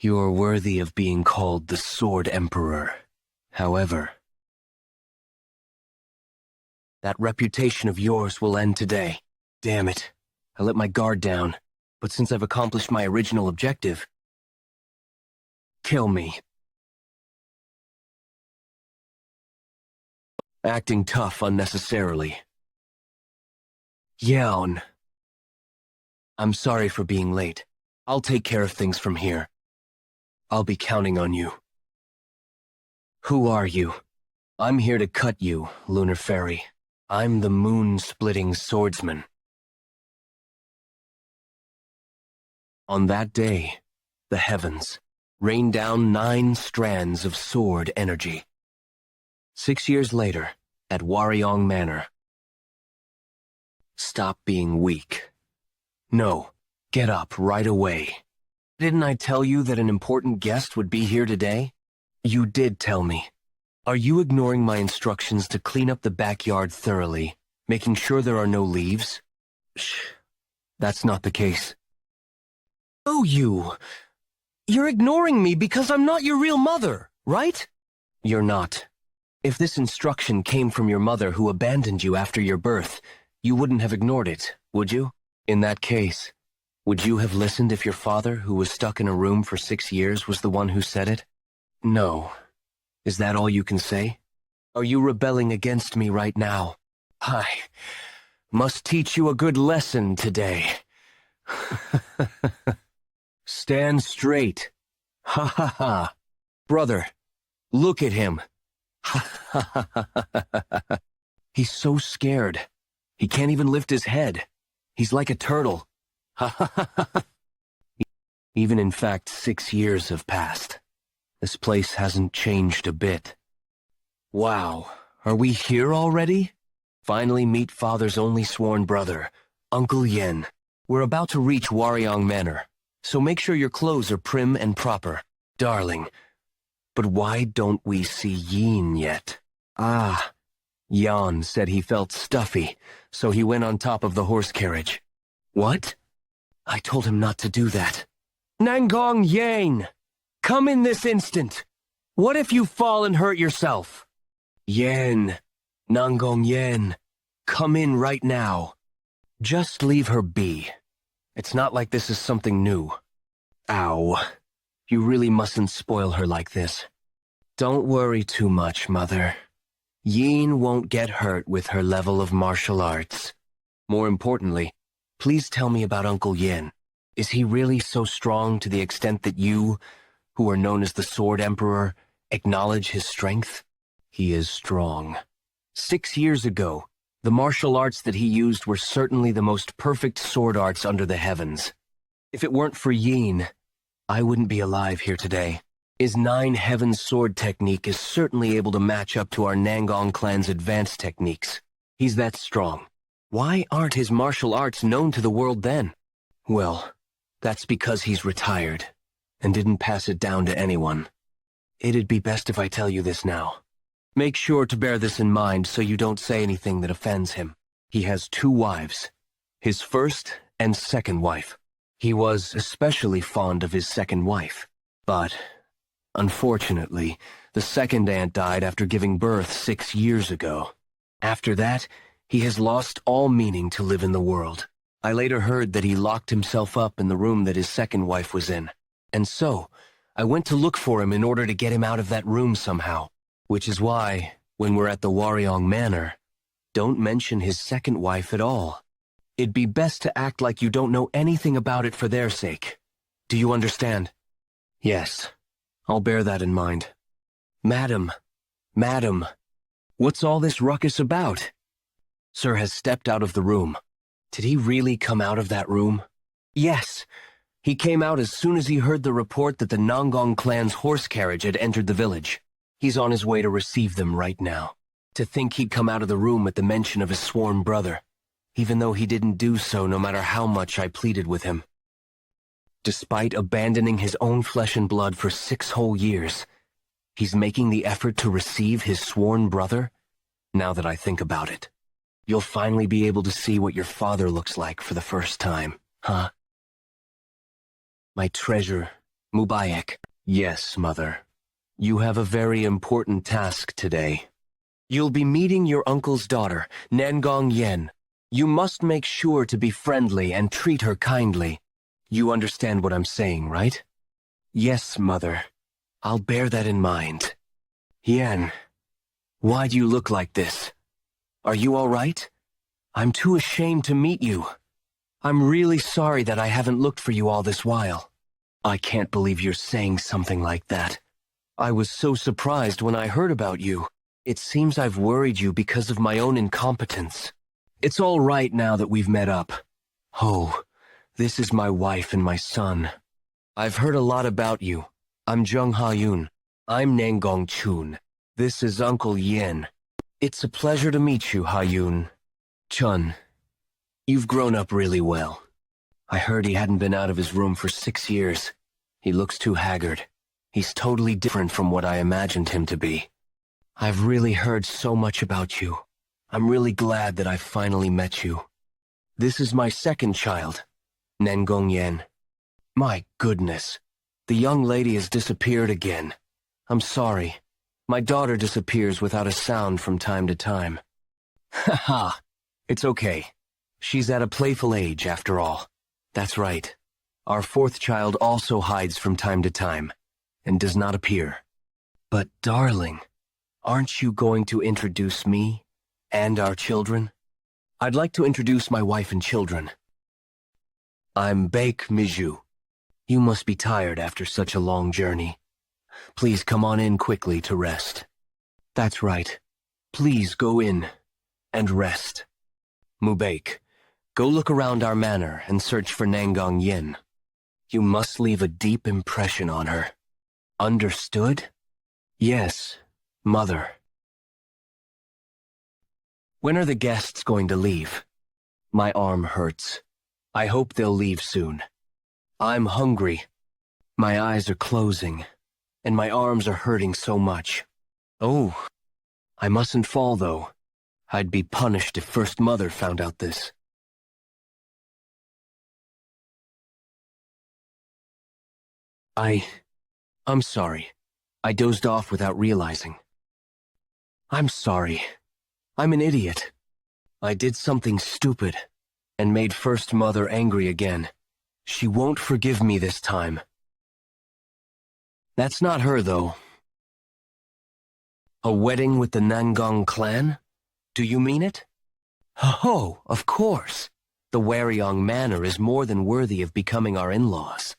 You are worthy of being called the Sword Emperor. However, that reputation of yours will end today. Damn it. I let my guard down, but since I've accomplished my original objective, kill me. Acting tough unnecessarily. Yeon. I'm sorry for being late. I'll take care of things from here. I'll be counting on you. Who are you? I'm here to cut you, Lunar Fairy. I'm the moonsplitting swordsman. On that day, the heavens rained down 9 strands of sword energy. 6 years later, at Waryong Manor. Stop being weak. No, get up right away. Didn't I tell you that an important guest would be here today? You did tell me. Are you ignoring my instructions to clean up the backyard thoroughly, making sure there are no leaves? Shh, that's not the case. Oh, you're ignoring me because I'm not your real mother, right? You're not. If this instruction came from your mother who abandoned you after your birth, you wouldn't have ignored it, would you? In that case, would you have listened if your father, who was stuck in a room for 6 years, was the one who said it? No. Is that all you can say? Are you rebelling against me right now? I must teach you a good lesson today. Stand straight. Ha ha ha. Brother, look at him. Ha ha ha ha. He's so scared. He can't even lift his head. He's like a turtle. Ha ha ha ha. Even in fact, 6 years have passed. This place hasn't changed a bit. Wow, are we here already? Finally meet Father's only sworn brother, Uncle Yeon. We're about to reach Waryong Manor, so make sure your clothes are prim and proper. Darling, but why don't we see Yeon yet? Ah, Yeon said he felt stuffy, so he went on top of the horse carriage. What? I told him not to do that. Nangong Yeon! Come in this instant! What if you fall and hurt yourself? Yeon, Nangong Yeon, come in right now. Just leave her be. It's not like this is something new. Ow. You really mustn't spoil her like this. Don't worry too much, Mother. Yeon won't get hurt with her level of martial arts. More importantly, please tell me about Uncle Yeon. Is he really so strong to the extent that you, who are known as the Sword Emperor, acknowledge his strength? He is strong. 6 years ago, the martial arts that he used were certainly the most perfect sword arts under the heavens. If it weren't for Yeon, I wouldn't be alive here today. His 9 Heavens sword technique is certainly able to match up to our Nangong clan's advanced techniques. He's that strong. Why aren't his martial arts known to the world then? Well, that's because he's retired and didn't pass it down to anyone. It'd be best if I tell you this now. Make sure to bear this in mind so you don't say anything that offends him. He has 2 wives, his first and second wife. He was especially fond of his second wife, but unfortunately, the second aunt died after giving birth 6 years ago. After that, he has lost all meaning to live in the world. I later heard that he locked himself up in the room that his second wife was in, and so I went to look for him in order to get him out of that room somehow. Which is why, when we're at the Waryong Manor, don't mention his second wife at all. It'd be best to act like you don't know anything about it for their sake. Do you understand? Yes, I'll bear that in mind. Madam, what's all this ruckus about? Sir has stepped out of the room. Did he really come out of that room? Yes, he came out as soon as he heard the report that the Nangong clan's horse carriage had entered the village. He's on his way to receive them right now. To think he'd come out of the room at the mention of his sworn brother, even though he didn't do so no matter how much I pleaded with him. Despite abandoning his own flesh and blood for 6 whole years, he's making the effort to receive his sworn brother? Now that I think about it, you'll finally be able to see what your father looks like for the first time, huh? My treasure Mubayak. Yes, Mother. You have a very important task today. You'll be meeting your uncle's daughter, Nangong Yen. You must make sure to be friendly and treat her kindly. You understand what I'm saying, right? Yes, Mother. I'll bear that in mind. Yen, why do you look like this? Are you all right? I'm too ashamed to meet you. I'm really sorry that I haven't looked for you all this while. I can't believe you're saying something like that. I was so surprised when I heard about you. It seems I've worried you because of my own incompetence. It's all right now that we've met up. Oh, this is my wife and my son. I've heard a lot about you. I'm Jung Ha-yoon. I'm Nangong Chun. This is Uncle Yeon. It's a pleasure to meet you, Ha-yoon. Chun, you've grown up really well. I heard he hadn't been out of his room for 6 years. He looks too haggard. He's totally different from what I imagined him to be. I've really heard so much about you. I'm really glad that I finally met you. This is my second child, Nangong Yen. My goodness, the young lady has disappeared again. I'm sorry. My daughter disappears without a sound from time to time. Haha, it's okay. She's at a playful age after all. That's right. Our fourth child also hides from time to time, and does not appear. But darling, aren't you going to introduce me and our children? I'd like to introduce my wife and children. I'm Baek Miju. You must be tired after such a long journey. Please come on in quickly to rest. That's right. Please go in and rest. Mubaek, go look around our manor and search for Nangong Yen. You must leave a deep impression on her. Understood? Yes, Mother. When are the guests going to leave? My arm hurts. I hope they'll leave soon. I'm hungry. My eyes are closing, and my arms are hurting so much. Oh, I mustn't fall, though. I'd be punished if First Mother found out this. I'm sorry. I dozed off without realizing. I'm sorry. I'm an idiot. I did something stupid, and made First Mother angry again. She won't forgive me this time. That's not her, though. A wedding with the Nangong clan? Do you mean it? Oh, of course. The Waryong Manor is more than worthy of becoming our in-laws.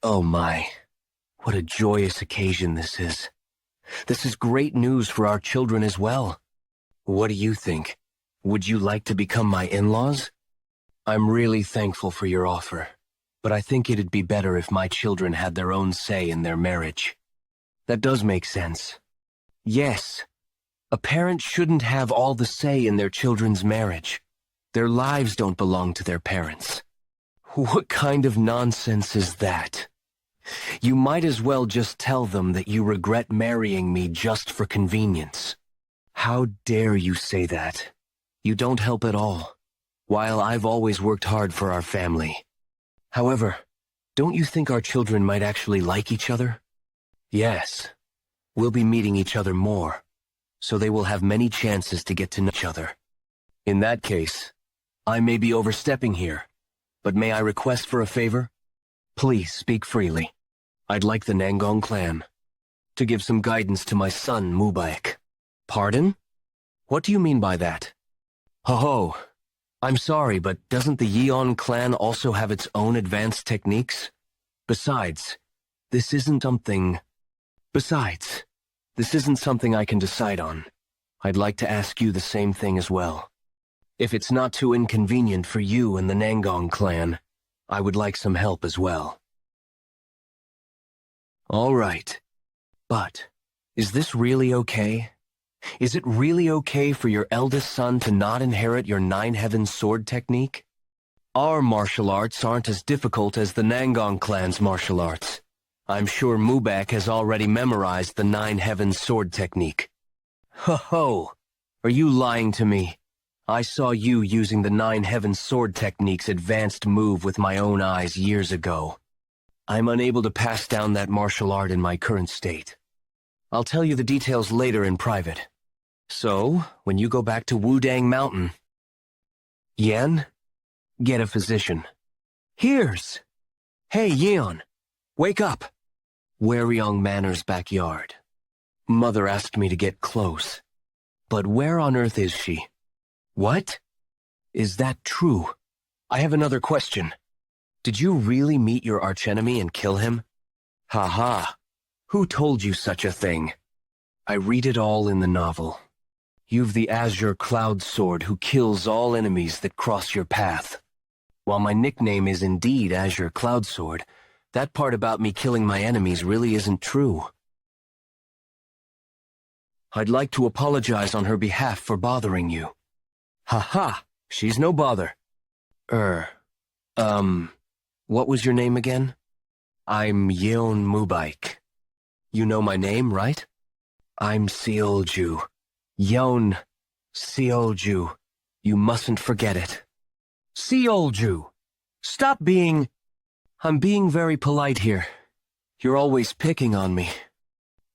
Oh my, what a joyous occasion this is. This is great news for our children as well. What do you think? Would you like to become my in-laws? I'm really thankful for your offer, but I think it'd be better if my children had their own say in their marriage. That does make sense. Yes, a parent shouldn't have all the say in their children's marriage. Their lives don't belong to their parents. What kind of nonsense is that? You might as well just tell them that you regret marrying me just for convenience. How dare you say that? You don't help at all, while I've always worked hard for our family. However, don't you think our children might actually like each other? Yes, we'll be meeting each other more, so they will have many chances to get to know each other. In that case, I may be overstepping here, but may I request for a favor? Please speak freely. I'd like the Nangong clan to give some guidance to my son, Mubaek. Pardon? What do you mean by that? Ho-ho, I'm sorry, but doesn't the Yeon clan also have its own advanced techniques? Besides, this isn't something I can decide on. I'd like to ask you the same thing as well. If it's not too inconvenient for you and the Nangong clan, I would like some help as well. All right. But, is this really okay? Is it really okay for your eldest son to not inherit your Nine Heavens sword technique? Our martial arts aren't as difficult as the Nangong clan's martial arts. I'm sure Mubaek has already memorized the Nine Heavens sword technique. Ho-ho! Are you lying to me? I saw you using the Nine Heavens sword technique's advanced move with my own eyes years ago. I'm unable to pass down that martial art in my current state. I'll tell you the details later in private. So, when you go back to Wudang Mountain... Yen, get a physician. Here's... Hey, Yeon, wake up. Waryong Manor's backyard. Mother asked me to get close. But where on earth is she? What? Is that true? I have another question. Did you really meet your archenemy and kill him? Ha. Who told you such a thing? I read it all in the novel. You've the azure cloud sword who kills all enemies that cross your path. While my nickname is indeed Azure Cloud Sword, that part about me killing my enemies really isn't true. I'd like to apologize on her behalf for bothering you. Ha, she's no bother. What was your name again? I'm Yeon Mubaik. You know my name, right? I'm Seolju. Yeon Seolju. You mustn't forget it. Seolju. Stop being... I'm being very polite here. You're always picking on me.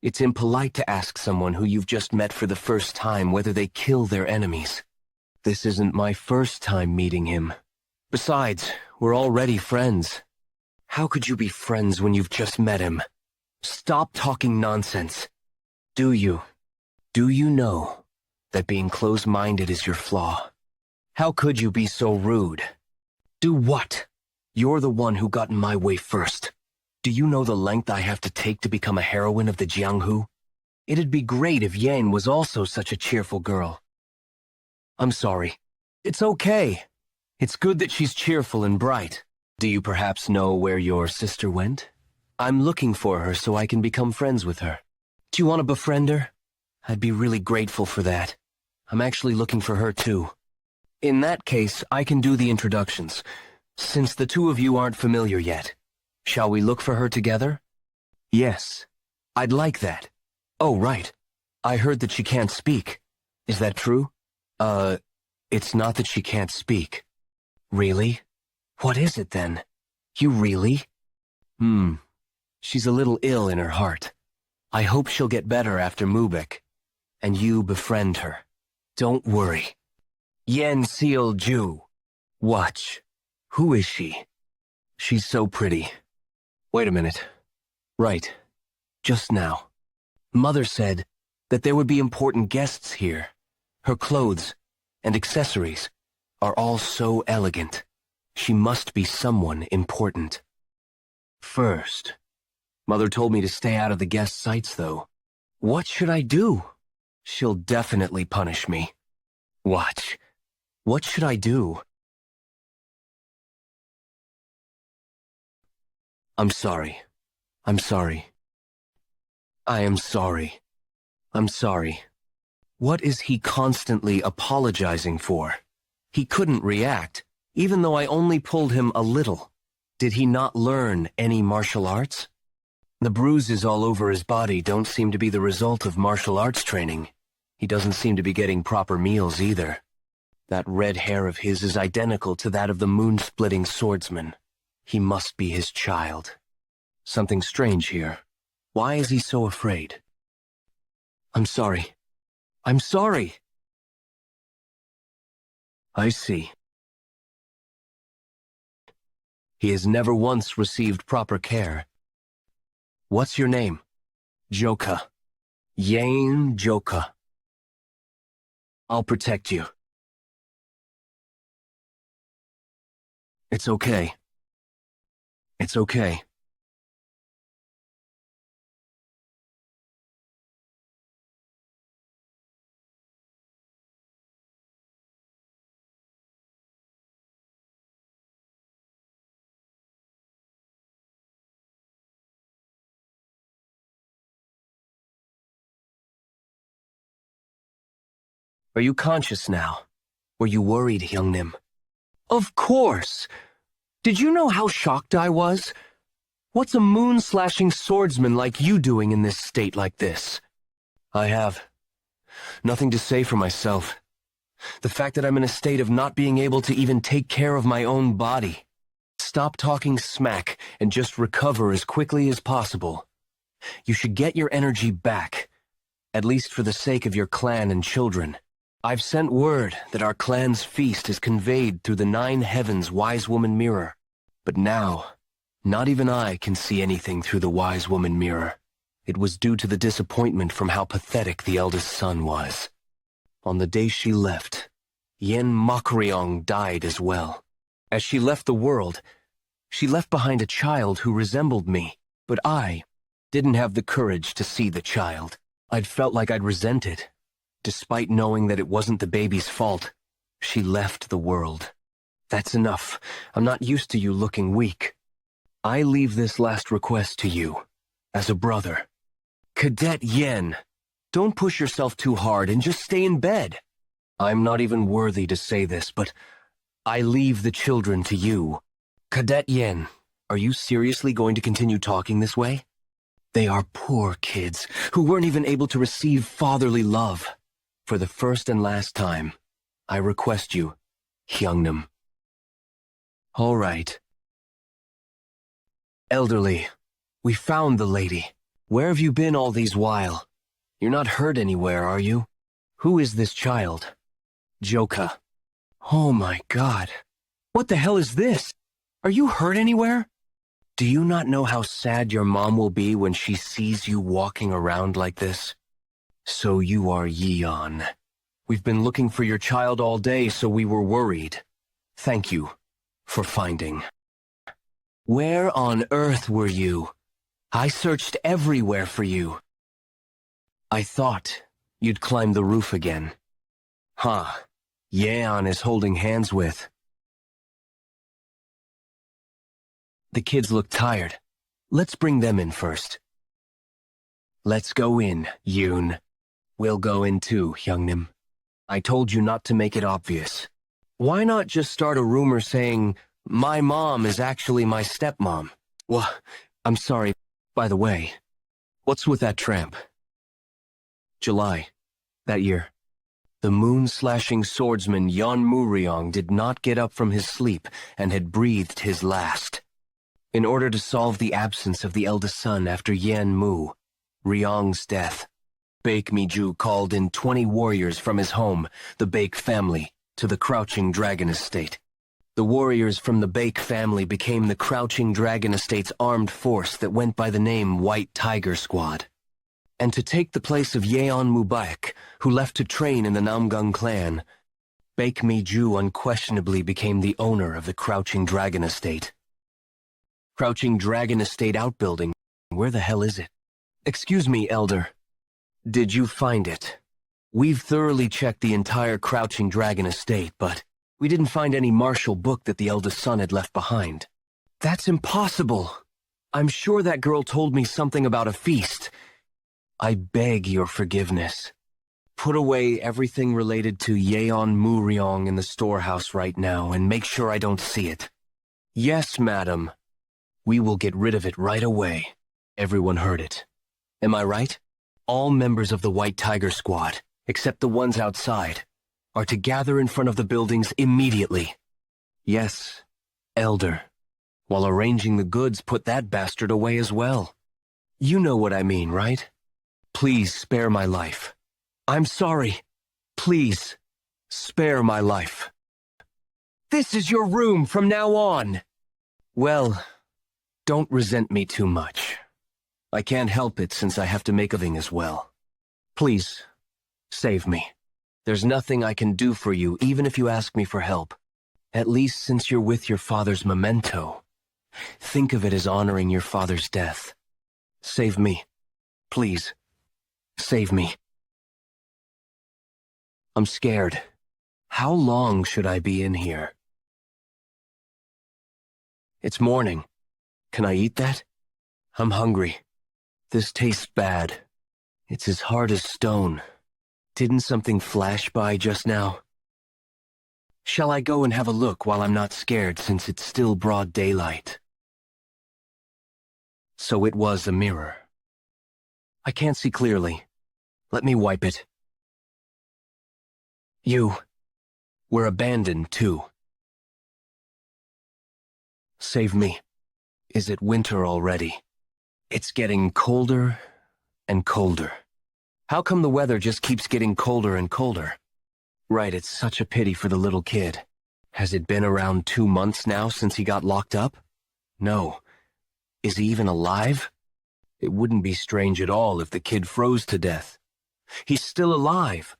It's impolite to ask someone who you've just met for the first time whether they kill their enemies. This isn't my first time meeting him. Besides, we're already friends. How could you be friends when you've just met him? Stop talking nonsense. Do you know that being close-minded is your flaw? How could you be so rude? Do what? You're the one who got in my way first. Do you know the length I have to take to become a heroine of the Jianghu? It'd be great if Yang was also such a cheerful girl. I'm sorry. It's okay. It's good that she's cheerful and bright. Do you perhaps know where your sister went? I'm looking for her so I can become friends with her. Do you want to befriend her? I'd be really grateful for that. I'm actually looking for her too. In that case, I can do the introductions, since the two of you aren't familiar yet. Shall we look for her together? Yes, I'd like that. Oh, right. I heard that she can't speak. Is that true? It's not that she can't speak. Really? What is it then? You really? She's a little ill in her heart. I hope she'll get better after Mubek. And you befriend her. Don't worry. Yen Seolju. Watch. Who is she? She's so pretty. Wait a minute. Right. Just now. Mother said that there would be important guests here. Her clothes and accessories are all so elegant. She must be someone important. First, Mother told me to stay out of the guest sights, though. What should I do? She'll definitely punish me. Watch. What should I do? I'm sorry. I'm sorry. I am sorry. I'm sorry. What is he constantly apologizing for? He couldn't react, even though I only pulled him a little. Did he not learn any martial arts? The bruises all over his body don't seem to be the result of martial arts training. He doesn't seem to be getting proper meals either. That red hair of his is identical to that of the moonsplitting swordsman. He must be his child. Something strange here. Why is he so afraid? I'm sorry. I'm sorry. I see. He has never once received proper care. What's your name? Jeokha. Yeon Jeokha. I'll protect you. It's okay. It's okay. Are you conscious now? Were you worried, Hyungnim? Of course! Did you know how shocked I was? What's a moon-slashing swordsman like you doing in this state like this? I have nothing to say for myself. The fact that I'm in a state of not being able to even take care of my own body. Stop talking smack and just recover as quickly as possible. You should get your energy back, at least for the sake of your clan and children. I've sent word that our clan's feast is conveyed through the 9 heavens Wise Woman Mirror. But now, not even I can see anything through the Wise Woman Mirror. It was due to the disappointment from how pathetic the eldest son was. On the day she left, Yeon Waryong died as well. As she left the world, she left behind a child who resembled me, but I didn't have the courage to see the child. I'd felt like I'd resent it. Despite knowing that it wasn't the baby's fault, she left the world. That's enough. I'm not used to you looking weak. I leave this last request to you, as a brother. Cadet Yen, don't push yourself too hard and just stay in bed. I'm not even worthy to say this, but I leave the children to you. Cadet Yen, are you seriously going to continue talking this way? They are poor kids who weren't even able to receive fatherly love. For the first and last time, I request you, Hyungnam. All right. Elderly, we found the lady. Where have you been all these while? You're not hurt anywhere, are you? Who is this child? Jeokha. Oh my God. What the hell is this? Are you hurt anywhere? Do you not know how sad your mom will be when she sees you walking around like this? So you are Yeon. We've been looking for your child all day, so we were worried. Thank you for finding. Where on earth were you? I searched everywhere for you. I thought you'd climb the roof again. Huh. Yeon is holding hands with. The kids look tired. Let's bring them in first. Let's go in, Yoon. We'll go in too, Hyungnam. I told you not to make it obvious. Why not just start a rumor saying, my mom is actually my stepmom? Well, I'm sorry, by the way. What's with that tramp? July, that year. The moon-slashing swordsman Yeon Waryong did not get up from his sleep and had breathed his last. In order to solve the absence of the eldest son after Yeon Ryong's death, Baek Mi-ju called in 20 warriors from his home, the Baek family, to the Crouching Dragon Estate. The warriors from the Baek family became the Crouching Dragon Estate's armed force that went by the name White Tiger Squad. And to take the place of Yeon Baek, who left to train in the Namgung clan, Baek Mi-ju unquestionably became the owner of the Crouching Dragon Estate. Crouching Dragon Estate outbuilding, where the hell is it? Excuse me, Elder. Did you find it? We've thoroughly checked the entire Crouching Dragon Estate, but we didn't find any martial book that the eldest son had left behind. That's impossible. I'm sure that girl told me something about a feast. I beg your forgiveness. Put away everything related to Yeon Waryong in the storehouse right now and make sure I don't see it. Yes, madam. We will get rid of it right away. Everyone heard it. Am I right? All members of the White Tiger Squad, except the ones outside, are to gather in front of the buildings immediately. Yes, Elder. While arranging the goods, put that bastard away as well. You know what I mean, right? Please spare my life. I'm sorry. Please, spare my life. This is your room from now on. Well, don't resent me too much. I can't help it since I have to make a living as well. Please, save me. There's nothing I can do for you, even if you ask me for help. At least since you're with your father's memento. Think of it as honoring your father's death. Save me. Please, save me. I'm scared. How long should I be in here? It's morning. Can I eat that? I'm hungry. This tastes bad. It's as hard as stone. Didn't something flash by just now? Shall I go and have a look while I'm not scared since it's still broad daylight? So it was a mirror. I can't see clearly. Let me wipe it. You were abandoned too. Save me. is it winter already? It's getting colder and colder. How come the weather just keeps getting colder and colder? Right, it's such a pity for the little kid. Has it been around 2 months now since he got locked up? No. Is he even alive? It wouldn't be strange at all if the kid froze to death. He's still alive.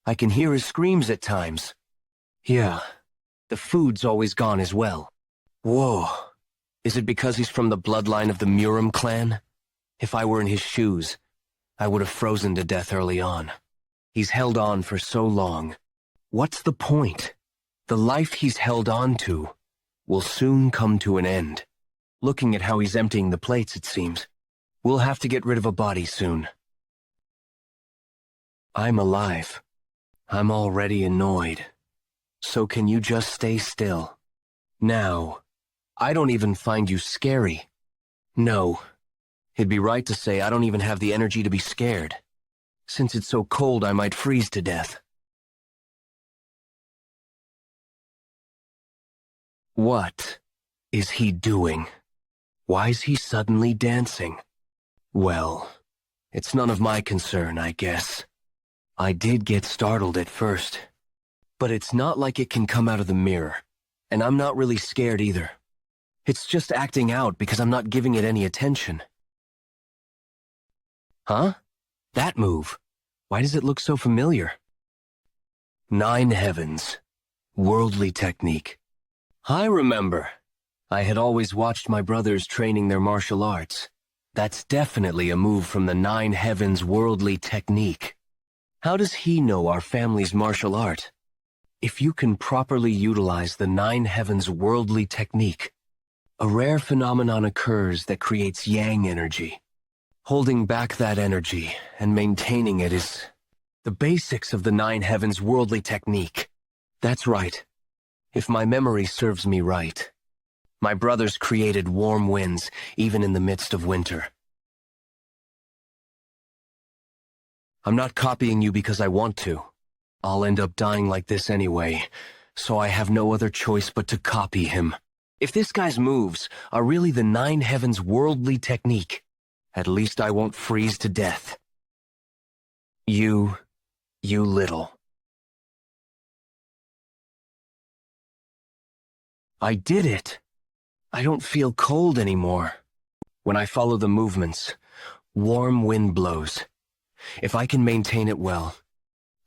I can hear his screams at times. Yeah, the food's always gone as well. Whoa. Is it because he's from the bloodline of the Murim clan? If I were in his shoes, I would have frozen to death early on. He's held on for so long. What's the point? The life he's held on to will soon come to an end. Looking at how he's emptying the plates, it seems. We'll have to get rid of a body soon. I'm alive. I'm already annoyed. So can you just stay still? Now, I don't even find you scary. No. It'd be right to say I don't even have the energy to be scared. Since it's so cold, I might freeze to death. What is he doing? Why's he suddenly dancing? Well, it's none of my concern, I guess. I did get startled at first, but it's not like it can come out of the mirror, and I'm not really scared either. It's just acting out because I'm not giving it any attention. Huh? That move. Why does it look so familiar? 9 heavens. Worldly technique. I remember. I had always watched my brothers training their martial arts. That's definitely a move from the 9 heavens worldly technique. How does he know our family's martial art? If you can properly utilize the 9 heavens worldly technique, a rare phenomenon occurs that creates yang energy. Holding back that energy and maintaining it is the basics of the 9 heavens worldly technique. That's right. If my memory serves me right, my brothers created warm winds even in the midst of winter. I'm not copying you because I want to. I'll end up dying like this anyway, so I have no other choice but to copy him. If this guy's moves are really the 9 heavens worldly technique, at least I won't freeze to death. You little. I did it. I don't feel cold anymore. When I follow the movements, warm wind blows. If I can maintain it well,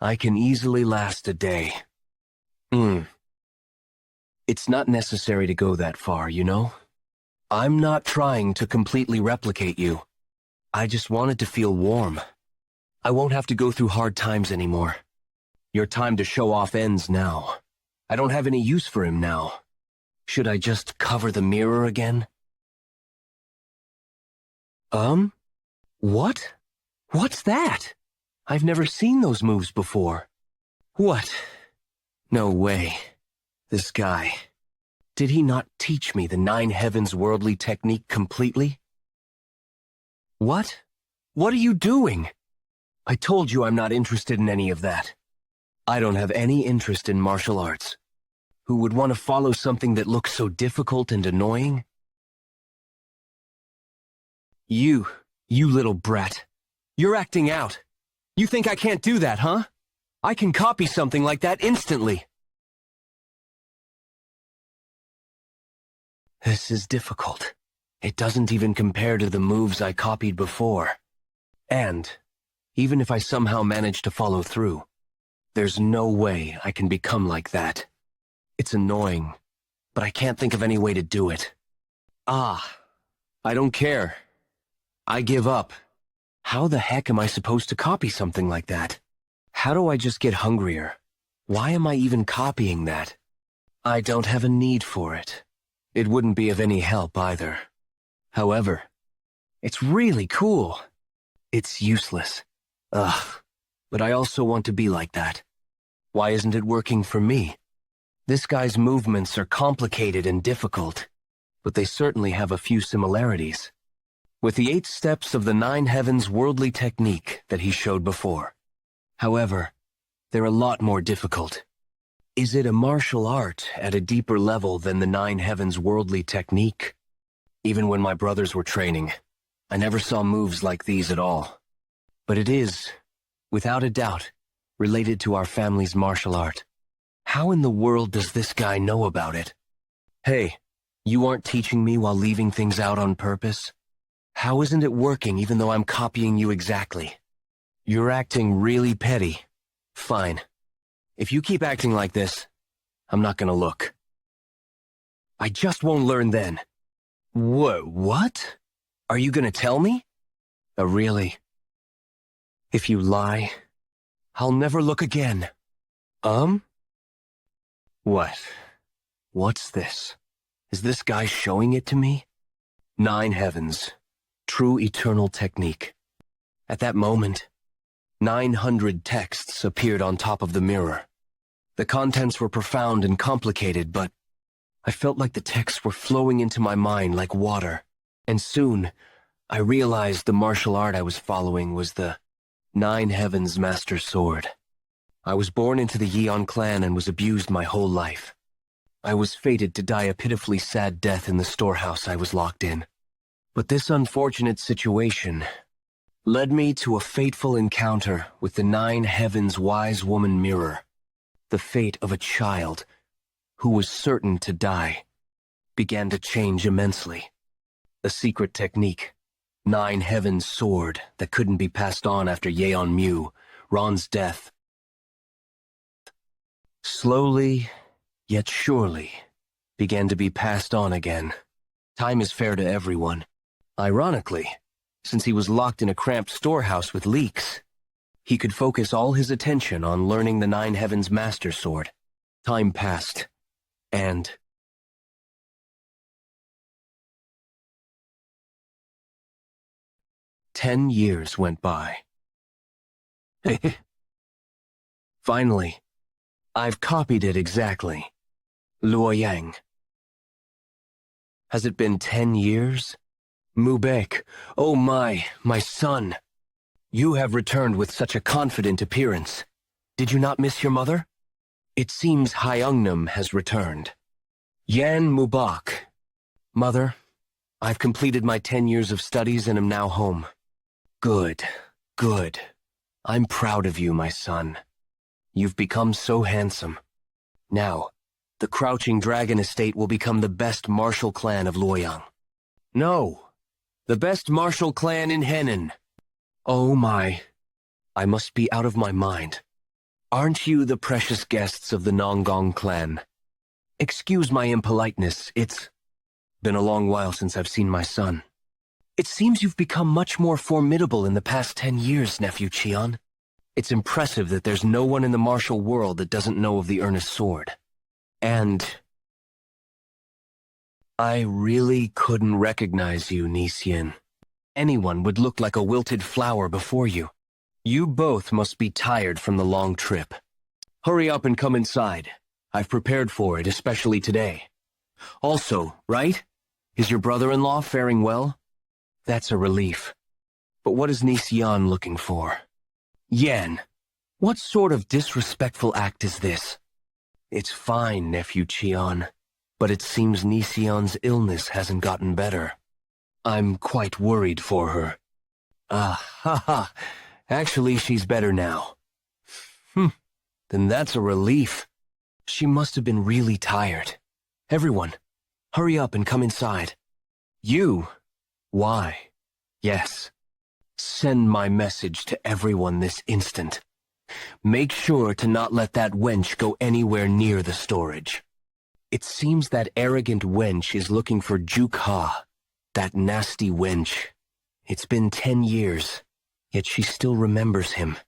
I can easily last a day. It's not necessary to go that far, you know? I'm not trying to completely replicate you. I just wanted to feel warm. I won't have to go through hard times anymore. Your time to show off ends now. I don't have any use for him now. Should I just cover the mirror again? What? What's that? I've never seen those moves before. What? No way. This guy. Did he not teach me the 9 heavens worldly technique completely? What? What are you doing? I told you I'm not interested in any of that. I don't have any interest in martial arts. Who would want to follow something that looks so difficult and annoying? You little brat. You're acting out. You think I can't do that, huh? I can copy something like that instantly. This is difficult. It doesn't even compare to the moves I copied before. And, even if I somehow manage to follow through, there's no way I can become like that. It's annoying, but I can't think of any way to do it. I don't care. I give up. How the heck am I supposed to copy something like that? How do I just get hungrier? Why am I even copying that? I don't have a need for it. It wouldn't be of any help either. However, it's really cool. It's useless. But I also want to be like that. Why isn't it working for me? This guy's movements are complicated and difficult, but they certainly have a few similarities. With the 8 steps of the 9 heavens worldly technique that he showed before. However, they're a lot more difficult. Is it a martial art at a deeper level than the 9 heavens worldly technique? Even when my brothers were training, I never saw moves like these at all. But it is, without a doubt, related to our family's martial art. How in the world does this guy know about it? Hey, you aren't teaching me while leaving things out on purpose? How isn't it working even though I'm copying you exactly? You're acting really petty. Fine. If you keep acting like this, I'm not gonna look. I just won't learn then. What? Are you gonna tell me? Really? If you lie, I'll never look again. What? What's this? Is this guy showing it to me? 9 heavens. True eternal technique. At that moment, 900 texts appeared on top of the mirror. The contents were profound and complicated, but I felt like the texts were flowing into my mind like water. And soon, I realized the martial art I was following was the 9 Heavens Master Sword. I was born into the Yeon clan and was abused my whole life. I was fated to die a pitifully sad death in the storehouse I was locked in. But this unfortunate situation led me to a fateful encounter with the 9 Heavens Wise Woman Mirror. The fate of a child who was certain to die began to change immensely. A secret technique, 9 Heavens Sword that couldn't be passed on after Yeon Mu, Ron's death. Slowly, yet surely, began to be passed on again. Time is fair to everyone. Ironically, since he was locked in a cramped storehouse with leaks, he could focus all his attention on learning the 9 Heavens Master Sword. Time passed, and 10 years went by. Finally, I've copied it exactly. Luoyang. Has it been 10 years? Mubek, oh my son. You have returned with such a confident appearance. Did you not miss your mother? It seems Hyeongnam has returned. Yan Mubak. Mother, I've completed my 10 years of studies and am now home. Good. I'm proud of you, my son. You've become so handsome. Now, the Crouching Dragon Estate will become the best martial clan of Luoyang. No, the best martial clan in Henan. Oh my, I must be out of my mind. Aren't you the precious guests of the Nonggong clan? Excuse my impoliteness, it's been a long while since I've seen my son. It seems you've become much more formidable in the past 10 years, Nephew Cheon. It's impressive that there's no one in the martial world that doesn't know of the earnest sword. And I really couldn't recognize you, Nisien. Anyone would look like a wilted flower before you. You both must be tired from the long trip. Hurry up and come inside. I've prepared for it, especially today. Also, right? Is your brother-in-law faring well? That's a relief. But what is Nisien looking for? Yan, what sort of disrespectful act is this? It's fine, Nephew Cheon, but it seems Nisien's illness hasn't gotten better. I'm quite worried for her. Actually, she's better now. Then that's a relief. She must have been really tired. Everyone, hurry up and come inside. You? Why? Yes. Send my message to everyone this instant. Make sure to not let that wench go anywhere near the storage. It seems that arrogant wench is looking for Jeokha, that nasty wench. It's been 10 years, yet she still remembers him.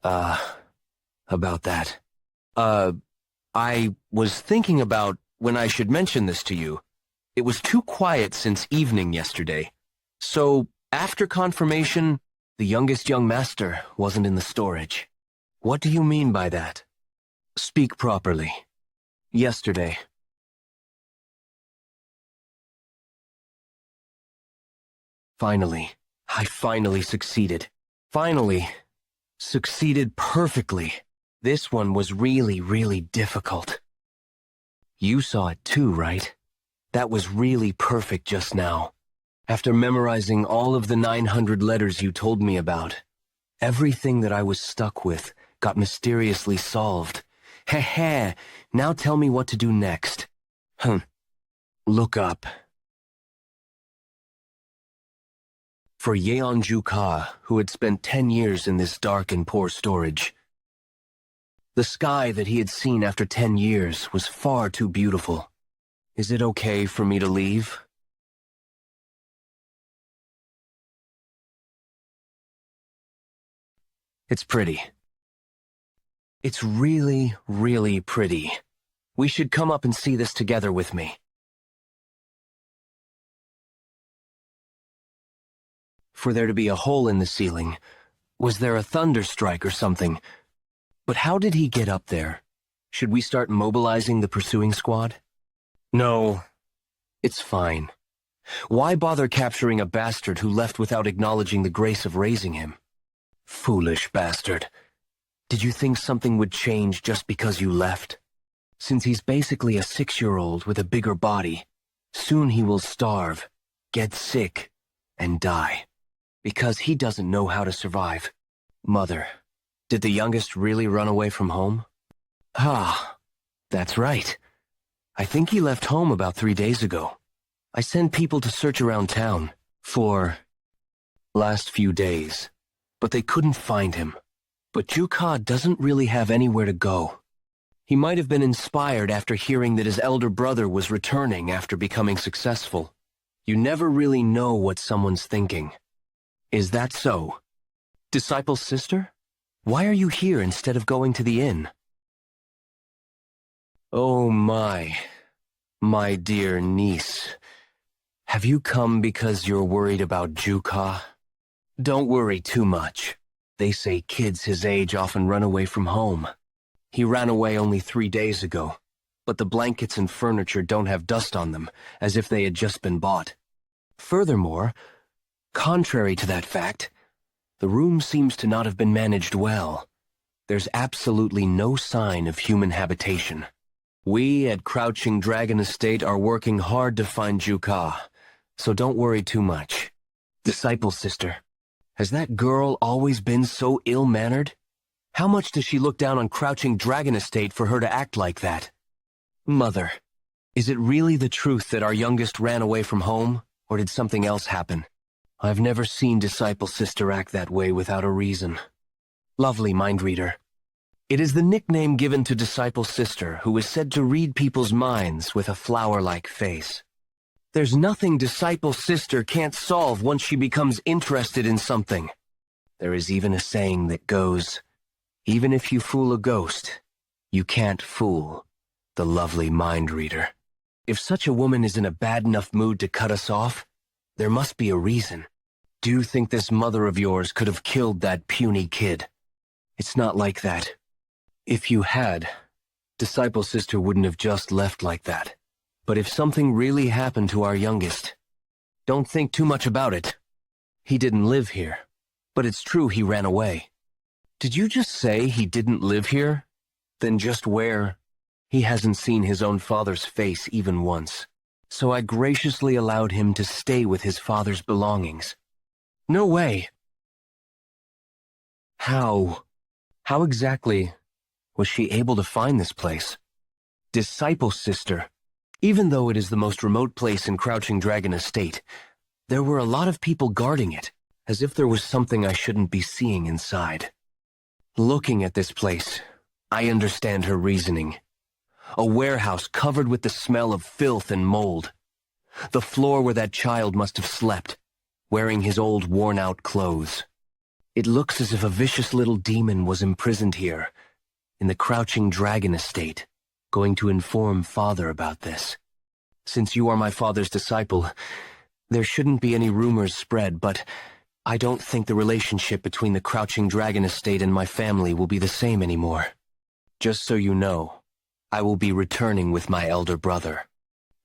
About that. I was thinking about when I should mention this to you. It was too quiet since evening yesterday. So, after confirmation, the youngest young master wasn't in the storage. What do you mean by that? Speak properly. Yesterday. Finally, I finally succeeded. Finally. Succeeded perfectly. This one was really difficult. You saw it too, right? That was really perfect just now. After memorizing all of the 900 letters you told me about, everything that I was stuck with got mysteriously solved. Heh, now tell me what to do next. Look up. For Yeon Jeokha, who had spent 10 years in this dark and poor storage. The sky that he had seen after 10 years was far too beautiful. Is it okay for me to leave? It's pretty. It's really, really pretty. We should come up and see this together with me. For there to be a hole in the ceiling, was there a thunderstrike or something? But how did he get up there? Should we start mobilizing the pursuing squad? No, it's fine. Why bother capturing a bastard who left without acknowledging the grace of raising him? Foolish bastard. Did you think something would change just because you left? Since he's basically a 6-year-old with a bigger body, soon he will starve, get sick, and die. Because he doesn't know how to survive. Mother, did the youngest really run away from home? Ah, that's right. I think he left home about 3 days ago. I sent people to search around town for last few days, but they couldn't find him. But Jeokha doesn't really have anywhere to go. He might have been inspired after hearing that his elder brother was returning after becoming successful. You never really know what someone's thinking. Is that so? Disciple's sister? Why are you here instead of going to the inn? Oh my dear niece. Have you come because you're worried about Jeokha? Don't worry too much. They say kids his age often run away from home. He ran away only 3 days ago, but the blankets and furniture don't have dust on them, as if they had just been bought. Furthermore, contrary to that fact, the room seems to not have been managed well. There's absolutely no sign of human habitation. We at Crouching Dragon Estate are working hard to find Jeokha, so don't worry too much. Disciple sister, has that girl always been so ill-mannered? How much does she look down on Crouching Dragon Estate for her to act like that? Mother, is it really the truth that our youngest ran away from home, or did something else happen? I've never seen Disciple Sister act that way without a reason. Lovely mind reader. It is the nickname given to Disciple Sister, who is said to read people's minds with a flower-like face. There's nothing Disciple Sister can't solve once she becomes interested in something. There is even a saying that goes, even if you fool a ghost, you can't fool the lovely mind reader. If such a woman is in a bad enough mood to cut us off, there must be a reason. Do you think this mother of yours could have killed that puny kid? It's not like that. If you had, Disciple Sister wouldn't have just left like that. But if something really happened to our youngest, don't think too much about it. He didn't live here, but it's true he ran away. Did you just say he didn't live here? Then just where? He hasn't seen his own father's face even once. So I graciously allowed him to stay with his father's belongings. No way. How exactly was she able to find this place? Disciple Sister. Even though it is the most remote place in Crouching Dragon Estate, there were a lot of people guarding it, as if there was something I shouldn't be seeing inside. Looking at this place, I understand her reasoning. A warehouse covered with the smell of filth and mold. The floor where that child must have slept, wearing his old worn-out clothes. It looks as if a vicious little demon was imprisoned here, in the Crouching Dragon Estate, going to inform Father about this. Since you are my father's disciple, there shouldn't be any rumors spread, but I don't think the relationship between the Crouching Dragon Estate and my family will be the same anymore. Just so you know, I will be returning with my elder brother.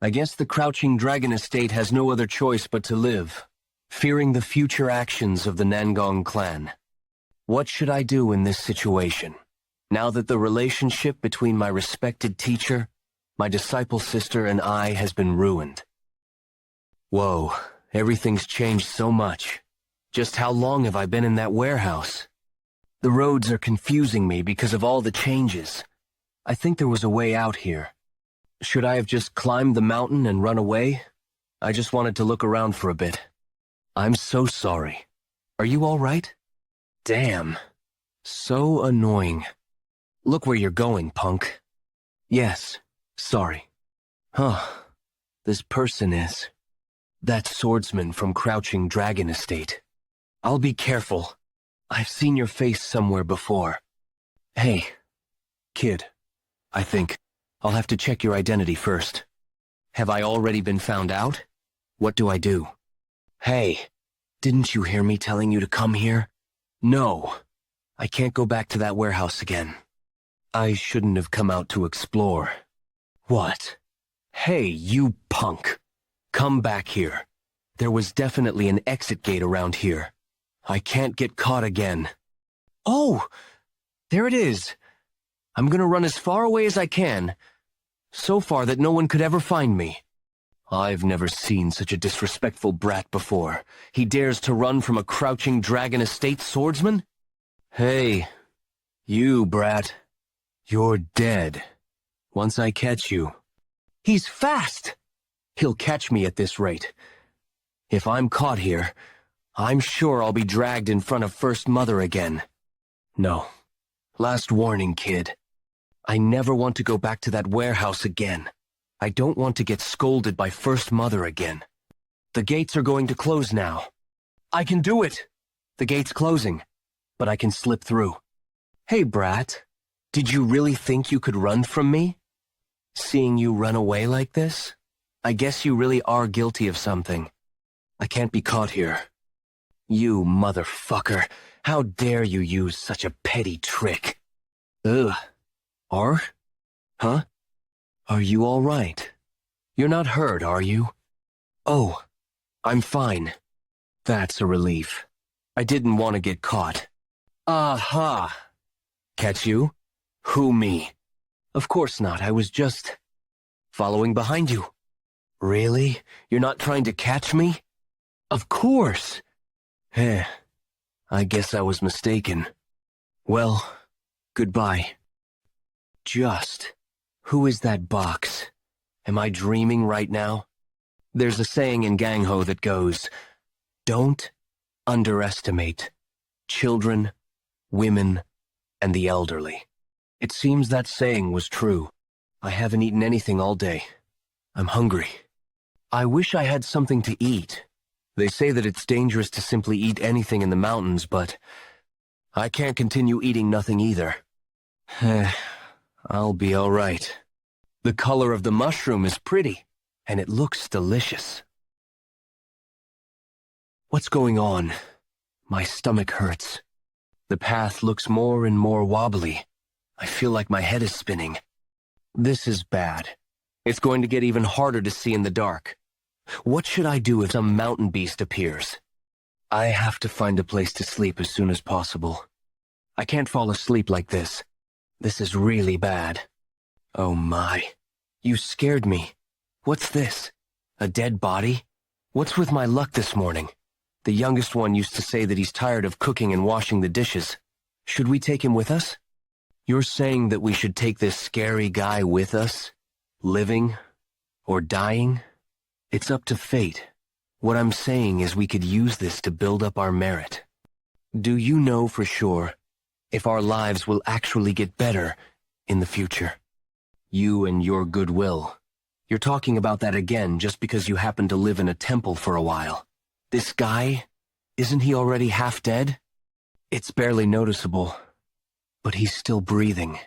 I guess the Crouching Dragon Estate has no other choice but to live, fearing the future actions of the Nangong clan. What should I do in this situation, now that the relationship between my respected teacher, my disciple sister, and I has been ruined? Whoa, Everything's changed so much. Just how long have I been in that warehouse? The roads are confusing me because of all the changes. I think there was a way out here. Should I have just climbed the mountain and run away? I just wanted to look around for a bit. I'm so sorry. Are you all right? Damn. So annoying. Look where you're going, punk. Yes, sorry. Huh. This person is... that swordsman from Crouching Dragon Estate. I'll be careful. I've seen your face somewhere before. Hey, kid. I think I'll have to check your identity first. Have I already been found out? What do I do? Hey, didn't you hear me telling you to come here? No. I can't go back to that warehouse again. I shouldn't have come out to explore. What? Hey, you punk. Come back here. There was definitely an exit gate around here. I can't get caught again. Oh! There it is. I'm gonna run as far away as I can. So far that no one could ever find me. I've never seen such a disrespectful brat before. He dares to run from a Crouching Dragon Estate swordsman? Hey, you brat. You're dead. Once I catch you. He's fast! He'll catch me at this rate. If I'm caught here, I'm sure I'll be dragged in front of First Mother again. No. Last warning, kid. I never want to go back to that warehouse again. I don't want to get scolded by First Mother again. The gates are going to close now. I can do it! The gate's closing, but I can slip through. Hey, brat. Did you really think you could run from me? Seeing you run away like this? I guess you really are guilty of something. I can't be caught here. You motherfucker. How dare you use such a petty trick? Ugh. Huh? Are you all right? You're not hurt, are you? Oh, I'm fine. That's a relief. I didn't want to get caught. Aha! Catch you? Who, me? Of course not, I was just... following behind you. Really? You're not trying to catch me? Of course! Eh, I guess I was mistaken. Well, goodbye. Just... who is that box? Am I dreaming right now? There's a saying in Gangho that goes, don't underestimate children, women, and the elderly. It seems that saying was true. I haven't eaten anything all day. I'm hungry. I wish I had something to eat. They say that it's dangerous to simply eat anything in the mountains, but I can't continue eating nothing either. I'll be all right. The color of the mushroom is pretty, and it looks delicious. What's going on? My stomach hurts. The path looks more and more wobbly. I feel like my head is spinning. This is bad. It's going to get even harder to see in the dark. What should I do if some mountain beast appears? I have to find a place to sleep as soon as possible. I can't fall asleep like this. This is really bad. Oh my. You scared me. What's this? A dead body? What's with my luck this morning? The youngest one used to say that he's tired of cooking and washing the dishes. Should we take him with us? You're saying that we should take this scary guy with us? Living? Or dying? It's up to fate. What I'm saying is we could use this to build up our merit. Do you know for sure if our lives will actually get better in the future? You and your goodwill. You're talking about that again just because you happen to live in a temple for a while. This guy, isn't he already half dead? It's barely noticeable, but he's still breathing.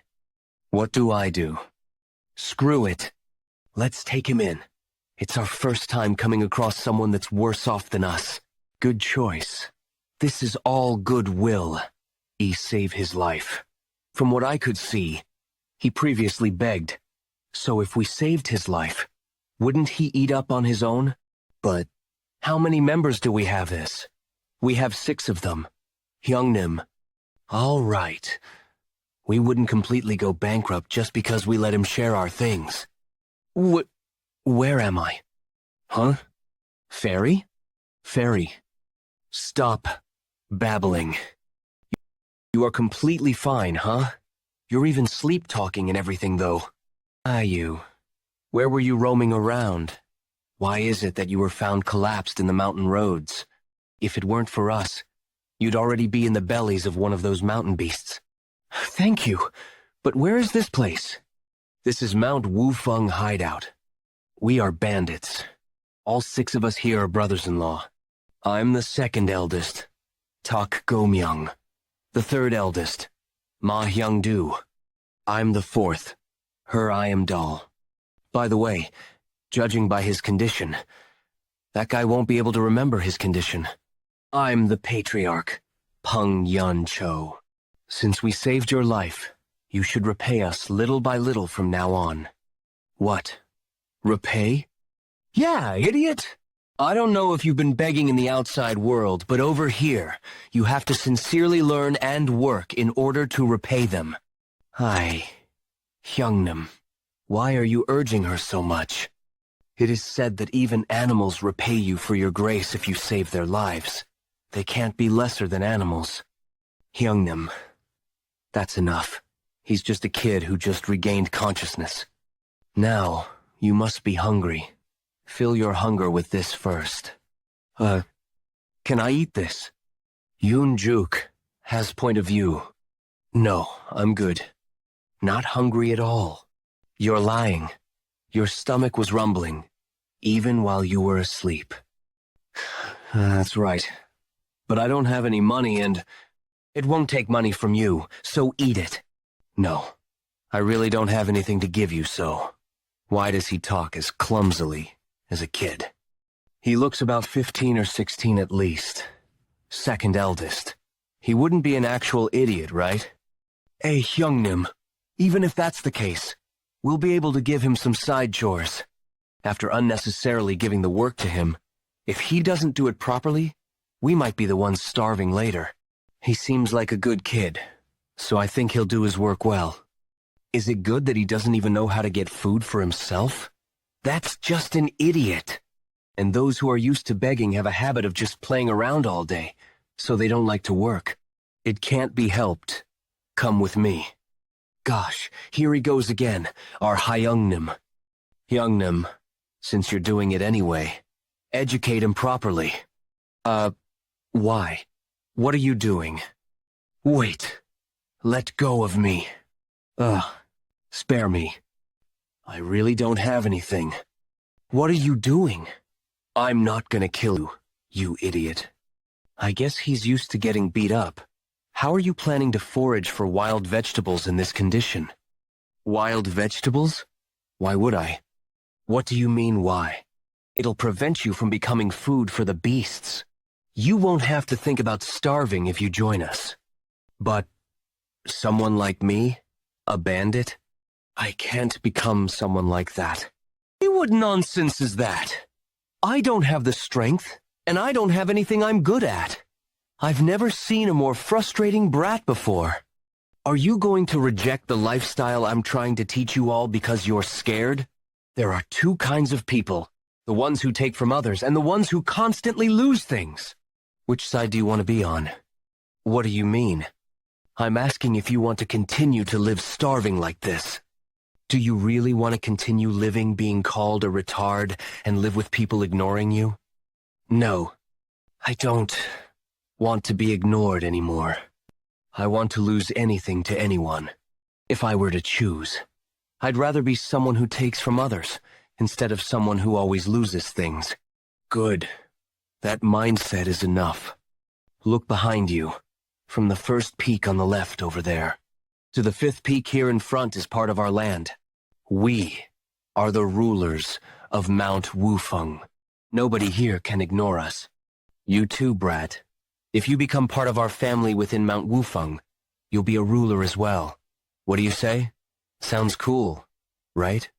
What do I do? Screw it. Let's take him in. It's our first time coming across someone that's worse off than us. Good choice. This is all goodwill. Save his life. From what I could see, he previously begged. So if we saved his life, wouldn't he eat up on his own? But how many members do we have this? We have 6 of them. Hyungnim. All right. We wouldn't completely go bankrupt just because we let him share our things. Where am I? Huh? Fairy? Fairy, stop babbling. You are completely fine, huh? You're even sleep-talking and everything, though. You. Where were you roaming around? Why is it that you were found collapsed in the mountain roads? If it weren't for us, you'd already be in the bellies of one of those mountain beasts. Thank you, but where is this place? This is Mount Wufeng Hideout. We are bandits. All 6 of us here are brothers-in-law. I'm the second eldest, Tak Gomyang. The third eldest, Ma Hyung-du. I'm the fourth, Her I Am Dal. By the way, judging by his condition, that guy won't be able to remember his condition. I'm the patriarch, Peng Yun Cho. Since we saved your life, you should repay us little by little from now on. What? Repay? Yeah, idiot! I don't know if you've been begging in the outside world, but over here, you have to sincerely learn and work in order to repay them. Hi, Hyungnam. Why are you urging her so much? It is said that even animals repay you for your grace if you save their lives. They can't be lesser than animals. Hyungnam. That's enough. He's just a kid who just regained consciousness. Now, you must be hungry. Fill your hunger with this first. Can I eat this? Yeon Jeokha has point of view. No, I'm good. Not hungry at all. You're lying. Your stomach was rumbling, even while you were asleep. That's right. But I don't have any money and it won't take money from you, so eat it. No, I really don't have anything to give you, so why does he talk as clumsily as a kid? He looks about 15 or 16 at least. Second eldest. He wouldn't be an actual idiot, right? Hey, Hyungnam, even if that's the case, we'll be able to give him some side chores. After unnecessarily giving the work to him, if he doesn't do it properly, we might be the ones starving later. He seems like a good kid, so I think he'll do his work well. Is it good that he doesn't even know how to get food for himself? That's just an idiot. And those who are used to begging have a habit of just playing around all day, so they don't like to work. It can't be helped. Come with me. Gosh, here he goes again, our Hyungnam. Hyungnam, since you're doing it anyway, educate him properly. Why? What are you doing? Wait. Let go of me. Spare me. I really don't have anything. What are you doing? I'm not gonna kill you, you idiot. I guess he's used to getting beat up. How are you planning to forage for wild vegetables in this condition? Wild vegetables? Why would I? What do you mean, why? It'll prevent you from becoming food for the beasts. You won't have to think about starving if you join us. But someone like me? A bandit? I can't become someone like that. What nonsense is that? I don't have the strength, and I don't have anything I'm good at. I've never seen a more frustrating brat before. Are you going to reject the lifestyle I'm trying to teach you all because you're scared? There are 2 kinds of people, the ones who take from others and the ones who constantly lose things. Which side do you want to be on? What do you mean? I'm asking if you want to continue to live starving like this. Do you really want to continue living being called a retard and live with people ignoring you? No, I don't want to be ignored anymore. I want to lose anything to anyone. If I were to choose, I'd rather be someone who takes from others instead of someone who always loses things. Good. That mindset is enough. Look behind you, from the first peak on the left over there. To the 5th peak here in front is part of our land. We are the rulers of Mount Wufeng. Nobody here can ignore us. You too, brat. If you become part of our family within Mount Wufeng, you'll be a ruler as well. What do you say? Sounds cool, right?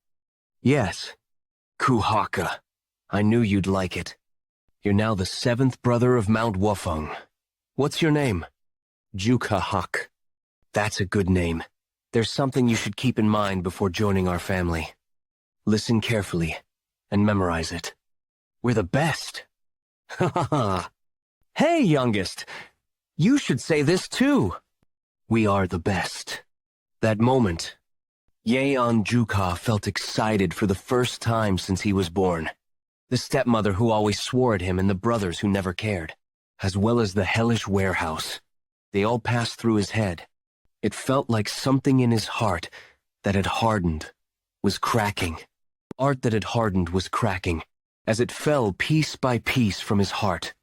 Yes. Kuhaka. I knew you'd like it. You're now the 7th brother of Mount Wufeng. What's your name? Jeokha. That's a good name. There's something you should keep in mind before joining our family. Listen carefully and memorize it. We're the best. Ha ha ha. Hey, youngest, you should say this too. We are the best. That moment, Yeon Jeokha felt excited for the first time since he was born. The stepmother who always swore at him and the brothers who never cared, as well as the hellish warehouse. They all passed through his head. It felt like something in his heart that had hardened was cracking. Art that had hardened was cracking. As it fell piece by piece from his heart,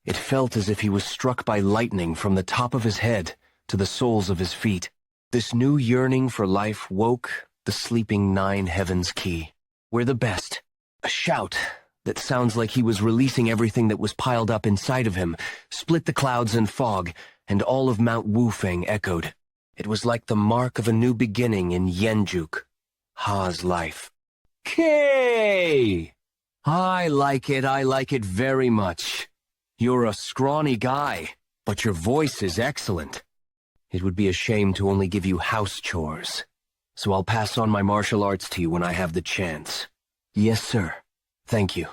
it felt as if he was struck by lightning from the top of his head to the soles of his feet. This new yearning for life woke the sleeping 9 heavens key. We're the best. A shout that sounds like he was releasing everything that was piled up inside of him, split the clouds and fog, and all of Mount Wufeng echoed. It was like the mark of a new beginning in Yeon Jeokha's life. Kay! I like it very much. You're a scrawny guy, but your voice is excellent. It would be a shame to only give you house chores, so I'll pass on my martial arts to you when I have the chance. Yes, sir. Thank you.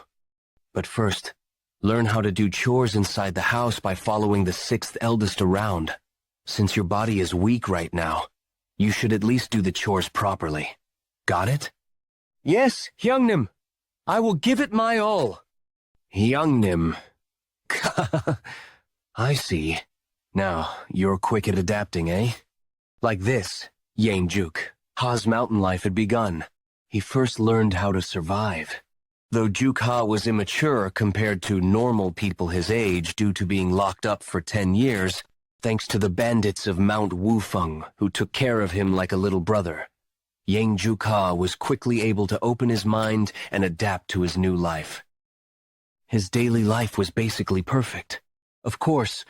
But first, learn how to do chores inside the house by following the 6th eldest around. Since your body is weak right now, you should at least do the chores properly. Got it? Yes, Hyungnim. I will give it my all. Hyungnim. I see. Now, you're quick at adapting, eh? Like this, Yeon Jeokha's mountain life had begun. He first learned how to survive. Though Jeokha was immature compared to normal people his age due to being locked up for 10 years, thanks to the bandits of Mount Wufeng who took care of him like a little brother, Yeon Jeokha was quickly able to open his mind and adapt to his new life. His daily life was basically perfect. Of course,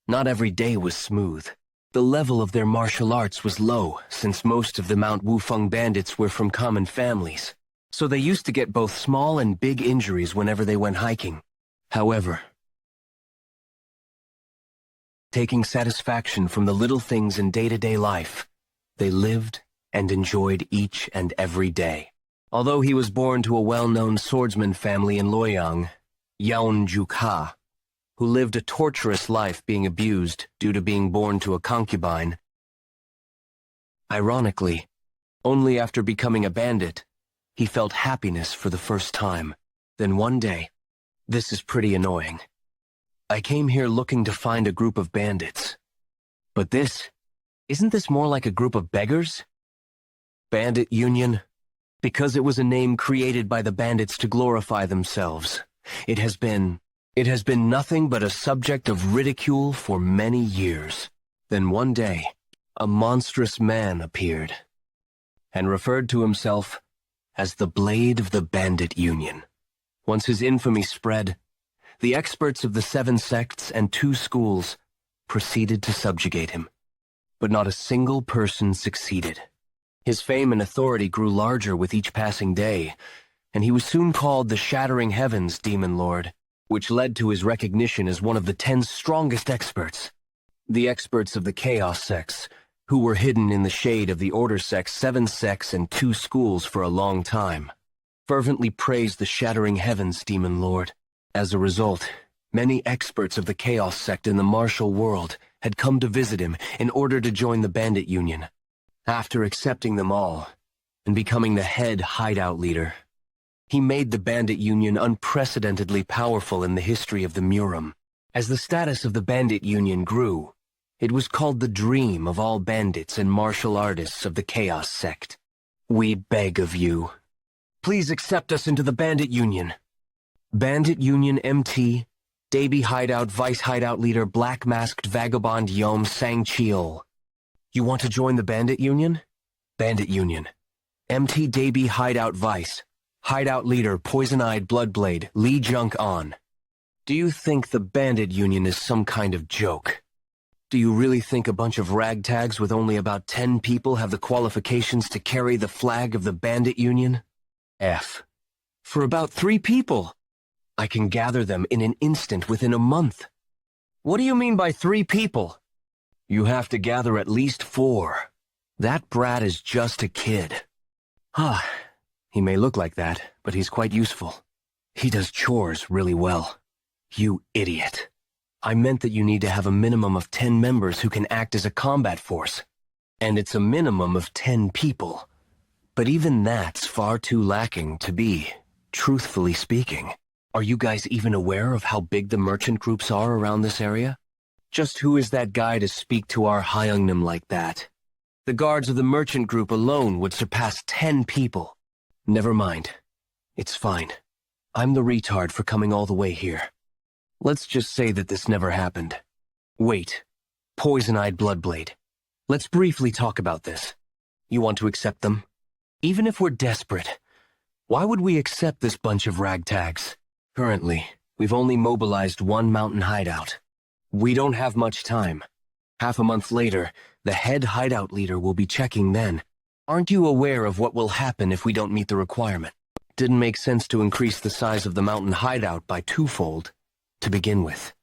not every day was smooth. The level of their martial arts was low, since most of the Mount Wufeng bandits were from common families, so they used to get both small and big injuries whenever they went hiking. However, taking satisfaction from the little things in day-to-day life, they lived and enjoyed each and every day. Although he was born to a well-known swordsman family in Waryong, Yeon Jeokha, who lived a torturous life being abused due to being born to a concubine. Ironically, only after becoming a bandit, he felt happiness for the first time. Then one day, this is pretty annoying. I came here looking to find a group of bandits. But isn't this more like a group of beggars? Bandit Union? Because it was a name created by the bandits to glorify themselves. It has been nothing but a subject of ridicule for many years. Then one day, a monstrous man appeared, and referred to himself as the Blade of the Bandit Union. Once his infamy spread, the experts of the 7 sects and 2 schools proceeded to subjugate him. But not a single person succeeded. His fame and authority grew larger with each passing day, and he was soon called the Shattering Heavens Demon Lord, which led to his recognition as one of the 10 strongest experts. The experts of the Chaos sects, who were hidden in the shade of the Order sects, 7 sects, and 2 schools for a long time, fervently praised the Shattering Heavens Demon Lord. As a result, many experts of the Chaos sect in the martial world had come to visit him in order to join the Bandit Union. After accepting them all, and becoming the head hideout leader, he made the Bandit Union unprecedentedly powerful in the history of the Murim. As the status of the Bandit Union grew, it was called the dream of all bandits and martial artists of the Chaos sect. We beg of you, please accept us into the Bandit Union. Bandit Union MT, Daby Hideout Vice Hideout Leader Black Masked Vagabond Yom Sang-cheol. You want to join the Bandit Union? Bandit Union. MT Daby Hideout Vice. Hideout Leader Poison-Eyed Bloodblade Lee Junk-on. Do you think the Bandit Union is some kind of joke? Do you really think a bunch of ragtags with only about 10 people have the qualifications to carry the flag of the Bandit Union? F. For about 3 people. I can gather them in an instant within a month. What do you mean by 3 people? You have to gather at least 4. That brat is just a kid. He may look like that, but he's quite useful. He does chores really well. You idiot. I meant that you need to have a minimum of 10 members who can act as a combat force. And it's a minimum of 10 people. But even that's far too lacking to be, truthfully speaking. Are you guys even aware of how big the merchant groups are around this area? Just who is that guy to speak to our Hyungnim like that? The guards of the merchant group alone would surpass 10 people. Never mind. It's fine. I'm the retard for coming all the way here. Let's just say that this never happened. Wait. Poison-eyed Bloodblade. Let's briefly talk about this. You want to accept them? Even if we're desperate, why would we accept this bunch of ragtags? Currently, we've only mobilized one mountain hideout. We don't have much time. Half a month later, the head hideout leader will be checking then. Aren't you aware of what will happen if we don't meet the requirement? Didn't make sense to increase the size of the mountain hideout by twofold to begin with.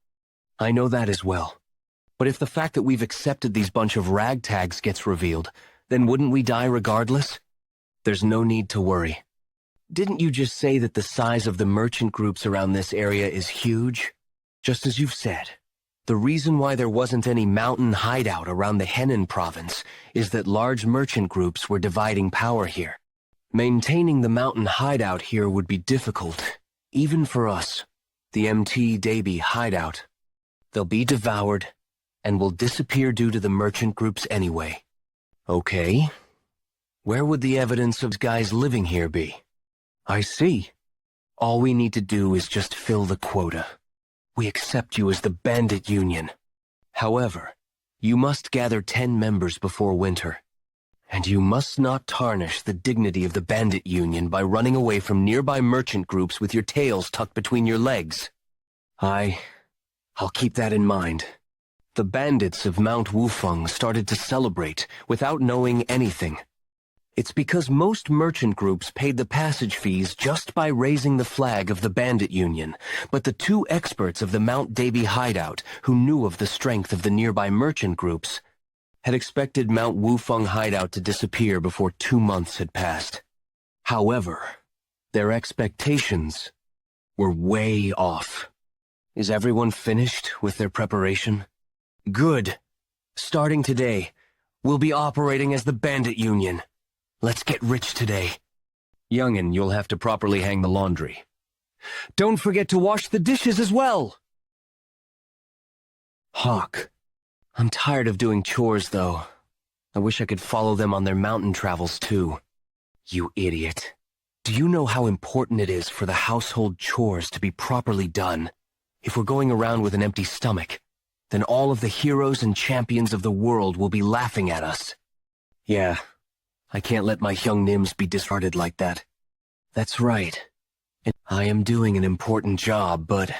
I know that as well. But if the fact that we've accepted these bunch of ragtags gets revealed, then wouldn't we die regardless? There's no need to worry. Didn't you just say that the size of the merchant groups around this area is huge? Just as you've said. The reason why there wasn't any mountain hideout around the Henan province is that large merchant groups were dividing power here. Maintaining the mountain hideout here would be difficult, even for us, the MT Daby hideout. They'll be devoured and will disappear due to the merchant groups anyway. Okay. Where would the evidence of guys living here be? I see. All we need to do is just fill the quota. We accept you as the bandit union. However, you must gather 10 members before winter. And you must not tarnish the dignity of the bandit union by running away from nearby merchant groups with your tails tucked between your legs. I'll keep that in mind. The bandits of Mount Wufeng started to celebrate without knowing anything. It's because most merchant groups paid the passage fees just by raising the flag of the bandit union, but the two experts of the Mount Daby hideout who knew of the strength of the nearby merchant groups had expected Mount Wufeng hideout to disappear before 2 months had passed. However, their expectations were way off. Is everyone finished with their preparation? Good. Starting today, we'll be operating as the bandit union. Let's get rich today. Youngin, you'll have to properly hang the laundry. Don't forget to wash the dishes as well! Hawk. I'm tired of doing chores, though. I wish I could follow them on their mountain travels, too. You idiot. Do you know how important it is for the household chores to be properly done? If we're going around with an empty stomach, then all of the heroes and champions of the world will be laughing at us. Yeah, I can't let my young Nims be discarded like that. That's right. I am doing an important job, but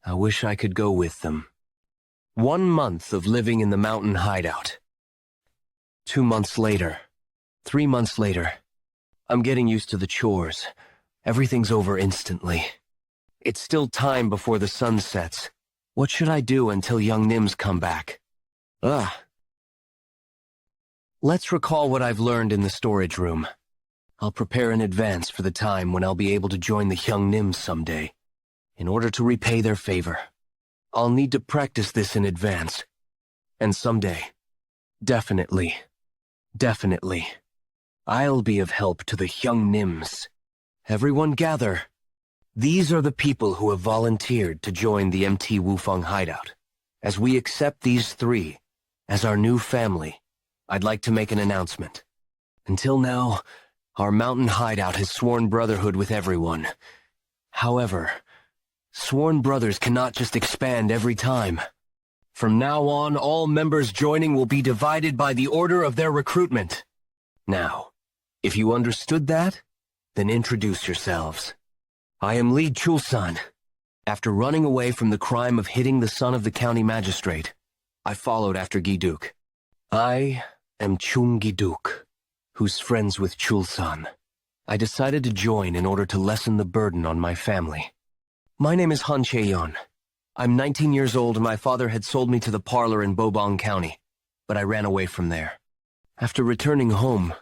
I wish I could go with them. 1 month of living in the mountain hideout. 2 months later. 3 months later. I'm getting used to the chores. Everything's over instantly. It's still time before the sun sets. What should I do until young Nims come back? Let's recall what I've learned in the storage room. I'll prepare in advance for the time when I'll be able to join the young Nims someday. In order to repay their favor, I'll need to practice this in advance. And someday, definitely, I'll be of help to the young Nims. Everyone gather. These are the people who have volunteered to join the MT Wufeng hideout. As we accept these 3 as our new family, I'd like to make an announcement. Until now, our mountain hideout has sworn brotherhood with everyone. However, sworn brothers cannot just expand every time. From now on, all members joining will be divided by the order of their recruitment. Now, if you understood that, then introduce yourselves. I am Lee Chulsan. After running away from the crime of hitting the son of the county magistrate, I followed after Giduk. I am Chung Giduk, who's friends with Chulsan. I decided to join in order to lessen the burden on my family. My name is Uncle Yeon. I'm 19 years old and my father had sold me to the parlor in Bobong County, but I ran away from there. After returning home,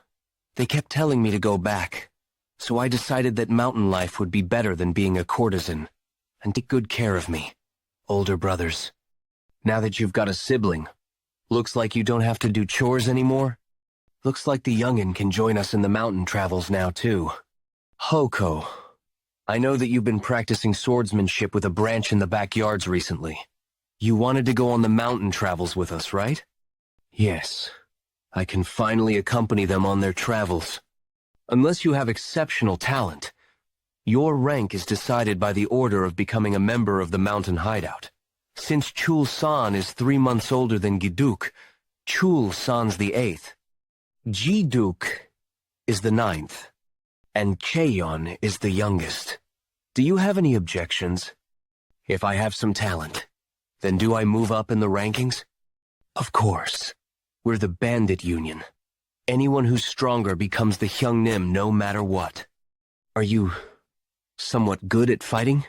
they kept telling me to go back, so I decided that mountain life would be better than being a courtesan. and take good care of me, older brothers. Now that you've got a sibling, looks like you don't have to do chores anymore. Looks like the youngin' can join us in the mountain travels now, too. Hoko, I know that you've been practicing swordsmanship with a branch in the backyards recently. You wanted to go on the mountain travels with us, right? Yes. I can finally accompany them on their travels. Unless you have exceptional talent, your rank is decided by the order of becoming a member of the mountain hideout. Since Chul-san is 3 months older than Giduk, Chul-san's the 8th. Giduk is the 9th, and Cheon is the youngest. Do you have any objections? If I have some talent, then do I move up in the rankings? Of course. We're the bandit union. Anyone who's stronger becomes the Hyungnim no matter what. Are you somewhat good at fighting?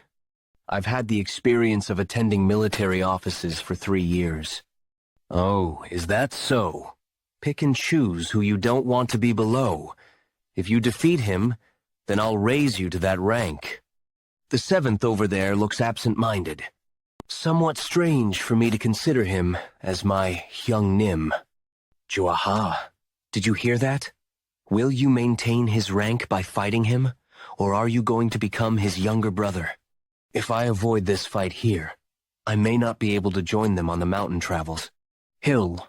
I've had the experience of attending military offices for 3 years. Oh, is that so? Pick and choose who you don't want to be below. If you defeat him, then I'll raise you to that rank. The 7th over there looks absent-minded. Somewhat strange for me to consider him as my Hyungnim. Jeokha, did you hear that? Will you maintain his rank by fighting him, or are you going to become his younger brother? If I avoid this fight here, I may not be able to join them on the mountain travels. Hill,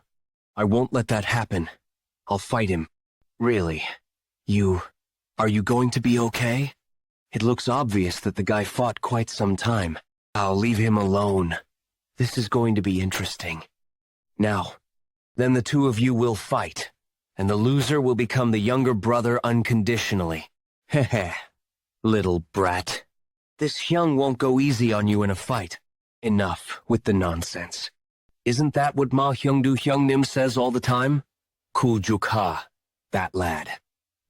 I won't let that happen. I'll fight him. Really? Are you going to be okay? It looks obvious that the guy fought quite some time. I'll leave him alone. This is going to be interesting. Now, then the 2 of you will fight, and the loser will become the younger brother unconditionally. Heh, little brat. This Hyung won't go easy on you in a fight. Enough with the nonsense. Isn't that what Ma Hyungdu Hyungnim says all the time? Cool Jeokha, that lad.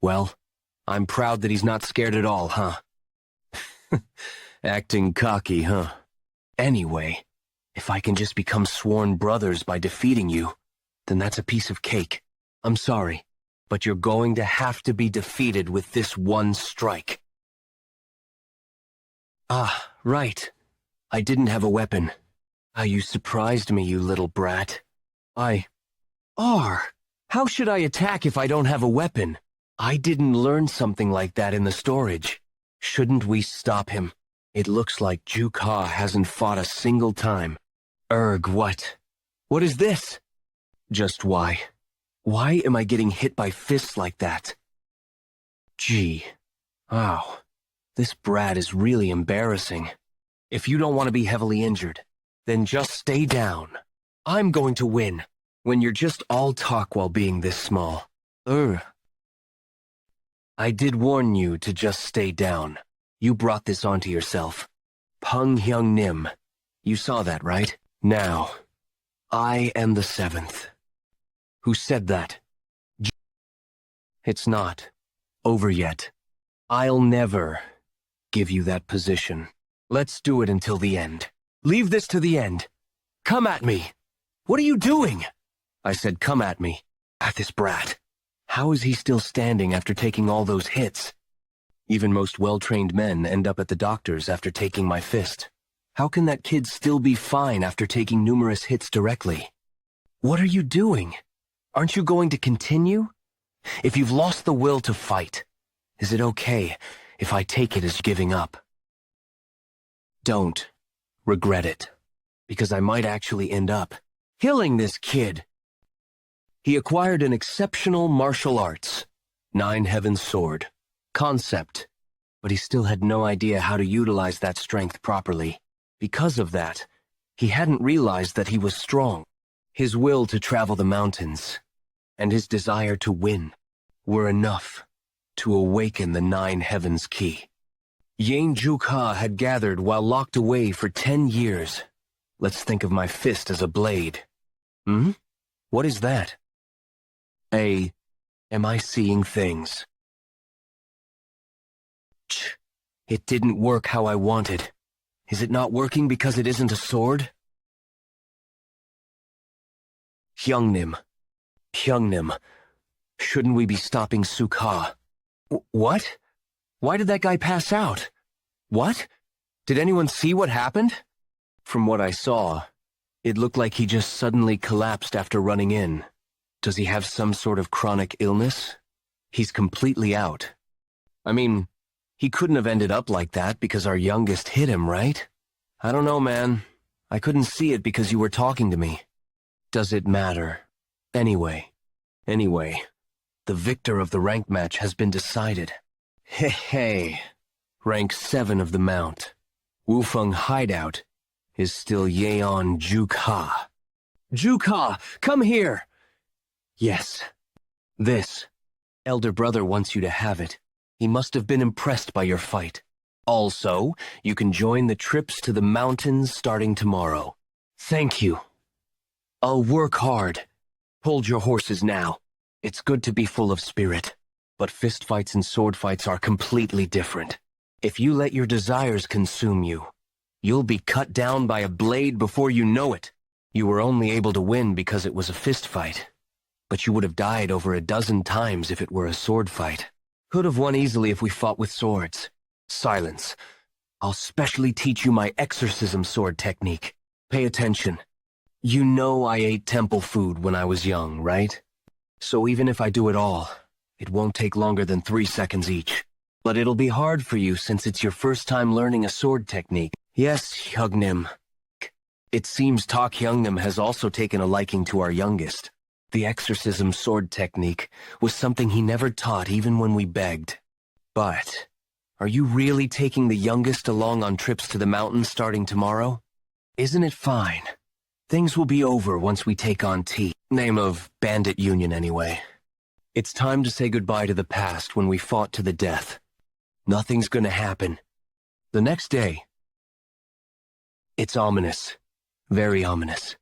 Well, I'm proud that he's not scared at all, huh? Acting cocky, huh? Anyway, if I can just become sworn brothers by defeating you, then that's a piece of cake. I'm sorry, but you're going to have to be defeated with this one strike. Ah, right. I didn't have a weapon. Ah, you surprised me, you little brat. How should I attack if I don't have a weapon? I didn't learn something like that in the storage. Shouldn't we stop him? It looks like Jeokha hasn't fought a single time. What? What is this? Just why? Why am I getting hit by fists like that? Gee. Wow. This brat is really embarrassing. If you don't want to be heavily injured, then just stay down. I'm going to win, when you're just all talk while being this small. I did warn you to just stay down. You brought this onto yourself. Pung Hyung Nim. You saw that, right? Now, I am the 7th. Who said that? It's not over yet. I'll never give you that position. Let's do it until the end. Leave this to the end. Come at me. What are you doing? I said come at me. At this brat. How is he still standing after taking all those hits? Even most well-trained men end up at the doctor's after taking my fist. How can that kid still be fine after taking numerous hits directly? What are you doing? Aren't you going to continue? If you've lost the will to fight, is it okay if I take it as giving up? Don't regret it, because I might actually end up killing this kid. He acquired an exceptional martial arts, 9 Heaven Sword, concept, but he still had no idea how to utilize that strength properly. Because of that, he hadn't realized that he was strong. His will to travel the mountains, and his desire to win, were enough to awaken the 9 Heavens key. Yeon Jeokha had gathered while locked away for 10 years. Let's think of my fist as a blade. What is that? Am I seeing things? It didn't work how I wanted. Is it not working because it isn't a sword? Hyungnim. Shouldn't we be stopping Jeokha? What? Why did that guy pass out? What? Did anyone see what happened? From what I saw, it looked like he just suddenly collapsed after running in. Does he have some sort of chronic illness? He's completely out. I mean, he couldn't have ended up like that because our youngest hit him, right? I don't know, man. I couldn't see it because you were talking to me. Does it matter? Anyway, the victor of the rank match has been decided. Hey, rank 7 of the mount. Wufeng hideout is still Yeon Jeokha. Jeokha, come here! Yes. This. Elder brother wants you to have it. He must have been impressed by your fight. Also, you can join the trips to the mountains starting tomorrow. Thank you. I'll work hard. Hold your horses now. It's good to be full of spirit, but fistfights and sword fights are completely different. If you let your desires consume you, you'll be cut down by a blade before you know it. You were only able to win because it was a fist fight, but you would have died over a dozen times if it were a sword fight. Could have won easily if we fought with swords. Silence. I'll specially teach you my exorcism sword technique. Pay attention. You know I ate temple food when I was young, right? So even if I do it all, it won't take longer than 3 seconds each. But it'll be hard for you since it's your first time learning a sword technique. Yes, Hyungnim. It seems Tak Hyungnim has also taken a liking to our youngest. The exorcism sword technique was something he never taught even when we begged. But, are you really taking the youngest along on trips to the mountains starting tomorrow? Isn't it fine? Things will be over once we take on T. Name of Bandit Union anyway. It's time to say goodbye to the past when we fought to the death. Nothing's gonna happen. The next day. It's ominous. Very ominous.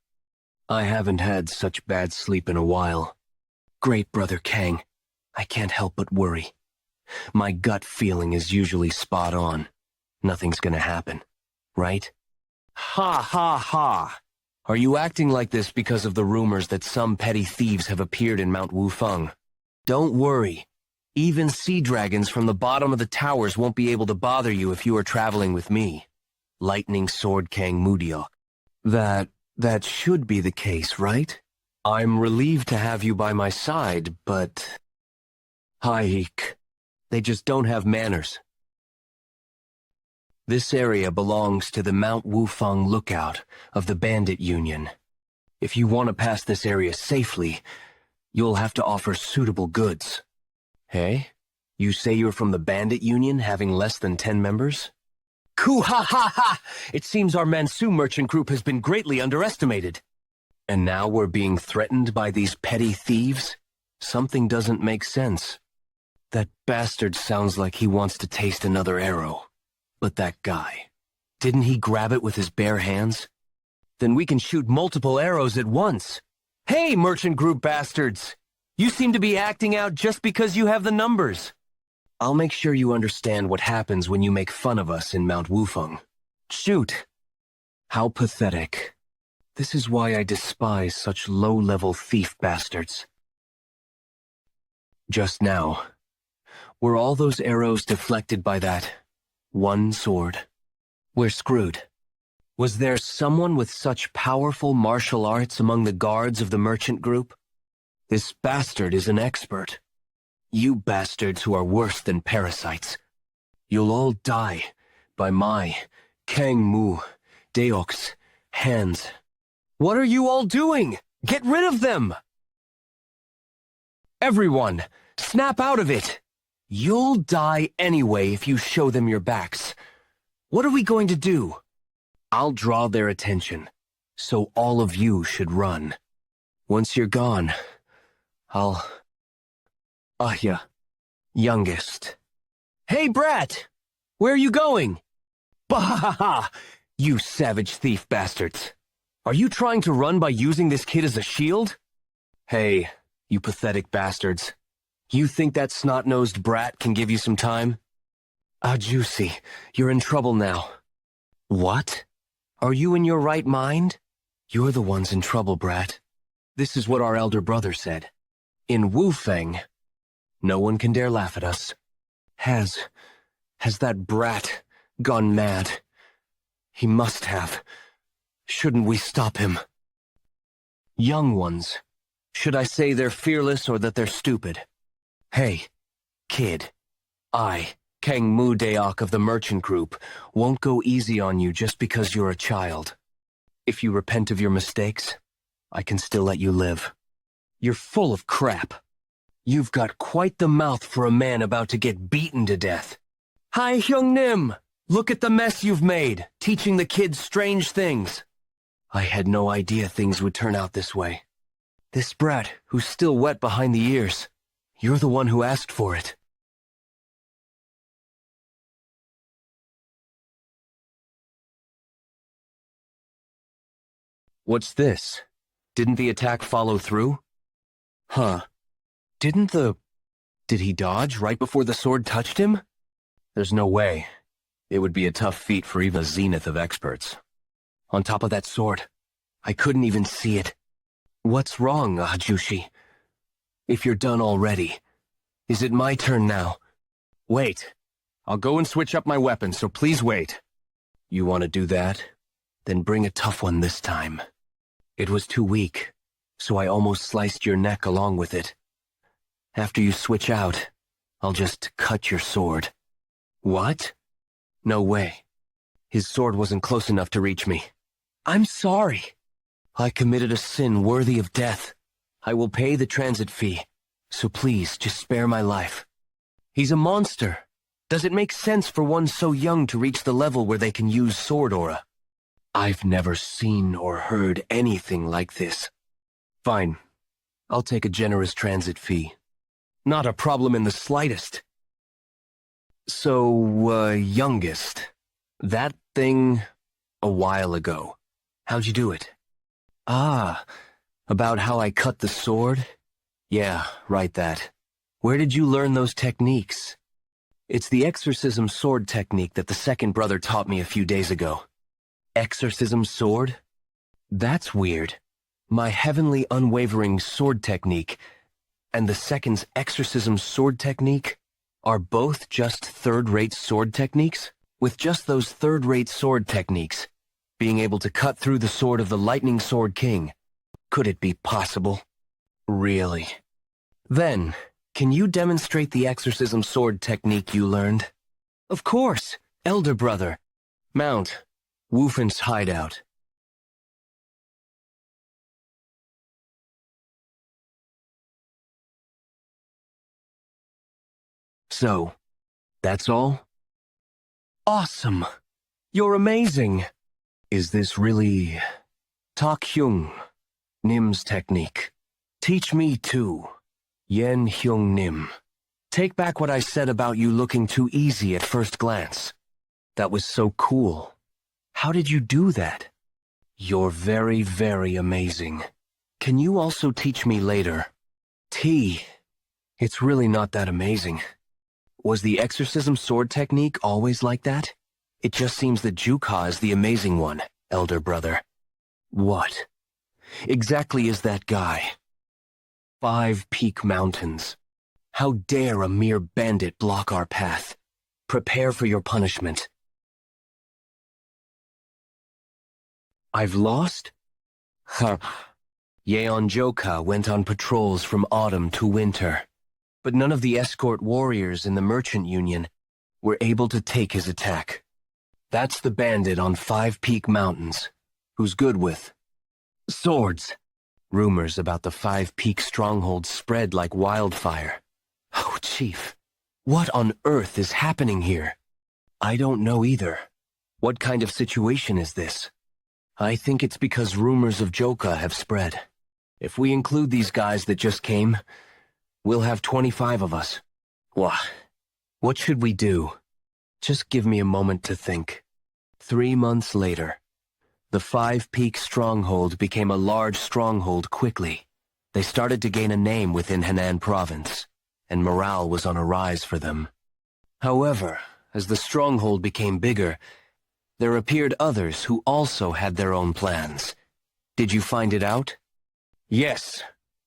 I haven't had such bad sleep in a while. Great Brother Kang, I can't help but worry. My gut feeling is usually spot on. Nothing's gonna happen, right? Ha ha ha! Are you acting like this because of the rumors that some petty thieves have appeared in Mount Wufeng? Don't worry. Even sea dragons from the bottom of the towers won't be able to bother you if you are traveling with me. Lightning Sword Kang Mudio. That should be the case, right? I'm relieved to have you by my side, but... Haik. They just don't have manners. This area belongs to the Mount Wufeng Lookout of the Bandit Union. If you want to pass this area safely, you'll have to offer suitable goods. Hey? You say you're from the Bandit Union, having less than 10 members? Koo ha ha ha! It seems our Mansu merchant group has been greatly underestimated. And now we're being threatened by these petty thieves? Something doesn't make sense. That bastard sounds like he wants to taste another arrow. But that guy, didn't he grab it with his bare hands? Then we can shoot multiple arrows at once. Hey, merchant group bastards! You seem to be acting out just because you have the numbers. I'll make sure you understand what happens when you make fun of us in Mount Wufeng. Shoot! How pathetic. This is why I despise such low-level thief bastards. Just now, were all those arrows deflected by that one sword? We're screwed. Was there someone with such powerful martial arts among the guards of the merchant group? This bastard is an expert. You bastards who are worse than parasites. You'll all die by my Kang Mu Deok's hands. What are you all doing? Get rid of them! Everyone, snap out of it! You'll die anyway if you show them your backs. What are we going to do? I'll draw their attention, so all of you should run. Once you're gone, I'll... Ahya, youngest. Hey, brat! Where are you going? Bah-ha-ha! You savage thief bastards. Are you trying to run by using this kid as a shield? Hey, you pathetic bastards. You think that snot-nosed brat can give you some time? Ah, Juicy, you're in trouble now. What? Are you in your right mind? You're the ones in trouble, brat. This is what our elder brother said. In Wufeng, no one can dare laugh at us. Has that brat gone mad? He must have. Shouldn't we stop him? Young ones. Should I say they're fearless or that they're stupid? Hey, kid. I, Kang Mu Deok of the Merchant Group, won't go easy on you just because you're a child. If you repent of your mistakes, I can still let you live. You're full of crap. You've got quite the mouth for a man about to get beaten to death. Hi, Hyung Nim! Look at the mess you've made, teaching the kids strange things. I had no idea things would turn out this way. This brat, who's still wet behind the ears, you're the one who asked for it. What's this? Didn't the attack follow through? Huh. Did he dodge right before the sword touched him? There's no way. It would be a tough feat for even a zenith of experts. On top of that sword, I couldn't even see it. What's wrong, Hajushi? If you're done already, is it my turn now? Wait. I'll go and switch up my weapon, so please wait. You want to do that? Then bring a tough one this time. It was too weak, so I almost sliced your neck along with it. After you switch out, I'll just cut your sword. What? No way. His sword wasn't close enough to reach me. I'm sorry. I committed a sin worthy of death. I will pay the transit fee, so please just spare my life. He's a monster. Does it make sense for one so young to reach the level where they can use sword aura? I've never seen or heard anything like this. Fine. I'll take a generous transit fee. Not a problem in the slightest. So, youngest. That thing a while ago. How'd you do it? Ah, about how I cut the sword? Yeah, right that. Where did you learn those techniques? It's the exorcism sword technique that the second brother taught me a few days ago. Exorcism sword? That's weird. My heavenly unwavering sword technique and the second's exorcism sword technique are both just third-rate sword techniques? With just those third-rate sword techniques, being able to cut through the sword of the Lightning Sword King, could it be possible? Really? Then, can you demonstrate the exorcism sword technique you learned? Of course, elder brother. Mount. Woofen's hideout. So, that's all? Awesome! You're amazing! Is this really... Tak Hyung, Nim's technique? Teach me too. Yen Hyung Nim. Take back what I said about you looking too easy at first glance. That was so cool. How did you do that? You're very, very amazing. Can you also teach me later? It's really not that amazing. Was the exorcism sword technique always like that? It just seems that Jeokha is the amazing one, elder brother. What exactly is that guy? 5 Peak Mountains. How dare a mere bandit block our path? Prepare for your punishment. I've lost? Huh. Yeon Jeokha went on patrols from autumn to winter, but none of the escort warriors in the Merchant Union were able to take his attack. That's the bandit on 5 Peak Mountains, who's good with swords. Rumors about the 5 Peak stronghold spread like wildfire. Oh, Chief, what on earth is happening here? I don't know either. What kind of situation is this? I think it's because rumors of Jeokha have spread. If we include these guys that just came, we'll have 25 of us. What should we do? Just give me a moment to think. 3 months later, the 5 Peak stronghold became a large stronghold quickly. They started to gain a name within Henan province, and morale was on a rise for them. However, as the stronghold became bigger, there appeared others who also had their own plans. Did you find it out? Yes.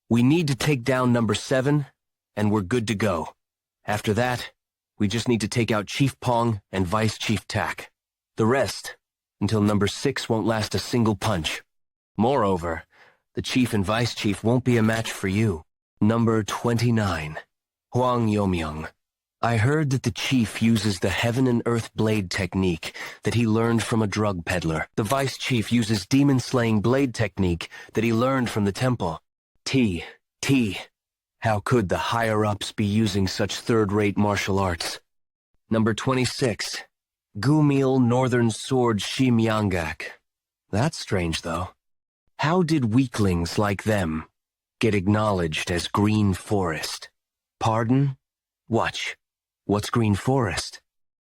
We need to take down number 7, and we're good to go. After that, we just need to take out Chief Pong and Vice Chief Tak. The rest, until number 6 won't last a single punch. Moreover, the chief and vice chief won't be a match for you. Number 29, Hwang Yomyong. I heard that the chief uses the heaven and earth blade technique that he learned from a drug peddler. The vice chief uses demon-slaying blade technique that he learned from the temple. T. How could the higher-ups be using such third-rate martial arts? Number 26, Gumil Northern Sword Shimyangak. That's strange, though. How did weaklings like them get acknowledged as Green Forest? Pardon? Watch. What's Green Forest?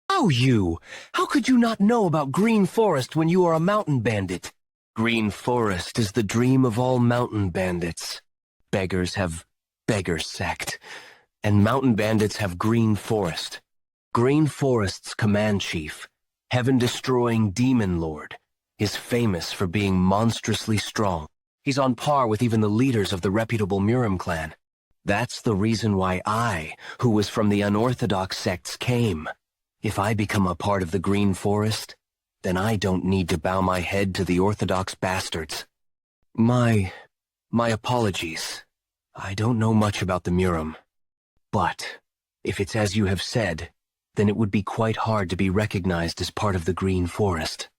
Oh, you! How could you not know about Green Forest when you are a mountain bandit? Green Forest is the dream of all mountain bandits. Beggars have Beggar Sect, and mountain bandits have Green Forest. Green Forest's command chief, heaven-destroying Demon Lord, is famous for being monstrously strong. He's on par with even the leaders of the reputable Murim clan. That's the reason why I, who was from the unorthodox sects, came. If I become a part of the Green Forest, then I don't need to bow my head to the orthodox bastards. My apologies. I don't know much about the Murim. But, if it's as you have said, then it would be quite hard to be recognized as part of the Green Forest.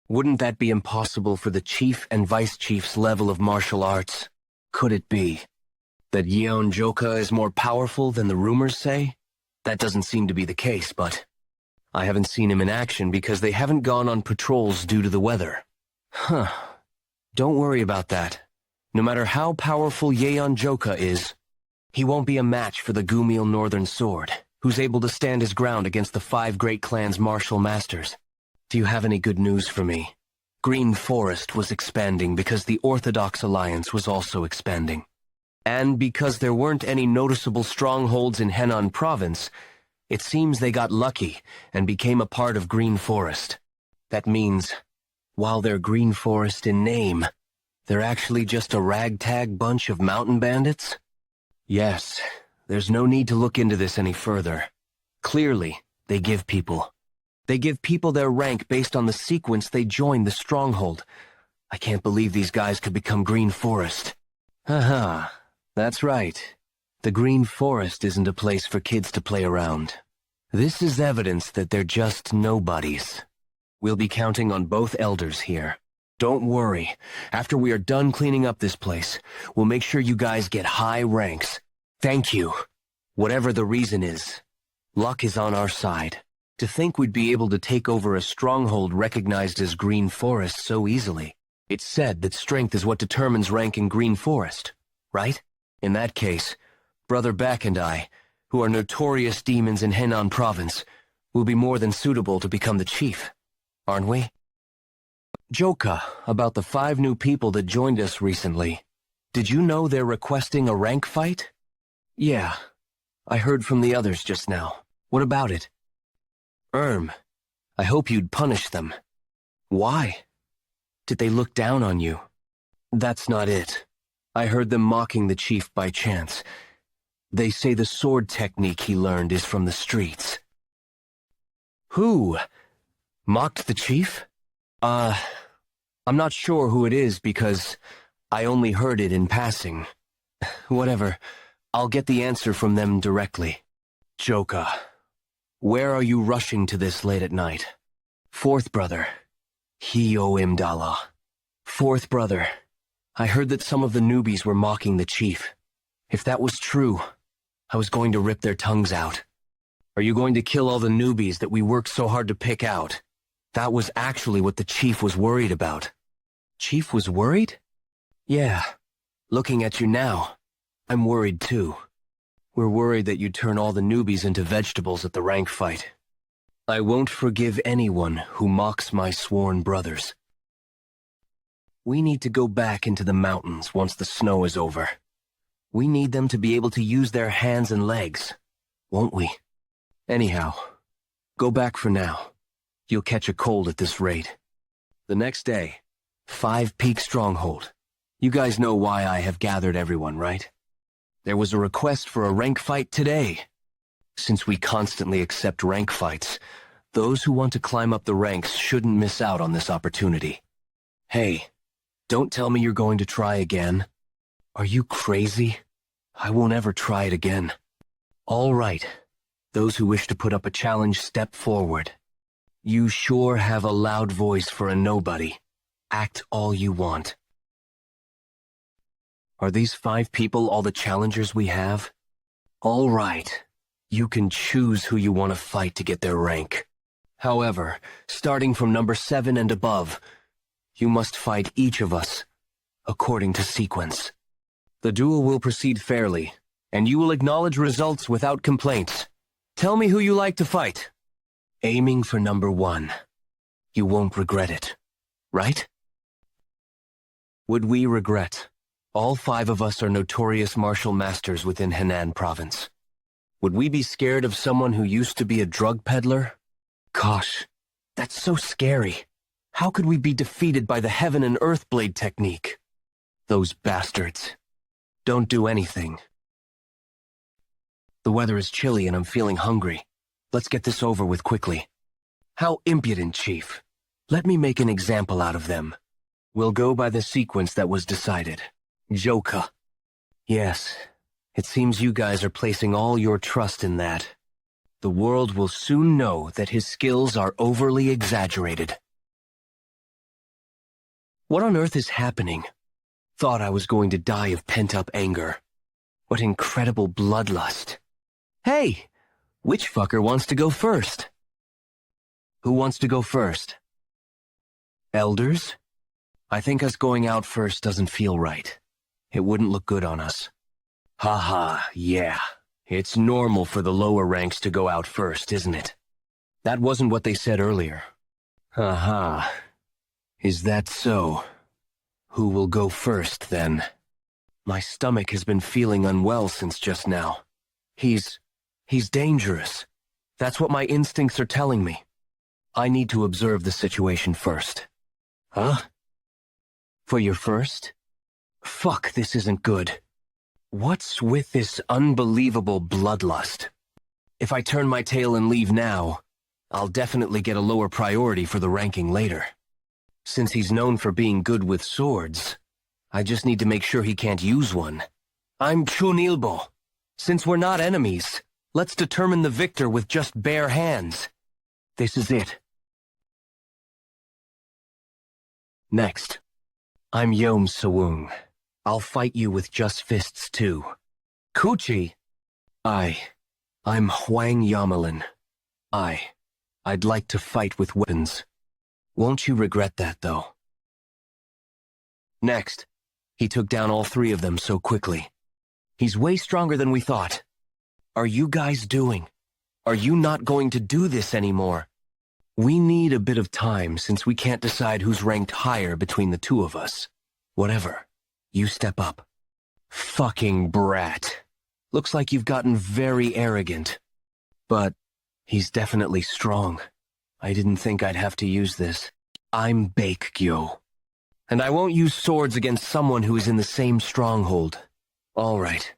Wouldn't that be impossible for the chief and vice chief's level of martial arts? Could it be that Yeon Jeokha is more powerful than the rumors say? That doesn't seem to be the case, but I haven't seen him in action because they haven't gone on patrols due to the weather. Huh. Don't worry about that. No matter how powerful Yeon Jeokha is, he won't be a match for the Gumil Northern Sword, who's able to stand his ground against the 5 great clans' martial masters. Do you have any good news for me? Green Forest was expanding because the Orthodox Alliance was also expanding. And because there weren't any noticeable strongholds in Henan Province, it seems they got lucky and became a part of Green Forest. That means, while they're Green Forest in name, they're actually just a ragtag bunch of mountain bandits? Yes, there's no need to look into this any further. Clearly, they give people their rank based on the sequence they joined the stronghold. I can't believe these guys could become Green Forest. Haha. That's right. The Green Forest isn't a place for kids to play around. This is evidence that they're just nobodies. We'll be counting on both elders here. Don't worry. After we are done cleaning up this place, we'll make sure you guys get high ranks. Thank you. Whatever the reason is, luck is on our side. To think we'd be able to take over a stronghold recognized as Green Forest so easily. It's said that strength is what determines rank in Green Forest, right? In that case, Brother Beck and I, who are notorious demons in Henan Province, will be more than suitable to become the chief, aren't we? Jeokha, about the 5 new people that joined us recently. Did you know they're requesting a rank fight? Yeah, I heard from the others just now. What about it? I hope you'd punish them. Why? Did they look down on you? That's not it. I heard them mocking the chief by chance. They say the sword technique he learned is from the streets. Who? Mocked the chief? I'm not sure who it is because I only heard it in passing. Whatever, I'll get the answer from them directly. Jeokha, where are you rushing to this late at night? 4th brother, Imdala. 4th brother, I heard that some of the newbies were mocking the chief. If that was true, I was going to rip their tongues out. Are you going to kill all the newbies that we worked so hard to pick out? That was actually what the chief was worried about. Chief was worried? Yeah. Looking at you now, I'm worried too. We're worried that you turn all the newbies into vegetables at the rank fight. I won't forgive anyone who mocks my sworn brothers. We need to go back into the mountains once the snow is over. We need them to be able to use their hands and legs, won't we? Anyhow, go back for now. You'll catch a cold at this rate. The next day, 5 Peak Stronghold. You guys know why I have gathered everyone, right? There was a request for a rank fight today. Since we constantly accept rank fights, Those who want to climb up the ranks shouldn't miss out on this opportunity. Hey, don't tell me you're going to try again. Are you crazy? I won't ever try it again. All right. Those who wish to put up a challenge, step forward. You sure have a loud voice for a nobody. Act all you want. Are these 5 people all the challengers we have? All right. You can choose who you want to fight to get their rank. However, starting from number 7 and above, you must fight each of us, according to sequence. The duel will proceed fairly, and you will acknowledge results without complaints. Tell me who you like to fight. Aiming for number 1. You won't regret it, right? Would we regret? All 5 of us are notorious martial masters within Henan province. Would we be scared of someone who used to be a drug peddler? Gosh, that's so scary. How could we be defeated by the heaven and earth blade technique? Those bastards. Don't do anything. The weather is chilly and I'm feeling hungry. Let's get this over with quickly. How impudent, Chief. Let me make an example out of them. We'll go by the sequence that was decided. Jeokha. Yes, it seems you guys are placing all your trust in that. The world will soon know that his skills are overly exaggerated. What on earth is happening? Thought I was going to die of pent-up anger. What incredible bloodlust. Hey, which fucker wants to go first? Who wants to go first? Elders? I think us going out first doesn't feel right. It wouldn't look good on us. Haha, yeah. It's normal for the lower ranks to go out first, isn't it? That wasn't what they said earlier. Haha. Is that so? Who will go first, then? My stomach has been feeling unwell since just now. He's dangerous. That's what my instincts are telling me. I need to observe the situation first. Huh? For your first? Fuck, this isn't good. What's with this unbelievable bloodlust? If I turn my tail and leave now, I'll definitely get a lower priority for the ranking later. Since he's known for being good with swords, I just need to make sure he can't use one. I'm Chunilbo. Since we're not enemies, let's determine the victor with just bare hands. This is it. Next, I'm Yeon Jeokha. I'll fight you with just fists too. Kuchi? I'm Hwang Yamelin. I'd like to fight with weapons. Won't you regret that, though? Next, he took down all 3 of them so quickly. He's way stronger than we thought. Are you guys doing? Are you not going to do this anymore? We need a bit of time since we can't decide who's ranked higher between the 2 of us. Whatever. You step up. Fucking brat. Looks like you've gotten very arrogant. But he's definitely strong. I didn't think I'd have to use this. I'm Baekgyo. And I won't use swords against someone who is in the same stronghold. All right.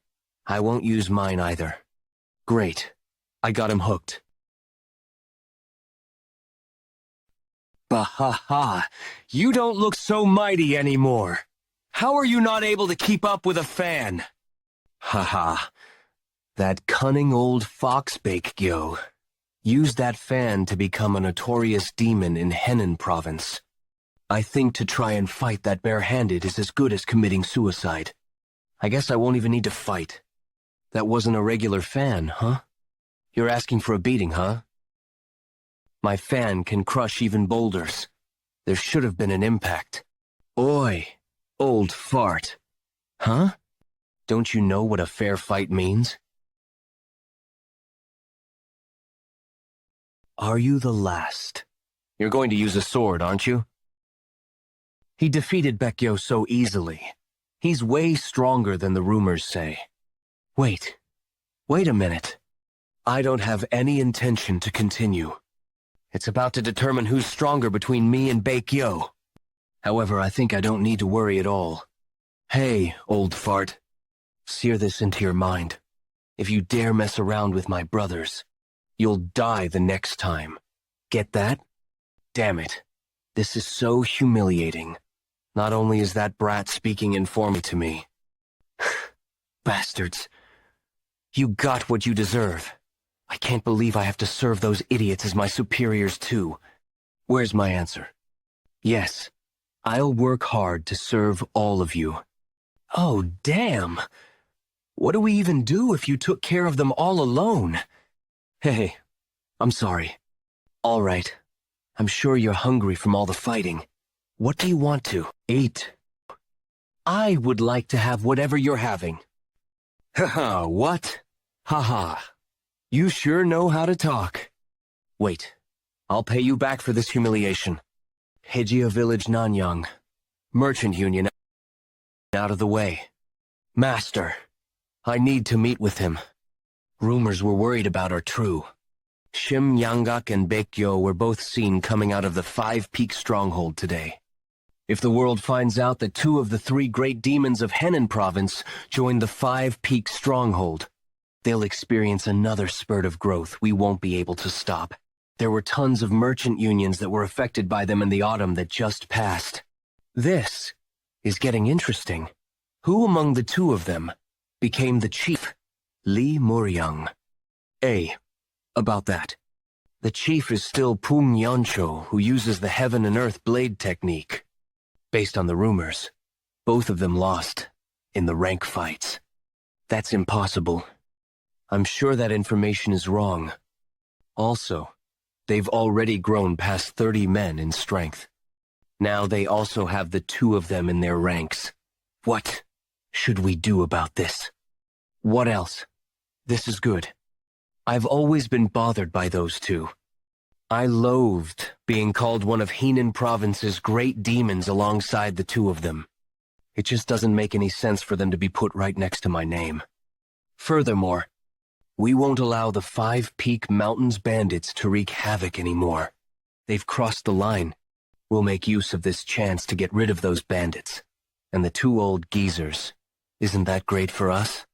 I won't use mine either. Great. I got him hooked. Bahaha. You don't look so mighty anymore. How are you not able to keep up with a fan? Haha. That cunning old fox Baekgyo used that fan to become a notorious demon in Henan province. I think to try and fight that barehanded is as good as committing suicide. I guess I won't even need to fight. That wasn't a regular fan, huh? You're asking for a beating, huh? My fan can crush even boulders. There should have been an impact. Oi, old fart. Huh? Don't you know what a fair fight means? Are you the last? You're going to use a sword, aren't you? He defeated Baekgyo so easily. He's way stronger than the rumors say. Wait a minute. I don't have any intention to continue. It's about to determine who's stronger between me and Baekgyo. However, I think I don't need to worry at all. Hey, old fart. Sear this into your mind. If you dare mess around with my brothers, you'll die the next time. Get that? Damn it. This is so humiliating. Not only is that brat speaking informally to me. Bastards. You got what you deserve. I can't believe I have to serve those idiots as my superiors too. Where's my answer? Yes, I'll work hard to serve all of you. Oh, damn. What do we even do if you took care of them all alone? Hey, I'm sorry. All right. I'm sure you're hungry from all the fighting. What do you want to eat? I would like to have whatever you're having. Haha, what? Haha. You sure know how to talk. Wait, I'll pay you back for this humiliation. Hejia Village Nanyang. Merchant Union out of the way. Master, I need to meet with him. Rumors we're worried about are true. Shim Yanggak and Baekgyo were both seen coming out of the Five Peak Stronghold today. If the world finds out that 2 of the 3 great demons of Henan Province joined the Five Peak Stronghold, they'll experience another spurt of growth we won't be able to stop. There were tons of merchant unions that were affected by them in the autumn that just passed. This is getting interesting. Who among the 2 of them became the chief? Lee Waryong. About that. The chief is still Pung Yeoncho, who uses the Heaven and Earth blade technique. Based on the rumors, both of them lost in the rank fights. That's impossible. I'm sure that information is wrong. Also, they've already grown past 30 men in strength. Now they also have the 2 of them in their ranks. What should we do about this? What else? This is good. I've always been bothered by those 2. I loathed being called one of Henan Province's great demons alongside the 2 of them. It just doesn't make any sense for them to be put right next to my name. Furthermore, we won't allow the Five Peak Mountains bandits to wreak havoc anymore. They've crossed the line. We'll make use of this chance to get rid of those bandits. And the 2 old geezers. Isn't that great for us?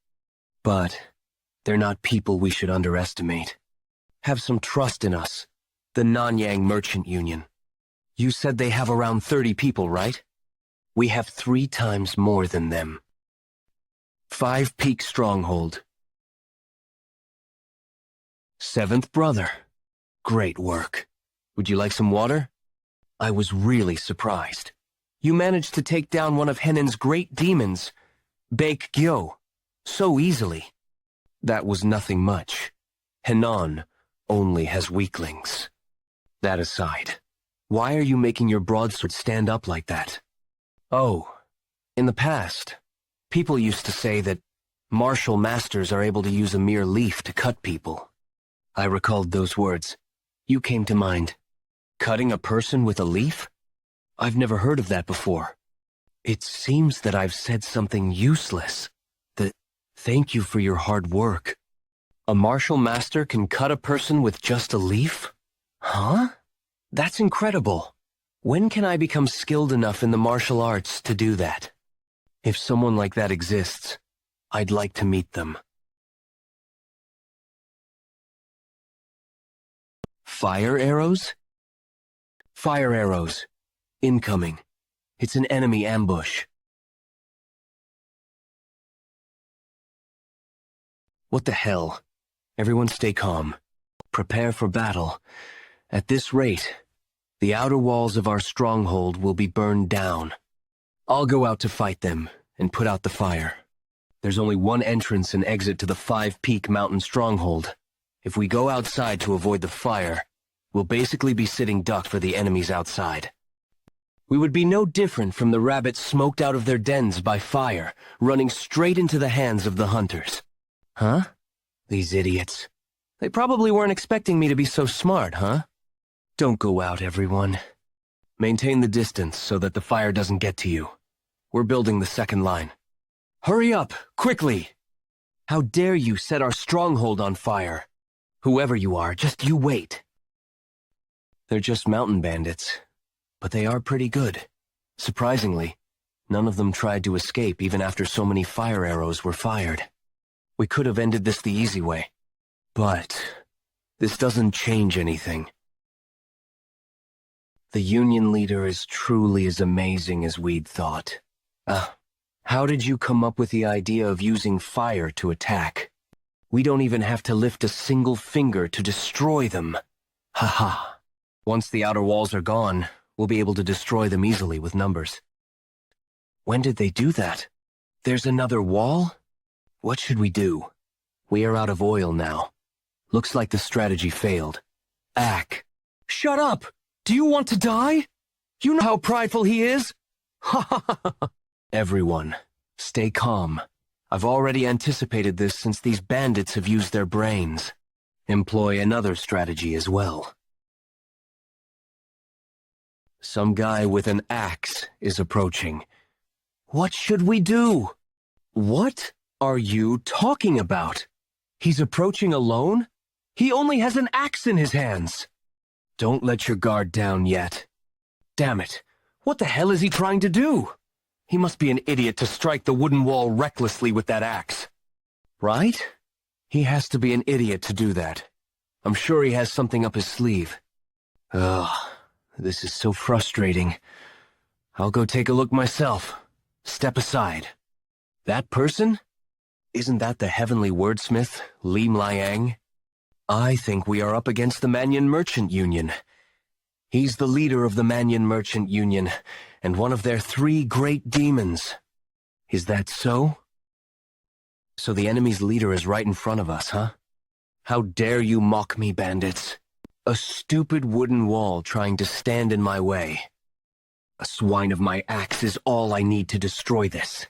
But they're not people we should underestimate. Have some trust in us. The Nanyang Merchant Union. You said they have around 30 people, right? We have 3 times more than them. Five Peak Stronghold. 7th brother. Great work. Would you like some water? I was really surprised. You managed to take down one of Henan's great demons, Baekgyo, so easily. That was nothing much. Henan only has weaklings. That aside, why are you making your broadsword stand up like that? Oh, in the past, people used to say that martial masters are able to use a mere leaf to cut people. I recalled those words. You came to mind. Cutting a person with a leaf? I've never heard of that before. It seems that I've said something useless. Thank you for your hard work. A martial master can cut a person with just a leaf? Huh? That's incredible. When can I become skilled enough in the martial arts to do that? If someone like that exists, I'd like to meet them. Fire arrows? Fire arrows. Incoming. It's an enemy ambush. What the hell? Everyone stay calm. Prepare for battle. At this rate, the outer walls of our stronghold will be burned down. I'll go out to fight them and put out the fire. There's only one entrance and exit to the Five Peak Mountain stronghold. If we go outside to avoid the fire, we'll basically be sitting duck for the enemies outside. We would be no different from the rabbits smoked out of their dens by fire, running straight into the hands of the hunters. Huh? These idiots. They probably weren't expecting me to be so smart, huh? Don't go out, everyone. Maintain the distance so that the fire doesn't get to you. We're building the second line. Hurry up, quickly! How dare you set our stronghold on fire? Whoever you are, just you wait. They're just mountain bandits, but they are pretty good. Surprisingly, none of them tried to escape even after so many fire arrows were fired. We could have ended this the easy way. But this doesn't change anything. The Union leader is truly as amazing as we'd thought. How did you come up with the idea of using fire to attack? We don't even have to lift a single finger to destroy them. Haha. Once the outer walls are gone, we'll be able to destroy them easily with numbers. When did they do that? There's another wall? What should we do? We are out of oil now. Looks like the strategy failed. Ack. Shut up! Do you want to die? You know how prideful he is? Ha ha ha ha. Everyone, stay calm. I've already anticipated this since these bandits have used their brains. Employ another strategy as well. Some guy with an axe is approaching. What should we do? What are you talking about? He's approaching alone? He only has an axe in his hands. Don't let your guard down yet. Damn it, what the hell is he trying to do? He must be an idiot to strike the wooden wall recklessly with that axe. Right? He has to be an idiot to do that. I'm sure he has something up his sleeve. Ugh, this is so frustrating. I'll go take a look myself. Step aside. That person? Isn't that the heavenly wordsmith, Lim Liang? I think we are up against the Manor Merchant Union. He's the leader of the Manor Merchant Union, and one of their 3 great demons. Is that so? So the enemy's leader is right in front of us, huh? How dare you mock me, bandits? A stupid wooden wall trying to stand in my way. A swine of my axe is all I need to destroy this.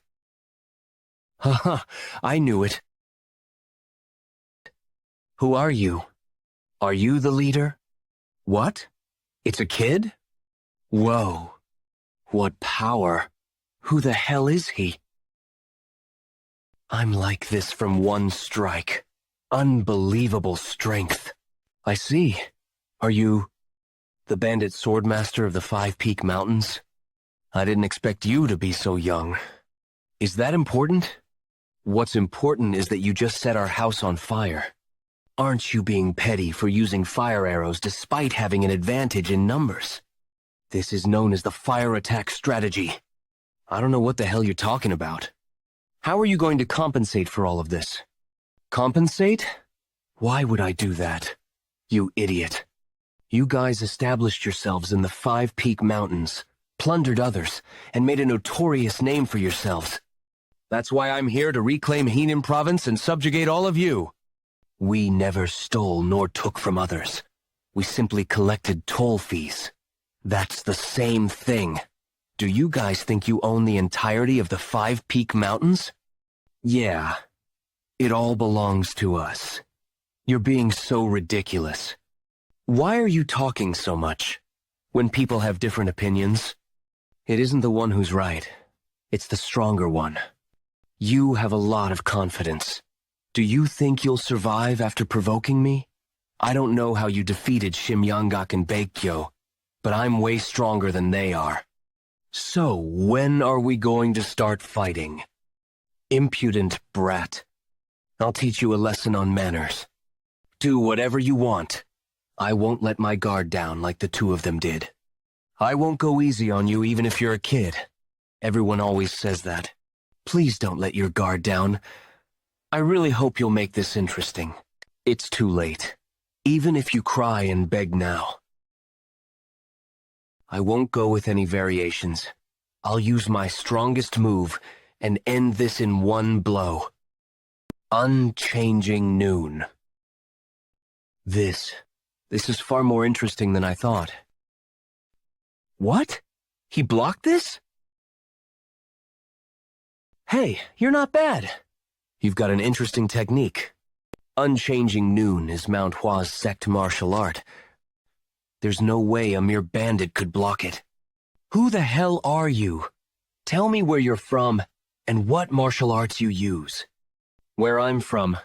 Haha, I knew it. Who are you? Are you the leader? What? It's a kid? Whoa. What power. Who the hell is he? I'm like this from one strike. Unbelievable strength. I see. Are you the bandit swordmaster of the 5 Peak Mountains? I didn't expect you to be so young. Is that important? What's important is that you just set our house on fire. Aren't you being petty for using fire arrows despite having an advantage in numbers? This is known as the fire attack strategy. I don't know what the hell you're talking about. How are you going to compensate for all of this? Compensate? Why would I do that? You idiot. You guys established yourselves in the 5 Peak Mountains, plundered others, and made a notorious name for yourselves. That's why I'm here to reclaim Henan Province and subjugate all of you. We never stole nor took from others. We simply collected toll fees. That's the same thing. Do you guys think you own the entirety of the 5 Peak Mountains? Yeah. It all belongs to us. You're being so ridiculous. Why are you talking so much? When people have different opinions? It isn't the one who's right. It's the stronger one. You have a lot of confidence. Do you think you'll survive after provoking me? I don't know how you defeated Shimyangak and Baekgyo, but I'm way stronger than they are. So, when are we going to start fighting? Impudent brat. I'll teach you a lesson on manners. Do whatever you want. I won't let my guard down like the 2 of them did. I won't go easy on you even if you're a kid. Everyone always says that. Please don't let your guard down. I really hope you'll make this interesting. It's too late. Even if you cry and beg now. I won't go with any variations. I'll use my strongest move and end this in one blow. Unchanging Noon. This is far more interesting than I thought. What? He blocked this? Hey, you're not bad. You've got an interesting technique. Unchanging Noon is Mount Hua's sect martial art. There's no way a mere bandit could block it. Who the hell are you? Tell me where you're from and what martial arts you use. Where I'm from,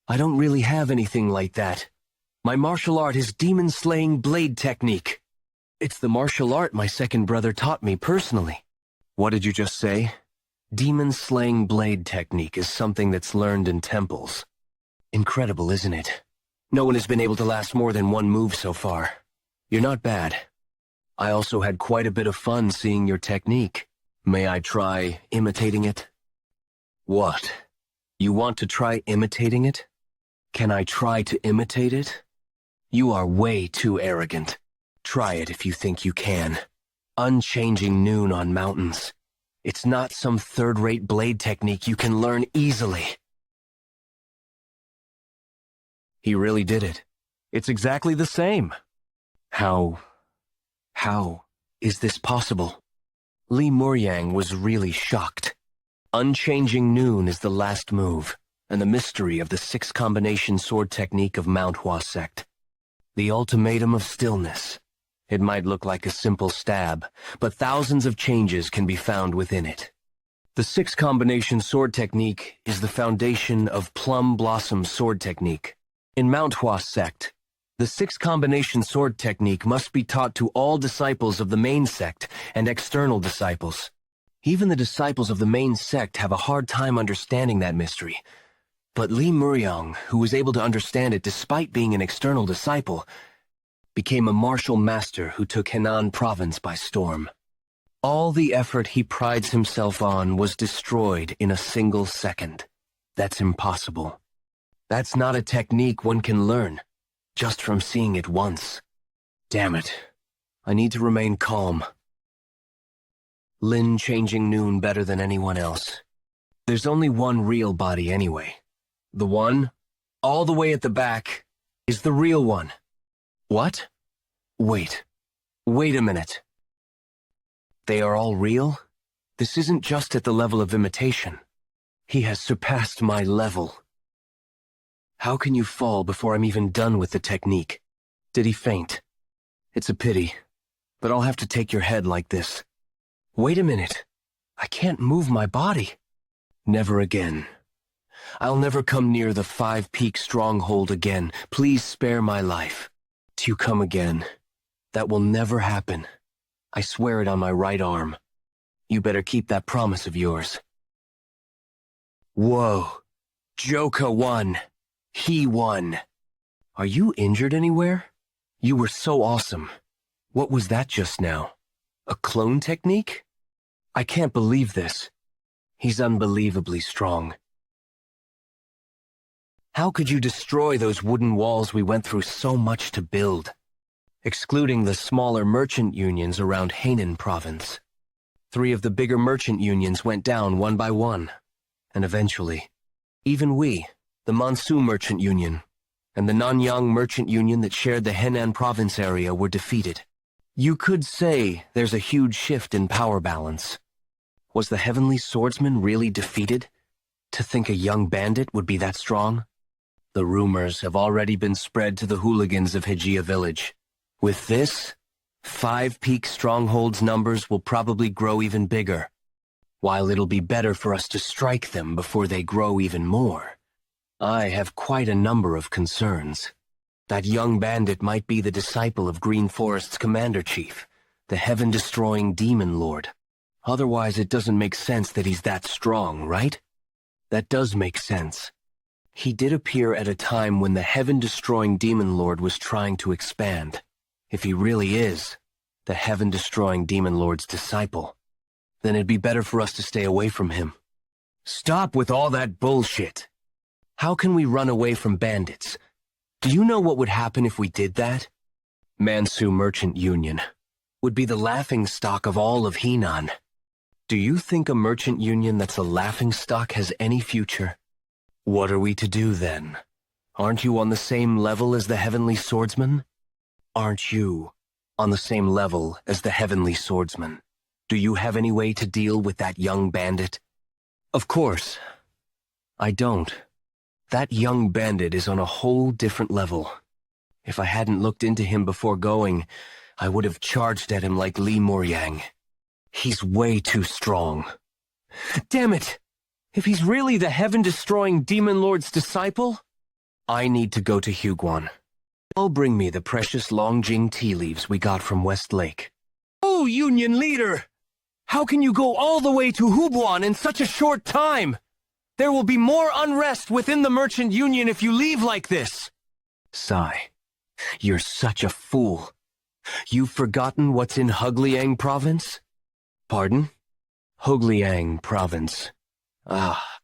I don't really have anything like that. My martial art is demon-slaying blade technique. It's the martial art my second brother taught me personally. What did you just say? Demon-slaying blade technique is something that's learned in temples. Incredible, isn't it? No one has been able to last more than one move so far. You're not bad. I also had quite a bit of fun seeing your technique. May I try imitating it? What? You want to try imitating it? Can I try to imitate it? You are way too arrogant. Try it if you think you can. Unchanging noon on mountains. It's not some third-rate blade technique you can learn easily. He really did it. It's exactly the same. How is this possible? Waryong was really shocked. Unchanging noon is the last move, and the mystery of the 6-combination sword technique of Mount Hua sect. The ultimatum of stillness. It might look like a simple stab, but thousands of changes can be found within it. The 6-combination sword technique is the foundation of Plum Blossom sword technique. In Mount Hua sect, the 6-combination sword technique must be taught to all disciples of the main sect and external disciples. Even the disciples of the main sect have a hard time understanding that mystery. But Waryong, who was able to understand it despite being an external disciple, became a martial master who took Henan province by storm. All the effort he prides himself on was destroyed in a single second. That's impossible. That's not a technique one can learn, just from seeing it once. Damn it. I need to remain calm. Lin changing noon better than anyone else. There's only one real body anyway. The one, all the way at the back, is the real one. What? Wait a minute. They are all real? This isn't just at the level of imitation. He has surpassed my level. How can you fall before I'm even done with the technique? Did he faint? It's a pity, but I'll have to take your head like this. Wait a minute. I can't move my body. Never again. I'll never come near the 5-peak stronghold again. Please spare my life. Till you come again. That will never happen. I swear it on my right arm. You better keep that promise of yours. Whoa. Jeokha won. He won. Are you injured anywhere? You were so awesome. What was that just now? A clone technique? I can't believe this. He's unbelievably strong. How could you destroy those wooden walls we went through so much to build? Excluding the smaller merchant unions around Henan province. 3 of the bigger merchant unions went down one by one. And eventually, even we, the Mansu Merchant Union, and the Nanyang Merchant Union that shared the Henan province area were defeated. You could say there's a huge shift in power balance. Was the Heavenly Swordsman really defeated? To think a young bandit would be that strong? The rumors have already been spread to the hooligans of Hejia village. With this, 5-peak strongholds numbers will probably grow even bigger. While it'll be better for us to strike them before they grow even more, I have quite a number of concerns. That young bandit might be the disciple of Green Forest's commander-chief, the heaven-destroying demon lord. Otherwise, it doesn't make sense that he's that strong, right? That does make sense. He did appear at a time when the heaven-destroying demon lord was trying to expand. If he really is the heaven-destroying demon lord's disciple, then it'd be better for us to stay away from him. Stop with all that bullshit. How can we run away from bandits? Do you know what would happen if we did that? Mansu Merchant Union would be the laughingstock of all of Henan. Do you think a merchant union that's a laughingstock has any future? What are we to do then? Aren't you on the same level as the Heavenly Swordsman? Aren't you on the same level as the Heavenly Swordsman? Do you have any way to deal with that young bandit? Of course. I don't. That young bandit is on a whole different level. If I hadn't looked into him before going, I would have charged at him like Waryong. He's way too strong. Damn it! If he's really the heaven-destroying demon lord's disciple, I need to go to Huguan. They'll bring me the precious Longjing tea leaves we got from West Lake. Oh, Union leader! How can you go all the way to Huguan in such a short time? There will be more unrest within the merchant union if you leave like this. Sigh. You're such a fool. You've forgotten what's in Hugliang province? Pardon? Hugliang province. Ah,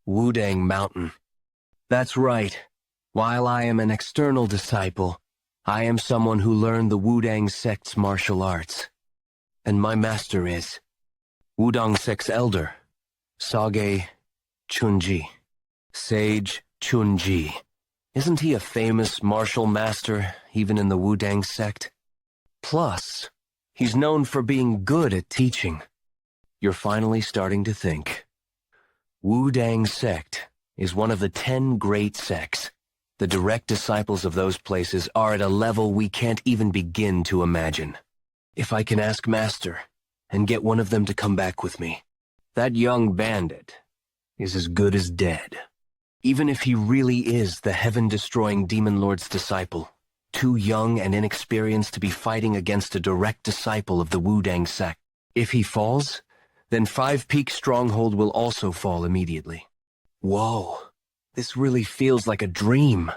Wudang Mountain. That's right. While I am an external disciple, I am someone who learned the Wudang sect's martial arts. And my master is Wudang sect's elder, Sage Chunji. Sage Chunji. Isn't he a famous martial master, even in the Wudang sect? Plus, he's known for being good at teaching. You're finally starting to think. Wudang sect is one of the 10 great sects. The direct disciples of those places are at a level we can't even begin to imagine. If I can ask Master and get one of them to come back with me, that young bandit is as good as dead. Even if he really is the heaven-destroying Demon Lord's disciple, too young and inexperienced to be fighting against a direct disciple of the Wudang sect. If he falls, then Five Peak Stronghold will also fall immediately. Whoa, this really feels like a dream.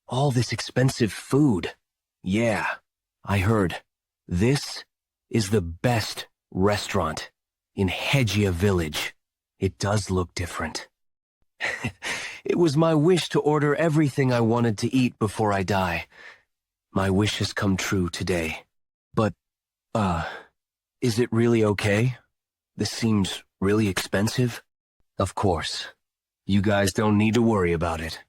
All this expensive food. Yeah, I heard. This is the best restaurant in Hejia Village. It does look different. It was my wish to order everything I wanted to eat before I die. My wish has come true today. But, is it really okay? This seems really expensive. Of course. You guys don't need to worry about it.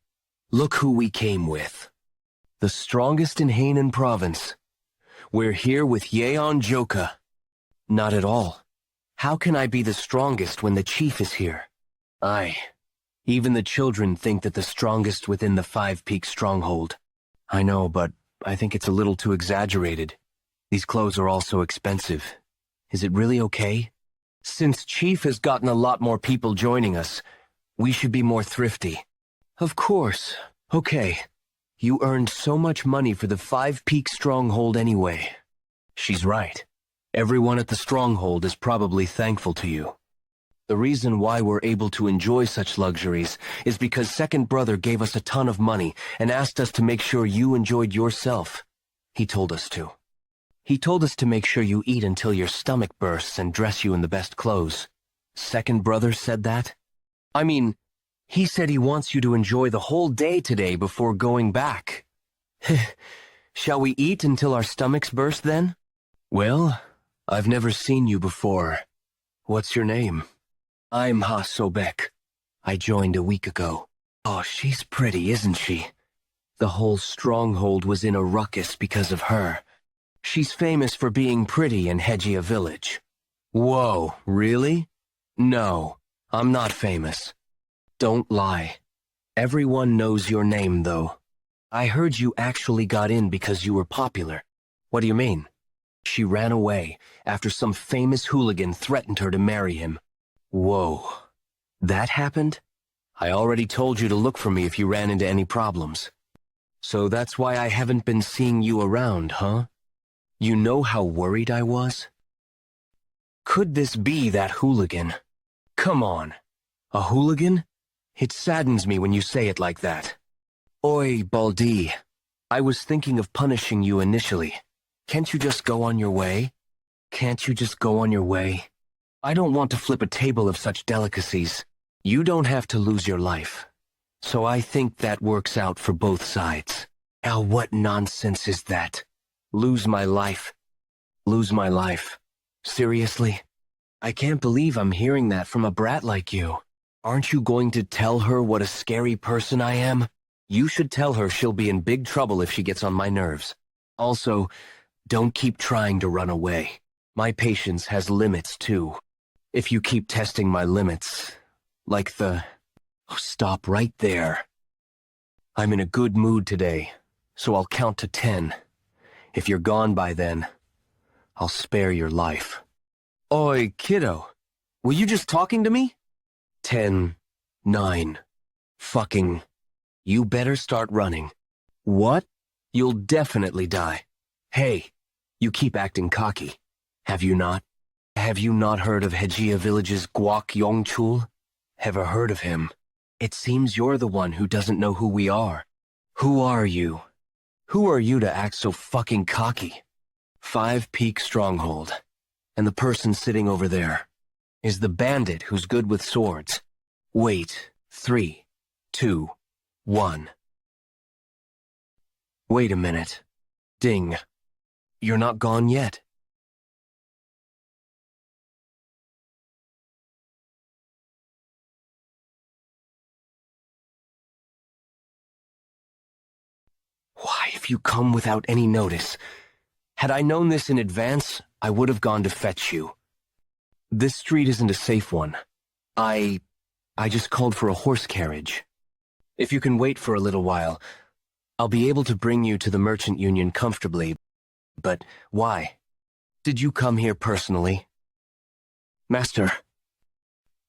Look who we came with. The strongest in Hainan province. We're here with Yeon Jeokha. Not at all. How can I be the strongest when the chief is here? Even the children think that the strongest within the Five Peak Stronghold. I know, but I think it's a little too exaggerated. These clothes are all so expensive. Is it really okay? Since Chief has gotten a lot more people joining us, we should be more thrifty. Of course. Okay. You earned so much money for the Five Peak Stronghold anyway. She's right. Everyone at the Stronghold is probably thankful to you. The reason why we're able to enjoy such luxuries is because Second Brother gave us a ton of money and asked us to make sure you enjoyed yourself. He told us to. He told us to make sure you eat until your stomach bursts and dress you in the best clothes. Second Brother said that? I mean, he said he wants you to enjoy the whole day today before going back. Shall we eat until our stomachs burst then? Well, I've never seen you before. What's your name? I'm Ha Sobek. I joined a week ago. Oh, she's pretty, isn't she? The whole stronghold was in a ruckus because of her. She's famous for being pretty in Hejia Village. Whoa, really? No, I'm not famous. Don't lie. Everyone knows your name, though. I heard you actually got in because you were popular. What do you mean? She ran away after some famous hooligan threatened her to marry him. Whoa. That happened? I already told you to look for me if you ran into any problems. So that's why I haven't been seeing you around, huh? You know how worried I was? Could this be that hooligan? Come on. A hooligan? It saddens me when you say it like that. Oi, Baldi. I was thinking of punishing you initially. Can't you just go on your way? Can't you just go on your way? I don't want to flip a table of such delicacies. You don't have to lose your life. So I think that works out for both sides. Now what nonsense is that? Lose my life. Lose my life. Seriously? I can't believe I'm hearing that from a brat like you. Aren't you going to tell her what a scary person I am? You should tell her she'll be in big trouble if she gets on my nerves. Also, don't keep trying to run away. My patience has limits too. If you keep testing my limits, like the... Oh, stop right there. I'm in a good mood today, so I'll count to 10. If you're gone by then, I'll spare your life. Oi, kiddo. Were you just talking to me? 10, 9. Fucking. You better start running. What? You'll definitely die. Hey, you keep acting cocky. Have you not? Have you not heard of Hejia Village's Guak Yongchul? Ever heard of him? It seems you're the one who doesn't know who we are. Who are you? Who are you to act so fucking cocky? 5 Peak Stronghold. And the person sitting over there is the bandit who's good with swords. Wait, 3, 2, 1. Wait a minute. Ding. You're not gone yet. Why have you come without any notice? Had I known this in advance, I would have gone to fetch you. This street isn't a safe one. I just called for a horse carriage. If you can wait for a little while, I'll be able to bring you to the Merchant Union comfortably. But why? Did you come here personally? Master,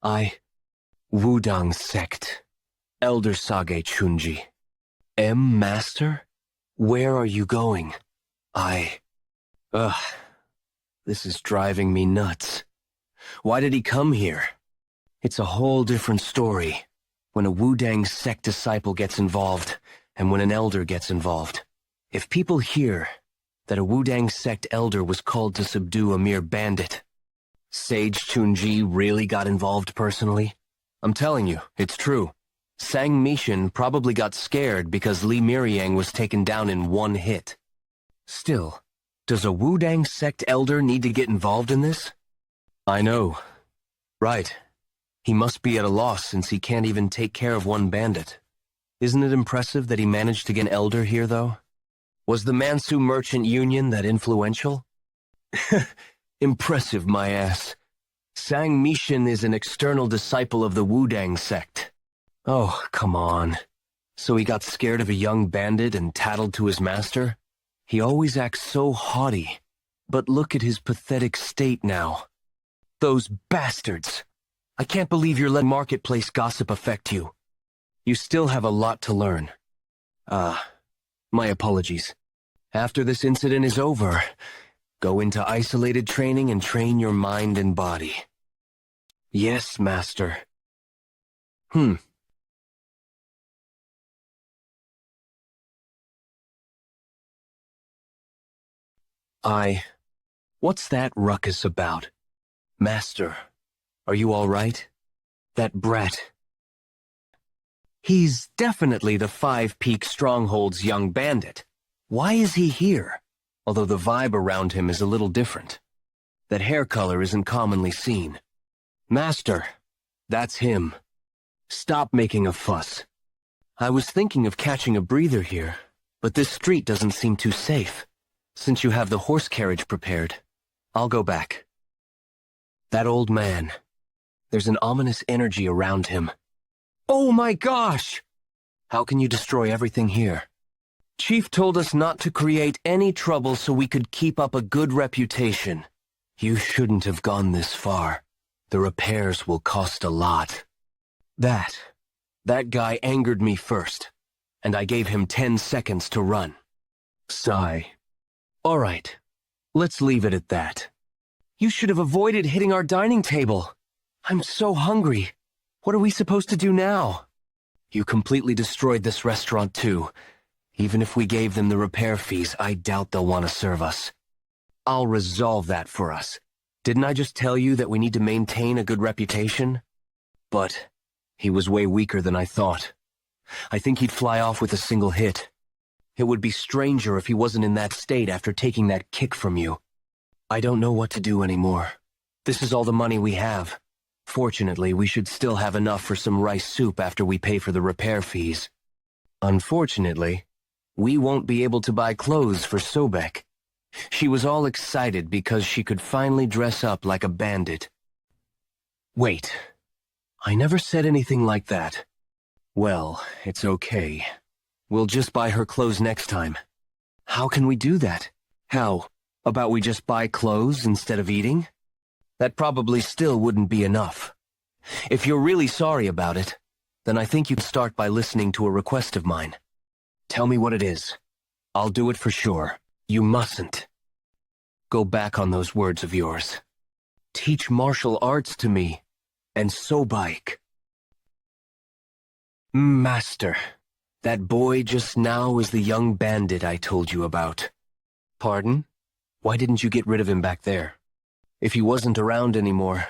Wudang Sect, Elder Sage Chunji. Master? Where are you going? This is driving me nuts. Why did he come here? It's a whole different story when a Wudang Sect disciple gets involved and when an elder gets involved. If people hear that a Wudang Sect elder was called to subdue a mere bandit, Sage Chunji really got involved personally? I'm telling you, it's true. Sang Mishin probably got scared because Li Miryang was taken down in one hit. Still, does a Wudang Sect elder need to get involved in this? I know. Right. He must be at a loss since he can't even take care of one bandit. Isn't it impressive that he managed to get an elder here, though? Was the Mansu Merchant Union that influential? Impressive, my ass. Sang Mishin is an external disciple of the Wudang Sect. Oh, come on. So he got scared of a young bandit and tattled to his master? He always acts so haughty. But look at his pathetic state now. Those bastards! I can't believe you're letting marketplace gossip affect you. You still have a lot to learn. My apologies. After this incident is over, go into isolated training and train your mind and body. Yes, Master. What's that ruckus about? Master, are you all right? That brat. He's definitely the 5 Peak Stronghold's young bandit. Why is he here? Although the vibe around him is a little different. That hair color isn't commonly seen. Master, that's him. Stop making a fuss. I was thinking of catching a breather here, but this street doesn't seem too safe. Since you have the horse carriage prepared, I'll go back. That old man. There's an ominous energy around him. Oh my gosh! How can you destroy everything here? Chief told us not to create any trouble so we could keep up a good reputation. You shouldn't have gone this far. The repairs will cost a lot. That guy angered me first, and I gave him 10 seconds to run. Sigh. All right, let's leave it at that. You should have avoided hitting our dining table. I'm so hungry. What are we supposed to do now? You completely destroyed this restaurant too. Even if we gave them the repair fees, I doubt they'll want to serve us. I'll resolve that for us. Didn't I just tell you that we need to maintain a good reputation? But he was way weaker than I thought. I think he'd fly off with a single hit. It would be stranger if he wasn't in that state after taking that kick from you. I don't know what to do anymore. This is all the money we have. Fortunately, we should still have enough for some rice soup after we pay for the repair fees. Unfortunately, we won't be able to buy clothes for Sobek. She was all excited because she could finally dress up like a bandit. Wait, I never said anything like that. Well, it's okay. We'll just buy her clothes next time. How can we do that? How about we just buy clothes instead of eating? That probably still wouldn't be enough. If you're really sorry about it, then I think you'd start by listening to a request of mine. Tell me what it is. I'll do it for sure. You mustn't. Go back on those words of yours. Teach martial arts to me, and Sobike. Master, that boy just now is the young bandit I told you about. Pardon? Why didn't you get rid of him back there? If he wasn't around anymore,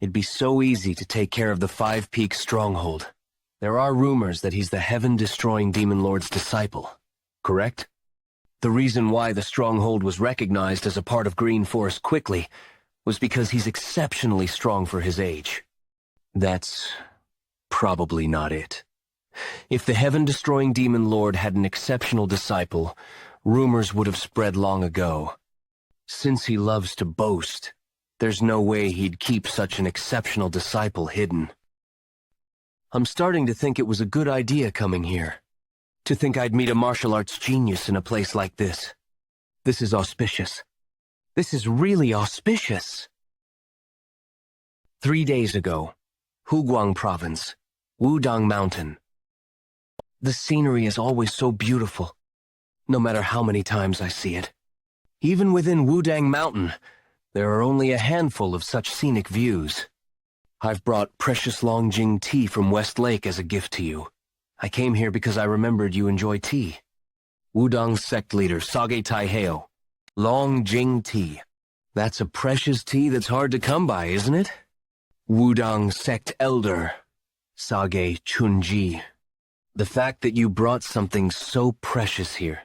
it'd be so easy to take care of the Five Peaks stronghold. There are rumors that he's the heaven-destroying demon lord's disciple, correct? The reason why the stronghold was recognized as a part of Green Forest quickly was because he's exceptionally strong for his age. That's probably not it. If the heaven-destroying demon lord had an exceptional disciple, rumors would have spread long ago. Since he loves to boast, there's no way he'd keep such an exceptional disciple hidden. I'm starting to think it was a good idea coming here. To think I'd meet a martial arts genius in a place like this. This is auspicious. This is really auspicious. 3 days ago, Huguang Province, Wudang Mountain. The scenery is always so beautiful, no matter how many times I see it. Even within Wudang Mountain, there are only a handful of such scenic views. I've brought precious Longjing tea from West Lake as a gift to you. I came here because I remembered you enjoy tea. Wudang sect leader Sage Taiheo. Longjing tea. That's a precious tea that's hard to come by, isn't it? Wudang sect elder Sage Chunji. The fact that you brought something so precious here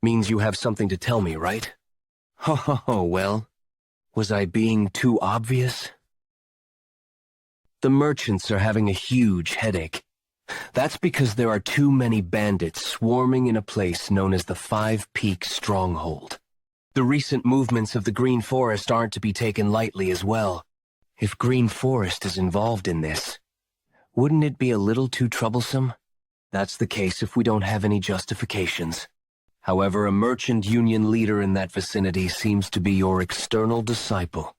means you have something to tell me, right? Ho, well, was I being too obvious? The merchants are having a huge headache. That's because there are too many bandits swarming in a place known as the Five Peaks Stronghold. The recent movements of the Green Forest aren't to be taken lightly as well. If Green Forest is involved in this, wouldn't it be a little too troublesome? That's the case if we don't have any justifications. However, a merchant union leader in that vicinity seems to be your external disciple.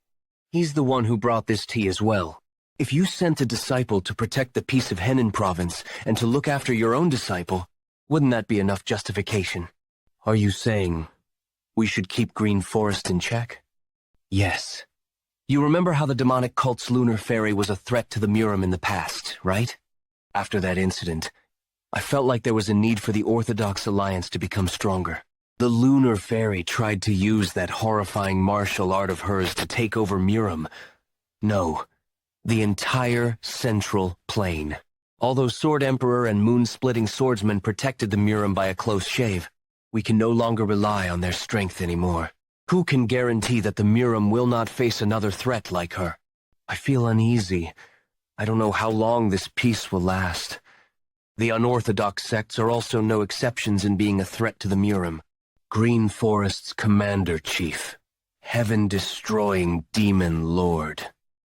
He's the one who brought this tea as well. If you sent a disciple to protect the peace of Henan province and to look after your own disciple, wouldn't that be enough justification? Are you saying we should keep Green Forest in check? Yes. You remember how the demonic cult's lunar fairy was a threat to the Murim in the past, right? After that incident, I felt like there was a need for the Orthodox Alliance to become stronger. The lunar fairy tried to use that horrifying martial art of hers to take over Murim. No. The entire central plain. Although Sword Emperor and moonsplitting swordsman protected the Murim by a close shave, we can no longer rely on their strength anymore. Who can guarantee that the Murim will not face another threat like her? I feel uneasy. I don't know how long this peace will last. The unorthodox sects are also no exceptions in being a threat to the Murim. Green Forest's commander-chief, heaven-destroying demon lord.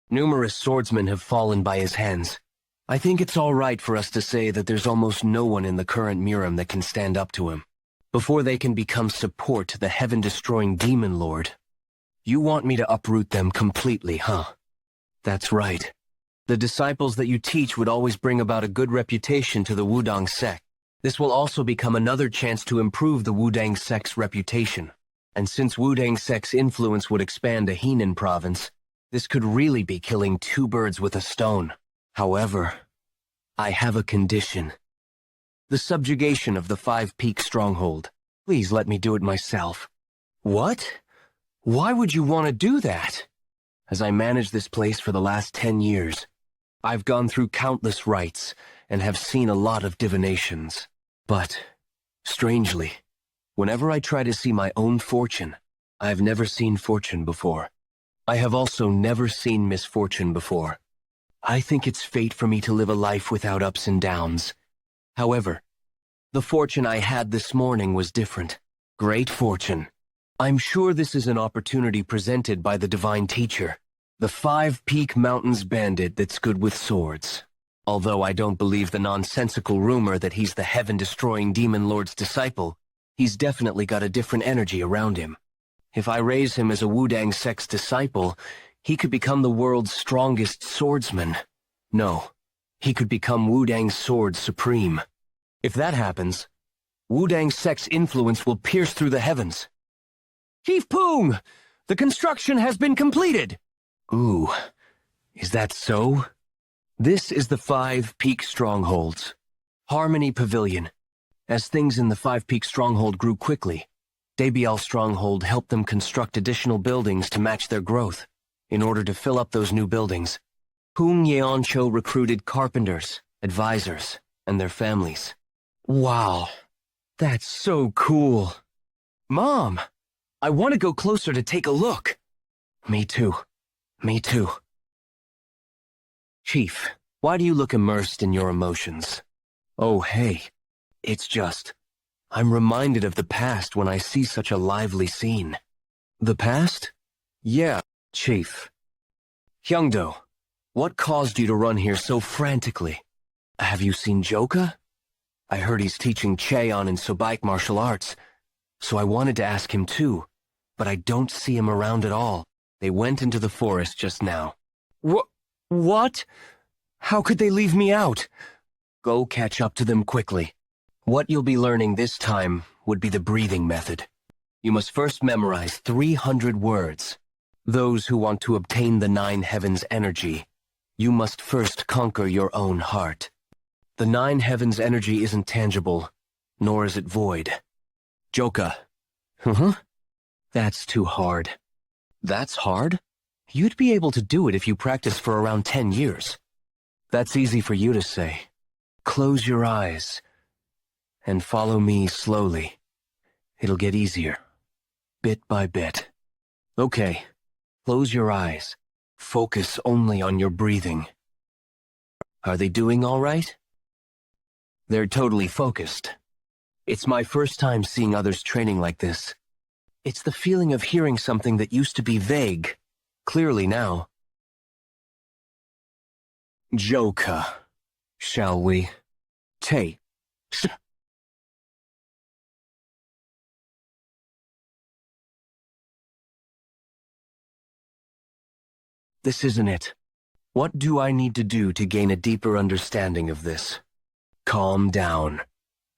Numerous swordsmen have fallen by his hands. I think it's all right for us to say that there's almost no one in the current Murim that can stand up to him. Before they can become support to the heaven-destroying demon lord. You want me to uproot them completely, huh? That's right. The disciples that you teach would always bring about a good reputation to the Wudang sect. This will also become another chance to improve the Wudang sect's reputation. And since Wudang sect's influence would expand to Henan province, this could really be killing two birds with a stone. However, I have a condition. The subjugation of the Five Peaks stronghold. Please let me do it myself. What? Why would you want to do that? As I managed this place for the last 10 years, I've gone through countless rites and have seen a lot of divinations. But, strangely, whenever I try to see my own fortune, I've never seen fortune before. I have also never seen misfortune before. I think it's fate for me to live a life without ups and downs. However, the fortune I had this morning was different. Great fortune. I'm sure this is an opportunity presented by the divine teacher, the Five Peak Mountains bandit that's good with swords. Although I don't believe the nonsensical rumor that he's the heaven-destroying demon lord's disciple, he's definitely got a different energy around him. If I raise him as a Wudang sect's disciple, he could become the world's strongest swordsman. No, he could become Wudang's sword supreme. If that happens, Wudang sect's influence will pierce through the heavens. Chief Poong! The construction has been completed! Ooh, is that so? This is the Five Peak Strongholds. Harmony Pavilion. As things in the Five Peak Stronghold grew quickly, Dabial stronghold helped them construct additional buildings to match their growth, in order to fill up those new buildings. Yeon Jeokha recruited carpenters, advisors, and their families. Wow, that's so cool. Mom, I want to go closer to take a look. Me too. Me too. Chief, why do you look immersed in your emotions? Oh, hey, it's just, I'm reminded of the past when I see such a lively scene. The past? Yeah, Chief. Hyungdo, what caused you to run here so frantically? Have you seen Jeokha? I heard he's teaching Cheon in Sobaik martial arts, so I wanted to ask him too, but I don't see him around at all. They went into the forest just now. What? How could they leave me out? Go catch up to them quickly. What you'll be learning this time would be the breathing method. You must first memorize 300 words. Those who want to obtain the 9 heavens energy, you must first conquer your own heart. The 9 heavens energy isn't tangible, nor is it void. Jeokha. That's too hard. That's hard? You'd be able to do it if you practice for around 10 years. That's easy for you to say. Close your eyes and follow me slowly. It'll get easier, bit by bit. Okay, close your eyes. Focus only on your breathing. Are they doing all right? They're totally focused. It's my first time seeing others training like this. It's the feeling of hearing something that used to be vague, clearly now. Jeokha, shall we? This isn't it. What do I need to do to gain a deeper understanding of this? Calm down.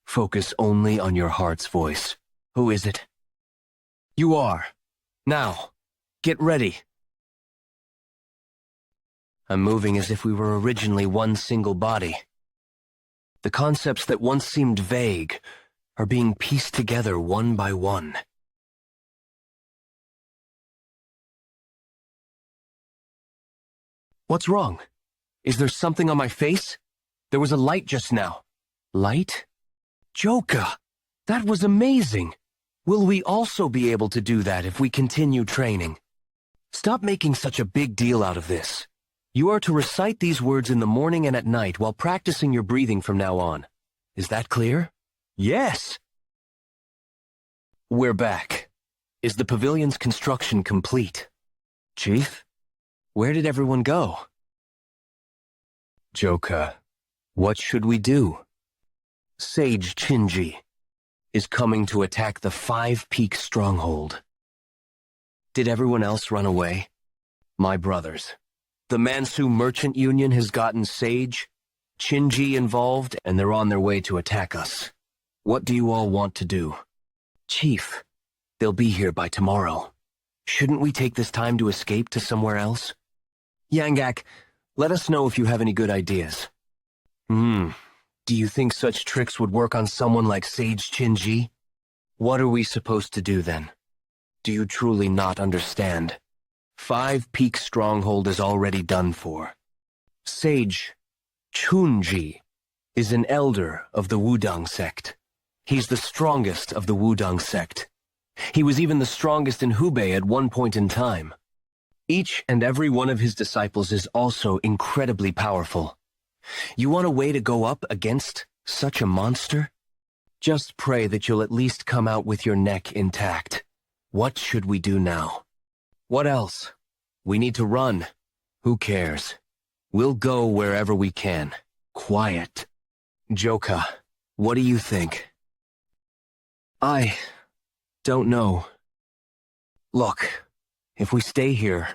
Focus only on your heart's voice. Who is it? You are. Now, get ready. I'm moving as if we were originally one single body. The concepts that once seemed vague are being pieced together one by one. What's wrong? Is there something on my face? There was a light just now. Light? Jeokha! That was amazing! Will we also be able to do that if we continue training? Stop making such a big deal out of this. You are to recite these words in the morning and at night while practicing your breathing from now on. Is that clear? Yes! We're back. Is the pavilion's construction complete? Chief? Where did everyone go? Jeokha, what should we do? Sage Chinji is coming to attack the 5-peak stronghold. Did everyone else run away? My brothers. The Mansu Merchant Union has gotten Sage, Chinji involved, and they're on their way to attack us. What do you all want to do? Chief, they'll be here by tomorrow. Shouldn't we take this time to escape to somewhere else? Yangak, let us know if you have any good ideas. Do you think such tricks would work on someone like Sage Chinji? What are we supposed to do then? Do you truly not understand? 5-peak stronghold is already done for. Sage Chunji is an elder of the Wudang sect. He's the strongest of the Wudang sect. He was even the strongest in Hubei at one point in time. Each and every one of his disciples is also incredibly powerful. You want a way to go up against such a monster? Just pray that you'll at least come out with your neck intact. What should we do now? What else? We need to run. Who cares? We'll go wherever we can. Quiet. Jeokha, what do you think? I don't know. Look, if we stay here,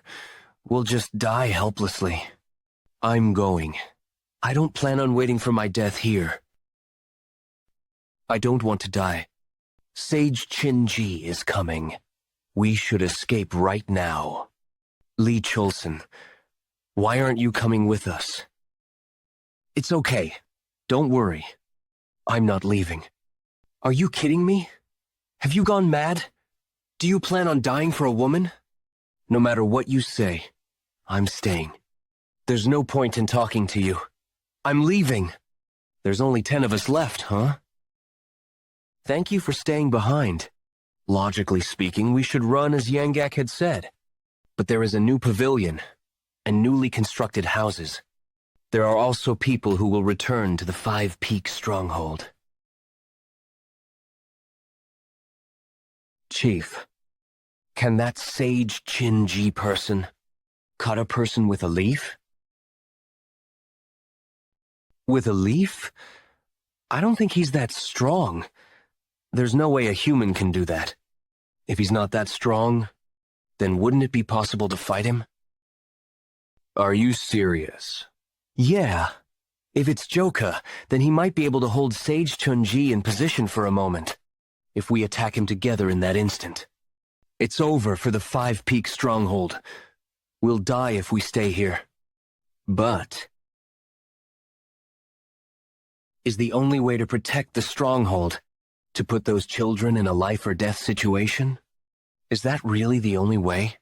we'll just die helplessly. I'm going. I don't plan on waiting for my death here. I don't want to die. Sage Chinji is coming. We should escape right now. Lee Cholson, why aren't you coming with us? It's okay. Don't worry. I'm not leaving. Are you kidding me? Have you gone mad? Do you plan on dying for a woman? No matter what you say, I'm staying. There's no point in talking to you. I'm leaving. There's only 10 of us left, huh? Thank you for staying behind. Logically speaking, we should run as Yeon had said. But there is a new pavilion, and newly constructed houses. There are also people who will return to the Five Peaks stronghold. Chief, can that sage Chin-ji person cut a person with a leaf? With a leaf? I don't think he's that strong. There's no way a human can do that. If he's not that strong, then wouldn't it be possible to fight him? Are you serious? Yeah. If it's Jeokha, then he might be able to hold Sage Chun-ji in position for a moment, if we attack him together in that instant. It's over for the Five Peaks stronghold. We'll die if we stay here. But is the only way to protect the stronghold to put those children in a life-or-death situation? Is that really the only way?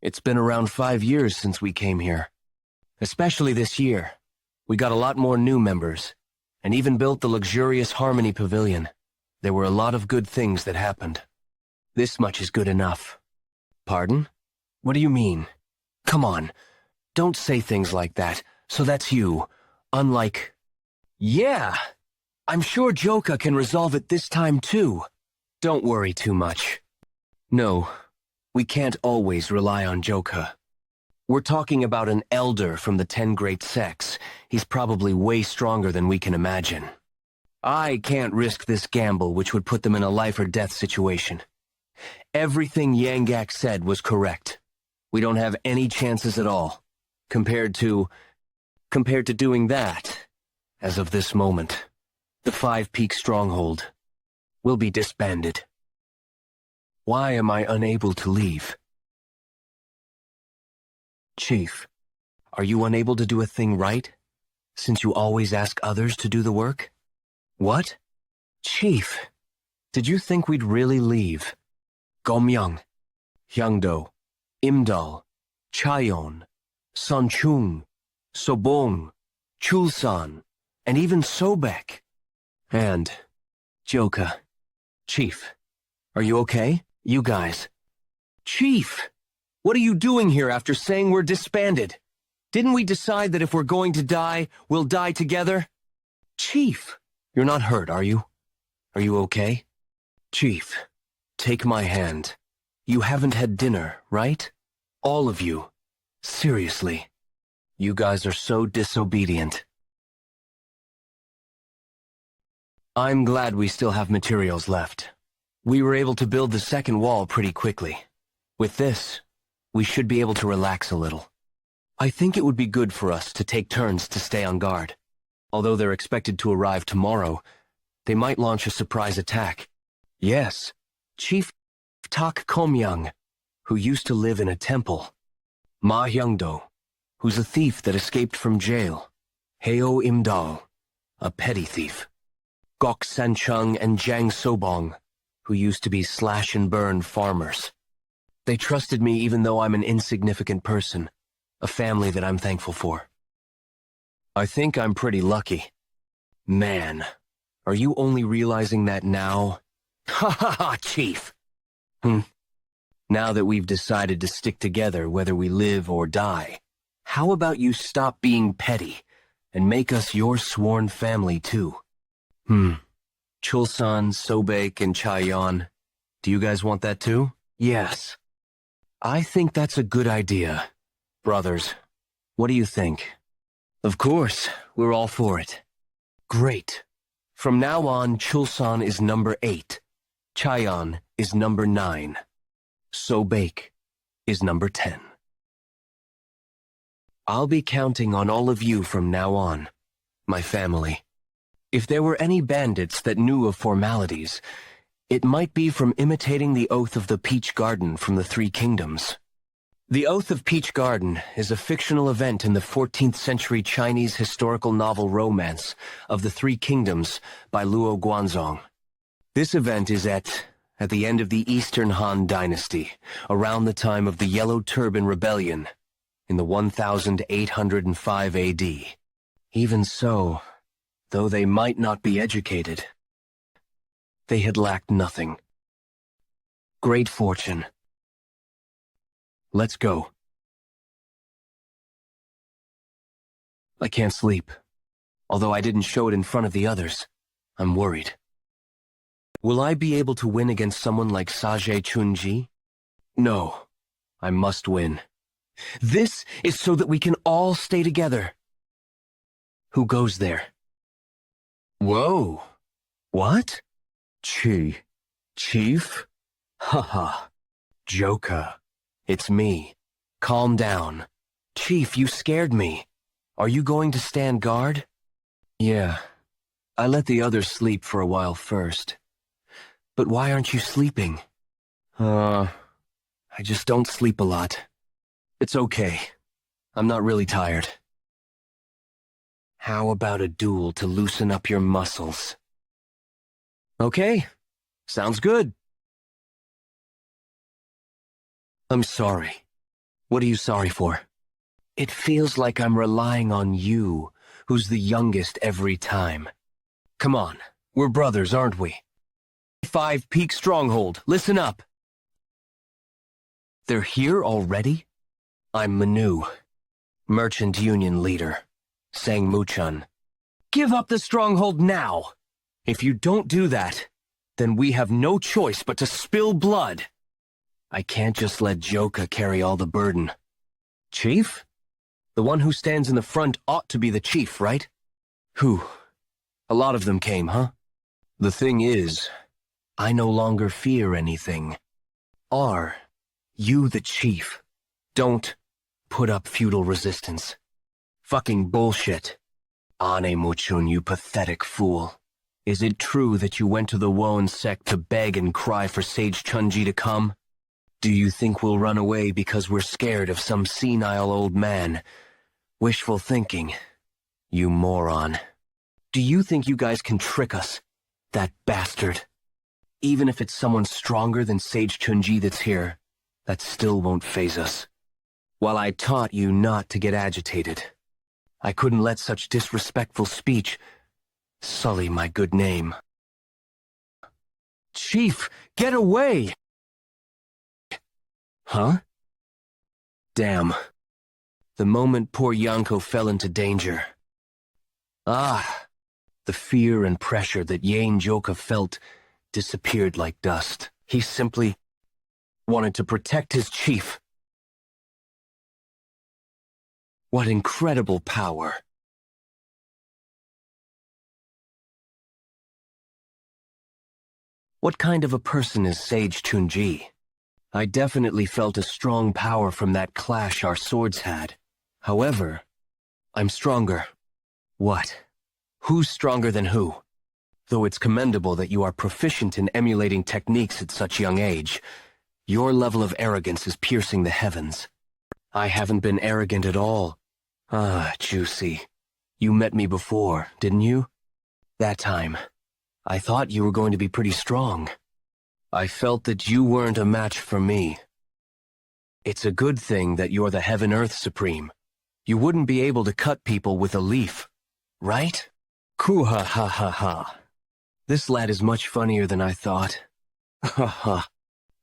It's been around 5 years since we came here. Especially this year. We got a lot more new members, and even built the luxurious Harmony Pavilion. There were a lot of good things that happened. This much is good enough. Pardon? What do you mean? Come on, don't say things like that. So that's you. Unlike... Yeah! I'm sure Jeokha can resolve it this time too. Don't worry too much. No, we can't always rely on Jeokha. We're talking about an elder from the 10 great sects. He's probably way stronger than we can imagine. I can't risk this gamble which would put them in a life-or-death situation. Everything Yeon said was correct. We don't have any chances at all, compared to doing that. As of this moment, the Five Peaks stronghold will be disbanded. Why am I unable to leave? Chief, are you unable to do a thing right, since you always ask others to do the work? What? Chief, did you think we'd really leave? Gomyoung, Hyangdo, Imdal, Chaeon, Sonchung, Sobong, Chulsan, and even Sobek. And Jeokha. Chief, are you okay? You guys. Chief! What are you doing here after saying we're disbanded? Didn't we decide that if we're going to die, we'll die together? Chief! You're not hurt, are you? Are you okay? Chief, take my hand. You haven't had dinner, right? All of you. Seriously. You guys are so disobedient. I'm glad we still have materials left. We were able to build the second wall pretty quickly. With this, we should be able to relax a little. I think it would be good for us to take turns to stay on guard. Although they're expected to arrive tomorrow, they might launch a surprise attack. Yes, Chief Tak Komyang, who used to live in a temple. Ma Hyungdo, who's a thief that escaped from jail. Heo Imdal, a petty thief. Gok Sanchung and Jang Sobong, who used to be slash-and-burn farmers. They trusted me even though I'm an insignificant person, a family that I'm thankful for. I think I'm pretty lucky. Man, are you only realizing that now? Ha ha ha, Chief! Now that we've decided to stick together whether we live or die, how about you stop being petty and make us your sworn family too? Chulsan, Sobek, and Chaeon, do you guys want that too? Yes. I think that's a good idea. Brothers, what do you think? Of course, we're all for it. Great. From now on, Chulsan is number 8. Chaeon is number 9. Sobek is number 10. I'll be counting on all of you from now on, my family. If there were any bandits that knew of formalities, it might be from imitating the Oath of the Peach Garden from the Three Kingdoms. The Oath of Peach Garden is a fictional event in the 14th century Chinese historical novel romance of the Three Kingdoms by Luo Guanzong. This event is at at the end of the Eastern Han Dynasty, around the time of the Yellow Turban Rebellion, in the 1805 AD. Even so, though they might not be educated, they had lacked nothing. Great fortune. Let's go. I can't sleep. Although I didn't show it in front of the others, I'm worried. Will I be able to win against someone like Saje Chunji? No, I must win. This is so that we can all stay together. Who goes there? Whoa. What? Chief? Haha. Jeokha. It's me. Calm down. Chief, you scared me. Are you going to stand guard? Yeah. I let the others sleep for a while first. But why aren't you sleeping? I just don't sleep a lot. It's okay. I'm not really tired. How about a duel to loosen up your muscles? Okay. Sounds good. I'm sorry. What are you sorry for? It feels like I'm relying on you, who's the youngest every time. Come on, we're brothers, aren't we? 5 Peak Stronghold, listen up. They're here already? I'm Manu, Merchant Union Leader, Sang Muchun. Give up the stronghold now! If you don't do that, then we have no choice but to spill blood. I can't just let Jeokha carry all the burden. Chief? The one who stands in the front ought to be the chief, right? Whew. A lot of them came, huh? The thing is, I no longer fear anything. Are you the chief? Don't put up feudal resistance. Fucking bullshit. Ane Muchun, you pathetic fool. Is it true that you went to the Won sect to beg and cry for Sage Chunji to come? Do you think we'll run away because we're scared of some senile old man? Wishful thinking, you moron. Do you think you guys can trick us? That bastard. Even if it's someone stronger than Sage Chunji that's here, that still won't faze us. While I taught you not to get agitated, I couldn't let such disrespectful speech sully my good name. Chief, get away! Huh? Damn. The moment poor Yanko fell into danger. Ah, the fear and pressure that Yeon Jeokha felt disappeared like dust. He simply wanted to protect his chief. What incredible power. What kind of a person is Sage Chunji? I definitely felt a strong power from that clash our swords had. However, I'm stronger. What? Who's stronger than who? Though it's commendable that you are proficient in emulating techniques at such young age, your level of arrogance is piercing the heavens. I haven't been arrogant at all. Ah, juicy. You met me before, didn't you? That time, I thought you were going to be pretty strong. I felt that you weren't a match for me. It's a good thing that you're the Heaven-Earth Supreme. You wouldn't be able to cut people with a leaf, right? Kuha ha ha ha. This lad is much funnier than I thought. Ha ha.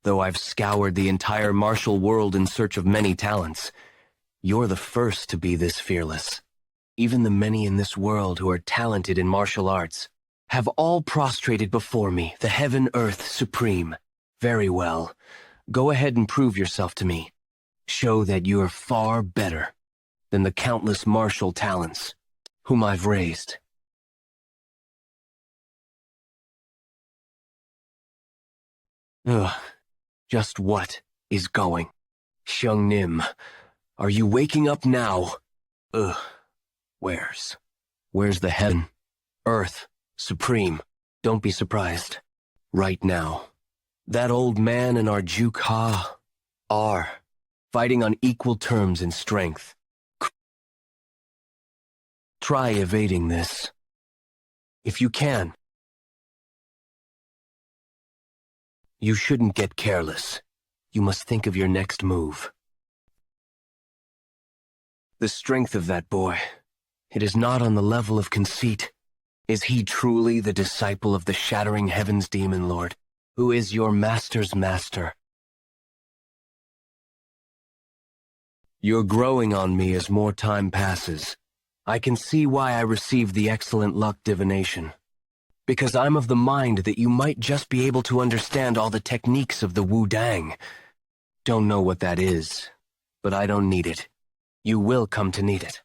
Though I've scoured the entire martial world in search of many talents, you're the first to be this fearless. Even the many in this world who are talented in martial arts have all prostrated before me, the Heaven-Earth Supreme. Very well. Go ahead and prove yourself to me. Show that you're far better than the countless martial talents whom I've raised. Ugh. Just what is going? Xiong Nim, are you waking up now? Ugh. Where's the Heaven, Earth, Supreme? Don't be surprised. Right now, that old man and our Jeokha are fighting on equal terms in strength. Try evading this. If you can. You shouldn't get careless. You must think of your next move. The strength of that boy. It is not on the level of conceit. Is he truly the disciple of the Shattering Heavens Demon Lord, who is your master's master? You're growing on me as more time passes. I can see why I received the excellent luck divination. Because I'm of the mind that you might just be able to understand all the techniques of the Wudang. Don't know what that is, but I don't need it. You will come to need it.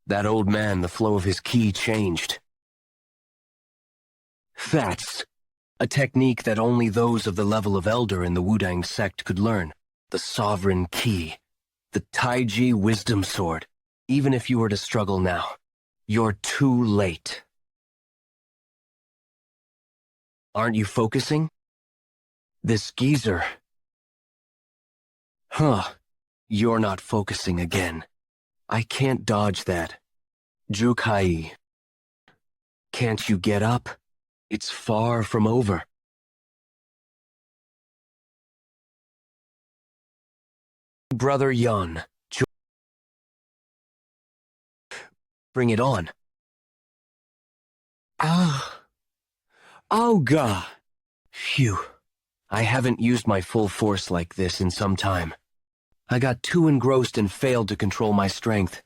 That old man, the flow of his ki changed. That's a technique that only those of the level of Elder in the Wudang sect could learn. The Sovereign Ki. The Taiji Wisdom Sword. Even if you were to struggle now, you're too late. Aren't you focusing? This geezer. Huh. You're not focusing again. I can't dodge that. Jeokha. Can't you get up? It's far from over. Brother Yeon. Bring it on. Oh God. Phew. I haven't used my full force like this in some time. I got too engrossed and failed to control my strength.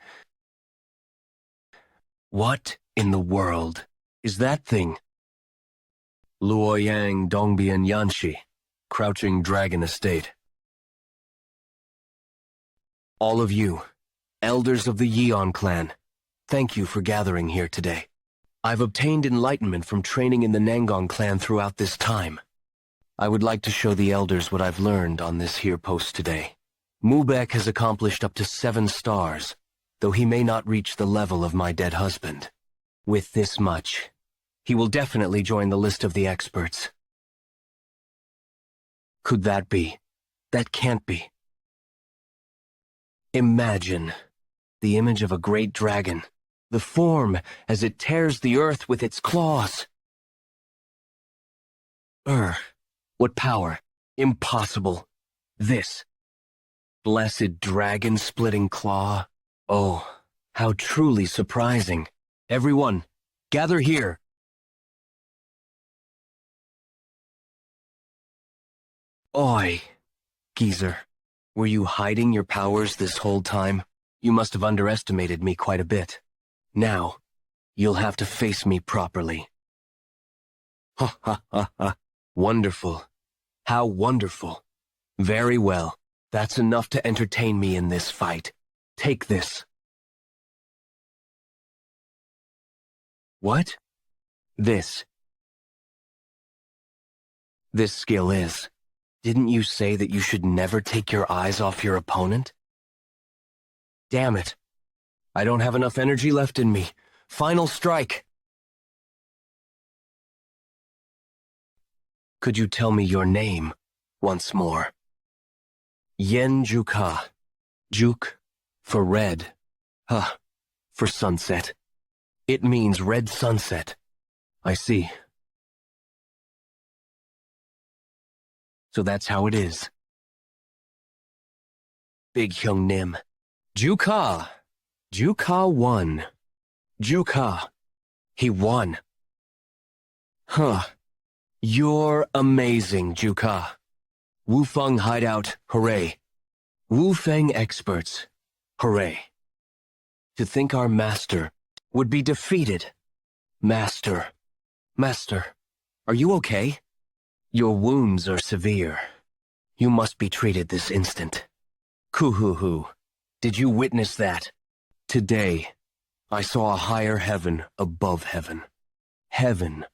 What in the world is that thing? Luoyang Dongbian Yanshi, Crouching Dragon Estate. All of you, elders of the Yeon clan, thank you for gathering here today. I've obtained enlightenment from training in the Nangong clan throughout this time. I would like to show the elders what I've learned on this here post today. Mubek has accomplished up to 7 stars, though he may not reach the level of my dead husband. With this much, he will definitely join the list of the experts. Could that be? That can't be. Imagine the image of a great dragon, the form as it tears the earth with its claws. What power? Impossible. This blessed dragon-splitting claw. Oh, how truly surprising. Everyone, gather here. Oi, geezer. Were you hiding your powers this whole time? You must have underestimated me quite a bit. Now, you'll have to face me properly. Ha ha ha ha. Wonderful. How wonderful. Very well. That's enough to entertain me in this fight. Take this. What? This. This skill is. Didn't you say that you should never take your eyes off your opponent? Damn it. I don't have enough energy left in me. Final strike. Could you tell me your name once more? Yeon Jeokha. Jeok for red. Huh. For sunset. It means red sunset. I see. So that's how it is. Big Hyung Nim. Jeokha. Jeokha won. Jeokha. He won. Huh. You're amazing, Jeokha. Wufeng hideout, hooray. Wufeng experts, hooray. To think our master would be defeated. Master. Master, are you okay? Your wounds are severe. You must be treated this instant. Kuhuhu, did you witness that? Today, I saw a higher heaven above heaven. Heaven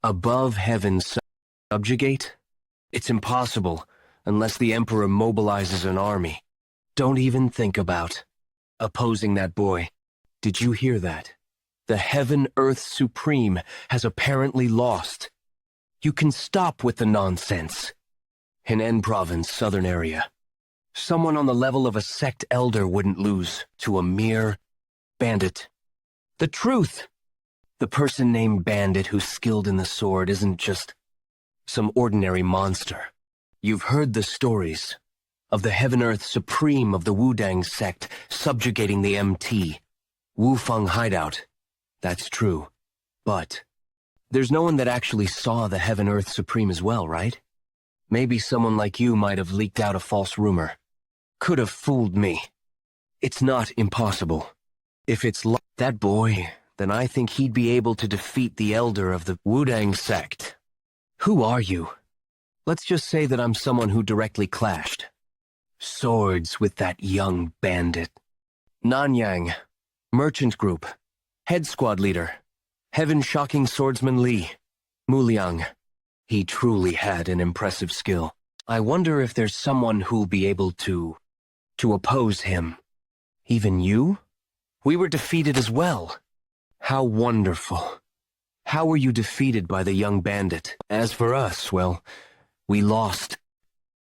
above heaven subjugate? It's impossible, unless the Emperor mobilizes an army. Don't even think about opposing that boy. Did you hear that? The Heaven-Earth Supreme has apparently lost. You can stop with the nonsense. In N Province, southern area, someone on the level of a sect elder wouldn't lose to a mere bandit. The truth! The person named Bandit who's skilled in the sword isn't just some ordinary monster. You've heard the stories of the Heaven-Earth Supreme of the Wudang sect subjugating the MT, Wufeng hideout. That's true. But there's no one that actually saw the Heaven-Earth Supreme as well, right? Maybe someone like you might have leaked out a false rumor. Could have fooled me. It's not impossible. If it's that boy, then I think he'd be able to defeat the elder of the Wudang sect. Who are you? Let's just say that I'm someone who directly clashed swords with that young bandit. Nanyang, merchant group, head squad leader, heaven-shocking swordsman Li, Muliang. He truly had an impressive skill. I wonder if there's someone who'll be able to oppose him. Even you? We were defeated as well. How wonderful. How were you defeated by the young bandit? As for us, well, we lost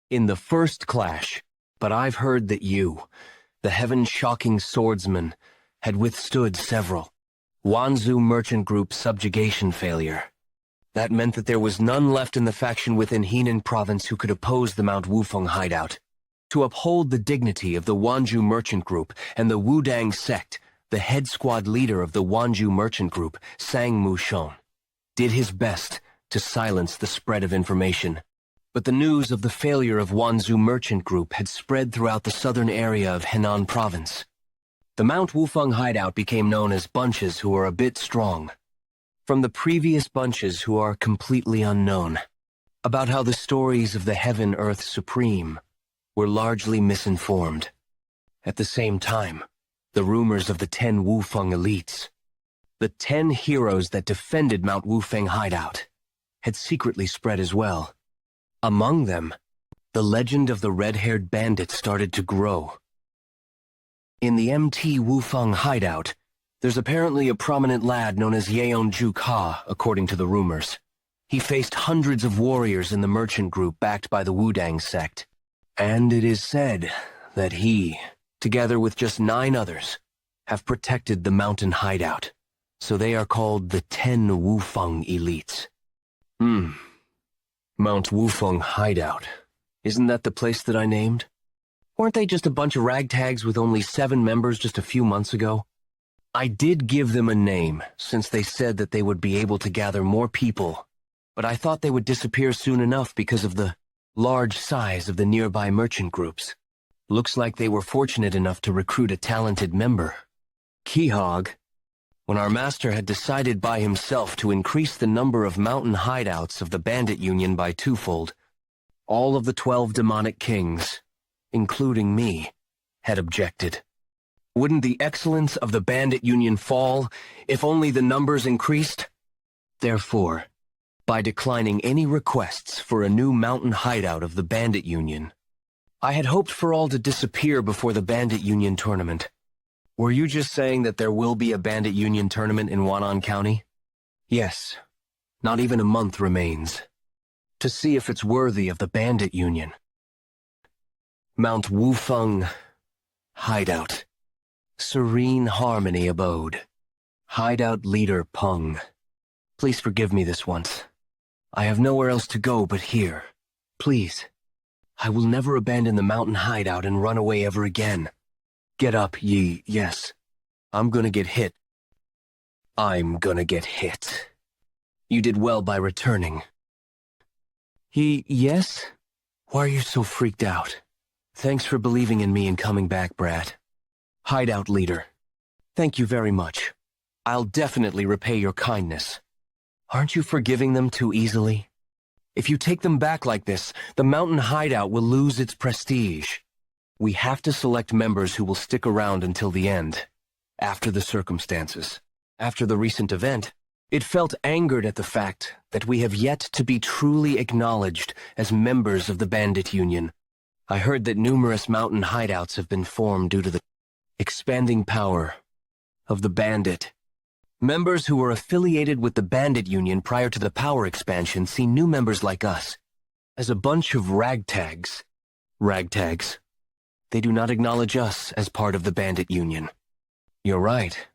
in the first clash, but I've heard that you, the heaven-shocking swordsman, had withstood several Wanzhou merchant group subjugation failure. That meant that there was none left in the faction within Henan province who could oppose the Mount Wufeng hideout. To uphold the dignity of the Wanzhou merchant group and the Wudang sect, the head squad leader of the Wanzhou merchant group, Sang Mushon, did his best to silence the spread of information. But the news of the failure of Wanzhou merchant group had spread throughout the southern area of Henan province. The Mount Wufeng hideout became known as bunches who are a bit strong, from the previous bunches who are completely unknown, about how the stories of the Heaven-Earth Supreme were largely misinformed. At the same time, the rumors of the 10 Wufeng elites, the 10 heroes that defended Mount Wufeng hideout, had secretly spread as well. Among them, the legend of the red-haired bandit started to grow. In the MT Wufeng hideout, there's apparently a prominent lad known as Yeon Jeokha, according to the rumors. He faced hundreds of warriors in the merchant group backed by the Wudang sect. And it is said that he, together with just 9 others, have protected the mountain hideout. So they are called the 10 Wufeng elites. Mount Wufeng hideout. Isn't that the place that I named? Weren't they just a bunch of ragtags with only 7 members just a few months ago? I did give them a name, since they said that they would be able to gather more people, but I thought they would disappear soon enough because of the large size of the nearby merchant groups. Looks like they were fortunate enough to recruit a talented member, Quixote. When our master had decided by himself to increase the number of mountain hideouts of the bandit union by 2-fold, all of the 12 demonic kings, including me, had objected. Wouldn't the excellence of the bandit union fall if only the numbers increased? Therefore, by declining any requests for a new mountain hideout of the bandit union, I had hoped for all to disappear before the bandit union tournament. Were you just saying that there will be a bandit union tournament in Wanan County? Yes. Not even a month remains. To see if it's worthy of the bandit union. Mount Wufeng hideout. Serene harmony abode. Hideout leader Peng. Please forgive me this once. I have nowhere else to go but here. Please. I will never abandon the mountain hideout and run away ever again. Get up, Yi, yes. I'm gonna get hit. I'm gonna get hit. You did well by returning. Yi, yes? Why are you so freaked out? Thanks for believing in me and coming back, brat. Hideout leader. Thank you very much. I'll definitely repay your kindness. Aren't you forgiving them too easily? If you take them back like this, the mountain hideout will lose its prestige. We have to select members who will stick around until the end, after the circumstances. After the recent event, it felt angered at the fact that we have yet to be truly acknowledged as members of the bandit union. I heard that numerous mountain hideouts have been formed due to the expanding power of the bandit. Members who were affiliated with the bandit union prior to the power expansion see new members like us as a bunch of ragtags. Ragtags. They do not acknowledge us as part of the bandit union. You're right.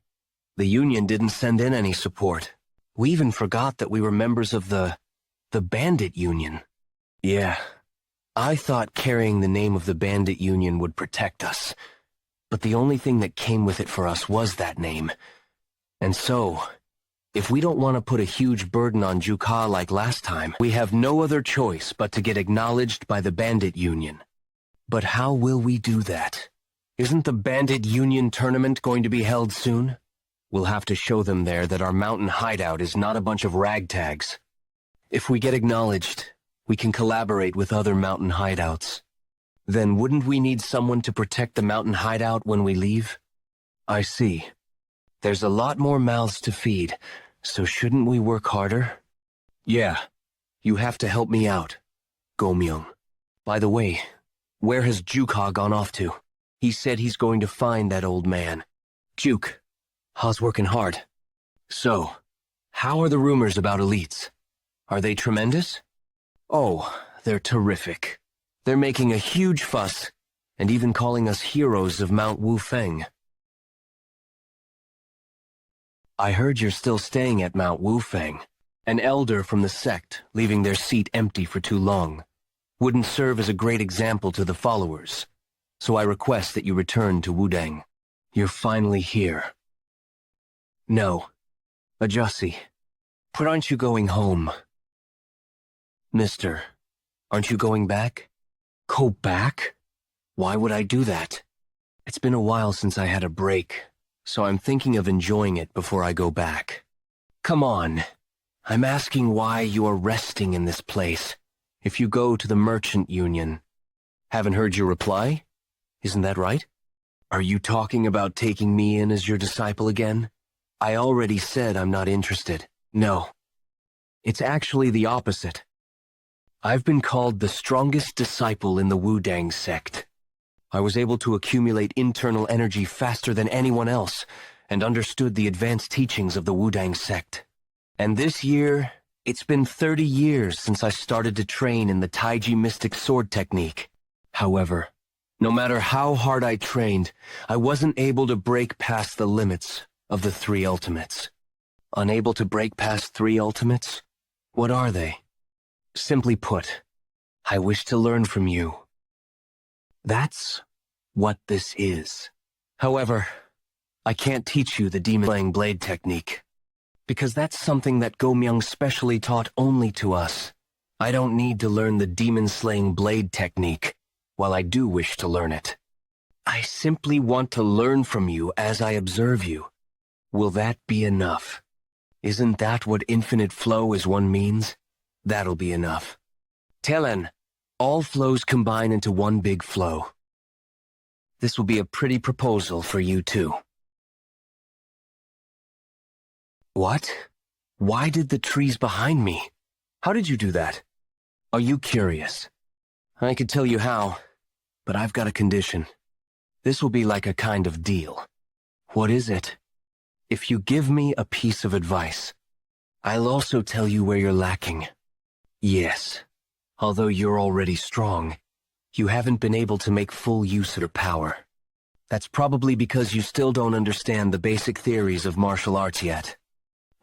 The union didn't send in any support. We even forgot that we were members of the The Bandit Union. Yeah, I thought carrying the name of the Bandit Union would protect us. But the only thing that came with it for us was that name. And so, if we don't want to put a huge burden on Jeokha like last time, we have no other choice but to get acknowledged by the Bandit Union. But how will we do that? Isn't the Bandit Union tournament going to be held soon? We'll have to show them there that our mountain hideout is not a bunch of ragtags. If we get acknowledged, we can collaborate with other mountain hideouts. Then wouldn't we need someone to protect the mountain hideout when we leave? I see. There's a lot more mouths to feed, so shouldn't we work harder? Yeah, you have to help me out, Go-myung. By the way, where has Jeokha gone off to? He said he's going to find that old man. Jeok, Ha's working hard. So, how are the rumors about elites? Are they tremendous? Oh, they're terrific. They're making a huge fuss, and even calling us heroes of Mount Wufeng. I heard you're still staying at Mount Wufeng. An elder from the sect, leaving their seat empty for too long, wouldn't serve as a great example to the followers. So I request that you return to Wudang. You're finally here. No, Ajasi, but aren't you going home? Mister, aren't you going back? Go back? Why would I do that? It's been a while since I had a break, so I'm thinking of enjoying it before I go back. Come on. I'm asking why you are resting in this place, if you go to the Merchant Union. Haven't heard your reply? Isn't that right? Are you talking about taking me in as your disciple again? I already said I'm not interested. No. It's actually the opposite. I've been called the strongest disciple in the Wudang sect. I was able to accumulate internal energy faster than anyone else, and understood the advanced teachings of the Wudang sect. And this year, it's been 30 years since I started to train in the Taiji mystic sword technique. However, no matter how hard I trained, I wasn't able to break past the limits of the three ultimates. Unable to break past three ultimates? What are they? Simply put, I wish to learn from you. That's what this is. However, I can't teach you the demon-slaying blade technique, because that's something that Go-myung specially taught only to us. I don't need to learn the demon-slaying blade technique, while I do wish to learn it. I simply want to learn from you as I observe you. Will that be enough? Isn't that what infinite flow as one means? That'll be enough. Telen, all flows combine into one big flow. This will be a pretty proposal for you too. What? Why did the trees behind me? How did you do that? Are you curious? I could tell you how, but I've got a condition. This will be like a kind of deal. What is it? If you give me a piece of advice, I'll also tell you where you're lacking. Yes, although you're already strong, you haven't been able to make full use of your power. That's probably because you still don't understand the basic theories of martial arts yet.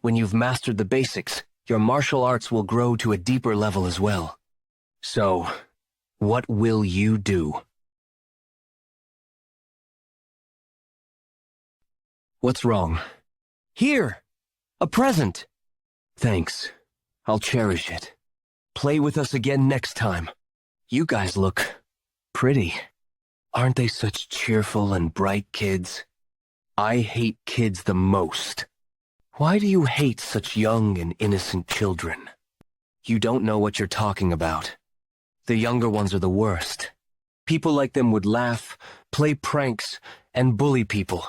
When you've mastered the basics, your martial arts will grow to a deeper level as well. So, what will you do? What's wrong? Here! A present! Thanks. I'll cherish it. Play with us again next time. You guys look pretty. Aren't they such cheerful and bright kids? I hate kids the most. Why do you hate such young and innocent children? You don't know what you're talking about. The younger ones are the worst. People like them would laugh, play pranks, and bully people.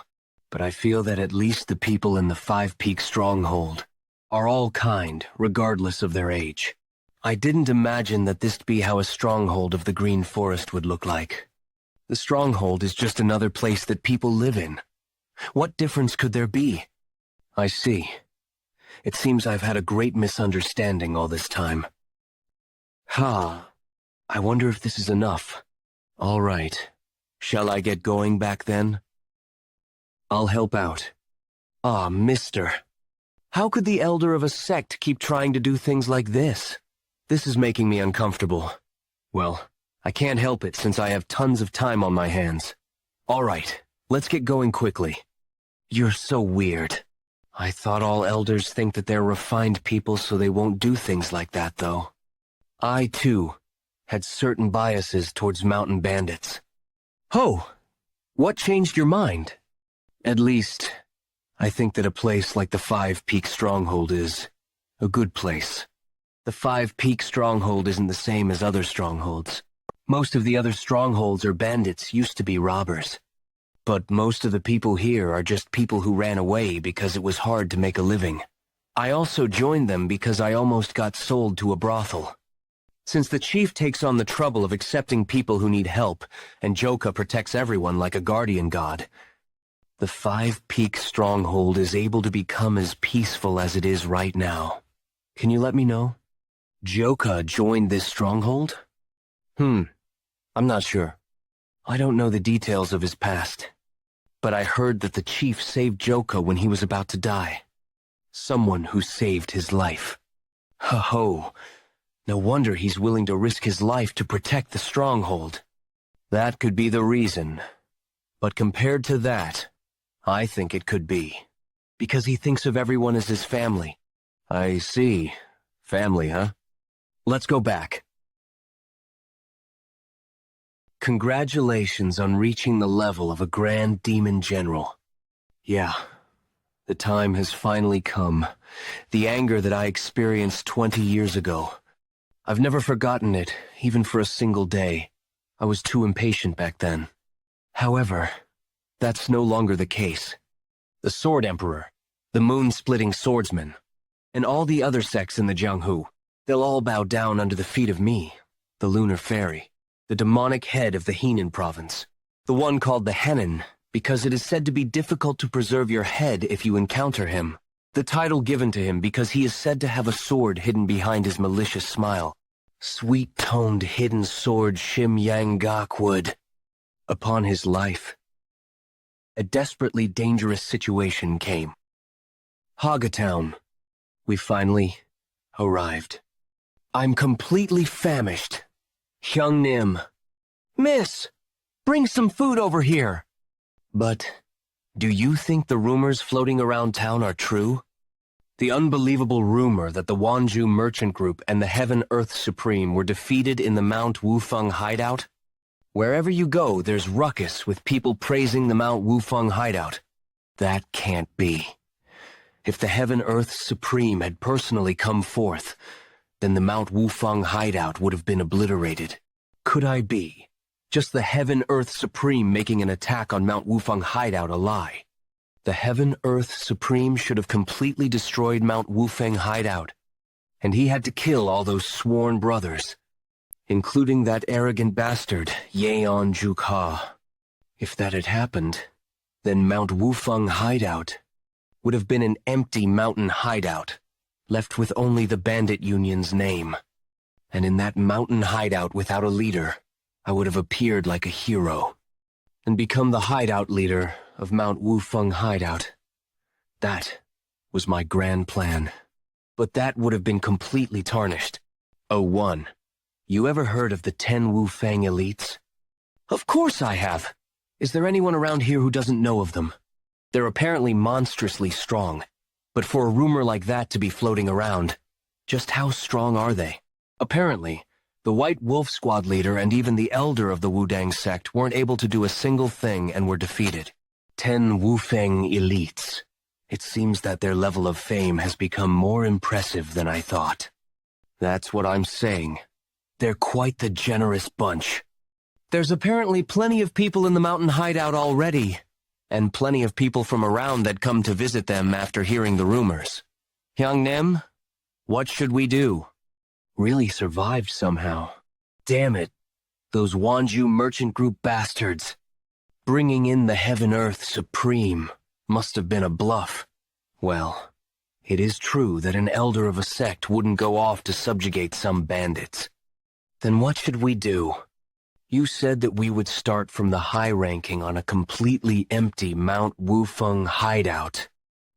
But I feel that at least the people in the Five Peak Stronghold are all kind, regardless of their age. I didn't imagine that this'd be how a stronghold of the Green Forest would look like. The stronghold is just another place that people live in. What difference could there be? I see. It seems I've had a great misunderstanding all this time. I wonder if this is enough. All right. Shall I get going back then? I'll help out. Mister. How could the elder of a sect keep trying to do things like this? This is making me uncomfortable. Well, I can't help it since I have tons of time on my hands. All right, let's get going quickly. You're so weird. I thought all elders think that they're refined people so they won't do things like that, though. I, too, had certain biases towards mountain bandits. Oh, what changed your mind? At least, I think that a place like the Five Peak Stronghold is a good place. The Five Peak Stronghold isn't the same as other strongholds. Most of the other strongholds or bandits used to be robbers. But most of the people here are just people who ran away because it was hard to make a living. I also joined them because I almost got sold to a brothel. Since the chief takes on the trouble of accepting people who need help, and Jeokha protects everyone like a guardian god, the Five Peak Stronghold is able to become as peaceful as it is right now. Can you let me know? Jeokha joined this stronghold? I'm not sure. I don't know the details of his past. But I heard that the chief saved Jeokha when he was about to die. Someone who saved his life. Ho-ho. No wonder he's willing to risk his life to protect the stronghold. That could be the reason. But compared to that, I think it could be. Because he thinks of everyone as his family. I see. Family, huh? Let's go back. Congratulations on reaching the level of a Grand Demon General. Yeah, the time has finally come. The anger that I experienced 20 years ago. I've never forgotten it, even for a single day. I was too impatient back then. However, that's no longer the case. The Sword Emperor, the moonsplitting swordsman, and all the other sects in the Jianghu, they'll all bow down under the feet of me, the Lunar Fairy. The demonic head of the Henan province, the one called the Henan, because it is said to be difficult to preserve your head if you encounter him. The title given to him because he is said to have a sword hidden behind his malicious smile. Sweet-toned hidden sword Shim Yang Gakwood. Upon his life, a desperately dangerous situation came. Hagatown. We finally arrived. I'm completely famished. Hyungnim. Miss, bring some food over here. But, do you think the rumors floating around town are true? The unbelievable rumor that the Wanju Merchant Group and the Heaven Earth Supreme were defeated in the Mount Wufeng hideout? Wherever you go, there's ruckus with people praising the Mount Wufeng hideout. That can't be. If the Heaven Earth Supreme had personally come forth, then the Mount Wufeng hideout would have been obliterated. Could I be just the Heaven Earth Supreme making an attack on Mount Wufeng hideout a lie? The Heaven Earth Supreme should have completely destroyed Mount Wufeng hideout, and he had to kill all those sworn brothers, including that arrogant bastard, Yeon Jeokha. If that had happened, then Mount Wufeng hideout would have been an empty mountain hideout, left with only the bandit union's name. And in that mountain hideout without a leader, I would have appeared like a hero, and become the hideout leader of Mount Wufeng hideout. That was my grand plan. But that would have been completely tarnished. Oh, one. You ever heard of the 10 Wufeng elites? Of course I have. Is there anyone around here who doesn't know of them? They're apparently monstrously strong. But for a rumor like that to be floating around, just how strong are they? Apparently, the White Wolf Squad leader and even the elder of the Wudang sect weren't able to do a single thing and were defeated. 10 Wufeng elites. It seems that their level of fame has become more impressive than I thought. That's what I'm saying. They're quite the generous bunch. There's apparently plenty of people in the mountain hideout already, and plenty of people from around that come to visit them after hearing the rumors. Hyungnim, what should we do? Really survived somehow. Damn it, those Wanju Merchant Group bastards. Bringing in the Heaven Earth Supreme must have been a bluff. Well, it is true that an elder of a sect wouldn't go off to subjugate some bandits. Then what should we do? You said that we would start from the high ranking on a completely empty Mount Wufeng hideout.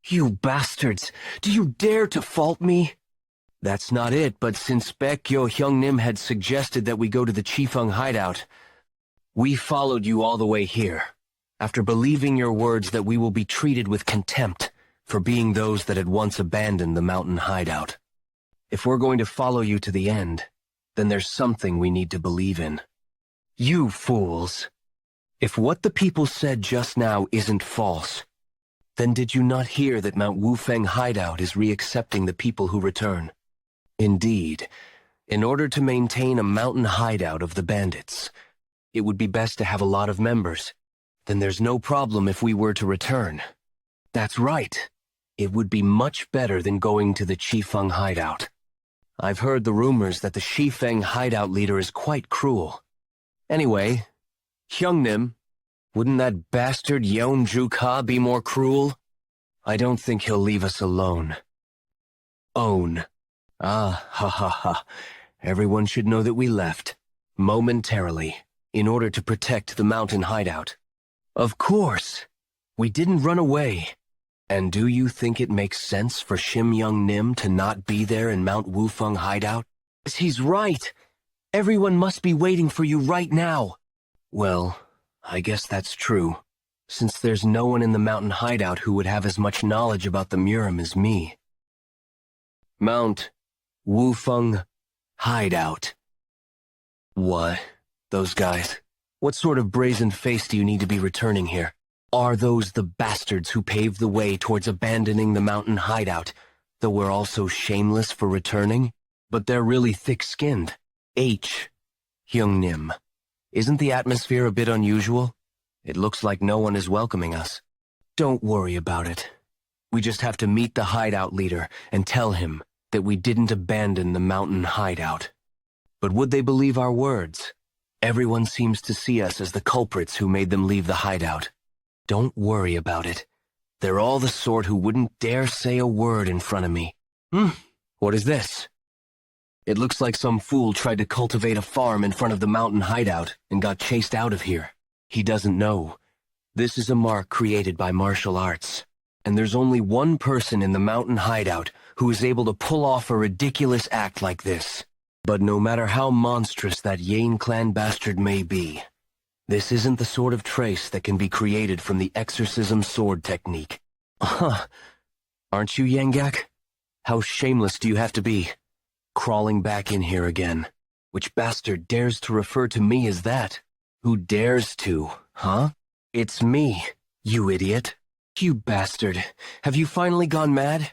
You bastards! Do you dare to fault me? That's not it, but since Baekgyo Hyungnim had suggested that we go to the Chifeng hideout, we followed you all the way here, after believing your words that we will be treated with contempt for being those that had once abandoned the mountain hideout. If we're going to follow you to the end, then there's something we need to believe in. You fools! If what the people said just now isn't false, then did you not hear that Mount Wufeng hideout is re-accepting the people who return? Indeed, in order to maintain a mountain hideout of the bandits, it would be best to have a lot of members. Then there's no problem if we were to return. That's right. It would be much better than going to the Chifeng hideout. I've heard the rumors that the Chifeng hideout leader is quite cruel. Anyway, Hyungnim, wouldn't that bastard Yeon Jeokha be more cruel? I don't think he'll leave us alone. Own. Ah, ha ha ha. Everyone should know that we left, momentarily, in order to protect the mountain hideout. Of course! We didn't run away. And do you think it makes sense for Shim Young Nim to not be there in Mount Wufeng hideout? He's right! Everyone must be waiting for you right now! Well, I guess that's true, since there's no one in the mountain hideout who would have as much knowledge about the Murim as me. Mount Wufeng hideout. What? Those guys? What sort of brazen face do you need to be returning here? Are those the bastards who paved the way towards abandoning the mountain hideout, though we're all so shameless for returning? But they're really thick-skinned. Hyungnim. Isn't the atmosphere a bit unusual? It looks like no one is welcoming us. Don't worry about it. We just have to meet the hideout leader and tell him that we didn't abandon the mountain hideout. But would they believe our words? Everyone seems to see us as the culprits who made them leave the hideout. Don't worry about it. They're all the sort who wouldn't dare say a word in front of me. What is this? It looks like some fool tried to cultivate a farm in front of the mountain hideout and got chased out of here. He doesn't know. This is a mark created by martial arts, and there's only one person in the mountain hideout who is able to pull off a ridiculous act like this. But no matter how monstrous that Yeon clan bastard may be, this isn't the sort of trace that can be created from the exorcism sword technique. Aren't you, Yengak? How shameless do you have to be? Crawling back in here again. Which bastard dares to refer to me as that? Who dares to, huh? It's me, you idiot. You bastard. Have you finally gone mad?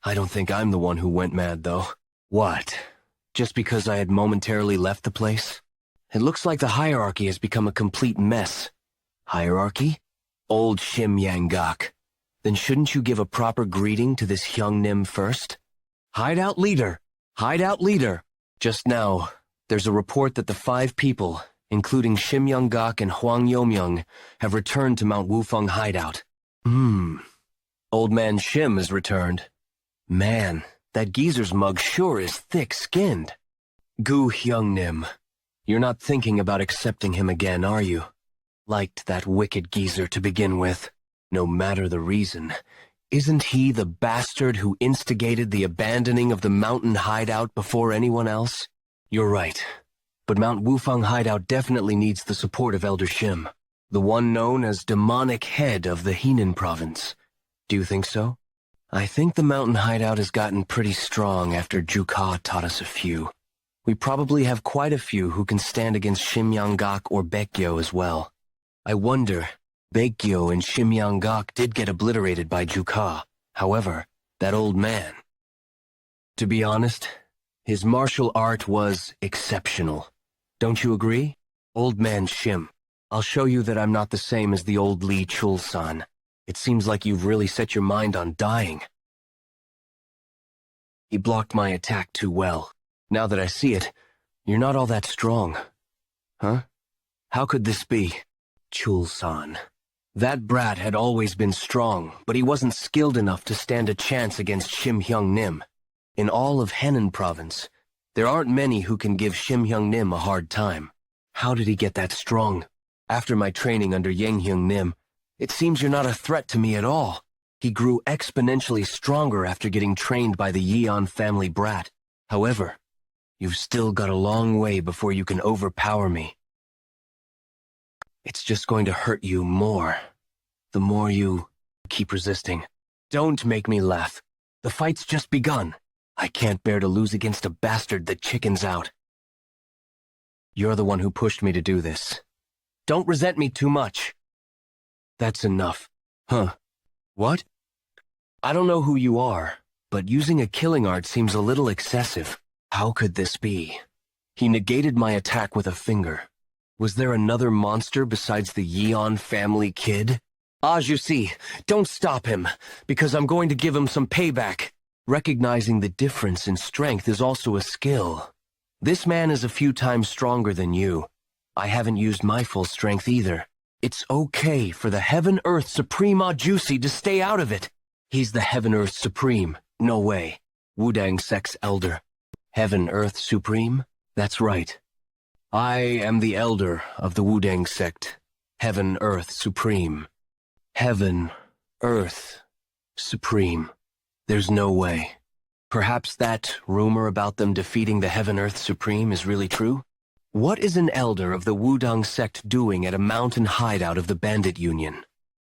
I don't think I'm the one who went mad, though. What? Just because I had momentarily left the place? It looks like the hierarchy has become a complete mess. Hierarchy? Old Shim Yangak. Then shouldn't you give a proper greeting to this Hyungnim first? Hideout leader! Hideout leader! Just now, there's a report that the 5 people, including Shim Young-gak and Hwang Yomyoung, have returned to Mount Wufeng hideout. Old man Shim has returned. Man, that geezer's mug sure is thick-skinned. Gu Hyungnim, you're not thinking about accepting him again, are you? Liked that wicked geezer to begin with. No matter the reason, isn't he the bastard who instigated the abandoning of the mountain hideout before anyone else? You're right, but Mount Wufeng hideout definitely needs the support of Elder Shim, the one known as demonic head of the Henan province. Do you think so? I think the mountain hideout has gotten pretty strong after Jeokha taught us a few. We probably have quite a few who can stand against Shim Young-gak or Baekgyo as well. I wonder, Baekgyo and Shim Young-gak did get obliterated by Jeokha. However, that old man. To be honest, his martial art was exceptional. Don't you agree? Old man Shim, I'll show you that I'm not the same as the old Lee Chul-san. It seems like you've really set your mind on dying. He blocked my attack too well. Now that I see it, you're not all that strong. Huh? How could this be? Chul-san. That brat had always been strong, but he wasn't skilled enough to stand a chance against Shim Hyung-nim. In all of Henan province, there aren't many who can give Shim Hyung-nim a hard time. How did he get that strong? After my training under Yang Hyung-nim, it seems you're not a threat to me at all. He grew exponentially stronger after getting trained by the Yeon family brat. However, you've still got a long way before you can overpower me. It's just going to hurt you more, the more you keep resisting. Don't make me laugh. The fight's just begun. I can't bear to lose against a bastard that chickens out. You're the one who pushed me to do this. Don't resent me too much. That's enough. Huh. What? I don't know who you are, but using a killing art seems a little excessive. How could this be? He negated my attack with a finger. Was there another monster besides the Yeon family kid? You see, don't stop him, because I'm going to give him some payback. Recognizing the difference in strength is also a skill. This man is a few times stronger than you. I haven't used my full strength either. It's okay for the Heaven-Earth Supreme Juicy to stay out of it. He's the Heaven-Earth Supreme. No way. Wudang Sect's elder. Heaven-Earth Supreme? That's right. I am the elder of the Wudang Sect. Heaven-Earth Supreme. Heaven-Earth Supreme. There's no way. Perhaps that rumor about them defeating the Heaven-Earth Supreme is really true? What is an elder of the Wudang Sect doing at a mountain hideout of the Bandit Union?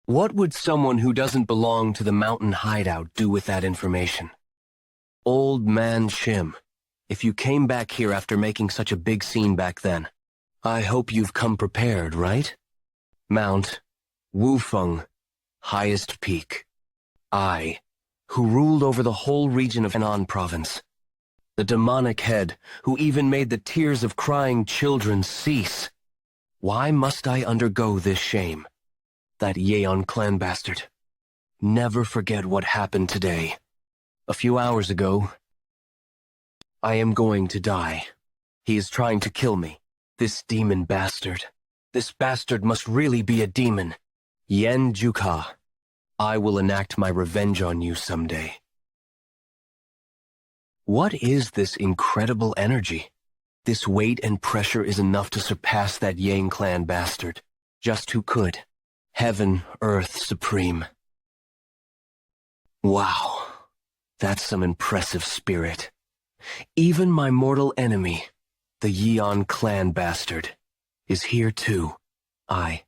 What would someone who doesn't belong to the mountain hideout do with that information? Old Man Shim, if you came back here after making such a big scene back then, I hope you've come prepared, right? Mount Wufeng, highest peak. I, who ruled over the whole region of Henan province. The demonic head, who even made the tears of crying children cease. Why must I undergo this shame? That Yeon clan bastard. Never forget what happened today. A few hours ago, I am going to die. He is trying to kill me. This demon bastard. This bastard must really be a demon. Yeon Jeokha. I will enact my revenge on you someday. What is this incredible energy? This weight and pressure is enough to surpass that Yang clan bastard. Just who could? Heaven, Earth Supreme. Wow, that's some impressive spirit. Even my mortal enemy, the Yeon clan bastard, is here too. I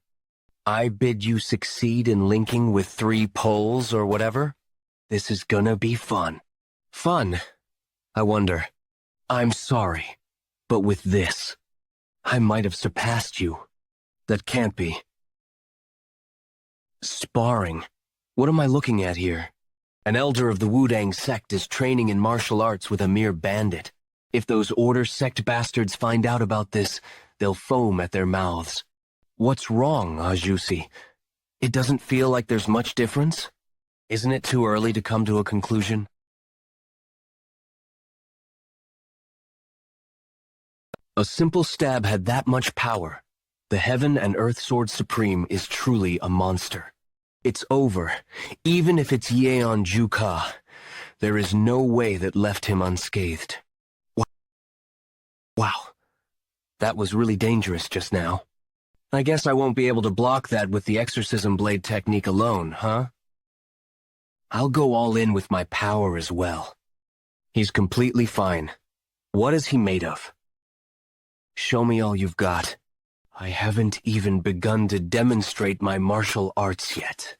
bid you succeed in linking with 3 poles or whatever? This is gonna be fun. Fun? I wonder. I'm sorry, but with this, I might have surpassed you. That can't be. Sparring. What am I looking at here? An elder of the Wudang sect is training in martial arts with a mere bandit. If those Order sect bastards find out about this, they'll foam at their mouths. What's wrong, Ajusi? It doesn't feel like there's much difference? Isn't it too early to come to a conclusion? A simple stab had that much power. The Heaven and Earth Sword Supreme is truly a monster. It's over. Even if it's Yeon Jeokha, there is no way that left him unscathed. Wow. That was really dangerous just now. I guess I won't be able to block that with the exorcism blade technique alone, huh? I'll go all in with my power as well. He's completely fine. What is he made of? Show me all you've got. I haven't even begun to demonstrate my martial arts yet.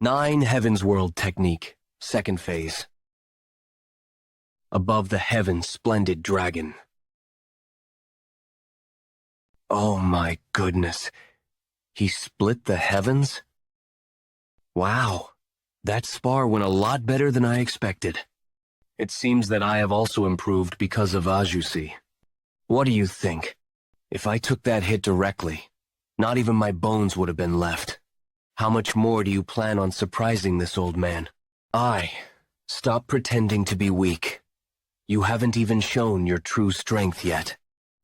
9 Heavens World technique, 2nd phase. Above the heavens, splendid dragon. Oh my goodness. He split the heavens? Wow. That spar went a lot better than I expected. It seems that I have also improved because of Ajusi. What do you think? If I took that hit directly, not even my bones would have been left. How much more do you plan on surprising this old man? Stop pretending to be weak. You haven't even shown your true strength yet.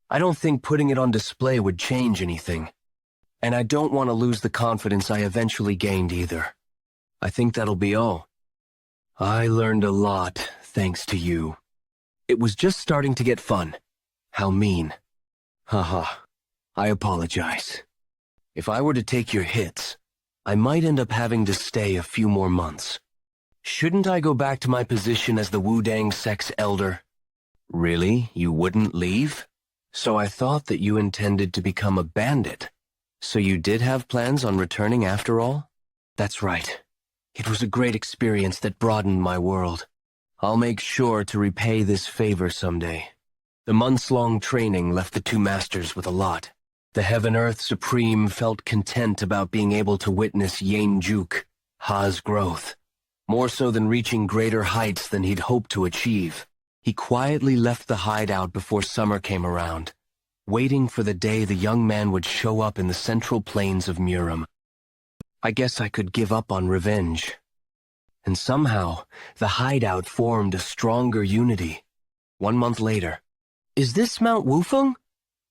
I don't think putting it on display would change anything. And I don't want to lose the confidence I eventually gained either. I think that'll be all. I learned a lot, thanks to you. It was just starting to get fun. How mean. Haha. I apologize. If I were to take your hits, I might end up having to stay a few more months. Shouldn't I go back to my position as the Wudang Sect's elder? Really? You wouldn't leave? So I thought that you intended to become a bandit. So you did have plans on returning after all? That's right. It was a great experience that broadened my world. I'll make sure to repay this favor someday. The months-long training left the two masters with a lot. The Heaven-Earth Supreme felt content about being able to witness Yeon Jeokha's growth, more so than reaching greater heights than he'd hoped to achieve. He quietly left the hideout before summer came around, waiting for the day the young man would show up in the central plains of Murim. I guess I could give up on revenge. And somehow, the hideout formed a stronger unity. 1 month later. Is this Mount Wufeng?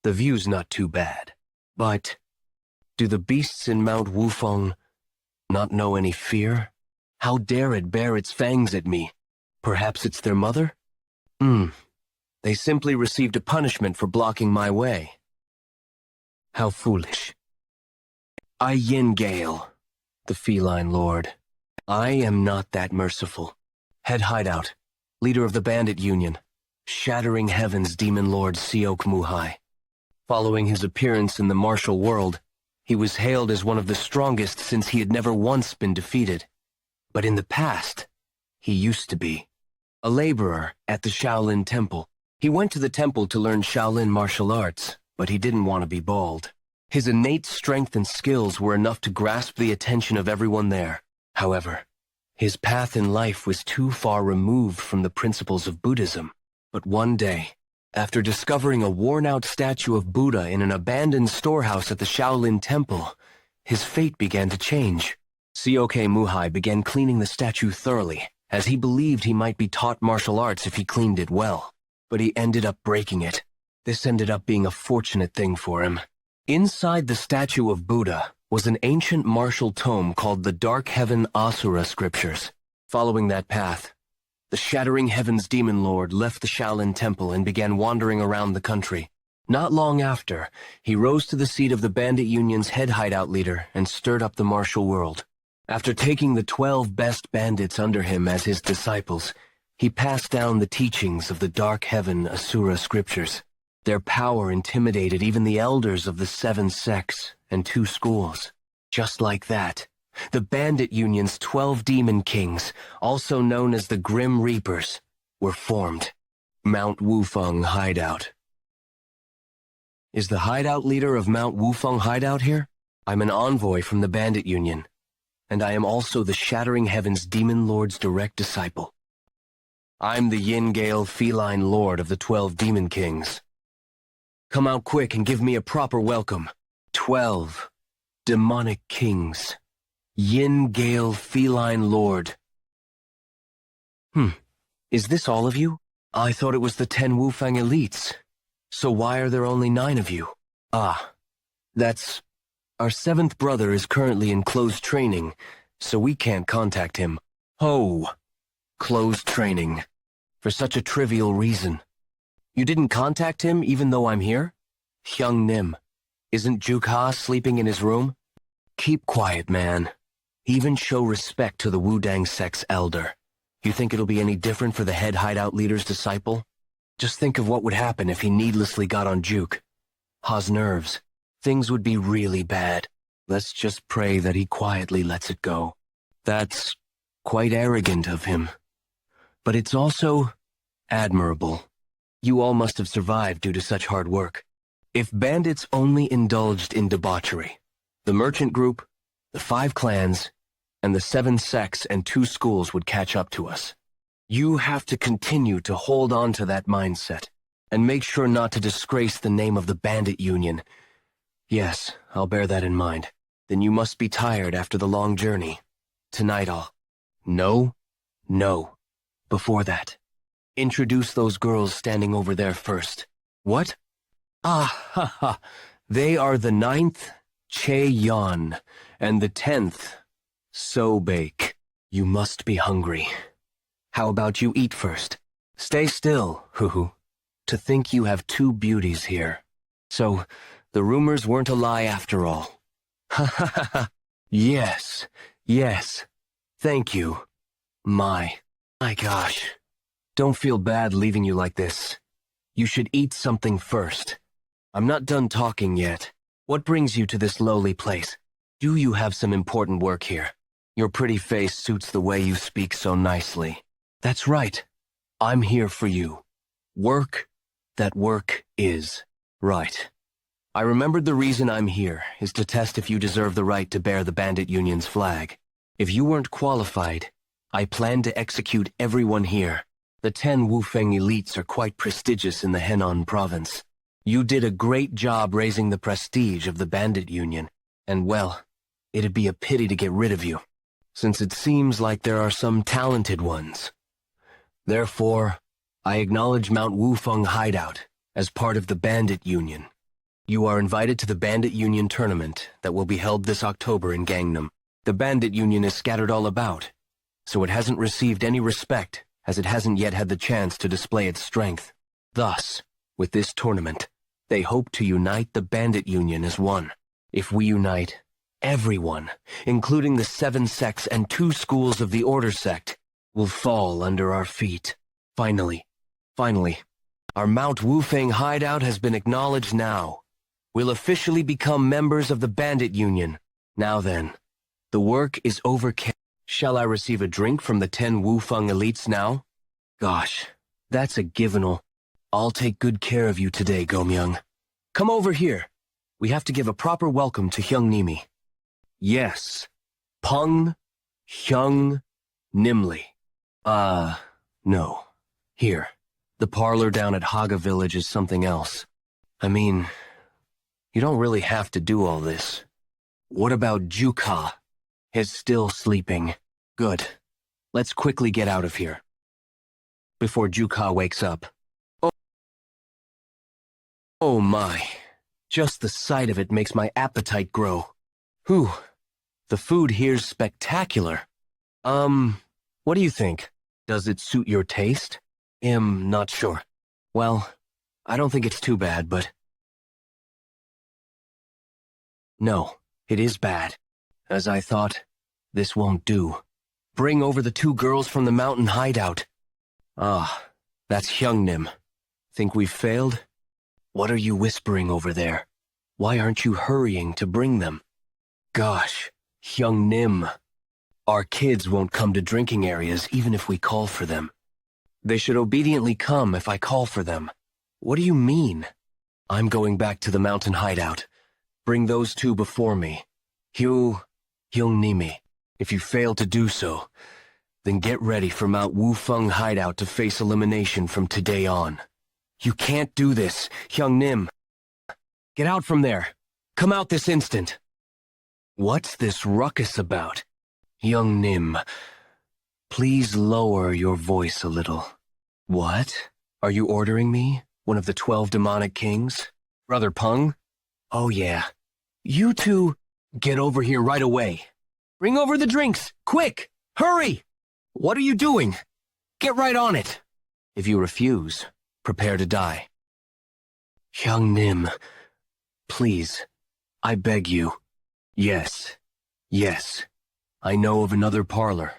The view's not too bad. But do the beasts in Mount Wufeng not know any fear? How dare it bear its fangs at me? Perhaps it's their mother? They simply received a punishment for blocking my way. How foolish. I Yin Gale, the feline lord. I am not that merciful. Head hideout, leader of the bandit union, shattering heaven's demon lord Seok Muhai. Following his appearance in the martial world, he was hailed as one of the strongest since he had never once been defeated. But in the past, he used to be. A laborer at the Shaolin Temple. He went to the temple to learn Shaolin martial arts, but he didn't want to be bald. His innate strength and skills were enough to grasp the attention of everyone there. However, his path in life was too far removed from the principles of Buddhism. But one day, after discovering a worn-out statue of Buddha in an abandoned storehouse at the Shaolin Temple, his fate began to change. Seok Muhai began cleaning the statue thoroughly, as he believed he might be taught martial arts if he cleaned it well. But he ended up breaking it. This ended up being a fortunate thing for him. Inside the statue of Buddha was an ancient martial tome called the Dark Heaven Asura Scriptures. Following that path, the Shattering Heavens Demon Lord left the Shaolin Temple and began wandering around the country. Not long after, he rose to the seat of the Bandit Union's head hideout leader and stirred up the martial world. After taking the 12 best bandits under him as his disciples, he passed down the teachings of the Dark Heaven Asura Scriptures. Their power intimidated even the elders of the 7 sects and 2 schools. Just like that, the Bandit Union's 12 Demon Kings, also known as the Grim Reapers, were formed. Mount Wufeng Hideout. Is the hideout leader of Mount Wufeng Hideout here? I'm an envoy from the Bandit Union, and I am also the Shattering Heavens Demon Lord's direct disciple. I'm the Yin Gale Feline Lord of the 12 Demon Kings. Come out quick and give me a proper welcome. 12 demonic kings. Yin Gale Feline Lord. Is this all of you? I thought it was the 10 Wufeng elites. So why are there only 9 of you? That's... Our 7th brother is currently in closed training, so we can't contact him. Closed training. For such a trivial reason. You didn't contact him even though I'm here? Hyung Nim. Isn't Jeokha sleeping in his room? Keep quiet, man. Even show respect to the Wudang sect's elder. You think it'll be any different for the head hideout leader's disciple? Just think of what would happen if he needlessly got on Jeokha's nerves. Things would be really bad. Let's just pray that he quietly lets it go. That's quite arrogant of him. But it's also admirable. You all must have survived due to such hard work. If bandits only indulged in debauchery, the merchant group, the 5 clans, and the 7 sects and 2 schools would catch up to us. You have to continue to hold on to that mindset, and make sure not to disgrace the name of the Bandit Union. Yes, I'll bear that in mind. Then you must be tired after the long journey. Tonight I'll... No. Before that, introduce those girls standing over there first. What? They are the 9th, Yeon, and the 10th, Sobake. You must be hungry. How about you eat first? Stay still, hoo-hoo. To think you have 2 beauties here. So, the rumors weren't a lie after all. Yes. Thank you. My gosh. Don't feel bad leaving you like this. You should eat something first. I'm not done talking yet. What brings you to this lowly place? Do you have some important work here? Your pretty face suits the way you speak so nicely. That's right. I'm here for you. Work, that work is. Right. I remembered the reason I'm here is to test if you deserve the right to bear the Bandit Union's flag. If you weren't qualified, I plan to execute everyone here. The 10 Wufeng elites are quite prestigious in the Henan province. You did a great job raising the prestige of the Bandit Union, and well, it'd be a pity to get rid of you, since it seems like there are some talented ones. Therefore, I acknowledge Mount Wufeng Hideout as part of the Bandit Union. You are invited to the Bandit Union tournament that will be held this October in Gangnam. The Bandit Union is scattered all about, so it hasn't received any respect as it hasn't yet had the chance to display its strength. Thus, with this tournament, they hope to unite the Bandit Union as one. If we unite, everyone, including the 7 sects and 2 schools of the Order sect, will fall under our feet. Finally, our Mount Wufeng hideout has been acknowledged now. We'll officially become members of the Bandit Union. Now then, the work is over. Shall I receive a drink from the 10 Wufeng elites now? Gosh, that's a given. I'll take good care of you today, Gomyoung. Come over here. We have to give a proper welcome to Hyung Nimi. Yes, Pung Hyung Nimli. No. Here, the parlor down at Haga Village is something else. I mean, you don't really have to do all this. What about Jeokha? He's still sleeping. Good. Let's quickly get out of here before Jeokha wakes up. Oh my. Just the sight of it makes my appetite grow. Whew. The food here's spectacular. What do you think? Does it suit your taste? Not sure. Well, I don't think it's too bad, but... No, it is bad. As I thought, this won't do. Bring over the 2 girls from the mountain hideout. Ah, that's Hyungnim. Think we've failed? What are you whispering over there? Why aren't you hurrying to bring them? Gosh, Hyungnim. Our kids won't come to drinking areas even if we call for them. They should obediently come if I call for them. What do you mean? I'm going back to the mountain hideout. Bring those 2 before me. Hyungnimi. If you fail to do so, then get ready for Mount Wufeng hideout to face elimination from today on. You can't do this, Hyungnim. Get out from there. Come out this instant. What's this ruckus about? Hyungnim, please lower your voice a little. What? Are you ordering me? One of the 12 demonic kings? Brother Pung? Oh yeah. You 2, get over here right away. Bring over the drinks, quick! Hurry! What are you doing? Get right on it. If you refuse, prepare to die. Hyungnim, please, I beg you. Yes. I know of another parlor,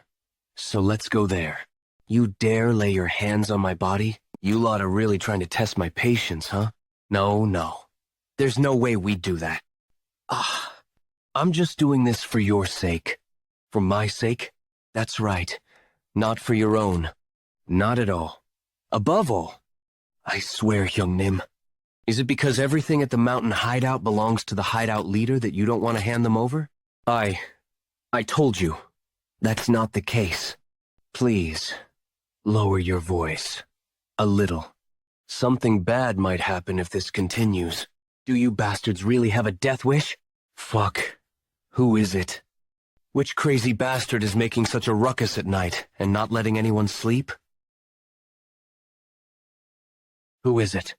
so let's go there. You dare lay your hands on my body? You lot are really trying to test my patience, huh? No. There's no way we'd do that. I'm just doing this for your sake. For my sake? That's right. Not for your own. Not at all. Above all, I swear, Hyungnim. Is it because everything at the mountain hideout belongs to the hideout leader that you don't want to hand them over? I told you. That's not the case. Please, lower your voice. A little. Something bad might happen if this continues. Do you bastards really have a death wish? Fuck. Who is it? Which crazy bastard is making such a ruckus at night and not letting anyone sleep? Who is it?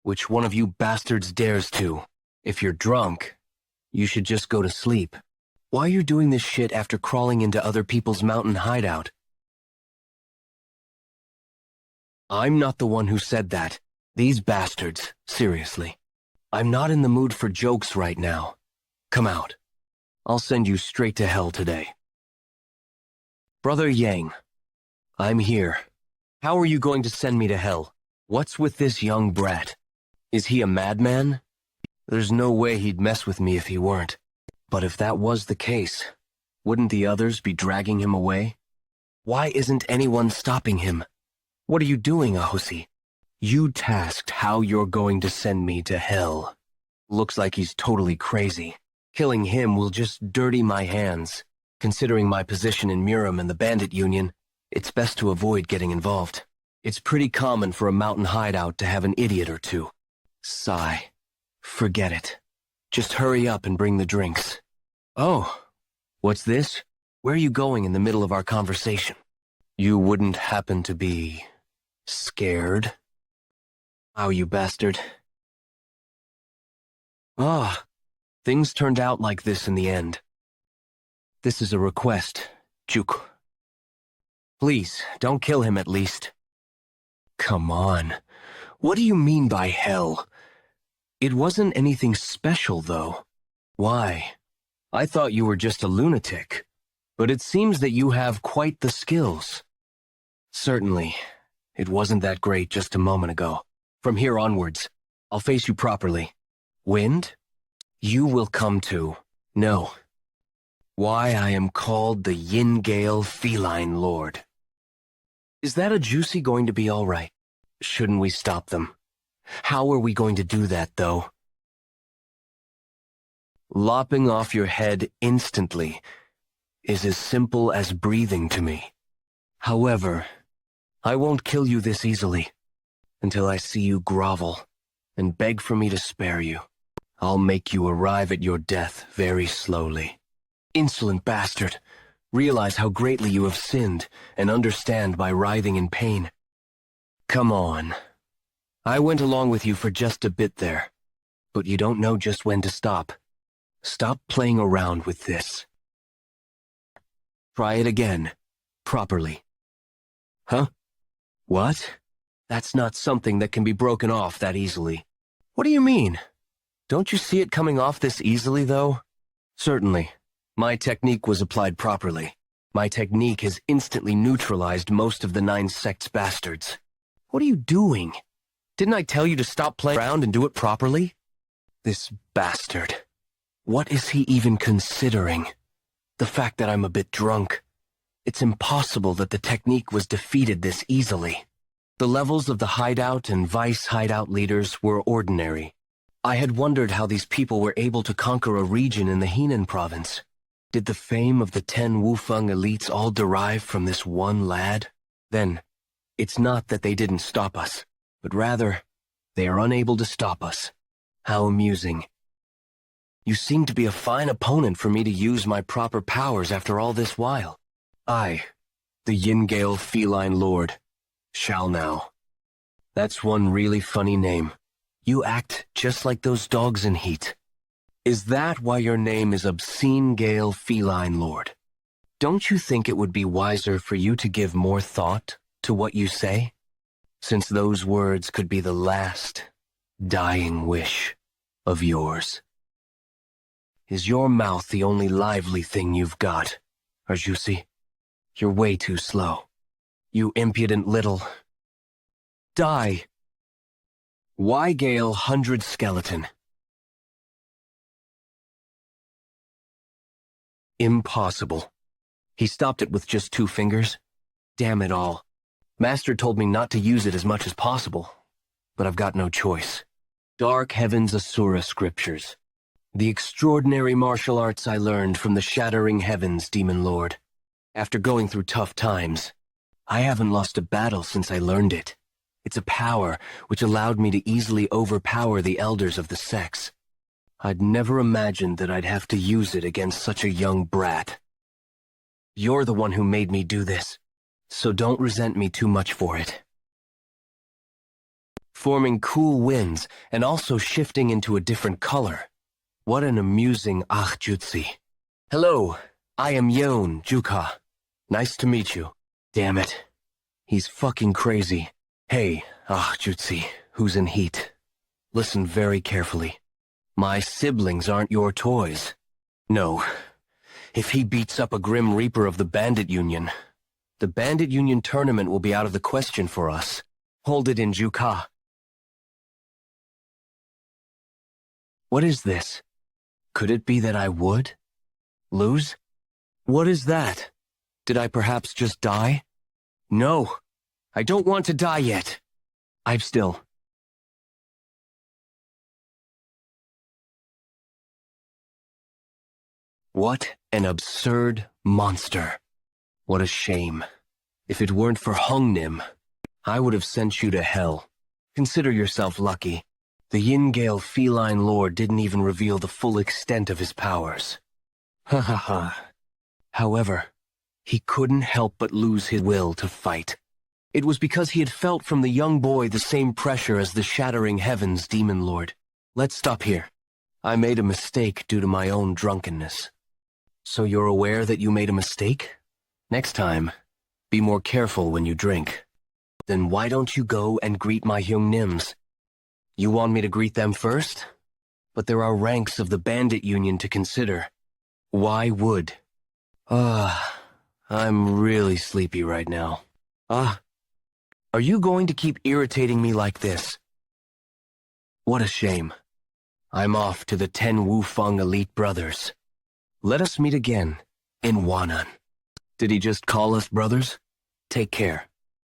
Which one of you bastards dares to? If you're drunk, you should just go to sleep. Why are you doing this shit after crawling into other people's mountain hideout? I'm not the one who said that. These bastards, seriously. I'm not in the mood for jokes right now. Come out. I'll send you straight to hell today. Brother Yang, I'm here. How are you going to send me to hell? What's with this young brat? Is he a madman? There's no way he'd mess with me if he weren't. But if that was the case, wouldn't the others be dragging him away? Why isn't anyone stopping him? What are you doing, Ahosi? You tasked how you're going to send me to hell. Looks like he's totally crazy. Killing him will just dirty my hands. Considering my position in Murim and the bandit union, it's best to avoid getting involved. It's pretty common for a mountain hideout to have an idiot or two. Sigh. Forget it. Just hurry up and bring the drinks. Oh, what's this? Where are you going in the middle of our conversation? You wouldn't happen to be scared? Oh, you bastard. Ah, things turned out like this in the end. This is a request, Jeokha. Please, don't kill him at least. Come on. What do you mean by hell? It wasn't anything special, though. Why? I thought you were just a lunatic. But it seems that you have quite the skills. Certainly. It wasn't that great just a moment ago. From here onwards, I'll face you properly. Wind? You will come to know why I am called the Yin-Gale Feline Lord. Is that a juicy going to be all right? Shouldn't we stop them? How are we going to do that, though? Lopping off your head instantly is as simple as breathing to me. However, I won't kill you this easily until I see you grovel and beg for me to spare you. I'll make you arrive at your death very slowly. Insolent bastard! Realize how greatly you have sinned and understand by writhing in pain. Come on. I went along with you for just a bit there, but you don't know just when to stop. Stop playing around with this. Try it again, properly. Huh? What? That's not something that can be broken off that easily. What do you mean? Don't you see it coming off this easily, though? Certainly. My technique was applied properly. My technique has instantly neutralized most of the 9 sect's bastards. What are you doing? Didn't I tell you to stop playing around and do it properly? This bastard. What is he even considering? The fact that I'm a bit drunk. It's impossible that the technique was defeated this easily. The levels of the hideout and vice hideout leaders were ordinary. I had wondered how these people were able to conquer a region in the Henan province. Did the fame of the 10 Wufeng elites all derive from this one lad? Then, it's not that they didn't stop us, but rather, they are unable to stop us. How amusing. You seem to be a fine opponent for me to use my proper powers after all this while. I, the Yin-Gale Feline Lord, shall now. That's one really funny name. You act just like those dogs in Heat. Is that why your name is Obscene Gale Feline Lord? Don't you think it would be wiser for you to give more thought to what you say? Since those words could be the last, dying wish of yours. Is your mouth the only lively thing you've got, Arjusi? You're way too slow. You impudent little... Die! Why Gale 100 Skeleton? Impossible. He stopped it with just 2 fingers. Damn it all. Master told me not to use it as much as possible, but I've got no choice. Dark Heaven's Asura Scriptures. The extraordinary martial arts I learned from the Shattering Heavens, Demon Lord. After going through tough times, I haven't lost a battle since I learned it. It's a power which allowed me to easily overpower the elders of the sects. I'd never imagined that I'd have to use it against such a young brat. You're the one who made me do this, so don't resent me too much for it. Forming cool winds and also shifting into a different color. What an amusing jutsu. Hello, I am Yeon Jeokha. Nice to meet you. Damn it. He's fucking crazy. Hey, jutsu, who's in Heat? Listen very carefully. My siblings aren't your toys. No. If he beats up a Grim Reaper of the Bandit Union, the Bandit Union tournament will be out of the question for us. Hold it in, Jeokha. What is this? Could it be that I would lose? What is that? Did I perhaps just die? No, I don't want to die yet. I've still... What an absurd monster. What a shame. If it weren't for Hungnim, I would have sent you to hell. Consider yourself lucky. The Yin-Gale feline lord didn't even reveal the full extent of his powers. Ha ha ha. However, he couldn't help but lose his will to fight. It was because he had felt from the young boy the same pressure as the Shattering Heavens demon lord. Let's stop here. I made a mistake due to my own drunkenness. So you're aware that you made a mistake? Next time, be more careful when you drink. Then why don't you go and greet my Hyungnims? You want me to greet them first? But there are ranks of the bandit union to consider. Why would? I'm really sleepy right now. Are you going to keep irritating me like this? What a shame. I'm off to the 10 Wufeng elite brothers. Let us meet again in Wanan. Did he just call us brothers? Take care.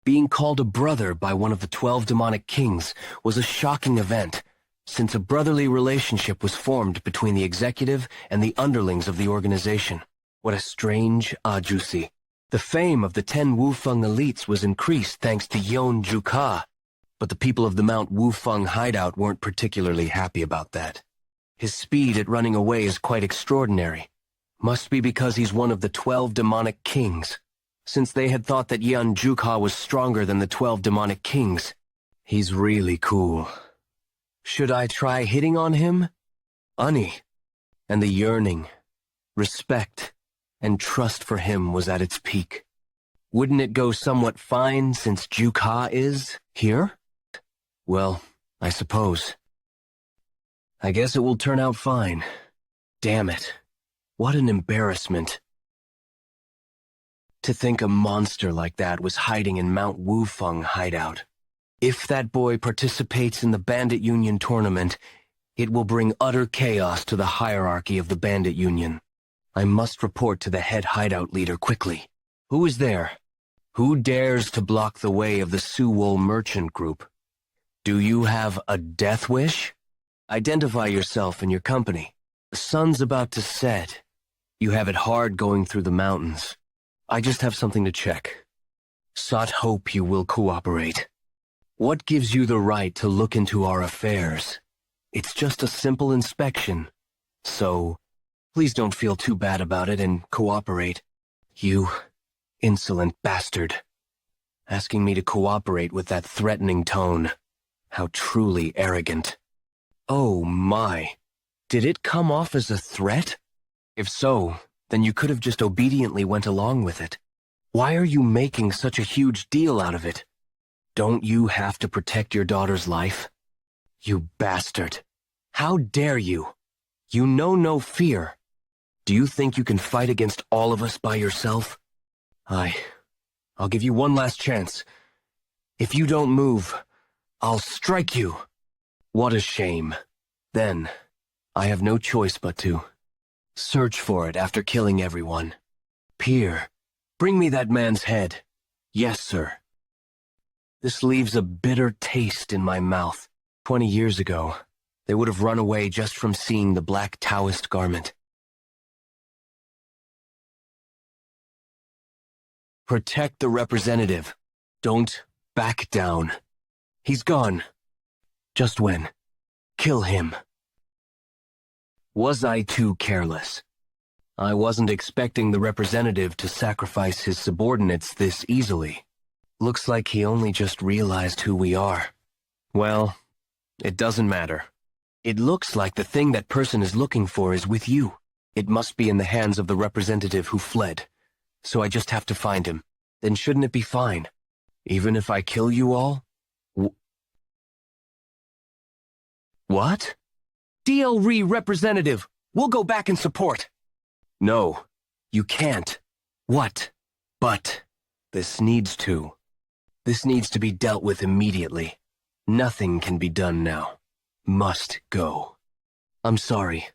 Being called a brother by one of the 12 demonic kings was a shocking event, since a brotherly relationship was formed between the executive and the underlings of the organization. What a strange ajusi. The fame of the 10 Wufeng elites was increased thanks to Yeon Jeokha, but the people of the Mount Wufeng hideout weren't particularly happy about that. His speed at running away is quite extraordinary. Must be because he's one of the 12 demonic kings. Since they had thought that Yeon Jeokha was stronger than the 12 demonic kings. He's really cool. Should I try hitting on him? Ani. And the yearning, respect, and trust for him was at its peak. Wouldn't it go somewhat fine since Jeokha is here? Well, I suppose. I guess it will turn out fine. Damn it. What an embarrassment. To think a monster like that was hiding in Mount Wufeng hideout. If that boy participates in the Bandit Union tournament, it will bring utter chaos to the hierarchy of the Bandit Union. I must report to the head hideout leader quickly. Who is there? Who dares to block the way of the Suwol merchant group? Do you have a death wish? Identify yourself and your company. The sun's about to set. You have it hard going through the mountains. I just have something to check. Sought hope you will cooperate. What gives you the right to look into our affairs? It's just a simple inspection. So, please don't feel too bad about it and cooperate. You insolent bastard. Asking me to cooperate with that threatening tone. How truly arrogant. Oh my. Did it come off as a threat? If so, then you could have just obediently went along with it. Why are you making such a huge deal out of it? Don't you have to protect your daughter's life? You bastard. How dare you? You know no fear. Do you think you can fight against all of us by yourself? I'll give you one last chance. If you don't move, I'll strike you. What a shame. Then, I have no choice but to search for it after killing everyone. Peer, bring me that man's head. Yes, sir. This leaves a bitter taste in my mouth. 20 years ago, they would have run away just from seeing the black Taoist garment. Protect the representative. Don't back down. He's gone. Just when? Kill him. Was I too careless? I wasn't expecting the representative to sacrifice his subordinates this easily. Looks like he only just realized who we are. Well, it doesn't matter. It looks like the thing that person is looking for is with you. It must be in the hands of the representative who fled. So I just have to find him. Then shouldn't it be fine? Even if I kill you all? What? DL representative, we'll go back and support. No, you can't. What? But this needs to. This needs to be dealt with immediately. Nothing can be done now. Must go. I'm sorry.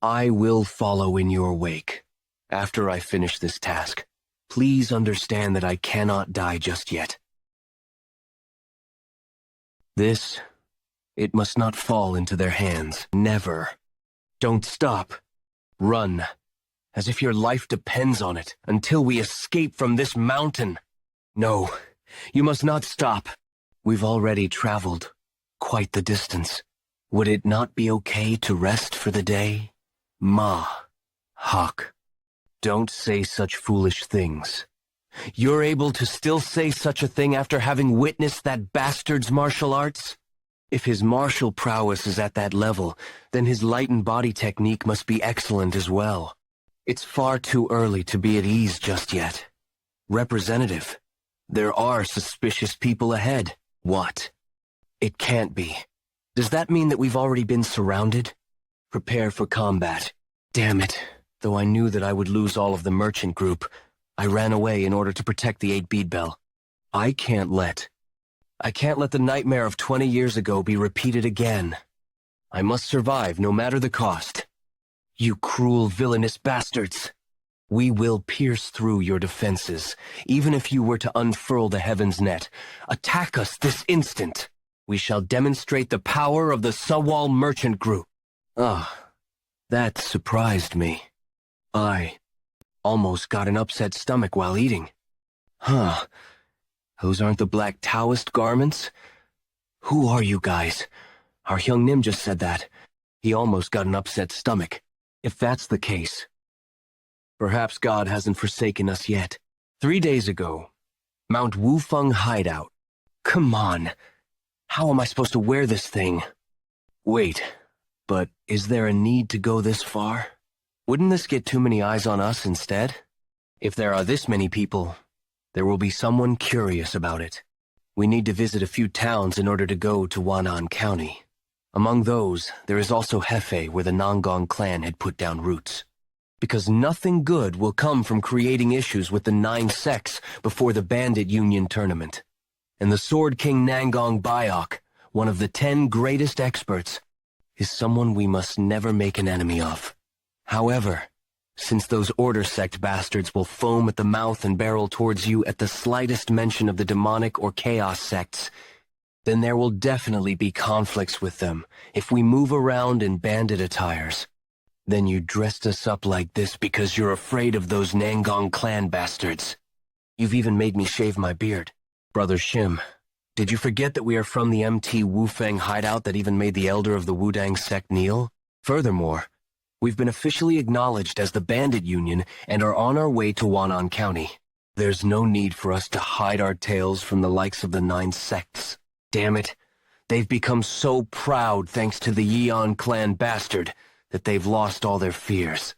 I will follow in your wake. After I finish this task, please understand that I cannot die just yet. This, it must not fall into their hands. Never. Don't stop. Run. As if your life depends on it, until we escape from this mountain. No, you must not stop. We've already traveled quite the distance. Would it not be okay to rest for the day? Ma. Hawk. Don't say such foolish things. You're able to still say such a thing after having witnessed that bastard's martial arts? If his martial prowess is at that level, then his light and body technique must be excellent as well. It's far too early to be at ease just yet. Representative, there are suspicious people ahead. What? It can't be. Does that mean that we've already been surrounded? Prepare for combat. Damn it. Though I knew that I would lose all of the merchant group, I ran away in order to protect the 8-bead bell. I can't let the nightmare of 20 years ago be repeated again. I must survive no matter the cost. You cruel, villainous bastards! We will pierce through your defenses, even if you were to unfurl the heaven's net. Attack us this instant! We shall demonstrate the power of the Sawal merchant group. That surprised me. I almost got an upset stomach while eating. Those aren't the black Taoist garments? Who are you guys? Our young Nim just said that. He almost got an upset stomach. If that's the case, perhaps God hasn't forsaken us yet. 3 days ago, Mount Wufeng Hideout. Come on. How am I supposed to wear this thing? Wait, but is there a need to go this far? Wouldn't this get too many eyes on us instead? If there are this many people, there will be someone curious about it. We need to visit a few towns in order to go to Wanan County. Among those, there is also Hefei, where the Nangong clan had put down roots. Because nothing good will come from creating issues with the 9 sects before the Bandit Union tournament. And the Sword King Nangong Bayok, one of the 10 greatest experts, is someone we must never make an enemy of. However, since those Order Sect bastards will foam at the mouth and barrel towards you at the slightest mention of the demonic or chaos sects, then there will definitely be conflicts with them if we move around in bandit attires. Then you dressed us up like this because you're afraid of those Nangong clan bastards. You've even made me shave my beard. Brother Shim, did you forget that we are from the MT Wufeng hideout that even made the elder of the Wudang sect kneel? Furthermore, we've been officially acknowledged as the Bandit Union and are on our way to Wanan County. There's no need for us to hide our tails from the likes of the 9 sects. Damn it, they've become so proud thanks to the Yeon clan bastard that they've lost all their fears.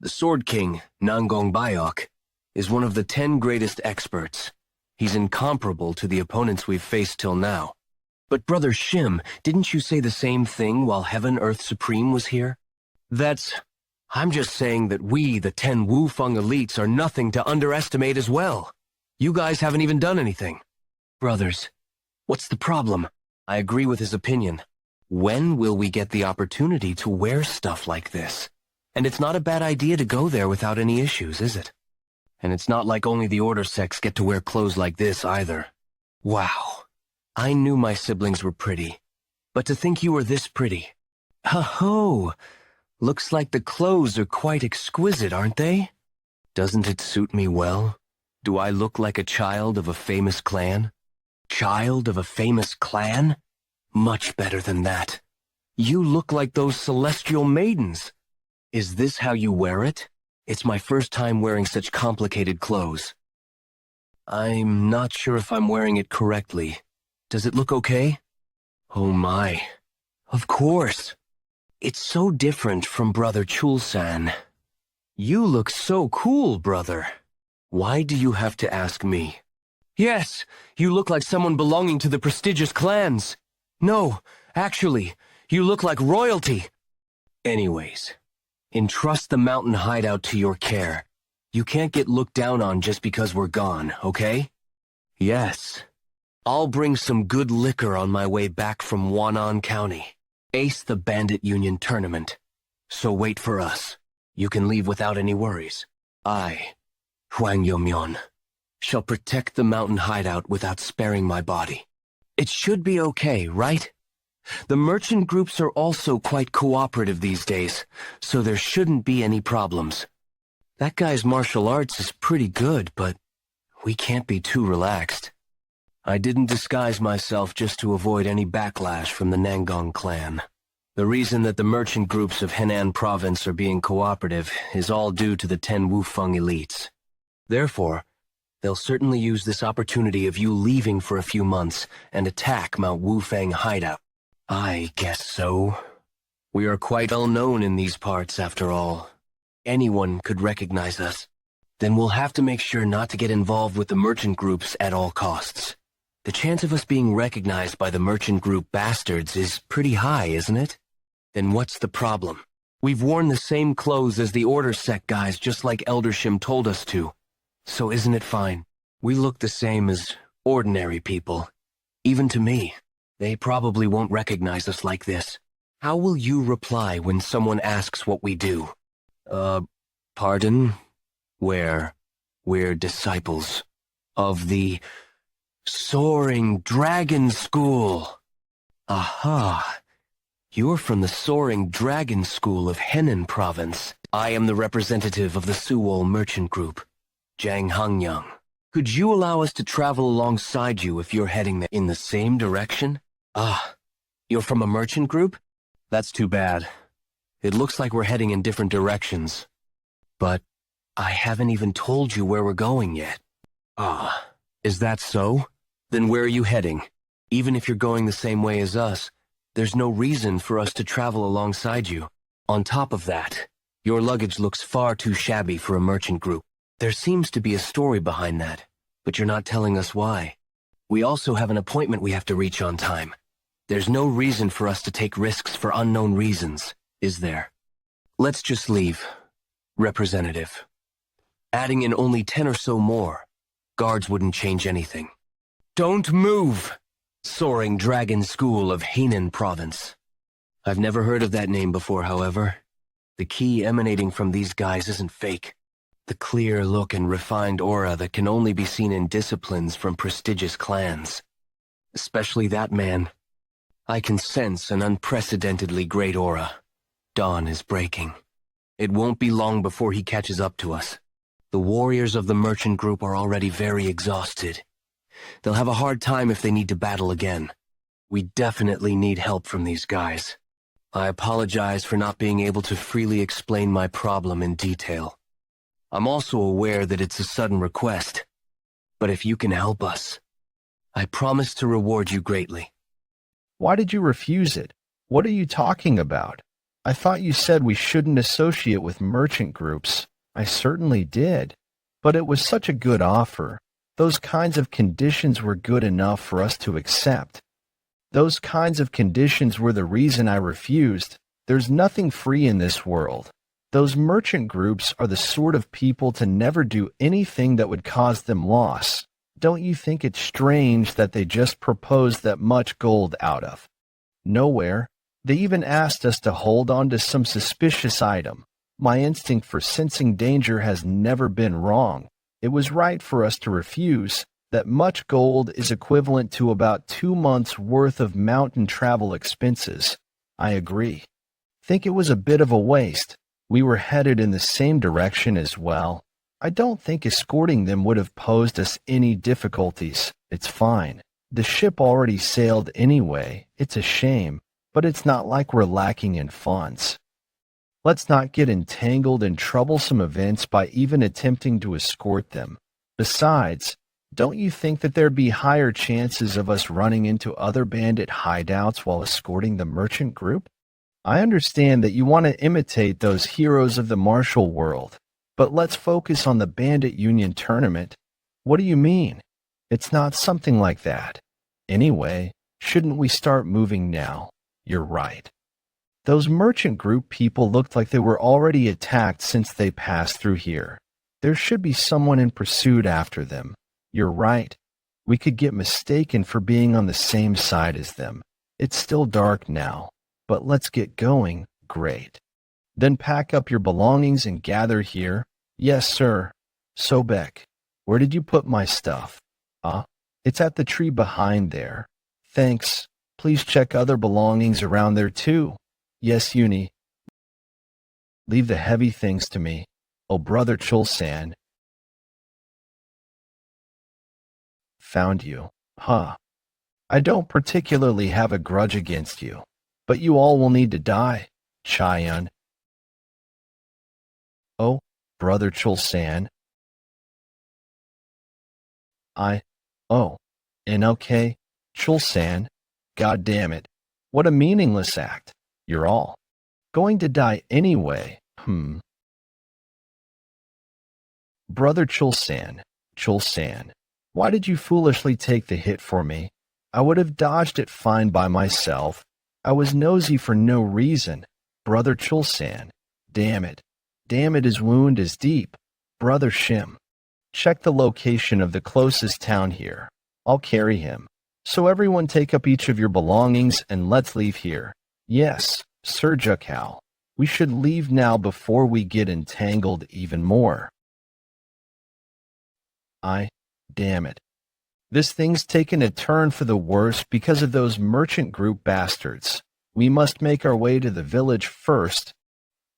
The Sword King, Nangong Bayok, is one of the 10 greatest experts. He's incomparable to the opponents we've faced till now. But Brother Shim, didn't you say the same thing while Heaven Earth Supreme was here? I'm just saying that we, the 10 Wufeng elites, are nothing to underestimate as well. You guys haven't even done anything. Brothers, what's the problem? I agree with his opinion. When will we get the opportunity to wear stuff like this? And it's not a bad idea to go there without any issues, is it? And it's not like only the Order sects get to wear clothes like this either. Wow. I knew my siblings were pretty. But to think you were this pretty. Ho-ho! Looks like the clothes are quite exquisite, aren't they? Doesn't it suit me well? Do I look like a child of a famous clan? Child of a famous clan? Much better than that. You look like those celestial maidens. Is this how you wear it? It's my first time wearing such complicated clothes. I'm not sure if I'm wearing it correctly. Does it look okay? Oh my. Of course. It's so different from Brother Chul-san. You look so cool, brother. Why do you have to ask me? Yes, you look like someone belonging to the prestigious clans. No, actually, you look like royalty. Anyways, entrust the mountain hideout to your care. You can't get looked down on just because we're gone, okay? Yes, I'll bring some good liquor on my way back from Wanan County. Ace the Bandit Union tournament. So wait for us. You can leave without any worries. I, Hwang Yomyeon, shall protect the mountain hideout without sparing my body. It should be okay, right? The merchant groups are also quite cooperative these days, so there shouldn't be any problems. That guy's martial arts is pretty good, but we can't be too relaxed. I didn't disguise myself just to avoid any backlash from the Nangong clan. The reason that the merchant groups of Henan province are being cooperative is all due to the 10 Wufeng elites. Therefore, they'll certainly use this opportunity of you leaving for a few months and attack Mount Wufeng hideout. I guess so. We are quite well known in these parts, after all. Anyone could recognize us. Then we'll have to make sure not to get involved with the merchant groups at all costs. The chance of us being recognized by the merchant group bastards is pretty high, isn't it? Then what's the problem? We've worn the same clothes as the Order sect guys, just like Eldershim told us to. So isn't it fine? We look the same as ordinary people. Even to me, they probably won't recognize us like this. How will you reply when someone asks what we do? Pardon? We're disciples of the Soaring Dragon School. Aha. You're from the Soaring Dragon School of Henan Province. I am the representative of the Suwol Merchant Group, Jang Hangyang. Could you allow us to travel alongside you if you're heading in the same direction? Ah, you're from a merchant group? That's too bad. It looks like we're heading in different directions. But I haven't even told you where we're going yet. Ah, is that so? Then where are you heading? Even if you're going the same way as us, there's no reason for us to travel alongside you. On top of that, your luggage looks far too shabby for a merchant group. There seems to be a story behind that, but you're not telling us why. We also have an appointment we have to reach on time. There's no reason for us to take risks for unknown reasons, is there? Let's just leave. Representative. Adding in only 10 or so more, guards wouldn't change anything. Don't move! Soaring Dragon School of Henan Province. I've never heard of that name before, however. The key emanating from these guys isn't fake. The clear look and refined aura that can only be seen in disciplines from prestigious clans. Especially that man. I can sense an unprecedentedly great aura. Dawn is breaking. It won't be long before he catches up to us. The warriors of the merchant group are already very exhausted. They'll have a hard time if they need to battle again. We definitely need help from these guys. I apologize for not being able to freely explain my problem in detail. I'm also aware that it's a sudden request. But if you can help us, I promise to reward you greatly. Why did you refuse it? What are you talking about? I thought you said we shouldn't associate with merchant groups. I certainly did. But it was such a good offer. Those kinds of conditions were good enough for us to accept. Those kinds of conditions were the reason I refused. There's nothing free in this world. Those merchant groups are the sort of people to never do anything that would cause them loss. Don't you think it's strange that they just proposed that much gold out of nowhere? They even asked us to hold on to some suspicious item. My instinct for sensing danger has never been wrong. It was right for us to refuse. That much gold is equivalent to about 2 months' worth of mountain travel expenses. I agree. Think it was a bit of a waste. We were headed in the same direction as well. I don't think escorting them would have posed us any difficulties. It's fine. The ship already sailed anyway. It's a shame, but it's not like we're lacking in funds. Let's not get entangled in troublesome events by even attempting to escort them. Besides, don't you think that there'd be higher chances of us running into other bandit hideouts while escorting the merchant group? I understand that you want to imitate those heroes of the martial world, but let's focus on the Bandit Union tournament. What do you mean? It's not something like that. Anyway, shouldn't we start moving now? You're right. Those merchant group people looked like they were already attacked since they passed through here. There should be someone in pursuit after them. You're right. We could get mistaken for being on the same side as them. It's still dark now, but let's get going. Great. Then pack up your belongings and gather here. Yes, sir. Sobek, where did you put my stuff? It's at the tree behind there. Thanks. Please check other belongings around there too. Yes, Uni. Leave the heavy things to me. Oh, brother Chulsan. Found you. Huh. I don't particularly have a grudge against you, but you all will need to die, Chaeyoung. Oh, brother Chulsan. Okay, Chulsan. God damn it. What a meaningless act. You're all going to die anyway. Brother Chulsan, why did you foolishly take the hit for me? I would have dodged it fine by myself. I was nosy for no reason. Brother Chulsan, damn it. His wound is deep. Brother Shim, check the location of the closest town here. I'll carry him. So everyone take up each of your belongings and let's leave here. Yes, Sir Jeokha. We should leave now before we get entangled even more. Damn it. This thing's taken a turn for the worse because of those merchant group bastards. We must make our way to the village first.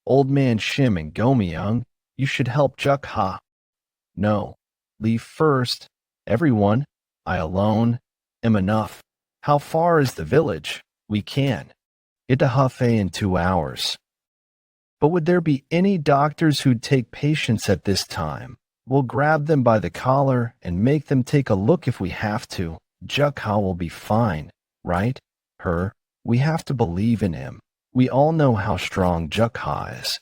Old Man Shim and Gomyeong, you should help Jeokha. No, leave first. Everyone, I alone am enough. How far is the village? We can. Get to Hefei in 2 hours. But would there be any doctors who'd take patients at this time? We'll grab them by the collar and make them take a look if we have to. Jeokha will be fine, right? We have to believe in him. We all know how strong Jeokha is.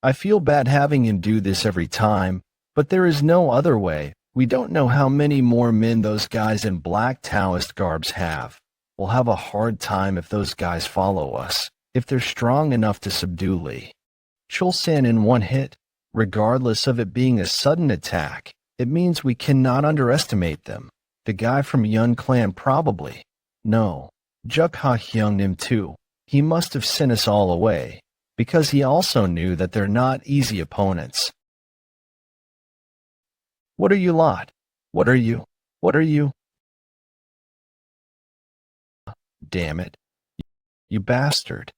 I feel bad having him do this every time, but there is no other way. We don't know how many more men those guys in black Taoist garbs have. We'll have a hard time if those guys follow us, if they're strong enough to subdue Lee. Chulsan in one hit, regardless of it being a sudden attack, it means we cannot underestimate them. The guy from Yeon clan probably. No, Jeokha hyunged him too. He must have sent us all away, because he also knew that they're not easy opponents. What are you lot? What are you? Damn it. You bastard.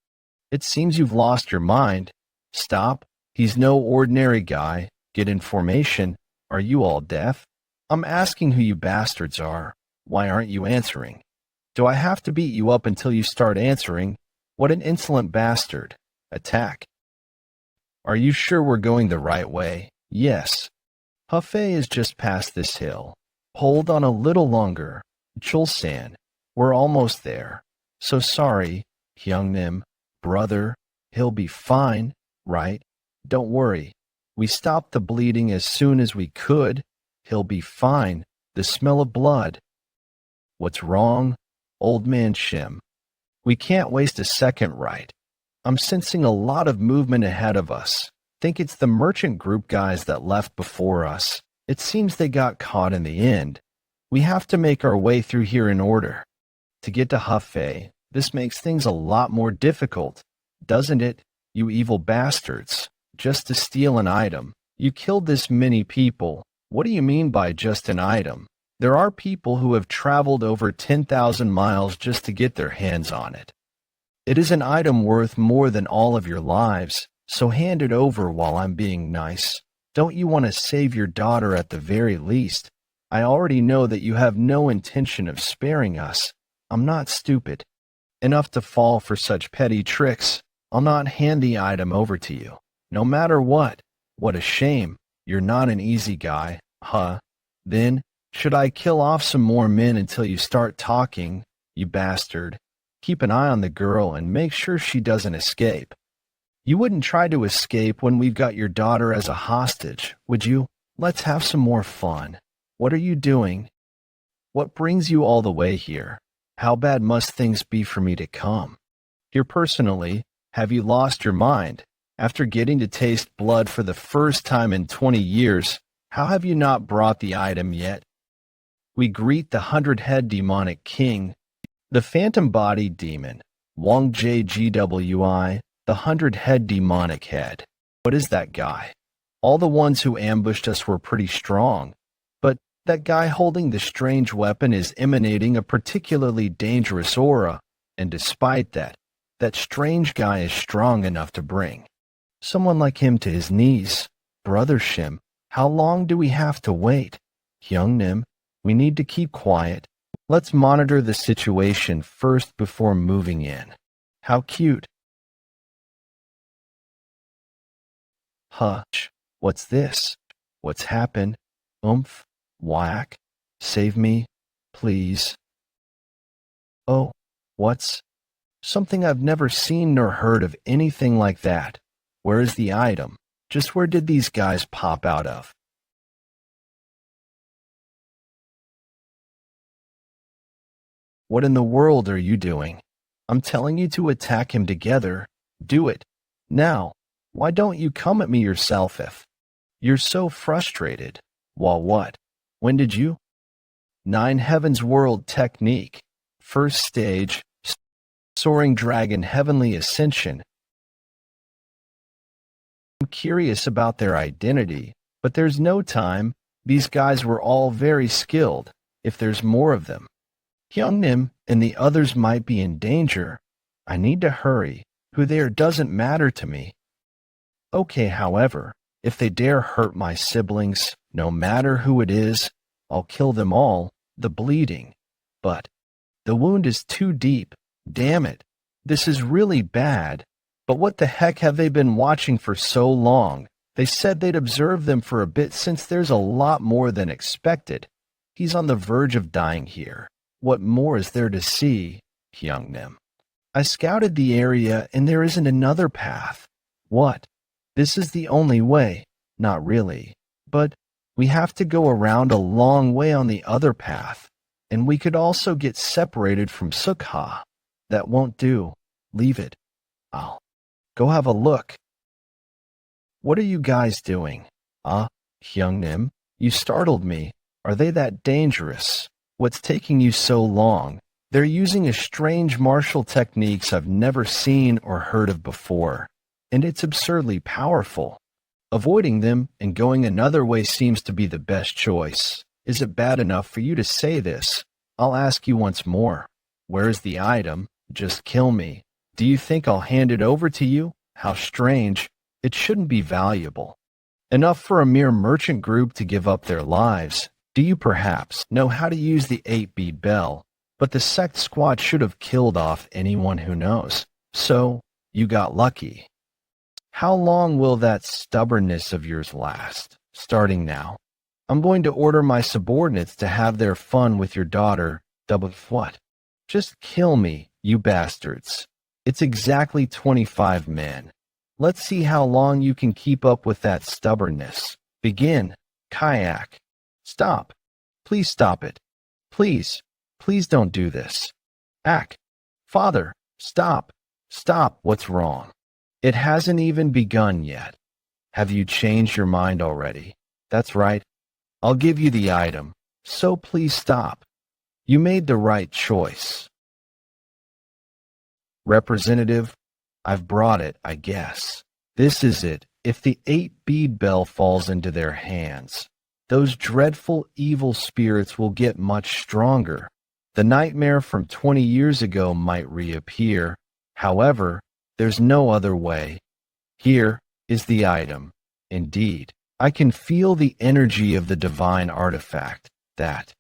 It seems you've lost your mind. Stop. He's no ordinary guy. Get in formation. Are you all deaf? I'm asking who you bastards are. Why aren't you answering? Do I have to beat you up until you start answering? What an insolent bastard. Attack. Are you sure we're going the right way? Yes. Hefei is just past this hill. Hold on a little longer. Chulsan, we're almost there. So sorry, Hyungnim, brother. He'll be fine, right? Don't worry. We stopped the bleeding as soon as we could. He'll be fine. The smell of blood. What's wrong? Old Man Shim. We can't waste a second, right? I'm sensing a lot of movement ahead of us. Think it's the merchant group guys that left before us. It seems they got caught in the end. We have to make our way through here in order. To get to Hefei, this makes things a lot more difficult, doesn't it, you evil bastards? Just to steal an item. You killed this many people. What do you mean by just an item? There are people who have traveled over 10,000 miles just to get their hands on it. It is an item worth more than all of your lives, so hand it over while I'm being nice. Don't you want to save your daughter at the very least? I already know that you have no intention of sparing us. I'm not stupid enough to fall for such petty tricks. I'll not hand the item over to you, no matter what. What a shame. You're not an easy guy, huh? Then, should I kill off some more men until you start talking, you bastard? Keep an eye on the girl and make sure she doesn't escape. You wouldn't try to escape when we've got your daughter as a hostage, would you? Let's have some more fun. What are you doing? What brings you all the way here? How bad must things be for me to come? Here personally, have you lost your mind? After getting to taste blood for the first time in 20 years, how have you not brought the item yet? we greet the 100-head demonic king, the phantom-bodied demon, Wang JGWI, the 100-head demonic head. What is that guy? All the ones who ambushed us were pretty strong, but that guy holding the strange weapon is emanating a particularly dangerous aura, and despite that, that strange guy is strong enough to bring someone like him to his knees. Brother Shim, how long do we have to wait? Hyungnim, we need to keep quiet. Let's monitor the situation first before moving in. How cute. Hush. What's this? What's happened? Oomph. Whack. Save me, please. Oh, what's? Something I've never seen nor heard of anything like that. Where is the item? Just where did these guys pop out of? What in the world are you doing? I'm telling you to attack him together. Do it. Now. Why don't you come at me yourself if you're so frustrated? Well, what? When did you? 9 Heavens World Technique. First stage. Soaring Dragon Heavenly Ascension. I'm curious about their identity, but there's no time. These guys were all very skilled, if there's more of them. Hyungnim and the others might be in danger. I need to hurry. Who they are doesn't matter to me. Okay, however, if they dare hurt my siblings, no matter who it is, I'll kill them all. The bleeding. But the wound is too deep. Damn it. This is really bad. But what the heck have they been watching for so long? They said they'd observe them for a bit since there's a lot more than expected. He's on the verge of dying here. What more is there to see? Hyungnim. I scouted the area and there isn't another path. What? This is the only way. Not really. But we have to go around a long way on the other path. And we could also get separated from Sukha. That won't do. Leave it. I'll go have a look. What are you guys doing? Hyungnim, you startled me. Are they that dangerous? What's taking you so long? They're using a strange martial techniques I've never seen or heard of before, and it's absurdly powerful. Avoiding them and going another way seems to be the best choice. Is it bad enough for you to say this? I'll ask you once more. Where's the item? Just kill me. Do you think I'll hand it over to you? How strange. It shouldn't be valuable. Enough for a mere merchant group to give up their lives. Do you perhaps know how to use the 8-bead bell? But the sect squad should have killed off anyone who knows. So, you got lucky. How long will that stubbornness of yours last? Starting now. I'm going to order my subordinates to have their fun with your daughter. What? Just kill me, you bastards. It's exactly 25 men. Let's see how long you can keep up with that stubbornness. Begin. Kayak. Stop. Please stop it. Please. Please don't do this. Ak. Father. Stop. Stop. What's wrong? It hasn't even begun yet. Have you changed your mind already? That's right. I'll give you the item. So please stop. You made the right choice. Representative, I've brought it, I guess. This is it. If the 8-bead bell falls into their hands, those dreadful evil spirits will get much stronger. The nightmare from 20 years ago might reappear. However, there's no other way. Here is the item. Indeed, I can feel the energy of the divine artifact. That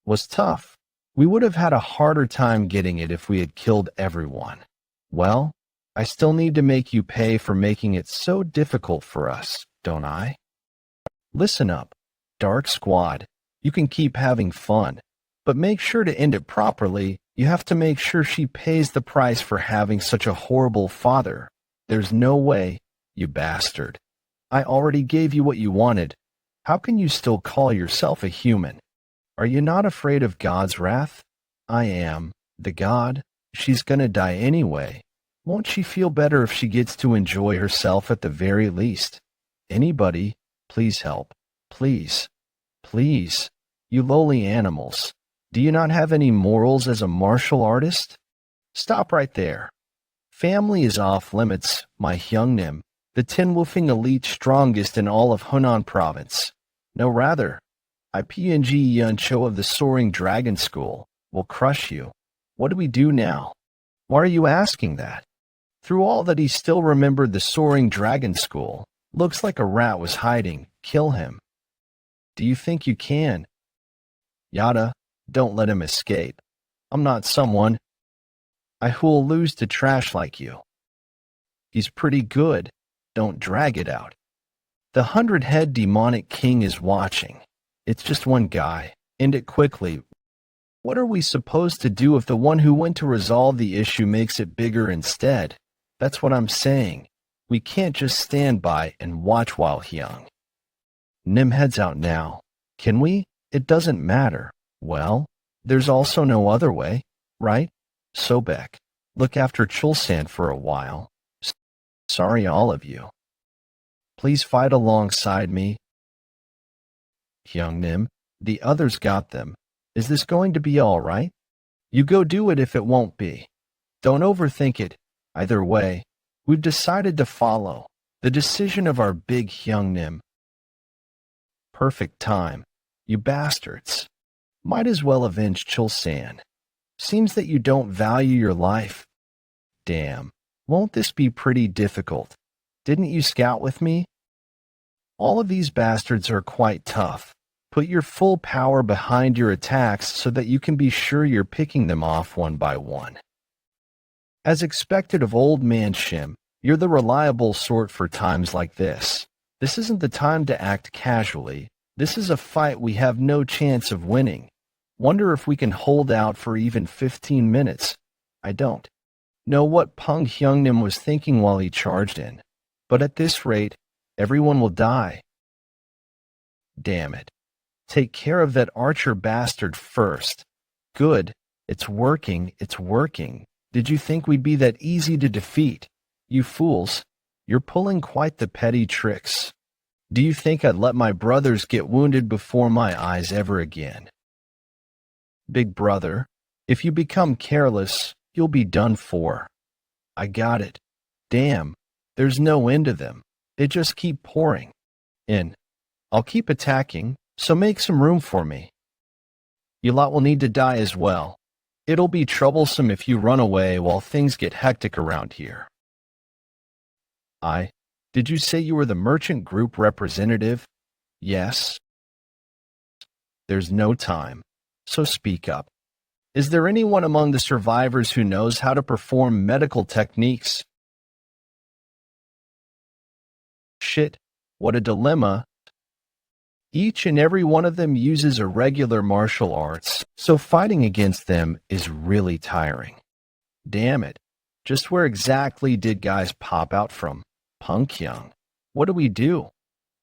was tough. We would have had a harder time getting it if we had killed everyone. Well, I still need to make you pay for making it so difficult for us, don't I? Listen up, Dark Squad. You can keep having fun, but make sure to end it properly. You have to make sure she pays the price for having such a horrible father. There's no way, you bastard. I already gave you what you wanted. How can you still call yourself a human? Are you not afraid of God's wrath? I am. The God. She's gonna die anyway. Won't she feel better if she gets to enjoy herself at the very least? Anybody, please help. Please. Please. You lowly animals. Do you not have any morals as a martial artist? Stop right there. Family is off limits, my Hyungnim, the tin-woofing elite strongest in all of Hunan province. No, rather, IPNG Yeon Jeokha of the Soaring Dragon School will crush you. What do we do now? Why are you asking that? Through all that he still remembered the Soaring Dragon School. Looks like a rat was hiding. Kill him. Do you think you can? Yada, don't let him escape. I'm not someone who'll lose to trash like you. He's pretty good. Don't drag it out. The 100-head demonic king is watching. It's just one guy. End it quickly. What are we supposed to do if the one who went to resolve the issue makes it bigger instead? That's what I'm saying. We can't just stand by and watch while Hyung Nim heads out now. Can we? It doesn't matter. Well, there's also no other way, right? Sobek, look after Chulsan for a while. Sorry, all of you. Please fight alongside me. Hyung Nim, the others got them. Is this going to be all right? You go do it if it won't be. Don't overthink it. Either way, we've decided to follow the decision of our big Hyung Nim. Perfect time. You bastards. Might as well avenge Chulsan. Seems that you don't value your life. Damn, won't this be pretty difficult? Didn't you scout with me? All of these bastards are quite tough. Put your full power behind your attacks so that you can be sure you're picking them off one by one. As expected of old man Shim, you're the reliable sort for times like this. This isn't the time to act casually. This is a fight we have no chance of winning. Wonder if we can hold out for even 15 minutes. I don't know what Pung Hyungnim was thinking while he charged in. But at this rate, everyone will die. Damn it. Take care of that archer bastard first. Good. It's working. It's working. Did you think we'd be that easy to defeat? You fools. You're pulling quite the petty tricks. Do you think I'd let my brothers get wounded before my eyes ever again? Big brother, if you become careless, you'll be done for. I got it. Damn, there's no end to them. They just keep pouring in. I'll keep attacking, so make some room for me. You lot will need to die as well. It'll be troublesome if you run away while things get hectic around here. Did you say you were the merchant group representative? Yes. There's no time, so speak up. Is there anyone among the survivors who knows how to perform medical techniques? Shit, what a dilemma. Each and every one of them uses irregular martial arts, so fighting against them is really tiring. Damn it, just where exactly did guys pop out from? Punk Young. What do we do?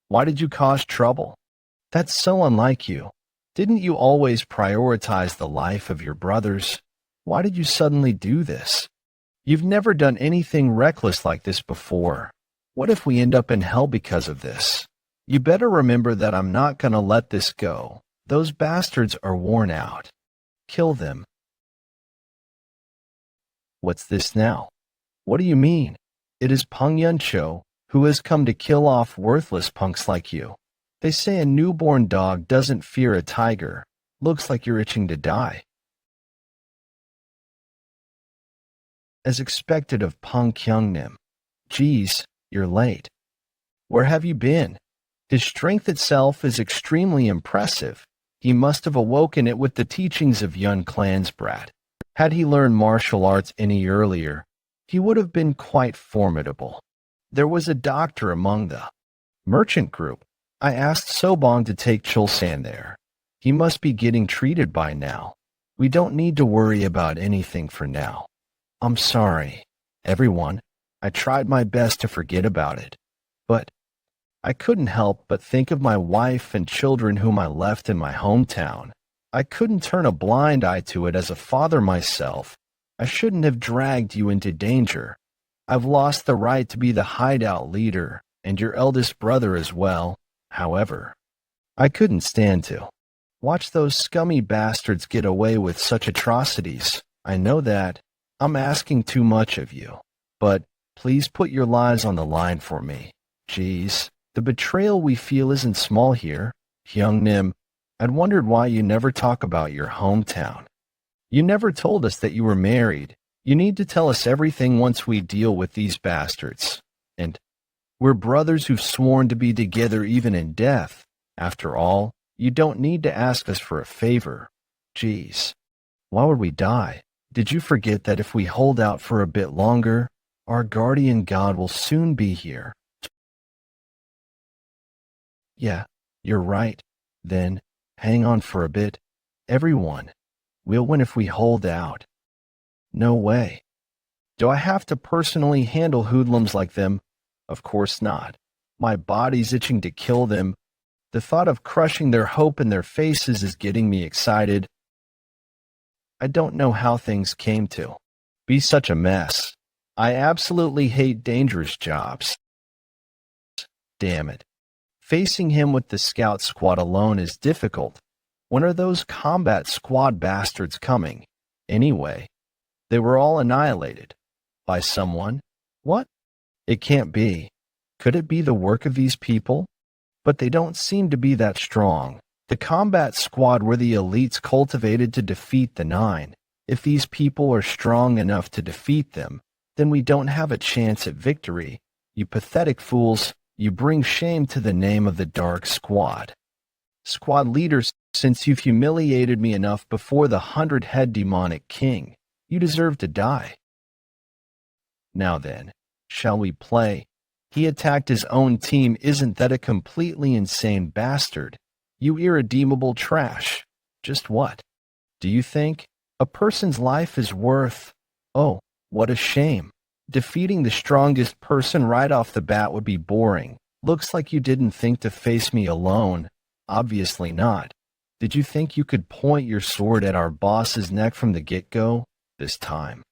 Why did you cause trouble? That's so unlike you. Didn't you always prioritize the life of your brothers? Why did you suddenly do this? You've never done anything reckless like this before. What if we end up in hell because of this? You better remember that I'm not gonna let this go. Those bastards are worn out. Kill them. What's this now? What do you mean? It is Peng Yuncho, who has come to kill off worthless punks like you. They say a newborn dog doesn't fear a tiger. Looks like you're itching to die. As expected of Peng Kyungnim. Geez, you're late. Where have you been? His strength itself is extremely impressive. He must have awoken it with the teachings of Yun Clan's brat. Had he learned martial arts any earlier, he would have been quite formidable. There was a doctor among the merchant group. I asked Sobong to take Chulsan there. He must be getting treated by now. We don't need to worry about anything for now. I'm sorry, everyone. I tried my best to forget about it. But I couldn't help but think of my wife and children whom I left in my hometown. I couldn't turn a blind eye to it as a father myself. I shouldn't have dragged you into danger. I've lost the right to be the hideout leader, and your eldest brother as well. However, I couldn't stand to Watch those scummy bastards get away with such atrocities. I know that. I'm asking too much of you. But please put your lives on the line for me. Geez, the betrayal we feel isn't small here. Young Nim, I'd wondered why you never talk about your hometown. You never told us that you were married. You need to tell us everything once we deal with these bastards. And we're brothers who've sworn to be together even in death. After all, you don't need to ask us for a favor. Geez, why would we die? Did you forget that if we hold out for a bit longer, our guardian god will soon be here? Yeah, you're right. Then, hang on for a bit. Everyone, we'll win if we hold out. No way. Do I have to personally handle hoodlums like them? Of course not. My body's itching to kill them. The thought of crushing their hope in their faces is getting me excited. I don't know how things came to be such a mess. I absolutely hate dangerous jobs. Damn it. Facing him with the scout squad alone is difficult. When are those combat squad bastards coming? Anyway, they were all annihilated. By someone? What? It can't be. Could it be the work of these people? But they don't seem to be that strong. The combat squad were the elites cultivated to defeat the Nine. If these people are strong enough to defeat them, then we don't have a chance at victory. You pathetic fools, you bring shame to the name of the Dark Squad. Squad leaders, since you've humiliated me enough before the 100-head demonic king, you deserve to die. Now then, shall we play? He attacked his own team. Isn't that a completely insane bastard? You irredeemable trash. Just what? Do you think a person's life is worth? Oh, what a shame. Defeating the strongest person right off the bat would be boring. Looks like you didn't think to face me alone. Obviously not. Did you think you could point your sword at our boss's neck from the get-go? This time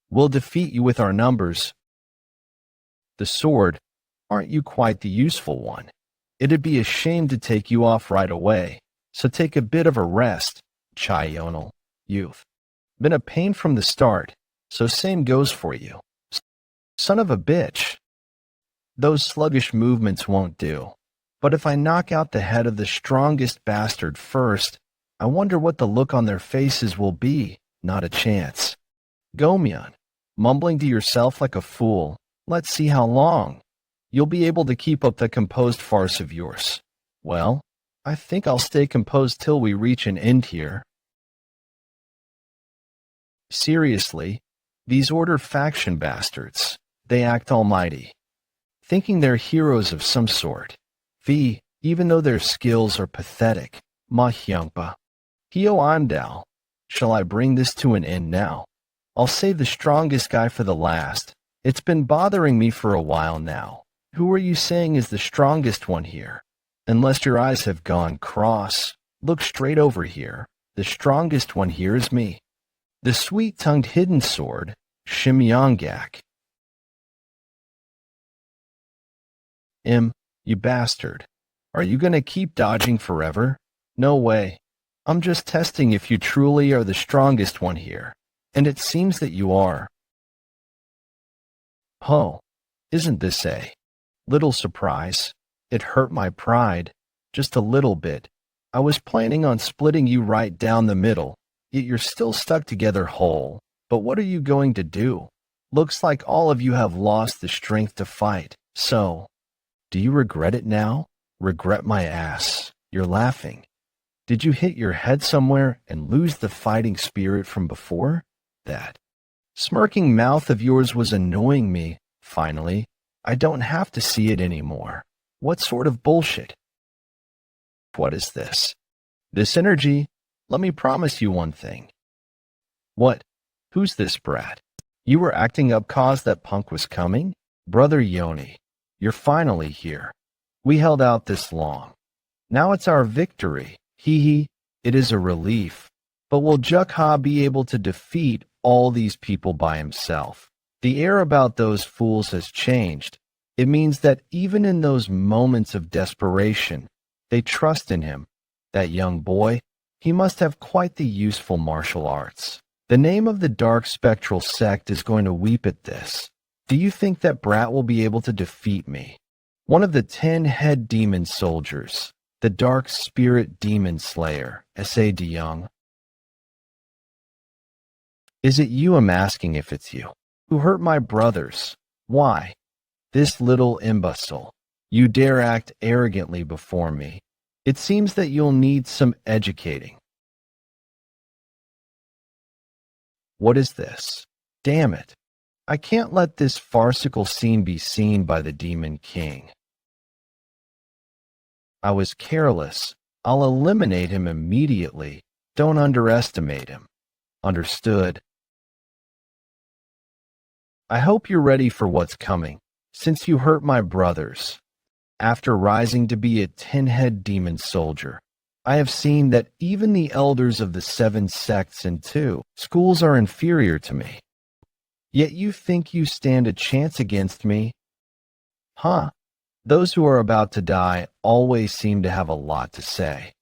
we'll defeat you with our numbers. The sword, aren't you quite the useful one? It'd be a shame to take you off right away, so take a bit of a rest, Chayonal, youth. Been a pain from the start, so same goes for you. Son of a bitch. Those sluggish movements won't do. But if I knock out the head of the strongest bastard first, I wonder what the look on their faces will be. Not a chance. Gomyeon, mumbling to yourself like a fool. Let's see how long you'll be able to keep up the composed farce of yours. Well, I think I'll stay composed till we reach an end here. Seriously, these Order faction bastards, they act almighty, thinking they're heroes of some sort. Even though their skills are pathetic. Ma Hyungpa. Hyo Andao. Shall I bring this to an end now? I'll save the strongest guy for the last. It's been bothering me for a while now. Who are you saying is the strongest one here? Unless your eyes have gone cross, look straight over here. The strongest one here is me. The sweet-tongued hidden sword, Shimyonggak. You bastard. Are you gonna keep dodging forever? No way. I'm just testing if you truly are the strongest one here. And it seems that you are. Oh, isn't this a little surprise? It hurt my pride. Just a little bit. I was planning on splitting you right down the middle, yet you're still stuck together whole. But what are you going to do? Looks like all of you have lost the strength to fight. So, do you regret it now? Regret my ass. You're laughing. Did you hit your head somewhere and lose the fighting spirit from before? That smirking mouth of yours was annoying me. Finally, I don't have to see it anymore. What sort of bullshit? What is this? This energy? Let me promise you one thing. What? Who's this brat? You were acting up cause that punk was coming? Brother Yoni, you're finally here. We held out this long. Now it's our victory. Hee hee, it is a relief. But will Jeokha be able to defeat all these people by himself? The air about those fools has changed. It means that even in those moments of desperation, they trust in him. That young boy, He must have quite the useful martial arts. The name of the dark spectral sect is going to weep at this. Do you think that brat will be able to defeat me? One of the 10 head demon soldiers, the dark spirit demon slayer, S.A. de Young. Is it you? I'm asking if it's you. Who hurt my brothers? Why? This little imbecile. You dare act arrogantly before me. It seems that you'll need some educating. What is this? Damn it. I can't let this farcical scene be seen by the Demon King. I was careless. I'll eliminate him immediately. Don't underestimate him. Understood. I hope you're ready for what's coming, since you hurt my brothers. After rising to be a 10-head demon soldier, I have seen that even the elders of the 7 sects and 2 schools are inferior to me. Yet you think you stand a chance against me? Huh? Those who are about to die always seem to have a lot to say.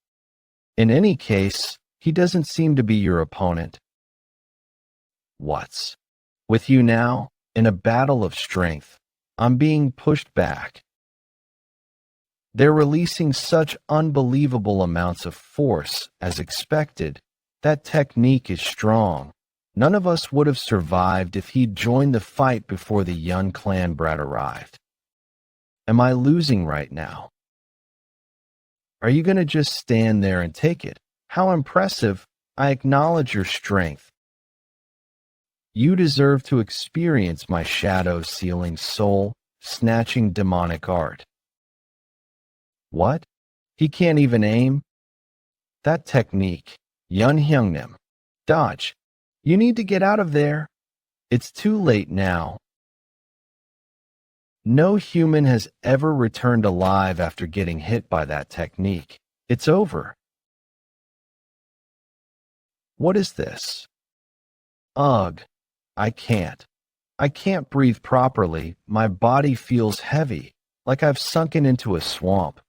In any case, he doesn't seem to be your opponent. What's with you now? In a battle of strength, I'm being pushed back. They're releasing such unbelievable amounts of force as expected. That technique is strong. None of us would have survived if he'd joined the fight before the Yeon clan brat arrived. Am I losing right now? Are you going to just stand there and take it? How impressive. I acknowledge your strength. You deserve to experience my shadow-sealing soul-snatching demonic art. What? He can't even aim? That technique, Yeon Jeokha. Dodge. You need to get out of there. It's too late now. No human has ever returned alive after getting hit by that technique. It's over. What is this? Ugh. I can't breathe properly. My body feels heavy, like I've sunken into a swamp.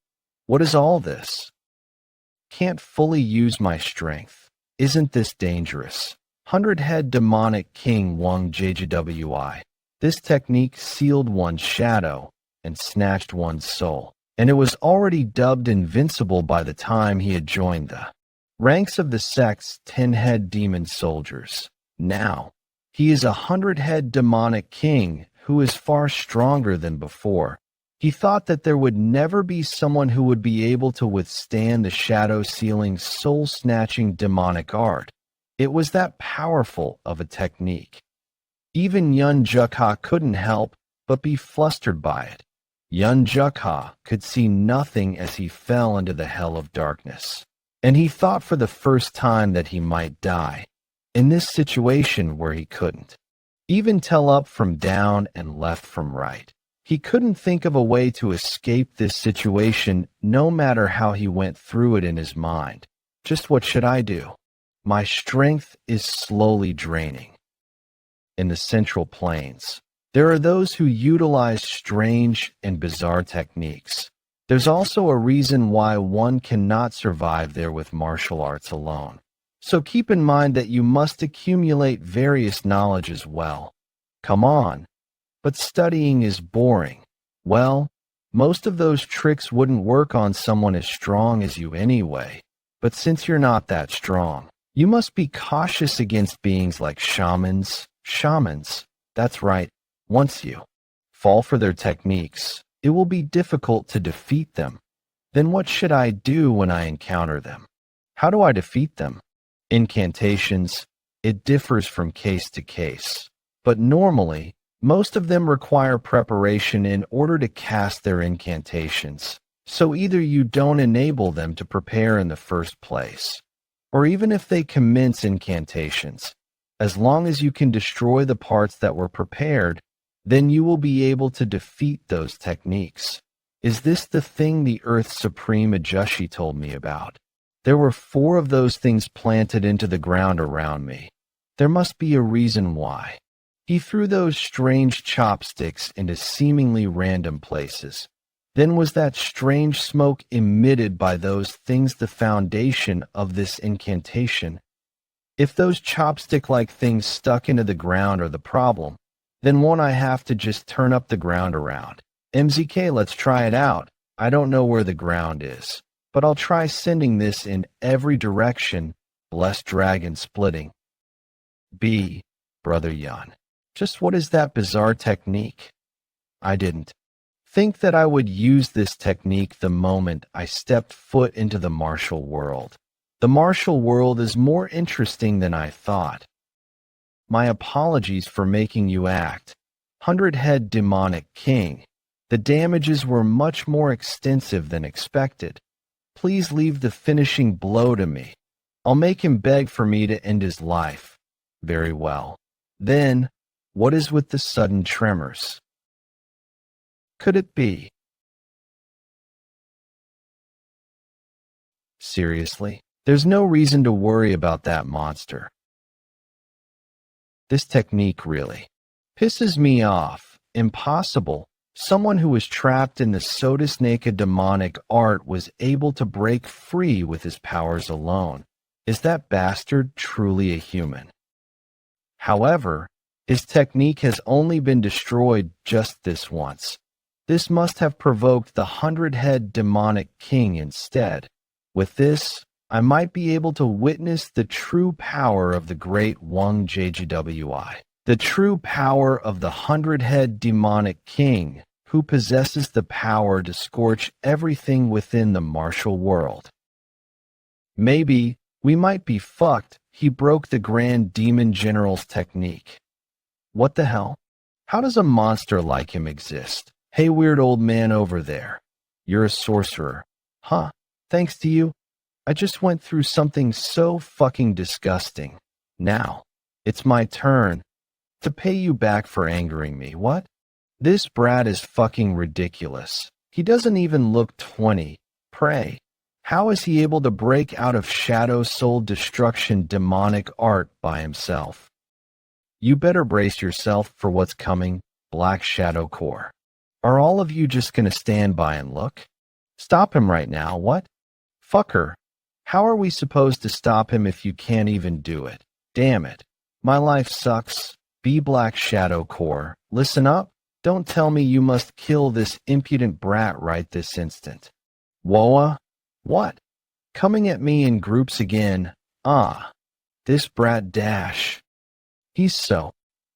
What is all this? Can't fully use my strength. Isn't this dangerous? 100-head demonic king Wang JJWI. This technique sealed one's shadow and snatched one's soul, and it was already dubbed invincible by the time he had joined the ranks of the sect's 10-head demon soldiers. Now, he is a 100-head demonic king who is far stronger than before. He thought that there would never be someone who would be able to withstand the shadow-sealing, soul-snatching demonic art. It was that powerful of a technique. Even Yeon Jeokha couldn't help but be flustered by it. Yeon Jeokha could see nothing as he fell into the hell of darkness, and he thought for the first time that he might die. In this situation where he couldn't even tell up from down and left from right. He couldn't think of a way to escape this situation no matter how he went through it in his mind. Just what should I do? My strength is slowly draining. In the Central Plains, there are those who utilize strange and bizarre techniques. There's also a reason why one cannot survive there with martial arts alone. So keep in mind that you must accumulate various knowledge as well. Come on. But studying is boring. Well, most of those tricks wouldn't work on someone as strong as you anyway. But since you're not that strong, you must be cautious against beings like shamans. That's right. Once you fall for their techniques, it will be difficult to defeat them. Then what should I do when I encounter them? How do I defeat them? Incantations, it differs from case to case, but normally, most of them require preparation in order to cast their incantations. So either you don't enable them to prepare in the first place, or even if they commence incantations, as long as you can destroy the parts that were prepared, then you will be able to defeat those techniques. Is this the thing the Earth's Supreme Ajushi told me about? There were 4 of those things planted into the ground around me. There must be a reason why. He threw those strange chopsticks into seemingly random places. Then was that strange smoke emitted by those things the foundation of this incantation? If those chopstick-like things stuck into the ground are the problem, then won't I have to just turn up the ground around? MZK, let's try it out. I don't know where the ground is, but I'll try sending this in every direction. Bless dragon splitting. B. Brother Yeon. Just what is that bizarre technique? I didn't think that I would use this technique the moment I stepped foot into the martial world. The martial world is more interesting than I thought. My apologies for making you act. 100-head demonic king. The damages were much more extensive than expected. Please leave the finishing blow to me. I'll make him beg for me to end his life. Very well. Then, what is with the sudden tremors? Could it be? Seriously? There's no reason to worry about that monster. This technique really pisses me off. Impossible. Someone who was trapped in the Sodasnaka demonic art was able to break free with his powers alone. Is that bastard truly a human? However, his technique has only been destroyed just this once. This must have provoked the 100-head demonic king instead. With this, I might be able to witness the true power of the great Wang JGWI, the true power of the 100-head demonic king who possesses the power to scorch everything within the martial world. Maybe we might be fucked. He broke the Grand Demon General's technique. What the hell? How does a monster like him exist? Hey, weird old man over there. You're a sorcerer. Huh? Thanks to you, I just went through something so fucking disgusting. Now, it's my turn to pay you back for angering me. What? This brat is fucking ridiculous. He doesn't even look 20. Pray, how is he able to break out of Shadow Soul Destruction demonic art by himself? You better brace yourself for what's coming, Black Shadow Core. Are all of you just gonna stand by and look? Stop him right now, what? Fucker. How are we supposed to stop him if you can't even do it? Damn it. My life sucks. Be Black Shadow Core. Listen up. Don't tell me you must kill this impudent brat right this instant. Woa? What? Coming at me in groups again. Ah. This brat Dash. He's so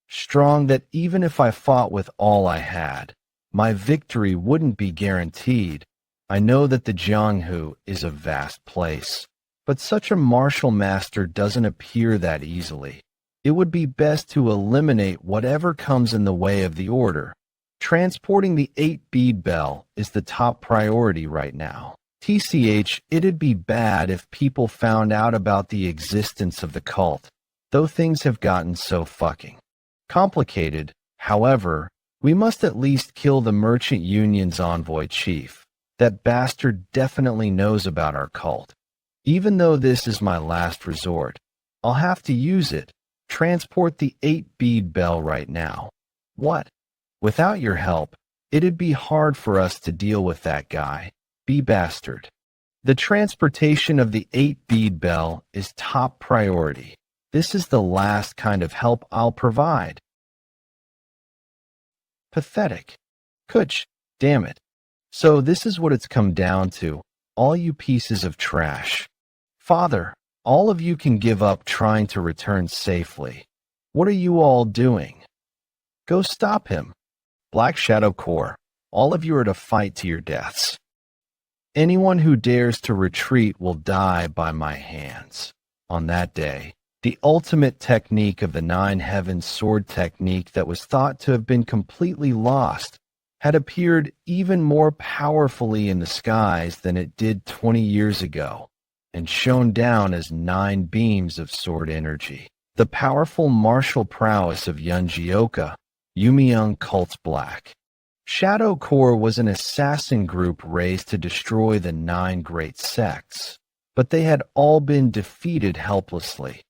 strong that even if I fought with all I had, my victory wouldn't be guaranteed. I know that the Jianghu is a vast place, but such a martial master doesn't appear that easily. It would be best to eliminate whatever comes in the way of the order. Transporting the 8-bead bell is the top priority right now. TCH, it'd be bad if people found out about the existence of the cult, though things have gotten so fucking complicated. However, we must at least kill the Merchant Union's envoy chief. That bastard definitely knows about our cult. Even though this is my last resort, I'll have to use it. Transport the 8-bead bell right now. What? Without your help, it'd be hard for us to deal with that guy. Be bastard. The transportation of the 8-bead bell is top priority. This is the last kind of help I'll provide. Pathetic. Kuch, damn it. So this is what it's come down to, all you pieces of trash. Father, all of you can give up trying to return safely. What are you all doing? Go stop him. Black Shadow Core, all of you are to fight to your deaths. Anyone who dares to retreat will die by my hands. On that day, the ultimate technique of the Nine Heavens sword technique that was thought to have been completely lost had appeared even more powerfully in the skies than it did 20 years ago, and shone down as 9 beams of sword energy. The powerful martial prowess of Yeon Jeokha, Yumiyoung Cult's Black Shadow Core was an assassin group raised to destroy the 9 great sects, but they had all been defeated helplessly.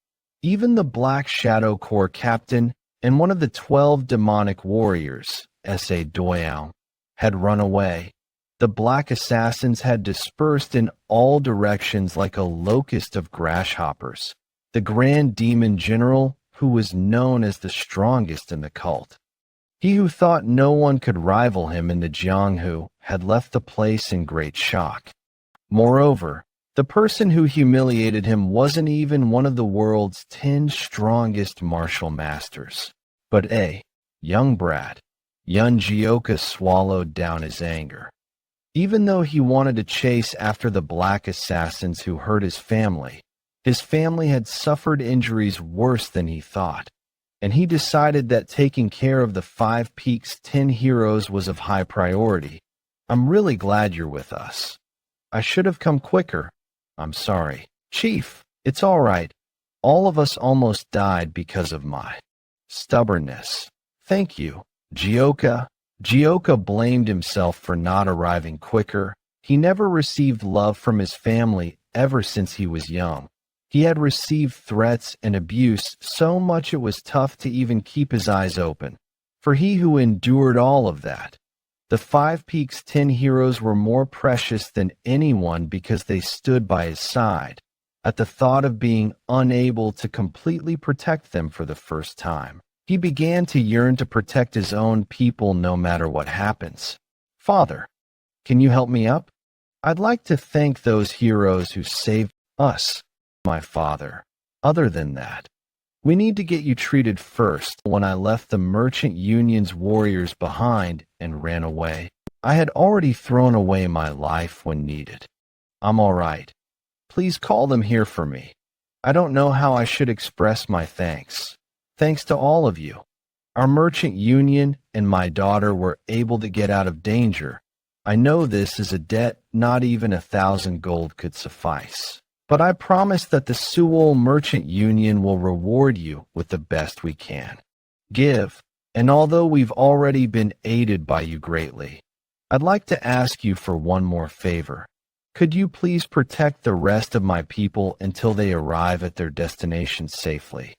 Even the Black Shadow Core captain and one of the 12 demonic warriors, S.A. Doyoung, had run away. The black assassins had dispersed in all directions like a locust of grasshoppers. The Grand Demon General, who was known as the strongest in the cult. He who thought no one could rival him in the Jianghu had left the place in great shock. Moreover, the person who humiliated him wasn't even one of the world's 10 strongest martial masters, but a young brat. Yeon Jeokha swallowed down his anger. Even though he wanted to chase after the black assassins who hurt his family had suffered injuries worse than he thought, and he decided that taking care of the Five Peaks 10 heroes was of high priority. I'm really glad you're with us. I should have come quicker. I'm sorry. Chief, it's all right. All of us almost died because of my stubbornness. Thank you, Jeokha. Jeokha blamed himself for not arriving quicker. He never received love from his family ever since he was young. He had received threats and abuse so much it was tough to even keep his eyes open. For he who endured all of that, the Five Peaks 10 heroes were more precious than anyone because they stood by his side, at the thought of being unable to completely protect them for the first time. He began to yearn to protect his own people no matter what happens. Father, can you help me up? I'd like to thank those heroes who saved us, my father. Other than that, we need to get you treated first. When I left the Merchant Union's warriors behind and ran away, I had already thrown away my life when needed. I'm all right. Please call them here for me. I don't know how I should express my thanks. Thanks to all of you. Our Merchant Union and my daughter were able to get out of danger. I know this is a debt not even 1,000 gold could suffice. But I promise that the Seoul Merchant Union will reward you with the best we can. Give, and although we've already been aided by you greatly, I'd like to ask you for one more favor. Could you please protect the rest of my people until they arrive at their destination safely?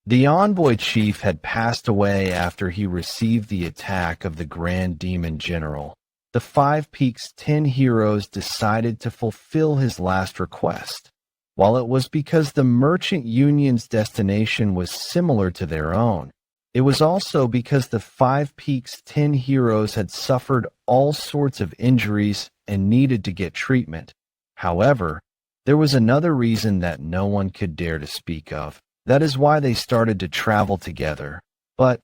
The envoy chief had passed away after he received the attack of the Grand Demon General. The Five Peaks 10 heroes decided to fulfill his last request. While it was because the Merchant Union's destination was similar to their own, it was also because the Five Peaks 10 heroes had suffered all sorts of injuries and needed to get treatment. However, there was another reason that no one could dare to speak of. That is why they started to travel together. But,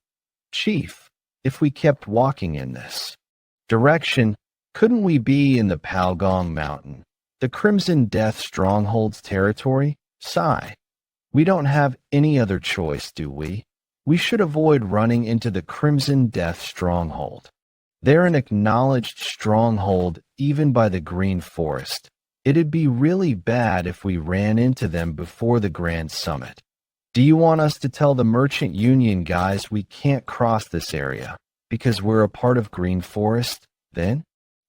Chief, if we kept walking in this direction, couldn't we be in the Palgong Mountain, the Crimson Death Stronghold's territory? Sigh. We don't have any other choice, do we? We should avoid running into the Crimson Death Stronghold. They're an acknowledged stronghold even by the Green Forest. It'd be really bad if we ran into them before the Grand Summit. Do you want us to tell the Merchant Union guys we can't cross this area because we're a part of Green Forest, then?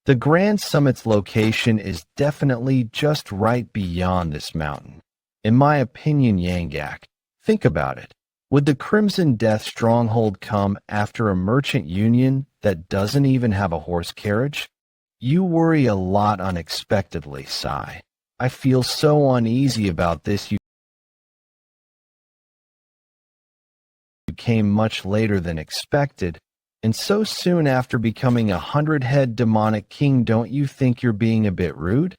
The Grand Summit's location is definitely just right beyond this mountain. In my opinion, Yanggak, think about it. Would the Crimson Death Stronghold come after a Merchant Union that doesn't even have a horse carriage? You worry a lot unexpectedly, Sai. I feel so uneasy about this. You came much later than expected, and so soon after becoming 100-head demonic king. Don't you think you're being a bit rude?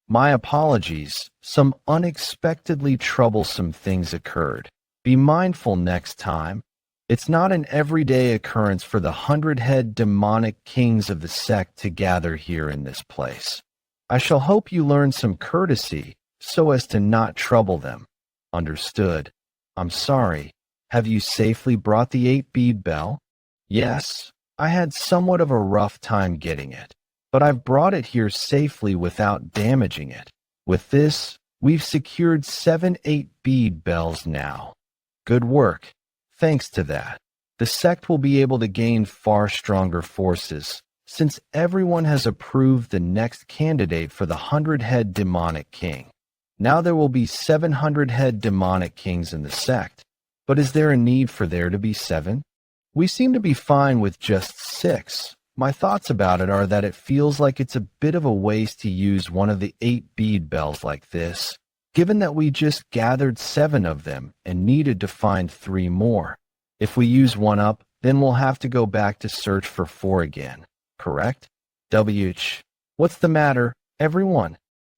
My apologies. Some unexpectedly troublesome things occurred. Be mindful next time. It's not an everyday occurrence for the 100-head demonic kings of the sect to gather here in this place. I shall hope you learn some courtesy so as to not trouble them. Understood. I'm sorry. Have you safely brought the 8-bead bell? Yes, I had somewhat of a rough time getting it, but I've brought it here safely without damaging it. With this, we've secured 7 8-bead bells now. Good work. Thanks to that, the sect will be able to gain far stronger forces, since everyone has approved the next candidate for the 100-head demonic king. Now there will be 700-head demonic kings in the sect. But is there a need for there to be 7? We seem to be fine with just 6. My thoughts about it are that it feels like it's a bit of a waste to use one of the 8 bead bells like this, given that we just gathered 7 of them and needed to find 3 more. If we use one up, then we'll have to go back to search for 4 again, correct? What's the matter, everyone?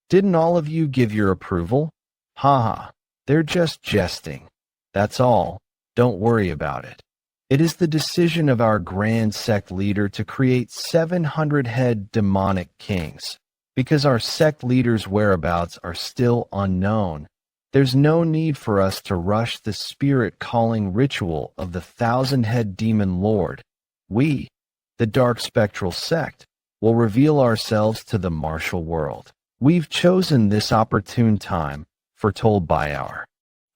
Didn't all of you give your approval? Haha, they're just jesting. That's all. Don't worry about it. It is the decision of our grand sect leader to create 700 head demonic kings. Because our sect leader's whereabouts are still unknown, there's no need for us to rush the spirit-calling ritual of the 1,000-head demon lord. We, the dark spectral sect, will reveal ourselves to the martial world. We've chosen this opportune time, foretold by our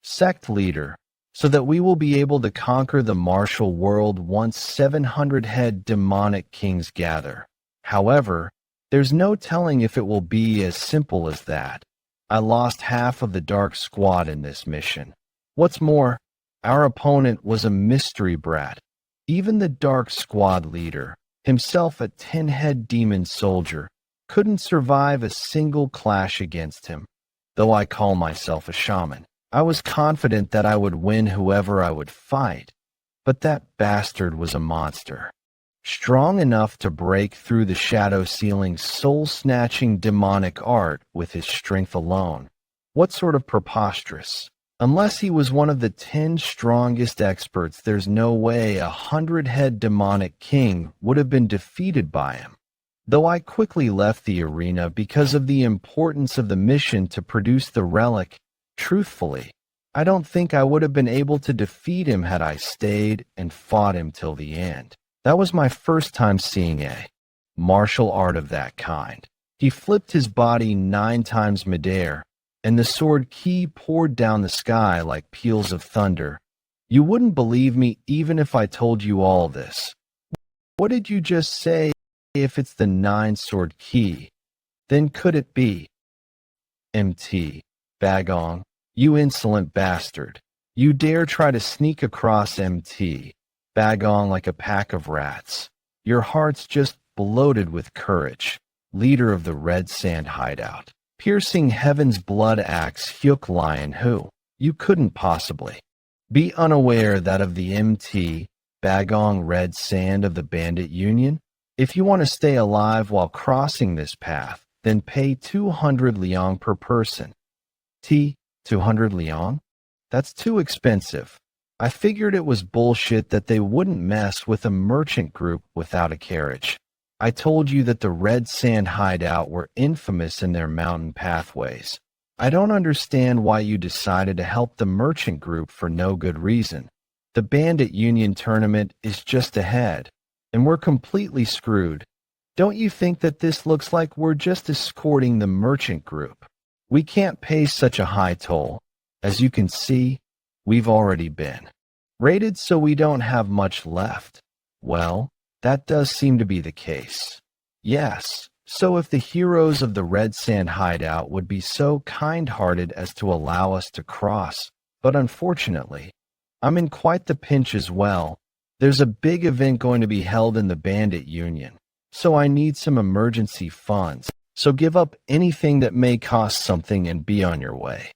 sect leader, so that we will be able to conquer the martial world once 700 head demonic kings gather. However, there's no telling if it will be as simple as that. I lost half of the dark squad in this mission. What's more, our opponent was a mystery brat. Even the dark squad leader, himself a 10-head demon soldier, couldn't survive a single clash against him. Though I call myself a shaman, I was confident that I would win whoever I would fight. But that bastard was a monster. Strong enough to break through the shadow ceiling's soul-snatching demonic art with his strength alone. What sort of preposterous? Unless he was one of the 10 strongest experts, there's no way a 100-head demonic king would have been defeated by him. Though I quickly left the arena because of the importance of the mission to produce the relic, truthfully, I don't think I would have been able to defeat him had I stayed and fought him till the end. That was my first time seeing a martial art of that kind. He flipped his body 9 times midair, and the sword ki poured down the sky like peals of thunder. You wouldn't believe me even if I told you all this. What did you just say? If it's the 9 sword ki, then could it be? MT, Waryong, you insolent bastard. You dare try to sneak across MT, Waryong like a pack of rats. Your heart's just bloated with courage, leader of the Red Sand hideout. Piercing heaven's blood axe Hyuk Lion who, you couldn't possibly be unaware that of the MT, Waryong Red Sand of the Bandit Union? If you want to stay alive while crossing this path, then pay 200 Leong per person. 200 Leong? That's too expensive. I figured it was bullshit that they wouldn't mess with a merchant group without a carriage. I told you that the Red Sand hideout were infamous in their mountain pathways. I don't understand why you decided to help the merchant group for no good reason. The Bandit Union tournament is just ahead, and we're completely screwed. Don't you think that this looks like we're just escorting the merchant group? We can't pay such a high toll. As you can see, we've already been raided, so we don't have much left. Well, that does seem to be the case. Yes, so if the heroes of the Red Sand hideout would be so kind-hearted as to allow us to cross, but unfortunately, I'm in quite the pinch as well. There's a big event going to be held in the Bandit Union, so I need some emergency funds, so give up anything that may cost something and be on your way.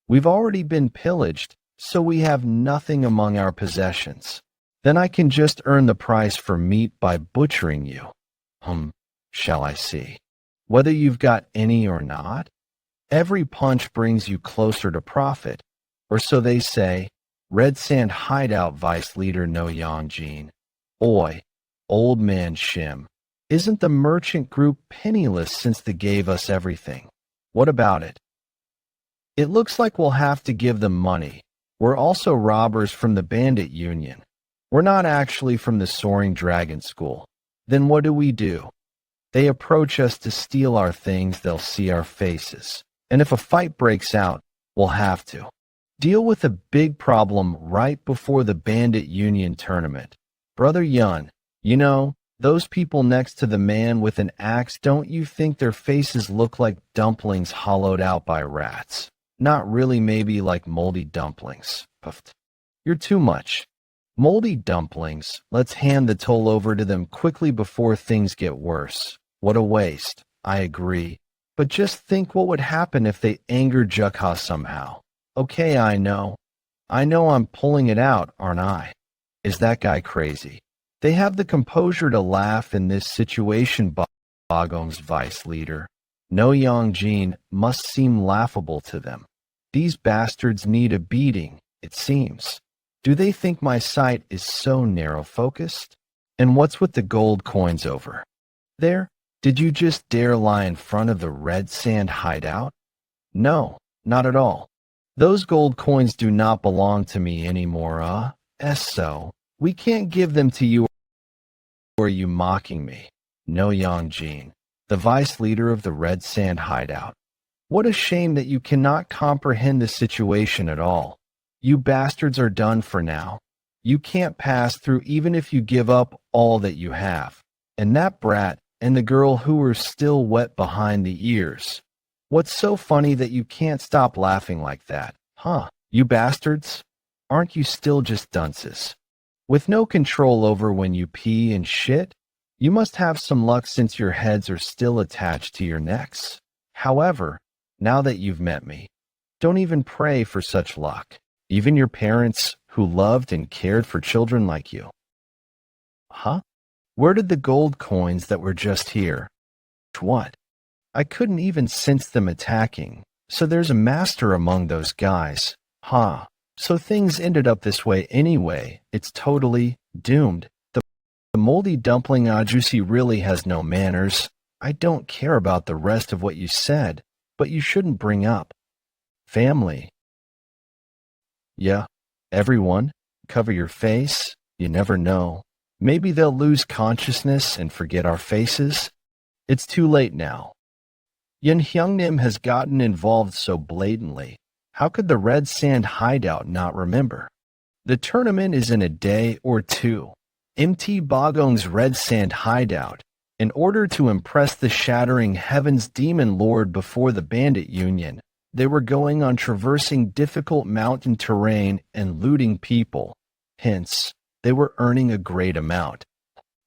We've already been pillaged, so we have nothing among our possessions. Then I can just earn the price for meat by butchering you. Shall I see? Whether you've got any or not? Every punch brings you closer to profit, or so they say. Red Sand hideout vice leader No Yeon. Oi, old man Shim. Isn't the merchant group penniless since they gave us everything? What about it? It looks like we'll have to give them money. We're also robbers from the Bandit Union. We're not actually from the Soaring Dragon School. Then what do? They approach us to steal our things, they'll see our faces. And if a fight breaks out, we'll have to deal with a big problem right before the Bandit Union tournament. Brother Yeon, you know, those people next to the man with an axe, don't you think their faces look like dumplings hollowed out by rats? Not really, maybe like moldy dumplings. Puffed. You're too much. Moldy dumplings. Let's hand the toll over to them quickly before things get worse. What a waste. I agree. But just think what would happen if they angered Jeokha somehow. Okay, I know. I know I'm pulling it out, aren't I? Is that guy crazy? They have the composure to laugh in this situation, Bagong's vice leader. No Yeon must seem laughable to them. These bastards need a beating, it seems. Do they think my sight is so narrow-focused? And what's with the gold coins over there? Did you just dare lie in front of the red sand hideout? No, not at all. Those gold coins do not belong to me anymore, so we can't give them to you, or are you mocking me? No, Yeon, the vice leader of the red sand hideout. What a shame that you cannot comprehend the situation at all. You bastards are done for now. You can't pass through even if you give up all that you have. And that brat and the girl who are still wet behind the ears. What's so funny that you can't stop laughing like that? Huh, you bastards? Aren't you still just dunces? With no control over when you pee and shit? You must have some luck since your heads are still attached to your necks. However, now that you've met me, don't even pray for such luck. Even your parents, who loved and cared for children like you. Huh? Where did the gold coins that were just here? What? I couldn't even sense them attacking. So there's a master among those guys. Huh. So things ended up this way anyway. It's totally doomed. The moldy dumpling Ajusi really has no manners. I don't care about the rest of what you said, but you shouldn't bring up family. Yeah, everyone, cover your face. You never know. Maybe they'll lose consciousness and forget our faces. It's too late now. Yeon has gotten involved so blatantly. How could the Red Sand hideout not remember? The tournament is in a day or two. MT Bagong's Red Sand hideout. In order to impress the shattering Heaven's Demon Lord before the Bandit Union, they were going on traversing difficult mountain terrain and looting people. Hence, they were earning a great amount.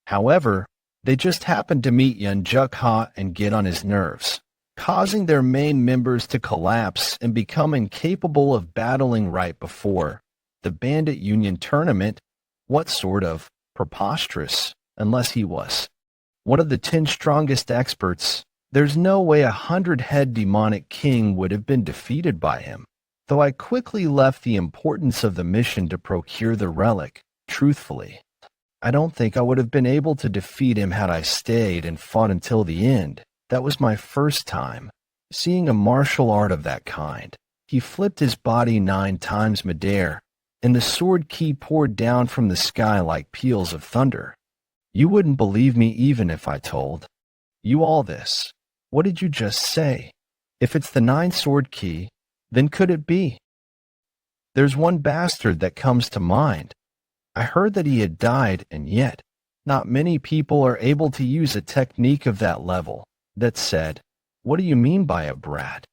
However, they just happened to meet Yeon Jeokha and get on his nerves, causing their main members to collapse and become incapable of battling right before the Bandit Union tournament. What sort of preposterous, unless he was one of the 10 strongest experts. There's no way 100-head demonic king would have been defeated by him. Though I quickly left the importance of the mission to procure the relic. Truthfully, I don't think I would have been able to defeat him had I stayed and fought until the end. That was my first time seeing a martial art of that kind. He flipped his body 9 times midair, and the sword ki poured down from the sky like peals of thunder. You wouldn't believe me even if I told you all this. What did you just say? If it's the 9 sword ki, then could it be? There's one bastard that comes to mind. I heard that he had died, and yet, not many people are able to use a technique of that level. That said, what do you mean by a brat?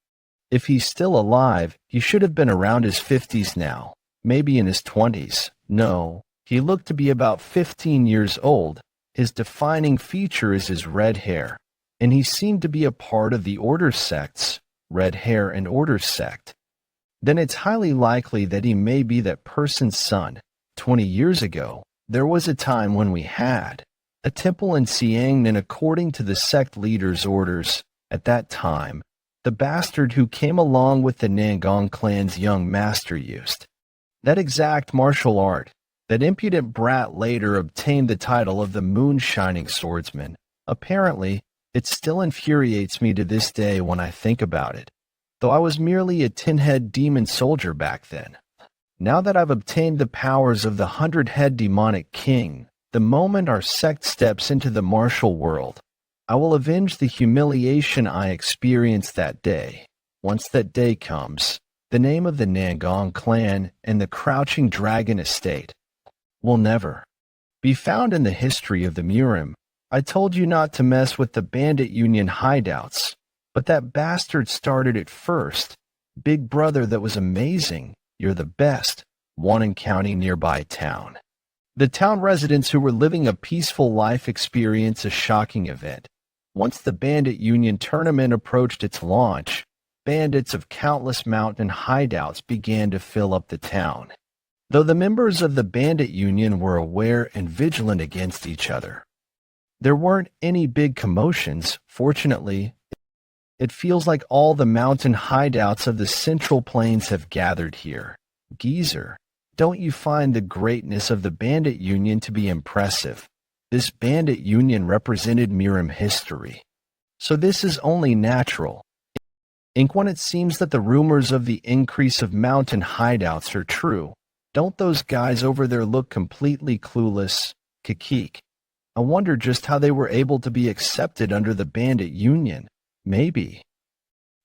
If he's still alive, he should have been around his 50s now, maybe in his 20s. No, he looked to be about 15 years old. His defining feature is his red hair, and he seemed to be a part of the Order sects, Red Hair and Order sect. Then it's highly likely that he may be that person's son. 20 years ago, there was a time when we had a temple in Siang, and according to the sect leader's orders, at that time, the bastard who came along with the Nangong clan's young master used that exact martial art. That impudent brat later obtained the title of the moonshining swordsman. Apparently, it still infuriates me to this day when I think about it, though I was merely a 10-head demon soldier back then. Now that I've obtained the powers of the 100-head demonic king, the moment our sect steps into the martial world, I will avenge the humiliation I experienced that day. Once that day comes, the name of the Nangong clan and the Crouching Dragon estate will never be found in the history of the Murim. I told you not to mess with the Bandit Union hideouts, but that bastard started it first. Big brother, that was amazing. You're the best. One in county nearby town. The town residents who were living a peaceful life experienced a shocking event. Once the Bandit Union tournament approached its launch, bandits of countless mountain hideouts began to fill up the town. Though the members of the Bandit Union were aware and vigilant against each other, there weren't any big commotions. Fortunately, it feels like all the mountain hideouts of the Central Plains have gathered here. Geezer, don't you find the greatness of the Bandit Union to be impressive? This Bandit Union represented Mirim history. So this is only natural. Ink, when it seems that the rumors of the increase of mountain hideouts are true, don't those guys over there look completely clueless? Kikik. I wonder just how they were able to be accepted under the Bandit Union. Maybe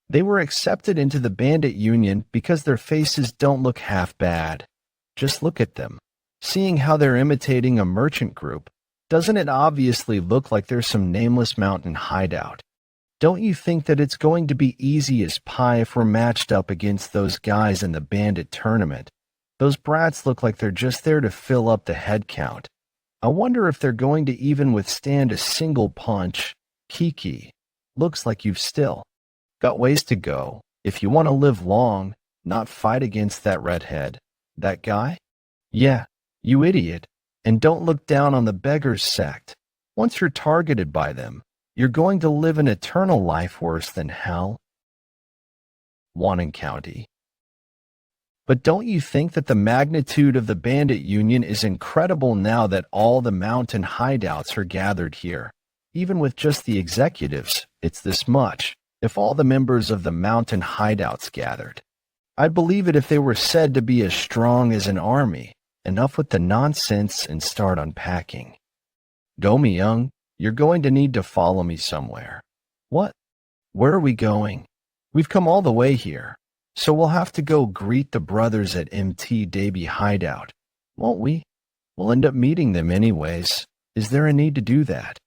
they were accepted into the Bandit Union because their faces don't look half bad. Just look at them. Seeing how they're imitating a merchant group, doesn't it obviously look like there's some nameless mountain hideout? Don't you think that it's going to be easy as pie if we're matched up against those guys in the bandit tournament? Those brats look like they're just there to fill up the head count. I wonder if they're going to even withstand a single punch. Kiki, looks like you've still got ways to go. If you want to live long, not fight against that redhead. That guy? Yeah, you idiot. And don't look down on the beggars sect. Once you're targeted by them, you're going to live an eternal life worse than hell. Wanning County. But don't you think that the magnitude of the Bandit Union is incredible now that all the mountain hideouts are gathered here? Even with just the executives, it's this much. If all the members of the mountain hideouts gathered, I'd believe it if they were said to be as strong as an army. Enough with the nonsense and start unpacking. Go, Young. You're going to need to follow me somewhere. What? Where are we going? We've come all the way here, so we'll have to go greet the brothers at MT Davy Hideout, won't we? We'll end up meeting them anyways. Is there a need to do that?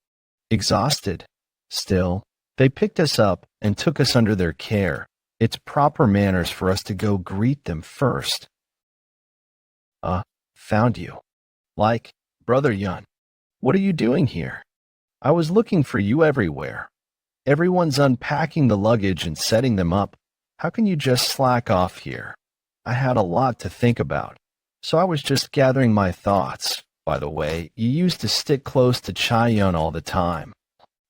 Exhausted. Still, they picked us up and took us under their care. It's proper manners for us to go greet them first. Found you. Like, Brother Yeon. What are you doing here? I was looking for you everywhere. Everyone's unpacking the luggage and setting them up. How can you just slack off here? I had a lot to think about, so I was just gathering my thoughts. By the way, you used to stick close to Chaeyeon all the time.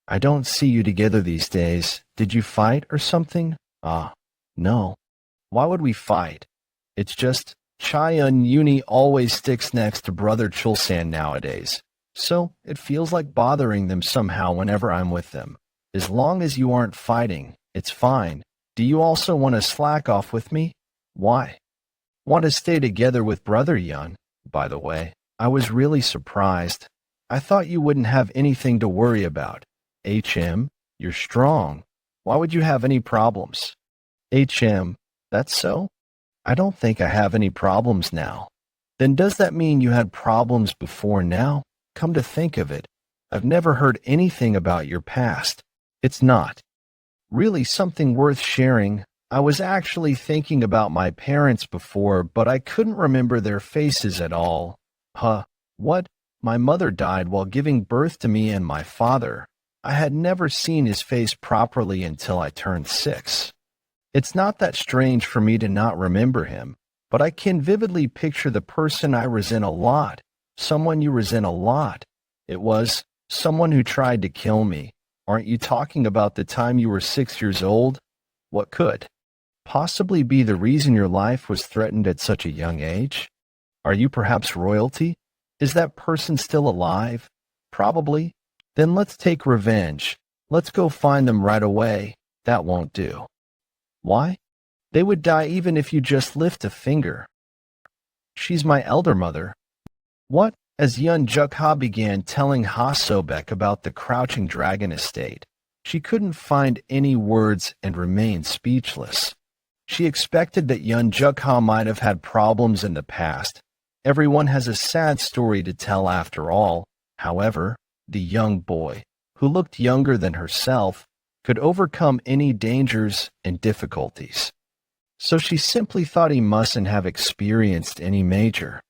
I don't see you together these days. Did you fight or something? No. Why would we fight? It's just Chaeyeon Uni always sticks next to Brother Chulsan nowadays, so it feels like bothering them somehow whenever I'm with them. As long as you aren't fighting, it's fine. Do you also want to slack off with me? Why? Want to stay together with Brother Yeon? By the way, I was really surprised. I thought you wouldn't have anything to worry about. You're strong. Why would you have any problems? That's so? I don't think I have any problems now. Then does that mean you had problems before now? Come to think of it, I've never heard anything about your past. It's not really something worth sharing. I was actually thinking about my parents before, but I couldn't remember their faces at all. What? My mother died while giving birth to me and my father. I had never seen his face properly until I turned 6. It's not that strange for me to not remember him, but I can vividly picture the person I resent a lot, someone you resent a lot. It was someone who tried to kill me. Aren't you talking about the time you were 6 years old? What could possibly be the reason your life was threatened at such a young age? Are you perhaps royalty? Is that person still alive? Probably. Then let's take revenge. Let's go find them right away. That won't do. Why? They would die even if you just lift a finger. She's my elder mother. What? As Yeon Jeokha began telling Ha Sobek about the Crouching Dragon estate, she couldn't find any words and remained speechless. She expected that Yeon Jeokha might have had problems in the past. Everyone has a sad story to tell after all. However, the young boy, who looked younger than herself, could overcome any dangers and difficulties. So she simply thought he mustn't have experienced any major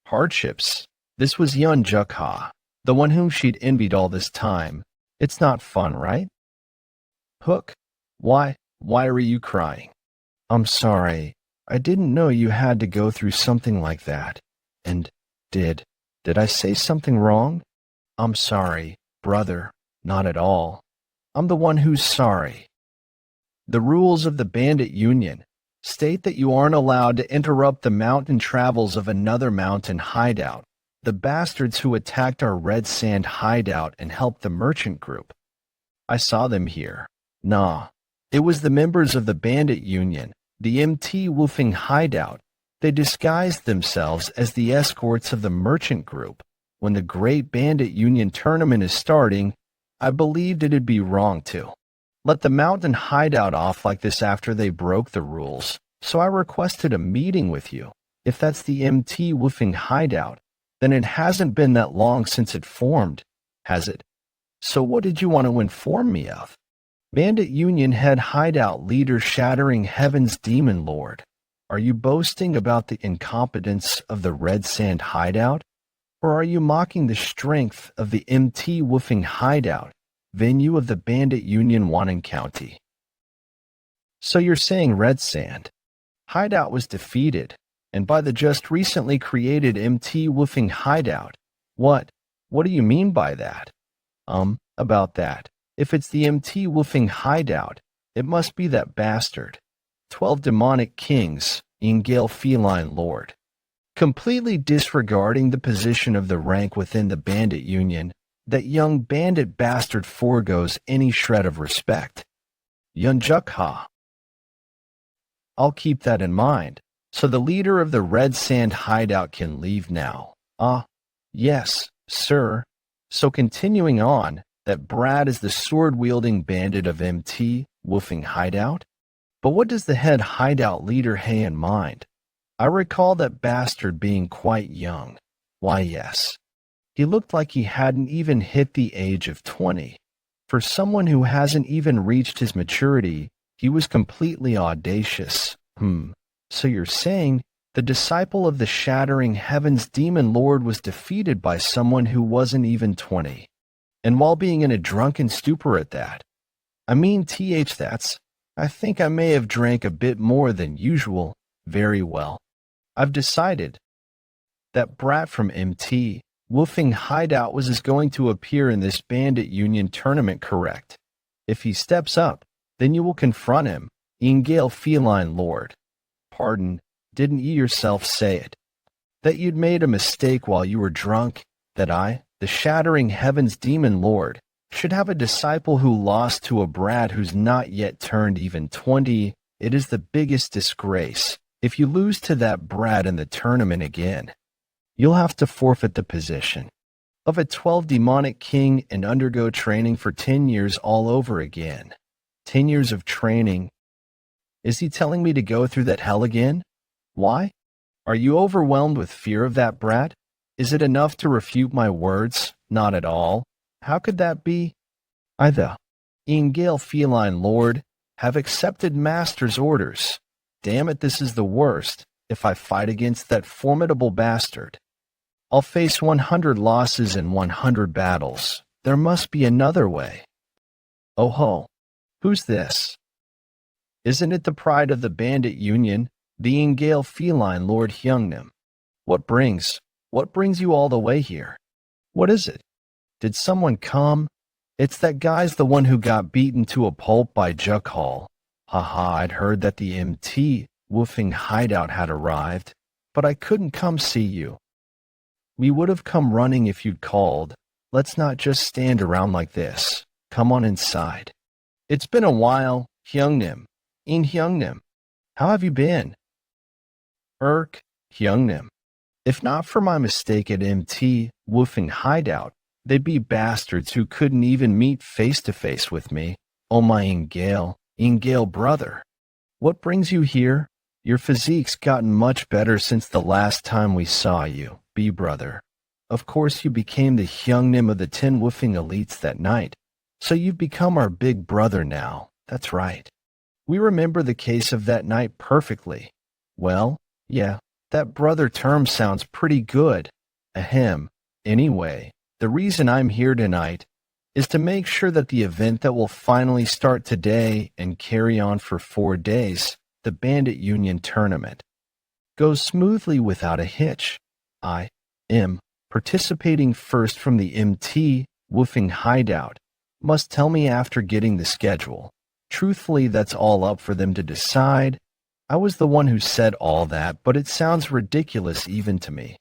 hardships. This was Yeon Jeokha, the one whom she'd envied all this time. It's not fun, right? Hook, why are you crying? I'm sorry. I didn't know you had to go through something like that. And did I say something wrong? I'm sorry, brother. Not at all. I'm the one who's sorry. The rules of the bandit union state that you aren't allowed to interrupt the mountain travels of another mountain hideout. The bastards who attacked our red sand hideout and helped the merchant group. I saw them here. Nah, it was the members of the bandit union, the MT Woofing hideout. They disguised themselves as the escorts of the merchant group. When the great bandit union tournament is starting, I believed it'd be wrong to let the mountain hideout off like this after they broke the rules. So I requested a meeting with you. If that's the MT Woofing hideout, then it hasn't been that long since it formed, has it? So what did you want to inform me of? Bandit Union head hideout leader Shattering Heaven's Demon Lord. Are you boasting about the incompetence of the Red Sand hideout? Or are you mocking the strength of the MT Woofing hideout, venue of the Bandit Union Wannon County? So you're saying Red Sand hideout was defeated, and by the just recently created MT Woofing hideout. What do you mean by that? About that. If it's the MT Woofing hideout, it must be that bastard. 12 demonic kings, Ingale Feline Lord. Completely disregarding the position of the rank within the bandit union, that young bandit bastard forgoes any shred of respect. Yeon Jeokha. I'll keep that in mind, so the leader of the Red Sand hideout can leave now. Yes, sir. So continuing on, that Brad is the sword-wielding bandit of MT Woofing hideout? But what does the head hideout leader have in mind? I recall that bastard being quite young. Why, yes. He looked like he hadn't even hit the age of 20. For someone who hasn't even reached his maturity, he was completely audacious. So you're saying the disciple of the Shattering Heaven's Demon Lord was defeated by someone who wasn't even 20. And while being in a drunken stupor at that. I mean, I think I may have drank a bit more than usual. Very well. I've decided that brat from MT Woofing hideout was going to appear in this bandit union tournament, correct? If he steps up, then you will confront him, Ingale Feline Lord. Pardon, didn't you yourself say it? That you'd made a mistake while you were drunk? That I, the Shattering Heaven's Demon Lord, should have a disciple who lost to a brat who's not yet turned even 20? It is the biggest disgrace. If you lose to that brat in the tournament again, you'll have to forfeit the position of a 12 demonic king and undergo training for 10 years all over again. 10 years of training. Is he telling me to go through that hell again? Why? Are you overwhelmed with fear of that brat? Is it enough to refute my words? Not at all. How could that be? I, the Ingale Feline Lord, have accepted master's orders. Damn it, this is the worst. If I fight against that formidable bastard, I'll face 100 losses in 100 battles. There must be another way. Oh ho, who's this? Isn't it the pride of the bandit union, the Ingale Feline Lord Hyungnim? What brings you all the way here? What is it? Did someone come? It's that guy's the one who got beaten to a pulp by Jeokha. Haha, I'd heard that the MT Woofing hideout had arrived, but I couldn't come see you. We would have come running if you'd called. Let's not just stand around like this. Come on inside. It's been a while, Hyungnim. Hyungnim. How have you been? Hyungnim. If not for my mistake at MT Woofing hideout, they'd be bastards who couldn't even meet face to face with me. Oh my Ingale brother. What brings you here? Your physique's gotten much better since the last time we saw you, brother. Of course you became the Hyungnim of the 10 Woofing elites that night, so you've become our big brother now. That's right. We remember the case of that night perfectly. Well, yeah, that brother term sounds pretty good. Ahem. Anyway, the reason I'm here tonight is to make sure that the event that will finally start today and carry on for 4 days, the Bandit Union Tournament, goes smoothly without a hitch. I am participating first from the MT Woofing Hideout. Must tell me after getting the schedule. Truthfully, that's all up for them to decide. I was the one who said all that, but it sounds ridiculous even to me.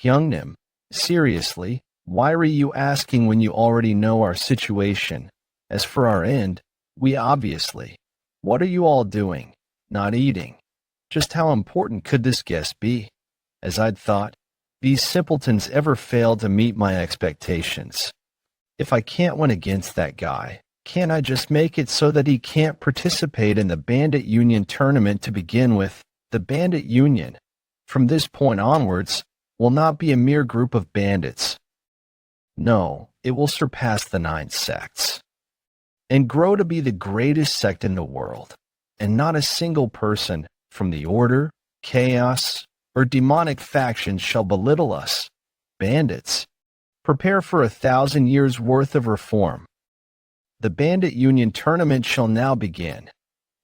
Hyungnim, seriously, why are you asking when you already know our situation? As for our end, we obviously. What are you all doing? Not eating. Just how important could this guest be? As I'd thought, these simpletons ever failed to meet my expectations. If I can't win against that guy, can't I just make it so that he can't participate in the Bandit Union tournament to begin with? The Bandit Union, from this point onwards, will not be a mere group of bandits. No, it will surpass the 9 sects and grow to be the greatest sect in the world, and not a single person from the Order, Chaos, or demonic factions shall belittle us. Bandits, prepare for 1,000 years' worth of reform. The Bandit Union tournament shall now begin.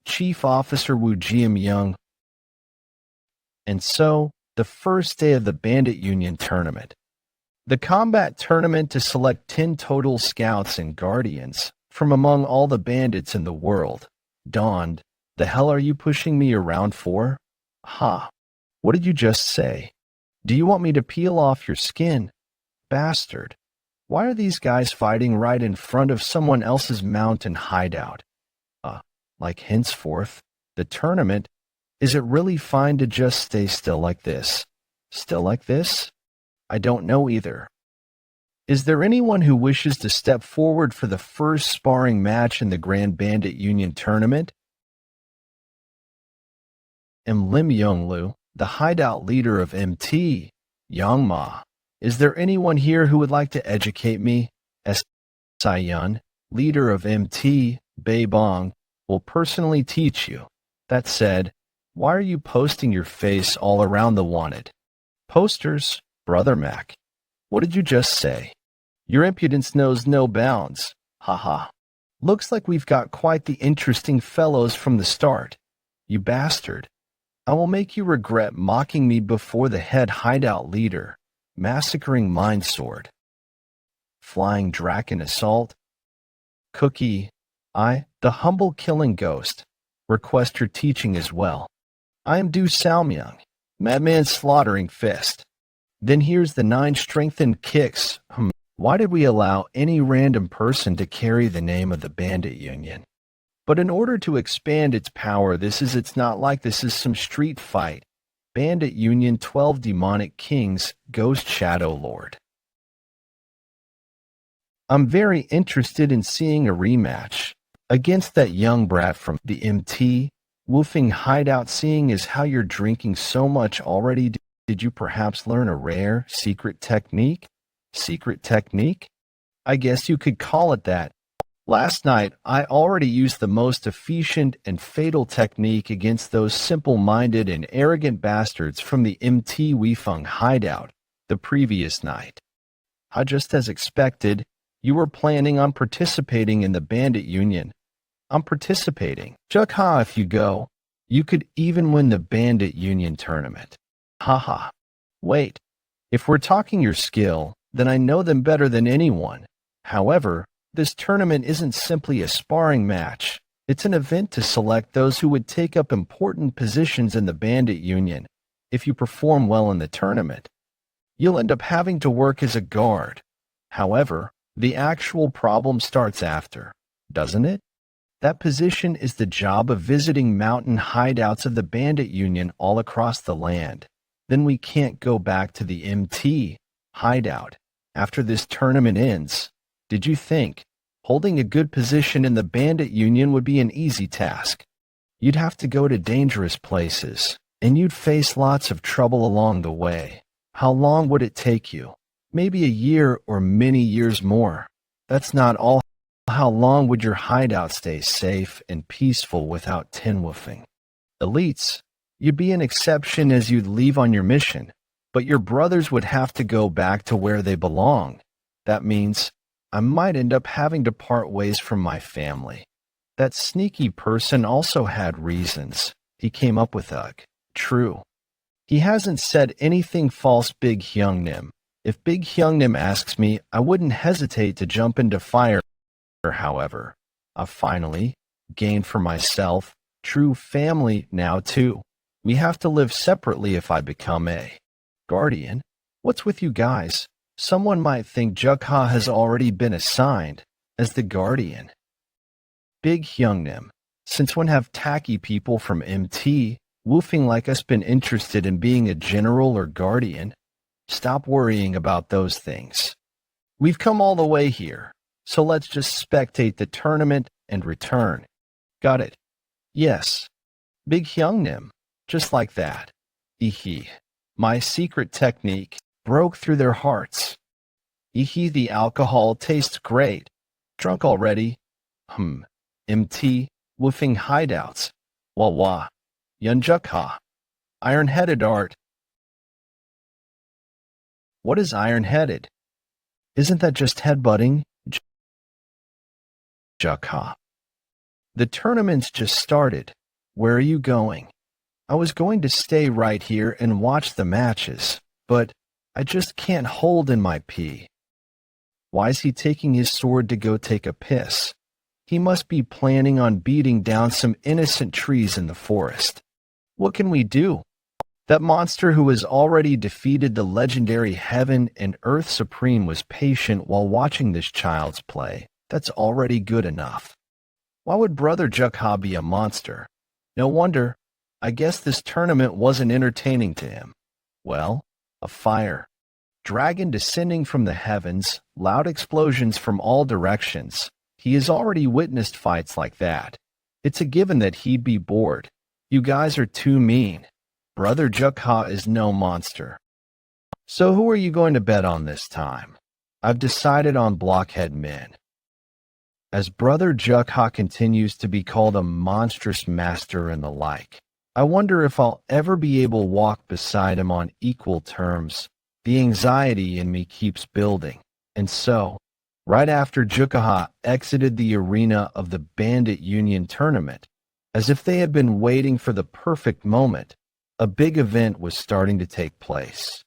Chief Officer Woo Ji-Myung. And so, the first day of the Bandit Union tournament. The combat tournament to select 10 total scouts and guardians from among all the bandits in the world. Dawned. The hell are you pushing me around for? Ha. What did you just say? Do you want me to peel off your skin? Bastard. Why are these guys fighting right in front of someone else's mountain hideout? Like henceforth, the tournament, is it really fine to just stay still like this? Still like this? I don't know either. Is there anyone who wishes to step forward for the first sparring match in the Grand Bandit Union tournament? Am Lim Yonglu, the hideout leader of MT, Yangma. Is there anyone here who would like to educate me? S. Saiyun, leader of MT, Beibong, will personally teach you. That said, why are you posting your face all around the wanted? Posters, Brother Mac. What did you just say? Your impudence knows no bounds. Haha. Looks like we've got quite the interesting fellows from the start. You bastard. I will make you regret mocking me before the head hideout leader, massacring Mind Sword. Flying Draken Assault. Cookie. I, the humble killing ghost, request your teaching as well. I am Du Salmyung, Madman Slaughtering Fist. Then here's the 9 strengthened kicks. Why did we allow any random person to carry the name of the Bandit Union? But in order to expand its power, it's not like this is some street fight. Bandit Union 12 Demonic Kings, Ghost Shadow Lord. I'm very interested in seeing a rematch against that young brat from the MT Woofing Hideout. Seeing as how you're drinking so much already, did you perhaps learn a rare secret technique? Secret technique? I guess you could call it that. Last night, I already used the most efficient and fatal technique against those simple-minded and arrogant bastards from the MT Weifeng Hideout the previous night. Just as expected, you were planning on participating in the Bandit Union. I'm participating. Jeokha, if you go, you could even win the Bandit Union tournament. Haha. Wait, if we're talking your skill, then I know them better than anyone. However, this tournament isn't simply a sparring match. It's an event to select those who would take up important positions in the Bandit Union. If you perform well in the tournament, you'll end up having to work as a guard. However, the actual problem starts after, doesn't it? That position is the job of visiting mountain hideouts of the Bandit Union all across the land. Then we can't go back to the MT hideout after this tournament ends. Did you think holding a good position in the Bandit Union would be an easy task? You'd have to go to dangerous places, and you'd face lots of trouble along the way. How long would it take you? Maybe a year or many years more. That's not all. How long would your hideout stay safe and peaceful without tinwoofing? Elites, you'd be an exception as you'd leave on your mission. but your brothers would have to go back to where they belong. That means I might end up having to part ways from my family. That sneaky person also had reasons. He came up with Ugh. True. He hasn't said anything false, Big Hyungnim. If Big Hyungnim asks me, I wouldn't hesitate to jump into fire. However, I've finally gained for myself true family now too. We have to live separately if I become a guardian. What's with you guys? Someone might think Jeokha has already been assigned as the guardian. Big Hyungnim, since when have tacky people from MT woofing like us been interested in being a general or guardian? Stop worrying about those things. We've come all the way here, so let's just spectate the tournament and return. Got it? Yes. Big Hyungnim, just like that. Ehe. My secret technique broke through their hearts. Ehe, the alcohol tastes great. Drunk already? MT, woofing hideouts. Wah. Yeon Jeokha. Iron-headed art. What is iron-headed? Isn't that just headbutting? Jeokha. The tournament's just started. Where are you going? I was going to stay right here and watch the matches, but I just can't hold in my pee. Why is he taking his sword to go take a piss? He must be planning on beating down some innocent trees in the forest. What can we do? That monster who has already defeated the legendary Heaven and Earth Supreme was patient while watching this child's play. That's already good enough. Why would Brother Jeokha be a monster? No wonder. I guess this tournament wasn't entertaining to him. Well, a fire. Dragon descending from the heavens, loud explosions from all directions. He has already witnessed fights like that. It's a given that he'd be bored. You guys are too mean. Brother Jeokha is no monster. So who are you going to bet on this time? I've decided on Blockhead Men. As Brother Jeokha continues to be called a monstrous master and the like, I wonder if I'll ever be able to walk beside him on equal terms. The anxiety in me keeps building. And so, right after Jeokha exited the arena of the Bandit Union tournament, as if they had been waiting for the perfect moment, a big event was starting to take place.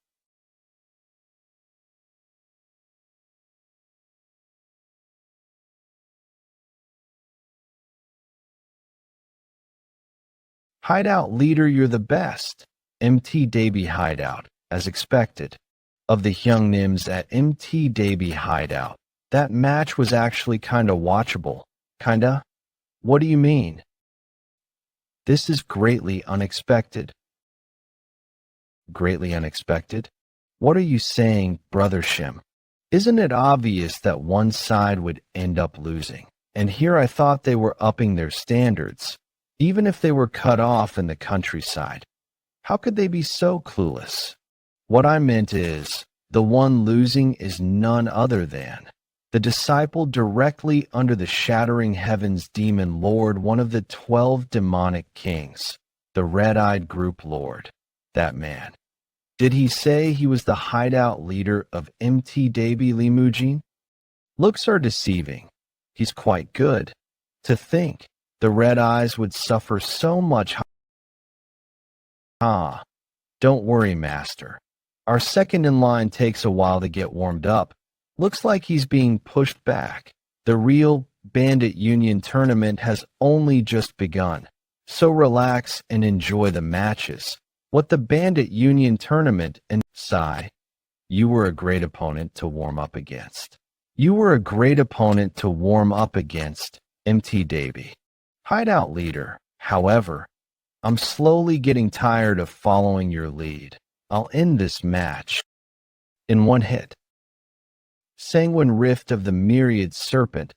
Hideout leader, you're the best. MT Davy Hideout, as expected. Of the Hyungnims at MT Davy Hideout, that match was actually kinda watchable. Kinda? What do you mean? This is greatly unexpected. Greatly unexpected? What are you saying, Brother Shim? Isn't it obvious that one side would end up losing? And here I thought they were upping their standards, even if they were cut off in the countryside. How could they be so clueless? What I meant is, the one losing is none other than the disciple directly under the shattering heavens demon lord, one of the 12 demonic kings, the red-eyed group lord. That man. Did he say he was the hideout leader of MT Davy Limujin? Looks are deceiving. He's quite good. To think the red eyes would suffer so much. Don't worry, Master. Our second in line takes a while to get warmed up. Looks like he's being pushed back. The real Bandit Union tournament has only just begun. So relax and enjoy the matches. What the Bandit Union tournament and sigh. You were a great opponent to warm up against. You were a great opponent to warm up against, MT Davy. Hideout leader, however, I'm slowly getting tired of following your lead. I'll end this match in one hit. Sanguine rift of the myriad serpent.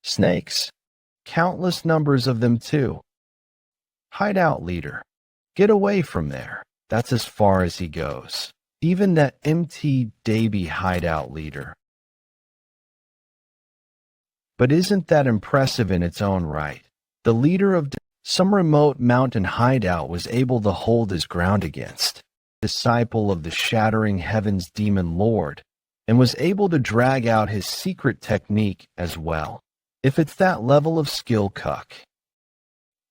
Snakes. Countless numbers of them too. Hideout leader. Get away from there. That's as far as he goes. Even that MT Davy hideout leader. But isn't that impressive in its own right? The leader of Some remote mountain hideout was able to hold his ground against, disciple of the shattering heavens demon lord, and was able to drag out his secret technique as well. If it's that level of skill, cuck.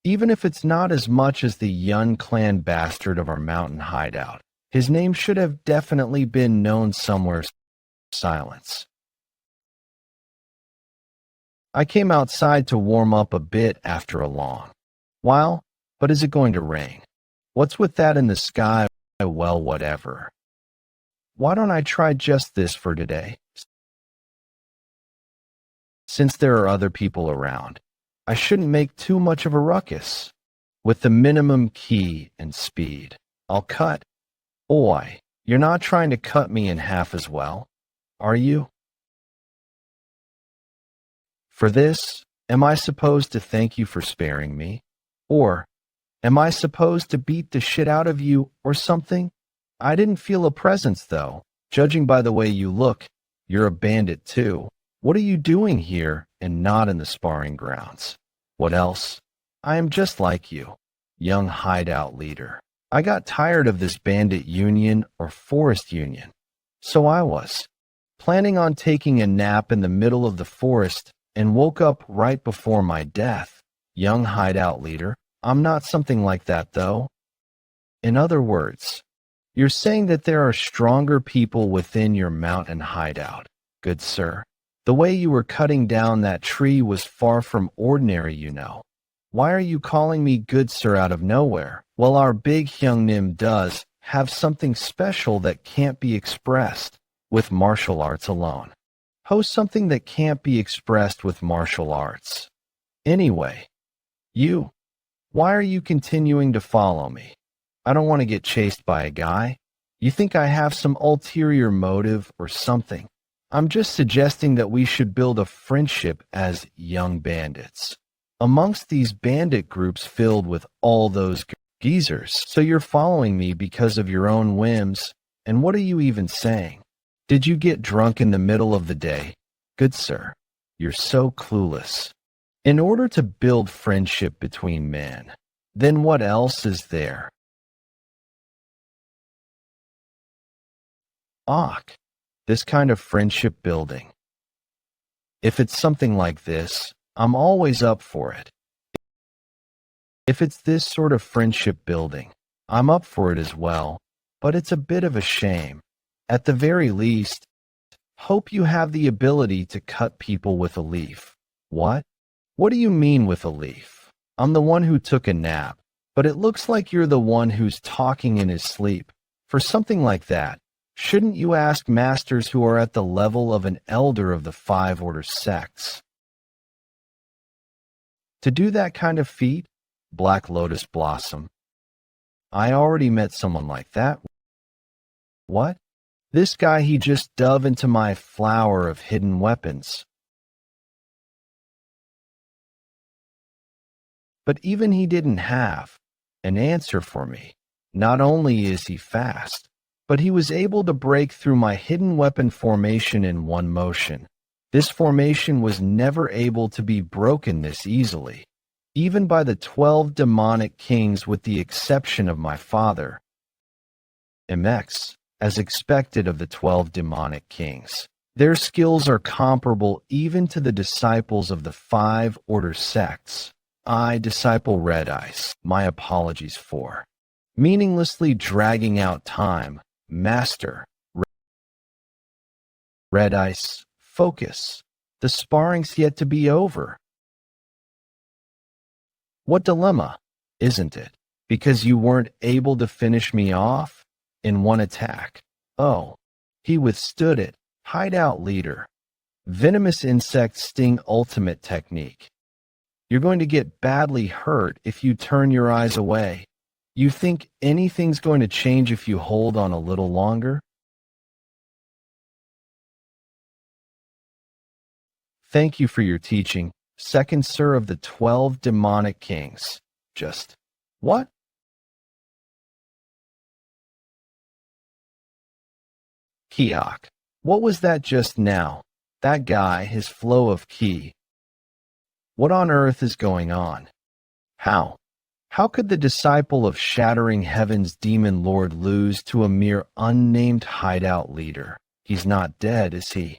Even if it's not as much as the Yeon clan bastard of our mountain hideout, his name should have definitely been known somewhere. Silence. I came outside to warm up a bit after a long while, but is it going to rain? What's with that in the sky? Well, whatever. Why don't I try just this for today? Since there are other people around, I shouldn't make too much of a ruckus. With the minimum key and speed, I'll cut. Oi, you're not trying to cut me in half as well, are you? For this, am I supposed to thank you for sparing me? Or am I supposed to beat the shit out of you or something? I didn't feel a presence, though. Judging by the way you look, you're a bandit too. What are you doing here and not in the sparring grounds? What else? I am just like you, young hideout leader. I got tired of this bandit union or forest union. So I was planning on taking a nap in the middle of the forest and woke up right before my death. Young hideout leader, I'm not something like that, though. In other words, you're saying that there are stronger people within your mountain hideout, good sir. The way you were cutting down that tree was far from ordinary, you know. Why are you calling me good sir out of nowhere? Well, our big Hyungnim does have something special that can't be expressed with martial arts alone. Host something that can't be expressed with martial arts. Anyway, why are you continuing to follow me? I don't want to get chased by a guy. You think I have some ulterior motive or something? I'm just suggesting that we should build a friendship as young bandits amongst these bandit groups filled with all those geezers. So you're following me because of your own whims, and what are you even saying? Did you get drunk in the middle of the day? Good sir, you're so clueless. In order to build friendship between men, then what else is there? This kind of friendship building. If it's something like this, I'm always up for it. If it's this sort of friendship building, I'm up for it as well, but it's a bit of a shame. At the very least, hope you have the ability to cut people with a leaf. What? What do you mean with a leaf? I'm the one who took a nap, but it looks like you're the one who's talking in his sleep. For something like that, shouldn't you ask masters who are at the level of an elder of the 5 order sects? To do that kind of feat, Black Lotus Blossom. I already met someone like that. What? This guy, he just dove into my flower of hidden weapons. But even he didn't have an answer for me. Not only is he fast, but he was able to break through my hidden weapon formation in one motion. This formation was never able to be broken this easily, even by the 12 demonic kings with the exception of my father. MX, as expected of the 12 demonic kings. Their skills are comparable even to the disciples of the 5 order sects. I, Disciple Red Ice, my apologies for meaninglessly dragging out time. Master Red Ice, focus. The sparring's yet to be over. What dilemma, isn't it? Because you weren't able to finish me off in one attack. Oh, he withstood it. Hideout leader. Venomous insect sting ultimate technique. You're going to get badly hurt if you turn your eyes away. You think anything's going to change if you hold on a little longer? Thank you for your teaching, second sir of the 12 demonic kings. Just what? Kiok. What was that just now? That guy, his flow of ki. What on earth is going on? How? How could the disciple of Shattering Heaven's demon lord lose to a mere unnamed hideout leader? He's not dead, is he?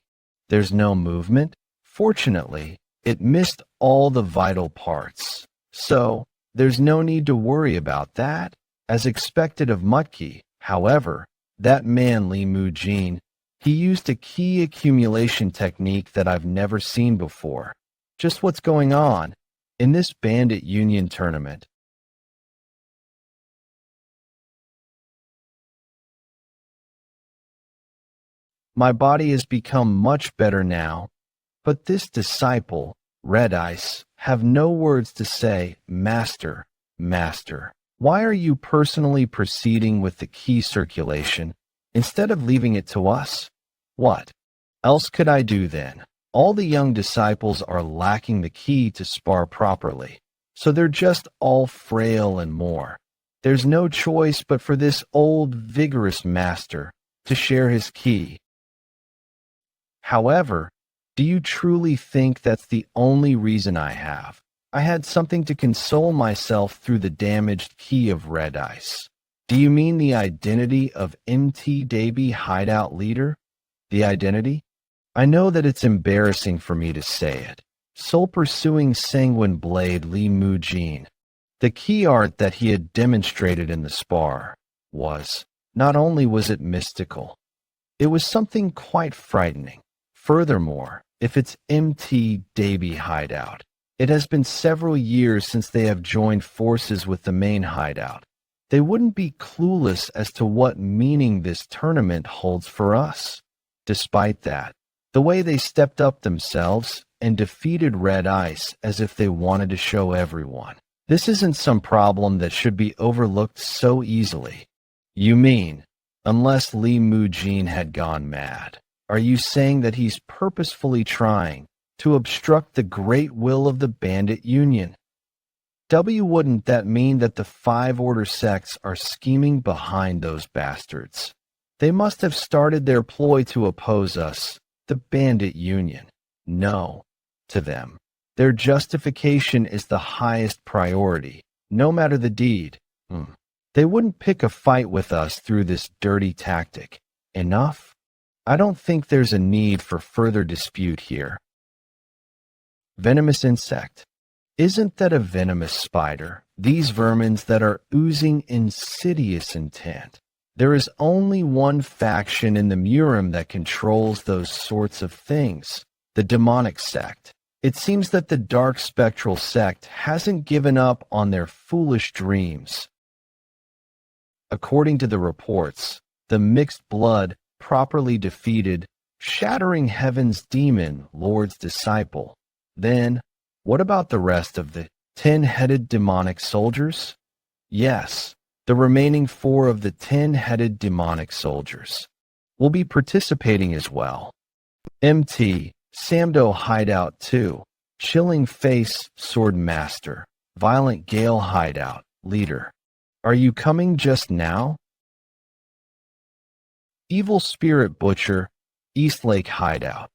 There's no movement? Fortunately, it missed all the vital parts. So, there's no need to worry about that, as expected of Mutki. However, that man Li Mujin, he used a key accumulation technique that I've never seen before. Just what's going on in this bandit union tournament? My body has become much better now, but this disciple, Red Ice, have no words to say, Master, Master. Why are you personally proceeding with the key circulation instead of leaving it to us? What else could I do then? All the young disciples are lacking the key to spar properly, so they're just all frail and more. There's no choice but for this old, vigorous master to share his key. However, do you truly think that's the only reason I have? I had something to console myself through the damaged key of Red Ice. Do you mean the identity of MT Davy hideout leader? The identity? I know that it's embarrassing for me to say it. Soul-pursuing sanguine blade Li Mujin. The key art that he had demonstrated in the spar was, not only was it mystical, it was something quite frightening. Furthermore, if it's MT Davy hideout, it has been several years since they have joined forces with the main hideout. They wouldn't be clueless as to what meaning this tournament holds for us. Despite that, the way they stepped up themselves and defeated Red Ice as if they wanted to show everyone. This isn't some problem that should be overlooked so easily. You mean, unless Li Mujin had gone mad, are you saying that he's purposefully trying to obstruct the great will of the bandit union? Wouldn't that mean that the 5 order sects are scheming behind those bastards? They must have started their ploy to oppose us, the bandit union. No, to them. Their justification is the highest priority, no matter the deed. They wouldn't pick a fight with us through this dirty tactic. Enough? I don't think there's a need for further dispute here. Venomous insect. Isn't that a venomous spider? These vermins that are oozing insidious intent. There is only one faction in the Murim that controls those sorts of things, the demonic sect. It seems that the dark spectral sect hasn't given up on their foolish dreams. According to the reports, the mixed blood properly defeated Shattering Heaven's demon lord's disciple. Then, what about the rest of the 10-headed demonic soldiers? Yes, the remaining 4 of the 10-headed demonic soldiers will be participating as well. MT, Samdo Hideout 2, Chilling Face Sword Master, Violent Gale Hideout, Leader. Are you coming just now? Evil Spirit Butcher, Eastlake Hideout.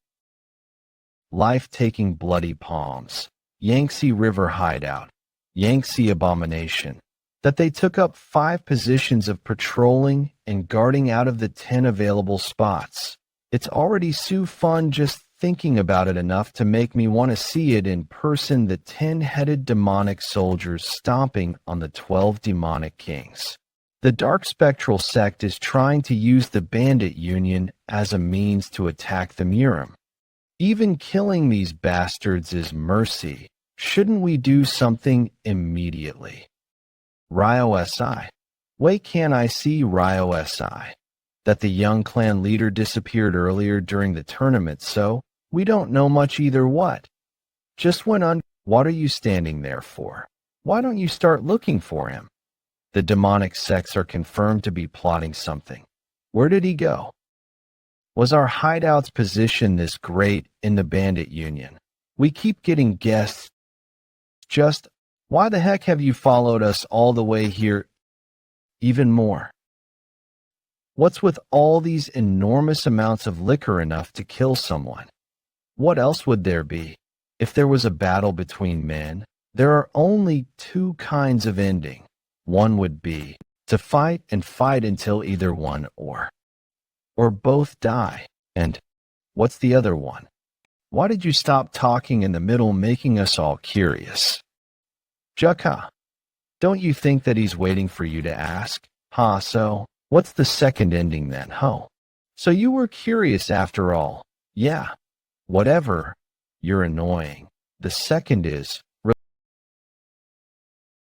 Life-Taking Bloody Palms, Yangtze River Hideout, Yangtze Abomination. That they took up 5 positions of patrolling and guarding out of the 10 available spots. It's already so fun just thinking about it enough to make me want to see it in person, the 10-headed demonic soldiers stomping on the 12 demonic kings. The dark spectral sect is trying to use the bandit union as a means to attack the Murim. Even killing these bastards is mercy. Shouldn't we do something immediately? Ryo SI. Why can't I see Ryo SI? That the young clan leader disappeared earlier during the tournament, so we don't know much either what. Just went on. What are you standing there for? Why don't you start looking for him? The demonic sects are confirmed to be plotting something. Where did he go? Was our hideout's position this great in the bandit union? We keep getting guests. Just, why the heck have you followed us all the way here? Even more. What's with all these enormous amounts of liquor enough to kill someone? What else would there be? If there was a battle between men, There are only two kinds of ending. One would be to fight and fight until either one or both die. And what's the other one? Why did you stop talking in the middle, making us all curious? Jeokha, don't you think that he's waiting for you to ask? So what's the second ending then, So you were curious after all. Yeah, whatever. You're annoying. The second is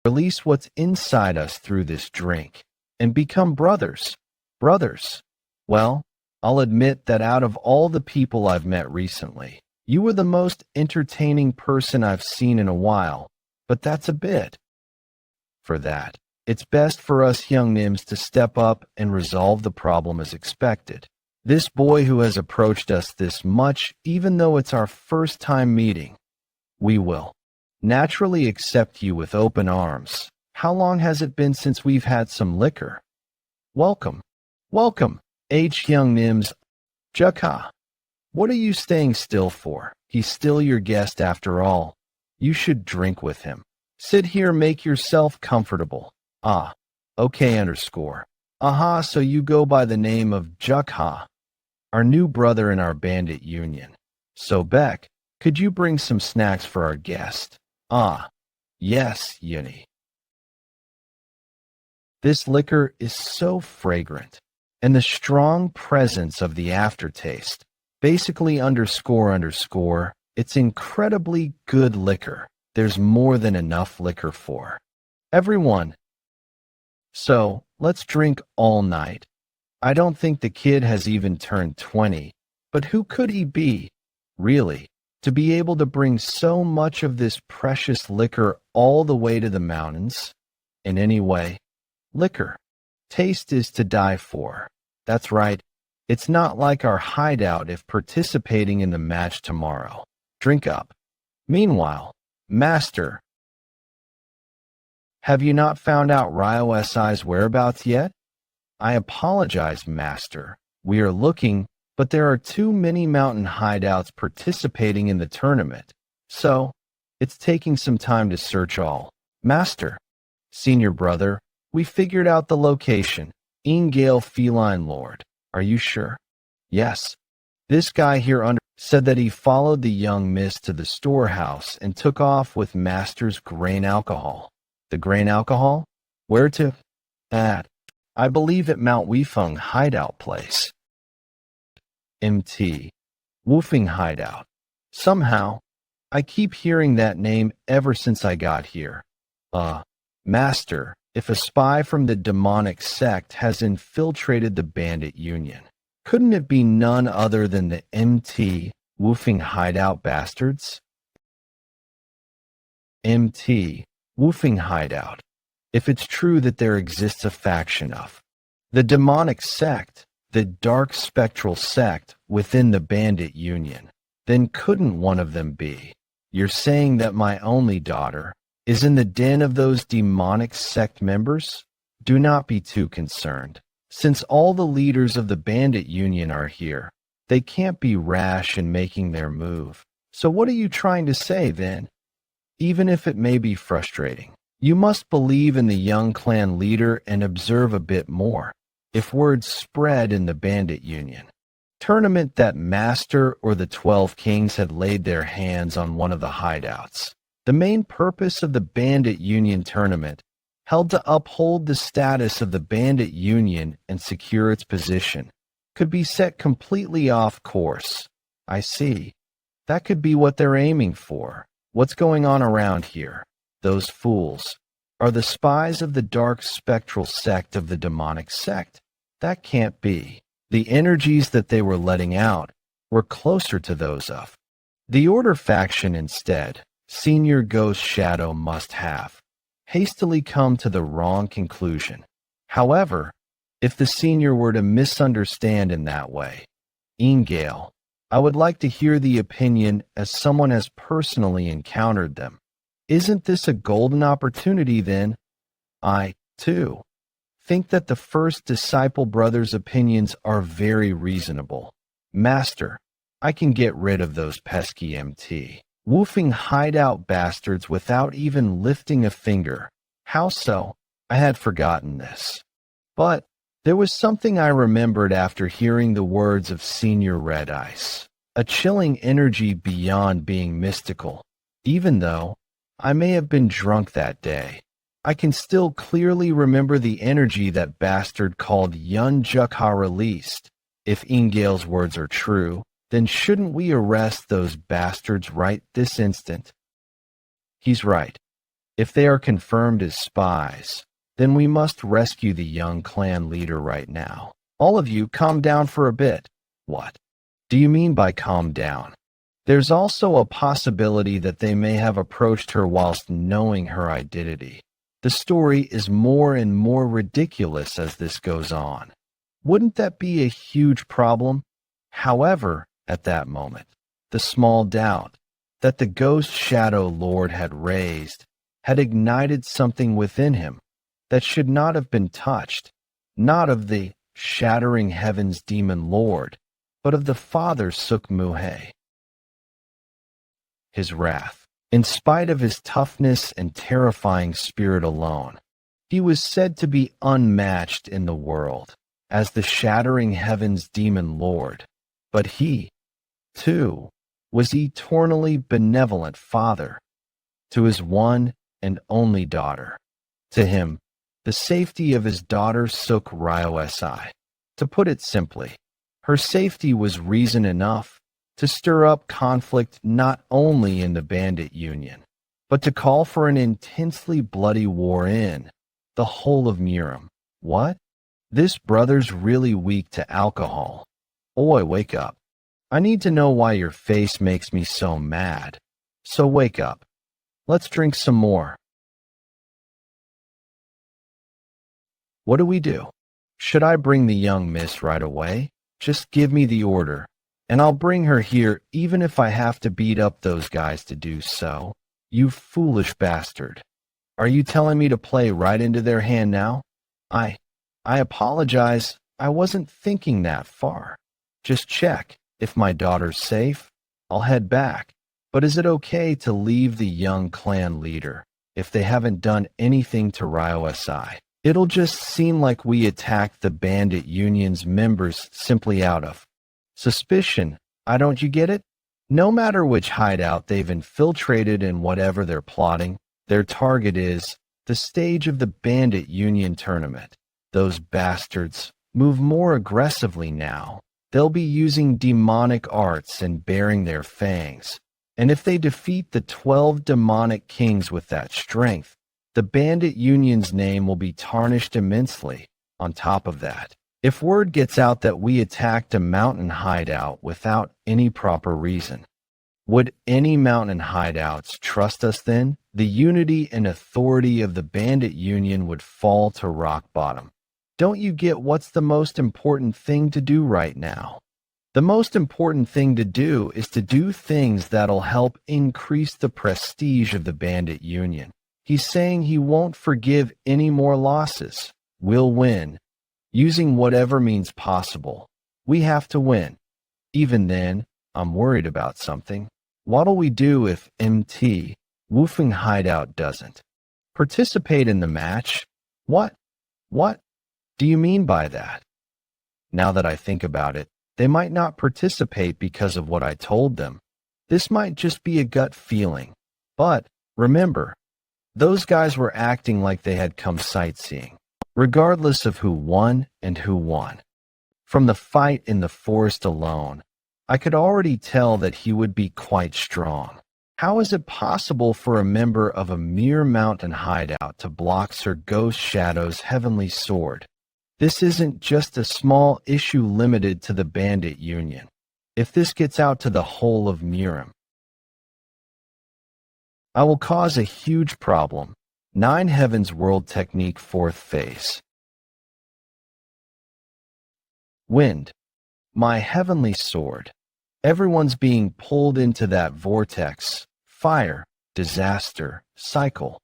release what's inside us through this drink and become brothers. Brothers. Well, I'll admit that out of all the people I've met recently, you were the most entertaining person I've seen in a while, but that's a bit. For that, it's best for us young Nims to step up and resolve the problem as expected. This boy who has approached us this much, even though it's our first time meeting, we will naturally accept you with open arms. How long has it been since we've had some liquor? Welcome. Welcome, young Nims. Jeokha, what are you staying still for? He's still your guest after all. You should drink with him. Sit here, make yourself comfortable. Okay underscore. So you go by the name of Jeokha, our new brother in our bandit union. So Beck, could you bring some snacks for our guest? Yes, Yeon. This liquor is so fragrant, and the strong presence of the aftertaste, basically underscore, it's incredibly good liquor. There's more than enough liquor for everyone. So, let's drink all night. I don't think the kid has even turned 20, but who could he be, really, to be able to bring so much of this precious liquor all the way to the mountains? And anyway, liquor. Taste is to die for. That's right. It's not like our hideout if participating in the match tomorrow. Drink up. Meanwhile, Master, have you not found out Ryo SI's whereabouts yet? I apologize, Master. We are looking, but there are too many mountain hideouts participating in the tournament, so it's taking some time to search all. Master, Senior Brother, we figured out the location. Ingale Feline Lord. Are you sure? Yes. This guy here said that he followed the young miss to the storehouse and took off with Master's grain alcohol. The grain alcohol? Where to? At, I believe at Mount Weifeng hideout place. MT. Woofing hideout. Somehow, I keep hearing that name ever since I got here. Master, if a spy from the demonic sect has infiltrated the bandit union, couldn't it be none other than the MT Woofing hideout bastards? MT Woofing hideout. If it's true that there exists a faction of the demonic sect, the dark spectral sect within the bandit union, then couldn't one of them be? You're saying that my only daughter is in the den of those demonic sect members? Do not be too concerned. Since all the leaders of the bandit union are here, they can't be rash in making their move. So what are you trying to say then? Even if it may be frustrating, you must believe in the young clan leader and observe a bit more. If words spread in the bandit union, tournament that Master or the 12 Kings had laid their hands on one of the hideouts. The main purpose of the bandit union tournament held to uphold the status of the bandit union and secure its position, could be set completely off course. I see. That could be what they're aiming for. What's going on around here? Those fools are the spies of the dark spectral sect of the demonic sect. That can't be. The energies that they were letting out were closer to those of the Order faction instead. Senior Ghost Shadow must have hastily come to the wrong conclusion. However, if the senior were to misunderstand in that way, Ingale, I would like to hear the opinion as someone has personally encountered them. Isn't this a golden opportunity then? I, too, think that the first disciple brother's opinions are very reasonable. Master, I can get rid of those pesky MT woofing hideout bastards without even lifting a finger. How so? I had forgotten this. But there was something I remembered after hearing the words of Senior Red Ice. A chilling energy beyond being mystical. Even though I may have been drunk that day, I can still clearly remember the energy that bastard called Yeon Jeokha released. If Ingale's words are true, then shouldn't we arrest those bastards right this instant? He's right. If they are confirmed as spies, then we must rescue the young clan leader right now. All of you, calm down for a bit. What do you mean by calm down? There's also a possibility that they may have approached her whilst knowing her identity. The story is more and more ridiculous as this goes on. Wouldn't that be a huge problem? However, at that moment, the small doubt that the ghost shadow lord had raised had ignited something within him that should not have been touched, not of the shattering heavens demon lord, but of the father Sukmuhe. His wrath, in spite of his toughness and terrifying spirit alone, he was said to be unmatched in the world as the shattering heavens demon lord, but he, too, was eternally benevolent father to his one and only daughter. To him, the safety of his daughter Suk Ryo Si. To put it simply, her safety was reason enough to stir up conflict not only in the bandit union, but to call for an intensely bloody war in the whole of Murim. What? This brother's really weak to alcohol. Oi, wake up. I need to know why your face makes me so mad. So wake up. Let's drink some more. What do we do? Should I bring the young miss right away? Just give me the order, and I'll bring her here even if I have to beat up those guys to do so. You foolish bastard. Are you telling me to play right into their hand now? I apologize. I wasn't thinking that far. Just check. If my daughter's safe, I'll head back. But is it okay to leave the young clan leader if they haven't done anything to Ryo Si? It'll just seem like we attacked the bandit union's members simply out of suspicion. Don't you get it? No matter which hideout they've infiltrated and whatever they're plotting, their target is the stage of the bandit union tournament. Those bastards move more aggressively now. They'll be using demonic arts and bearing their fangs. And if they defeat the 12 demonic kings with that strength, the bandit union's name will be tarnished immensely. On top of that, if word gets out that we attacked a mountain hideout without any proper reason, would any mountain hideouts trust us then? The unity and authority of the bandit union would fall to rock bottom. Don't you get what's the most important thing to do right now? The most important thing to do is to do things that'll help increase the prestige of the bandit union. He's saying he won't forgive any more losses. We'll win, using whatever means possible. We have to win. Even then, I'm worried about something. What'll we do if MT, Woofing Hideout, doesn't participate in the match? What do you mean by that? Now that I think about it, they might not participate because of what I told them. This might just be a gut feeling. But remember, those guys were acting like they had come sightseeing, regardless of who won and who won. From the fight in the forest alone, I could already tell that he would be quite strong. How is it possible for a member of a mere mountain hideout to block Sir Ghost Shadow's heavenly sword? This isn't just a small issue limited to the bandit union. If this gets out to the whole of Murim, I will cause a huge problem. 9 Heavens World Technique 4th Phase. Wind. My heavenly sword. Everyone's being pulled into that vortex. Fire. Disaster. Cycle.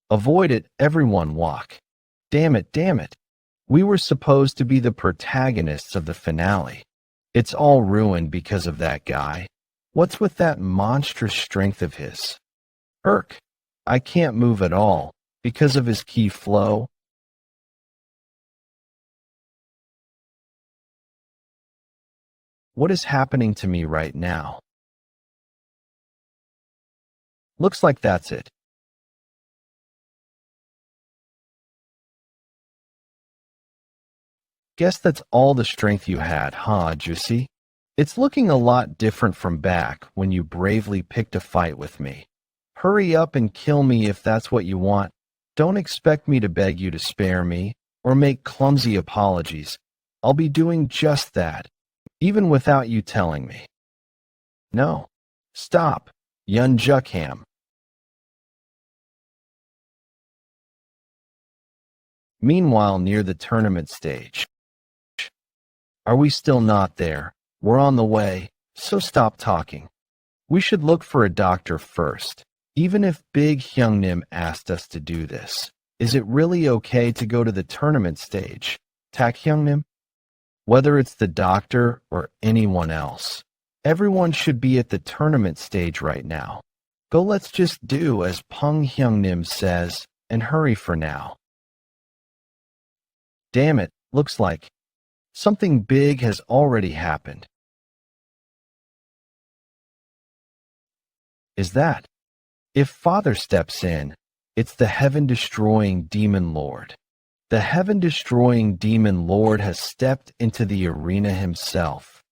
Avoid it, everyone walk. Damn it. We were supposed to be the protagonists of the finale. It's all ruined because of that guy. What's with that monstrous strength of his? I can't move at all because of his ki flow. What is happening to me right now? Looks like that's it. Guess that's all the strength you had, huh, Juicy? It's looking a lot different from back when you bravely picked a fight with me. Hurry up and kill me if that's what you want. Don't expect me to beg you to spare me or make clumsy apologies. I'll be doing just that, even without you telling me. No. Stop. Yeon Jeokha. Meanwhile, near the tournament stage. Are we still not there? We're on the way, so stop talking. We should look for a doctor first. Even if Big Hyungnim asked us to do this, is it really okay to go to the tournament stage? Tak Hyungnim? Whether it's the doctor or anyone else, everyone should be at the tournament stage right now. Go, let's just do as Pung Hyungnim says and hurry for now. Damn it, looks like something big has already happened. Is that? If Father steps in, it's the heaven-destroying demon lord. The heaven-destroying demon lord has stepped into the arena himself.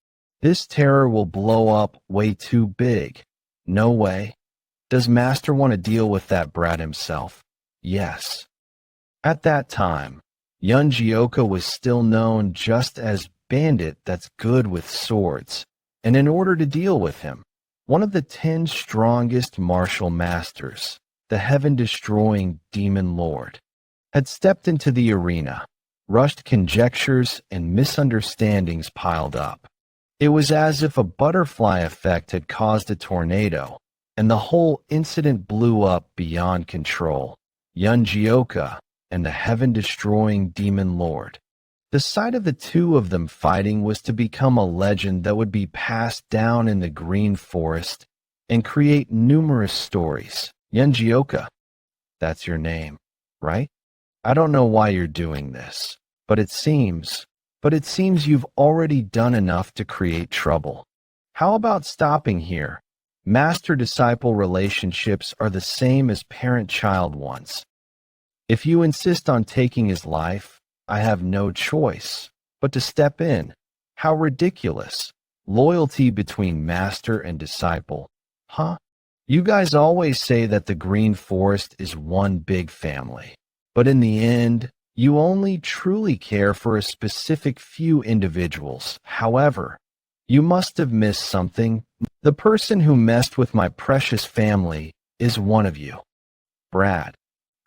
This terror will blow up way too big. No way. Does Master want to deal with that brat himself? Yes. At that time, Yeon Jeokha was still known just as bandit that's good with swords, and in order to deal with him, one of the 10 strongest martial masters, the heaven-destroying demon lord, had stepped into the arena. Rushed conjectures and misunderstandings piled up. It was as if a butterfly effect had caused a tornado, and the whole incident blew up beyond control. Yeon Jeokha and the heaven-destroying demon lord. The sight of the two of them fighting was to become a legend that would be passed down in the green forest and create numerous stories. Yeon Jeokha, that's your name, right? I don't know why you're doing this, but it seems you've already done enough to create trouble. How about stopping here? Master-disciple relationships are the same as parent-child ones. If you insist on taking his life, I have no choice but to step in. How ridiculous. Loyalty between master and disciple. Huh? You guys always say that the Green Forest is one big family, but in the end, you only truly care for a specific few individuals. However, you must have missed something. The person who messed with my precious family is one of you. Brad.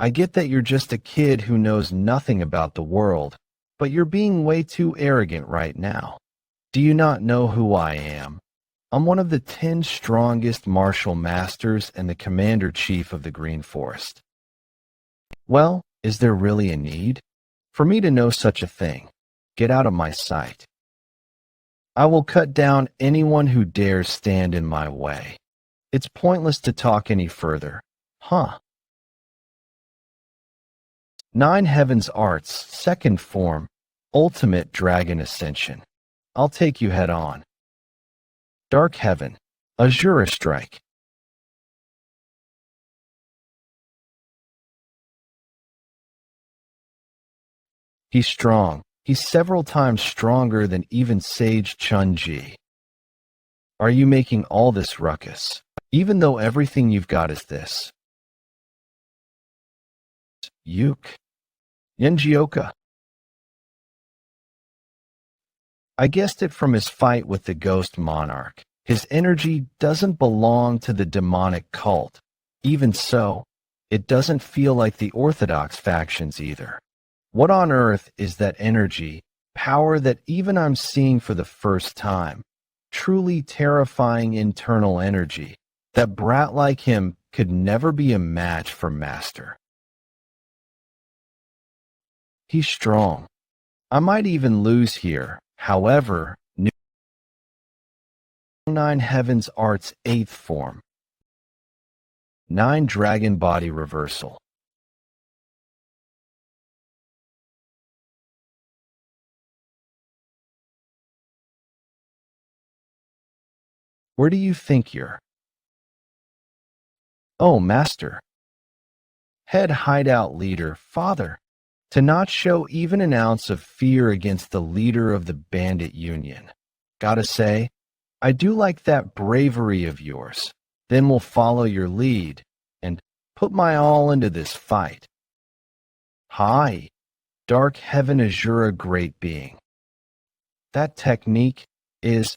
I get that you're just a kid who knows nothing about the world, but you're being way too arrogant right now. Do you not know who I am? I'm one of the 10 strongest martial masters and the commander-chief of the Green Forest. Well, is there really a need for me to know such a thing? Get out of my sight. I will cut down anyone who dares stand in my way. It's pointless to talk any further. Huh? 9 Heavens Arts, second form, ultimate dragon ascension. I'll take you head on. Dark Heaven, Azura Strike. He's strong. He's several times stronger than even Sage Chun-Ji. Are you making all this ruckus, even though everything you've got is this? Yeon Jeokha. I guessed it from his fight with the ghost monarch. His energy doesn't belong to the demonic cult. Even so, it doesn't feel like the orthodox factions either. What on earth is that energy, power that even I'm seeing for the first time? Truly terrifying internal energy. That brat like him could never be a match for Master. He's strong. I might even lose here. However, 9 Heaven's Art's 8th form. 9 Dragon Body Reversal. Where do you think you're? Oh, Master. Head hideout leader, Father. To not show even an ounce of fear against the leader of the bandit union. Gotta say, I do like that bravery of yours. Then we'll follow your lead and put my all into this fight. Hi, Dark Heaven Azura Great Being. That technique is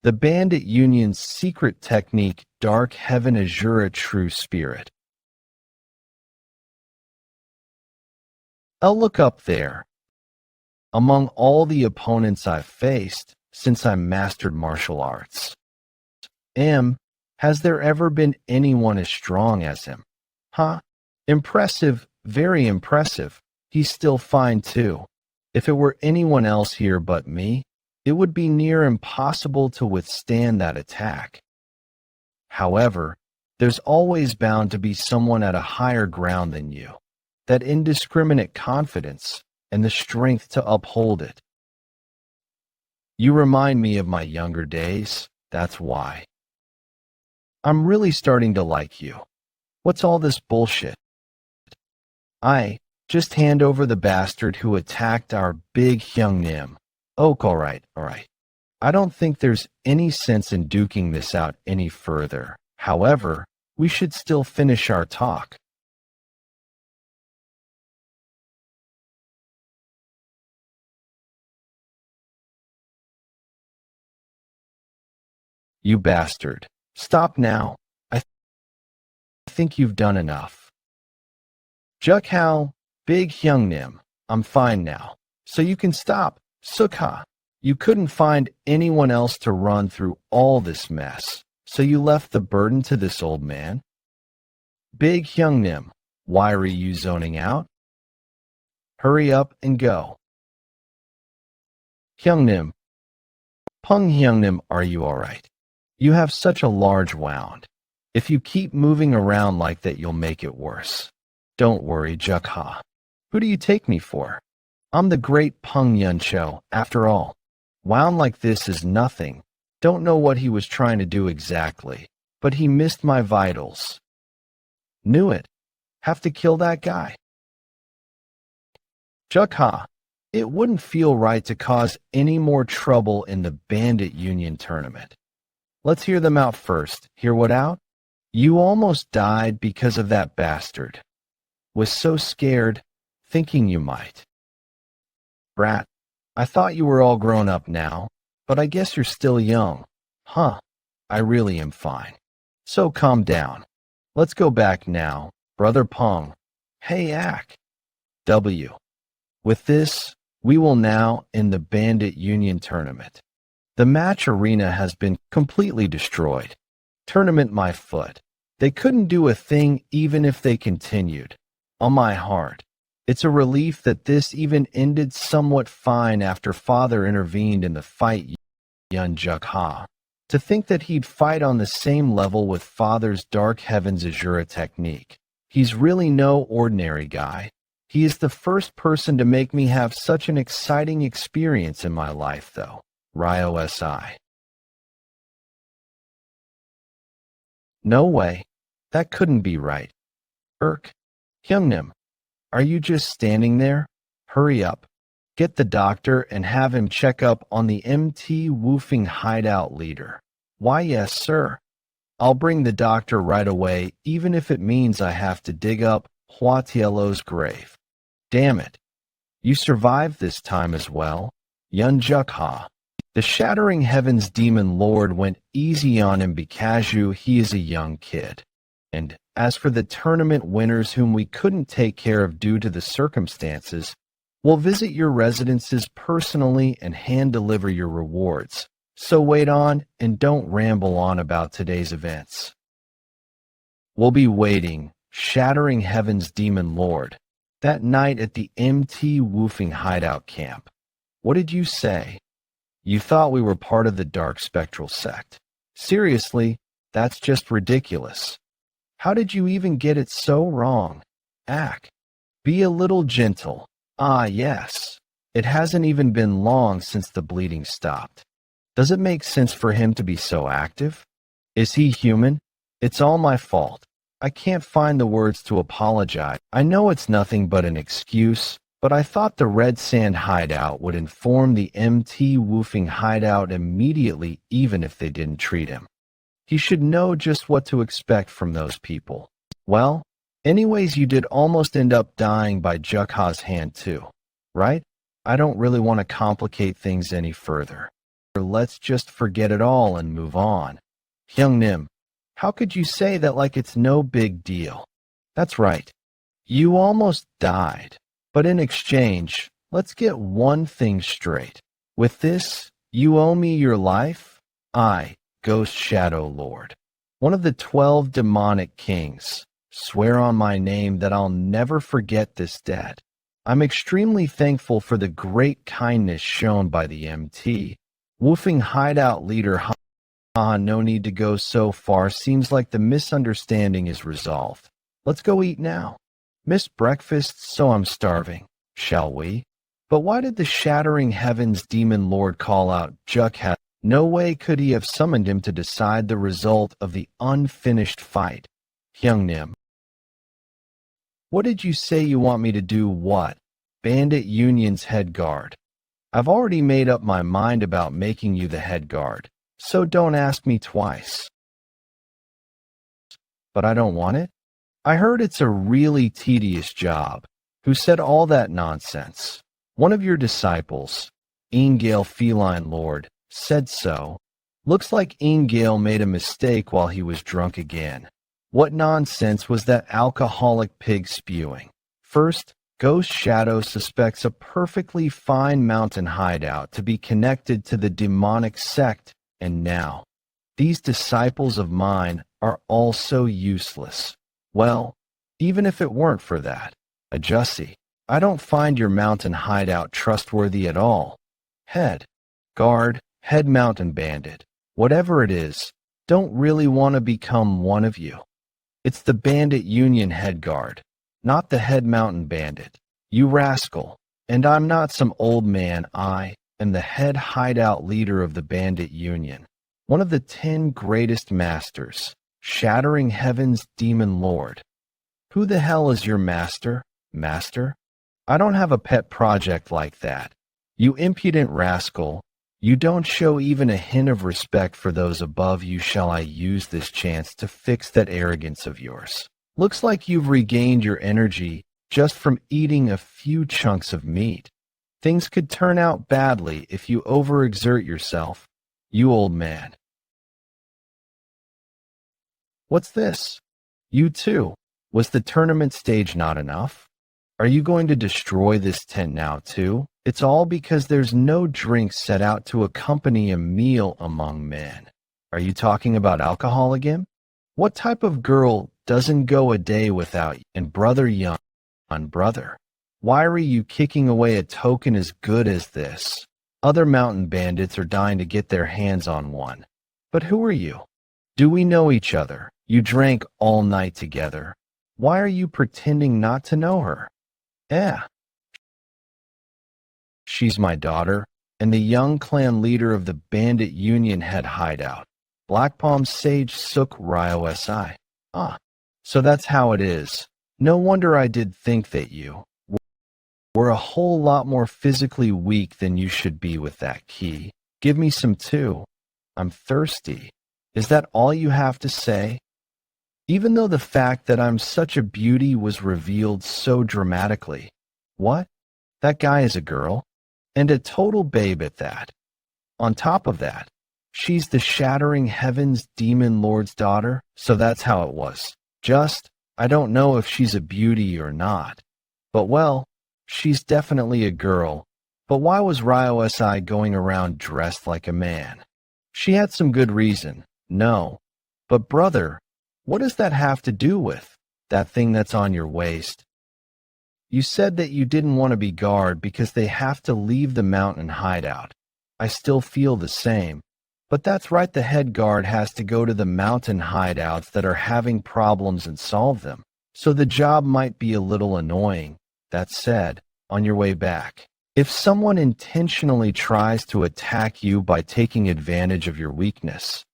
the bandit union's secret technique, Dark Heaven Azura True Spirit. I'll look up there. Among all the opponents I've faced since I mastered martial arts, has there ever been anyone as strong as him? Huh? Impressive, very impressive. He's still fine too. If it were anyone else here but me, it would be near impossible to withstand that attack. However, there's always bound to be someone at a higher ground than you. That indiscriminate confidence and the strength to uphold it. You remind me of my younger days, that's why. I'm really starting to like you. What's all this bullshit? Just hand over the bastard who attacked our big Hyungnim. Oh, alright. I don't think there's any sense in duking this out any further. However, we should still finish our talk. You bastard. Stop now. I think you've done enough. Jeokha, Big Hyungnim, I'm fine now. So you can stop. Jeokha, you couldn't find anyone else to run through all this mess. So you left the burden to this old man. Big Hyungnim, why are you zoning out? Hurry up and go. Hyungnim. Pung Hyungnim, are you alright? You have such a large wound. If you keep moving around like that, you'll make it worse. Don't worry, Jeokha. Who do you take me for? I'm the great Pung Yeon, after all. Wound like this is nothing. Don't know what he was trying to do exactly, but he missed my vitals. Knew it. Have to kill that guy. Jeokha, it wouldn't feel right to cause any more trouble in the bandit union tournament. Let's hear them out first. Hear what out? You almost died because of that bastard. Was so scared, thinking you might. Brat, I thought you were all grown up now, but I guess you're still young. Huh, I really am fine. So calm down. Let's go back now, Brother Pung. Hey, Ak. W. With this, we will now end the bandit union tournament. The match arena has been completely destroyed. Tournament my foot. They couldn't do a thing even if they continued. On my heart. It's a relief that this even ended somewhat fine after Father intervened in the fight. Yeon Jeokha. To think that he'd fight on the same level with Father's Dark Heaven's Azura technique. He's really no ordinary guy. He is the first person to make me have such an exciting experience in my life, though. Ryo SI. No way. That couldn't be right. Hyungnim, are you just standing there? Hurry up. Get the doctor and have him check up on the MT Woofing hideout leader. Why, yes, sir. I'll bring the doctor right away, even if it means I have to dig up Hwatielo's grave. Damn it. You survived this time as well. Yeon Jeokha. The Shattering Heavens Demon Lord went easy on him because he is a young kid. And as for the tournament winners whom we couldn't take care of due to the circumstances, we'll visit your residences personally and hand-deliver your rewards. So wait on and don't ramble on about today's events. We'll be waiting, Shattering Heavens Demon Lord, that night at the MT Woofing hideout camp. What did you say? You thought we were part of the dark spectral sect. Seriously, that's just ridiculous. How did you even get it so wrong? Ack, be a little gentle. Ah, yes. It hasn't even been long since the bleeding stopped. Does it make sense for him to be so active? Is he human? It's all my fault. I can't find the words to apologize. I know it's nothing but an excuse, but I thought the Red Sand hideout would inform the MT Woofing hideout immediately, even if they didn't treat him. He should know just what to expect from those people. Well, anyways, you did almost end up dying by Jeokha's hand too, right? I don't really want to complicate things any further. Let's just forget it all and move on. Hyungnim, how could you say that like it's no big deal? That's right. You almost died. But in exchange, let's get one thing straight. With this, you owe me your life? I, Ghost Shadow Lord, one of the 12 demonic kings, swear on my name that I'll never forget this debt. I'm extremely thankful for the great kindness shown by the MT. Woofing hideout leader no need to go so far. Seems like the misunderstanding is resolved. Let's go eat now. Missed breakfast, so I'm starving. Shall we? But why did the Shattering Heavens Demon Lord call out Jeokha? No way could he have summoned him to decide the result of the unfinished fight. Hyungnim, what did you say you want me to do? What? Bandit Union's head guard. I've already made up my mind about making you the head guard, so don't ask me twice. But I don't want it? I heard it's a really tedious job. Who said all that nonsense? One of your disciples, Ingale Feline Lord, said so. Looks like Ingale made a mistake while he was drunk again. What nonsense was that alcoholic pig spewing? First, Ghost Shadow suspects a perfectly fine mountain hideout to be connected to the demonic sect, and now, these disciples of mine are all so useless. Well, even if it weren't for that, Ajussi, I don't find your mountain hideout trustworthy at all. Head guard, head mountain bandit, whatever it is, don't really want to become one of you. It's the Bandit Union head guard, not the head mountain bandit. You rascal. And I'm not some old man. I am the head hideout leader of the Bandit Union, one of the 10 greatest masters, Shattering Heavens Demon Lord. Who the hell is your master? Master? I don't have a pet project like that. You impudent rascal. You don't show even a hint of respect for those above you. Shall I use this chance to fix that arrogance of yours? Looks like you've regained your energy just from eating a few chunks of meat. Things could turn out badly if you overexert yourself, you old man. What's this? You too. Was the tournament stage not enough? Are you going to destroy this tent now too? It's all because there's no drink set out to accompany a meal among men. Are you talking about alcohol again? What type of girl doesn't go a day without you? And brother Yeon, brother, why are you kicking away a token as good as this? Other mountain bandits are dying to get their hands on one. But who are you? Do we know each other? You drank all night together. Why are you pretending not to know her? She's my daughter, and the young clan leader of the Bandit Union head hideout, Black Palm Sage Suk Ryo Si. So that's how it is. No wonder I did think that you were a whole lot more physically weak than you should be with that key. Give me some too. I'm thirsty. Is that all you have to say? Even though the fact that I'm such a beauty was revealed so dramatically. What? That guy is a girl? And a total babe at that. On top of that, she's the Shattering Heavens Demon Lord's daughter, so that's how it was. I don't know if she's a beauty or not. But well, she's definitely a girl. But why was Ryo Si going around dressed like a man? She had some good reason, no. But brother, what does that have to do with that thing that's on your waist? You said that you didn't want to be guard because they have to leave the mountain hideout. I still feel the same. But that's right, the head guard has to go to the mountain hideouts that are having problems and solve them. So the job might be a little annoying. That said, on your way back, if someone intentionally tries to attack you by taking advantage of your weakness,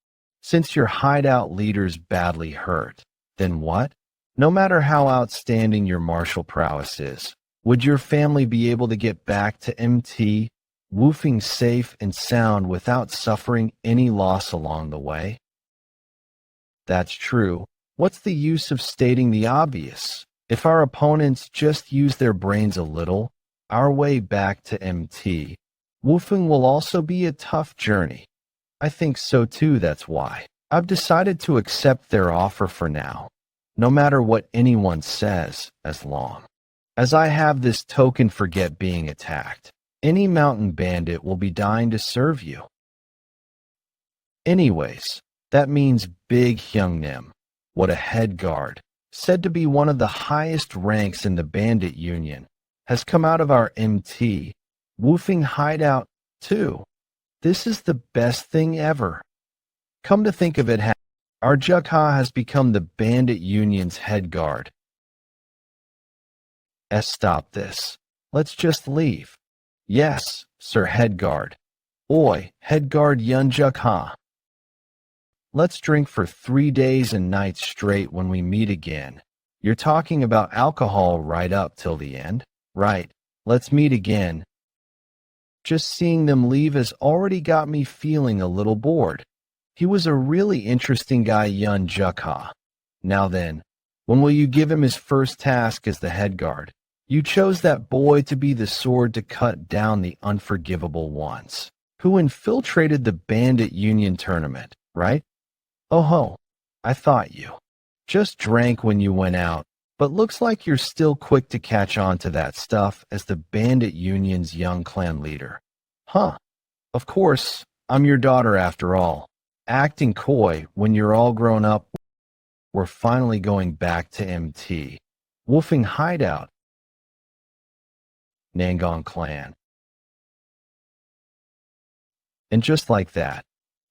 since your hideout leader's badly hurt, then what? No matter how outstanding your martial prowess is, would your family be able to get back to MT, woofing safe and sound without suffering any loss along the way? That's true. What's the use of stating the obvious? If our opponents just use their brains a little, our way back to MT, woofing will also be a tough journey. I think so too, that's why I've decided to accept their offer for now, no matter what anyone says, as long as I have this token forget being attacked. Any mountain bandit will be dying to serve you. Anyways, that means Big Hyungnim, what a head guard, said to be one of the highest ranks in the bandit union, has come out of our MT, woofing hideout too. This is the best thing ever. Come to think of it, our Jeokha has become the bandit union's head guard. Stop this. Let's just leave. Yes, Sir Headguard. Oi, Headguard Yeon Jeokha. Let's drink for 3 days and nights straight when we meet again. You're talking about alcohol right up till the end? Right, let's meet again. Just seeing them leave has already got me feeling a little bored. He was a really interesting guy, Yeon Jeokha. Now then, when will you give him his first task as the headguard? You chose that boy to be the sword to cut down the unforgivable ones, who infiltrated the bandit union tournament, right? Oh ho, I thought you just drank when you went out, but looks like you're still quick to catch on to that stuff as the bandit union's young clan leader. Huh, of course, I'm your daughter after all. Acting coy when you're all grown up. We're finally going back to MT. Woofing hideout. Nangong clan. And just like that,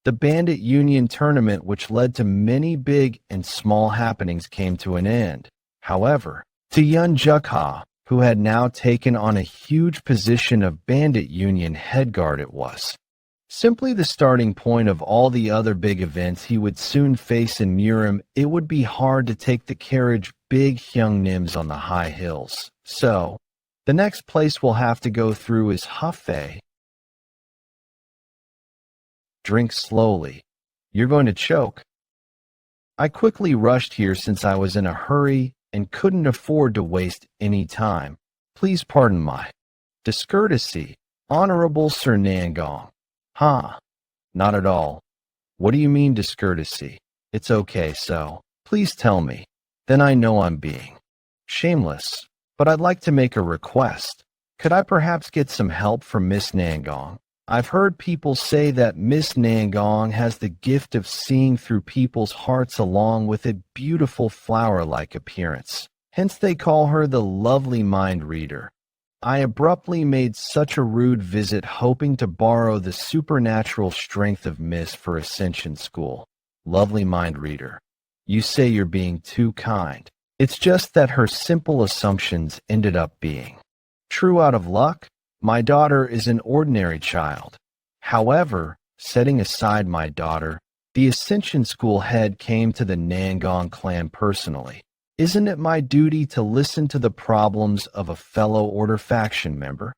the bandit union tournament, which led to many big and small happenings, came to an end. However, to Yeon Jeokha, who had now taken on a huge position of bandit union headguard, it was simply the starting point of all the other big events he would soon face in Murim. It would be hard to take the carriage Big Hyungnims on the high hills. So, the next place we'll have to go through is Hufei. Drink slowly. You're going to choke. I quickly rushed here since I was in a hurry and couldn't afford to waste any time. Please pardon my discourtesy, Honorable Sir Nangong. Huh? Not at all. What do you mean discourtesy? It's okay, so please tell me. Then I know I'm being shameless. But I'd like to make a request. Could I perhaps get some help from Miss Nangong? I've heard people say that Miss Nangong has the gift of seeing through people's hearts along with a beautiful flower-like appearance. Hence they call her the lovely mind reader. I abruptly made such a rude visit hoping to borrow the supernatural strength of Miss for Ascension School. Lovely mind reader. You say you're being too kind. It's just that her simple assumptions ended up being true out of luck. My daughter is an ordinary child. However, setting aside my daughter, the Ascension School head came to the Nangong clan personally. Isn't it my duty to listen to the problems of a fellow Order faction member?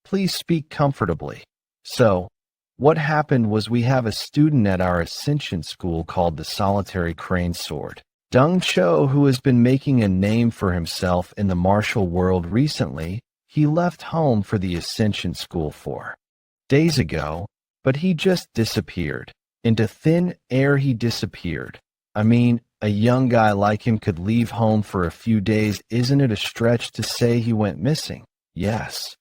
Please speak comfortably. So, what happened was we have a student at our Ascension School called the Solitary Crane Sword. Dung Cho, who has been making a name for himself in the martial world recently, he left home for the Ascension School 4 days ago, but he just disappeared. Into thin air he disappeared. I mean, a young guy like him could leave home for a few days. Isn't it a stretch to say he went missing? Yes,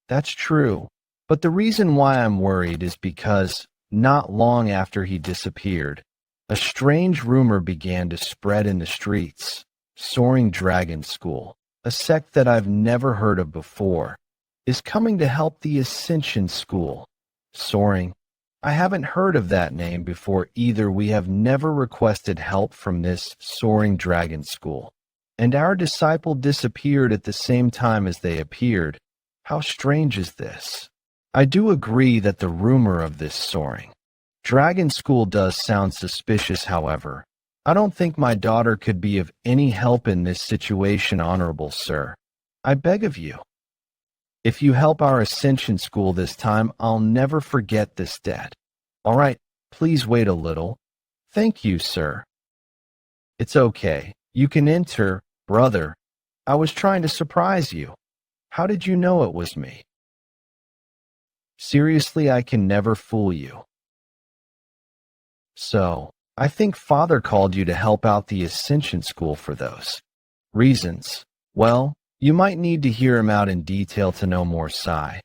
that's true. But the reason why I'm worried is because, not long after he disappeared, a strange rumor began to spread in the streets. Soaring Dragon School, a sect that I've never heard of before, is coming to help the Ascension School. Soaring. I haven't heard of that name before either. We have never requested help from this soaring dragon school. And our disciple disappeared at the same time as they appeared. How strange is this? I do agree that the rumor of this soaring dragon school does sound suspicious, however. I don't think my daughter could be of any help in this situation, honorable sir. I beg of you. If you help our Ascension school this time, I'll never forget this debt. All right, please wait a little. Thank you, sir. It's okay. You can enter, brother. I was trying to surprise you. How did you know it was me? Seriously, I can never fool you. So, I think Father called you to help out the Ascension School for those reasons. Well, you might need to hear him out in detail to know more, Sai.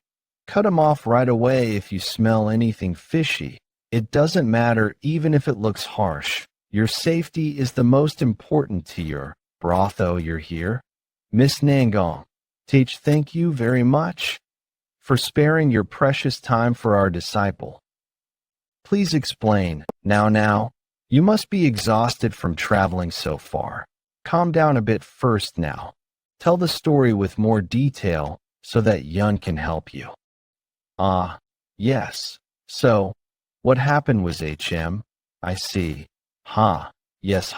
Cut him off right away if you smell anything fishy. It doesn't matter even if it looks harsh. Your safety is the most important to your brotho. You're here. Miss Nangong, teach thank you very much for sparing your precious time for our disciple. Please explain. Now, you must be exhausted from traveling so far. Calm down a bit first now. Tell the story with more detail so that Yeon can help you. Yes. So, what happened was I see. Yes.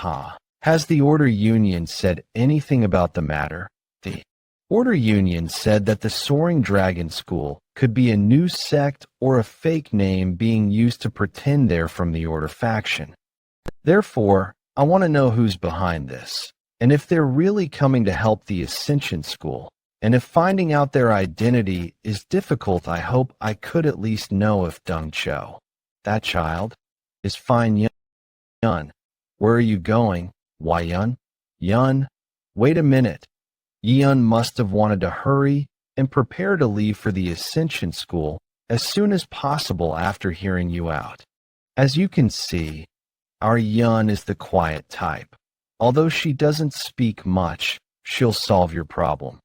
Has the Order Union said anything about the matter? The Order Union said that the Soaring Dragon School could be a new sect or a fake name being used to pretend they're from the Order faction. Therefore, I want to know who's behind this, and if they're really coming to help the Ascension School. And if finding out their identity is difficult, I hope I could at least know if Deng Cho, that child, is fine. Yeon, where are you going? Why, Yeon, wait a minute. Yeon must have wanted to hurry and prepare to leave for the Ascension School as soon as possible after hearing you out. As you can see, our Yeon is the quiet type. Although she doesn't speak much, she'll solve your problem.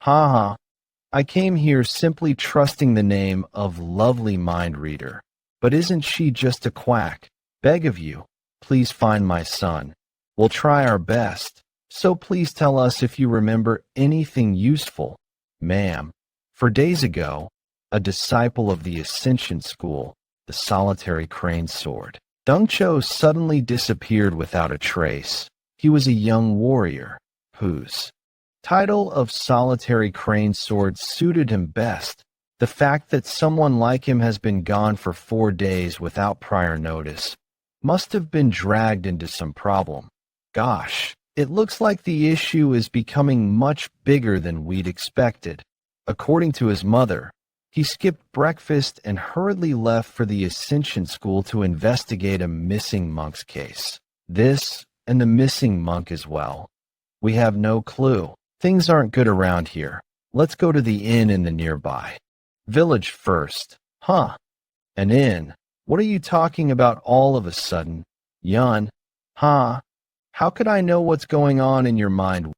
I came here simply trusting the name of lovely mind reader. But isn't she just a quack? Beg of you, please find my son. We'll try our best. So please tell us if you remember anything useful. Ma'am, for days ago, a disciple of the Ascension School, the solitary crane sword, Deng Cho suddenly disappeared without a trace. He was a young warrior whose title of solitary crane sword suited him best. The fact that someone like him has been gone for 4 days without prior notice must have been dragged into some problem. Gosh, it looks like the issue is becoming much bigger than we'd expected. According to his mother, he skipped breakfast and hurriedly left for the Ascension School to investigate a missing monk's case. This and the missing monk as well. We have no clue. Things aren't good around here. Let's go to the inn in the nearby village first. An inn? What are you talking about all of a sudden? Yeon, how could I know what's going on in your mind?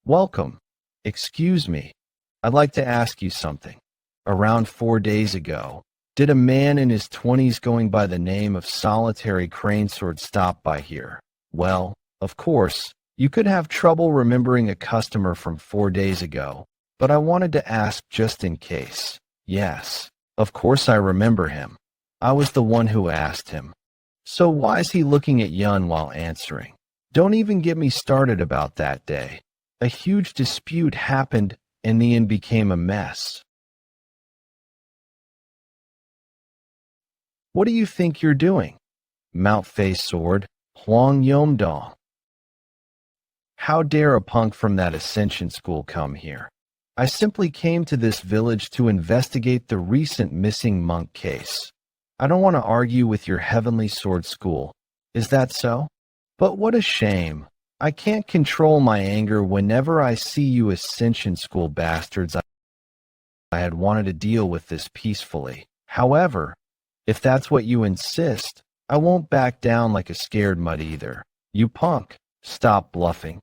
Welcome. Excuse me. I'd like to ask you something. Around 4 days ago, did a man in his 20s going by the name of Solitary Cranesword stop by here? Well, of course, you could have trouble remembering a customer from 4 days ago, but I wanted to ask just in case. Yes, of course I remember him. I was the one who asked him. So why is he looking at Yeon while answering? Don't even get me started about that day. A huge dispute happened and the inn became a mess. What do you think you're doing? Mount-face sword, Hwang Yomdong. How dare a punk from that Ascension School come here? I simply came to this village to investigate the recent missing monk case. I don't want to argue with your Heavenly Sword School. Is that so? But what a shame. I can't control my anger whenever I see you Ascension School bastards. I had wanted to deal with this peacefully. However, if that's what you insist, I won't back down like a scared mutt either. You punk, stop bluffing.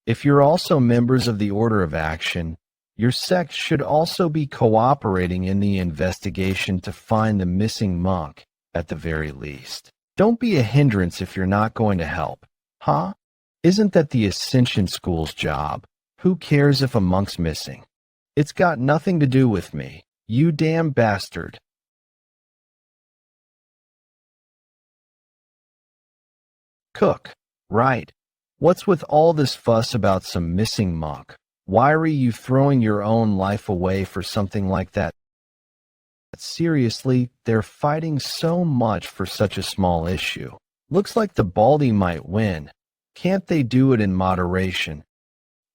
If you're also members of the Order of Action, Your sect should also be cooperating in the investigation to find the missing monk, at the very least. Don't be a hindrance if you're not going to help. Huh? Isn't that the Ascension School's job? Who cares if a monk's missing? It's got nothing to do with me. You damn bastard. Cook. Right. What's with all this fuss about some missing monk? Why are you throwing your own life away for something like that? Seriously, they're fighting so much for such a small issue. Looks like the Baldy might win. Can't they do it in moderation?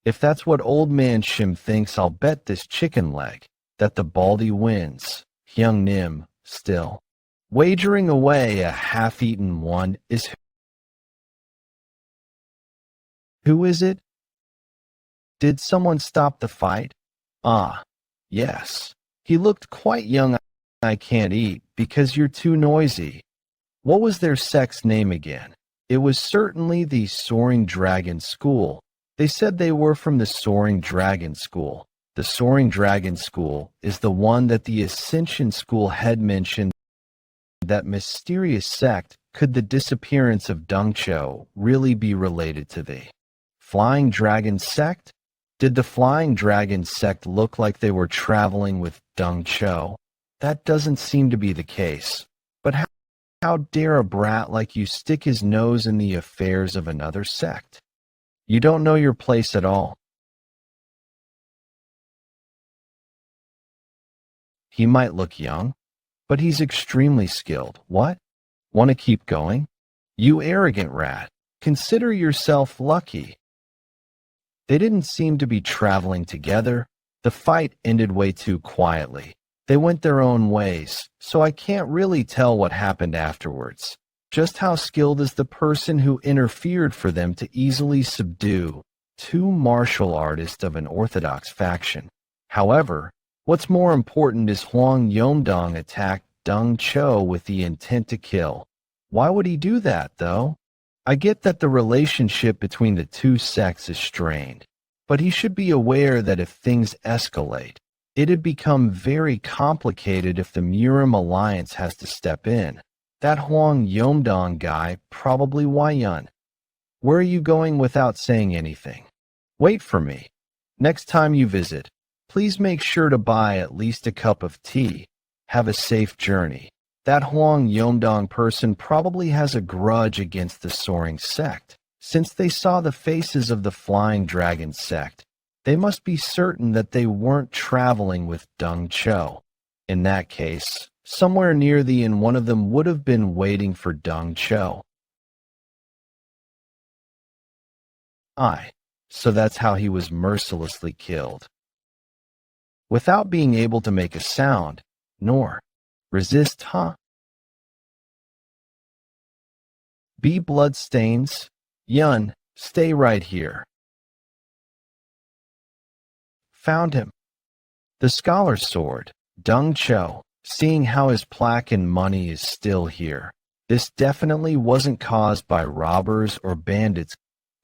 If that's what Old Man Shim thinks, I'll bet this chicken leg that the Baldy wins. Hyung Nim, still. Wagering away a half-eaten one is... Who is it? Did someone stop the fight? Ah, yes. He looked quite young. I can't eat because you're too noisy. What was their sect's name again? It was certainly the Soaring Dragon School. They said they were from the Soaring Dragon School. The Soaring Dragon School is the one that the Ascension School head mentioned. That mysterious sect. Could the disappearance of Dungcho really be related to the Flying Dragon sect? Did the Flying Dragon sect look like they were traveling with Dungcho? That doesn't seem to be the case. But how dare a brat like you stick his nose in the affairs of another sect? You don't know your place at all. He might look young, but he's extremely skilled. What? Want to keep going? You arrogant rat. Consider yourself lucky. They didn't seem to be traveling together. The fight ended way too quietly. They went their own ways, so I can't really tell what happened afterwards. Just how skilled is the person who interfered for them to easily subdue two martial artists of an orthodox faction? However, what's more important is Huang Yongdong attacked Deng Cho with the intent to kill. Why would he do that, though? I get that the relationship between the two sects is strained, but he should be aware that if things escalate, it'd become very complicated if the Murim Alliance has to step in. That Huang Yongdong guy, probably Waryong. Where are you going without saying anything? Wait for me. Next time you visit, please make sure to buy at least a cup of tea. Have a safe journey. That Huang Yongdong person probably has a grudge against the Soaring sect. Since they saw the faces of the Flying Dragon sect, they must be certain that they weren't traveling with Deng Cho. In that case, somewhere near the inn, one of them would have been waiting for Deng Cho. So that's how he was mercilessly killed. Without being able to make a sound, nor resist, huh? Be bloodstains. Yun, stay right here. Found him. The Scholar's Sword, Deng Cho, seeing how his plaque and money is still here. This definitely wasn't caused by robbers or bandits.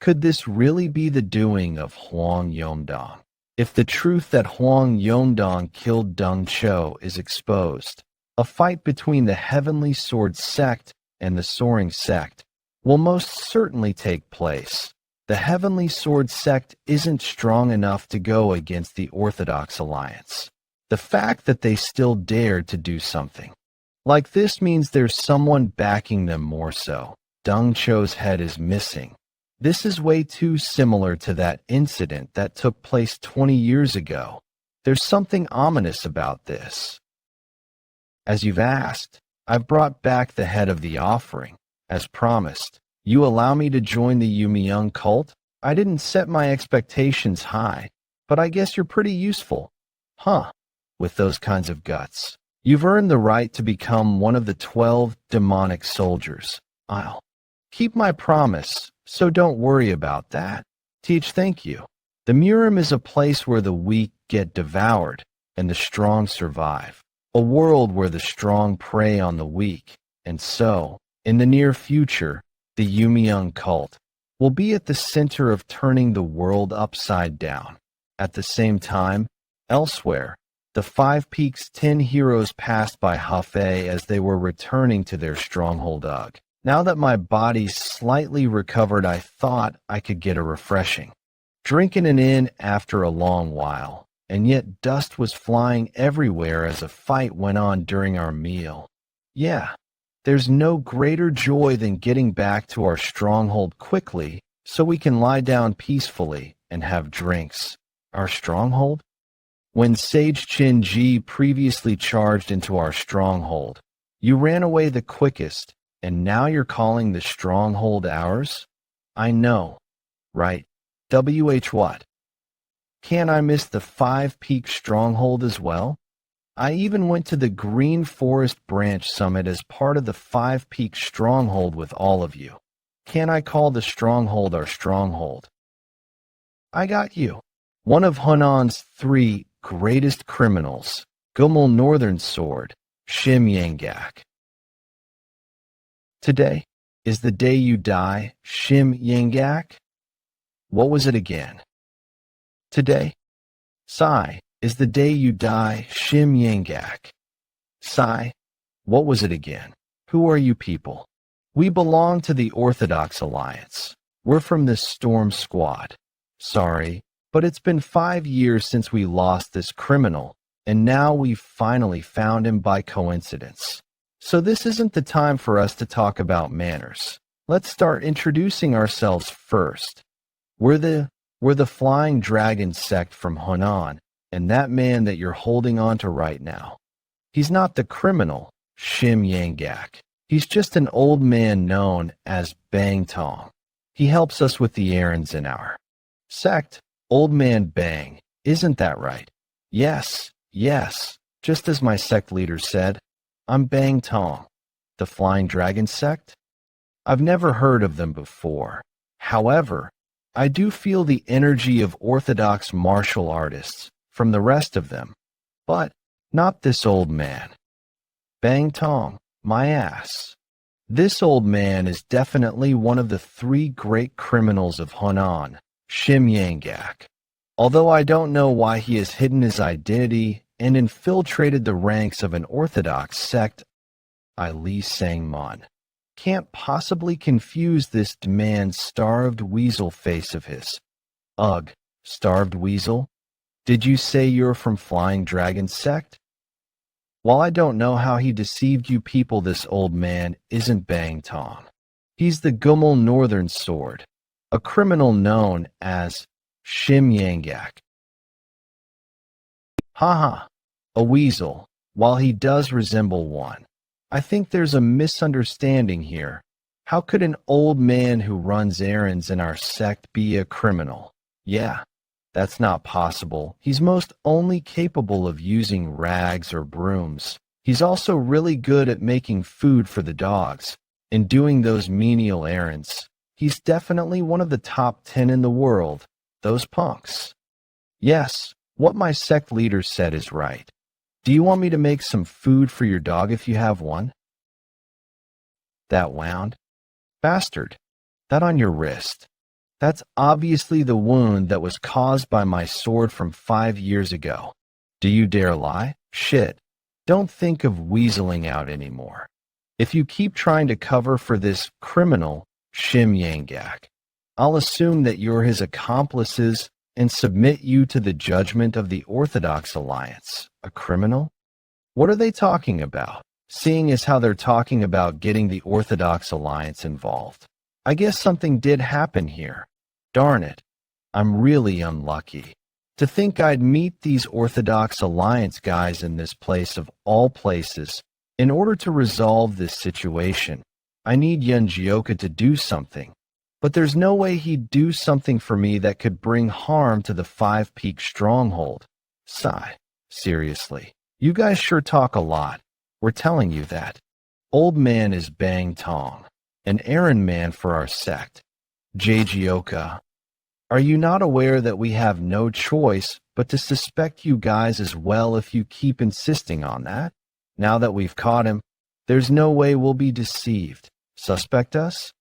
Could this really be the doing of Huang Yongdong? If the truth that Huang Yongdong killed Deng Cho is exposed, a fight between the Heavenly Sword sect and the Soaring sect will most certainly take place. The Heavenly Sword sect isn't strong enough to go against the Orthodox Alliance. The fact that they still dared to do something like this means there's someone backing them more so. Deng Cho's head is missing. This is way too similar to that incident that took place 20 years ago. There's something ominous about this. As you've asked, I've brought back the head of the offering. As promised, you allow me to join the Yumyung cult? I didn't set my expectations high, but I guess you're pretty useful. Huh, with those kinds of guts. You've earned the right to become one of the 12 demonic soldiers. I'll keep my promise, so don't worry about that. Teach, thank you. The Murim is a place where the weak get devoured and the strong survive. A world where the strong prey on the weak. And so, in the near future, the Yumyung cult will be at the center of turning the world upside down. At the same time, Elsewhere, the Five Peaks 10 heroes passed by Hafei as they were returning to their stronghold. Ugh. Now that my body's slightly recovered, I thought I could get a refreshing. Drinking it in after a long while, and yet dust was flying everywhere as a fight went on during our meal. Yeah, there's no greater joy than getting back to our stronghold quickly so we can lie down peacefully and have drinks. Our stronghold? When Sage Chin Ji previously charged into our stronghold, you ran away the quickest, and now you're calling the stronghold ours? I know, right? WH what? Can I miss the Five Peak Stronghold as well? I even went to the Green Forest Branch Summit as part of the Five Peak Stronghold with all of you. Can I call the stronghold our stronghold? I got you. One of Hunan's 3 greatest criminals, Gummel Northern Sword, Shim Yangak. Today is the day you die, Shim Yangak? What was it again? Today, Sai, is the day you die, Shim Yangak. Sai, what was it again? Who are you people? We belong to the Orthodox Alliance. We're from this Storm Squad. Sorry, but it's been 5 years since we lost this criminal, and now we've finally found him by coincidence. So this isn't the time for us to talk about manners. Let's start introducing ourselves first. We're the Flying Dragon sect from Hunan, and that man that you're holding on to right now. He's not the criminal, Shim Yangak. He's just an old man known as Bang Tong. He helps us with the errands in our sect. Old Man Bang, isn't that right? Yes, just as my sect leader said. I'm Bang Tong. The Flying Dragon sect? I've never heard of them before. However, I do feel the energy of orthodox martial artists from the rest of them, but not this old man. Bang Tong, my ass. This old man is definitely one of the 3 great criminals of Hunan, Shim Yangak. Although I don't know why he has hidden his identity and infiltrated the ranks of an orthodox sect, Li Sangmon can't possibly confuse this man's starved weasel face of his. Ugh, starved weasel? Did you say you're from Flying Dragon sect? While I don't know how he deceived you people, this old man isn't Bang Tong. He's the Gummel Northern Sword, a criminal known as Shim Yangak. Haha, a weasel, while he does resemble one. I think there's a misunderstanding here. How could an old man who runs errands in our sect be a criminal? Yeah, that's not possible. He's most only capable of using rags or brooms. He's also really good at making food for the dogs and doing those menial errands. He's definitely one of the top 10 in the world. Those punks. Yes, what my sect leader said is right. Do you want me to make some food for your dog if you have one? That wound? Bastard, that on your wrist. That's obviously the wound that was caused by my sword from 5 years ago. Do you dare lie? Shit. Don't think of weaseling out anymore. If you keep trying to cover for this criminal, Shim Yangak, I'll assume that you're his accomplices and submit you to the judgment of the Orthodox Alliance. A criminal? What are they talking about? Seeing as how they're talking about getting the Orthodox Alliance involved. I guess something did happen here. Darn it. I'm really unlucky. To think I'd meet these Orthodox Alliance guys in this place of all places. In order to resolve this situation, I need Yeon Jeokha to do something. But there's no way he'd do something for me that could bring harm to the Five Peak Stronghold. Sigh. Seriously. You guys sure talk a lot. We're telling you that. Old man is Bang Tong, an errand man for our sect. Jeokha, are you not aware that we have no choice but to suspect you guys as well if you keep insisting on that? Now that we've caught him, there's no way we'll be deceived. Suspect us?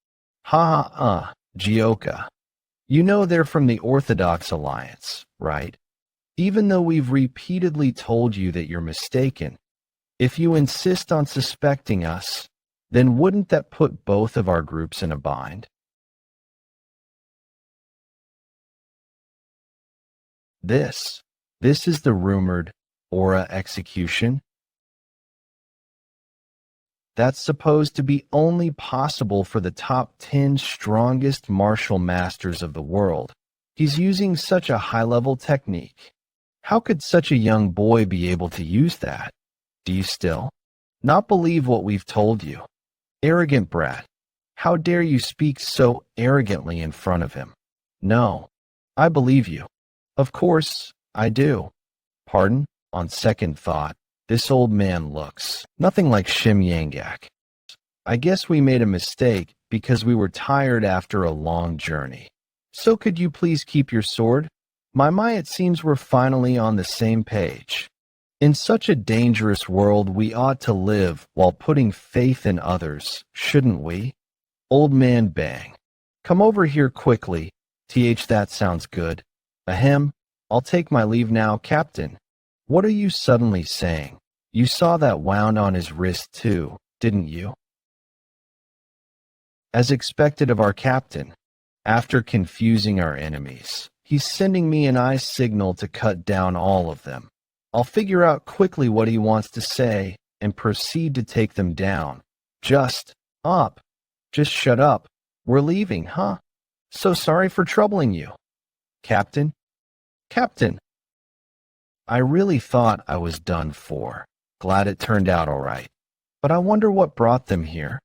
Jeokha. You know they're from the Orthodox Alliance, right? even though we've repeatedly told you that you're mistaken. If you insist on suspecting us, then wouldn't that put both of our groups in a bind? This is the rumored Aura execution. That's supposed to be only possible for the top 10 strongest martial masters of the world. He's using such a high-level technique. How could such a young boy be able to use that? Do you still not believe what we've told you? Arrogant brat. How dare you speak so arrogantly in front of him? No, I believe you. Of course, I do. Pardon? On second thought, this old man looks nothing like Shim Yangak. I guess we made a mistake because we were tired after a long journey. So could you please keep your sword? My, it seems we're finally on the same page. In such a dangerous world, we ought to live while putting faith in others, shouldn't we? Old man Bang. Come over here quickly. That sounds good. Ahem. I'll take my leave now, Captain. What are you suddenly saying? You saw that wound on his wrist too, didn't you? As expected of our captain, after confusing our enemies, he's sending me an eye signal to cut down all of them. I'll figure out quickly what he wants to say and proceed to take them down. Just shut up. We're leaving, huh? So sorry for troubling you. Captain? I really thought I was done for. Glad it turned out all right. But I wonder what brought them here.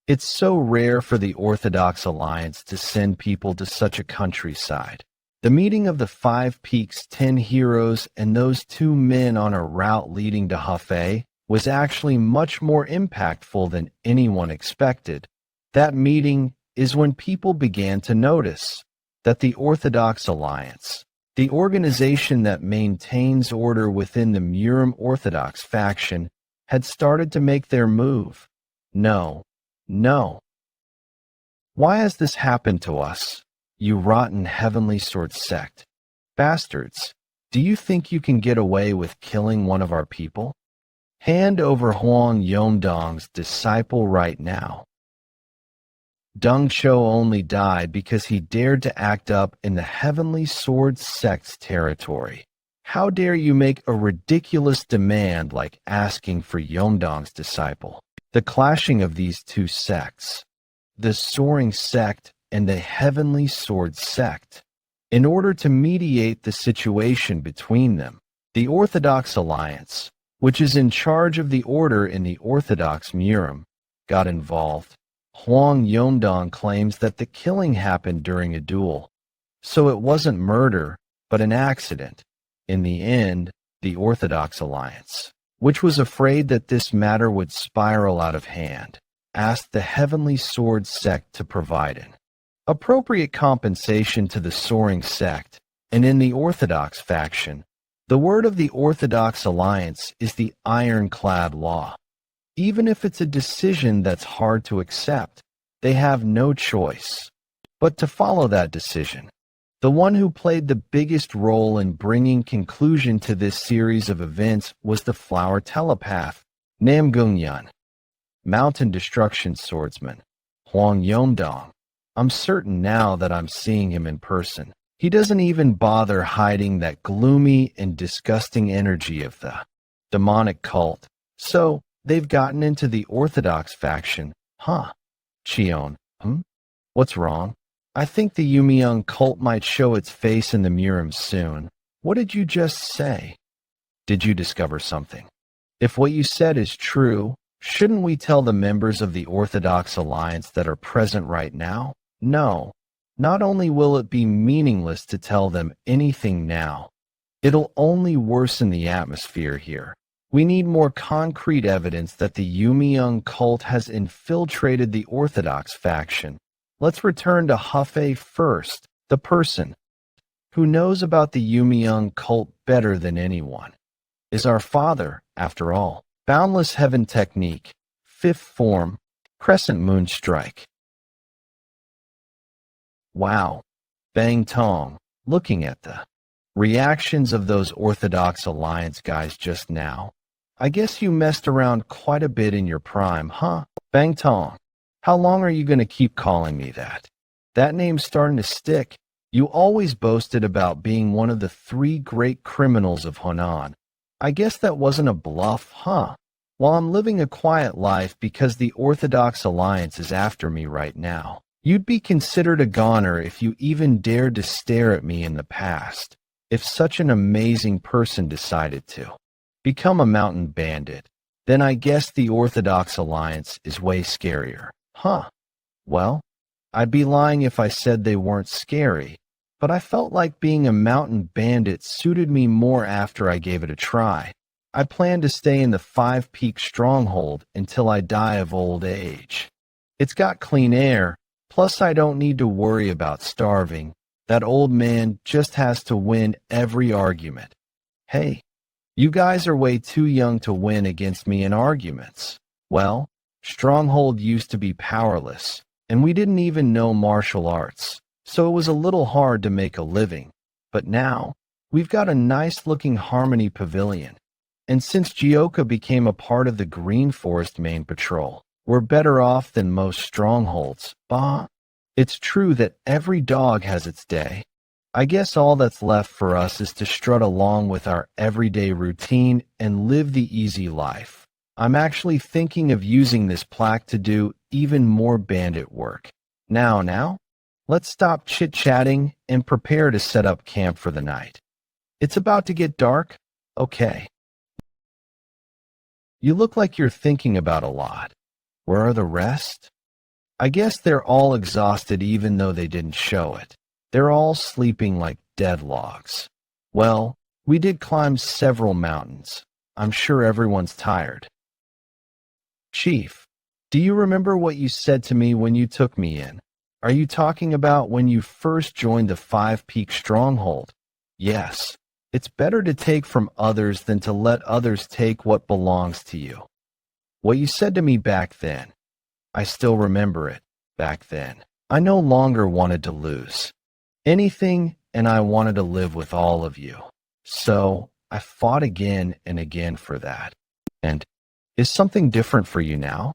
It's so rare for the Orthodox Alliance to send people to such a countryside. The meeting of the 5 Peaks 10 heroes and those 2 men on a route leading to Hefei was actually much more impactful than anyone expected. That meeting is when people began to notice that the Orthodox Alliance, the organization that maintains order within the Murim Orthodox faction, had started to make their move. No. Why has this happened to us? You rotten Heavenly Sword sect. Bastards, do you think you can get away with killing one of our people? Hand over Huang Yongdong's disciple right now. Deng Cho only died because he dared to act up in the Heavenly Sword sect's territory. How dare you make a ridiculous demand like asking for Yongdong's disciple? The clashing of these 2 sects, the Soaring sect and the Heavenly Sword sect. In order to mediate the situation between them, the Orthodox Alliance, which is in charge of the order in the Orthodox Murim, got involved. Huang Yongdong claims that the killing happened during a duel, so it wasn't murder, but an accident. In the end, the Orthodox Alliance, which was afraid that this matter would spiral out of hand, asked the Heavenly Sword sect to provide an appropriate compensation to the Soaring sect, and in the Orthodox faction, the word of the Orthodox Alliance is the ironclad law. Even if it's a decision that's hard to accept, they have no choice but to follow that decision. The one who played the biggest role in bringing conclusion to this series of events was the flower telepath, Namgungyan, mountain destruction swordsman, Huang Yongdong. I'm certain now that I'm seeing him in person. He doesn't even bother hiding that gloomy and disgusting energy of the demonic cult. So, they've gotten into the Orthodox faction, huh? Cheon, What's wrong? I think the Yumiyoung cult might show its face in the Murim soon. What did you just say? Did you discover something? If what you said is true, shouldn't we tell the members of the Orthodox Alliance that are present right now? No. Not only will it be meaningless to tell them anything now, it'll only worsen the atmosphere here. We need more concrete evidence that the Yumiyoung cult has infiltrated the Orthodox faction. Let's return to Hefei first, the person who knows about the Yumiyoung cult better than anyone. Is our father, after all. Boundless Heaven Technique, 5th form, Crescent Moon Strike. Wow. Bang Tong, looking at the reactions of those Orthodox Alliance guys just now. I guess you messed around quite a bit in your prime, huh? Bang Tong. How long are you going to keep calling me that? That name's starting to stick. You always boasted about being one of the 3 great criminals of Honan. I guess that wasn't a bluff, huh? While I'm living a quiet life because the Orthodox Alliance is after me right now. You'd be considered a goner if you even dared to stare at me in the past. If such an amazing person decided to become a mountain bandit, then I guess the Orthodox Alliance is way scarier. Huh. Well, I'd be lying if I said they weren't scary, but I felt like being a mountain bandit suited me more after I gave it a try. I plan to stay in the 5 Peak Stronghold until I die of old age. It's got clean air, plus I don't need to worry about starving. That old man just has to win every argument. Hey, you guys are way too young to win against me in arguments. Well, Stronghold used to be powerless, and we didn't even know martial arts, so it was a little hard to make a living. But now, we've got a nice-looking Harmony Pavilion. And since Jeokha became a part of the Green Forest main patrol, we're better off than most strongholds. Bah! It's true that every dog has its day. I guess all that's left for us is to strut along with our everyday routine and live the easy life. I'm actually thinking of using this plaque to do even more bandit work. Now, let's stop chit-chatting and prepare to set up camp for the night. It's about to get dark? Okay. You look like you're thinking about a lot. Where are the rest? I guess they're all exhausted even though they didn't show it. They're all sleeping like dead logs. Well, we did climb several mountains. I'm sure everyone's tired. Chief, do you remember what you said to me when you took me in? Are you talking about when you first joined the 5 Peak Stronghold? Yes. It's better to take from others than to let others take what belongs to you. What you said to me back then, I still remember it. Back then, I no longer wanted to lose anything, and I wanted to live with all of you. So I fought again and again for that. And is something different for you now?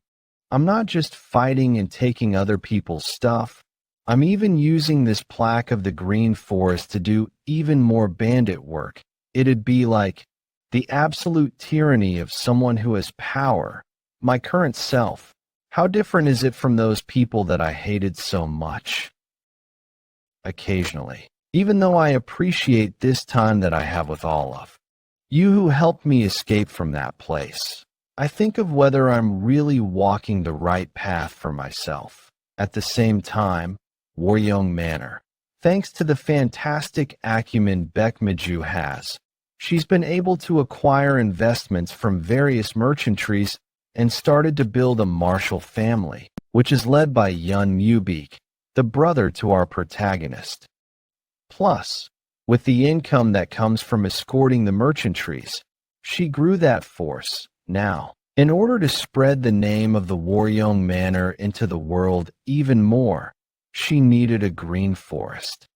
I'm not just fighting and taking other people's stuff. I'm even using this plaque of the Green Forest to do even more bandit work. It'd be like the absolute tyranny of someone who has power. My current self. How different is it from those people that I hated so much? Occasionally, even though I appreciate this time that I have with all of you who helped me escape from that place, I think of whether I'm really walking the right path for myself. At the same time, Waryong Manor. Thanks to the fantastic acumen Baekmiju has, she's been able to acquire investments from various merchantries and started to build a martial family, which is led by Yeon Jeokha, the brother to our protagonist. Plus, with the income that comes from escorting the merchantries, she grew that force. Now, in order to spread the name of the Waryong Manor into the world even more, she needed a green forest.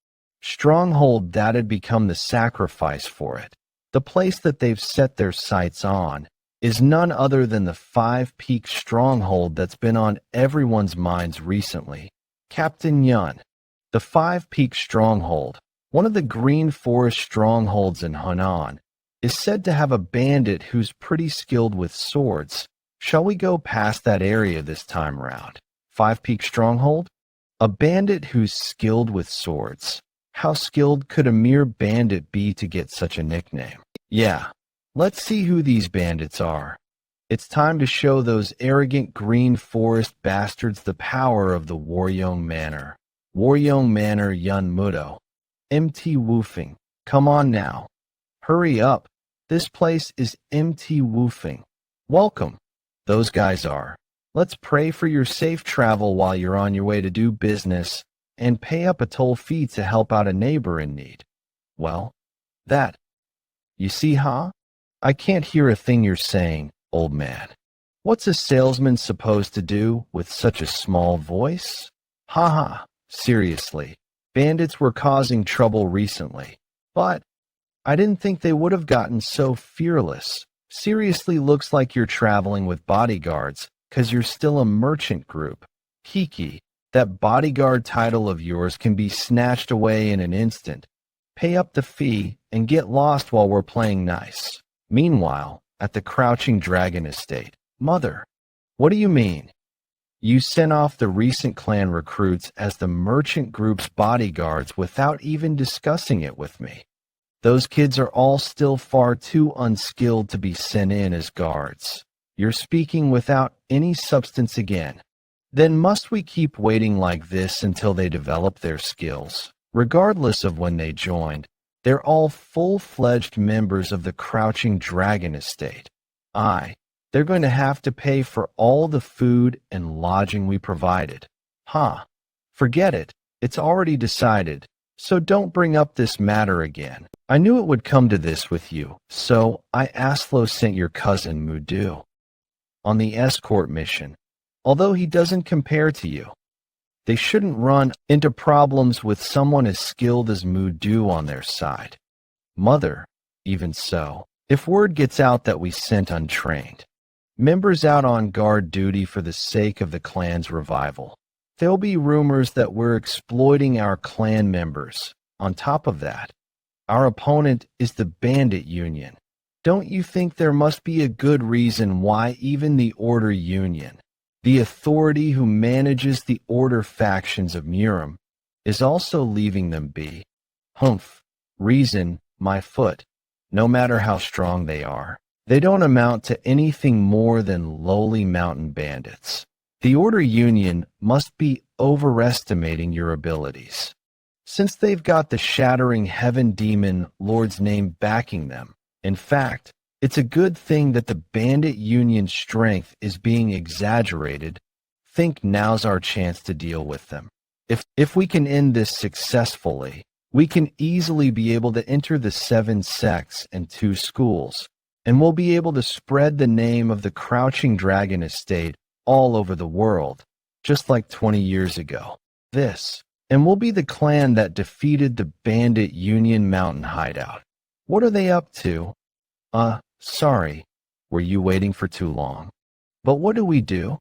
Stronghold that had become the sacrifice for it. The place that they've set their sights on is none other than the 5 Peak Stronghold that's been on everyone's minds recently. Captain Yeon, the 5 Peak Stronghold, one of the Green Forest strongholds in Honan, is said to have a bandit who's pretty skilled with swords. Shall we go past that area this time round? 5 Peak Stronghold? A bandit who's skilled with swords. How skilled could a mere bandit be to get such a nickname? Yeah, let's see who these bandits are. It's time to show those arrogant Green Forest bastards the power of the Waryong Manor. Waryong Manor Yun Mudo. MT Woofing. Come on now. Hurry up. This place is MT Woofing. Welcome. Those guys are. Let's pray for your safe travel while you're on your way to do business and pay up a toll fee to help out a neighbor in need. Well, that. You see, huh? I can't hear a thing you're saying, old man. What's a salesman supposed to do with such a small voice? Ha ha. Seriously, bandits were causing trouble recently, but I didn't think they would have gotten so fearless. Seriously looks like you're traveling with bodyguards, 'cause you're still a merchant group. Kiki, that bodyguard title of yours can be snatched away in an instant. Pay up the fee and get lost while we're playing nice. Meanwhile, at the Crouching Dragon Estate, Mother, what do you mean? You sent off the recent clan recruits as the merchant group's bodyguards without even discussing it with me. Those kids are all still far too unskilled to be sent in as guards. You're speaking without any substance again. Then must we keep waiting like this until they develop their skills? Regardless of when they joined, they're all full-fledged members of the Crouching Dragon Estate. They're going to have to pay for all the food and lodging we provided. Forget it. It's already decided. So don't bring up this matter again. I knew it would come to this with you, so I Aslo sent your cousin Mudu on the escort mission, although he doesn't compare to you. They shouldn't run into problems with someone as skilled as Mudu on their side. Mother, even so, if word gets out that we sent untrained members out on guard duty for the sake of the clan's revival, there'll be rumors that we're exploiting our clan members. On top of that, our opponent is the bandit union. Don't you think there must be a good reason why even the Order Union, the authority who manages the Order factions of Murim, is also leaving them be? Reason, my foot. No matter how strong they are, they don't amount to anything more than lowly mountain bandits. The Order Union must be overestimating your abilities, since they've got the shattering heaven demon Lord's name backing them. In fact, it's a good thing that the bandit union's strength is being exaggerated. Think now's our chance to deal with them. If we can end this successfully, we can easily be able to enter the 7 sects and 2 schools, and we'll be able to spread the name of the Crouching Dragon Estate all over the world, just like 20 years ago. And we'll be the clan that defeated the bandit union mountain hideout. What are they up to? Sorry, were you waiting for too long? But what do?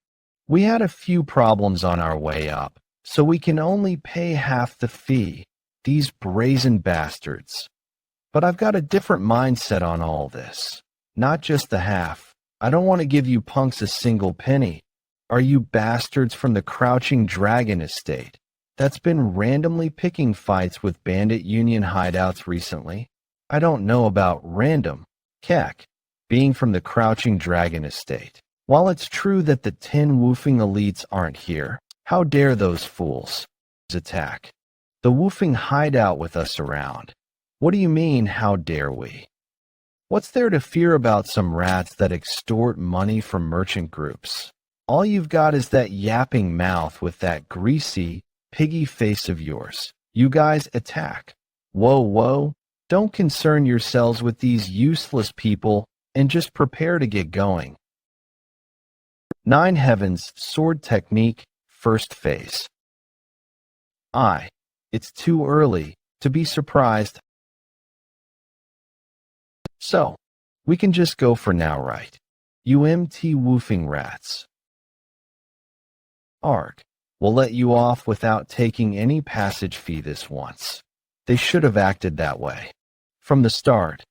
We had a few problems on our way up, so we can only pay half the fee. These brazen bastards. But I've got a different mindset on all this. Not just the half. I don't want to give you punks a single penny. Are you bastards from the Crouching Dragon Estate that's been randomly picking fights with bandit union hideouts recently? I don't know about random. Keck, being from the Crouching Dragon Estate. While it's true that the 10 woofing elites aren't here, how dare those fools attack the woofing hideout with us around? What do you mean, how dare we? What's there to fear about some rats that extort money from merchant groups? All you've got is that yapping mouth with that greasy, piggy face of yours. You guys attack. Whoa. Don't concern yourselves with these useless people and just prepare to get going. 9 Heavens Sword Technique, First Phase. It's too early to be surprised. So, we can just go for now, right? UMT woofing rats. We'll let you off without taking any passage fee this once. They should have acted that way from the start.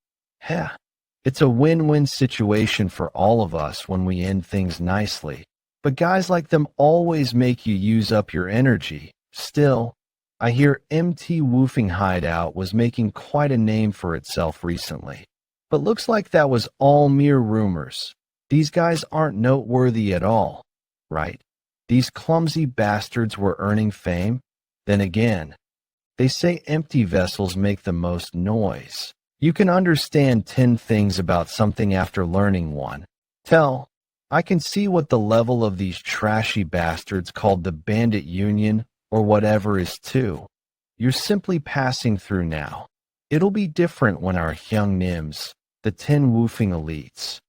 It's a win-win situation for all of us when we end things nicely. But guys like them always make you use up your energy. Still, I hear MT Woofing Hideout was making quite a name for itself recently. But looks like that was all mere rumors. These guys aren't noteworthy at all, right? These clumsy bastards were earning fame. Then again, they say empty vessels make the most noise. You can understand 10 things about something after learning one. I can see what the level of these trashy bastards called the Bandit Union or whatever is too. You're simply passing through now. It'll be different when our young Nims, the 10 woofing elites,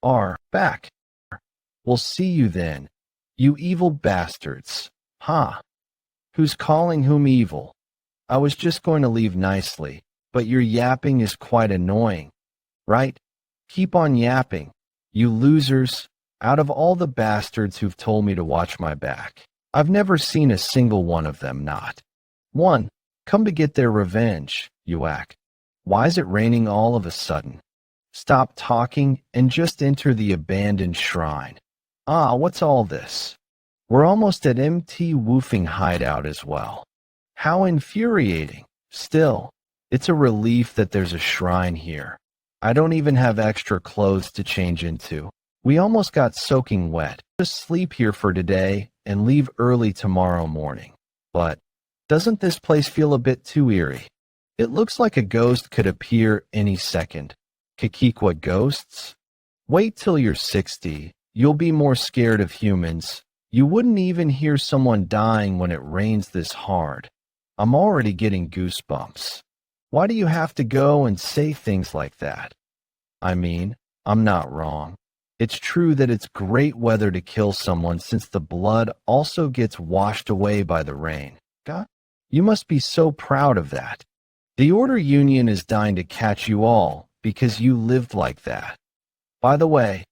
are back. We'll see you then, you evil bastards. Who's calling whom evil? I was just going to leave nicely, but your yapping is quite annoying, right? Keep on yapping, you losers. Out of all the bastards who've told me to watch my back, I've never seen a single one of them not. One, come to get their revenge, you whack. Why is it raining all of a sudden? Stop talking and just enter the abandoned shrine. Ah, what's all this? We're almost at MT Woofing hideout as well. How infuriating. Still, it's a relief that there's a shrine here. I don't even have extra clothes to change into. We almost got soaking wet. Just sleep here for today and leave early tomorrow morning. But doesn't this place feel a bit too eerie? It looks like a ghost could appear any second. Kikikwa ghosts? Wait till you're 60. You'll be more scared of humans. You wouldn't even hear someone dying when it rains this hard. I'm already getting goosebumps. Why do you have to go and say things like that? I mean, I'm not wrong. It's true that it's great weather to kill someone since the blood also gets washed away by the rain. God, you must be so proud of that. The Order Union is dying to catch you all because you lived like that. By the way,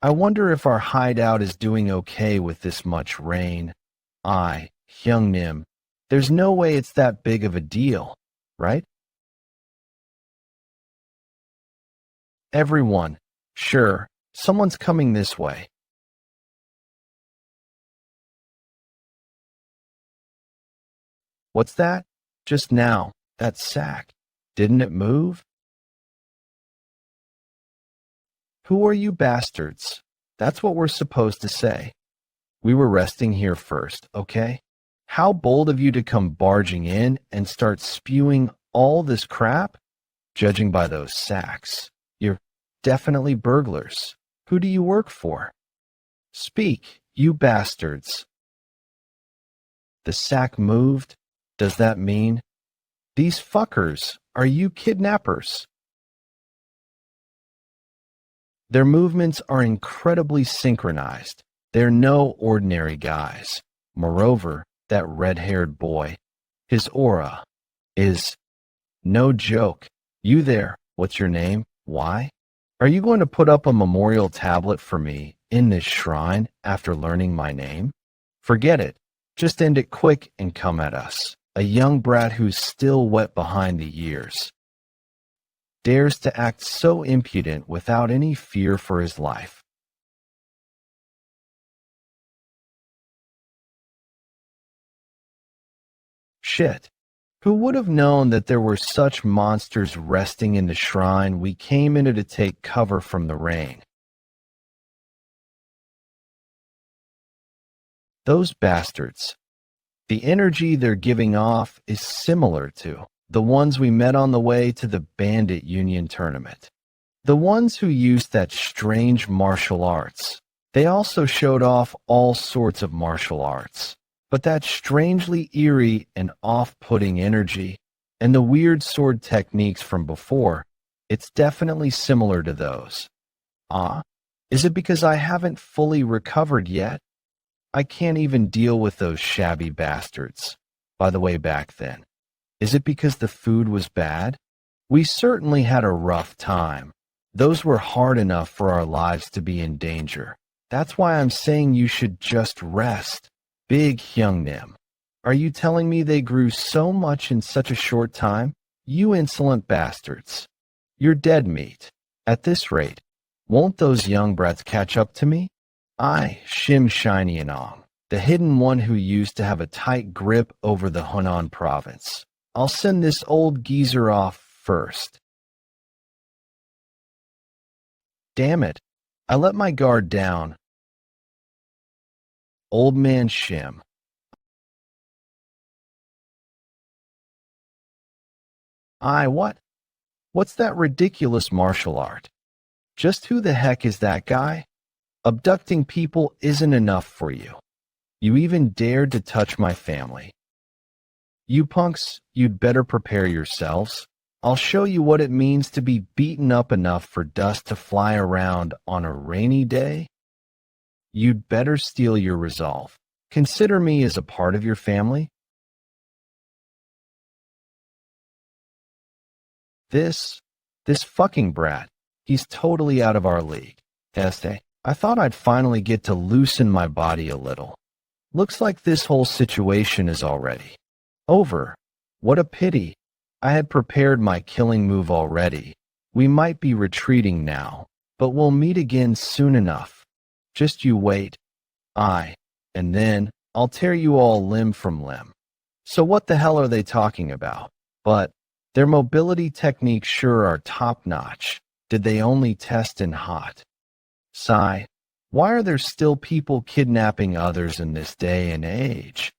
I wonder if our hideout is doing okay with this much rain. Hyung Nim, there's no way it's that big of a deal, right? Everyone, sure, someone's coming this way. What's that? Just now, that sack. Didn't it move? Who are you bastards? That's what we're supposed to say. We were resting here first, okay? How bold of you to come barging in and start spewing all this crap? Judging by those sacks, you're definitely burglars. Who do you work for? Speak, you bastards. The sack moved? Does that mean? These fuckers, are you kidnappers? Their movements are incredibly synchronized. They're no ordinary guys. Moreover, that red-haired boy, his aura is no joke. You there, what's your name? Why? Are you going to put up a memorial tablet for me in this shrine after learning my name? Forget it. Just end it quick and come at us. A young brat who's still wet behind the ears dares to act so impudent without any fear for his life. Shit. Who would have known that there were such monsters resting in the shrine we came into to take cover from the rain? Those bastards. The energy they're giving off is similar to the ones we met on the way to the bandit union tournament. The ones who used that strange martial arts. They also showed off all sorts of martial arts. But that strangely eerie and off-putting energy and the weird sword techniques from before, it's definitely similar to those. Is it because I haven't fully recovered yet? I can't even deal with those shabby bastards. By the way, back then, is it because the food was bad? We certainly had a rough time. Those were hard enough for our lives to be in danger. That's why I'm saying you should just rest. Big Hyungnim. Are you telling me they grew so much in such a short time? You insolent bastards. You're dead meat. At this rate, won't those young brats catch up to me? Shim Shiny Anong, the hidden one who used to have a tight grip over the Hunan province. I'll send this old geezer off first. Damn it. I let my guard down. Old man Shim. What? What's that ridiculous martial art? Just who the heck is that guy? Abducting people isn't enough for you. You even dared to touch my family. You punks, you'd better prepare yourselves. I'll show you what it means to be beaten up enough for dust to fly around on a rainy day. You'd better steel your resolve. Consider me as a part of your family. This fucking brat, he's totally out of our league. I thought I'd finally get to loosen my body a little. Looks like this whole situation is already over. What a pity. I had prepared my killing move already. We might be retreating now, but we'll meet again soon enough. Just you wait. And then I'll tear you all limb from limb. So what the hell are they talking about? But their mobility techniques sure are top-notch. Did they only test in hot? Sigh. Why are there still people kidnapping others in this day and age?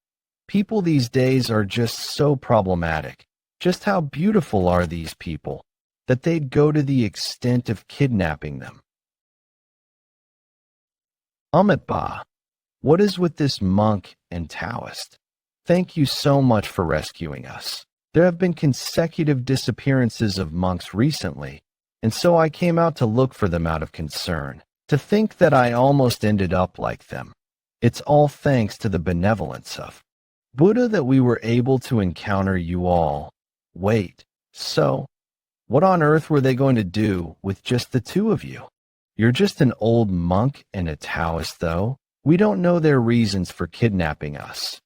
People these days are just so problematic. Just how beautiful are these people that they'd go to the extent of kidnapping them? Ba, what is with this monk and Taoist? Thank you so much for rescuing us. There have been consecutive disappearances of monks recently, and so I came out to look for them out of concern. To think that I almost ended up like them. It's all thanks to the benevolence of Buddha that we were able to encounter you all. Wait, so what on earth were they going to do with just the two of you? You're just an old monk and a Taoist, though. We don't know their reasons for kidnapping us.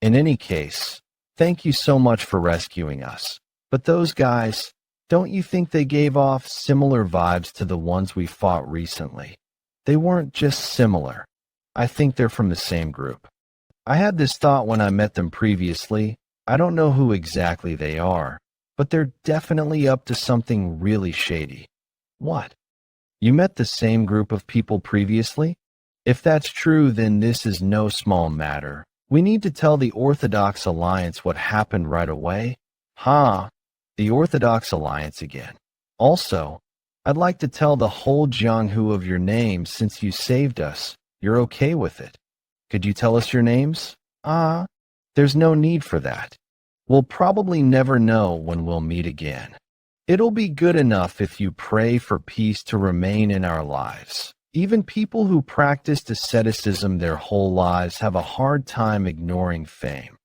In any case, thank you so much for rescuing us. But those guys, don't you think they gave off similar vibes to the ones we fought recently? They weren't just similar. I think they're from the same group. I had this thought when I met them previously. I don't know who exactly they are, but they're definitely up to something really shady. What? You met the same group of people previously? If that's true, then this is no small matter. We need to tell the Orthodox Alliance what happened right away. The Orthodox Alliance again. Also, I'd like to tell the whole Jianghu of your names since you saved us. You're okay with it. Could you tell us your names? There's no need for that. We'll probably never know when we'll meet again. It'll be good enough if you pray for peace to remain in our lives. Even people who practiced asceticism their whole lives have a hard time ignoring fame.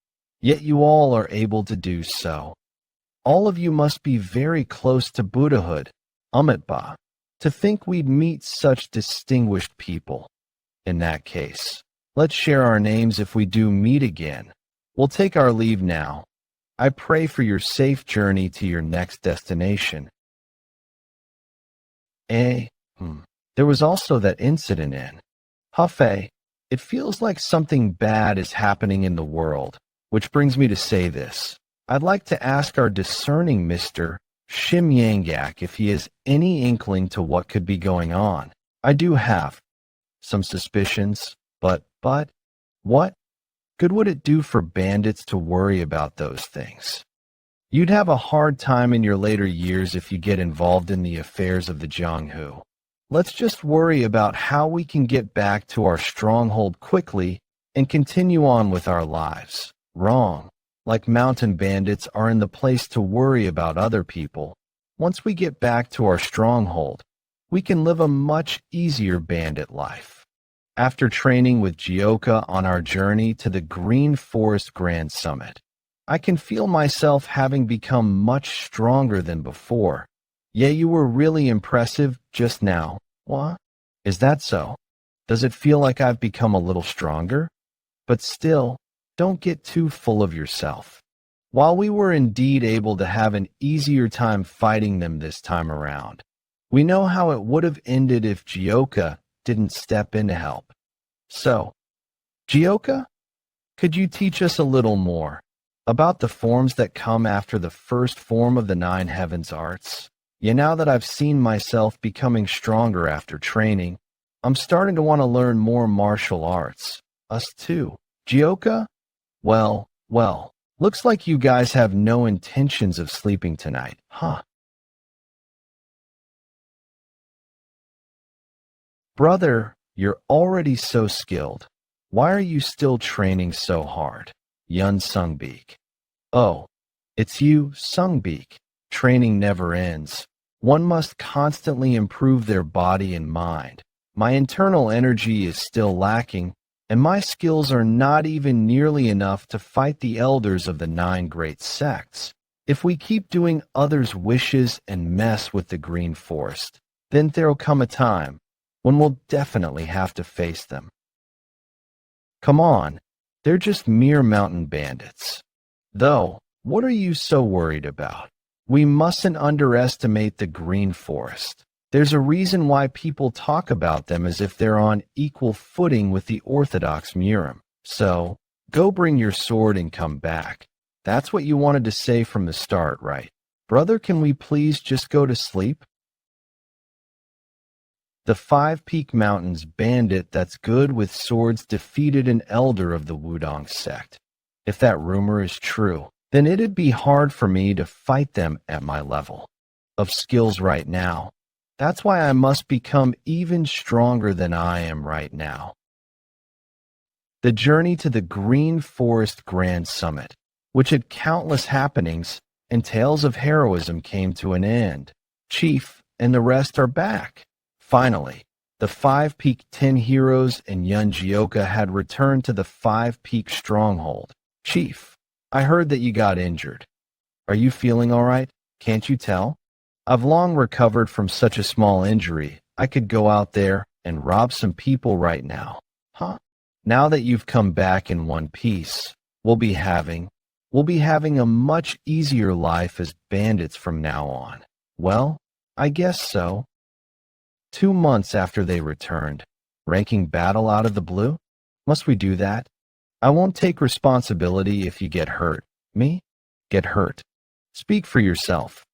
Yet you all are able to do so. All of you must be very close to Buddhahood. Ba, to think we'd meet such distinguished people. In that case, let's share our names if we do meet again. We'll take our leave now. I pray for your safe journey to your next destination. There was also that incident in Hefei. It feels like something bad is happening in the world, which brings me to say this. I'd like to ask our discerning Mr. Shim Yanggak if he has any inkling to what could be going on. I do have some suspicions, but what good would it do for bandits to worry about those things? You'd have a hard time in your later years if you get involved in the affairs of the Jianghu. Let's just worry about how we can get back to our stronghold quickly and continue on with our lives. Wrong. Like mountain bandits are in the place to worry about other people. Once we get back to our stronghold, we can live a much easier bandit life. After training with Jeokha on our journey to the Green Forest Grand Summit, I can feel myself having become much stronger than before. Yeah, you were really impressive just now. What? Is that so? Does it feel like I've become a little stronger? But still, don't get too full of yourself. While we were indeed able to have an easier time fighting them this time around, we know how it would have ended if Jeokha didn't step in to help. So, Jeokha, could you teach us a little more about the forms that come after the first form of the Nine Heavens arts? Yeah, now that I've seen myself becoming stronger after training, I'm starting to want to learn more martial arts. Us too. Jeokha? Well, looks like you guys have no intentions of sleeping tonight, huh? Brother, you're already so skilled. Why are you still training so hard? Yeon Sungbik. Oh, it's you, Sungbik. Training never ends. One must constantly improve their body and mind. My internal energy is still lacking, and my skills are not even nearly enough to fight the elders of the 9 great sects. If we keep doing others' wishes and mess with the Green Forest, then there'll come a time when we'll definitely have to face them. Come on, they're just mere mountain bandits. Though, what are you so worried about? We mustn't underestimate the Green Forest. There's a reason why people talk about them as if they're on equal footing with the Orthodox Murim. So, go bring your sword and come back. That's what you wanted to say from the start, right? Brother, can we please just go to sleep? The Five Peak Mountains bandit that's good with swords defeated an elder of the Wudong sect. If that rumor is true, then it'd be hard for me to fight them at my level of skills right now. That's why I must become even stronger than I am right now. The journey to the Green Forest Grand Summit, which had countless happenings and tales of heroism, came to an end. Chief and the rest are back. Finally, the Five Peak 10 heroes and Yeon Jeokha had returned to the Five Peak stronghold. Chief, I heard that you got injured. Are you feeling all right? Can't you tell? I've long recovered from such a small injury. I could go out there and rob some people right now. Huh? Now that you've come back in one piece, we'll be having a much easier life as bandits from now on. Well, I guess so. 2 months after they returned, ranking battle out of the blue? Must we do that? I won't take responsibility if you get hurt. Me? Get hurt. Speak for yourself.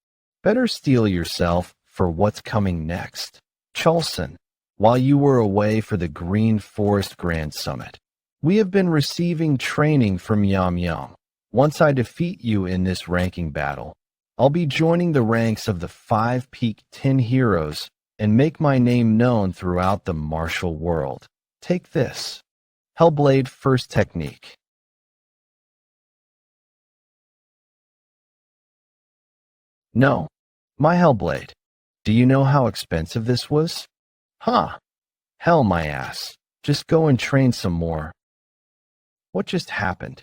Better steel yourself for what's coming next. Cholson, while you were away for the Green Forest Grand Summit, we have been receiving training from Waryong. Once I defeat you in this ranking battle, I'll be joining the ranks of the Five Peak 10 heroes and make my name known throughout the martial world. Take this. Hellblade First Technique. No, my Hellblade. Do you know how expensive this was? Huh. Hell, my ass. Just go and train some more. What just happened?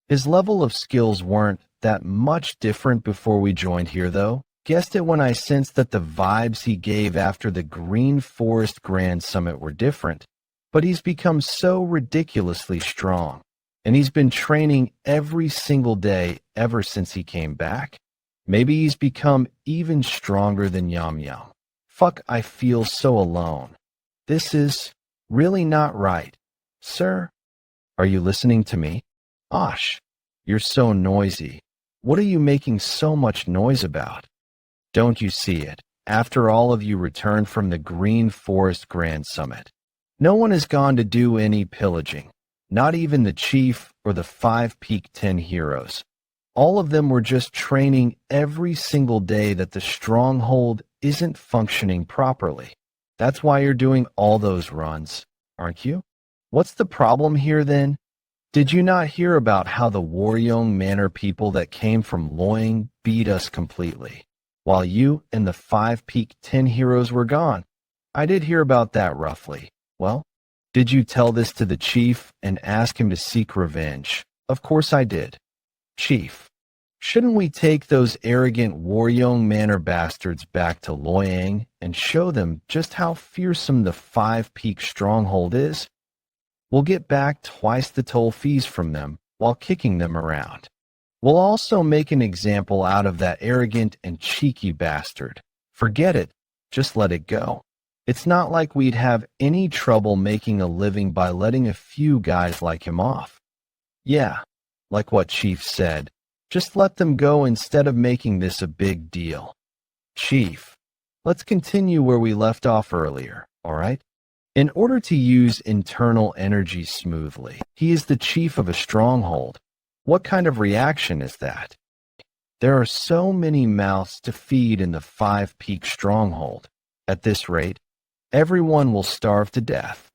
His level of skills weren't that much different before we joined here, though. Guessed it when I sensed that the vibes he gave after the Green Forest Grand Summit were different. But he's become so ridiculously strong, and he's been training every single day ever since he came back. Maybe he's become even stronger than Waryong. Fuck, I feel so alone. This is really not right. Sir, are you listening to me? Osh, you're so noisy. What are you making so much noise about? Don't you see it? After all of you returned from the Green Forest Grand Summit, no one has gone to do any pillaging, not even the chief or the Five Peak 10 heroes. All of them were just training every single day that the stronghold isn't functioning properly. That's why you're doing all those runs, aren't you? What's the problem here then? Did you not hear about how the Waryong Manor people that came from Loyang beat us completely, while you and the Five Peak 10 heroes were gone? I did hear about that roughly. Well, did you tell this to the chief and ask him to seek revenge? Of course I did. Chief, shouldn't we take those arrogant Waryong Manor bastards back to Loyang and show them just how fearsome the Five Peak stronghold is? We'll get back twice the toll fees from them while kicking them around. We'll also make an example out of that arrogant and cheeky bastard. Forget it. Just let it go. It's not like we'd have any trouble making a living by letting a few guys like him off. Yeah, like what Chief said. Just let them go instead of making this a big deal. Chief, let's continue where we left off earlier, all right? In order to use internal energy smoothly, he is the chief of a stronghold. What kind of reaction is that? There are so many mouths to feed in the Five Peak stronghold. At this rate, everyone will starve to death.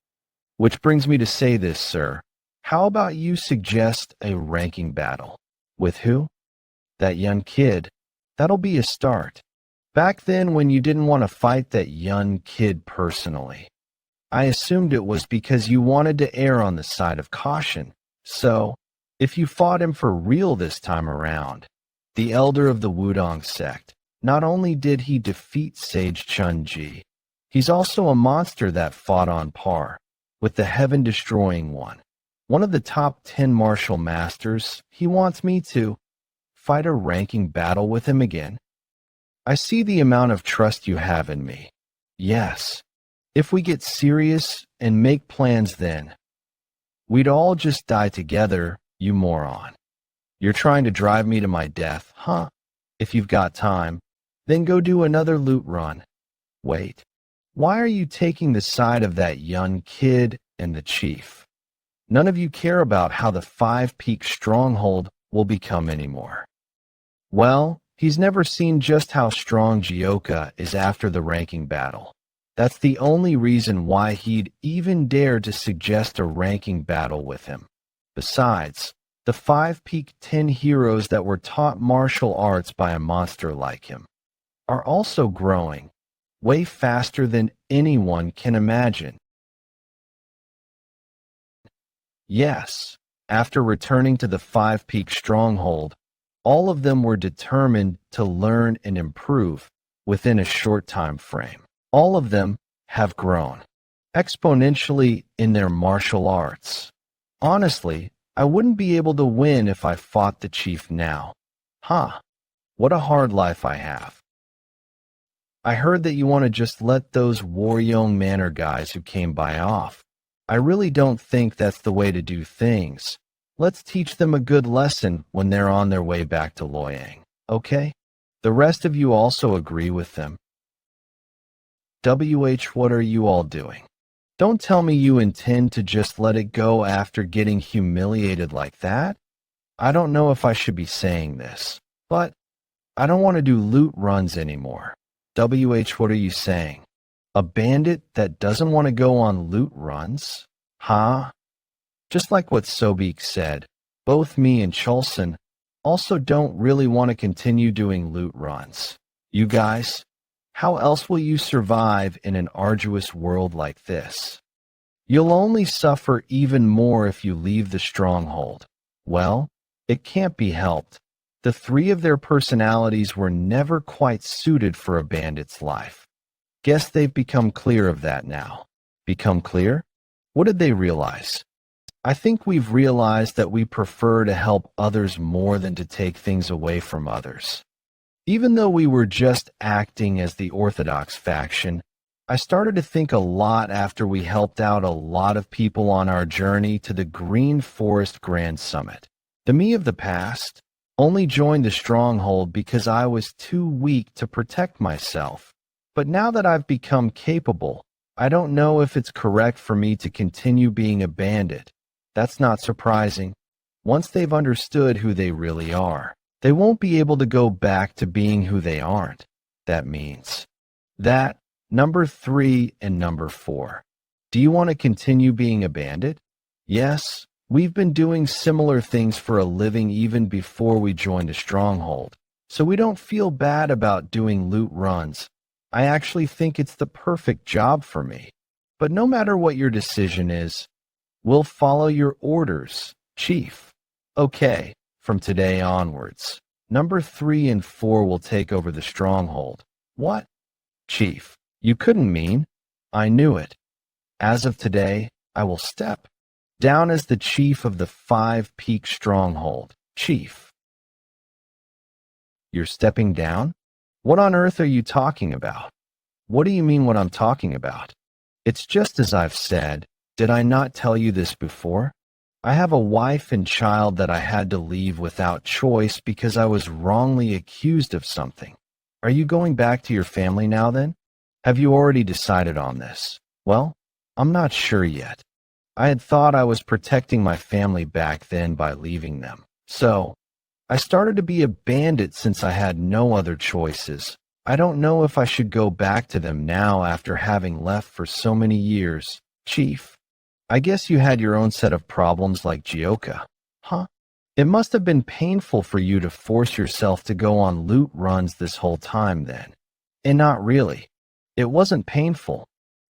Which brings me to say this, sir. How about you suggest a ranking battle? With who? That young kid. That'll be a start. Back then when you didn't want to fight that young kid personally, I assumed it was because you wanted to err on the side of caution. So, if you fought him for real this time around, the elder of the Wudong sect. Not only did he defeat Sage Chun-Ji, he's also a monster that fought on par with the heaven-destroying one. One of the top 10 martial masters. He wants me to fight a ranking battle with him again. I see the amount of trust you have in me. Yes, if we get serious and make plans then, we'd all just die together, you moron. You're trying to drive me to my death, huh? If you've got time, then go do another loot run. Wait, why are you taking the side of that young kid and the chief? None of you care about how the Five-Peak Stronghold will become anymore. Well, he's never seen just how strong Jeokha is after the ranking battle. That's the only reason why he'd even dare to suggest a ranking battle with him. Besides, the Five-Peak 10 heroes that were taught martial arts by a monster like him are also growing way faster than anyone can imagine. Yes, after returning to the Five-Peak Stronghold, all of them were determined to learn and improve within a short time frame. All of them have grown exponentially in their martial arts. Honestly, I wouldn't be able to win if I fought the chief now. Huh, what a hard life I have. I heard that you want to just let those Waryong Manor guys who came by off. I really don't think that's the way to do things. Let's teach them a good lesson when they're on their way back to Loyang, okay? The rest of you also agree with them. What are you all doing? Don't tell me you intend to just let it go after getting humiliated like that. I don't know if I should be saying this, but I don't want to do loot runs anymore. What are you saying? A bandit that doesn't want to go on loot runs? Huh? Just like what Sobek said, both me and Chulson also don't really want to continue doing loot runs. You guys, how else will you survive in an arduous world like this? You'll only suffer even more if you leave the stronghold. Well, it can't be helped. The three of their personalities were never quite suited for a bandit's life. Guess they've become clear of that now. Become clear? What did they realize? I think we've realized that we prefer to help others more than to take things away from others. Even though we were just acting as the Orthodox faction, I started to think a lot after we helped out a lot of people on our journey to the Green Forest Grand Summit. The me of the past only joined the stronghold because I was too weak to protect myself. But now that I've become capable, I don't know if it's correct for me to continue being a bandit. That's not surprising. Once they've understood who they really are, they won't be able to go back to being who they aren't. That means that number 3 and number 4. Do you want to continue being a bandit? Yes. We've been doing similar things for a living even before we joined a stronghold, so we don't feel bad about doing loot runs. I actually think it's the perfect job for me. But no matter what your decision is, we'll follow your orders, Chief. Okay, from today onwards, number 3 and 4 will take over the stronghold. What? Chief, you couldn't mean. I knew it. As of today, I will step down as the chief of the Five-Peak Stronghold. Chief. You're stepping down? What on earth are you talking about? What do you mean what I'm talking about? It's just as I've said. Did I not tell you this before? I have a wife and child that I had to leave without choice because I was wrongly accused of something. Are you going back to your family now then? Have you already decided on this? Well, I'm not sure yet. I had thought I was protecting my family back then by leaving them. So, I started to be a bandit since I had no other choices. I don't know if I should go back to them now after having left for so many years. Chief, I guess you had your own set of problems like Jeokha. Huh? It must have been painful for you to force yourself to go on loot runs this whole time then. And not really. It wasn't painful.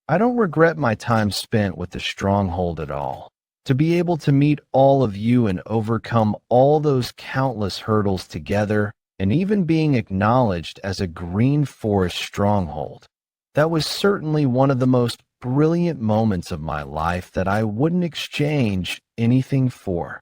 I don't regret my time spent with the stronghold at all. To be able to meet all of you and overcome all those countless hurdles together and even being acknowledged as a green forest stronghold. That was certainly one of the most brilliant moments of my life that I wouldn't exchange anything for.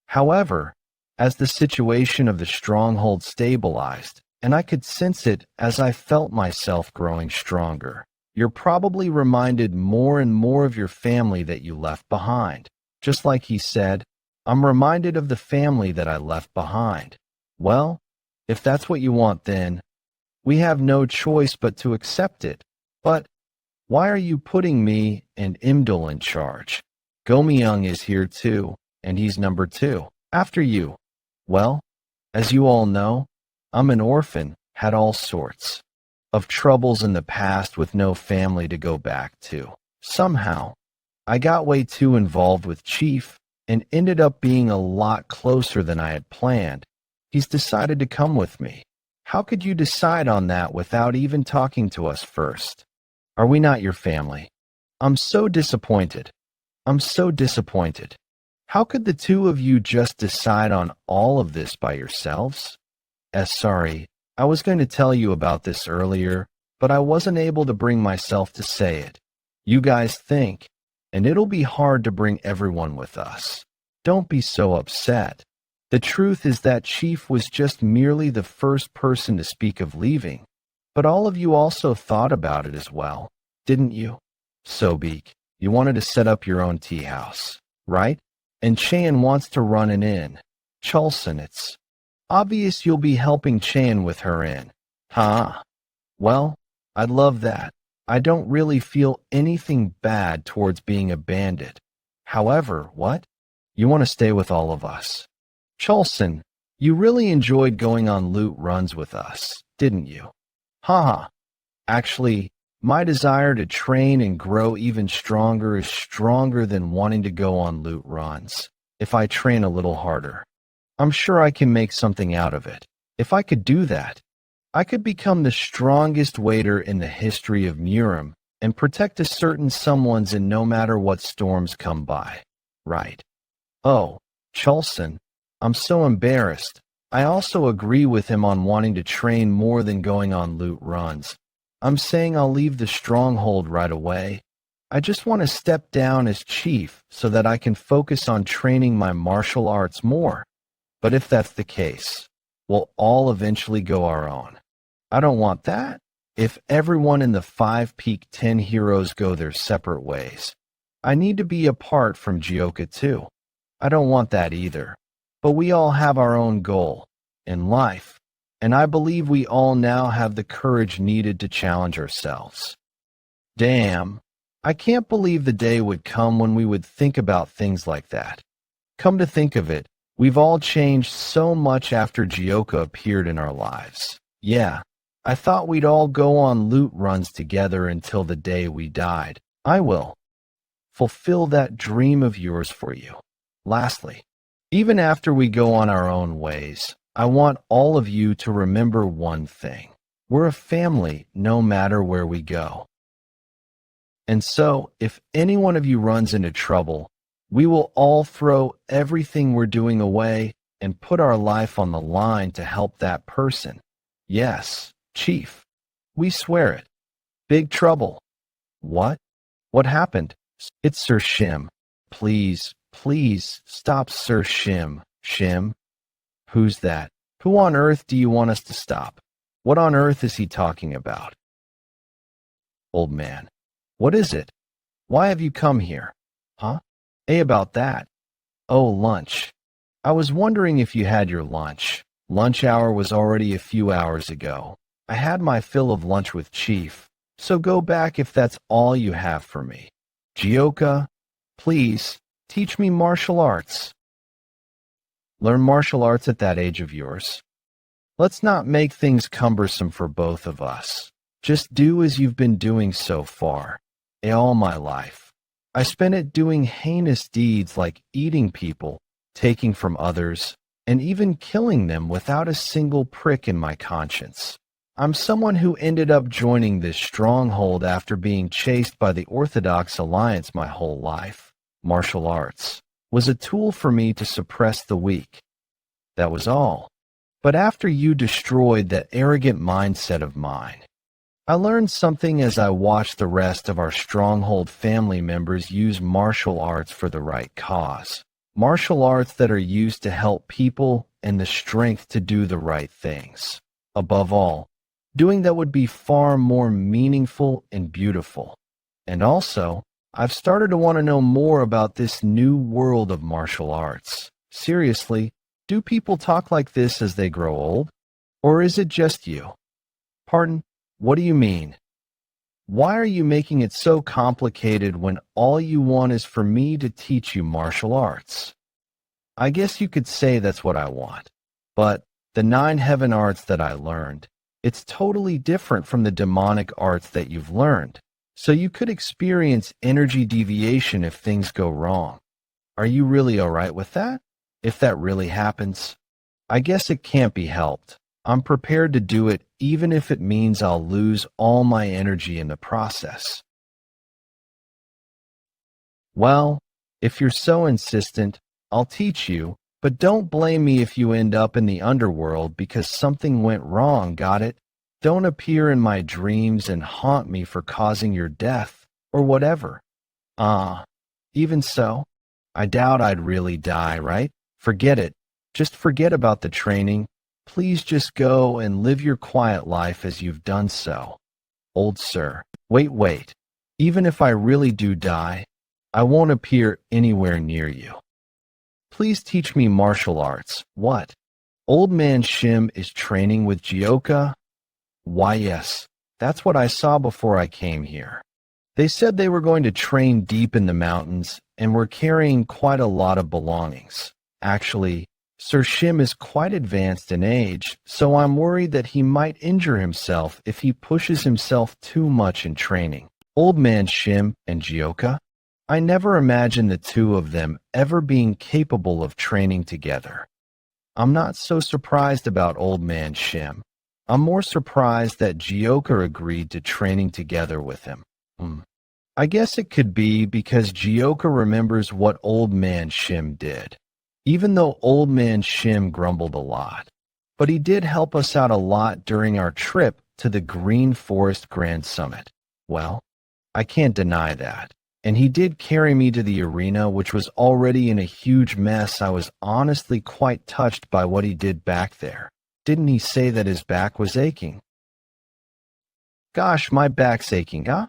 However, as the situation of the stronghold stabilized, and I could sense it as I felt myself growing stronger, you're probably reminded more and more of your family that you left behind. Just like he said, I'm reminded of the family that I left behind. Well, if that's what you want, then we have no choice but to accept it. But why are you putting me and Imdal in charge? Gomyeong is here too, and he's number 2, after you. Well, as you all know, I'm an orphan, had all sorts of troubles in the past with no family to go back to. Somehow, I got way too involved with Chief and ended up being a lot closer than I had planned. He's decided to come with me. How could you decide on that without even talking to us first? Are we not your family? I'm so disappointed. I'm so disappointed. How could the two of you just decide on all of this by yourselves? Sorry, I was going to tell you about this earlier, but I wasn't able to bring myself to say it. You guys think, and it'll be hard to bring everyone with us. Don't be so upset. The truth is that Chief was just merely the first person to speak of leaving, but all of you also thought about it as well, didn't you? Sobek, you wanted to set up your own tea house, right? And Chan wants to run an inn. Chulson, it's obvious you'll be helping Chan with her inn. Huh? Well, I'd love that. I don't really feel anything bad towards being a bandit. However, what? You want to stay with all of us. Chulson, you really enjoyed going on loot runs with us, didn't you? Haha. Actually, my desire to train and grow even stronger is stronger than wanting to go on loot runs. If I train a little harder, I'm sure I can make something out of it. If I could do that, I could become the strongest waiter in the history of Murim and protect a certain someone's in no matter what storms come by. Right. Oh, Chulson, I'm so embarrassed. I also agree with him on wanting to train more than going on loot runs. I'm saying I'll leave the stronghold right away. I just want to step down as chief so that I can focus on training my martial arts more. But if that's the case, we'll all eventually go our own. I don't want that. If everyone in the 5 Peak 10 heroes go their separate ways, I need to be apart from Jeokha too. I don't want that either. But we all have our own goal in life, and I believe we all now have the courage needed to challenge ourselves. Damn, I can't believe the day would come when we would think about things like that. Come to think of it, we've all changed so much after Jeokha appeared in our lives. Yeah, I thought we'd all go on loot runs together until the day we died. I will fulfill that dream of yours for you. Lastly, even after we go on our own ways, I want all of you to remember one thing. We're a family no matter where we go. And so, if any one of you runs into trouble, we will all throw everything we're doing away and put our life on the line to help that person. Yes, Chief. We swear it. Big trouble. What? What happened? It's Sir Shim. Please, please, stop Sir Shim. Shim? Who's that? Who on earth do you want us to stop? What on earth is he talking about? Old man. What is it? Why have you come here? Huh? About that. Oh, lunch. I was wondering if you had your lunch. Lunch hour was already a few hours ago. I had my fill of lunch with Chief, so go back if that's all you have for me. Jeokha, please, teach me martial arts. Learn martial arts at that age of yours. Let's not make things cumbersome for both of us. Just do as you've been doing so far. All my life, I spent it doing heinous deeds like eating people, taking from others, and even killing them without a single prick in my conscience. I'm someone who ended up joining this stronghold after being chased by the Orthodox Alliance my whole life. Martial arts was a tool for me to suppress the weak. That was all. But after you destroyed that arrogant mindset of mine, I learned something as I watched the rest of our stronghold family members use martial arts for the right cause. Martial arts that are used to help people and the strength to do the right things. Above all, doing that would be far more meaningful and beautiful. And also, I've started to want to know more about this new world of martial arts. Seriously, do people talk like this as they grow old? Or is it just you? Pardon? What do you mean? Why are you making it so complicated when all you want is for me to teach you martial arts? I guess you could say that's what I want. But the 9 heaven arts that I learned, it's totally different from the demonic arts that you've learned. So you could experience energy deviation if things go wrong. Are you really alright with that? If that really happens, I guess it can't be helped. I'm prepared to do it even if it means I'll lose all my energy in the process. Well, if you're so insistent, I'll teach you, but don't blame me if you end up in the underworld because something went wrong, got it? Don't appear in my dreams and haunt me for causing your death, or whatever. Even so, I doubt I'd really die, right? Forget it. Just forget about the training. Please just go and live your quiet life as you've done so. Old sir, wait. Even if I really do die, I won't appear anywhere near you. Please teach me martial arts. What? Old man Shim is training with Jeokha? Why yes, that's what I saw before I came here. They said they were going to train deep in the mountains and were carrying quite a lot of belongings. Actually, Sir Shim is quite advanced in age, so I'm worried that he might injure himself if he pushes himself too much in training. Old man Shim and Jeokha? I never imagined the two of them ever being capable of training together. I'm not so surprised about old man Shim. I'm more surprised that Jeokha agreed to training together with him. I guess it could be because Jeokha remembers what old man Shim did. Even though old man Shim grumbled a lot. But he did help us out a lot during our trip to the Green Forest Grand Summit. Well, I can't deny that. And he did carry me to the arena, which was already in a huge mess. I was honestly quite touched by what he did back there. Didn't he say that his back was aching? Gosh, my back's aching, huh?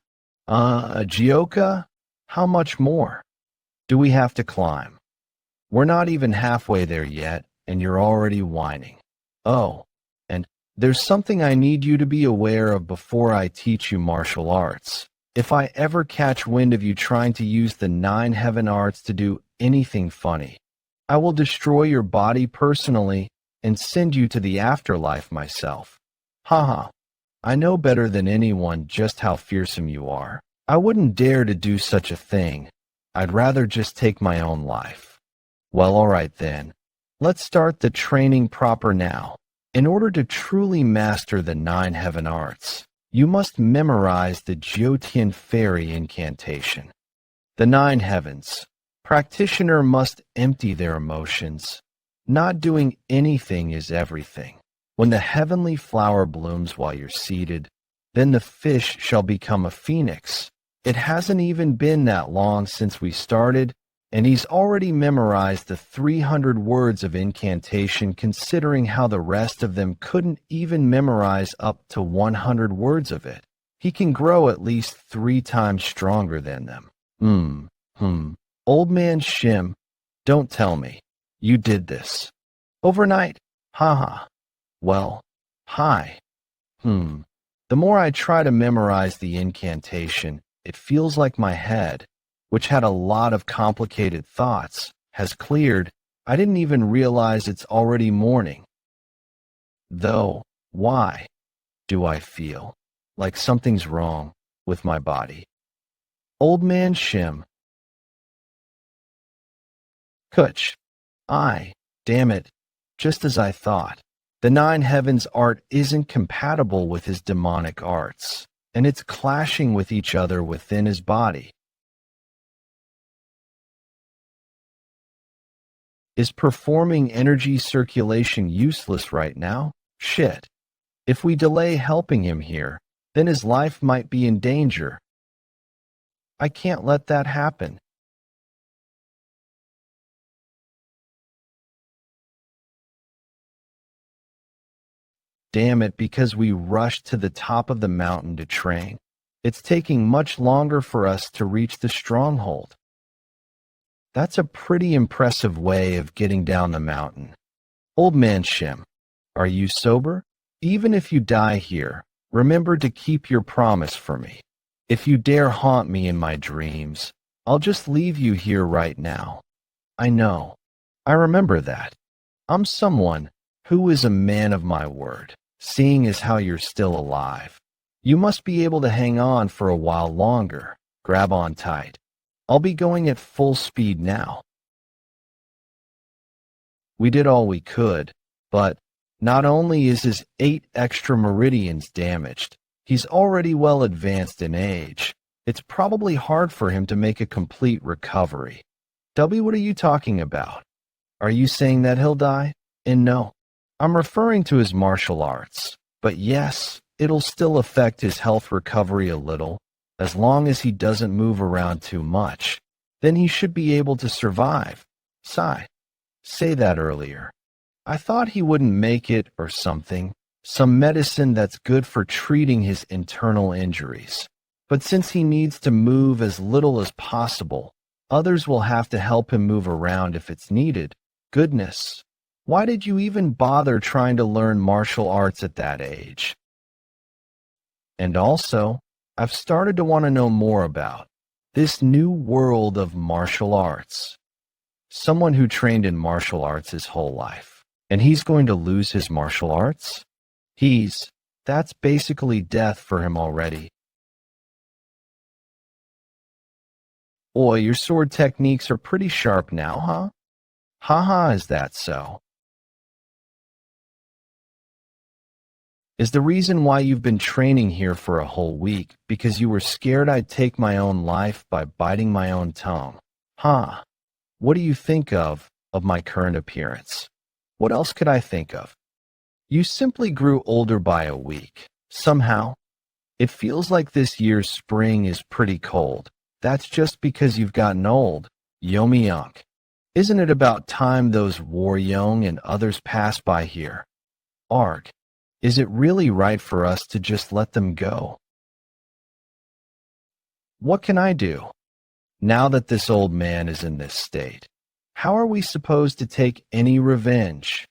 Jeokha, how much more? Do we have to climb? We're not even halfway there yet, and you're already whining. Oh, and there's something I need you to be aware of before I teach you martial arts. If I ever catch wind of you trying to use the 9 heaven arts to do anything funny, I will destroy your body personally and send you to the afterlife myself. Haha, I know better than anyone just how fearsome you are. I wouldn't dare to do such a thing. I'd rather just take my own life. Well, all right then. Let's start the training proper now. In order to truly master the 9 heaven arts, you must memorize the Jyotian fairy incantation. The 9 heavens. Practitioner must empty their emotions. Not doing anything is everything. When the heavenly flower blooms while you're seated, then the fish shall become a phoenix. It hasn't even been that long since we started, and he's already memorized the 300 words of incantation, considering how the rest of them couldn't even memorize up to 100 words of it. He can grow at least 3 times stronger than them. Old man Shim, don't tell me. You did this. Overnight? Haha. Well, hi. The more I try to memorize the incantation, it feels like my head, which had a lot of complicated thoughts, has cleared. I didn't even realize it's already morning. Though, why do I feel like something's wrong with my body? Old man Shim. Kutch. Damn it, just as I thought. The 9 heavens art isn't compatible with his demonic arts, and it's clashing with each other within his body. Is performing energy circulation useless right now? Shit. If we delay helping him here, then his life might be in danger. I can't let that happen. Damn it, because we rushed to the top of the mountain to train. It's taking much longer for us to reach the stronghold. That's a pretty impressive way of getting down the mountain. Old man Shim, are you sober? Even if you die here, remember to keep your promise for me. If you dare haunt me in my dreams, I'll just leave you here right now. I know. I remember that. I'm someone who is a man of my word, seeing as how you're still alive. You must be able to hang on for a while longer. Grab on tight. I'll be going at full speed now. We did all we could, but not only is his 8 extra meridians damaged, he's already well advanced in age. It's probably hard for him to make a complete recovery. W, what are you talking about? Are you saying that he'll die? And no, I'm referring to his martial arts. But yes, it'll still affect his health recovery a little. As long as he doesn't move around too much, then he should be able to survive. Say that earlier. I thought he wouldn't make it or something. Some medicine that's good for treating his internal injuries. But since he needs to move as little as possible, others will have to help him move around if it's needed. Goodness, why did you even bother trying to learn martial arts at that age? And also, I've started to want to know more about this new world of martial arts. Someone who trained in martial arts his whole life, and he's going to lose his martial arts? That's basically death for him already. Boy, your sword techniques are pretty sharp now, huh? Haha, is that so? Is the reason why you've been training here for a whole week because you were scared I'd take my own life by biting my own tongue? Huh. What do you think of my current appearance? What else could I think of? You simply grew older by a week. Somehow, it feels like this year's spring is pretty cold. That's just because you've gotten old. Yeon. Isn't it about time those Waryong and others pass by here? Arg. Is it really right for us to just let them go? What can I do? Now that this old man is in this state, how are we supposed to take any revenge?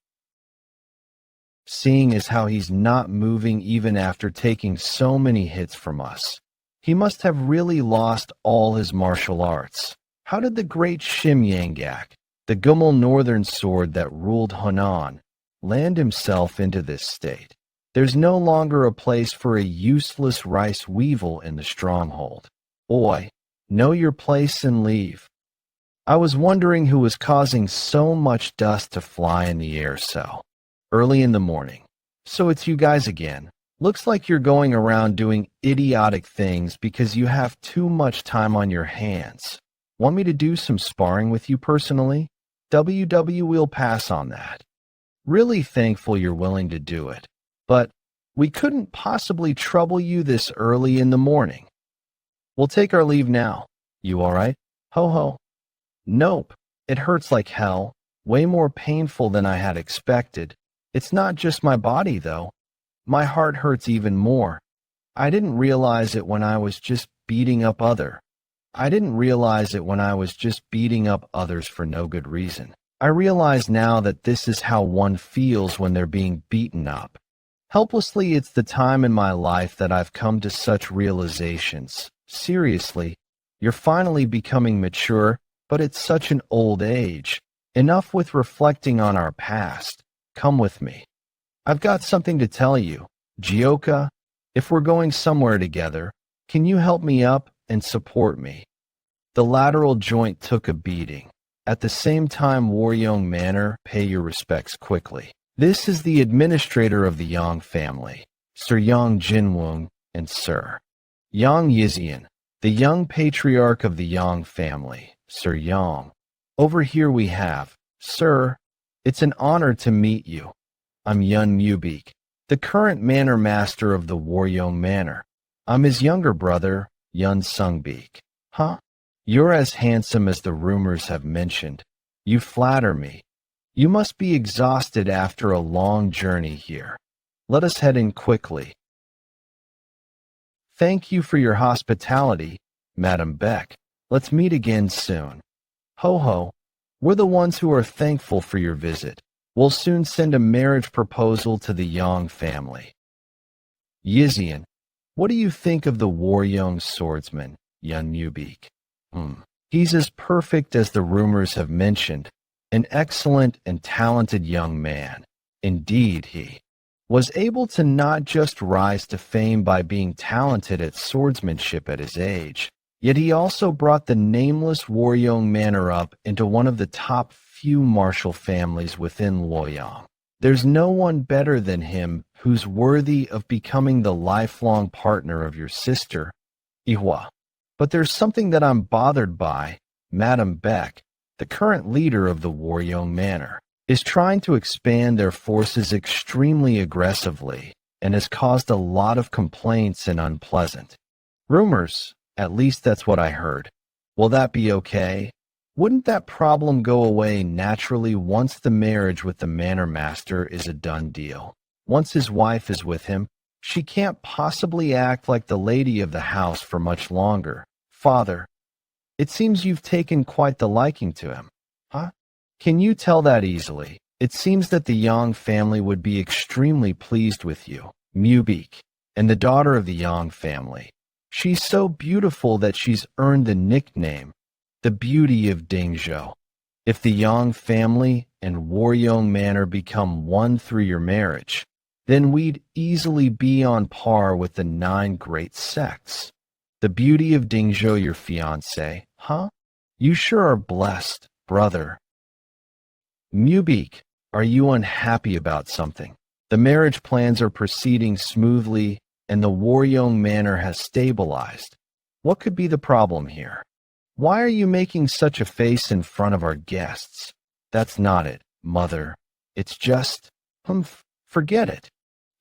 Seeing as how he's not moving even after taking so many hits from us, he must have really lost all his martial arts. How did the great Shim Yangak, the Gummel Northern sword that ruled Hunan, land himself into this state? There's no longer a place for a useless rice weevil in the stronghold. Boy, know your place and leave. I was wondering who was causing so much dust to fly in the air so early in the morning. So it's you guys again. Looks like you're going around doing idiotic things because you have too much time on your hands. Want me to do some sparring with you personally? We'll pass on that. Really thankful you're willing to do it. But we couldn't possibly trouble you this early in the morning. We'll take our leave now. You all right? Ho ho. Nope. It hurts like hell. Way more painful than I had expected. It's not just my body, though. My heart hurts even more. I didn't realize it when I was just beating up others for no good reason. I realize now that this is how one feels when they're being beaten up. Helplessly, it's the time in my life that I've come to such realizations. Seriously, you're finally becoming mature, but it's such an old age. Enough with reflecting on our past. Come with me. I've got something to tell you. Jeokha, if we're going somewhere together, can you help me up and support me? The lateral joint took a beating. At the same time, Waryong Manor, pay your respects quickly. This is the administrator of the Yang family, Sir Yeon Jinwoong and Sir Yeon Jeokha, the young patriarch of the Yang family, Sir Yeon. Over here we have Sir, it's an honor to meet you. I'm Yeon Jeokha, the current manor master of the Waryong Manor. I'm his younger brother, Yeon Jeokha. Huh? You're as handsome as the rumors have mentioned. You flatter me. You must be exhausted after a long journey here. Let us head in quickly. Thank you for your hospitality, Madam Beck. Let's meet again soon. Ho ho, we're the ones who are thankful for your visit. We'll soon send a marriage proposal to the Yeon family. Yeon, what do you think of the Waryong swordsman, Yeon Jeokha? He's as perfect as the rumors have mentioned. An excellent and talented young man. Indeed, he was able to not just rise to fame by being talented at swordsmanship at his age, yet he also brought the nameless Waryong Manor up into one of the top few martial families within Loyang. There's no one better than him who's worthy of becoming the lifelong partner of your sister, Ihwa. But there's something that I'm bothered by. Madam Beck, the current leader of the Waryong Manor, is trying to expand their forces extremely aggressively and has caused a lot of complaints and unpleasant rumors. At least that's what I heard. Will that be okay? Wouldn't that problem go away naturally once the marriage with the manor master is a done deal? Once his wife is with him, she can't possibly act like the lady of the house for much longer. Father, it seems you've taken quite the liking to him. Huh? Can you tell that easily? It seems that the Yeon family would be extremely pleased with you, Mubik, and the daughter of the Yeon family. She's so beautiful that she's earned the nickname, the Beauty of Dingzhou. If the Yeon family and Waryong Manor become one through your marriage, then we'd easily be on par with the 9 great sects. The Beauty of Dingzhou, your fiancé, huh? You sure are blessed, brother. Mubik, are you unhappy about something? The marriage plans are proceeding smoothly, and the Waryong Manor has stabilized. What could be the problem here? Why are you making such a face in front of our guests? That's not it, mother. It's just, forget it.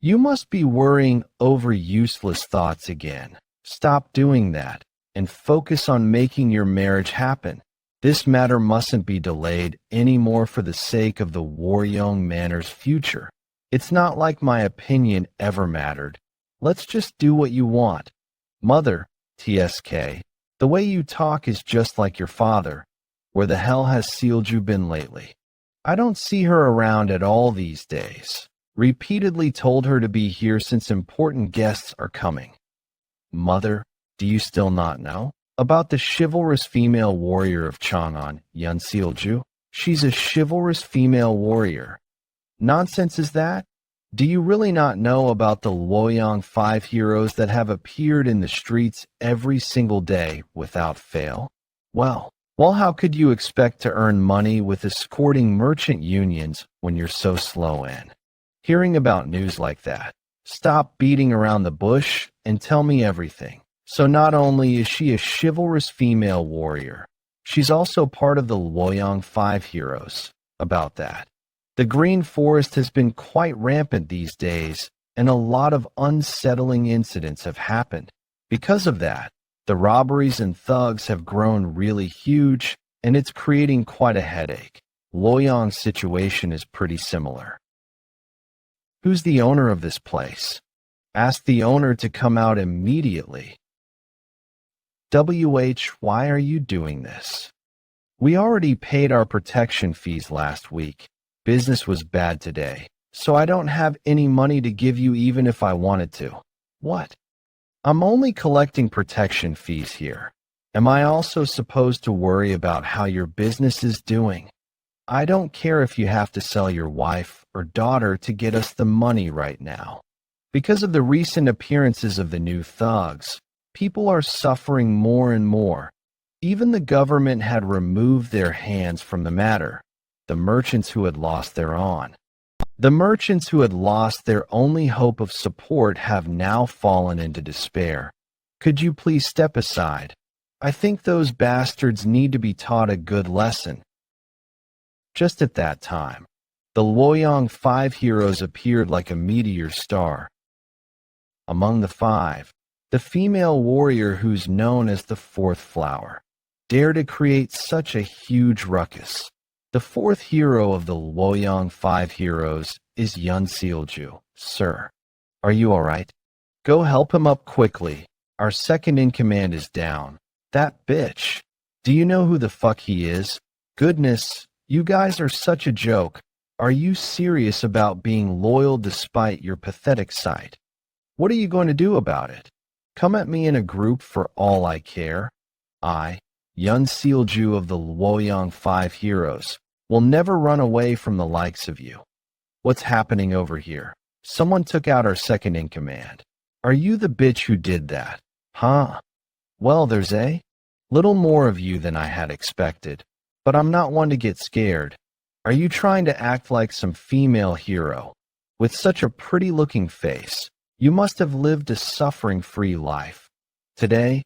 You must be worrying over useless thoughts again. Stop doing that, and focus on making your marriage happen. This matter mustn't be delayed anymore for the sake of the Waryong Manor's future. It's not like my opinion ever mattered. Let's just do what you want. Mother, TSK, the way you talk is just like your father. Where the hell has Sealju been lately? I don't see her around at all these days. Repeatedly told her to be here since important guests are coming. Mother, do you still not know? About the chivalrous female warrior of Chang'an, Yeon Sealju? She's a chivalrous female warrior. Nonsense is that? Do you really not know about the Loyang 5 heroes that have appeared in the streets every single day without fail? Well, how could you expect to earn money with escorting merchant unions when you're so slow in? Hearing about news like that, stop beating around the bush and tell me everything. So not only is she a chivalrous female warrior, she's also part of the Loyang 5 heroes. About that. The Green Forest has been quite rampant these days, and a lot of unsettling incidents have happened. Because of that, the robberies and thugs have grown really huge, and it's creating quite a headache. Loyang's situation is pretty similar. Who's the owner of this place? Ask the owner to come out immediately. Why are you doing this? We already paid our protection fees last week. Business was bad today, so I don't have any money to give you even if I wanted to. What? I'm only collecting protection fees here. Am I also supposed to worry about how your business is doing? I don't care if you have to sell your wife or daughter to get us the money right now. Because of the recent appearances of the new thugs, people are suffering more and more. Even the government had removed their hands from the matter. The merchants who had lost their only hope of support have now fallen into despair. Could you please step aside? I think those bastards need to be taught a good lesson. Just at that time, the Waryong 5 heroes appeared like a meteor star. Among the 5, the female warrior who's known as the fourth flower dared to create such a huge ruckus. The fourth hero of the Waryong 5 heroes is Yeon Jeokha. Sir, are you alright? Go help him up quickly. Our second in command is down. That bitch. Do you know who the fuck he is? Goodness, you guys are such a joke. Are you serious about being loyal despite your pathetic sight? What are you going to do about it? Come at me in a group for all I care. I, Yeon Jeokha of the Waryong 5 heroes, will never run away from the likes of you. What's happening over here? Someone took out our second in command. Are you the bitch who did that? Huh? Well, there's a little more of you than I had expected, but I'm not one to get scared. Are you trying to act like some female hero? With such a pretty-looking face, you must have lived a suffering-free life. Today,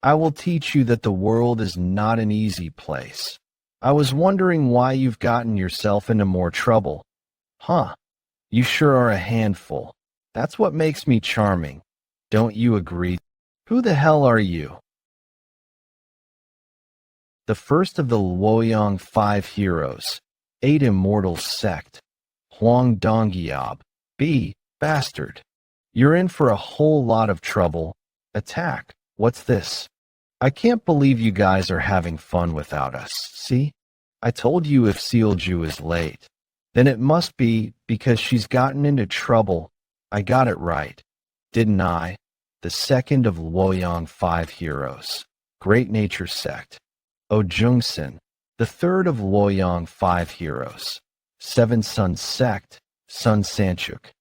I will teach you that the world is not an easy place. I was wondering why you've gotten yourself into more trouble. Huh? You sure are a handful. That's what makes me charming. Don't you agree? Who the hell are you? The first of the Waryong 5 heroes, 8 immortal sect. Hwang Dongyeob. B. Bastard. You're in for a whole lot of trouble. Attack. What's this? I can't believe you guys are having fun without us. See? I told you if Jeokha is late, then it must be because she's gotten into trouble. I got it right, didn't I? The second of Waryong 5 heroes, Great Nature Sect. Oh Jungsun, the third of Waryong 5 heroes, Seven Sun Sect, Sun Sanchuk.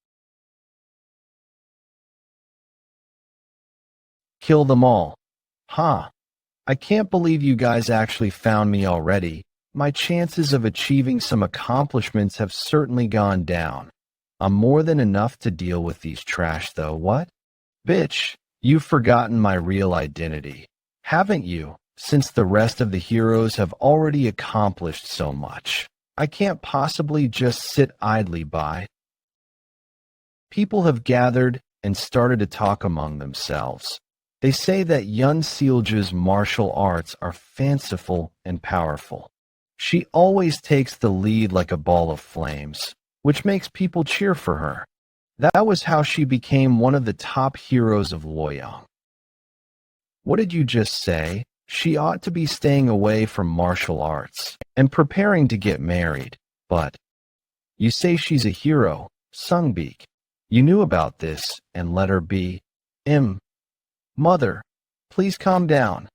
Kill them all. Ha! I can't believe you guys actually found me already. My chances of achieving some accomplishments have certainly gone down. I'm more than enough to deal with these trash though, what? Bitch, you've forgotten my real identity, haven't you? Since the rest of the heroes have already accomplished so much, I can't possibly just sit idly by. People have gathered and started to talk among themselves. They say that Yeon Jeokha's martial arts are fanciful and powerful. She always takes the lead like a ball of flames, which makes people cheer for her. That was how she became one of the top heroes of Waryong. What did you just say? She ought to be staying away from martial arts and preparing to get married. But you say she's a hero, Sungbeek. You knew about this and let her be. Mother, please calm down.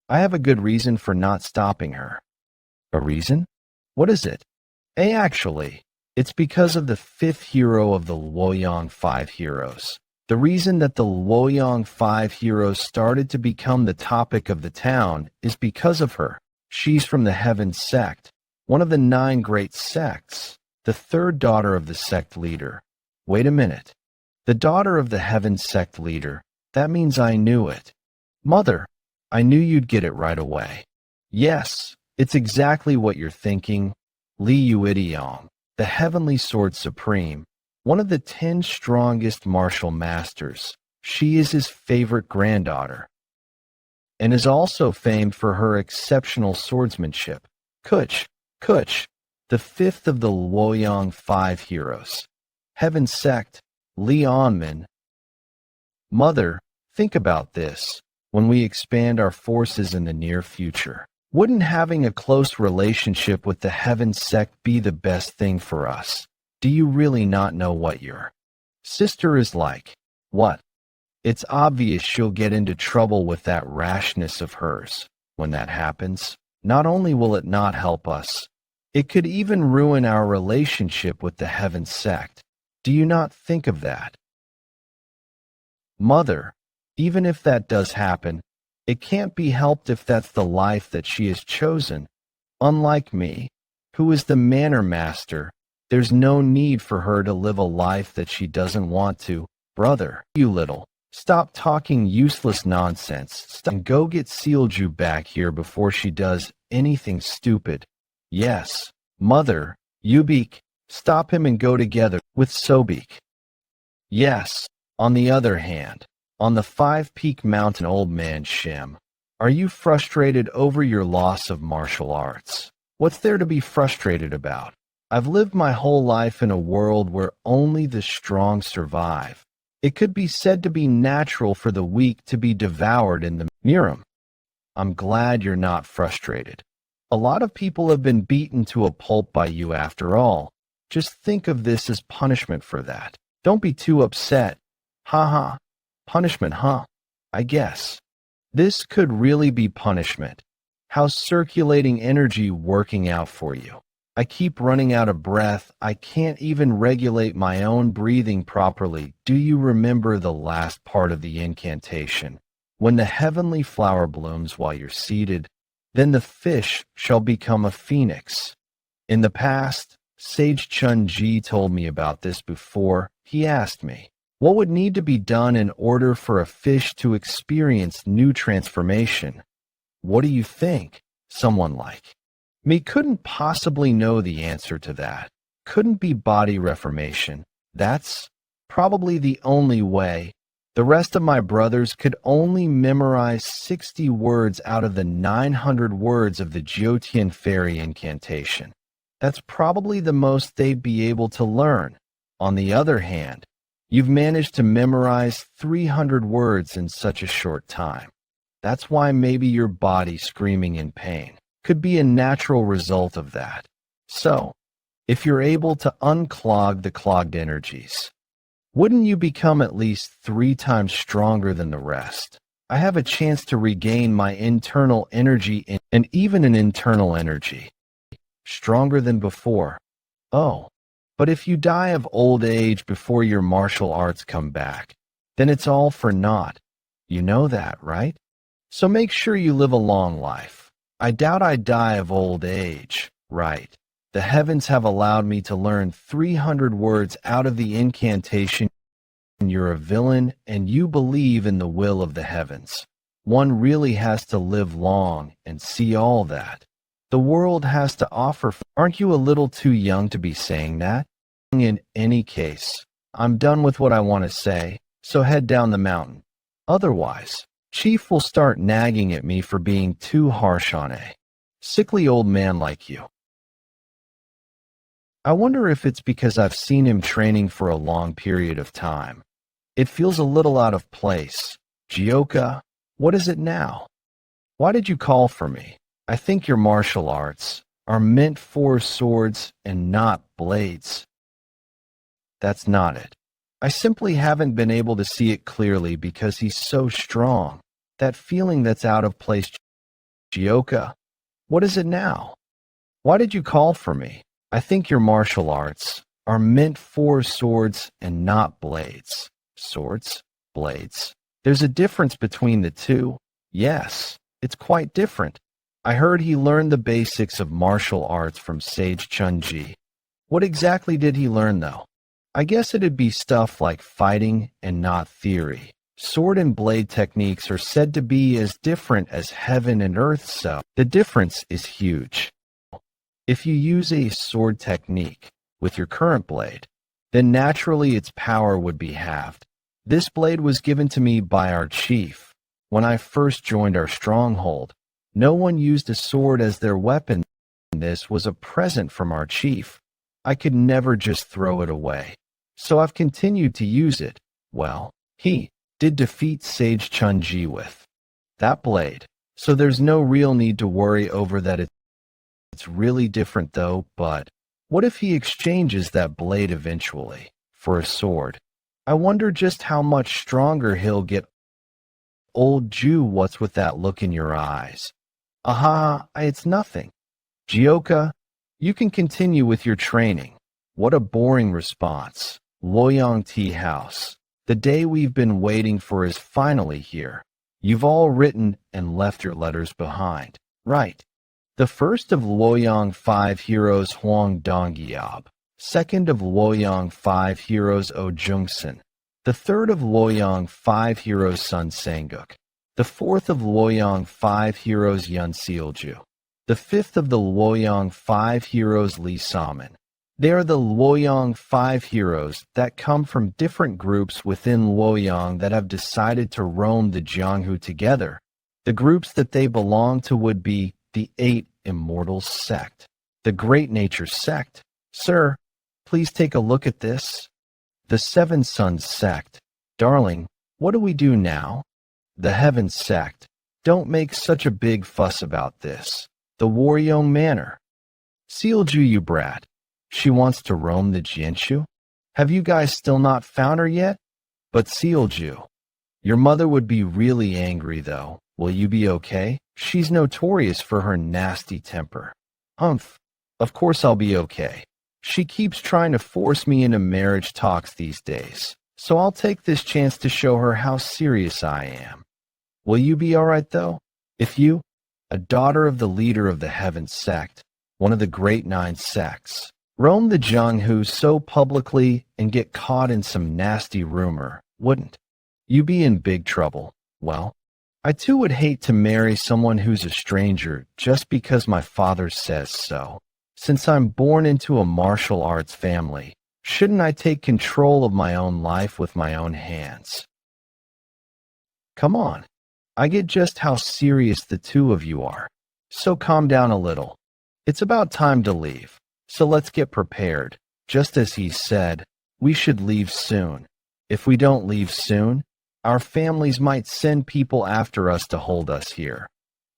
I have a good reason for not stopping her. A reason? What is it? Actually, it's because of the 5th hero of the Waryong 5 heroes. The reason that the Waryong 5 heroes started to become the topic of the town is because of her. She's from the Heaven Sect, one of the 9 great sects, the 3rd daughter of the sect leader. Wait a minute. The daughter of the Heaven Sect leader. That means I knew it. Mother, I knew you'd get it right away. Yes, it's exactly what you're thinking. Yeon, the Heavenly Sword Supreme, one of the 10 strongest martial masters. She is his favorite granddaughter, and is also famed for her exceptional swordsmanship. Kuch, the 5th of the Waryong 5 heroes. Heaven Sect, Leonmin. Mother, think about this. When we expand our forces in the near future, wouldn't having a close relationship with the Heaven Sect be the best thing for us? Do you really not know what your sister is like? What? It's obvious she'll get into trouble with that rashness of hers. When that happens, not only will it not help us, it could even ruin our relationship with the Heaven Sect. Do you not think of that? Mother, even if that does happen, it can't be helped if that's the life that she has chosen. Unlike me, who is the Manor Master, there's no need for her to live a life that she doesn't want to. Brother, you little, stop talking useless nonsense and go get Jeokha back here before she does anything stupid. Yes, Mother, Ubik, stop him and go together with Sobik. Yes, on the other hand, on the five-peak mountain, old man Shim, are you frustrated over your loss of martial arts? What's there to be frustrated about? I've lived my whole life in a world where only the strong survive. It could be said to be natural for the weak to be devoured in the Miram. I'm glad you're not frustrated. A lot of people have been beaten to a pulp by you after all. Just think of this as punishment for that. Don't be too upset. Ha ha. Punishment, huh? I guess. This could really be punishment. How's circulating energy working out for you? I keep running out of breath. I can't even regulate my own breathing properly. Do you remember the last part of the incantation? When the heavenly flower blooms while you're seated, then the fish shall become a phoenix. In the past, Sage Chun-Ji told me about this before. He asked me, what would need to be done in order for a fish to experience new transformation? What do you think? Someone like me couldn't possibly know the answer to that. Couldn't be body reformation. That's probably the only way. The rest of my brothers could only memorize 60 words out of the 900 words of the Jyotian fairy incantation. That's probably the most they'd be able to learn. On the other hand, you've managed to memorize 300 words in such a short time. That's why maybe your body screaming in pain could be a natural result of that. So, if you're able to unclog the clogged energies, wouldn't you become at least 3 times stronger than the rest? I have a chance to regain my internal energy and even an internal energy. Stronger than before. Oh, but if you die of old age before your martial arts come back, then it's all for naught. You know that, right? So make sure you live a long life. I doubt I die of old age, right? The heavens have allowed me to learn 300 words out of the incantation. You're a villain and you believe in the will of the heavens. One really has to live long and see all that the world has to offer. Aren't you a little too young to be saying that? In any case, I'm done with what I want to say, so head down the mountain. Otherwise, Chief will start nagging at me for being too harsh on a sickly old man like you. I wonder if it's because I've seen him training for a long period of time. It feels a little out of place. Jeokha, what is it now? Why did you call for me? I think your martial arts are meant for swords and not blades. That's not it. I simply haven't been able to see it clearly because he's so strong. That feeling that's out of place. Jeokha, what is it now? Why did you call for me? I think your martial arts are meant for swords and not blades. Swords? Blades? There's a difference between the two. Yes, it's quite different. I heard he learned the basics of martial arts from Sage Chun-Ji. What exactly did he learn, though? I guess it'd be stuff like fighting and not theory. Sword and blade techniques are said to be as different as heaven and earth, so the difference is huge. If you use a sword technique with your current blade, then naturally its power would be halved. This blade was given to me by our chief. When I first joined our stronghold, no one used a sword as their weapon. This was a present from our chief. I could never just throw it away. So I've continued to use it. Well, he did defeat Sage Chun-Ji with that blade. So there's no real need to worry over that. It's really different though, but what if he exchanges that blade eventually for a sword? I wonder just how much stronger he'll get. Old Jew, what's with that look in your eyes? Aha, it's nothing. Jeokha, you can continue with your training. What a boring response. Waryong Tea House. The day we've been waiting for is finally here. You've all written and left your letters behind, right? The first of Waryong 5 heroes Hwang Dongyab. Second of Waryong 5 heroes Oh Jungsun. The third of Waryong 5 heroes Sun Sanguk. The fourth of Waryong 5 heroes Yun Seolju. The fifth of the Waryong 5 heroes Lee Salmon. They are the Waryong 5 heroes that come from different groups within Waryong that have decided to roam the Jianghu together. The groups that they belong to would be the 8 Immortals sect, the Great Nature sect. Sir, please take a look at this. The 7 Suns sect. Darling, what do we do now? The Heaven sect. Don't make such a big fuss about this. The Waryong Manor. Sealju, you brat. She wants to roam the Jianshu? Have you guys still not found her yet? But Sealju, your mother would be really angry though. Will you be okay? She's notorious for her nasty temper. Humph. Of course I'll be okay. She keeps trying to force me into marriage talks these days, so I'll take this chance to show her how serious I am. Will you be alright though? If you, a daughter of the leader of the Heaven sect, one of the Great 9 sects, roam the Jianghu so publicly and get caught in some nasty rumor, wouldn't you be in big trouble? Well, I too would hate to marry someone who's a stranger just because my father says so. Since I'm born into a martial arts family, shouldn't I take control of my own life with my own hands? Come on, I get just how serious the two of you are, so calm down a little. It's about time to leave, so let's get prepared. Just as he said, we should leave soon. If we don't leave soon, our families might send people after us to hold us here.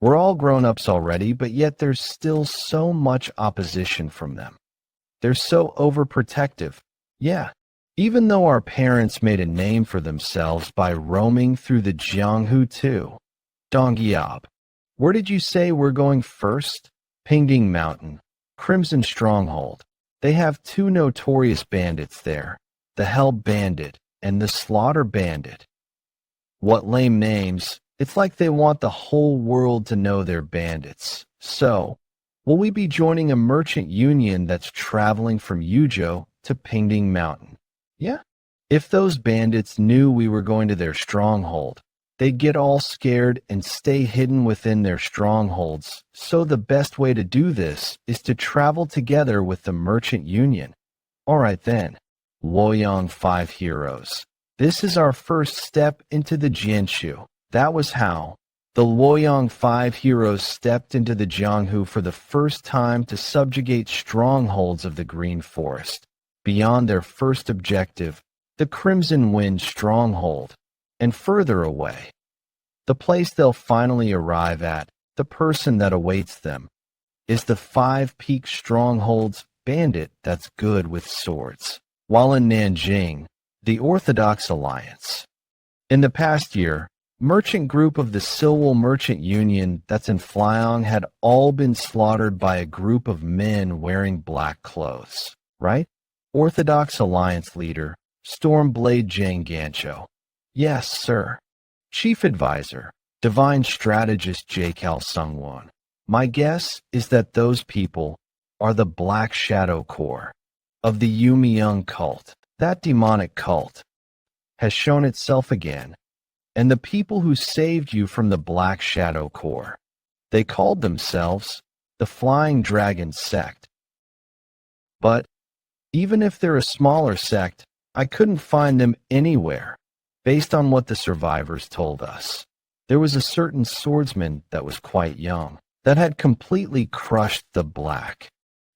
We're all grown-ups already, but yet there's still so much opposition from them. They're so overprotective. Yeah, even though our parents made a name for themselves by roaming through the Jianghu too. Dongyab, where did you say we're going first? Pingding Mountain, Crimson Stronghold. They have 2 notorious bandits there, the Hell Bandit and the Slaughter Bandit. What lame names. It's like they want the whole world to know they're bandits. So, will we be joining a merchant union that's traveling from Yuzhou to Pingding Mountain? Yeah. If those bandits knew we were going to their stronghold, they'd get all scared and stay hidden within their strongholds. So the best way to do this is to travel together with the merchant union. Alright then, Waryong 5 heroes. This is our first step into the Jianshu. That was how the Waryong 5 heroes stepped into the Jianghu for the first time to subjugate strongholds of the Green Forest, beyond their first objective, the Crimson Wind stronghold, and further away. The place they'll finally arrive at, the person that awaits them, is the 5 Peak Stronghold's bandit that's good with swords, while in Nanjing, the Orthodox Alliance. In the past year, merchant group of the Silwell Merchant Union that's in Flyong had all been slaughtered by a group of men wearing black clothes, right? Orthodox Alliance leader, Stormblade Jang Gancho. Yes, sir. Chief advisor, divine strategist J-Cal Sungwon. My guess is that those people are the Black Shadow Corps of the Yumyung cult. That demonic cult has shown itself again. And the people who saved you from the Black Shadow Corps, they called themselves the Flying Dragon Sect. But even if they're a smaller sect, I couldn't find them anywhere, based on what the survivors told us. There was a certain swordsman that was quite young, that had completely crushed the Black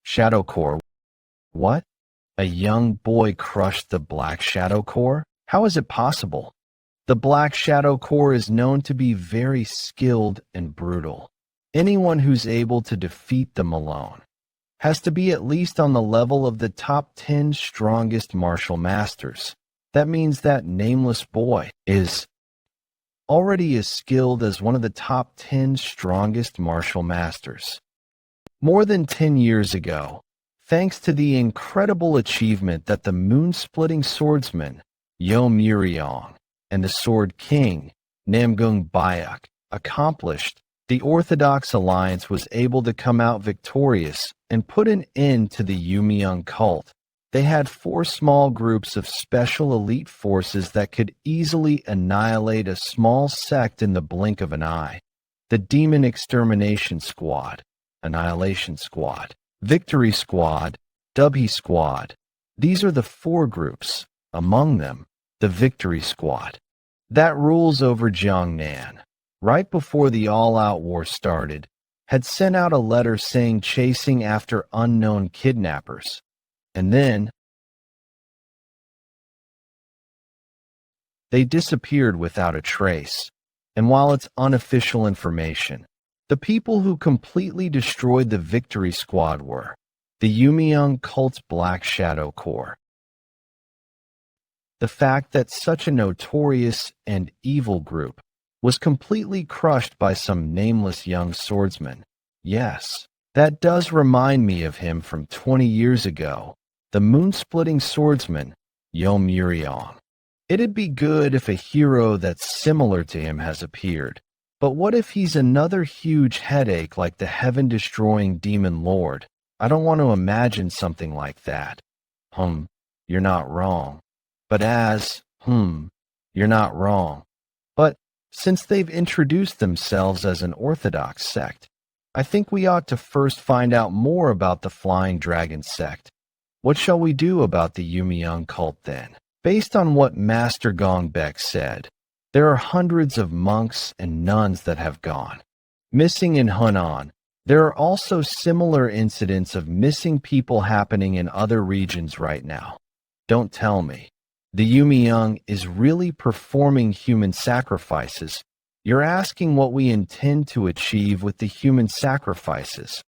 Shadow Corps. What? A young boy crushed the Black Shadow Corps? How is it possible? The Black Shadow Corps is known to be very skilled and brutal. Anyone who's able to defeat them alone has to be at least on the level of the top 10 strongest martial masters. That means that nameless boy is already as skilled as one of the top 10 strongest martial masters. More than 10 years ago, thanks to the incredible achievement that the moonsplitting swordsman, Waryong, and the Sword King, Namgung Bayak, accomplished, the Orthodox Alliance was able to come out victorious and put an end to the Yumyung cult. They had 4 small groups of special elite forces that could easily annihilate a small sect in the blink of an eye. The Demon Extermination Squad, Annihilation Squad, Victory Squad, Dubhy Squad. These are the 4 groups, among them, the Victory Squad, that rules over Jiangnan. Right before the all-out war started, had sent out a letter saying chasing after unknown kidnappers. And then they disappeared without a trace. And while it's unofficial information, the people who completely destroyed the Victory Squad were the Yumiyoung cult's Black Shadow Corps. The fact that such a notorious and evil group was completely crushed by some nameless young swordsman. Yes, that does remind me of him from 20 years ago, the moonsplitting swordsman, Yeon. It'd be good if a hero that's similar to him has appeared, but what if he's another huge headache like the heaven-destroying demon lord? I don't want to imagine something like that. You're not wrong. But you're not wrong. But since they've introduced themselves as an orthodox sect, I think we ought to first find out more about the Flying Dragon sect. What shall we do about the Yumiyoung cult then? Based on what Master Gongbek said, there are hundreds of monks and nuns that have gone missing in Hunan. There are also similar incidents of missing people happening in other regions right now. Don't tell me the Yumiyoung is really performing human sacrifices. You're asking what we intend to achieve with the human sacrifices.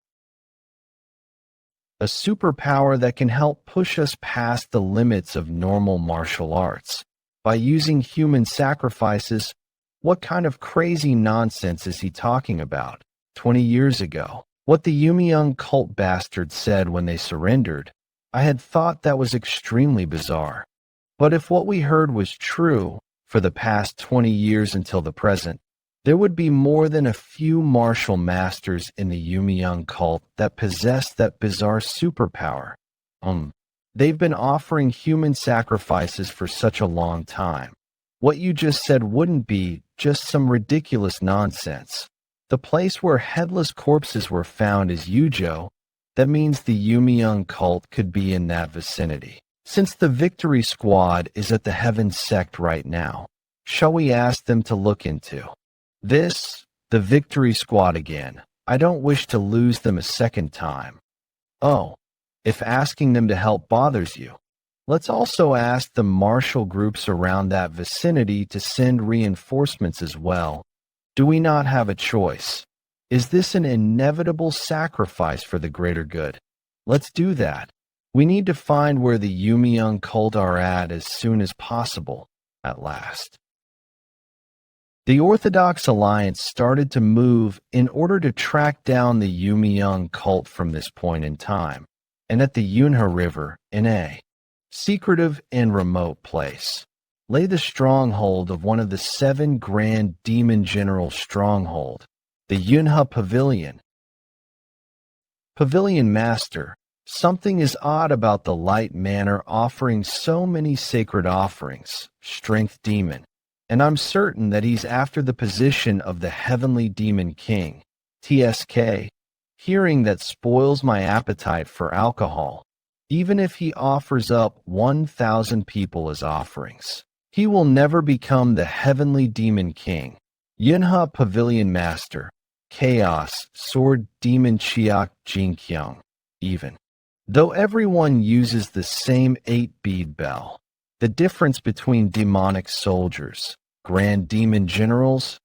A superpower that can help push us past the limits of normal martial arts. By using human sacrifices, what kind of crazy nonsense is he talking about? 20 years ago, what the Yumiyoung cult bastards said when they surrendered, I had thought that was extremely bizarre. But if what we heard was true, for the past 20 years until the present, there would be more than a few martial masters in the Yumiyoung cult that possess that bizarre superpower. They've been offering human sacrifices for such a long time. What you just said wouldn't be just some ridiculous nonsense. The place where headless corpses were found is Yujo. That means the Yumiyoung cult could be in that vicinity. Since the Victory Squad is at the Heaven sect right now, shall we ask them to look into this, the Victory Squad again? I don't wish to lose them a second time. Oh, if asking them to help bothers you, let's also ask the martial groups around that vicinity to send reinforcements as well. Do we not have a choice? Is this an inevitable sacrifice for the greater good? Let's do that. We need to find where the Yumiyoung cult are at as soon as possible, at last. The Orthodox Alliance started to move in order to track down the Yumiyoung cult from this point in time, and at the Yunha River, in a secretive and remote place, lay the stronghold of one of the 7 Grand Demon General stronghold, the Yunha Pavilion. Pavilion Master, something is odd about the Light Manor offering so many sacred offerings, Strength Demon, and I'm certain that he's after the position of the Heavenly Demon King, TSK. Hearing that spoils my appetite for alcohol, even if he offers up 1,000 people as offerings. He will never become the Heavenly Demon King. Yunha Pavilion Master, Chaos, Sword Demon Chiak Jinkyung, even. Though everyone uses the same 8-bead bell, the difference between demonic soldiers, Grand Demon Generals,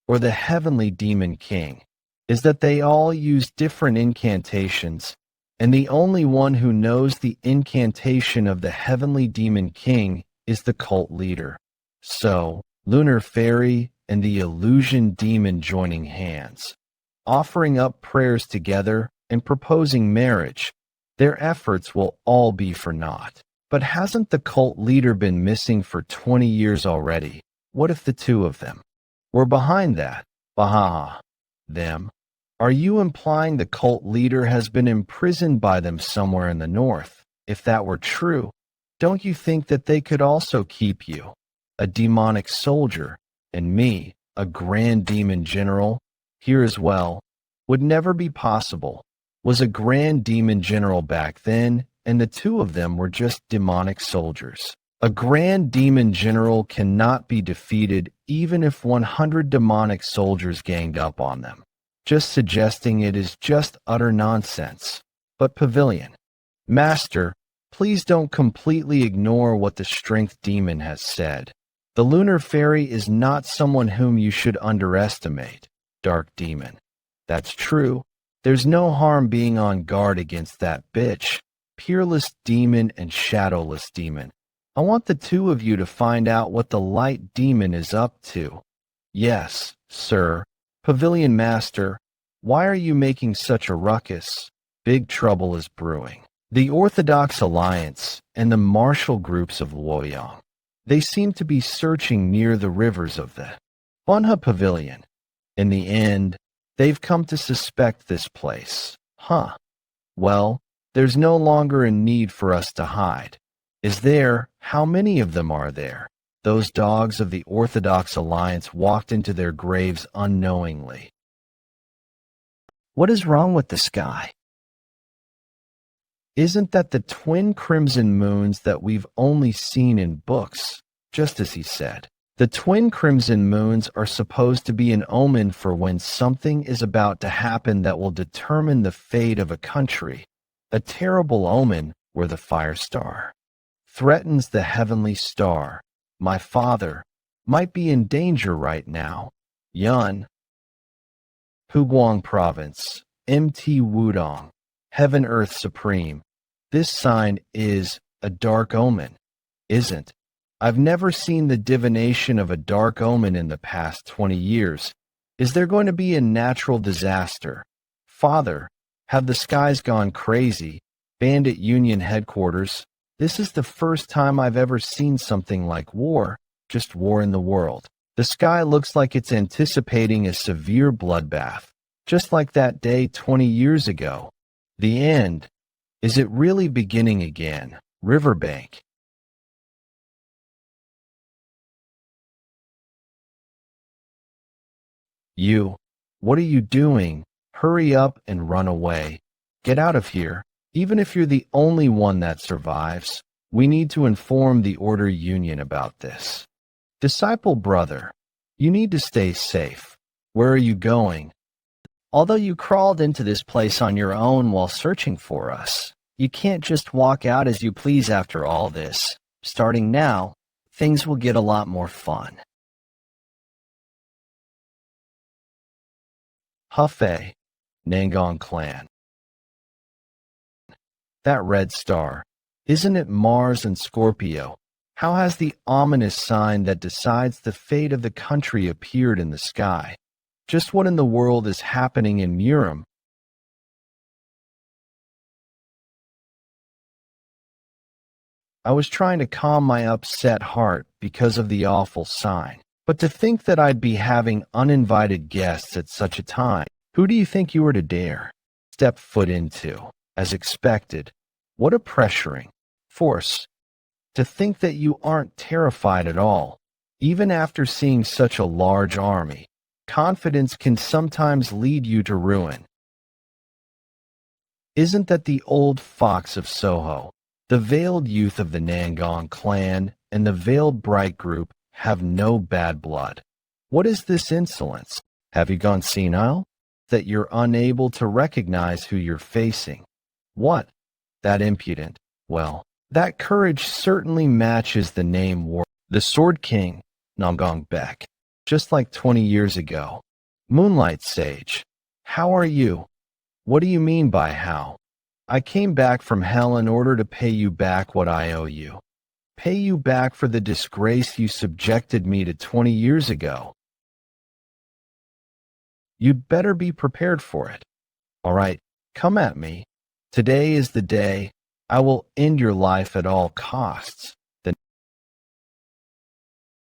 or the Heavenly Demon King is that they all use different incantations, and the only one who knows the incantation of the Heavenly Demon King is the cult leader. So, Lunar Fairy and the Illusion Demon joining hands, offering up prayers together and proposing marriage, their efforts will all be for naught. But hasn't the cult leader been missing for 20 years already? What if the 2 of them were behind that? Baha. Them. Are you implying the cult leader has been imprisoned by them somewhere in the north? If that were true, don't you think that they could also keep you, a demonic soldier, and me, a Grand Demon General, here as well? would never be possible, was a grand demon general back then, and the two of them were just demonic soldiers. A grand demon general cannot be defeated even if 100 demonic soldiers ganged up on them. Just suggesting it is just utter nonsense. But Pavilion, Master, please don't completely ignore what the strength demon has said. The lunar fairy is not someone whom you should underestimate, dark demon. That's true. There's no harm being on guard against that bitch, peerless demon and shadowless demon. I want the two of you to find out what the light demon is up to. Yes, sir. Pavilion Master, why are you making such a ruckus? Big trouble is brewing. The Orthodox Alliance and the martial groups of Waryong. They seem to be searching near the rivers of the Bunha Pavilion. In the end, they've come to suspect this place. Huh. Well, there's no longer a need for us to hide. Is there? How many of them are there? Those dogs of the Orthodox Alliance walked into their graves unknowingly. What is wrong with the sky? Isn't that the twin crimson moons that we've only seen in books? Just as he said. The twin crimson moons are supposed to be an omen for when something is about to happen that will determine the fate of a country. A terrible omen where the fire star threatens the heavenly star. My father might be in danger right now. Yeon, Huguang Province, MT Wudong, Heaven Earth Supreme. This sign is a dark omen, isn't? I've never seen the divination of a dark omen in the past 20 years. Is there going to be a natural disaster? Father, have the skies gone crazy? Bandit Union headquarters. This is the first time I've ever seen something like war, just war in the world. The sky looks like it's anticipating a severe bloodbath, just like that day 20 years ago. The end. Is it really beginning again? Riverbank. You, what are you doing? Hurry up and run away. Get out of here. Even if you're the only one that survives, we need to inform the Order Union about this. Disciple brother, you need to stay safe. Where are you going? Although you crawled into this place on your own while searching for us, you can't just walk out as you please after all this. Starting now, things will get a lot more fun. Hefei, Nangong clan. That red star, isn't it Mars and Scorpio? How has the ominous sign that decides the fate of the country appeared in the sky? Just what in the world is happening in Murim? I was trying to calm my upset heart because of the awful sign. But to think that I'd be having uninvited guests at such a time, who do you think you were to dare step foot into? As expected, what a pressuring force. To think that you aren't terrified at all, even after seeing such a large army. Confidence can sometimes lead you to ruin. Isn't that the old fox of Soho? The veiled youth of the Nangong clan and the veiled bright group have no bad blood. What is this insolence? Have you gone senile? That you're unable to recognize who you're facing? What? That impudent? Well, that courage certainly matches the name war. The Sword King, Namgong Bek, just like 20 years ago. Moonlight Sage, how are you? What do you mean by how? I came back from hell in order to pay you back what I owe you. Pay you back for the disgrace you subjected me to 20 years ago. You'd better be prepared for it. All right, come at me. Today is the day. I will end your life at all costs. The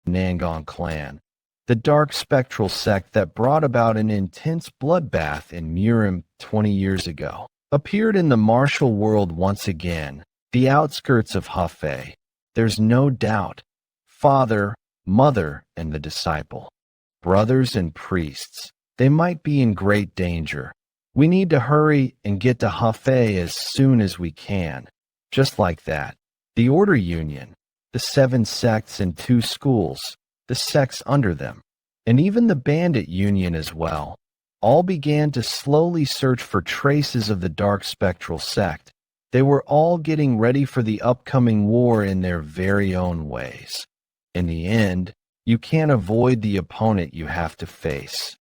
Nangong clan, the dark spectral sect that brought about an intense bloodbath in Murim 20 years ago, appeared in the martial world once again, the outskirts of Hefei. There's no doubt. Father, mother, and the disciple, brothers and priests, they might be in great danger. We need to hurry and get to Hefei as soon as we can. Just like that. The Order Union, the 7 sects and 2 schools, the sects under them, and even the Bandit Union as well, all began to slowly search for traces of the Dark Spectral Sect. They were all getting ready for the upcoming war in their very own ways. In the end, you can't avoid the opponent you have to face.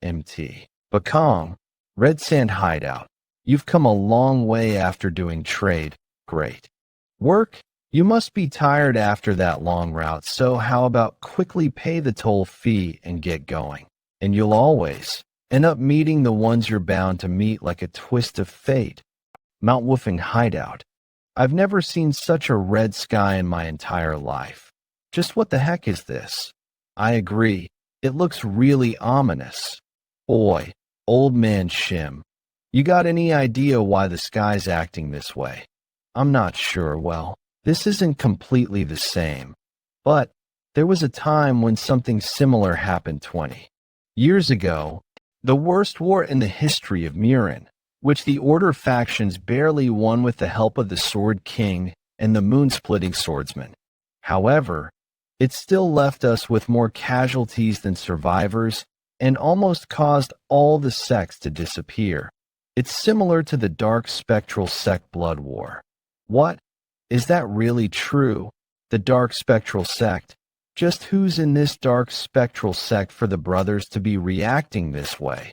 MT. Bakong, Red Sand Hideout. You've come a long way after doing trade. Great. Work? You must be tired after that long route, so how about quickly pay the toll fee and get going? And you'll always end up meeting the ones you're bound to meet like a twist of fate. Mount Woofing Hideout. I've never seen such a red sky in my entire life. Just what the heck is this? I agree. It looks really ominous. Boy, old man Shim. You got any idea why the sky's acting this way? I'm not sure. Well, this isn't completely the same. But there was a time when something similar happened 20 years ago. The worst war in the history of Murin, which the Order factions barely won with the help of the Sword King and the moonsplitting swordsman. However, it still left us with more casualties than survivors and almost caused all the sects to disappear. It's similar to the Dark Spectral Sect Blood War. What? Is that really true? The Dark Spectral Sect? Just who's in this Dark Spectral Sect for the brothers to be reacting this way?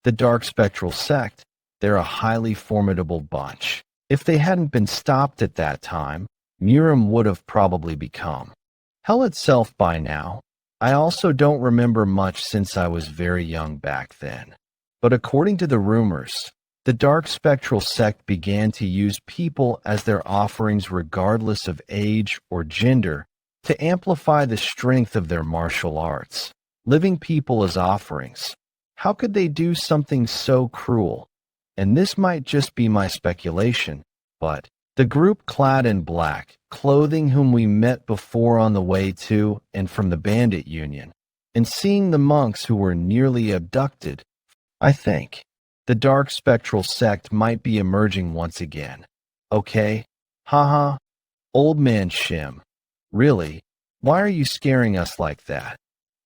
The Dark Spectral Sect? They're a highly formidable bunch. If they hadn't been stopped at that time, Murim would have probably become hell itself by now. I also don't remember much since I was very young back then. But according to the rumors, the Dark Spectral Sect began to use people as their offerings regardless of age or gender to amplify the strength of their martial arts. Living people as offerings. How could they do something so cruel? And this might just be my speculation, but the group clad in black clothing whom we met before on the way to and from the Bandit Union, and seeing the monks who were nearly abducted, I think the Dark Spectral Sect might be emerging once again. Okay? Haha. Old man Shim. Really? Why are you scaring us like that?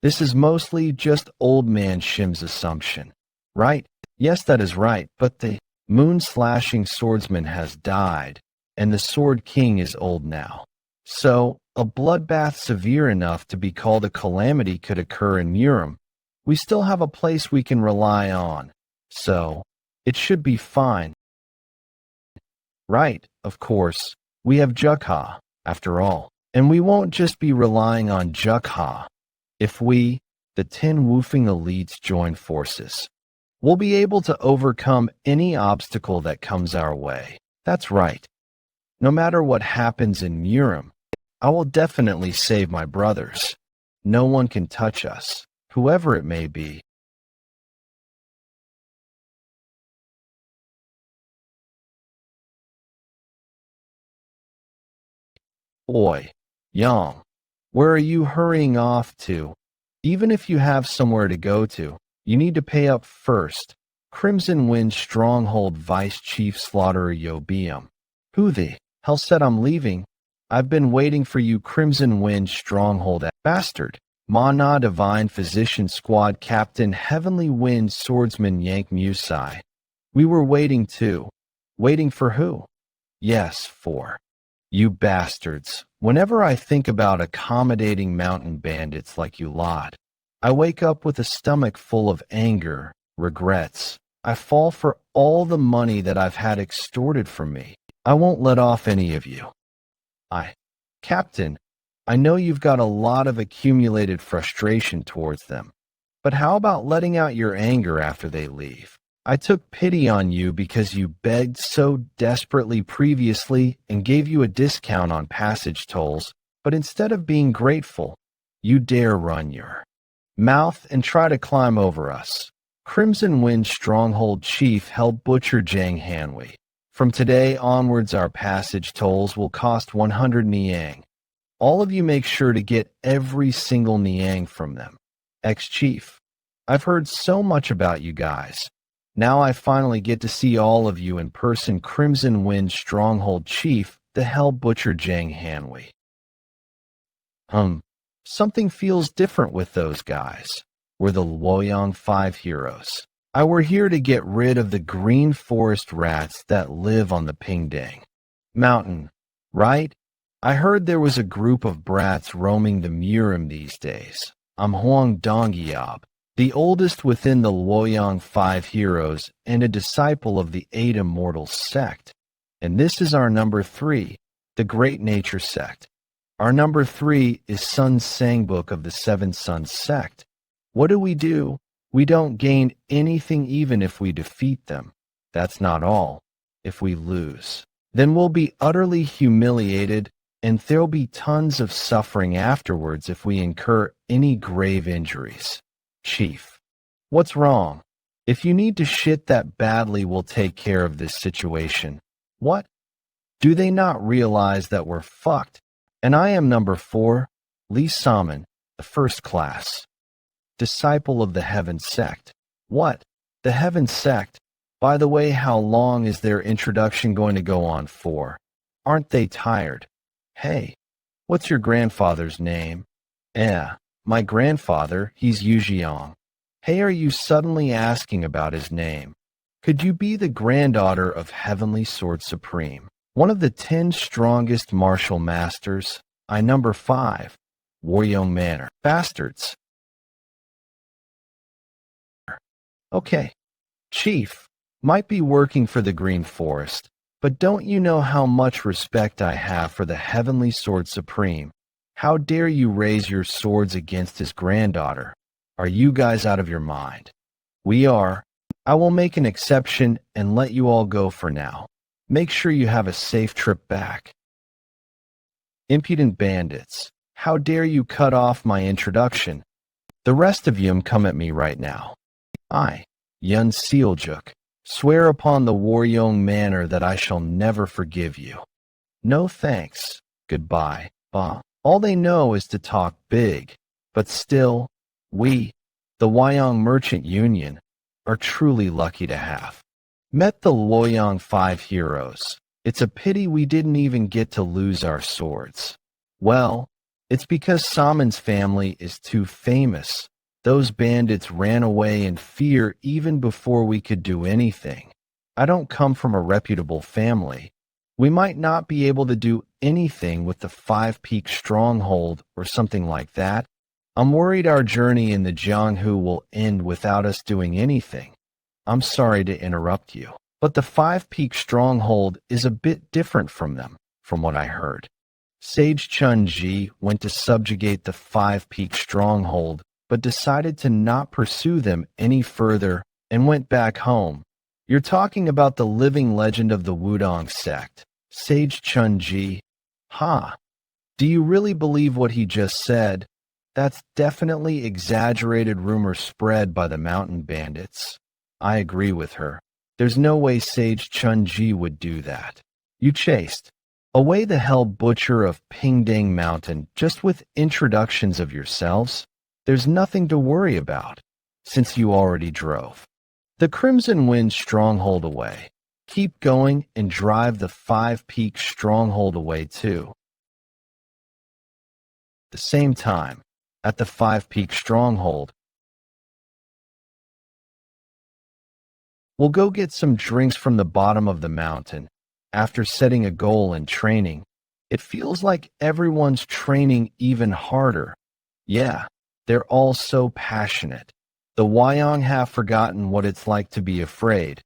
This is mostly just old man Shim's assumption, right? Yes, that is right, but the moon-slashing swordsman has died, and the Sword King is old now. So, a bloodbath severe enough to be called a calamity could occur in Murim. We still have a place we can rely on, so it should be fine. Right, of course, we have Jeokha, after all, and we won't just be relying on Jeokha. If we, the 10 woofing elites, join forces, we'll be able to overcome any obstacle that comes our way. That's right. No matter what happens in Murim, I will definitely save my brothers. No one can touch us, whoever it may be. Boy, Yang, where are you hurrying off to? Even if you have somewhere to go to, you need to pay up first. Crimson Wind Stronghold Vice Chief Slaughterer Yobium. Who the hell said I'm leaving? I've been waiting for you, Crimson Wind Stronghold bastard. Mana Divine Physician Squad Captain Heavenly Wind Swordsman Yank Musai. We were waiting too. Waiting for who? Yes, for you bastards. Whenever I think about accommodating mountain bandits like you lot, I wake up with a stomach full of anger, regrets. I fall for all the money that I've had extorted from me. I won't let off any of you. Captain, I know you've got a lot of accumulated frustration towards them, but how about letting out your anger after they leave? I took pity on you because you begged so desperately previously and gave you a discount on passage tolls, but instead of being grateful, you dare run your mouth and try to climb over us. Crimson Wind Stronghold Chief Held Butcher Jang Hanwei. From today onwards, our passage tolls will cost 100 Niang. All of you make sure to get every single Niang from them. Ex-Chief, I've heard so much about you guys. Now I finally get to see all of you in person, Crimson Wind Stronghold Chief, the Hell Butcher Jang Hanwei. Something feels different with those guys. We're the Waryong 5 heroes. We're here to get rid of the green forest rats that live on the Pingdang Mountain, right? I heard there was a group of brats roaming the Murim these days. I'm Huang Dongyab, the oldest within the Waryong 5 heroes and a disciple of the 8 Immortals sect. And this is our number 3, the Great Nature sect. Our number 3 is Sun Sangbook of the 7 Suns sect. What do? We don't gain anything even if we defeat them. That's not all. If we lose, then we'll be utterly humiliated, and there'll be tons of suffering afterwards if we incur any grave injuries. Chief, what's wrong? If you need to shit that badly, we'll take care of this situation. What? Do they not realize that we're fucked? And I am number 4, Lee Salmon, the first class. Disciple of the Heaven Sect. What? The Heaven Sect? By the way, how long is their introduction going to go on for? Aren't they tired? Hey, what's your grandfather's name? My grandfather, he's Yeon. Hey, are you suddenly asking about his name? Could you be the granddaughter of Heavenly Sword Supreme, one of the 10 strongest martial masters? I number 5, Waryong Manor. Bastards. Okay, Chief, might be working for the Green Forest, but don't you know how much respect I have for the Heavenly Sword Supreme? How dare you raise your swords against his granddaughter? Are you guys out of your mind? We are. I will make an exception and let you all go for now. Make sure you have a safe trip back. Impudent bandits, how dare you cut off my introduction? The rest of you come at me right now. I, Yeon Jeokha, swear upon the Waryong Manor that I shall never forgive you. No thanks. Goodbye. Bah. All they know is to talk big, but still, we, the Waryong Merchant Union, are truly lucky to have met the Waryong 5 heroes. It's a pity we didn't even get to lose our swords. Well, it's because Salmon's family is too famous. Those bandits ran away in fear even before we could do anything. I don't come from a reputable family. We might not be able to do anything with the 5 Peak Stronghold or something like that. I'm worried our journey in the Jianghu will end without us doing anything. I'm sorry to interrupt you, but the 5 Peak Stronghold is a bit different from them, from what I heard. Sage Chun-Ji went to subjugate the 5 Peak Stronghold, but decided to not pursue them any further and went back home. You're talking about the living legend of the Wudong sect, Sage Chun-Ji. Do you really believe what he just said? That's definitely exaggerated rumor spread by the mountain bandits. I agree with her. There's no way Sage Chun-Ji would do that. You chased away the Hell Butcher of Pingdang Mountain just with introductions of yourselves? There's nothing to worry about, since you already drove the Crimson Wind Stronghold away. Keep going and drive the 5 Peak Stronghold away too. The same time, at the 5 Peak Stronghold, we'll go get some drinks from the bottom of the mountain. After setting a goal and training, it feels like everyone's training even harder. Yeah, they're all so passionate. The Waryong have forgotten what it's like to be afraid.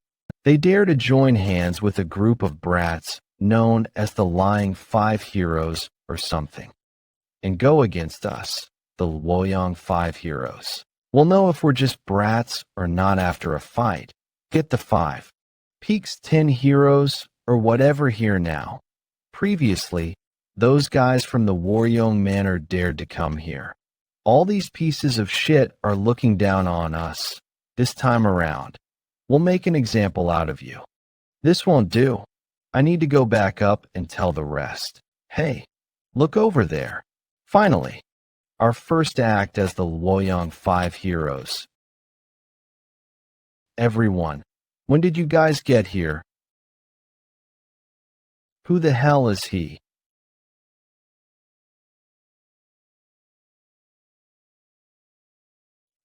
They dare to join hands with a group of brats known as the Lying 5 Heroes or something, and go against us, the Waryong 5 Heroes. We'll know if we're just brats or not after a fight. Get the 5 Peaks 10 Heroes or whatever here now. Previously, those guys from the Waryong Manor dared to come here. All these pieces of shit are looking down on us. This time around, we'll make an example out of you. This won't do. I need to go back up and tell the rest. Hey, look over there. Finally, our first act as the Waryong 5 Heroes. Everyone, When did you guys get here? Who the hell is he?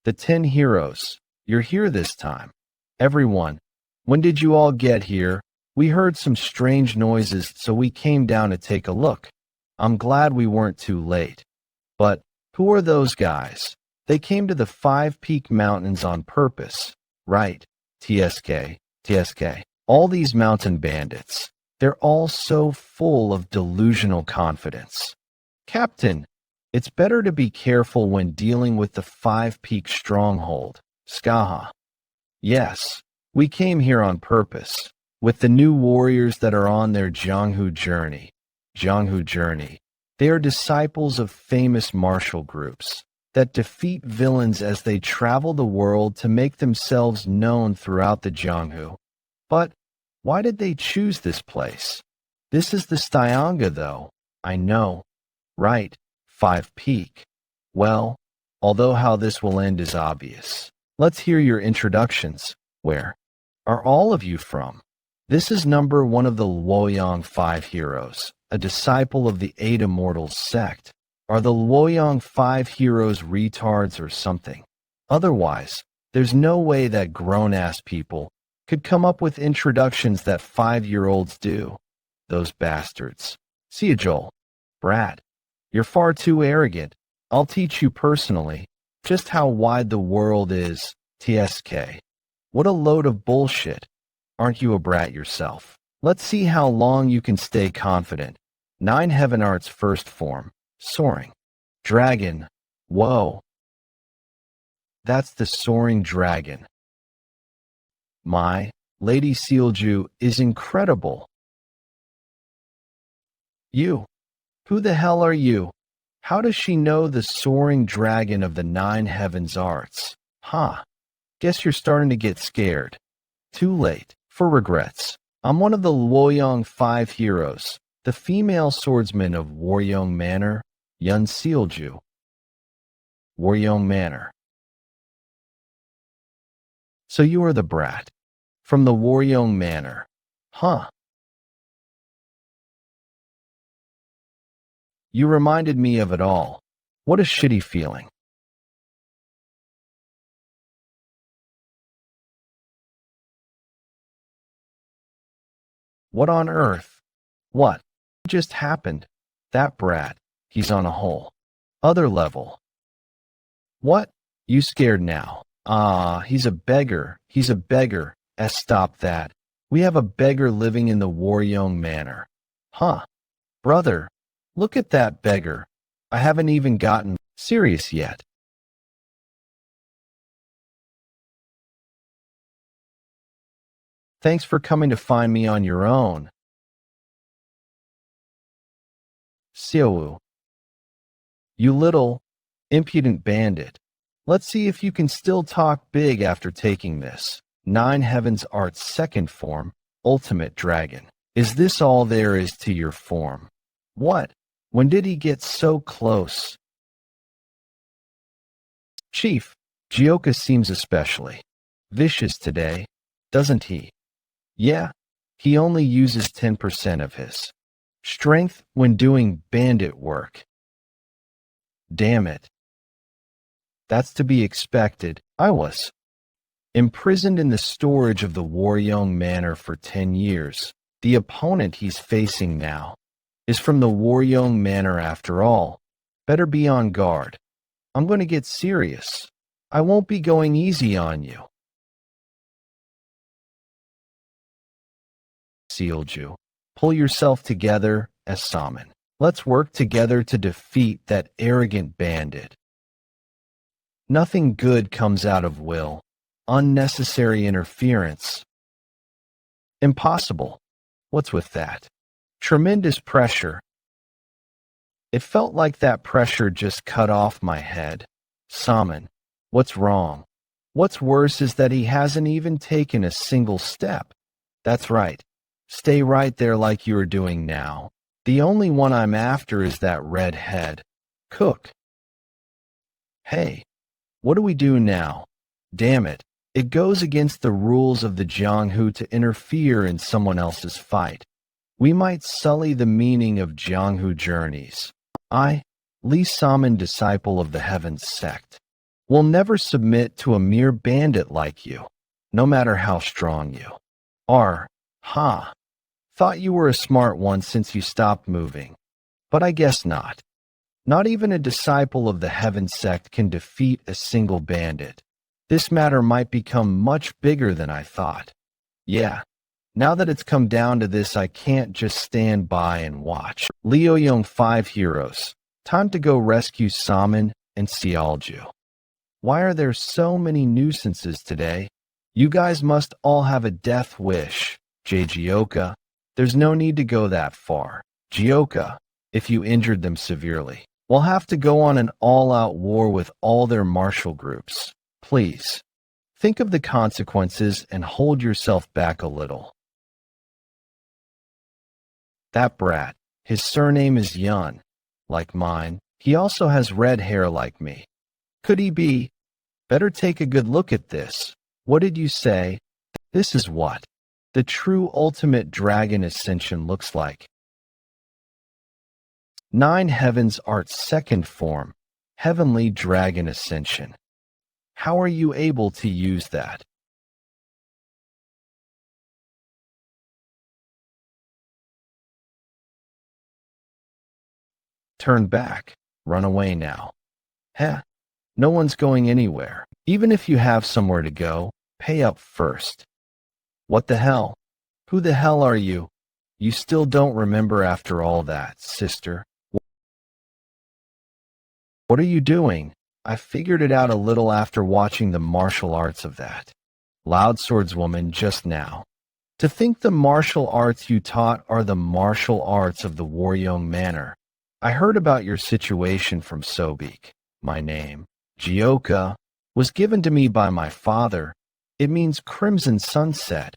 The 10 heroes. You're here this time. Everyone, when did you all get here? We heard some strange noises, so we came down to take a look. I'm glad we weren't too late. But who are those guys? They came to the Five Peak Mountains on purpose. Right. TSK. All these mountain bandits. They're all so full of delusional confidence. Captain, it's better to be careful when dealing with the Five Peak Stronghold. Skaha. Yes, we came here on purpose, with the new warriors that are on their Jianghu journey. They are disciples of famous martial groups that defeat villains as they travel the world to make themselves known throughout the Jianghu. But why did they choose this place? This is the Stianga, though. I know. Right, Five Peak. Well, although how this will end is obvious. Let's hear your introductions. Where are all of you from? This is number one of the Waryong 5 heroes, a disciple of the Eight Immortals sect. Are the Waryong 5 heroes retards or something? Otherwise, there's no way that grown-ass people could come up with introductions that 5-year-olds do. Those bastards. See ya, Joel. Brad, you're far too arrogant. I'll teach you personally just how wide the world is. TSK. What a load of bullshit. Aren't you a brat yourself? Let's see how long you can stay confident. 9 Heaven Art's first form. Soaring. Dragon. Whoa. That's the soaring dragon. My, Lady Sealju is incredible. You. Who the hell are you? How does she know the soaring dragon of the 9 Heavens Arts? Huh. Guess you're starting to get scared. Too late for regrets. I'm one of the Waryong 5 heroes, the female swordsman of Waryong Manor, Yeon Jeokha. Waryong Manor. So you are the brat from the Waryong Manor. Huh. You reminded me of it all. What a shitty feeling. What on earth? What just happened? That brat, he's on a whole other level. What? You scared now? Ah, he's a beggar. He's a beggar. Stop that. We have a beggar living in the Waryong Manor. Huh. Brother, look at that beggar. I haven't even gotten serious yet. Thanks for coming to find me on your own. Seowu. You little, impudent bandit. Let's see if you can still talk big after taking this. 9 Heavens Art's second form, Ultimate Dragon. Is this all there is to your form? What? When did he get so close? Chief, Jeokha seems especially vicious today, doesn't he? Yeah, he only uses 10% of his strength when doing bandit work. Damn it. That's to be expected. I was imprisoned in the storage of the Waryong Manor for 10 years. The opponent he's facing now is from the Waryong Manor after all. Better be on guard. I'm going to get serious. I won't be going easy on you. Sealju. Pull yourself together, Asserting. Let's work together to defeat that arrogant bandit. Nothing good comes out of will. Unnecessary interference. Impossible. What's with that? Tremendous pressure. It felt like that pressure just cut off my head. Saman, what's wrong? What's worse is that he hasn't even taken a single step. That's right. Stay right there like you're doing now. The only one I'm after is that red head. Cook. Hey, what do we do now? Damn it, It goes against the rules of the Jianghu to interfere in someone else's fight. We might sully the meaning of Jianghu journeys. I, Li Saman, disciple of the Heavens sect, will never submit to a mere bandit like you, no matter how strong you are. Thought you were a smart one since you stopped moving. But I guess not. Not even a disciple of the Heaven sect can defeat a single bandit. This matter might become much bigger than I thought. Yeah, now that it's come down to this, I can't just stand by and watch. Yeon 5 heroes. Time to go rescue Saman and Sealju. Why are there so many nuisances today? You guys must all have a death wish. Jeokha. There's no need to go that far. Jeokha, if you injured them severely, we'll have to go on an all-out war with all their martial groups. Please, think of the consequences and hold yourself back a little. That brat, his surname is Yeon, like mine. He also has red hair like me. Could he be? Better take a good look at this. What did you say? This is what the true ultimate dragon ascension looks like. 9 Heavens Art's second form, Heavenly Dragon Ascension. How are you able to use that? Turn back. Run away now. No one's going anywhere. Even if you have somewhere to go, pay up first. What the hell? Who the hell are you? You still don't remember after all that, sister. What are you doing? I figured it out a little after watching the martial arts of that loud swordswoman just now. To think the martial arts you taught are the martial arts of the Waryong Manor. I heard about your situation from Sobek. My name, Jeokha, was given to me by my father. It means Crimson Sunset,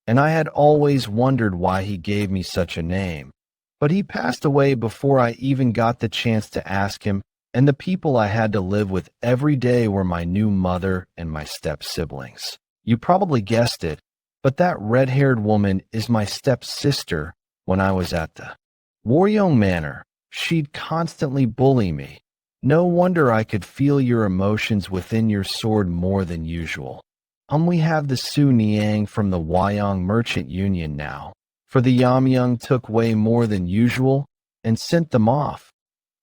and I had always wondered why he gave me such a name. But he passed away before I even got the chance to ask him, and the people I had to live with every day were my new mother and my step-siblings. You probably guessed it, but that red-haired woman is my step-sister. When I was at the Waryong Manor, she'd constantly bully me. No wonder I could feel your emotions within your sword more than usual. We have the Su Niang from the Waryong Merchant Union now, for the Yamyang took way more than usual and sent them off.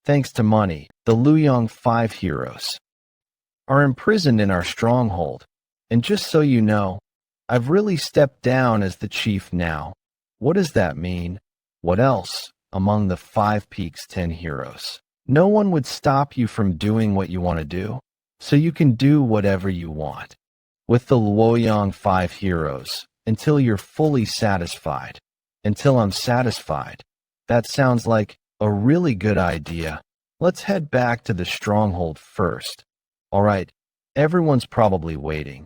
Thanks to money, the Luyong 5 heroes are imprisoned in our stronghold. And just so you know, I've really stepped down as the chief now. What does that mean? What else? Among the 5 Peaks 10 heroes, no one would stop you from doing what you want to do, so you can do whatever you want. With the Luoyang 5 heroes, until you're fully satisfied. Until I'm satisfied. That sounds like a really good idea. Let's head back to the stronghold first. All right, everyone's probably waiting.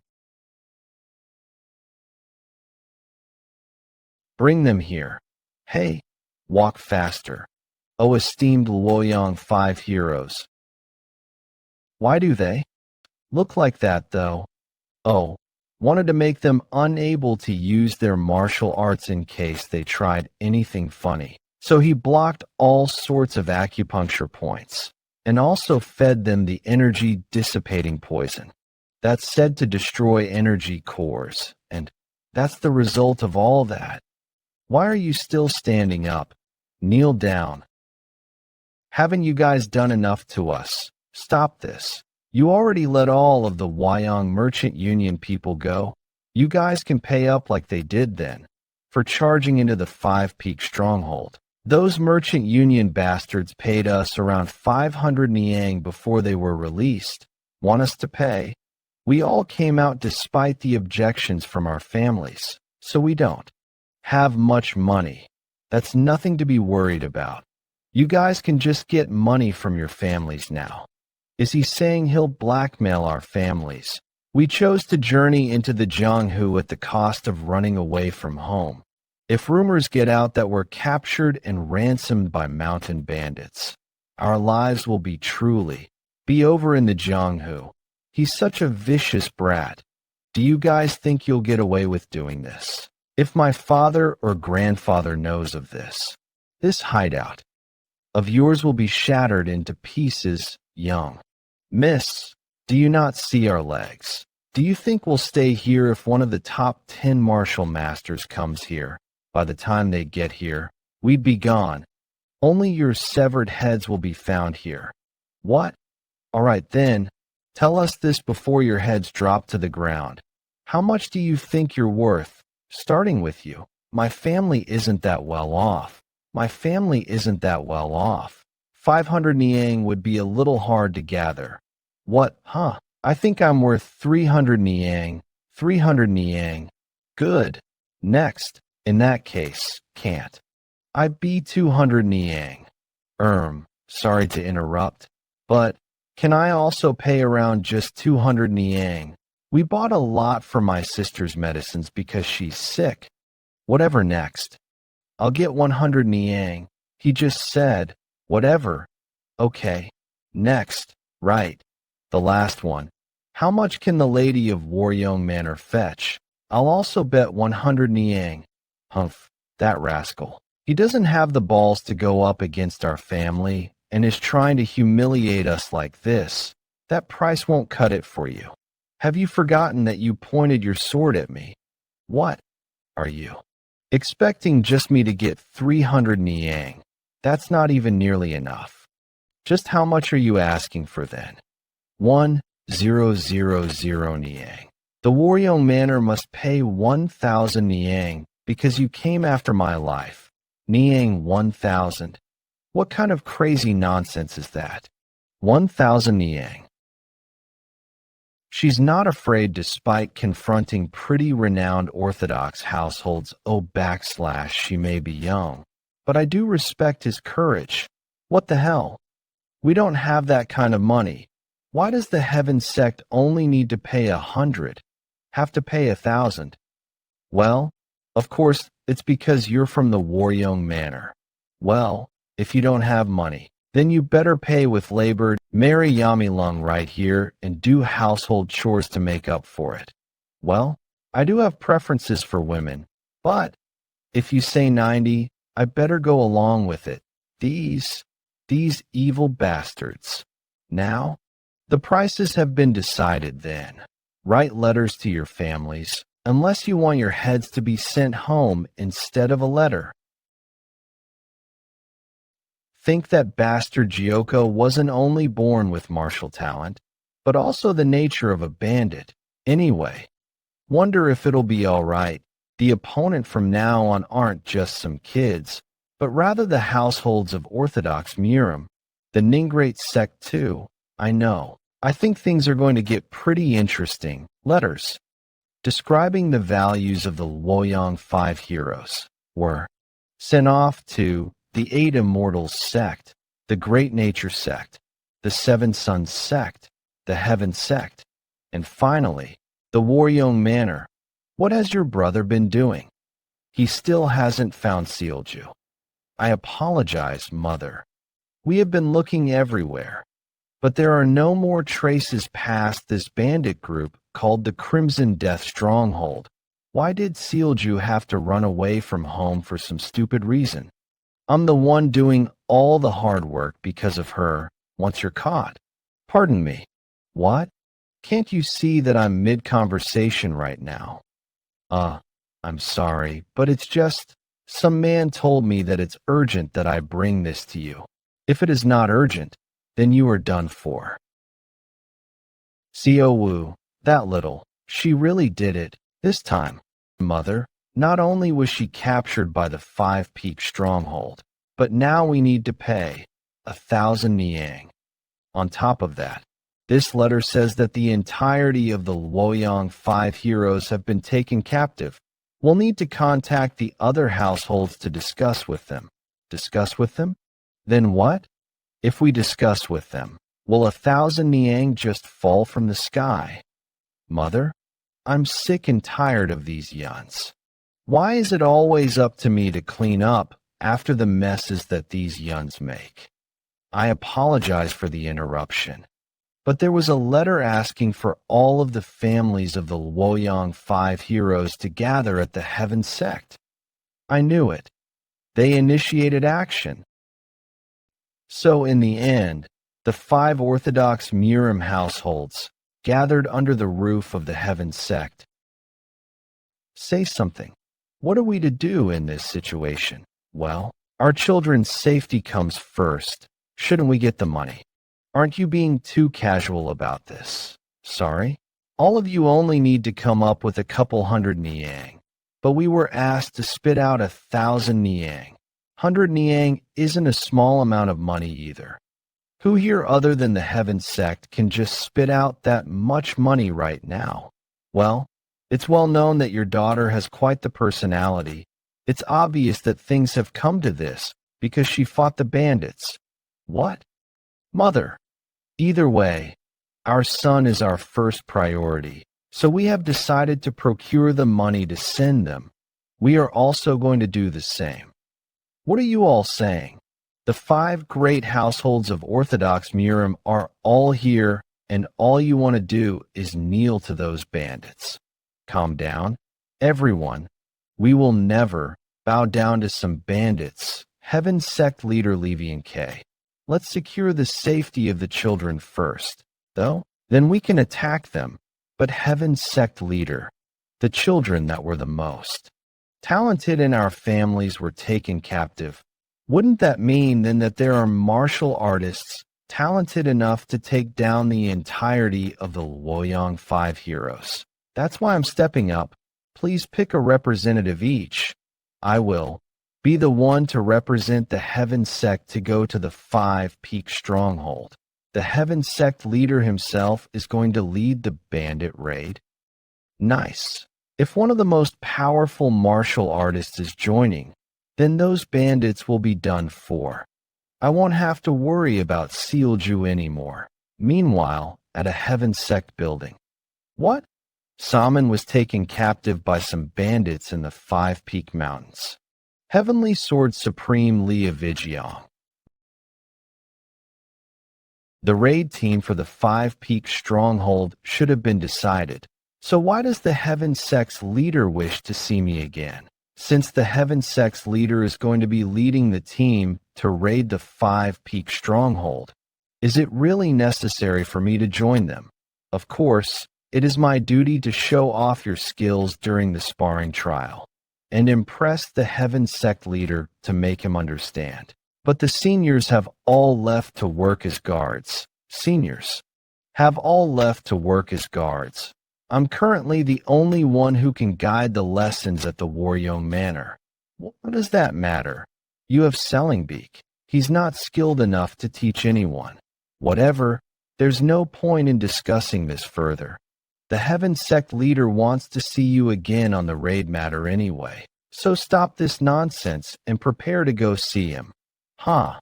Bring them here. Hey, walk faster. Oh, esteemed Luoyang 5 heroes. Why do they look like that, though? Oh, wanted to make them unable to use their martial arts in case they tried anything funny. So he blocked all sorts of acupuncture points, and also fed them the energy-dissipating poison that's said to destroy energy cores, and that's the result of all that. Why are you still standing up? Kneel down. Haven't you guys done enough to us? Stop this. You already let all of the Waryong Merchant Union people go. You guys can pay up like they did then, for charging into the 5 Peak stronghold. Those Merchant Union bastards paid us around 500 Niang before they were released. Want us to pay? We all came out despite the objections from our families, so we don't have much money. That's nothing to be worried about. You guys can just get money from your families now. Is he saying he'll blackmail our families? We chose to journey into the Jianghu at the cost of running away from home. If rumors get out that we're captured and ransomed by mountain bandits, our lives will be over in the Jianghu. He's such a vicious brat. Do you guys think you'll get away with doing this? If my father or grandfather knows of this, this hideout of yours will be shattered into pieces, young. Miss, do you not see our legs? Do you think we'll stay here if one of the top 10 martial masters comes here? By the time they get here, we'd be gone. Only your severed heads will be found here. What? All right then, tell us this before your heads drop to the ground. How much do you think you're worth? Starting with you. My family isn't that well off. My family isn't that well off. 500 niang would be a little hard to gather. What, huh? I think I'm worth 300 niang. 300 niang. Good. Next. In that case, can't. I'd be 200 niang. Sorry to interrupt, but can I also pay around just 200 niang? We bought a lot for my sister's medicines because she's sick. Whatever next. I'll get 100 niang. He just said, whatever. Okay. Next. Right. The last one. How much can the lady of Waryong Manor fetch? I'll also bet 100 niang. Humph, that rascal. He doesn't have the balls to go up against our family and is trying to humiliate us like this. That price won't cut it for you. Have you forgotten that you pointed your sword at me? What are you expecting just me to get 300 niang? That's not even nearly enough. Just how much are you asking for then? 1000 niang. The Waryong Manor must pay 1,000 niang because you came after my life. Niang 1,000. What kind of crazy nonsense is that? 1,000 niang. She's not afraid despite confronting pretty renowned Orthodox households. She may be young, but I do respect his courage. What the hell? We don't have that kind of money. Why does the Heaven sect only need to pay 100? Have to pay 1,000? Well, of course, it's because you're from the Waryong Manor. Well, if you don't have money, then you better pay with labor, marry Yamilung right here, and do household chores to make up for it. Well, I do have preferences for women, but if you say 90, I better go along with it. These evil bastards. Now, the prices have been decided then. Write letters to your families, unless you want your heads to be sent home instead of a letter. Think that bastard Jeokha wasn't only born with martial talent, but also the nature of a bandit. Anyway, wonder if it'll be all right. The opponent from now on aren't just some kids, but rather the households of Orthodox Murim, the Ningrate sect too. I know. I think things are going to get pretty interesting. Letters describing the values of the Waryong 5 heroes were sent off to the 8 Immortals sect, the Great Nature sect, the 7 Suns sect, the Heaven sect, and finally, the Waryong Manor. What has your brother been doing? He still hasn't found Sealju. I apologize, Mother. We have been looking everywhere, but there are no more traces past this bandit group called the Crimson Death Stronghold. Why did Sealju have to run away from home for some stupid reason? I'm the one doing all the hard work because of her once you're caught. Pardon me. What? Can't you see that I'm mid-conversation right now? I'm sorry, but it's just, some man told me that it's urgent that I bring this to you. If it is not urgent, then you are done for. Seo Wu, that little, she really did it, this time. Mother, not only was she captured by the 5-peak stronghold, but now we need to pay 1,000 niang. On top of that, this letter says that the entirety of the Waryong 5 heroes have been taken captive. We'll need to contact the other households to discuss with them. Discuss with them? Then what? If we discuss with them, will 1,000 niang just fall from the sky? Mother, I'm sick and tired of these yuns. Why is it always up to me to clean up after the messes that these yuns make? I apologize for the interruption. but there was a letter asking for all of the families of the Waryong 5 heroes to gather at the Heaven Sect. I knew it. They initiated action. So in the end, the 5 Orthodox Murim households gathered under the roof of the Heaven Sect. Say something. What are we to do in this situation? Well, our children's safety comes first. Shouldn't we get the money? Aren't you being too casual about this? Sorry? All of you only need to come up with a couple hundred niang, but we were asked to spit out 1,000 niang. 100 niang isn't a small amount of money either. Who here other than the Heaven Sect can just spit out that much money right now? Well, it's well known that your daughter has quite the personality. It's obvious that things have come to this because she fought the bandits. What? Mother. Either way, our son is our first priority, so we have decided to procure the money to send them. We are also going to do the same. What are you all saying? The 5 great households of Orthodox Murim are all here, and all you want to do is kneel to those bandits. Calm down. Everyone. We will never bow down to some bandits. Heaven Sect leader Levian K. Let's secure the safety of the children first, though. Then we can attack them. But Heaven Sect leader, the children that were the most talented in our families were taken captive. Wouldn't that mean then that there are martial artists talented enough to take down the entirety of the Waryong 5 heroes? That's why I'm stepping up. Please pick a representative each. I will be the one to represent the Heaven Sect to go to the 5 Peak Stronghold. The Heaven Sect leader himself is going to lead the bandit raid. Nice. If one of the most powerful martial artists is joining, then those bandits will be done for. I won't have to worry about Sealju anymore. Meanwhile, at a Heaven Sect building. What? Salmon was taken captive by some bandits in the 5 Peak Mountains. Heavenly Sword Supreme Lee of Yeon. The raid team for the 5 Peak Stronghold should have been decided. So why does the Heaven Sect's leader wish to see me again? Since the Heaven Sect's leader is going to be leading the team to raid the 5 Peak Stronghold, is it really necessary for me to join them? Of course, it is my duty to show off your skills during the sparring trial and impress the Heaven Sect leader to make him understand. But the seniors have all left to work as guards. Seniors have all left to work as guards. I'm currently the only one who can guide the lessons at the Waryong Manor. What does that matter? You have Selling Beak. He's not skilled enough to teach anyone. Whatever, there's no point in discussing this further. The Heaven Sect leader wants to see you again on the raid matter anyway. So stop this nonsense and prepare to go see him. Huh.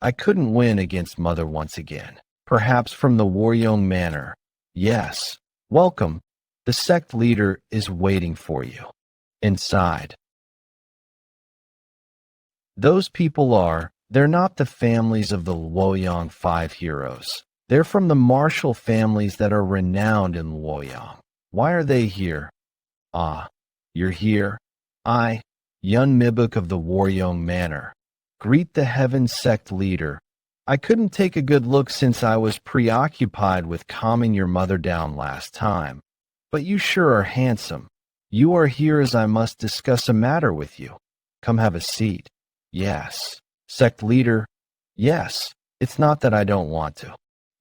I couldn't win against Mother once again. Perhaps from the Waryong Manor. Yes. Welcome. The sect leader is waiting for you. Inside. Those people they're not the families of the Waryong 5 heroes. They're from the martial families that are renowned in Waryong. Why are they here? Ah, you're here. I, Yeon Jeokha of the Waryong Manor. Greet the Heaven Sect leader. I couldn't take a good look since I was preoccupied with calming your mother down last time. But you sure are handsome. You are here as I must discuss a matter with you. Come have a seat. Yes. Sect leader. Yes. It's not that I don't want to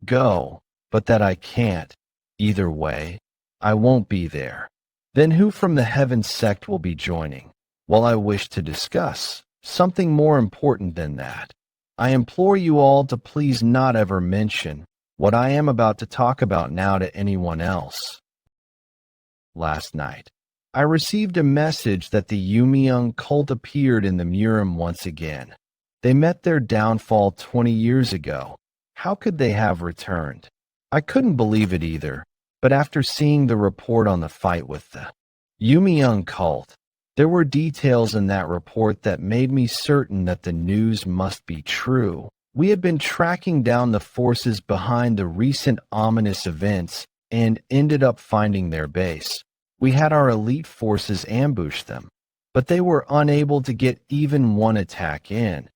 go, but that I can't. Either way, I won't be there. Then who from the Heaven Sect will be joining? Well, I wish to discuss something more important than that. I implore you all to please not ever mention what I am about to talk about now to anyone else. Last night, I received a message that the Yumiyoung cult appeared in the Murim once again. They met their downfall 20 years ago. How could they have returned? I couldn't believe it either, but after seeing the report on the fight with the Yumiyoung cult, there were details in that report that made me certain that the news must be true. We had been tracking down the forces behind the recent ominous events and ended up finding their base. We had our elite forces ambush them, but they were unable to get even one attack in.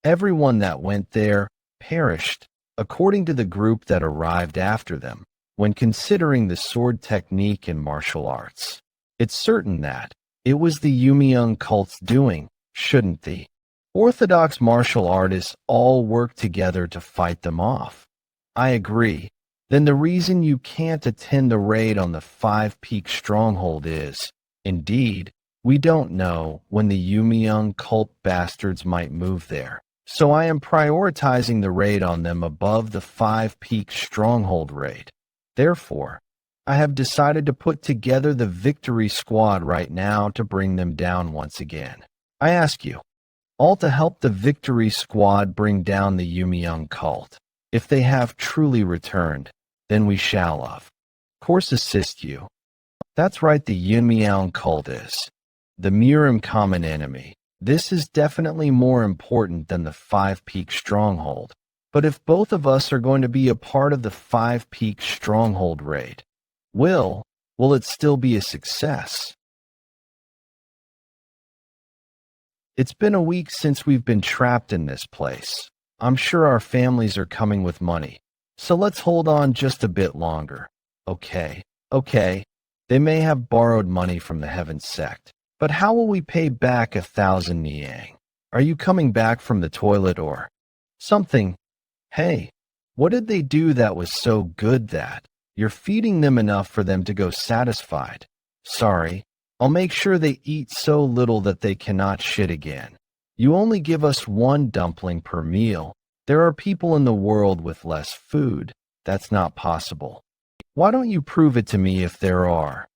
Everyone that went there perished, according to the group that arrived after them, when considering the sword technique in martial arts. It's certain that it was the Yeon cult's doing, shouldn't the Orthodox martial artists all work together to fight them off? I agree. Then the reason you can't attend the raid on the Five Peak Stronghold is, indeed, we don't know when the Yeon cult bastards might move there. So I am prioritizing the raid on them above the Five Peak Stronghold raid. Therefore, I have decided to put together the victory squad right now to bring them down once again. I ask you, all to help the victory squad bring down the Yeon cult. If they have truly returned, then we shall of course assist you. That's right, the Yeon cult is the Mirim common enemy. This is definitely more important than the Five Peak Stronghold. But if both of us are going to be a part of the Five Peak Stronghold raid, will it still be a success? It's been a week since we've been trapped in this place. I'm sure our families are coming with money, so let's hold on just a bit longer. Okay, they may have borrowed money from the Heaven Sect, but how will we pay back 1,000 Niang? Are you coming back from the toilet or something? Hey, what did they do that was so good that you're feeding them enough for them to go satisfied? Sorry, I'll make sure they eat so little that they cannot shit again. You only give us one dumpling per meal. There are people in the world with less food. That's not possible. Why don't you prove it to me if there are?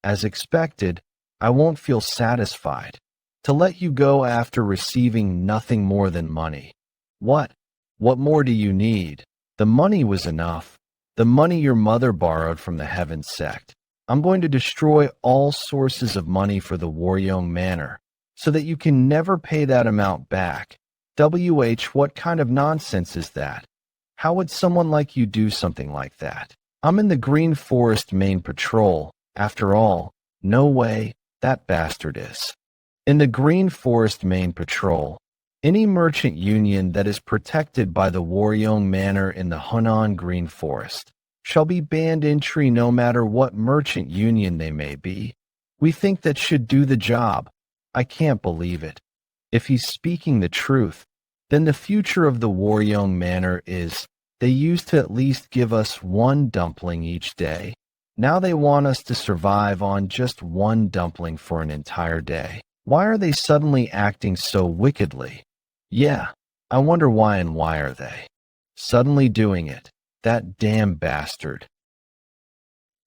As expected, I won't feel satisfied to let you go after receiving nothing more than money. What more do you need? The money was enough. The money your mother borrowed from the Heaven Sect. I'm going to destroy all sources of money for the Waryong Manor, so that you can never pay that amount back. What kind of nonsense is that? How would someone like you do something like that? I'm in the Green Forest main patrol. After all, no way, that bastard is. In the Green Forest main patrol, any merchant union that is protected by the Waryong Manor in the Hunan Green Forest shall be banned entry no matter what merchant union they may be. We think that should do the job. I can't believe it. If he's speaking the truth, then the future of the Waryong Manor is they used to at least give us one dumpling each day. Now they want us to survive on just one dumpling for an entire day. Why are they suddenly acting so wickedly? Yeah, I wonder why, and why are they suddenly doing it? That damn bastard.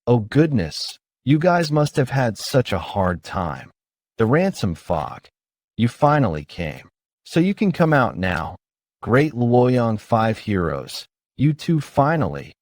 Oh goodness, you guys must have had such a hard time. The ransom fog. You finally came. So you can come out now. Great Luoyang 5 heroes. You two finally.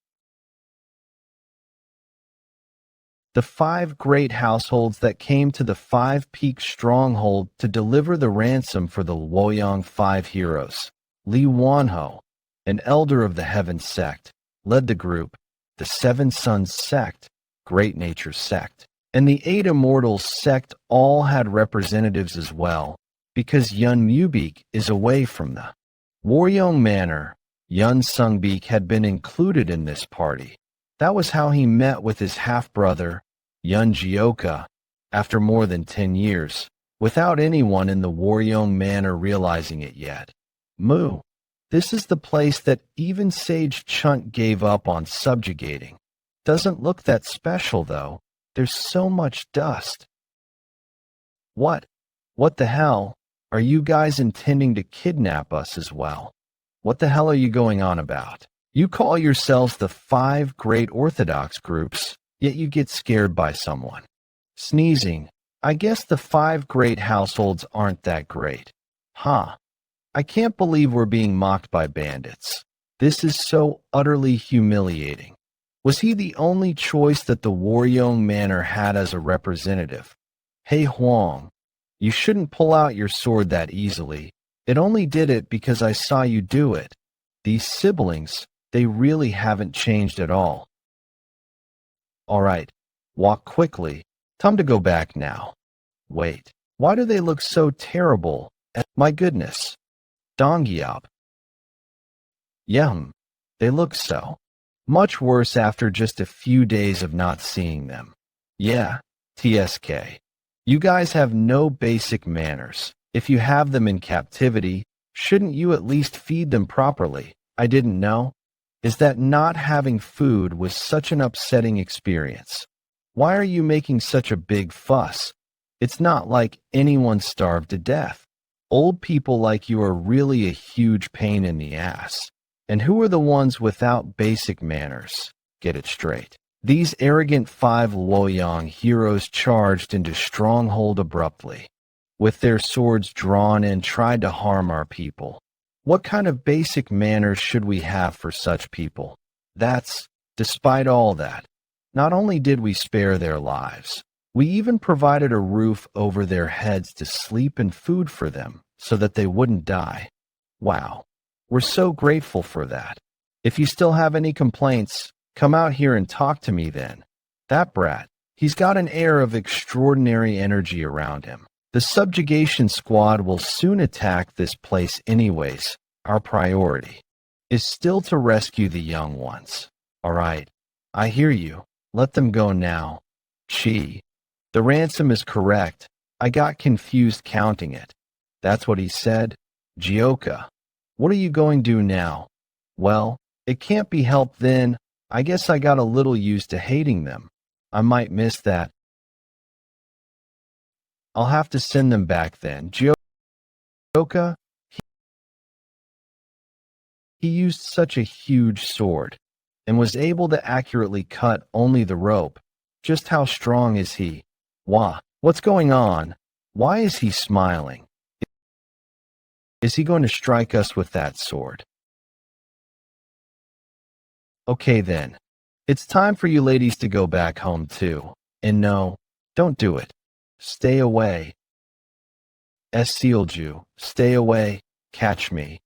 The 5 great households that came to the 5 Peak Stronghold to deliver the ransom for the Luoyang 5 heroes. Li Wanho, an elder of the Heaven Sect, led the group. The 7 Sons Sect, Great Nature Sect, and the 8 Immortals Sect all had representatives as well, because Yeon Mubik is away from the Waryong Manor. Yeon Sungbik had been included in this party. That was how he met with his half-brother, Yeon Jeokha, after more than 10 years, without anyone in the Waryong Manor realizing it yet. Moo. This is the place that even Sage Chunt gave up on subjugating. Doesn't look that special, though. There's so much dust. What the hell? Are you guys intending to kidnap us as well? What the hell are you going on about? You call yourselves the 5 great Orthodox groups, yet you get scared by someone. Sneezing. I guess the 5 great households aren't that great. Huh. I can't believe we're being mocked by bandits. This is so utterly humiliating. Was he the only choice that the Waryong Manor had as a representative? Hey Huang, you shouldn't pull out your sword that easily. It only did it because I saw you do it. These siblings, they really haven't changed at all. All right, walk quickly. Time to go back now. Wait, why do they look so terrible? My goodness. Dongyop. Yum, they look so much worse after just a few days of not seeing them. Yeah, TSK. You guys have no basic manners. If you have them in captivity, shouldn't you at least feed them properly? I didn't know. Is that not having food was such an upsetting experience? Why are you making such a big fuss? It's not like anyone starved to death. Old people like you are really a huge pain in the ass. And who are the ones without basic manners? Get it straight. These arrogant 5 Waryong heroes charged into Stronghold abruptly. With their swords drawn and tried to harm our people. What kind of basic manners should we have for such people? Despite all that, not only did we spare their lives, we even provided a roof over their heads to sleep and food for them so that they wouldn't die. Wow, we're so grateful for that. If you still have any complaints, come out here and talk to me then. That brat, he's got an air of extraordinary energy around him. The subjugation squad will soon attack this place anyways. Our priority is still to rescue the young ones. All right, I hear you. Let them go now. Chi, the ransom is correct. I got confused counting it. That's what he said. Jeokha, what are you going to do now? Well, it can't be helped then. I guess I got a little used to hating them. I might miss that. I'll have to send them back then. Jeokha, he used such a huge sword and was able to accurately cut only the rope. Just how strong is he? What's going on? Why is he smiling? Is he going to strike us with that sword? Okay then. It's time for you ladies to go back home too. And no, don't do it. Stay away. Sealed you. Stay away. Catch me.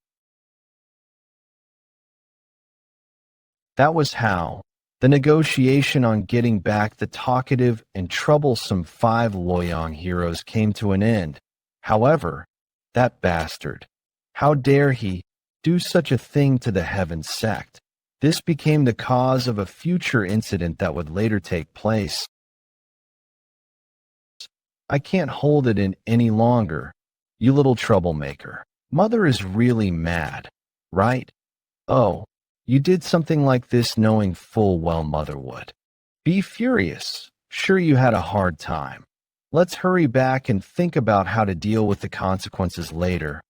That was how the negotiation on getting back the talkative and troublesome 5 Waryong heroes came to an end. However, that bastard, how dare he do such a thing to the Heaven sect? This became the cause of a future incident that would later take place. I can't hold it in any longer. You little troublemaker. Mother is really mad, right? Oh, you did something like this knowing full well Mother would. Be furious. Sure, you had a hard time. Let's hurry back and think about how to deal with the consequences later.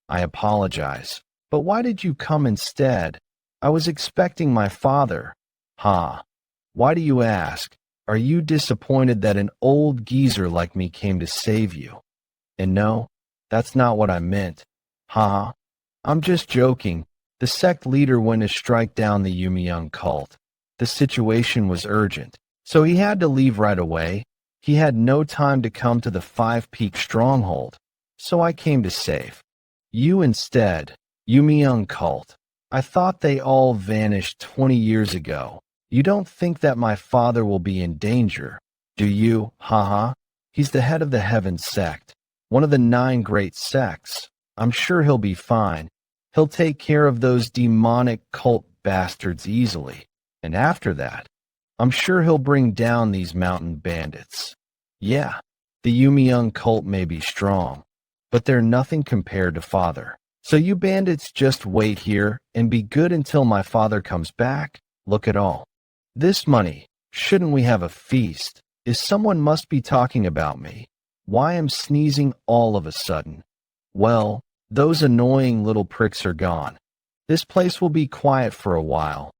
I apologize, but why did you come instead? I was expecting my father. Why do you ask? Are you disappointed that an old geezer like me came to save you? And no, that's not what I meant. I'm just joking. The sect leader went to strike down the Yeon cult. The situation was urgent, so he had to leave right away. He had no time to come to the 5-peak stronghold, so I came to save you instead. Yeon cult. I thought they all vanished 20 years ago. You don't think that my father will be in danger, do you? He's the head of the Heaven sect, one of the 9 great sects. I'm sure he'll be fine. He'll take care of those demonic cult bastards easily. And after that, I'm sure he'll bring down these mountain bandits. Yeah, the Yeon cult may be strong, but they're nothing compared to father. So you bandits just wait here and be good until my father comes back. Look at all this money. Shouldn't we have a feast? Someone must be talking about me. Why I'm sneezing all of a sudden? Well, those annoying little pricks are gone. This place will be quiet for a while.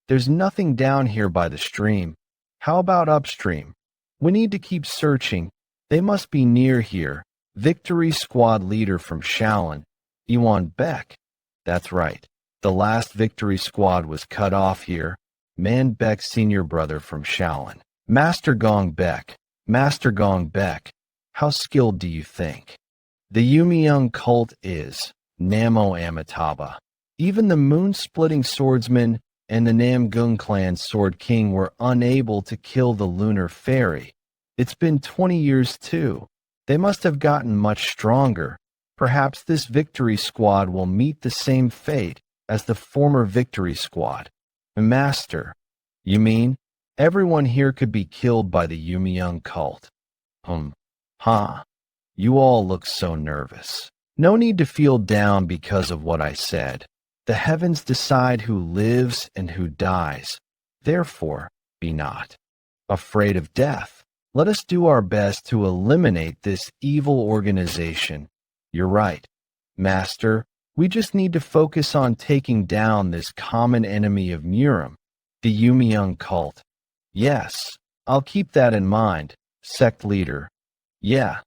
There's nothing down here by the stream. How about upstream? We need to keep searching. They must be near here. Victory Squad leader from Shaolin, Yeon Jeokha. That's right. The last Victory Squad was cut off here. Man Beck's senior brother from Shaolin. Master Gong Beck. Master Gong Beck. How skilled do you think? The Yeon cult is Namo Amitabha. Even the moonsplitting swordsman and the Namgung clan sword king were unable to kill the lunar fairy. It's been 20 years too. They must have gotten much stronger. Perhaps this victory squad will meet the same fate as the former victory squad. Master, you mean everyone here could be killed by the Yeon cult? Huh. You all look so nervous. No need to feel down because of what I said. The heavens decide who lives and who dies. Therefore, be not afraid of death. Let us do our best to eliminate this evil organization. You're right, Master. We just need to focus on taking down this common enemy of Murim, the Yeon cult. Yes, I'll keep that in mind, sect leader. Yeah,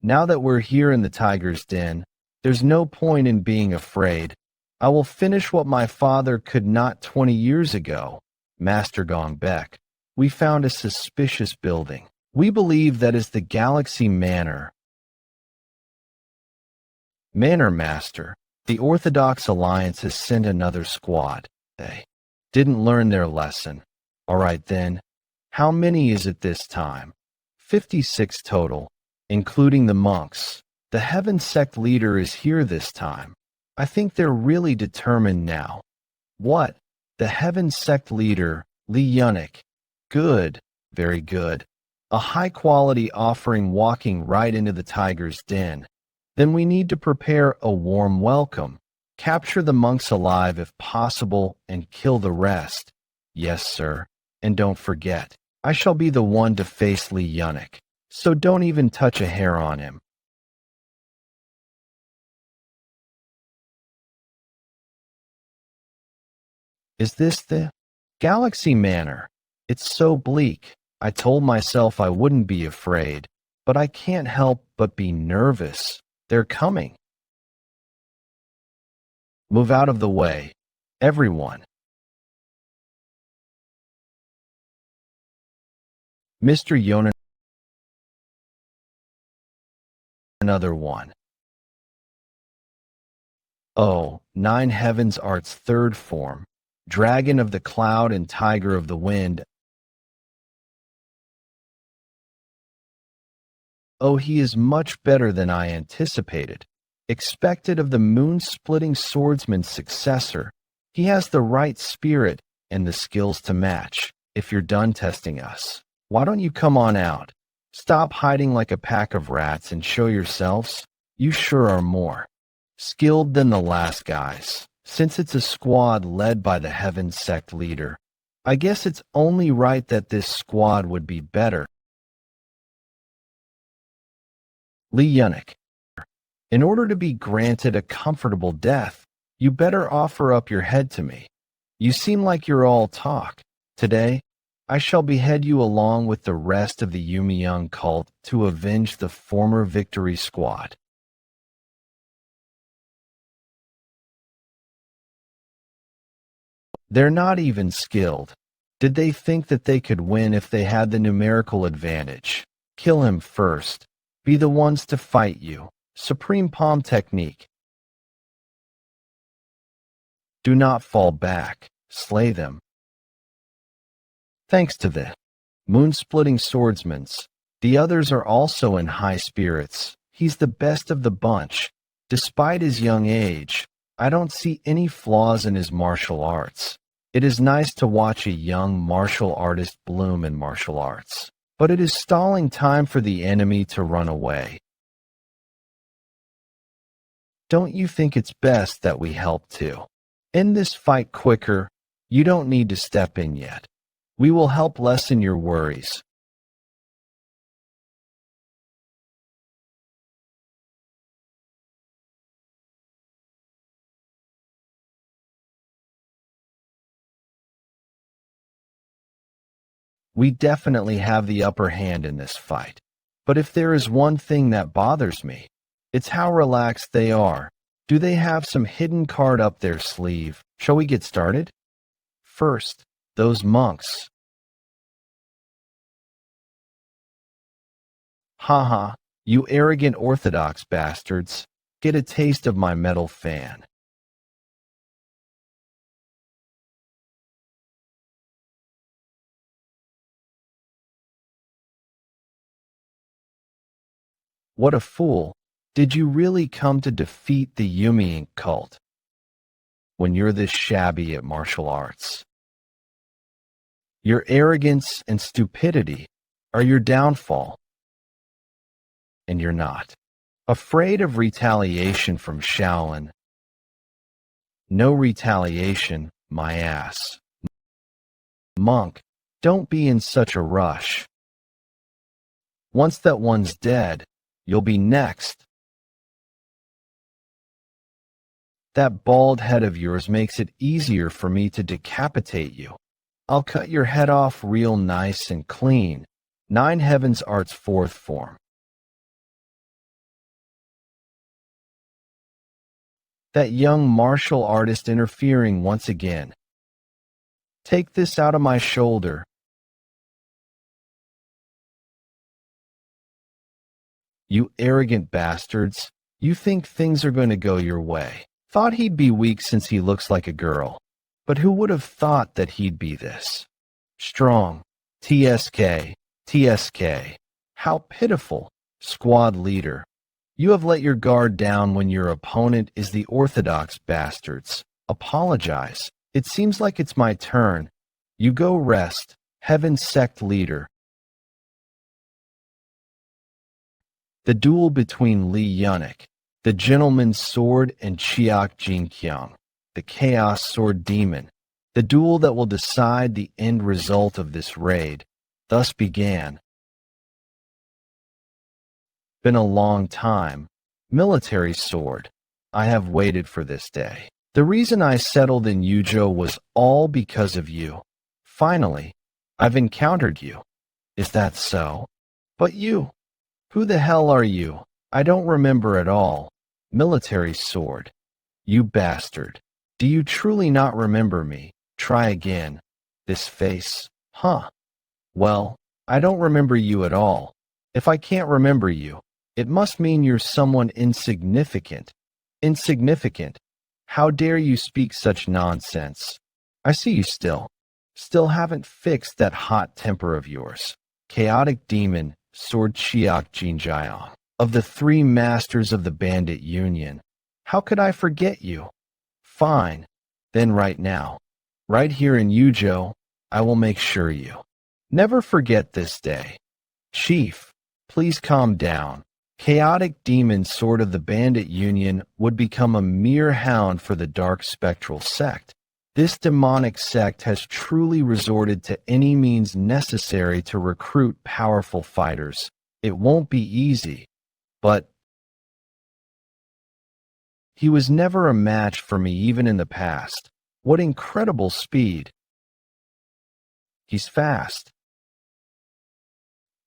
now that we're here in the tiger's den, there's no point in being afraid. I will finish what my father could not 20 years ago. Master Gongbek, we found a suspicious building. We believe that is the Galaxy Manor. Manor Master, the Orthodox Alliance has sent another squad. They didn't learn their lesson. All right then, how many is it this time? 56 total, including the monks. The Heaven Sect leader is here this time. I think they're really determined now. What? The Heaven Sect leader, Lee Yunnik. Good, very good. A high-quality offering walking right into the tiger's den. Then we need to prepare a warm welcome. Capture the monks alive if possible and kill the rest. Yes, sir. And don't forget, I shall be the one to face Lee Yunnik, so don't even touch a hair on him. Is this the Galaxy Manor? It's so bleak. I told myself I wouldn't be afraid, but I can't help but be nervous. They're coming. Move out of the way, everyone. Mr. Yeon, another one. Oh, Nine Heavens Art's third form, Dragon of the Cloud and Tiger of the Wind. Oh, he is much better than I anticipated. Expected of the moon-splitting swordsman's successor. He has the right spirit and the skills to match. If you're done testing us, why don't you come on out? Stop hiding like a pack of rats and show yourselves. You sure are more skilled than the last guys. Since it's a squad led by the Heaven Sect leader, I guess it's only right that this squad would be better. Lee Yunnik, in order to be granted a comfortable death, you better offer up your head to me. You seem like you're all talk. Today, I shall behead you along with the rest of the Yeon cult to avenge the former victory squad. They're not even skilled. Did they think that they could win if they had the numerical advantage? Kill him first. Be the ones to fight you. Supreme palm technique. Do not fall back. Slay them. Thanks to the moon-splitting swordsmans, the others are also in high spirits. He's the best of the bunch. Despite his young age, I don't see any flaws in his martial arts. It is nice to watch a young martial artist bloom in martial arts, but it is stalling time for the enemy to run away. Don't you think it's best that we help too? End this fight quicker. You don't need to step in yet. We will help lessen your worries. We definitely have the upper hand in this fight. But if there is one thing that bothers me, it's how relaxed they are. Do they have some hidden card up their sleeve? Shall we get started? First, those monks. Haha, You arrogant orthodox bastards, get a taste of my metal fan. What a fool. Did you really come to defeat the Yumian cult when you're this shabby at martial arts? Your arrogance and stupidity are your downfall, and you're not. Afraid of retaliation from Shaolin? No retaliation, my ass. Monk, don't be in such a rush. Once that one's dead, you'll be next. That bald head of yours makes it easier for me to decapitate you. I'll cut your head off real nice and clean. Nine Heavens Art's fourth form. That young martial artist interfering once again. Take this out of my shoulder. You arrogant bastards. You think things are going to go your way. Thought he'd be weak since he looks like a girl. But who would have thought that he'd be this? Strong. TSK. TSK. How pitiful. Squad leader. You have let your guard down when your opponent is the orthodox bastards. Apologize. It seems like it's my turn. You go rest. Heaven sect leader. The duel between Lee Yunik, the gentleman's sword, and Chiak Jinkyang, the chaos sword demon. The duel that will decide the end result of this raid, thus began. Been a long time. Military sword. I have waited for this day. The reason I settled in Yujo was all because of you. Finally, I've encountered you. Is that so? But you. Who the hell are you? I don't remember at all. Military sword. You bastard. Do you truly not remember me? Try again. This face. Huh. Well, I don't remember you at all. If I can't remember you, it must mean you're someone insignificant. Insignificant. How dare you speak such nonsense? I see you still. Still haven't fixed that hot temper of yours. Chaotic demon, Sword Chiak Jinjiang. Of the three masters of the bandit union. How could I forget you? Fine. Then right now. Right here in Yujo, I will make sure you. Never forget this day. Chief, please calm down. Chaotic demon sword of the bandit union would become a mere hound for the dark spectral sect. This demonic sect has truly resorted to any means necessary to recruit powerful fighters. It won't be easy, but he was never a match for me even in the past. What incredible speed. He's fast.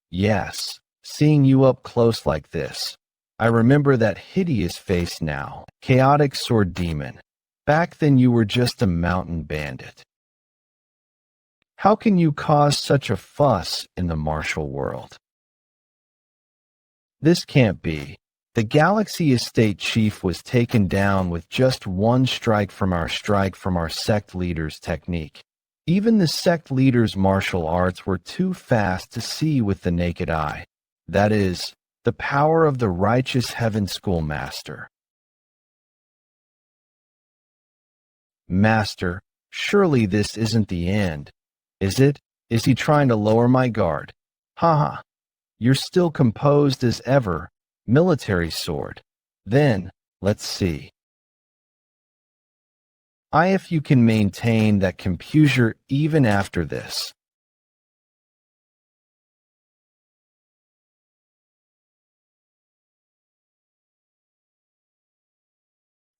Yes, seeing you up close like this. I remember that hideous face now. Chaotic sword demon. Back then you were just a mountain bandit. How can you cause such a fuss in the martial world? This can't be. The Galaxy Estate Chief was taken down with just one strike from our sect leader's technique. Even the sect leader's martial arts were too fast to see with the naked eye. That is, the power of the righteous Heaven Schoolmaster. Master, surely this isn't the end, is it? Is he trying to lower my guard? Haha, you're still composed as ever. Military sword. Then, let's see. If you can maintain that composure even after this.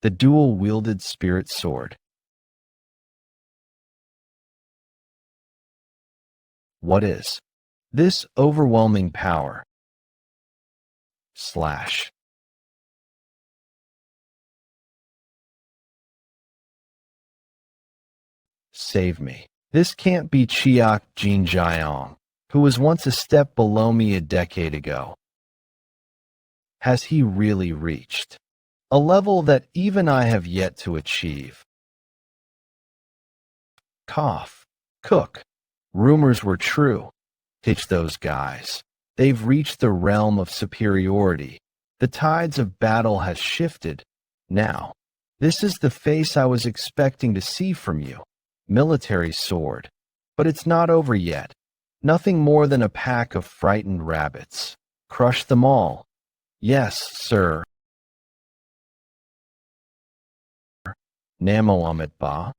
The dual-wielded spirit sword. What is this overwhelming power? Slash. Save me. This can't be Chiak Jinjiang, who was once a step below me a decade ago. has he really reached? A level that even I have yet to achieve. Cough. Cook. Rumors were true. Hitch those guys. They've reached the realm of superiority. The tides of battle has shifted. Now, this is the face I was expecting to see from you. Military sword. But it's not over yet. Nothing more than a pack of frightened rabbits. Crush them all. Yes, sir. Namo Amit Ba.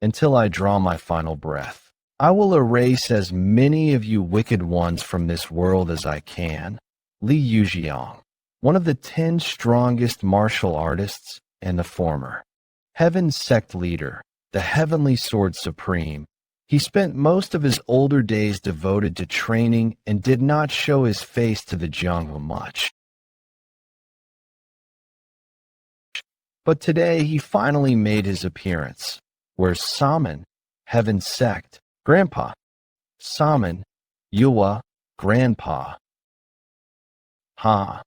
Until I draw my final breath, I will erase as many of you wicked ones from this world as I can. Li Yujiang, one of the 10 strongest martial artists and the former Heaven sect leader, the Heavenly Sword Supreme. He spent most of his older days devoted to training and did not show his face to the jungle much. But today he finally made his appearance. Where's Saman, Heaven sect, Grandpa? Saman, Yuwa, Grandpa. Ha.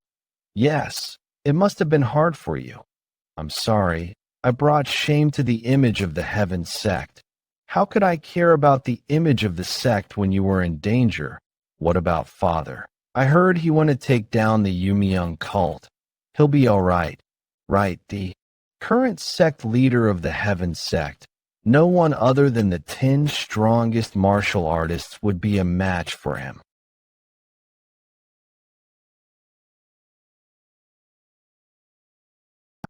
Yes, it must have been hard for you. I'm sorry, I brought shame to the image of the Heaven sect. How could I care about the image of the sect when you were in danger? What about Father? I heard he want to take down the Yumiyoung cult. He'll be all right. Right, the current sect leader of the Heaven sect. No one other than the 10 strongest martial artists would be a match for him.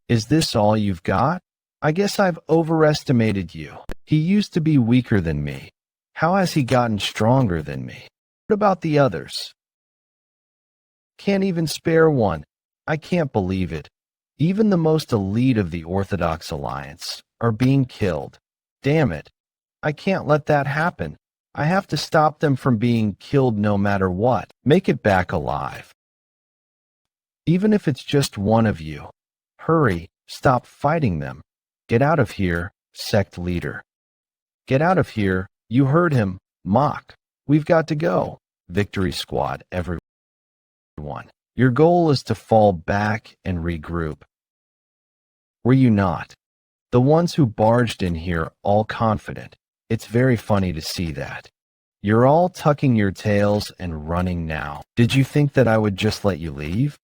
Is this all you've got? I guess I've overestimated you. He used to be weaker than me. How has he gotten stronger than me? What about the others? Can't even spare one. I can't believe it. Even the most elite of the Orthodox Alliance are being killed. Damn it. I can't let that happen. I have to stop them from being killed no matter what. Make it back alive. Even if it's just one of you. Hurry, stop fighting them. Get out of here, sect leader. Get out of here, you heard him, mock. We've got to go. Victory squad, everyone. Your goal is to fall back and regroup. Were you not? The ones who barged in here all confident. It's very funny to see that. You're all tucking your tails and running now. Did you think that I would just let you leave?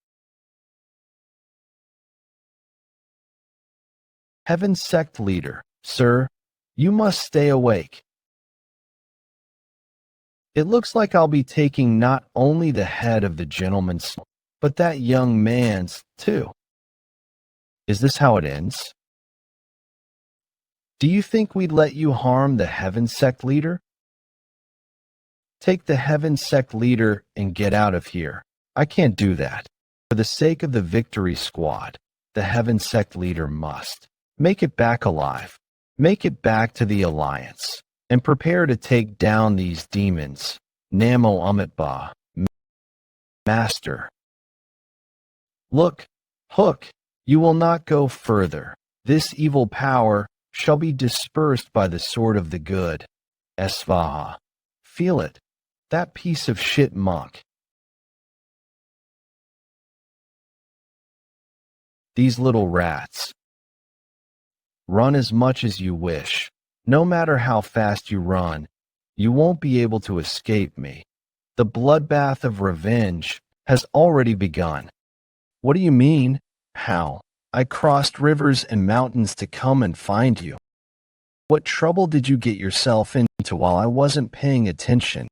Heaven sect leader, sir, you must stay awake. It looks like I'll be taking not only the head of the gentleman's, but that young man's, too. Is this how it ends? Do you think we'd let you harm the Heaven sect leader? Take the Heaven sect leader and get out of here. I can't do that. For the sake of the victory squad, the Heaven sect leader must. Make it back alive. Make it back to the Alliance. And prepare to take down these demons. Namo Amitba. Master. Look, Hook, you will not go further. This evil power shall be dispersed by the sword of the good. Esvaha. Feel it. That piece of shit monk. These little rats. Run as much as you wish. No matter how fast you run, you won't be able to escape me. The bloodbath of revenge has already begun. What do you mean? How? I crossed rivers and mountains to come and find you. What trouble did you get yourself into while I wasn't paying attention?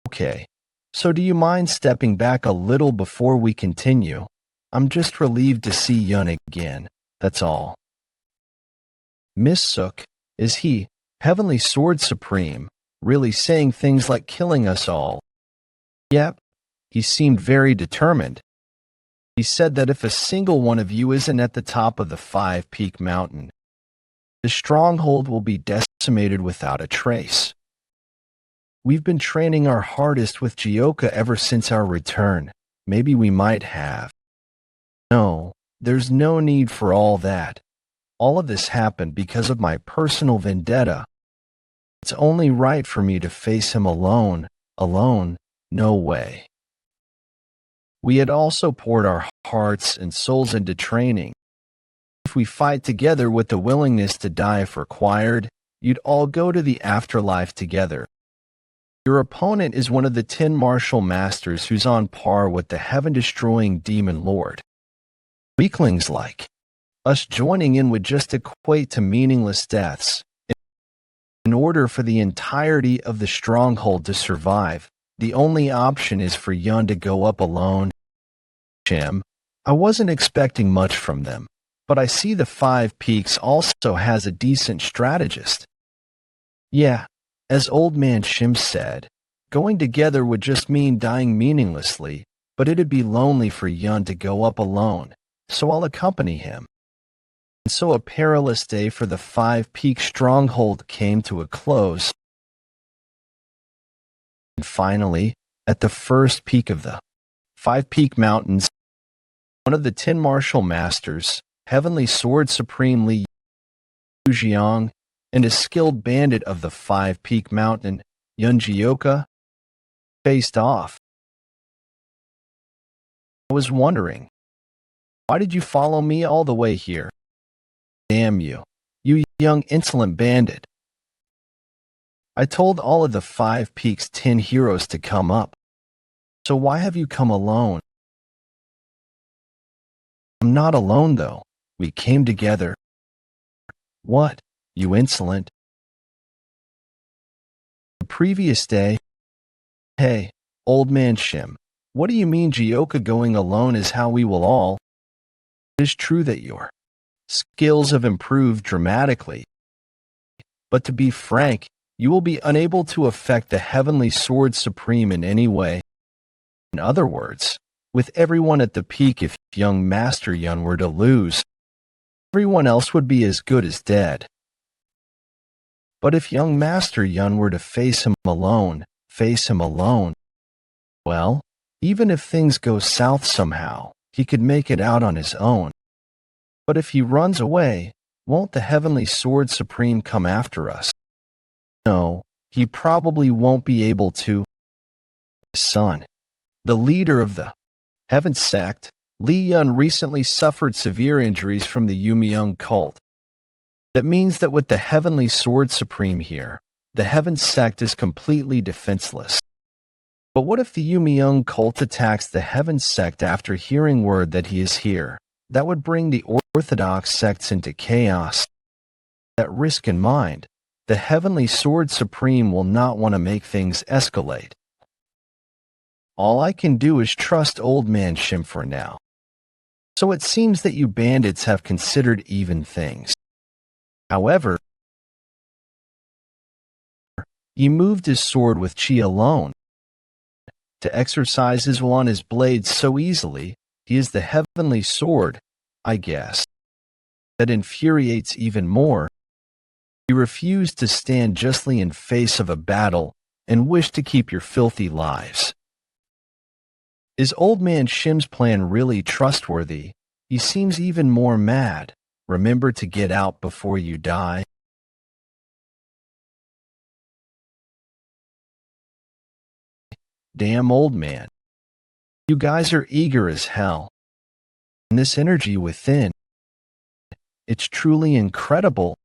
Okay, so do you mind stepping back a little before we continue? I'm just relieved to see Yeon again, that's all. Miss Sook, is he, Heavenly Sword Supreme, really saying things like killing us all? Yep, he seemed very determined. He said that if a single one of you isn't at the top of the 5-peak mountain, the stronghold will be decimated without a trace. We've been training our hardest with Jeokha ever since our return. Maybe we might have. No, there's no need for all that. All of this happened because of my personal vendetta. It's only right for me to face him alone, No way. We had also poured our hearts and souls into training. If we fight together with the willingness to die if required, you'd all go to the afterlife together. Your opponent is one of the 10 martial masters who's on par with the heaven-destroying demon lord. Weaklings like us joining in would just equate to meaningless deaths. In order for the entirety of the stronghold to survive, the only option is for Yeon to go up alone. Jim, I wasn't expecting much from them, but I see the Five Peaks also has a decent strategist. Yeah, as Old Man Shim said, going together would just mean dying meaninglessly, but it'd be lonely for Yeon to go up alone, so I'll accompany him. And so a perilous day for the Five Peak stronghold came to a close. And finally, at the first peak of the Five Peak Mountains, one of the 10 martial masters, Heavenly Sword Supreme Yeon Jeokha, and a skilled bandit of the Five Peak Mountain, Yeon Jeokha, faced off. I was wondering, why did you follow me all the way here? Damn you, you young insolent bandit. I told all of the Five Peaks 10 heroes to come up. So why have you come alone? I'm not alone though. We came together. What, you insolent? The previous day. Hey, Old Man Shim, what do you mean Jeokha going alone is how we will all? It is true that your skills have improved dramatically. But to be frank, you will be unable to affect the Heavenly Sword Supreme in any way. In other words, with everyone at the peak, if young Master Yeon were to lose, everyone else would be as good as dead. But if young Master Yeon were to face him alone, well, even if things go south somehow, he could make it out on his own. But if he runs away, won't the Heavenly Sword Supreme come after us? No, he probably won't be able to. His son, the leader of the Heaven sect, Yeon recently suffered severe injuries from the Yeon cult. That means that with the Heavenly Sword Supreme here, the Heaven sect is completely defenseless. But what if the Yeon cult attacks the Heaven sect after hearing word that he is here? That would bring the orthodox sects into chaos. That risk in mind, the Heavenly Sword Supreme will not want to make things escalate. All I can do is trust Old Man Shim for now. So it seems that you bandits have considered even things. However, he moved his sword with chi alone. To exercise his will on his blade so easily, he is the Heavenly Sword, I guess. That infuriates even more. You refuse to stand justly in face of a battle and wish to keep your filthy lives. Is Old Man Shim's plan really trustworthy? He seems even more mad. Remember to get out before you die. Damn old man. You guys are eager as hell. And this energy within, it's truly incredible.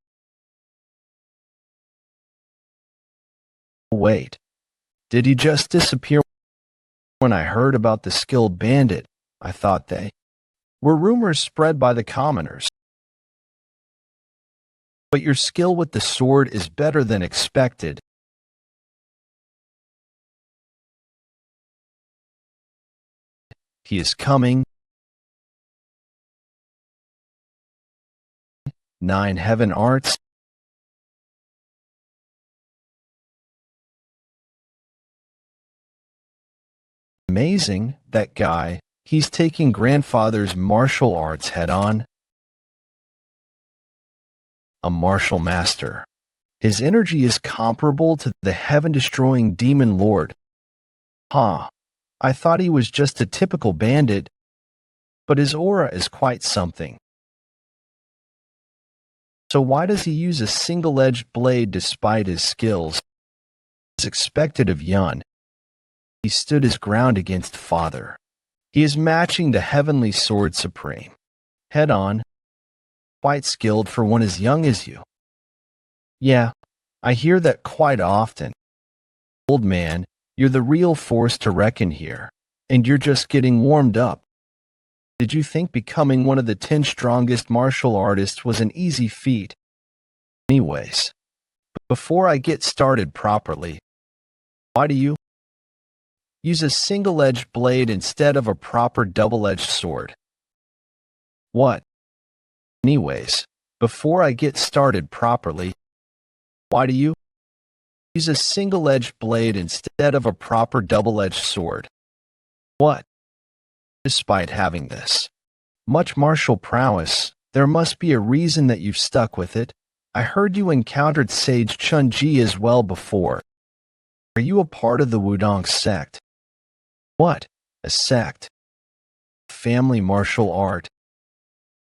Wait, did he just disappear? When I heard about the skilled bandit, I thought they were rumors spread by the commoners. But your skill with the sword is better than expected. He is coming. 9 heaven arts. Amazing, that guy. He's taking grandfather's martial arts head on. A martial master. His energy is comparable to the heaven-destroying demon lord. Huh. I thought he was just a typical bandit, but his aura is quite something. So why does he use a single-edged blade despite his skills? It's expected of Yeon. He stood his ground against Father. He is matching the heavenly sword supreme. Head on, quite skilled for one as young as you. Yeah, I hear that quite often. Old man, you're the real force to reckon here, and you're just getting warmed up. Did you think becoming one of the 10 strongest martial artists was an easy feat? Anyways, before I get started properly, why do you use a single-edged blade instead of a proper double-edged sword? What? Anyways, before I get started properly, why do you use a single-edged blade instead of a proper double-edged sword? What? Despite having this much martial prowess, there must be a reason that you've stuck with it. I heard you encountered Sage Chun-Ji as well before. Are you a part of the Wudong sect? What? A sect? Family martial art.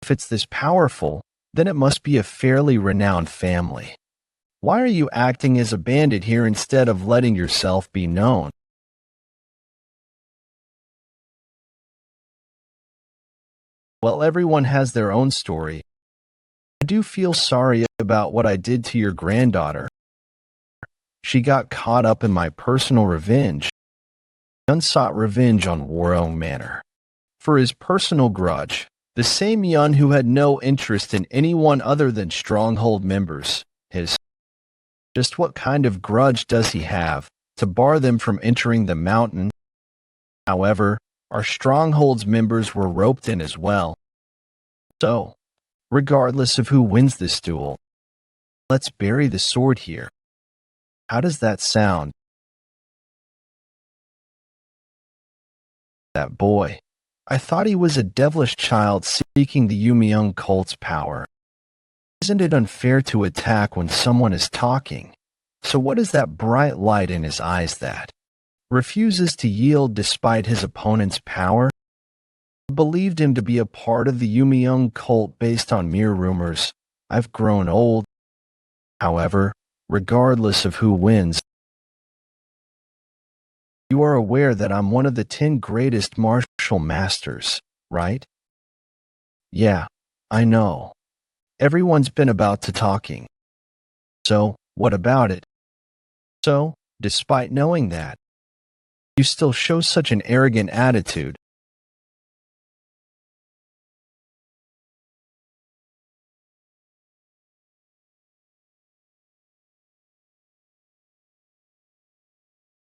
If it's this powerful, then it must be a fairly renowned family. Why are you acting as a bandit here instead of letting yourself be known? Well, everyone has their own story. I do feel sorry about what I did to your granddaughter. She got caught up in my personal revenge. Yeon sought revenge on Waryong Manor. For his personal grudge, the same Yeon who had no interest in anyone other than stronghold members. Just what kind of grudge does he have to bar them from entering the mountain? However, our stronghold's members were roped in as well. So, regardless of who wins this duel, let's bury the sword here. How does that sound? That boy. I thought he was a devilish child seeking the Yumiyoung cult's power. Isn't it unfair to attack when someone is talking? So what is that bright light in his eyes that refuses to yield despite his opponent's power? I believed him to be a part of the Yumiyoung cult based on mere rumors. I've grown old. However, regardless of who wins, you are aware that I'm one of the 10 greatest martial masters, right? Yeah, I know. Everyone's been about to talking. So, what about it? So, despite knowing that, you still show such an arrogant attitude.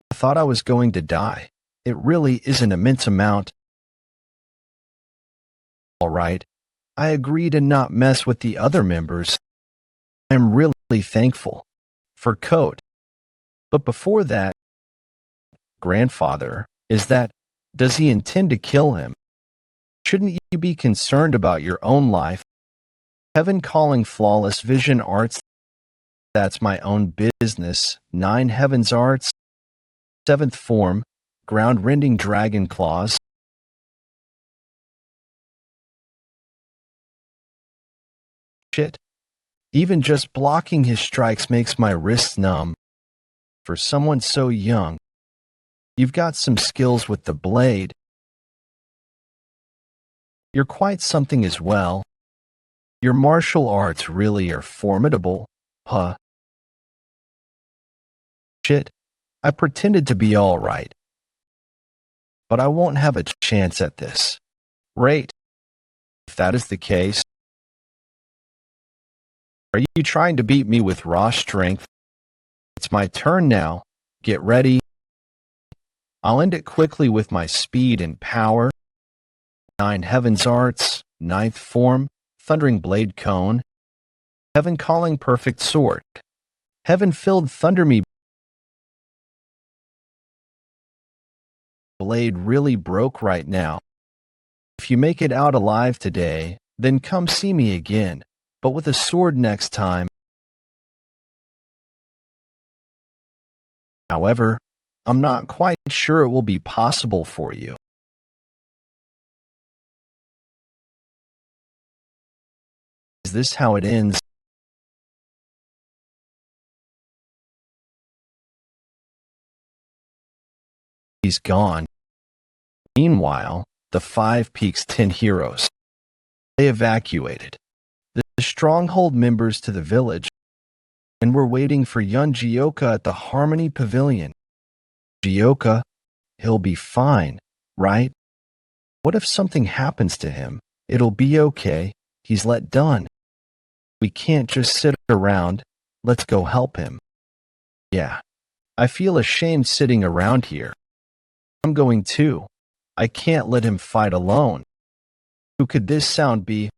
I thought I was going to die. It really is an immense amount. All right, I agree to not mess with the other members. I am really thankful for Code. But before that, grandfather, does he intend to kill him? Shouldn't you be concerned about your own life? Heaven calling flawless vision arts, that's my own business. 9 heavens arts, 7th form, ground rending dragon claws. Shit. Even just blocking his strikes makes my wrists numb. For someone so young, you've got some skills with the blade. You're quite something as well. Your martial arts really are formidable, huh? Shit, I pretended to be all right. But I won't have a chance at this. Right. If that is the case, are you trying to beat me with raw strength? It's my turn now. Get ready. I'll end it quickly with my speed and power. 9 heavens arts, 9th form, thundering blade cone. Heaven calling perfect sword. Heaven filled thunder me. Blade really broke right now. If you make it out alive today, then come see me again, but with a sword next time. However, I'm not quite sure it will be possible for you. Is this how it ends? He's gone. Meanwhile, the Five Peaks 10 heroes, they evacuated the stronghold members to the village and were waiting for Yeon Jeokha at the Harmony Pavilion. Jeokha, he'll be fine, right? What if something happens to him? It'll be okay. He's let done. We can't just sit around. Let's go help him. Yeah, I feel ashamed sitting around here. I'm going too. I can't let him fight alone. Who could this sound be?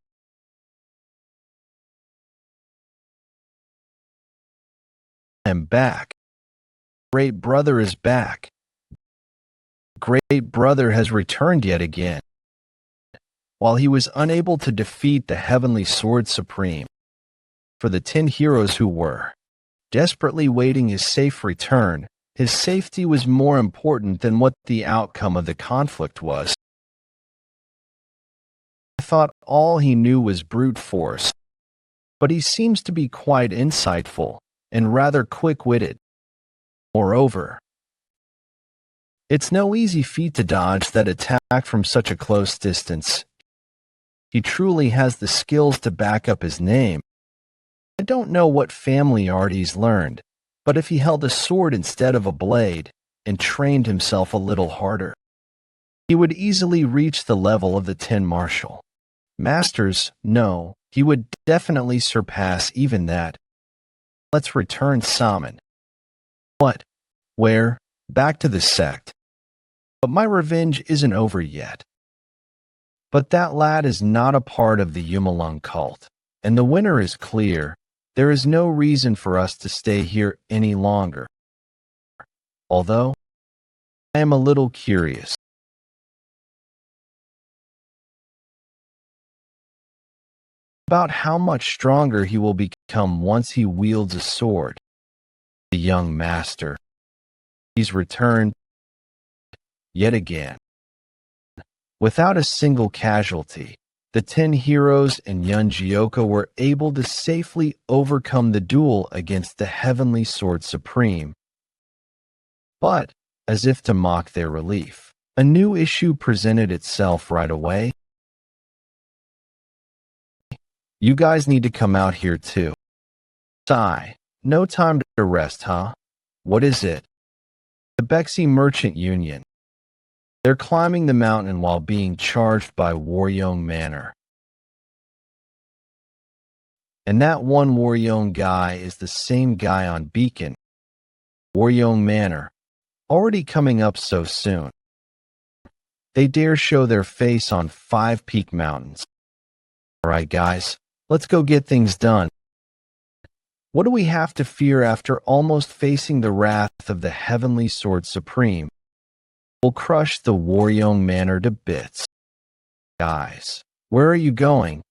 I'm back. Great brother is back. Great brother has returned yet again. While he was unable to defeat the heavenly sword supreme, for the 10 heroes who were desperately waiting his safe return, his safety was more important than what the outcome of the conflict was. I thought all he knew was brute force, but he seems to be quite insightful and rather quick-witted. Moreover, it's no easy feat to dodge that attack from such a close distance. He truly has the skills to back up his name. I don't know what family art he's learned, but if he held a sword instead of a blade and trained himself a little harder, he would easily reach the level of the 10 martial masters. No, he would definitely surpass even that. Let's return Salmon. What? Where? Back to the sect. But my revenge isn't over yet. But that lad is not a part of the Yumalung cult, and the winner is clear. There is no reason for us to stay here any longer. Although, I am a little curious. About how much stronger he will become once he wields a sword. The young master. He's returned yet again. Without a single casualty, the 10 heroes and Yeon Jeokha were able to safely overcome the duel against the Heavenly Sword Supreme. But, as if to mock their relief, a new issue presented itself right away. You guys need to come out here too. Sigh, no time to rest, huh? What is it? The Bexy Merchant Union. They're climbing the mountain while being charged by Waryong Manor. And that one Waryong guy is the same guy on Beacon. Waryong Manor, already coming up so soon. They dare show their face on 5 Peak Mountains. Alright guys, let's go get things done. What do we have to fear after almost facing the wrath of the Heavenly Sword Supreme? We'll crush the Waryong Manor to bits. Guys, where are you going?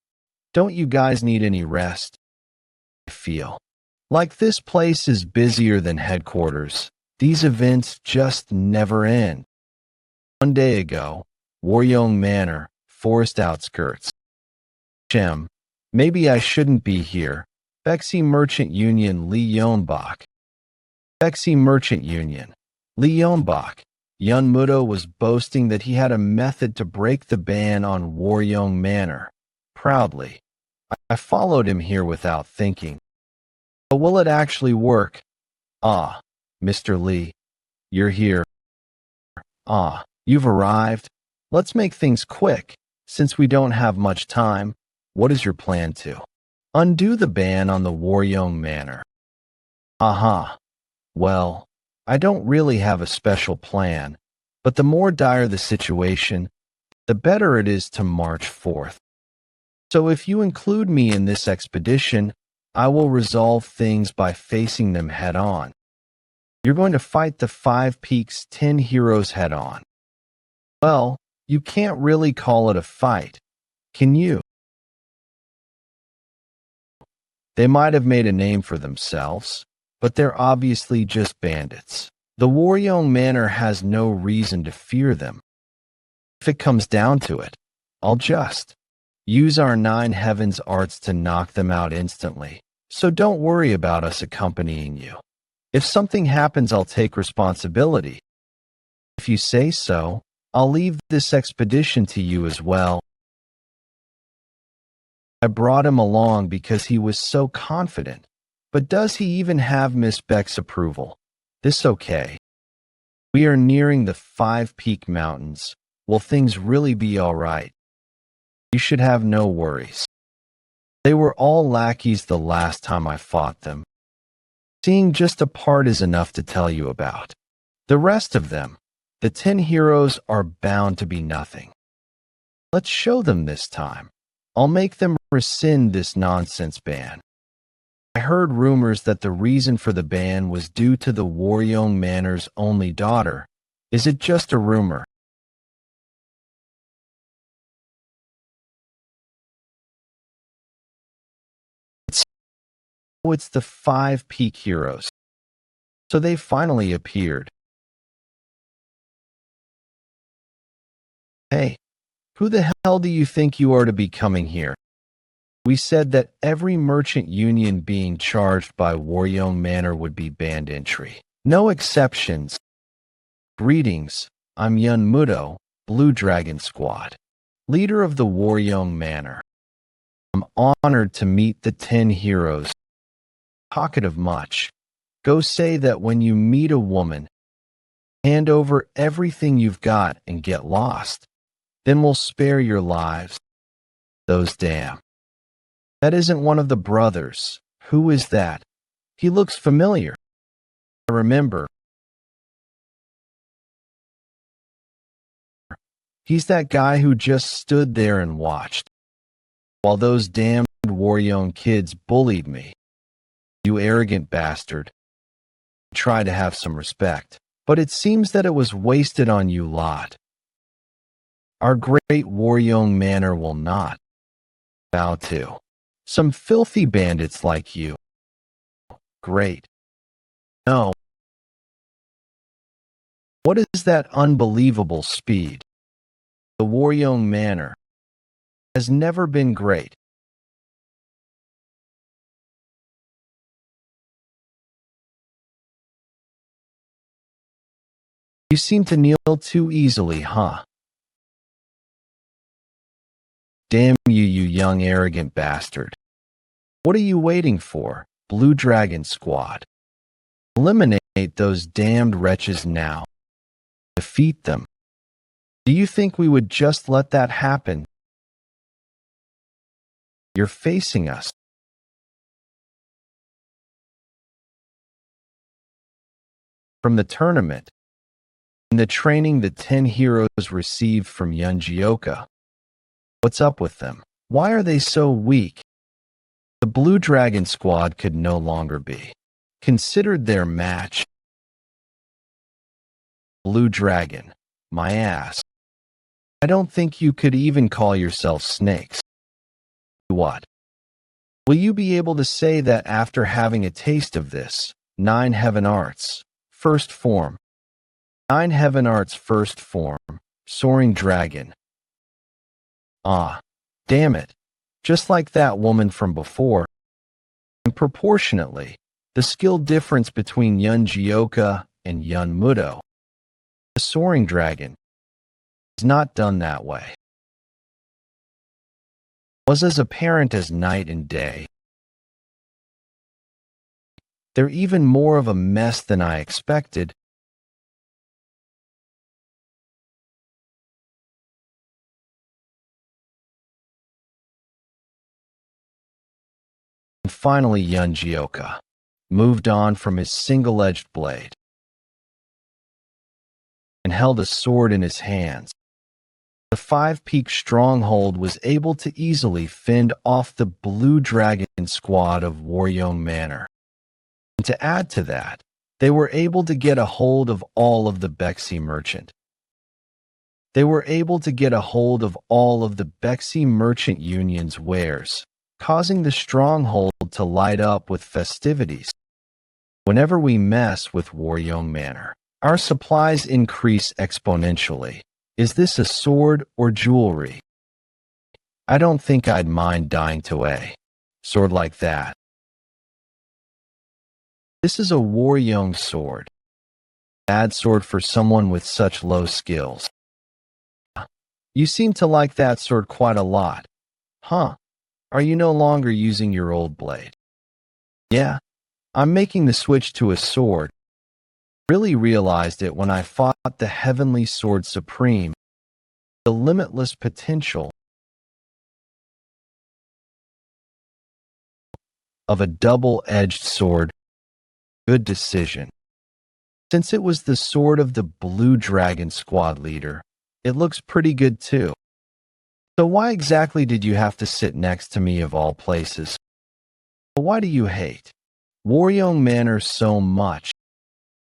Don't you guys need any rest? I feel like this place is busier than headquarters. These events just never end. One day ago, Waryong Manor, forest outskirts. Maybe I shouldn't be here. Bexy Merchant Union Lee Yeonbok. Bexy Merchant Union Lee Yeonbok. Yeon Mudo was boasting that he had a method to break the ban on Waryong Manor. Proudly, I followed him here without thinking. But will it actually work? Ah, Mr. Lee, you're here. Ah, you've arrived. Let's make things quick, since we don't have much time. What is your plan to undo the ban on the Waryong Manor? Aha. Well, I don't really have a special plan, but the more dire the situation, the better it is to march forth. So if you include me in this expedition, I will resolve things by facing them head on. You're going to fight the 5 Peaks 10 heroes head on. Well, you can't really call it a fight, can you? They might have made a name for themselves, but they're obviously just bandits. The Waryong Manor has no reason to fear them. If it comes down to it, I'll just use our 9 heavens arts to knock them out instantly. So don't worry about us accompanying you. If something happens, I'll take responsibility. If you say so, I'll leave this expedition to you as well. I brought him along because he was so confident. But does he even have Miss Beck's approval? This okay. We are nearing the 5 Peak Mountains. Will things really be all right? You should have no worries. They were all lackeys the last time I fought them. Seeing just a part is enough to tell you about. The rest of them, the 10 heroes, are bound to be nothing. Let's show them this time. I'll make them rescind this nonsense ban. I heard rumors that the reason for the ban was due to the Waryong Manor's only daughter. Is it just a rumor? It's the 5 Peak heroes. So they finally appeared. Hey, who the hell do you think you are to be coming here? We said that every merchant union being charged by Waryong Manor would be banned entry. No exceptions. Greetings, I'm Yeon Jeokha, Blue Dragon Squad, leader of the Waryong Manor. I'm honored to meet the 10 heroes. Talkative much. Go say that when you meet a woman, hand over everything you've got and get lost. Then we'll spare your lives. Those damn. That isn't one of the brothers. Who is that? He looks familiar. I remember. He's that guy who just stood there and watched, while those damned Waryong kids bullied me. You arrogant bastard. Try to have some respect, but it seems that it was wasted on you lot. Our great Waryong Manor will not bow to some filthy bandits like you. Great. No. What is that unbelievable speed? The Waryong Manor has never been great. You seem to kneel too easily, huh? Damn you, you young arrogant bastard. What are you waiting for, Blue Dragon Squad? Eliminate those damned wretches now. Defeat them. Do you think we would just let that happen? You're facing us. From the tournament, and the training the 10 heroes received from Yeon Jeokha. What's up with them? Why are they so weak? The Blue Dragon Squad could no longer be considered their match. Blue Dragon, my ass. I don't think you could even call yourself snakes. What? Will you be able to say that after having a taste of this? 9 Heaven Arts, first form. 9 Heaven Arts first form, Soaring Dragon. Ah, damn it. Just like that woman from before. And proportionately, the skill difference between Yeon Jeokha and Yeon Jeokha, the Soaring Dragon, is not done that way. Was as apparent as night and day. They're even more of a mess than I expected. And finally, Yeon Jeokha moved on from his single-edged blade and held a sword in his hands. The 5 Peak stronghold was able to easily fend off the Blue Dragon Squad of Waryong Manor. And to add to that, they were able to get a hold of all of the Bexy merchant. They were able to get a hold of all of the Bexy Merchant Union's wares, causing the stronghold to light up with festivities. Whenever we mess with Waryong Manor, our supplies increase exponentially. Is this a sword or jewelry? I don't think I'd mind dying to a sword like that. This is a Waryong sword. bad sword for someone with such low skills. You seem to like that sword quite a lot. Huh? Are you no longer using your old blade? Yeah, I'm making the switch to a sword. Really realized it when I fought the Heavenly Sword Supreme. The limitless potential of a double-edged sword. Good decision. Since it was the sword of the Blue Dragon squad leader, it looks pretty good too. So why exactly did you have to sit next to me of all places? Why do you hate Waryong Manor so much?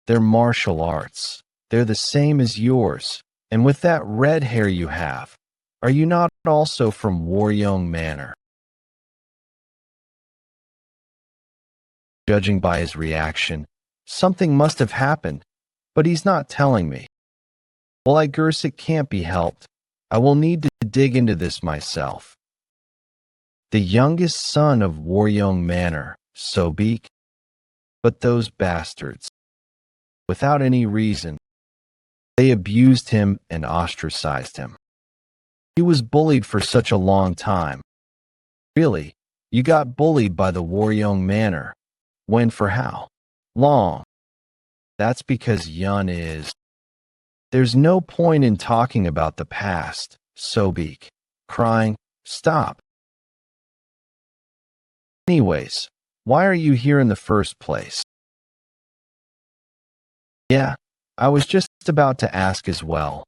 They're martial arts. They're the same as yours. And with that red hair you have, are you not also from Waryong Manor? Judging by his reaction, something must have happened, but he's not telling me. Well, I guess it can't be helped. I will need to dig into this myself. The youngest son of Waryong Manor, Sobek. But those bastards, without any reason, they abused him and ostracized him. He was bullied for such a long time. Really, you got bullied by the Waryong Manor. When for how long? That's because Yeon is. There's no point in talking about the past, Sobek. Crying, stop. Anyways, why are you here in the first place? Yeah, I was just about to ask as well.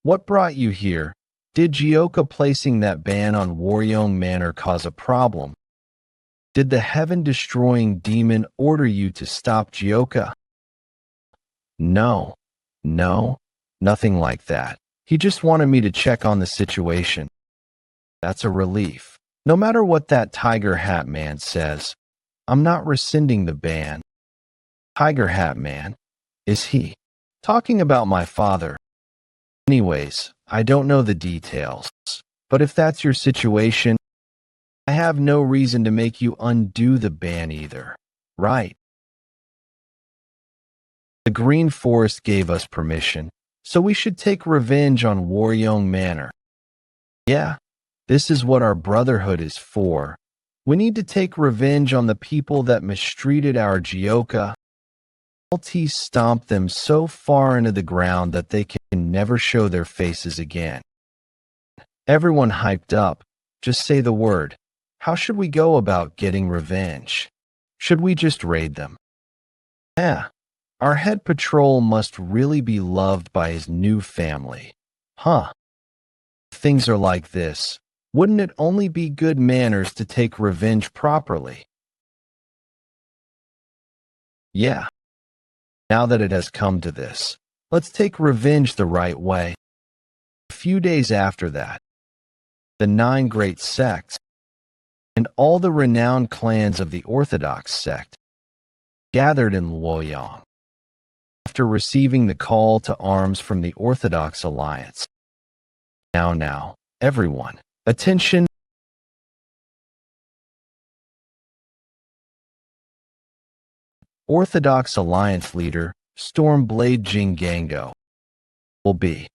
What brought you here? Did Jeokha placing that ban on Waryong Manor cause a problem? Did the heaven-destroying demon order you to stop Jeokha? No, nothing like that. He just wanted me to check on the situation. That's a relief. No matter what that Tiger Hat Man says, I'm not rescinding the ban. Tiger Hat Man? Is he talking about my father? Anyways, I don't know the details, but if that's your situation, I have no reason to make you undo the ban either, right? The Green Forest gave us permission, so we should take revenge on Waryong Manor. Yeah, this is what our brotherhood is for. We need to take revenge on the people that mistreated our Jeokha. LT stomped them so far into the ground that they can never show their faces again. Everyone hyped up. Just say the word. How should we go about getting revenge? Should we just raid them? Yeah, our head patrol must really be loved by his new family. Huh. If things are like this, wouldn't it only be good manners to take revenge properly? Yeah. Now that it has come to this, let's take revenge the right way. A few days after that, the 9 great sects and all the renowned clans of the Orthodox sect gathered in Waryong. After receiving the call to arms from the Orthodox Alliance. Now, everyone, attention. Orthodox Alliance leader Stormblade Jingango will be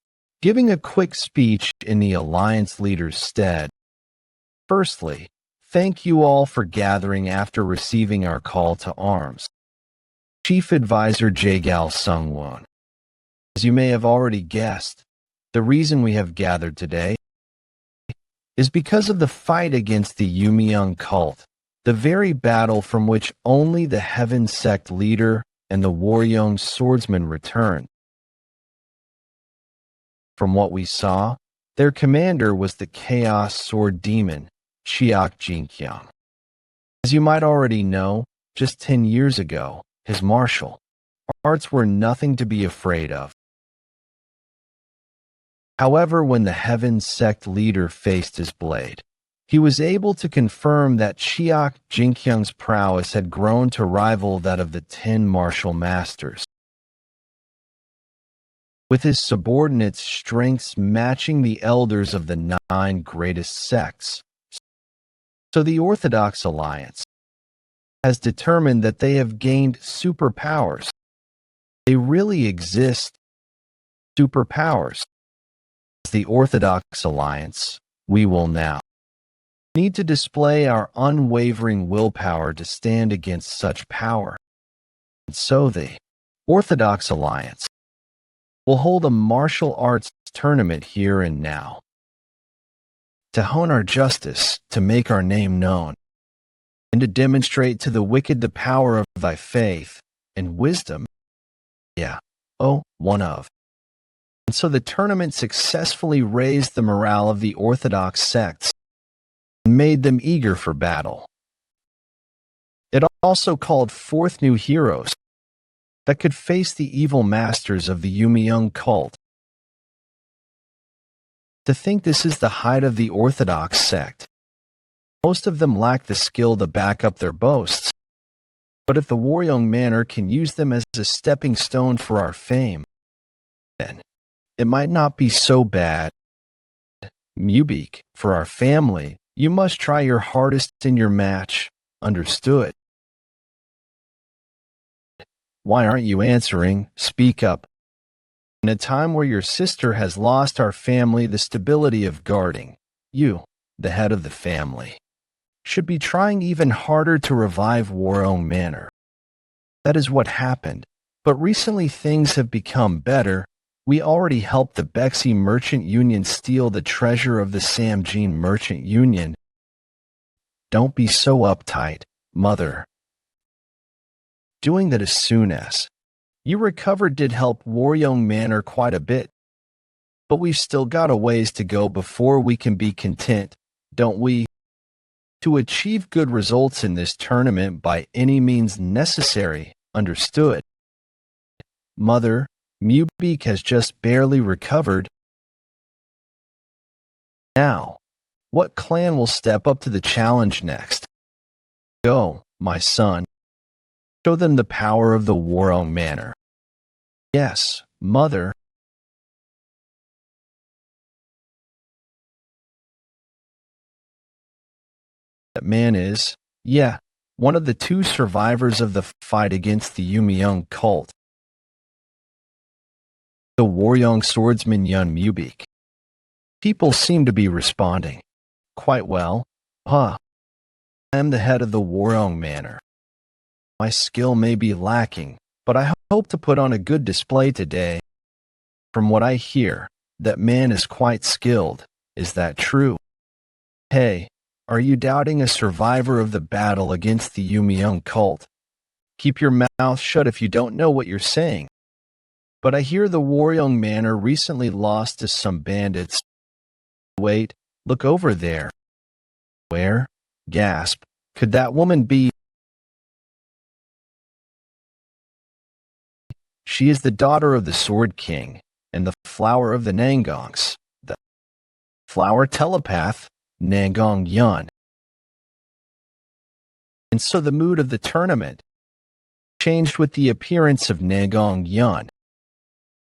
giving a quick speech in the Alliance leader's stead. Firstly, thank you all for gathering after receiving our call to arms. Chief Advisor Jagal Sungwon. As you may have already guessed, the reason we have gathered today is because of the fight against the Yumiyoung cult, the very battle from which only the Heaven Sect leader and the Waryong swordsman returned. From what we saw, their commander was the Chaos Sword Demon, Yeon Jeokha. As you might already know, just 10 years ago, his martial arts were nothing to be afraid of. However, when the Heaven Sect leader faced his blade, he was able to confirm that Yeon Jeokha's prowess had grown to rival that of the 10 martial masters, with his subordinates' strengths matching the elders of the 9 greatest sects. So the Orthodox Alliance has determined that they have gained superpowers. They really exist. Superpowers. As the Orthodox Alliance, we will now need to display our unwavering willpower to stand against such power. And so the Orthodox Alliance will hold a martial arts tournament here and now to hone our justice, to make our name known, and to demonstrate to the wicked the power of thy faith and wisdom. Yeah, one of. And so the tournament successfully raised the morale of the Orthodox sects and made them eager for battle. It also called forth new heroes that could face the evil masters of the Yeon cult. To think this is the height of the Orthodox sect. Most of them lack the skill to back up their boasts. But if the Waryong Manor can use them as a stepping stone for our fame, then it might not be so bad. Mubik, for our family, you must try your hardest in your match. Understood. Why aren't you answering? Speak up. In a time where your sister has lost our family the stability of guarding, you, the head of the family, should be trying even harder to revive Waryong Manor. That is what happened, but recently things have become better. We already helped the Bexy Merchant Union steal the treasure of the Samjin Merchant Union. Don't be so uptight, mother. Doing that as soon as you recovered did help Waryong Manor quite a bit. But we've still got a ways to go before we can be content, don't we? To achieve good results in this tournament by any means necessary, understood. Mother, Mubik has just barely recovered. Now, what clan will step up to the challenge next? Go, my son. Show them the power of the Waryong Manor. Yes, mother. That man is, one of the two survivors of the fight against the Yeon cult. The Waryong swordsman Yeon Mubik. People seem to be responding quite well. I am the head of the Waryong Manor. My skill may be lacking, but I hope to put on a good display today. From what I hear, that man is quite skilled. Is that true? Hey, are you doubting a survivor of the battle against the Yeon cult? Keep your mouth shut if you don't know what you're saying. But I hear the Waryong Manor recently lost to some bandits. Wait, look over there. Where? Gasp. Could that woman be? She is the daughter of the Sword King and the flower of the Nangongs, the flower telepath, Uncle Yeon. And so the mood of the tournament changed with the appearance of Uncle Yeon,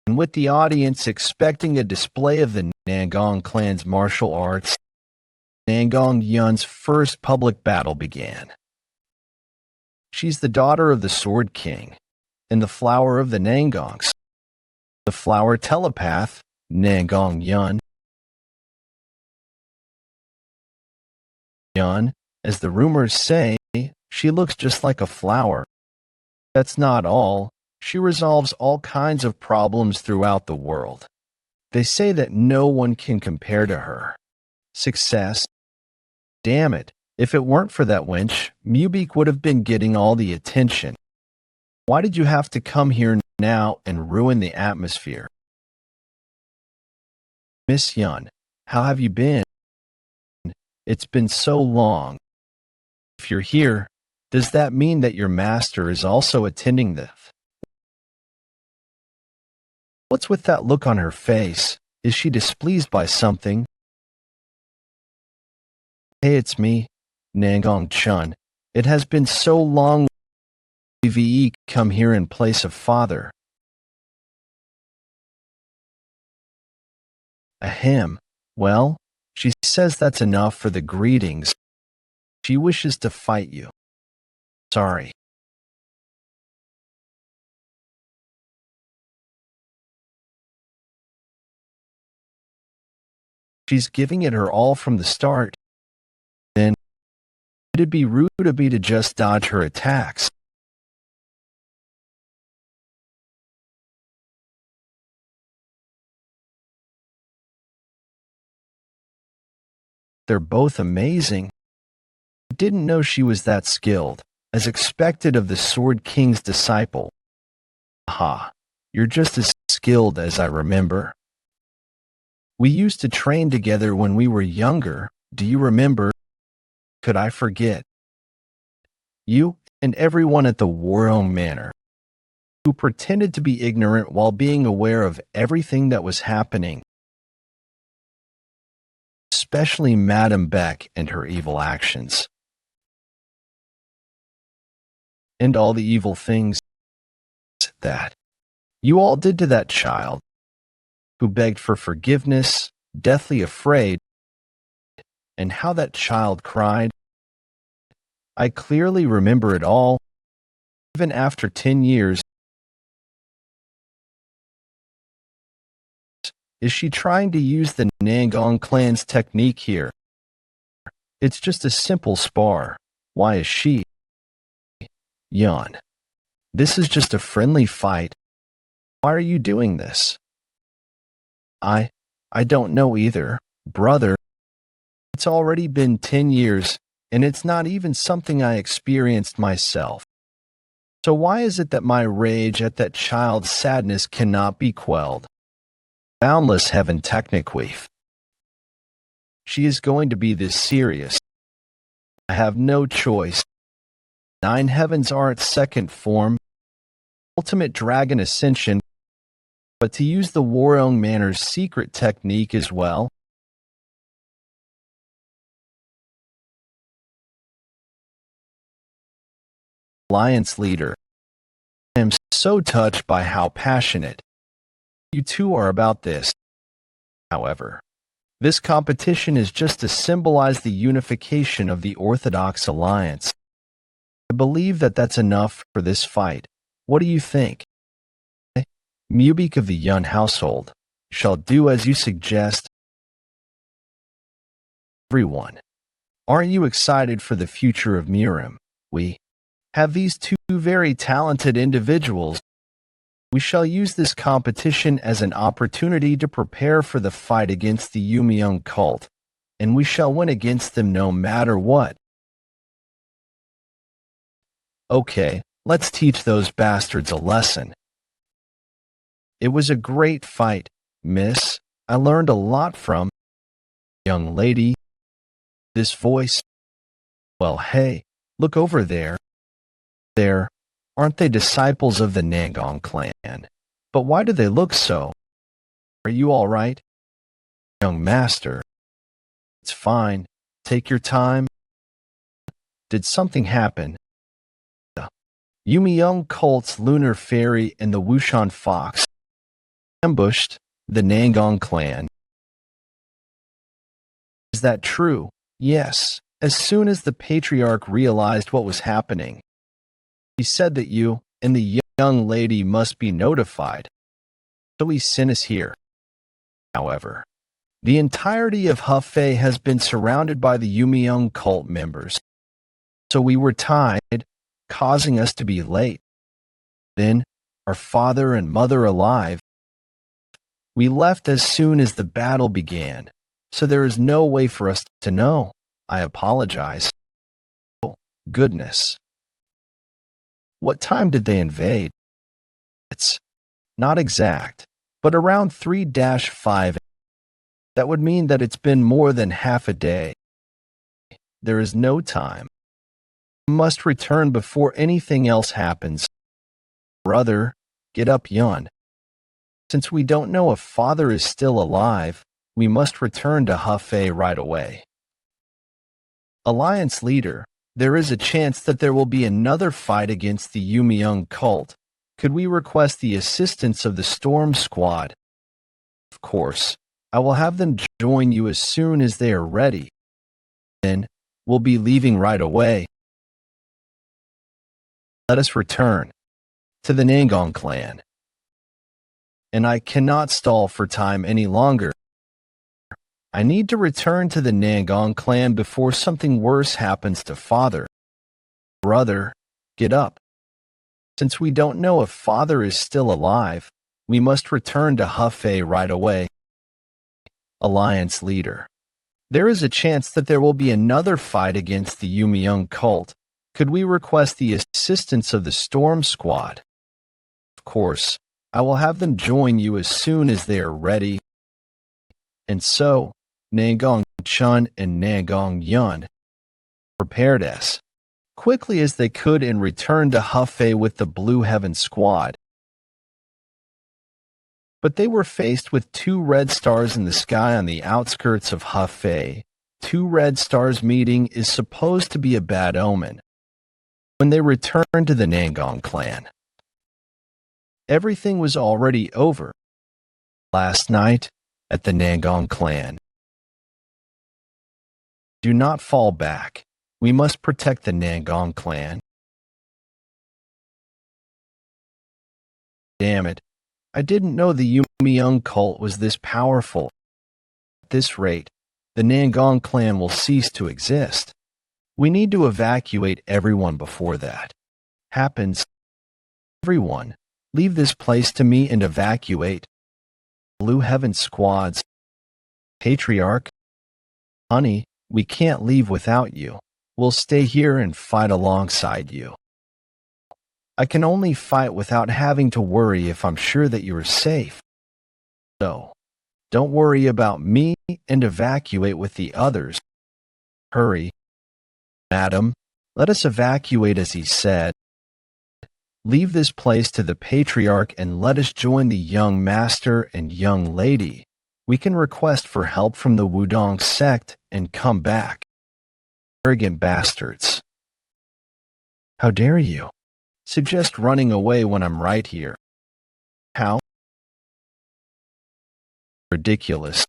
and with the audience expecting a display of the Nangong clan's martial arts. Uncle Yeon's first public battle began. She's the daughter of the Sword King and the flower of the Nangongs, the flower telepath, Uncle Yeon. As the rumors say, she looks just like a flower. That's not all. She resolves all kinds of problems throughout the world. They say that no one can compare to her. Success. Damn it, if it weren't for that wench, Mubik would have been getting all the attention. Why did you have to come here now and ruin the atmosphere? Miss Yeon, how have you been? It's been so long. If you're here, does that mean that your master is also attending this? What's with that look on her face? Is she displeased by something? Hey, it's me, Nangong Chun. It has been so long. VE come here in place of father. Ahem. Well, she says that's enough for the greetings. She wishes to fight you. Sorry. She's giving it her all from the start. Then it'd be rude of me to just dodge her attacks. They're both amazing. I didn't know she was that skilled, as expected of the Sword King's disciple. Aha, you're just as skilled as I remember. We used to train together when we were younger. Do you remember? Could I forget? You and everyone at the Waryong Manor, who pretended to be ignorant while being aware of everything that was happening. Especially Madame Beck and her evil actions. And all the evil things that you all did to that child, who begged for forgiveness, deathly afraid, and how that child cried. I clearly remember it all, even after 10 years. Is she trying to use the Nangong clan's technique here? It's just a simple spar. Why is she? Yeon, this is just a friendly fight. Why are you doing this? I don't know either, brother. It's already been 10 years, and it's not even something I experienced myself. So why is it that my rage at that child's sadness cannot be quelled? Boundless heaven techniqueef. She is going to be this serious. I have no choice. 9 heavens are its second form, ultimate dragon ascension, but to use the Waryong Manor's secret technique as well. Alliance leader. I am so touched by how passionate you two are about this. However, this competition is just to symbolize the unification of the Orthodox Alliance. I believe that that's enough for this fight. What do you think? Mubik of the Yeon household shall do as you suggest. Everyone, aren't you excited for the future of Mirim? We have these two very talented individuals. We shall use this competition as an opportunity to prepare for the fight against the Yumeong cult, and we shall win against them no matter what. Okay, let's teach those bastards a lesson. It was a great fight, miss. I learned a lot from young lady. This voice. Well, hey, look over there. There, aren't they disciples of the Nangong clan? But why do they look so? Are you all right? Young master. It's fine. Take your time. Did something happen? The Yumeong cult's lunar fairy and the Wushan fox ambushed the Nangong clan. Is that true? Yes. As soon as the patriarch realized what was happening, he said that you and the young lady must be notified. So he sent us here. However, the entirety of Hefei has been surrounded by the Yumeong cult members. So we were tied, causing us to be late. Then, our father and mother alive. We left as soon as the battle began, so there is no way for us to know. I apologize. Oh, goodness. What time did they invade? It's not exact, but around 3-5. That would mean that it's been more than half a day. There is no time. We must return before anything else happens. Brother, get up, Yeon. Since we don't know if father is still alive, we must return to Hefei right away. Alliance leader, there is a chance that there will be another fight against the Yumeong cult. Could we request the assistance of the Storm Squad? Of course. I will have them join you as soon as they are ready. Then, we'll be leaving right away. Let us return to the Nangong clan. And I cannot stall for time any longer. I need to return to the Nangong clan before something worse happens to Father. Brother, get up. Since we don't know if Father is still alive, we must return to Hefei right away. Alliance leader. There is a chance that there will be another fight against the Yumiyoung cult. Could we request the assistance of the Storm Squad? Of course, I will have them join you as soon as they are ready. And so, Nangong Chun and Nangong Yeon prepared as quickly as they could and returned to Hefei with the Blue Heaven Squad. But they were faced with 2 red stars in the sky on the outskirts of Hefei. 2 red stars meeting is supposed to be a bad omen. When they returned to the Nangong clan, everything was already over. Last night at the Nangong clan. Do not fall back. We must protect the Nangong clan. Damn it. I didn't know the Yumiyoung cult was this powerful. At this rate, the Nangong clan will cease to exist. We need to evacuate everyone before that happens. Everyone, leave this place to me and evacuate. Blue Heaven squads. Patriarch. Honey, we can't leave without you. We'll stay here and fight alongside you. I can only fight without having to worry if I'm sure that you are safe. So, don't worry about me and evacuate with the others. Hurry. Madam, let us evacuate as he said. Leave this place to the Patriarch and let us join the young master and young lady. We can request for help from the Wudong sect and come back. Arrogant bastards. How dare you? Suggest running away when I'm right here. How? Ridiculous.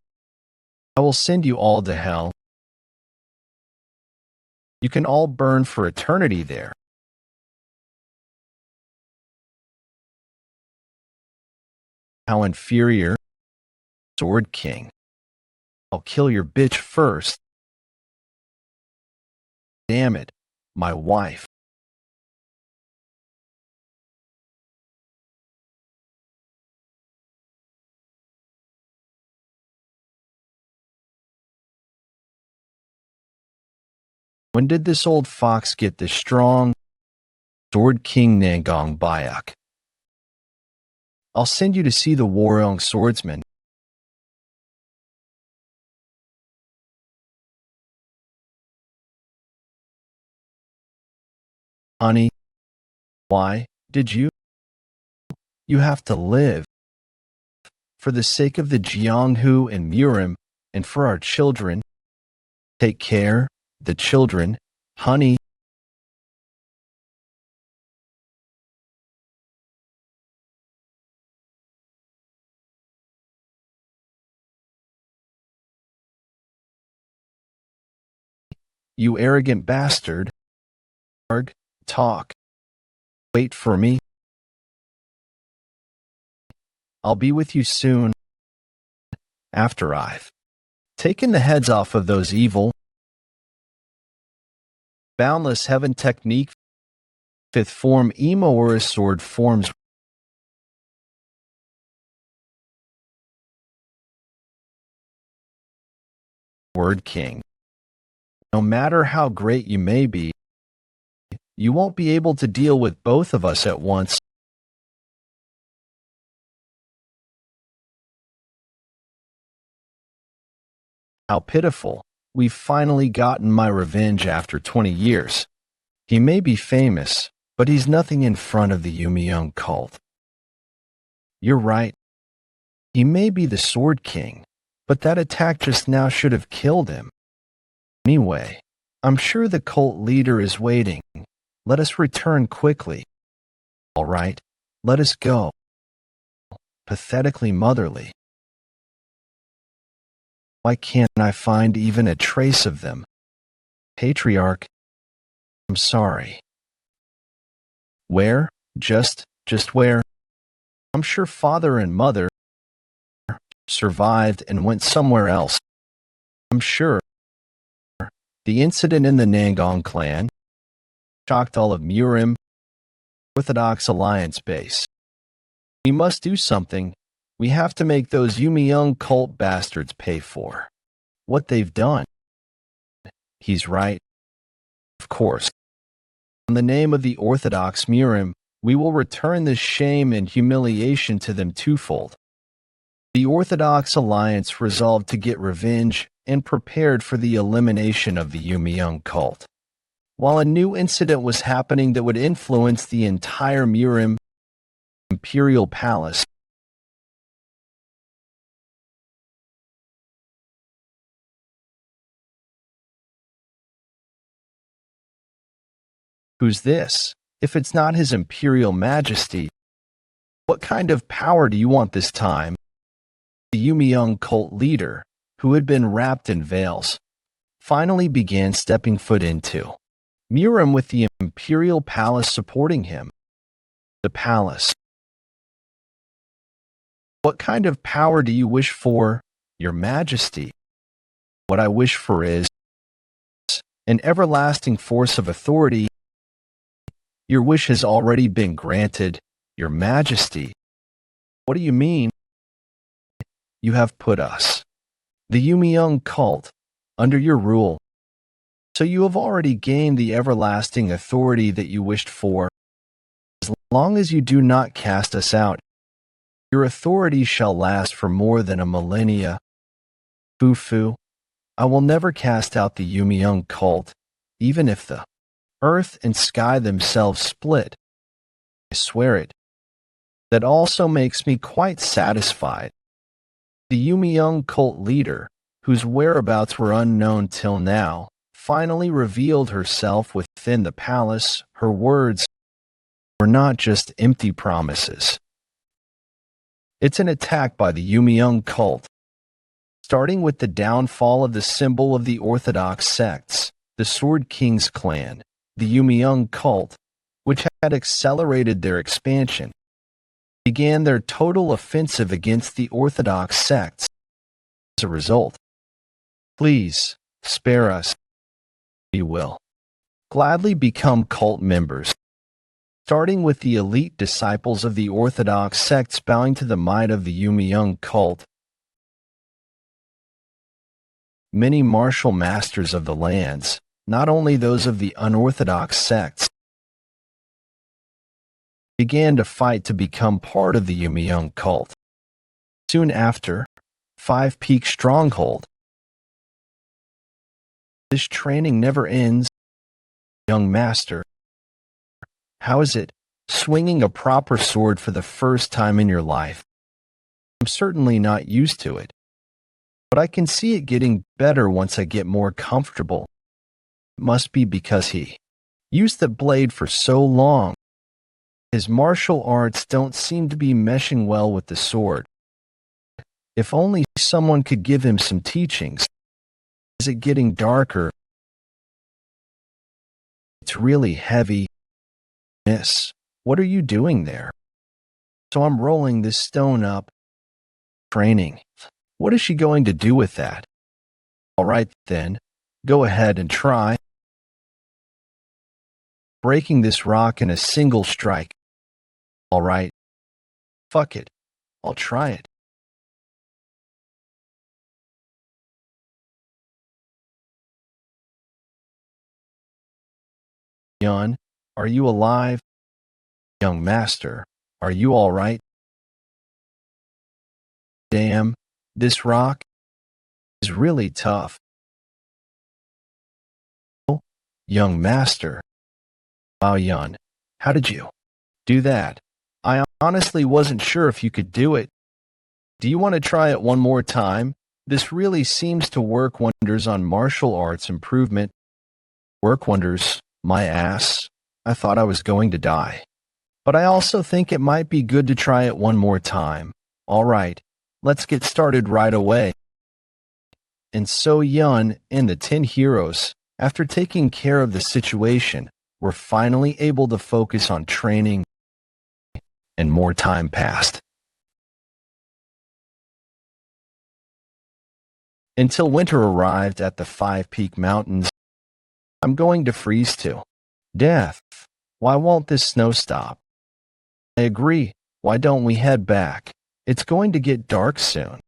I will send you all to hell. You can all burn for eternity there. How inferior. Sword King. I'll kill your bitch first. Damn it, my wife. When did this old fox get this strong? Sword King Nangong Bayak. I'll send you to see the Waryong swordsman. Honey, why did you? You have to live. For the sake of the Jianghu and Murim, and for our children. Take care, the children, honey. You arrogant bastard. Arg, talk. Wait for me. I'll be with you soon. After I've taken the heads off of those evil. Boundless Heaven technique. 5th form Emo or a sword forms. Word King. No matter how great you may be, you won't be able to deal with both of us at once. How pitiful. We've finally gotten my revenge after 20 years. He may be famous, but he's nothing in front of the Yumiyoung cult. You're right. He may be the Sword King, but that attack just now should have killed him. Anyway, I'm sure the cult leader is waiting. Let us return quickly. All right, let us go. Pathetically motherly. Why can't I find even a trace of them? Patriarch, I'm sorry. Where? Just where? I'm sure father and mother survived and went somewhere else. I'm sure the incident in the Nangong clan shocked all of Murim Orthodox Alliance base. We must do something. We have to make those Yumiyoung cult bastards pay for what they've done. He's right. Of course. In the name of the Orthodox Murim, we will return this shame and humiliation to them twofold. The Orthodox Alliance resolved to get revenge and prepared for the elimination of the Yumiyoung cult. While a new incident was happening that would influence the entire Murim Imperial Palace, who's this? If it's not His Imperial Majesty, what kind of power do you want this time? The Yumiyoung cult leader, who had been wrapped in veils, finally began stepping foot into Murim with the Imperial Palace supporting him. The palace. What kind of power do you wish for, Your Majesty? What I wish for is an everlasting force of authority. Your wish has already been granted, Your Majesty. What do you mean? You have put us, the Yumiyoung cult, under your rule. So you have already gained the everlasting authority that you wished for. As long as you do not cast us out, your authority shall last for more than a millennia. Fufu, I will never cast out the Yumiyoung cult, even if the earth and sky themselves split. I swear it. That also makes me quite satisfied. The Yumiyoung cult leader, whose whereabouts were unknown till now, finally revealed herself within the palace. Her words were not just empty promises. It's an attack by the Yumiyoung cult, starting with the downfall of the symbol of the Orthodox sects, the Sword King's clan. The Yumiyoung cult, which had accelerated their expansion, began their total offensive against the Orthodox sects. As a result, please spare us. We will gladly become cult members, starting with the elite disciples of the Orthodox sects bowing to the might of the Yumiyoung cult. Many martial masters of the lands, not only those of the unorthodox sects, began to fight to become part of the Yumiyoung cult. Soon after, Five Peak Stronghold. This training never ends. Young master, how is it swinging a proper sword for the first time in your life? I'm certainly not used to it, but I can see it getting better once I get more comfortable. It must be because he used the blade for so long. His martial arts don't seem to be meshing well with the sword. If only someone could give him some teachings. Is it getting darker? It's really heavy. Miss, what are you doing there? So I'm rolling this stone up. Training. What is she going to do with that? All right then, go ahead and try. Breaking this rock in a single strike. All right. Fuck it. I'll try it. Yeon, are you alive? Young master, are you all right? Damn, this rock is really tough. Young master. Wow, Yeon, how did you do that? I honestly wasn't sure if you could do it. Do you want to try it one more time? This really seems to work wonders on martial arts improvement. Work wonders, my ass. I thought I was going to die. But I also think it might be good to try it one more time. All right, let's get started right away. And so Yeon and the 10 heroes, after taking care of the situation, were finally able to focus on training, and more time passed. until winter arrived at the Five Peak Mountains. I'm going to freeze to death. Why won't this snow stop? I agree. Why don't we head back? It's going to get dark soon.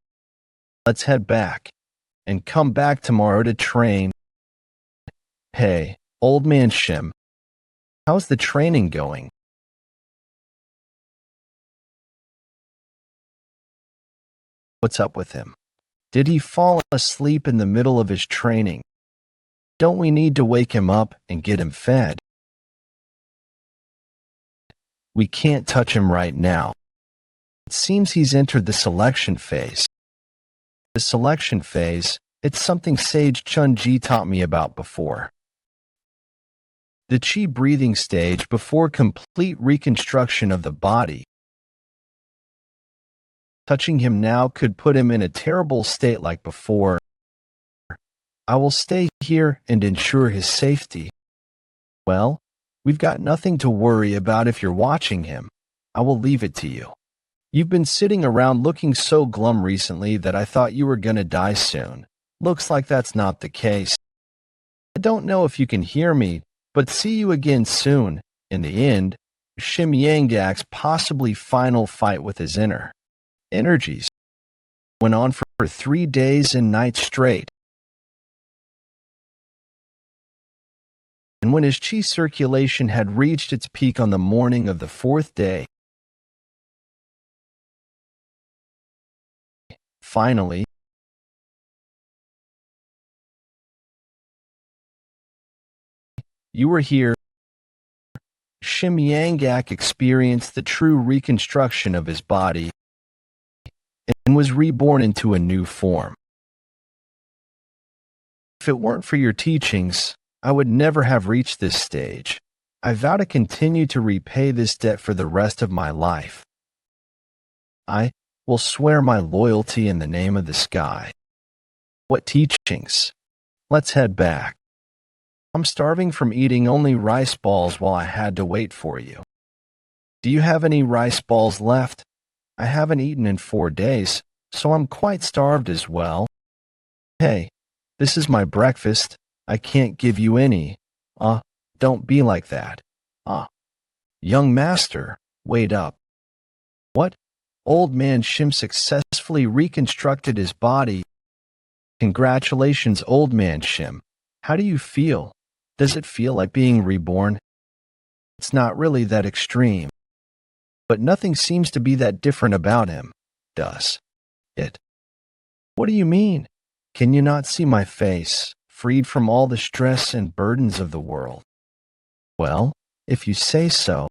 Let's head back and come back tomorrow to train. Hey, old man Shim, how's the training going? What's up with him? Did he fall asleep in the middle of his training? Don't we need to wake him up and get him fed? We can't touch him right now. It seems he's entered the selection phase. The selection phase, it's something Sage Chun-Ji taught me about before. The Qi breathing stage before complete reconstruction of the body. Touching him now could put him in a terrible state like before. I will stay here and ensure his safety. Well, we've got nothing to worry about if you're watching him. I will leave it to you. You've been sitting around looking so glum recently that I thought you were gonna die soon. Looks like that's not the case. I don't know if you can hear me, but see you again soon. In the end, Shim Yanggak's possibly final fight with his inner energies went on for 3 days and nights straight. And when his chi circulation had reached its peak on the morning of the 4th day, finally, you were here. Shim Yanggak experienced the true reconstruction of his body and was reborn into a new form. If it weren't for your teachings, I would never have reached this stage. I vow to continue to repay this debt for the rest of my life. I will swear my loyalty in the name of the sky. What teachings? Let's head back. I'm starving from eating only rice balls while I had to wait for you. Do you have any rice balls left? I haven't eaten in 4 days, so I'm quite starved as well. Hey, this is my breakfast. I can't give you any. Don't be like that. Young master, wait up. What? Old man Shim successfully reconstructed his body. Congratulations, old man Shim. How do you feel? Does it feel like being reborn? It's not really that extreme. But nothing seems to be that different about him, does it? What do you mean? Can you not see my face, freed from all the stress and burdens of the world? Well, if you say so.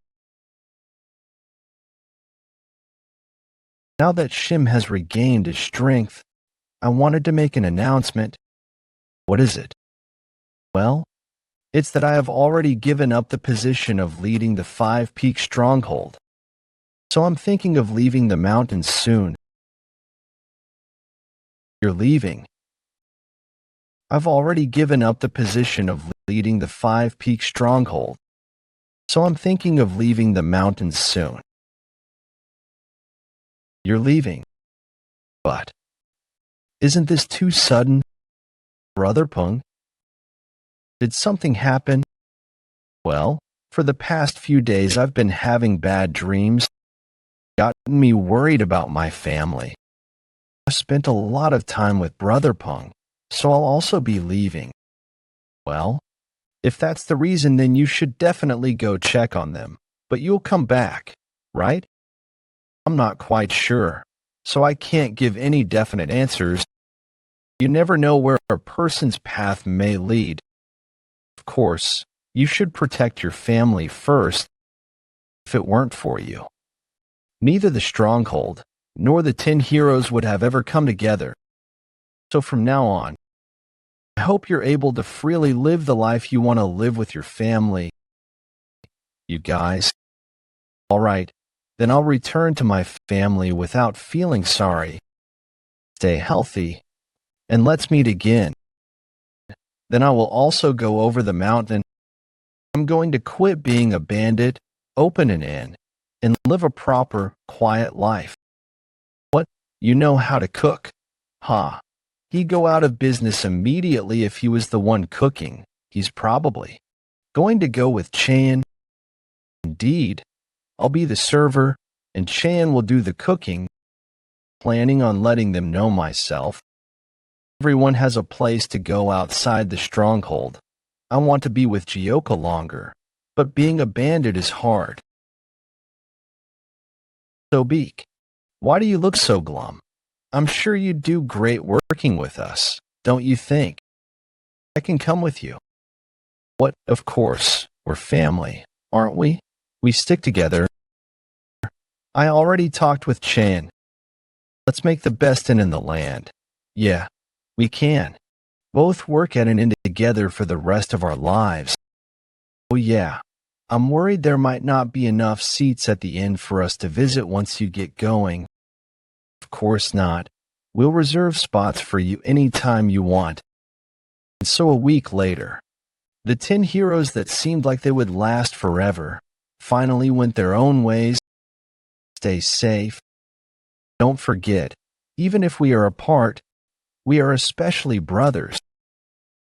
Now that Shim has regained his strength, I wanted to make an announcement. What is it? Well, it's that I have already given up the position of leading the Five Peak Stronghold. So I'm thinking of leaving the mountains soon. You're leaving. I've already given up the position of leading the Five Peak Stronghold. So I'm thinking of leaving the mountains soon. You're leaving. But isn't this too sudden? Brother Peng? Did something happen? Well, for the past few days I've been having bad dreams. Gotten me worried about my family. I've spent a lot of time with Brother Peng, so I'll also be leaving. Well, if that's the reason, then you should definitely go check on them. But you'll come back, right? I'm not quite sure, so I can't give any definite answers. You never know where a person's path may lead. Of course, you should protect your family first. If it weren't for you, neither the stronghold nor the 10 heroes would have ever come together. So from now on, I hope you're able to freely live the life you want to live with your family. You guys. All right, then I'll return to my family without feeling sorry. Stay healthy, and let's meet again. Then I will also go over the mountain. I'm going to quit being a bandit, open an inn, and live a proper, quiet life. What? You know how to cook? Ha. He'd go out of business immediately if he was the one cooking. He's probably going to go with Chan. Indeed, I'll be the server, and Chan will do the cooking, planning on letting them know myself. Everyone has a place to go outside the stronghold. I want to be with Jeokha longer, but being a bandit is hard. So Beak, why do you look so glum? I'm sure you'd do great working with us, don't you think? I can come with you. What, of course, we're family, aren't we? We stick together. I already talked with Chan. Let's make the best inn in the land. Yeah, we can. Both work at an inn together for the rest of our lives. Oh yeah, I'm worried there might not be enough seats at the inn for us to visit once you get going. Of course not. We'll reserve spots for you anytime you want. And so a week later, the 10 heroes that seemed like they would last forever finally went their own ways. Stay safe. Don't forget, even if we are apart, we are especially brothers.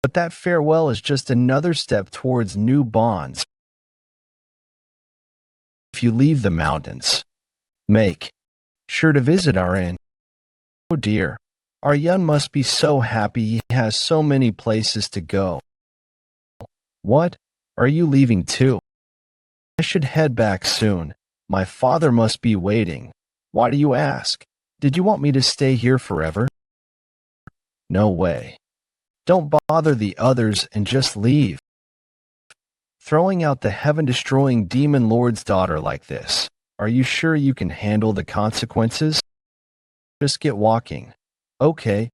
But that farewell is just another step towards new bonds. If you leave the mountains, make sure to visit our inn. Oh dear, our Yeon must be so happy he has so many places to go. What? Are you leaving too? I should head back soon. My father must be waiting. Why do you ask? Did you want me to stay here forever? No way. Don't bother the others and just leave. Throwing out the heaven-destroying demon lord's daughter like this. Are you sure you can handle the consequences? Just get walking. Okay.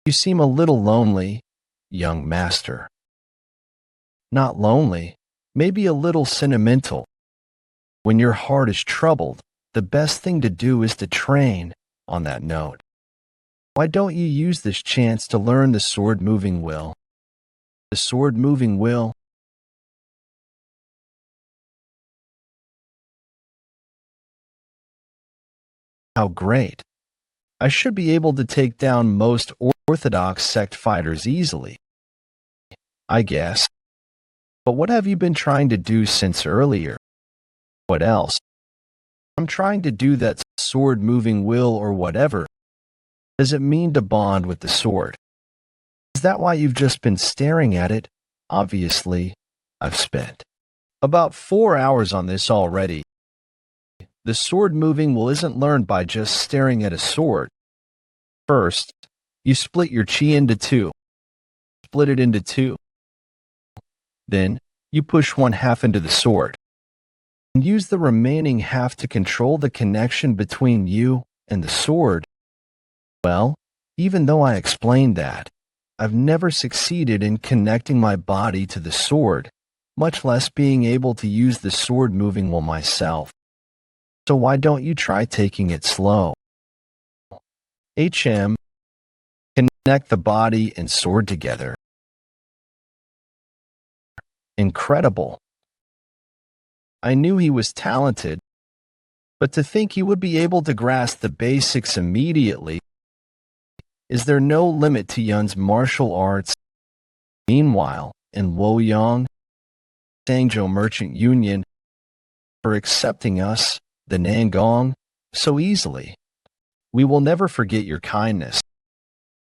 You seem a little lonely, young master. Not lonely, maybe a little sentimental. When your heart is troubled, the best thing to do is to train. On that note, why don't you use this chance to learn the sword-moving will? The sword-moving will? How great. I should be able to take down most orthodox sect fighters easily, I guess. But what have you been trying to do since earlier? What else? I'm trying to do that sword-moving will or whatever. Does it mean to bond with the sword? Is that why you've just been staring at it? Obviously, I've spent about 4 hours on this already. The sword-moving will isn't learned by just staring at a sword. First, you split your chi into two. Split it into two. Then, you push one half into the sword. And use the remaining half to control the connection between you and the sword. Well, even though I explained that, I've never succeeded in connecting my body to the sword, much less being able to use the sword-moving will myself. So why don't you try taking it slow? HM, connect the body and sword together. Incredible. I knew he was talented, but to think he would be able to grasp the basics immediately. Is there no limit to Yeon's martial arts? Meanwhile, in Waryong, Sangjo Merchant Union, for accepting us, the Nangong, so easily. We will never forget your kindness.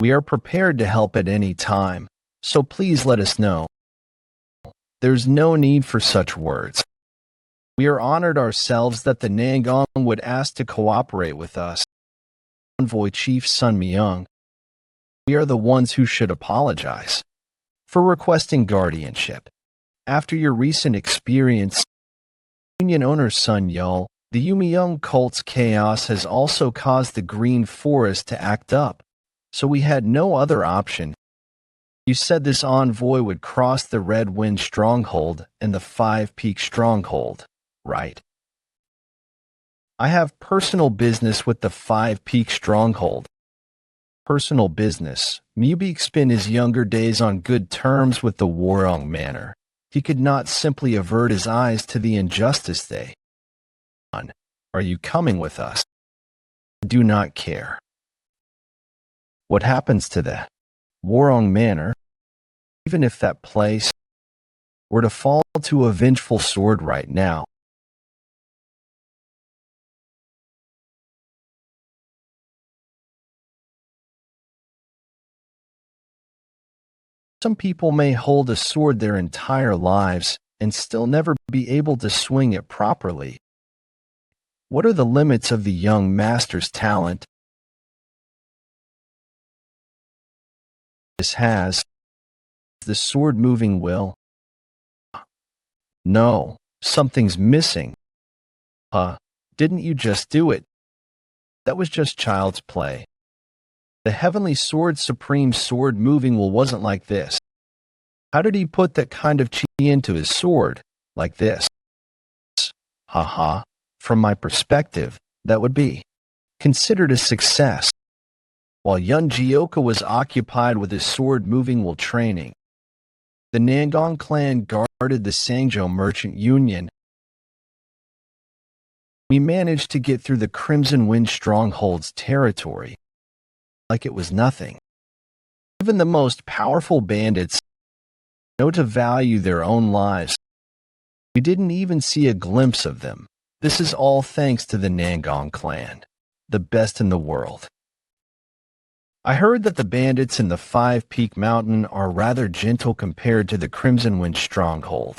We are prepared to help at any time, so please let us know. There's no need for such words. We are honored ourselves that the Nangong would ask to cooperate with us. Envoy Chief Sun Myung. We are the ones who should apologize for requesting guardianship. After your recent experience, Union owner Sun Yul, the Yumyung cult's chaos has also caused the Green Forest to act up, so we had no other option. You said this envoy would cross the Red Wind Stronghold and the Five Peak Stronghold, right? I have personal business with the Five Peak Stronghold. Personal business. Mubik spent his younger days on good terms with the Waryong Manor. He could not simply avert his eyes to the injustice they. Are you coming with us? Do not care. What happens to that Waryong Manor, even if that place were to fall to a vengeful sword right now? Some people may hold a sword their entire lives and still never be able to swing it properly. What are the limits of the young master's talent? This has the sword moving will. No, something's missing. Didn't you just do it? That was just child's play. The heavenly sword supreme sword moving will wasn't like this. How did he put that kind of chi into his sword? Like this. From my perspective, that would be considered a success. While Yeon Jeokha was occupied with his sword moving while training, the Nangong clan guarded the Sangjo merchant union. We managed to get through the Crimson Wind stronghold's territory like it was nothing. Even the most powerful bandits know to value their own lives. We didn't even see a glimpse of them. This is all thanks to the Nangong clan, the best in the world. I heard that the bandits in the Five Peak Mountain are rather gentle compared to the Crimson Wind stronghold.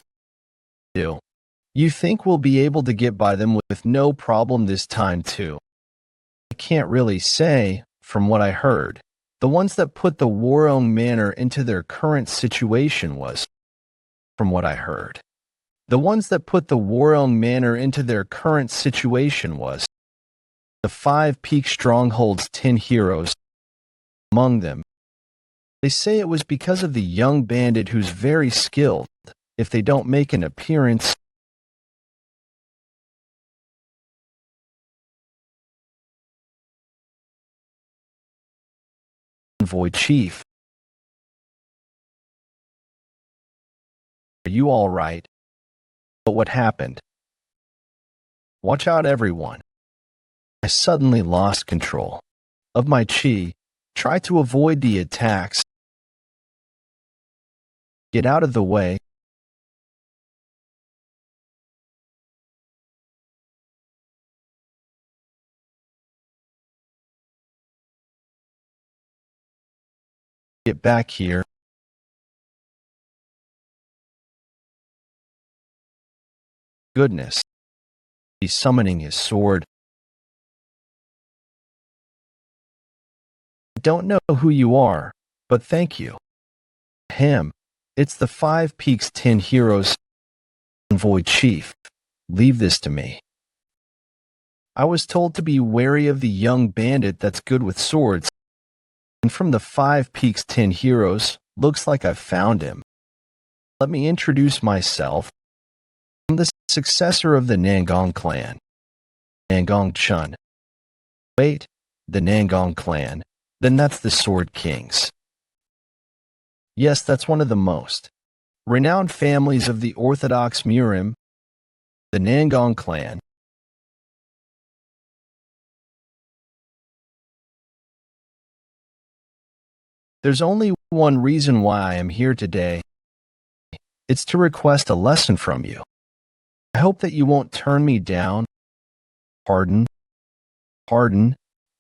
You think we'll be able to get by them with no problem this time too? I can't really say, from what I heard. The ones that put the Waryong Manor into their current situation was, from what I heard. The ones that put the Waryong Manor into their current situation was the Five Peak Stronghold's 10 heroes. Among them, they say it was because of the young bandit who's very skilled. If they don't make an appearance, Void Chief. Are you all right? But what happened? Watch out, everyone. I suddenly lost control of my chi. Try to avoid the attacks. Get out of the way. Get back here. Goodness. He's summoning his sword. I don't know who you are, but thank you. Him. It's the Five Peaks 10 heroes. Void Chief. Leave this to me. I was told to be wary of the young bandit that's good with swords. And from the Five Peaks 10 heroes, looks like I've found him. Let me introduce myself. I'm the successor of the Nangong clan. Nangong Chun. Wait, the Nangong clan. Then that's the Sword Kings. Yes, that's one of the most renowned families of the Orthodox Murim, the Nangong clan. There's only one reason why I am here today. It's to request a lesson from you. I hope that you won't turn me down. Pardon?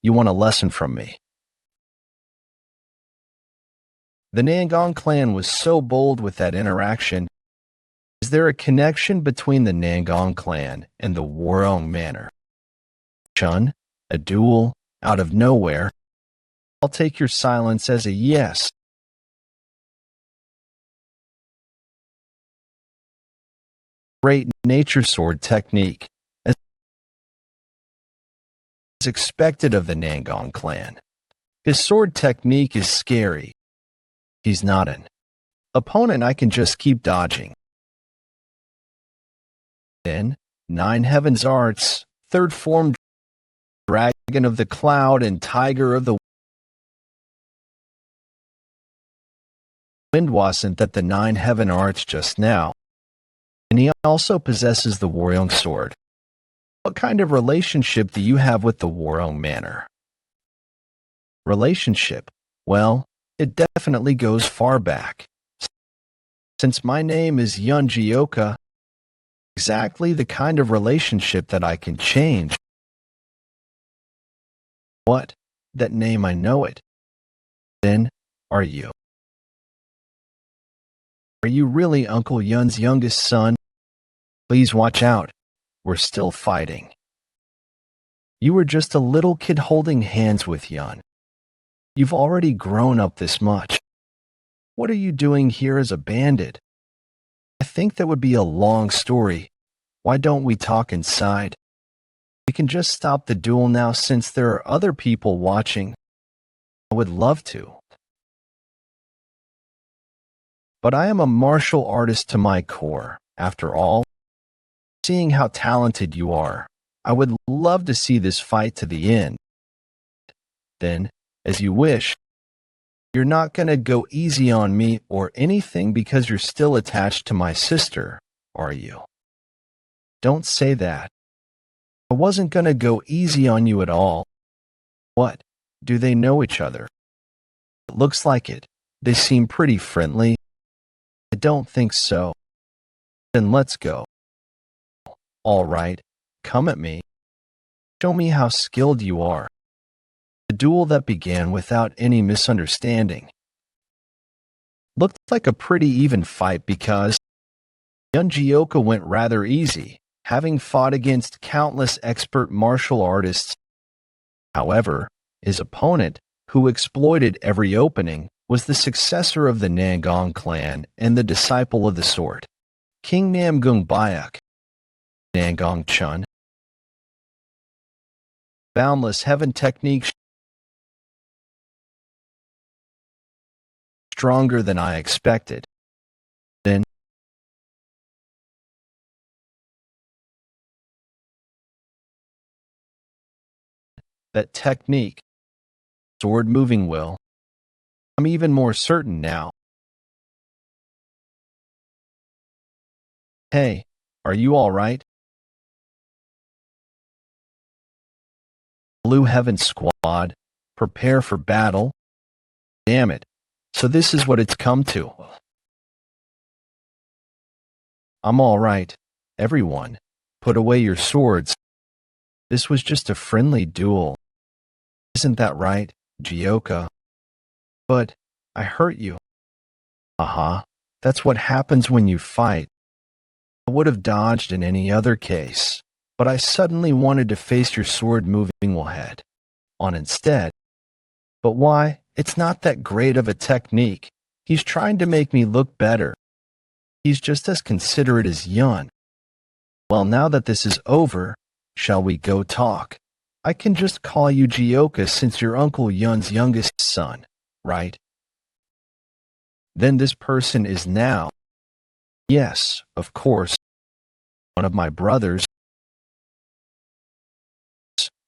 You want a lesson from me? The Nangong clan was so bold with that interaction. Is there a connection between the Nangong clan and the Waryong Manor? Chun, a duel, out of nowhere. I'll take your silence as a yes. Great nature sword technique, as expected of the Nangong clan. His sword technique is scary. He's not an opponent I can just keep dodging. Then, Nine Heavens Arts, third form Dragon of the Cloud and Tiger of the Wind wasn't at the Nine Heaven Arts just now, and he also possesses the Waryong sword. What kind of relationship do you have with the Waryong Manor? Relationship? Well, it definitely goes far back. Since my name is Yeon Jeokha, exactly the kind of relationship that I can change. What? That name, I know it. Then, are you? Are you really Uncle Yeon's youngest son? Please watch out. We're still fighting. You were just a little kid holding hands with Yeon. You've already grown up this much. What are you doing here as a bandit? I think that would be a long story. Why don't we talk inside? We can just stop the duel now since there are other people watching. I would love to. But I am a martial artist to my core. After all, seeing how talented you are, I would love to see this fight to the end. Then, as you wish, you're not going to go easy on me or anything because you're still attached to my sister, are you? Don't say that. I wasn't going to go easy on you at all. What? Do they know each other? It looks like it. They seem pretty friendly. I don't think so. Then let's go. All right, come at me. Show me how skilled you are. The duel that began without any misunderstanding looked like a pretty even fight because Yeon Jeokha went rather easy, having fought against countless expert martial artists. However, his opponent, who exploited every opening, was the successor of the Nangong clan and the disciple of the sword, King Namgung Bayak, Nangong Chun. Boundless heaven technique stronger than I expected. Then, that technique, sword moving will. I'm even more certain now. Hey, are you all right? Blue Heaven Squad, prepare for battle. Damn it. So this is what it's come to. I'm all right. Everyone, put away your swords. This was just a friendly duel. Isn't that right, Jeokha? But I hurt you. That's what happens when you fight. I would have dodged in any other case, but I suddenly wanted to face your sword-moving head on instead. But why? It's not that great of a technique. He's trying to make me look better. He's just as considerate as Yeon. Well, now that this is over, shall we go talk? I can just call you Jeokha since you're Uncle Yeon's youngest son, right? Then this person is now, yes, of course, one of my brothers.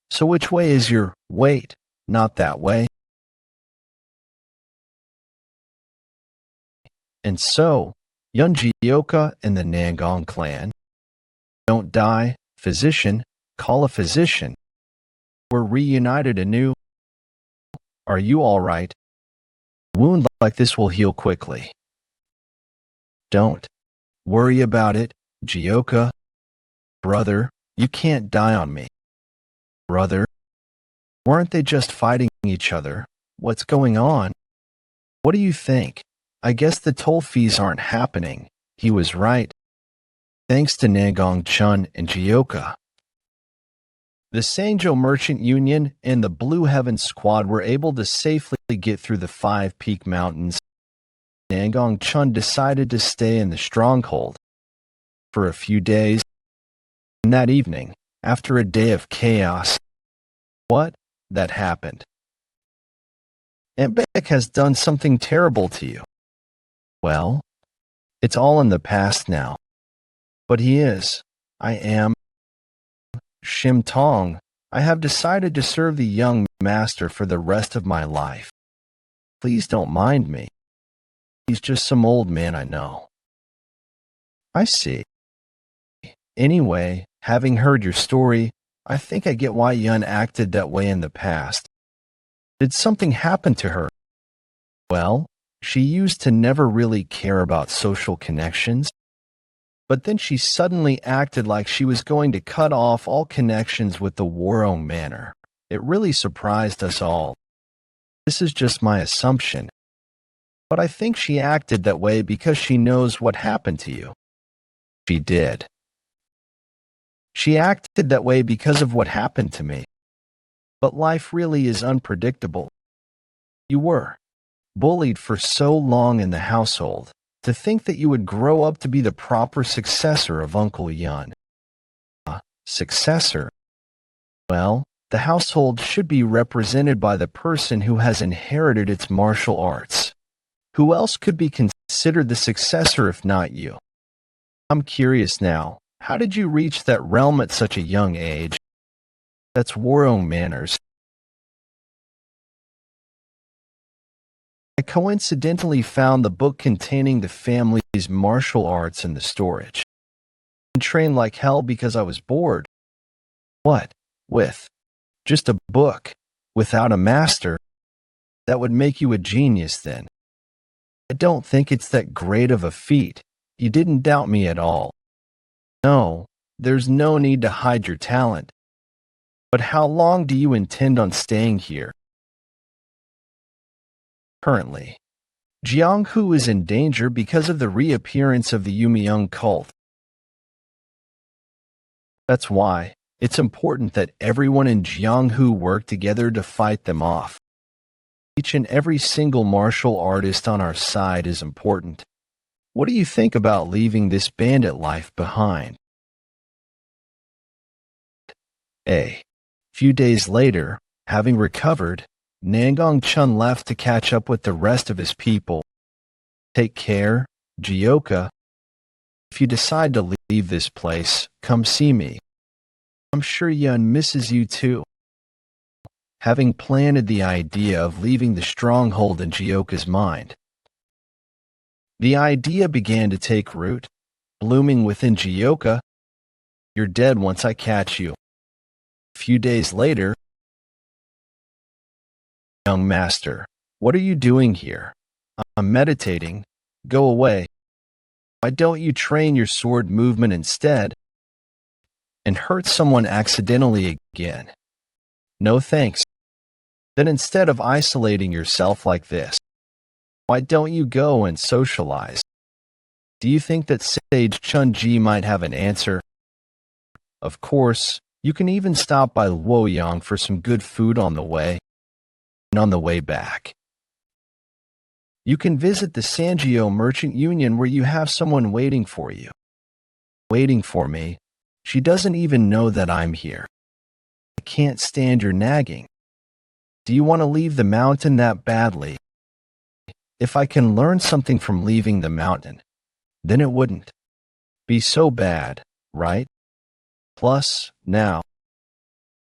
So which way is your, wait, not that way? And so, Yeon Jeokha and the Nangong clan. Don't die, physician, call a physician. We're reunited anew. Are you all right? A wound like this will heal quickly. Don't worry about it, Jeokha. Brother, you can't die on me. Brother, weren't they just fighting each other? What's going on? What do you think? I guess the toll fees aren't happening. He was right. Thanks to Nangong Chun and Jeokha. The Sangjo Merchant Union and the Blue Heaven Squad were able to safely get through the 5 Peak Mountains. Nangong Chun decided to stay in the stronghold for a few days. And that evening, after a day of chaos, that happened. Aunt Beck has done something terrible to you. Well, it's all in the past now. But I am Shim Tong. I have decided to serve the young master for the rest of my life. Please don't mind me. He's just some old man I know. I see. Anyway, Having heard your story, I think I get why Yeon acted that way in the past. Did something happen to her? Well, she used to never really care about social connections, but then she suddenly acted like she was going to cut off all connections with the Waryong Manor. It really surprised us all. This is just my assumption, but I think she acted that way because she knows what happened to you. She did. She acted that way because of what happened to me. But life really is unpredictable. You were bullied for so long in the household. To think that you would grow up to be the proper successor of Uncle Yeon. Successor? Well, the household should be represented by the person who has inherited its martial arts. Who else could be considered the successor if not you? I'm curious now, how did you reach that realm at such a young age? That's Waryong manners. I coincidentally found the book containing the family's martial arts in the storage. I trained like hell because I was bored. What? With just a book, without a master? That would make you a genius then. I don't think it's that great of a feat. You didn't doubt me at all. No, there's no need to hide your talent. But how long do you intend on staying here? Currently, Jeonghu is in danger because of the reappearance of the Yeon cult. That's why it's important that everyone in Jeonghu work together to fight them off. Each and every single martial artist on our side is important. What do you think about leaving this bandit life behind? A few days later, having recovered, Nangong Chun left to catch up with the rest of his people. Take care, Jeokha. If you decide to leave this place, come see me. I'm sure Yeon misses you too. Having planted the idea of leaving the stronghold in Jeokha's mind, the idea began to take root, blooming within Jeokha. You're dead once I catch you. A few days later, young master, what are you doing here? I'm meditating. Go away. Why don't you train your sword movement instead and hurt someone accidentally again? No thanks. Then instead of isolating yourself like this, why don't you go and socialize? Do you think that Sage Chun-ji might have an answer? Of course, you can even stop by Waryong for some good food on the way. And on the way back, you can visit the Sanjio Merchant Union where you have someone waiting for you. Waiting for me? She doesn't even know that I'm here. I can't stand your nagging. Do you want to leave the mountain that badly? If I can learn something from leaving the mountain, then it wouldn't be so bad, right? Plus, now,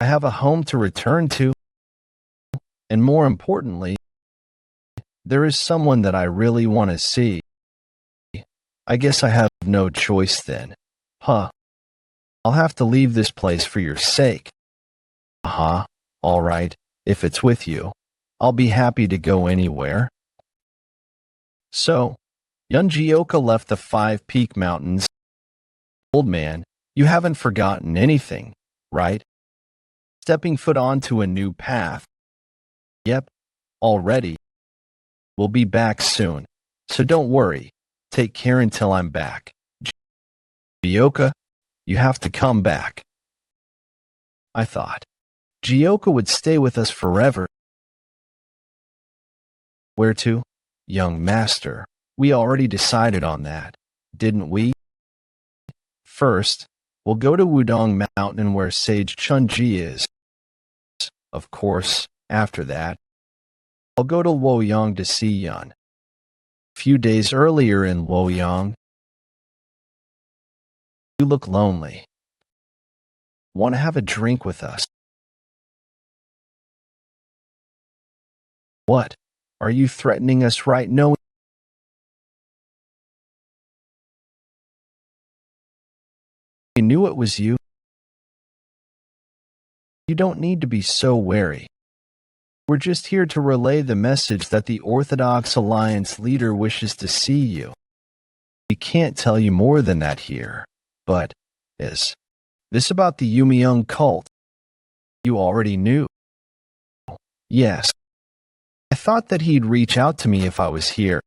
I have a home to return to. And more importantly, there is someone that I really want to see. I guess I have no choice then. Huh. I'll have to leave this place for your sake. Uh-huh. All right. If it's with you, I'll be happy to go anywhere. So, Yeon Jeokha left the 5 Peak Mountains. Old man, you haven't forgotten anything, right? Stepping foot onto a new path. Yep, already. We'll be back soon, so don't worry. Take care until I'm back. Jeokha, you have to come back. I thought Jeokha would stay with us forever. Where to? Young master, we already decided on that, didn't we? First, we'll go to Wudong Mountain where Sage Chun-ji is. Of course, after that, I'll go to Waryong to see Yeon. A few days earlier in Waryong, you look lonely. Want to have a drink with us? What? Are you threatening us right now? I knew it was you. You don't need to be so wary. We're just here to relay the message that the Orthodox Alliance leader wishes to see you. We can't tell you more than that here, but is this about the Yeon cult? You already knew. Yes. I thought that he'd reach out to me if I was here.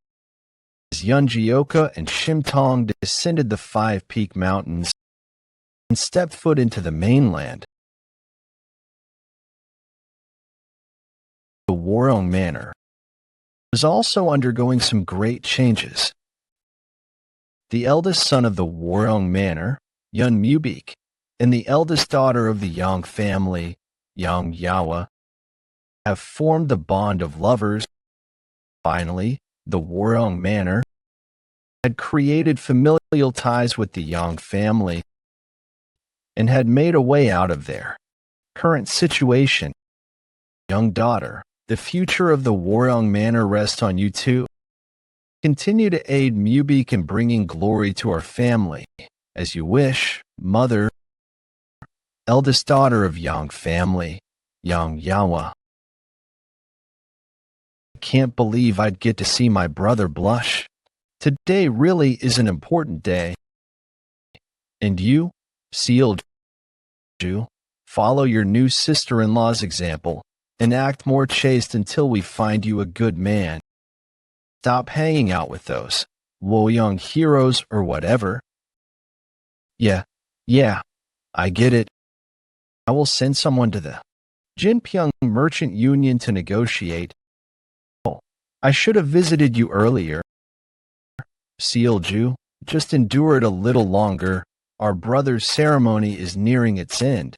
As Yeon Jeokha and Shimtong descended the Five Peak Mountains and stepped foot into the mainland, the Waryong Manor was also undergoing some great changes. The eldest son of the Waryong Manor, Yeon Jeokha, and the eldest daughter of the Yeon family, Yeon Jeokha, have formed the bond of lovers. Finally, the Waryong Manor had created familial ties with the Yeon family and had made a way out of their current situation. Young daughter, the future of the Waryong Manor rests on you too. Continue to aid Jeokha in bringing glory to our family, as you wish, mother, eldest daughter of Yeon family, Yeon Jeokha. I can't believe I'd get to see my brother blush. Today really is an important day. And you, Sealju, follow your new sister-in-law's example and act more chaste until we find you a good man. Stop hanging out with those Waryong heroes or whatever. Yeah, I get it. I will send someone to the Jinpyong Merchant Union to negotiate. Oh, I should have visited you earlier. Sealju, just endure it a little longer. Our brother's ceremony is nearing its end.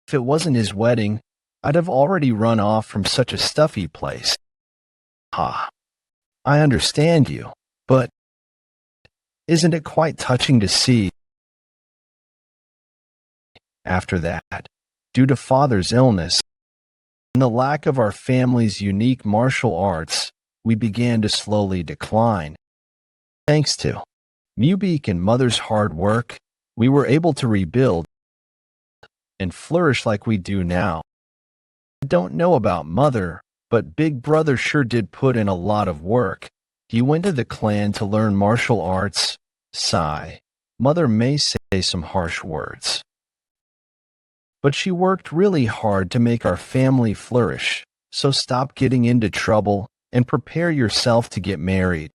If it wasn't his wedding, I'd have already run off from such a stuffy place. Ha. I understand you, but isn't it quite touching to see? After that, due to father's illness and the lack of our family's unique martial arts, we began to slowly decline. Thanks to Jeokha and mother's hard work, we were able to rebuild and flourish like we do now. I don't know about mother, but big brother sure did put in a lot of work. He went to the clan to learn martial arts. Sigh. Mother may say some harsh words, but she worked really hard to make our family flourish, so stop getting into trouble and prepare yourself to get married.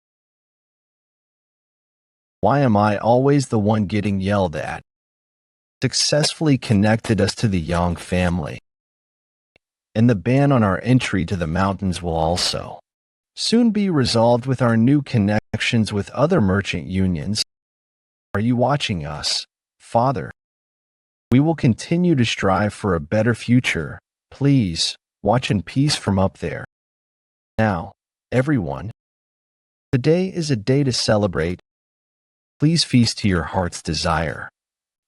Why am I always the one getting yelled at? Successfully connected us to the Yeon family, and the ban on our entry to the mountains will also soon be resolved with our new connections with other merchant unions. Are you watching us, Father? We will continue to strive for a better future. Please, watch in peace from up there. Now, everyone, today is a day to celebrate. Please feast to your heart's desire,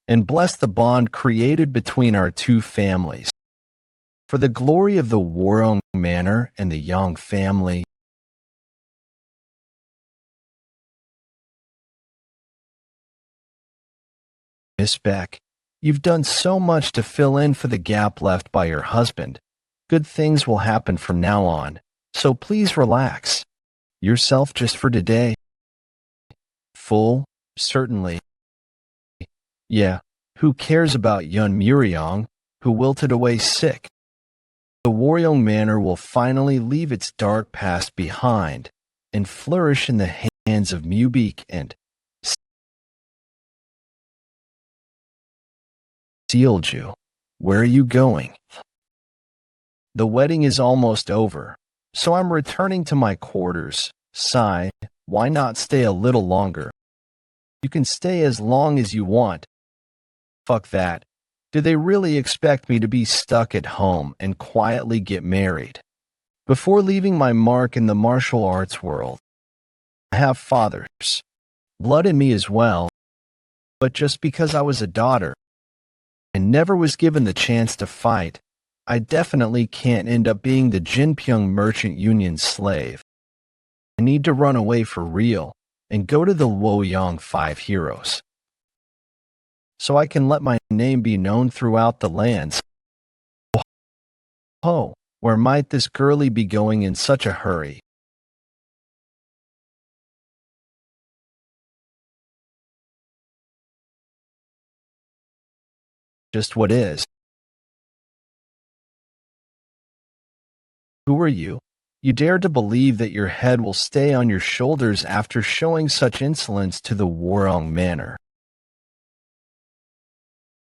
and bless the bond created between our two families. For the glory of the Waryong Manor and the Yeon family. Miss Beck, you've done so much to fill in for the gap left by your husband. Good things will happen from now on, so please relax yourself just for today. Full, certainly. Yeah, who cares about young Waryong, who wilted away sick? The Waryong Manor will finally leave its dark past behind and flourish in the hands of Jeokha and Sealju. Where are you going? The wedding is almost over, so I'm returning to my quarters. Sigh, why not stay a little longer? You can stay as long as you want. Fuck that. Do they really expect me to be stuck at home and quietly get married? Before leaving my mark in the martial arts world, I have father's blood in me as well, but just because I was a daughter and never was given the chance to fight, I definitely can't end up being the Jinpyong Merchant Union slave. I need to run away for real and go to the Waryong Five Heroes, so I can let my name be known throughout the lands. Oh, where might this girlie be going in such a hurry? Just what is? Who are you? You dare to believe that your head will stay on your shoulders after showing such insolence to the Waryong Manor?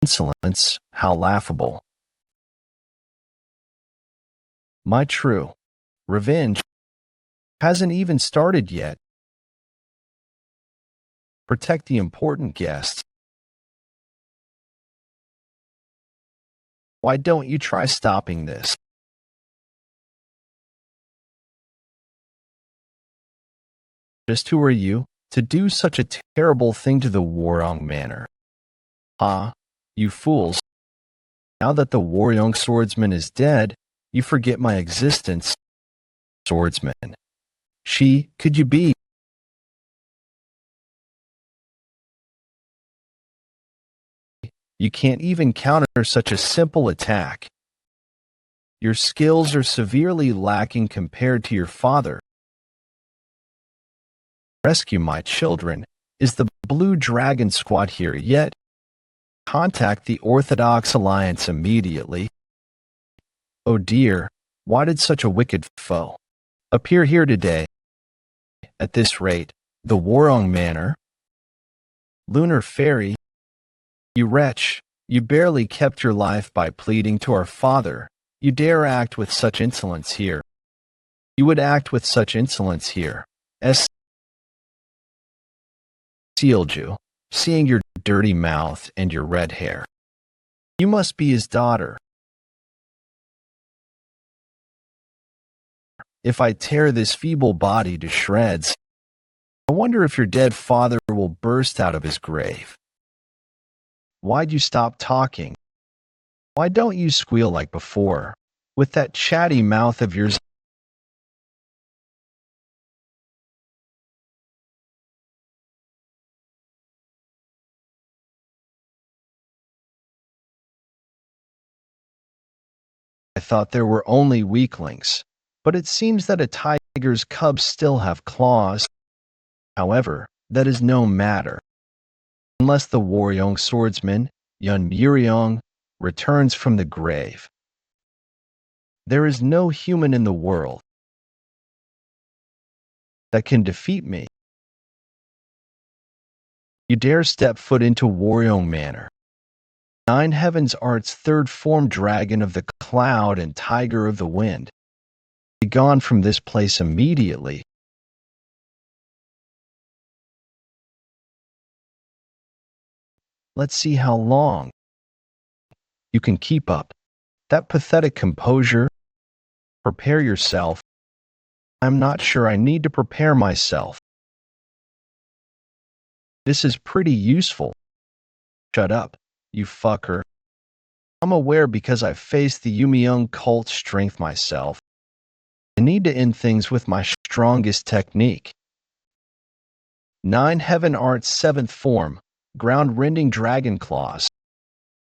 Insolence? How laughable. My true revenge hasn't even started yet. Protect the important guests. Why don't you try stopping this? Just who are you to do such a terrible thing to the Waryong Manor? Ah, you fools. Now that the Waryong swordsman is dead, you forget my existence. Swordsman. Could you be? You can't even counter such a simple attack. Your skills are severely lacking compared to your father. Rescue my children. Is the Blue Dragon Squad here yet? Contact the Orthodox Alliance immediately. Oh dear, why did such a wicked foe appear here today? At this rate, the Waryong Manor. Lunar Fairy, you wretch, you barely kept your life by pleading to our father. You dare act with such insolence here. You would act with such insolence here. Sealed you, seeing your dirty mouth and your red hair. You must be his daughter. If I tear this feeble body to shreds, I wonder if your dead father will burst out of his grave. Why'd you stop talking? Why don't you squeal like before, with that chatty mouth of yours? I thought there were only weaklings, but it seems that a tiger's cubs still have claws. However, that is no matter. Unless the Waryong swordsman, Yeon returns from the grave. There is no human in the world that can defeat me. You dare step foot into Waryong Manor. Nine Heavens Art's third form dragon of the cloud and tiger of the wind. Be gone from this place immediately. Let's see how long you can keep up that pathetic composure. Prepare yourself. I'm not sure I need to prepare myself. This is pretty useful. Shut up, you fucker. I'm aware because I've faced the Yumiyoung cult strength myself. I need to end things with my strongest technique. Nine Heaven Art's seventh form, ground-rending dragon claws,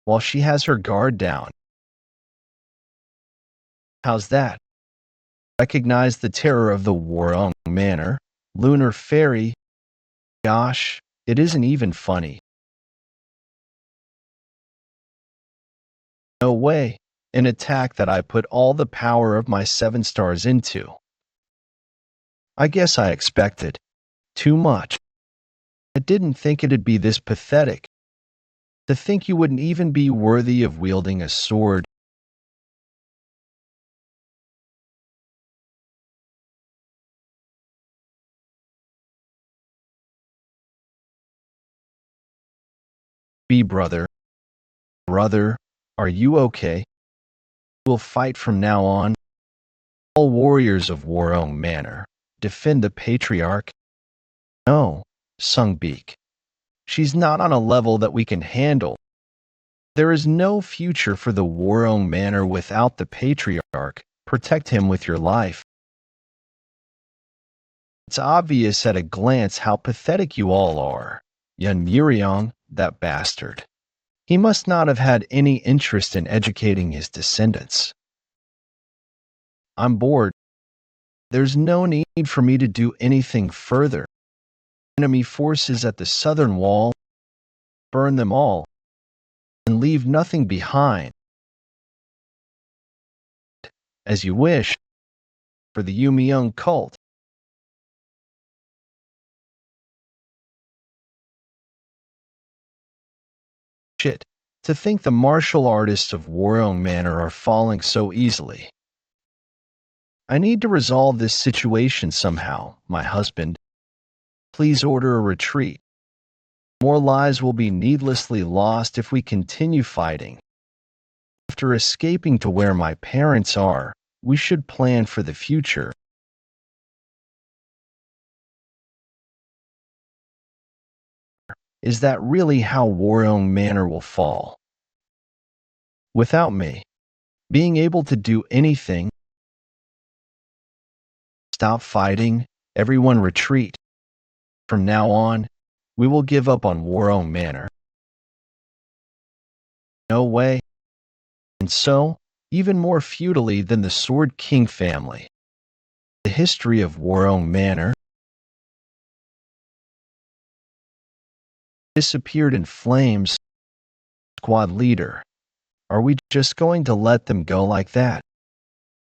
while she has her guard down. How's that? Recognize the terror of the Waryong Manor, Lunar Fairy. Gosh, it isn't even funny. No way, an attack that I put all the power of my 7 stars into. I guess I expected too much. I didn't think it'd be this pathetic. To think you wouldn't even be worthy of wielding a sword. Brother, are you okay? We'll fight from now on. All warriors of Waryong Manor, defend the patriarch. No, Sungbeak. She's not on a level that we can handle. There is no future for the Waryong Manor without the patriarch. Protect him with your life. It's obvious at a glance how pathetic you all are. Yeon, that bastard. He must not have had any interest in educating his descendants. I'm bored. There's no need for me to do anything further. Enemy forces at the southern wall, burn them all, and leave nothing behind. As you wish, for the Yeon cult. Shit, to think the martial artists of Waryong Manor are falling so easily. I need to resolve this situation somehow, my husband. Please order a retreat. More lives will be needlessly lost if we continue fighting. After escaping to where my parents are, we should plan for the future. Is that really how Waryong Manor will fall? Without me being able to do anything, stop fighting, everyone retreat. From now on, we will give up on Waryong Manor. No way. And so, even more futilely than the Sword King family, the history of Waryong Manor disappeared in flames. Squad leader, are we just going to let them go like that?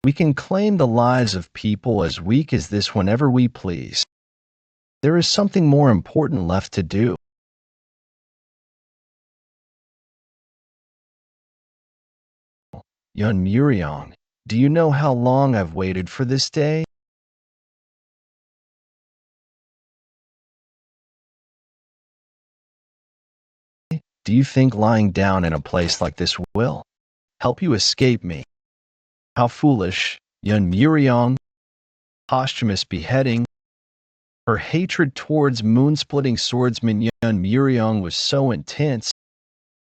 We can claim the lives of people as weak as this whenever we please. There is something more important left to do. Waryong, do you know how long I've waited for this day? Do you think lying down in a place like this will help you escape me? How foolish, Waryong. Posthumous beheading. Her hatred towards moonsplitting swordsman Waryong was so intense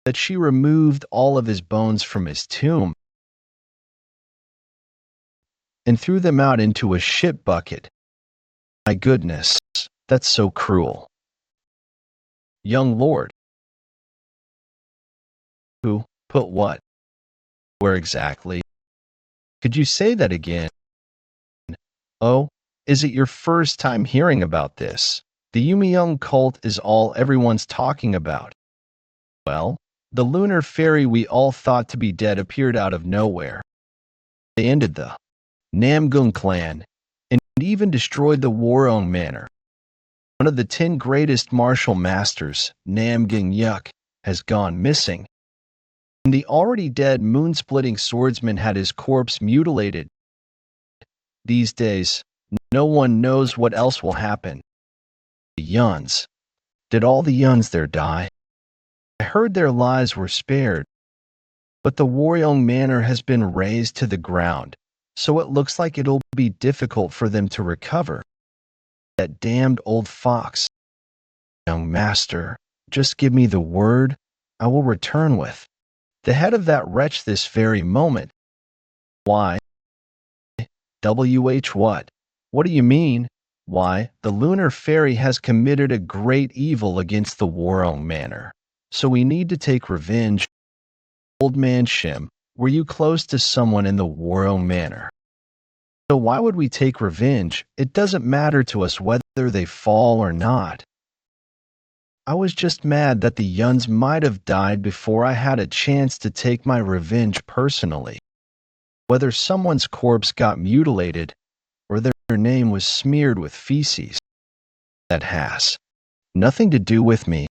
that she removed all of his bones from his tomb and threw them out into a shit bucket. My goodness, that's so cruel. Young lord. Who put what? Where exactly? Could you say that again? Oh, is it your first time hearing about this? The Yeon cult is all everyone's talking about. Well, the lunar fairy we all thought to be dead appeared out of nowhere. They ended the Namgung clan and even destroyed the Waryong Manor. One of the 10 greatest martial masters, Yeon Jeokha, has gone missing. And the already dead moonsplitting swordsman had his corpse mutilated. These days, no one knows what else will happen. The Yeons. Did all the Yeons there die? I heard their lives were spared, but the Waryong Manor has been razed to the ground, so it looks like it'll be difficult for them to recover. That damned old fox. Young master, just give me the word, I will return with the head of that wretch this very moment. Why? What? What do you mean? Why, the lunar fairy has committed a great evil against the Waryong Manor, so we need to take revenge. Old man Shim, were you close to someone in the Waryong Manor? So why would we take revenge? It doesn't matter to us whether they fall or not. I was just mad that the Yeons might have died before I had a chance to take my revenge personally. Whether someone's corpse got mutilated or their name was smeared with feces, that has nothing to do with me.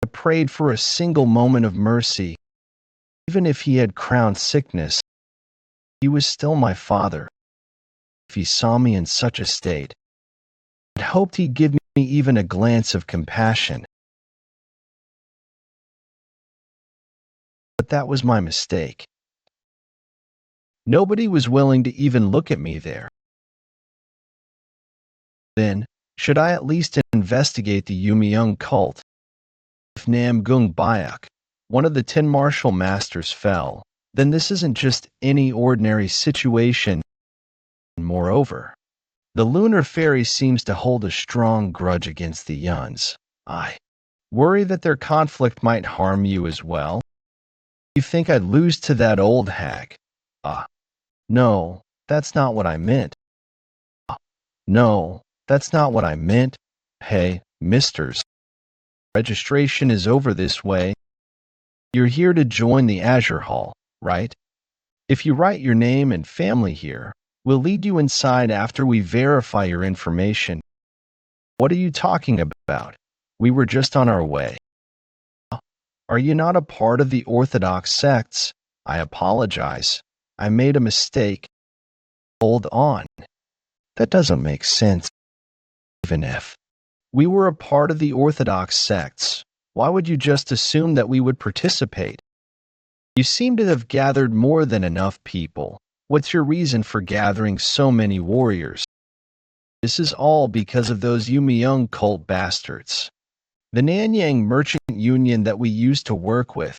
I prayed for a single moment of mercy. Even if he had crowned sickness, he was still my father. If he saw me in such a state, I hoped he'd give me even a glance of compassion. But that was my mistake. Nobody was willing to even look at me there. Then, should I at least investigate the Yeon cult? If Namgung Bayuk, one of the 10 martial masters, fell, then this isn't just any ordinary situation. Moreover, the lunar fairy seems to hold a strong grudge against the Yeons. I worry that their conflict might harm you as well. You think I'd lose to that old hag? No, That's not what I meant. No, that's not what I meant. Hey, misters. Registration is over this way. You're here to join the Azure Hall, right? If you write your name and family here, we'll lead you inside after we verify your information. What are you talking about? We were just on our way. Are you not a part of the Orthodox sects? I apologize. I made a mistake. Hold on. That doesn't make sense. Even if we were a part of the Orthodox sects, why would you just assume that we would participate? You seem to have gathered more than enough people. What's your reason for gathering so many warriors? This is all because of those Yeon cult bastards. The Nanyang Merchant Union that we used to work with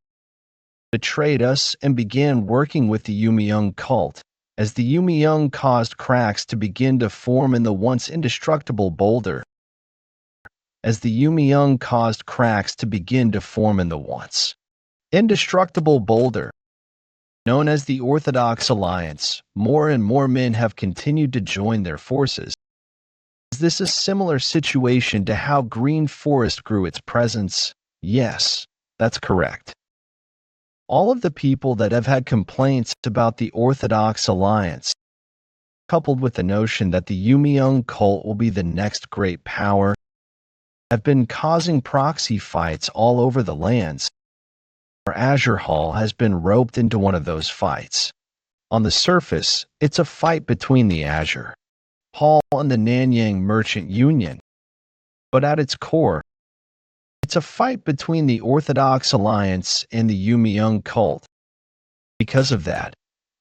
betrayed us and began working with the Yeon cult, as the Yeon caused cracks to begin to form in the once indestructible boulder. As the Yeon caused cracks to begin to form in the once indestructible boulder, known as the Orthodox Alliance, more and more men have continued to join their forces. Is this a similar situation to how Green Forest grew its presence? Yes, that's correct. All of the people that have had complaints about the Orthodox Alliance, coupled with the notion that the Yeon cult will be the next great power, have been causing proxy fights all over the lands. Our Azure Hall has been roped into one of those fights. On the surface, it's a fight between the Azure Hall and the Nanyang Merchant Union. But at its core, it's a fight between the Orthodox Alliance and the Yeon cult. Because of that,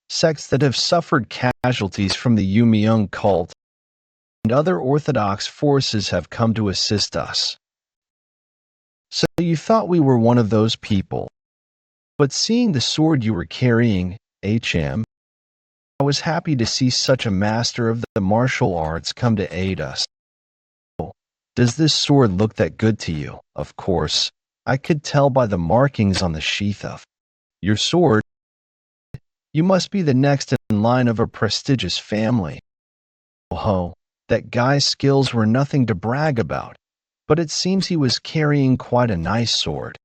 sects that have suffered casualties from the Yeon cult and other Orthodox forces have come to assist us. So you thought we were one of those people. But seeing the sword you were carrying, I was happy to see such a master of the martial arts come to aid us. Does this sword look that good to you? Of course, I could tell by the markings on the sheath of your sword. You must be the next in line of a prestigious family. Oh, that guy's skills were nothing to brag about, but it seems he was carrying quite a nice sword.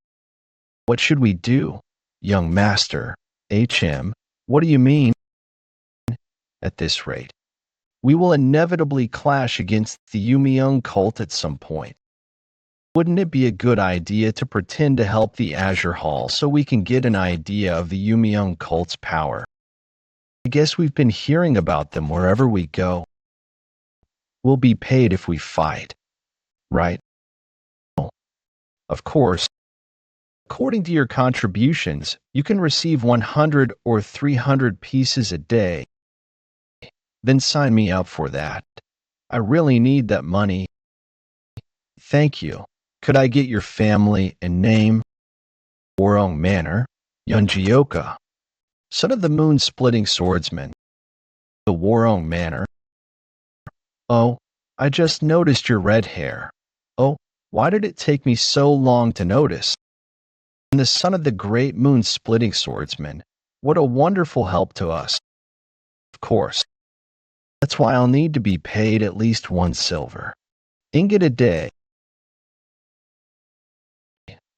What should we do, young master? What do you mean? At this rate, we will inevitably clash against the Yeon cult at some point. Wouldn't it be a good idea to pretend to help the Azure Hall so we can get an idea of the Yeon cult's power? I guess we've been hearing about them wherever we go. We'll be paid if we fight, right? Of course. According to your contributions, you can receive 100 or 300 pieces a day. Then sign me up for that. I really need that money. Thank you. Could I get your family and name? Waryong Manor, Yeon Jeokha, son of the moonsplitting swordsman. The Waryong Manor. Oh, I just noticed your red hair. Oh, why did it take me so long to notice? And the son of the great moon-splitting swordsman. What a wonderful help to us. Of course. That's why I'll need to be paid at least 1 silver ingot a day.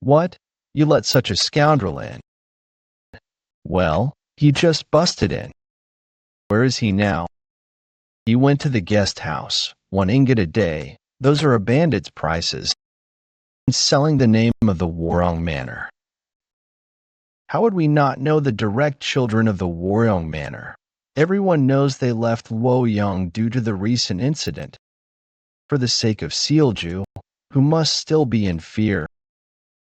What? You let such a scoundrel in? Well, he just busted in. Where is he now? He went to the guest house. 1 ingot a day. Those are a bandit's prices. And selling the name of the Waryong Manor. How would we not know the direct children of the Waryong Manor? Everyone knows they left Waryong due to the recent incident. For the sake of Sealju, who must still be in fear,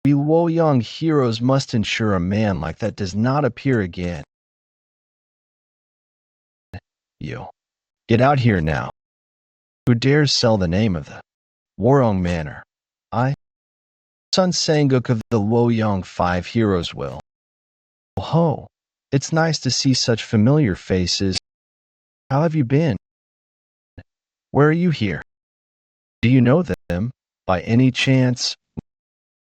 we Waryong heroes must ensure a man like that does not appear again. You. Get out here now. Who dares sell the name of the Waryong Manor? I, Sun Sanguk of the Waryong 5 heroes will. Oh, it's nice to see such familiar faces. How have you been? Where are you here? Do you know them, by any chance?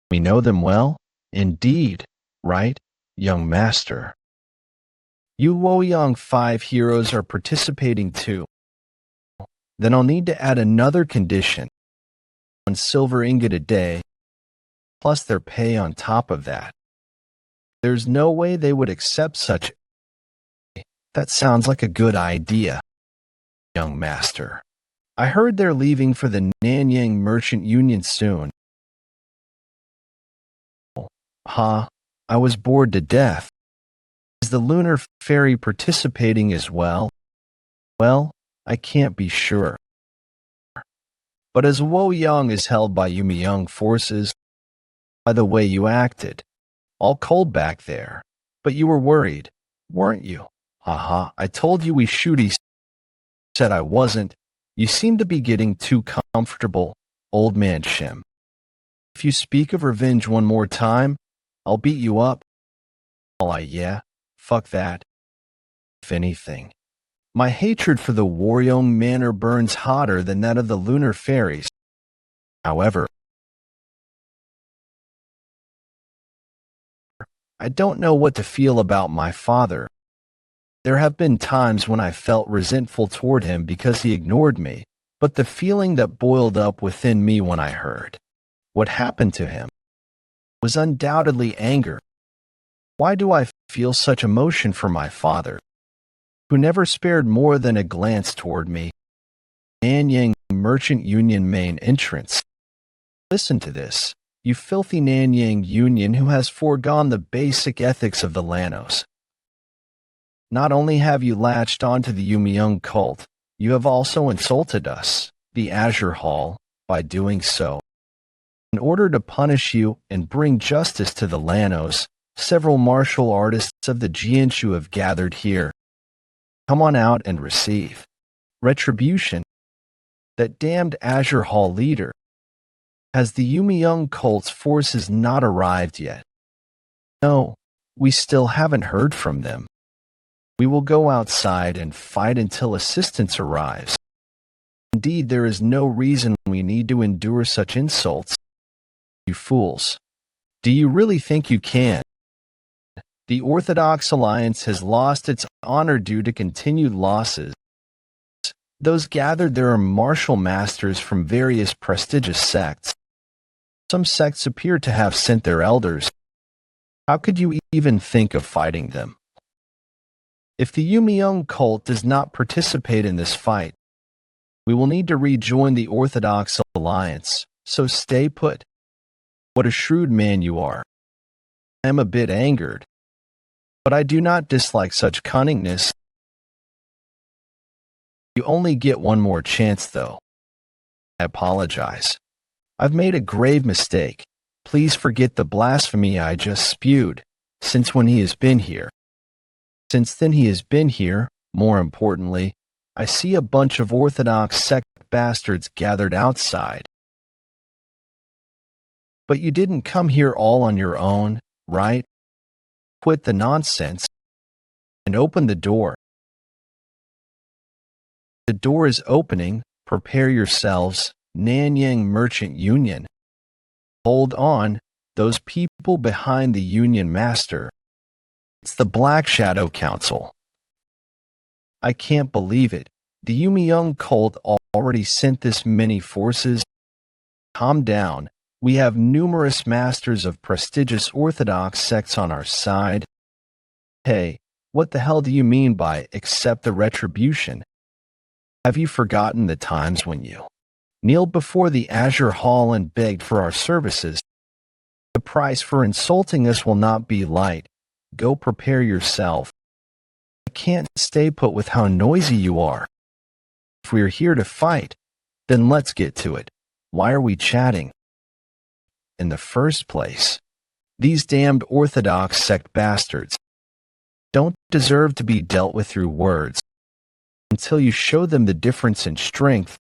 We know them well? Indeed, right, young master? You Waryong 5 heroes are participating too. Then I'll need to add another condition. 1 silver ingot a day, plus their pay on top of that. There's no way they would accept such. That sounds like a good idea, young master. I heard they're leaving for the Nanyang Merchant Union soon. I was bored to death. Is the lunar ferry participating as well? Well, I can't be sure. But as Waryong is held by Yeon forces, by the way you acted, all cold back there. But you were worried, weren't you? I told you we shoot. He said I wasn't. You seem to be getting too comfortable, old man Shim. If you speak of revenge one more time, I'll beat you up. Yeah, fuck that. If anything, my hatred for the Waryong Manor burns hotter than that of the lunar fairies. However, I don't know what to feel about my father. There have been times when I felt resentful toward him because he ignored me, but the feeling that boiled up within me when I heard what happened to him was undoubtedly anger. Why do I feel such emotion for my father, who never spared more than a glance toward me? Nanyang Merchant Union main entrance. Listen to this, you filthy Nanyang Union who has foregone the basic ethics of the Lanos. Not only have you latched onto the Yeon cult, you have also insulted us, the Azure Hall, by doing so. In order to punish you and bring justice to the Lanos, several martial artists of the Jianshu have gathered here. Come on out and receive retribution. That damned Azure Hall leader. Has the Yeon cult's forces not arrived yet? No, we still haven't heard from them. We will go outside and fight until assistance arrives. Indeed, there is no reason we need to endure such insults. You fools. Do you really think you can? The Orthodox Alliance has lost its honor due to continued losses. Those gathered there are martial masters from various prestigious sects. Some sects appear to have sent their elders. How could you even think of fighting them? If the Yeon cult does not participate in this fight, we will need to rejoin the Orthodox Alliance, so stay put. What a shrewd man you are. I am a bit angered, but I do not dislike such cunningness. You only get one more chance, though. I apologize. I've made a grave mistake. Please forget the blasphemy I just spewed, since when he has been here. Since then he has been here, more importantly, I see a bunch of Orthodox sect bastards gathered outside. But you didn't come here all on your own, right? Quit the nonsense and open the door. The door is opening. Prepare yourselves, Nanyang Merchant Union. Hold on, those people behind the Union Master. It's the Black Shadow Council. I can't believe it. The Yeon cult already sent this many forces. Calm down. We have numerous masters of prestigious Orthodox sects on our side. Hey, what the hell do you mean by accept the retribution? Have you forgotten the times when you kneeled before the Azure Hall and begged for our services? The price for insulting us will not be light. Go prepare yourself. I can't stay put with how noisy you are. If we are here to fight, then let's get to it. Why are we chatting? In the first place, these damned Orthodox sect bastards don't deserve to be dealt with through words. Until you show them the difference in strength,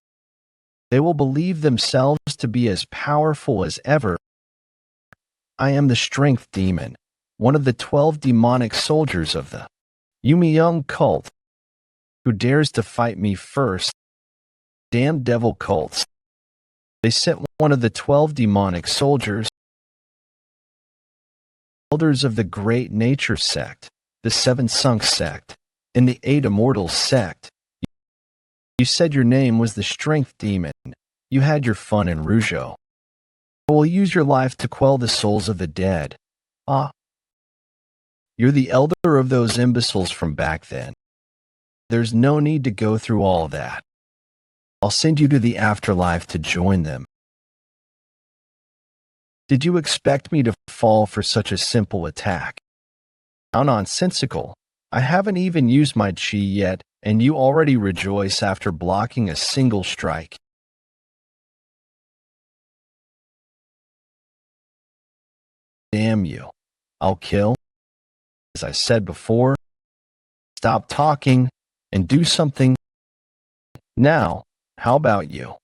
they will believe themselves to be as powerful as ever. I am the strength demon, one of the 12 demonic soldiers of the Yeon cult. Who dares to fight me first? Damn devil cults. They sent one of the 12 demonic soldiers, elders of the great nature sect, the Seven Sunk sect, and the Eight Immortals sect. You said your name was the Strength Demon. You had your fun in Rougeau. I will use your life to quell the souls of the dead. Ah. You're the elder of those imbeciles from back then. There's no need to go through all that. I'll send you to the afterlife to join them. Did you expect me to fall for such a simple attack? How nonsensical. I haven't even used my chi yet, and you already rejoice after blocking a single strike. Damn you. I'll kill. As I said before, stop talking and do something. Now, how about you?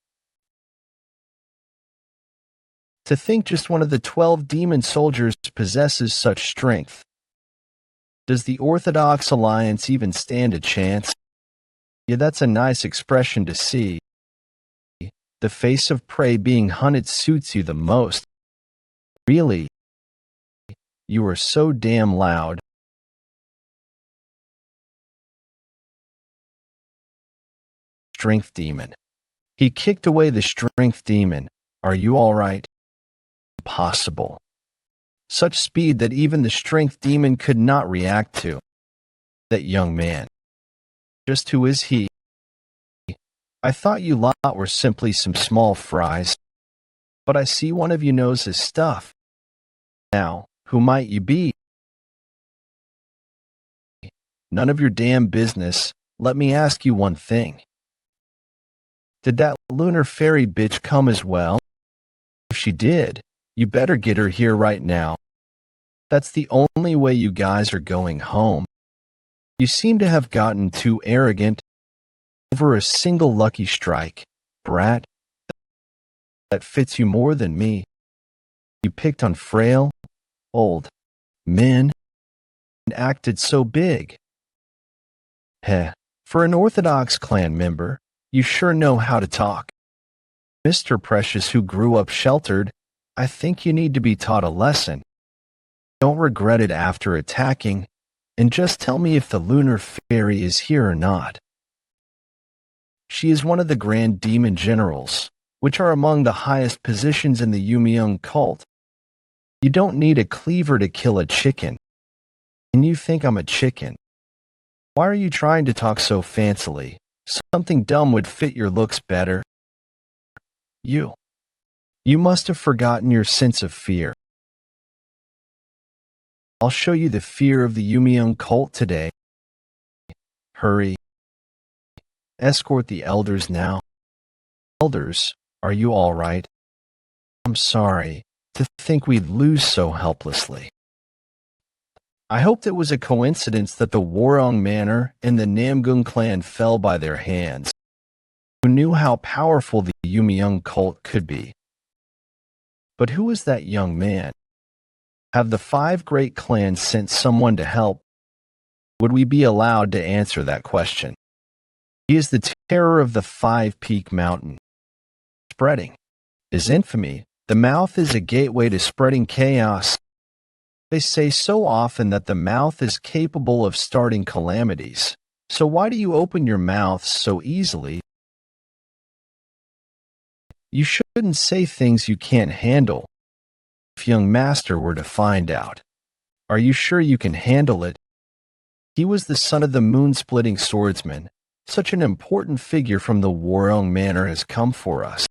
To think just one of the 12 demon soldiers possesses such strength. Does the Orthodox Alliance even stand a chance? Yeah, that's a nice expression to see. The face of prey being hunted suits you the most. Really? You are so damn loud. Strength demon. He kicked away the strength demon. Are you all right? Impossible. Such speed that even the strength demon could not react to. That young man. Just who is he? I thought you lot were simply some small fries. But I see one of you knows his stuff. Now, who might you be? None of your damn business. Let me ask you one thing. Did that lunar fairy bitch come as well? If she did, you better get her here right now. That's the only way you guys are going home. You seem to have gotten too arrogant over a single lucky strike, brat. That fits you more than me. You picked on frail, old men and acted so big. Heh, for an Orthodox clan member, you sure know how to talk. Mr. Precious, who grew up sheltered, I think you need to be taught a lesson. Don't regret it after attacking, and just tell me if the lunar fairy is here or not. She is one of the grand demon generals, which are among the highest positions in the Yeon cult. You don't need a cleaver to kill a chicken. And you think I'm a chicken. Why are you trying to talk so fancily? Something dumb would fit your looks better. You must have forgotten your sense of fear. I'll show you the fear of the Yeon cult today. Hurry. Escort the elders now. Elders, are you all right? I'm sorry to think we'd lose so helplessly. I hoped it was a coincidence that the Waryong Manor and the Namgung clan fell by their hands. Who knew how powerful the Yeon cult could be? But who was that young man? Have the 5 great clans sent someone to help? Would we be allowed to answer that question? He is the terror of the 5-peak mountain. Spreading is infamy. The mouth is a gateway to spreading chaos. They say so often that the mouth is capable of starting calamities. So why do you open your mouth so easily? You shouldn't say things you can't handle. If young master were to find out, are you sure you can handle it? He was the son of the moonsplitting swordsman. Such an important figure from the Waryong Manor has come for us.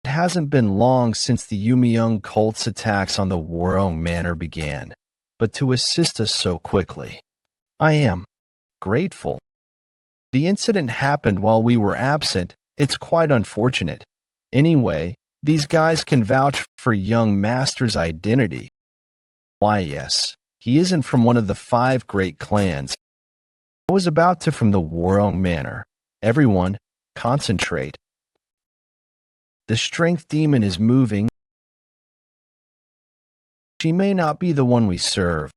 It hasn't been long since the Yeon cult's attacks on the Waryong Manor began, but to assist us so quickly, I am grateful. The incident happened while we were absent. It's quite unfortunate. Anyway, these guys can vouch for young master's identity. Why, yes, he isn't from one of the 5 great clans. I was about to from the Waryong Manor. Everyone, concentrate. The strength demon is moving. She may not be the one we serve,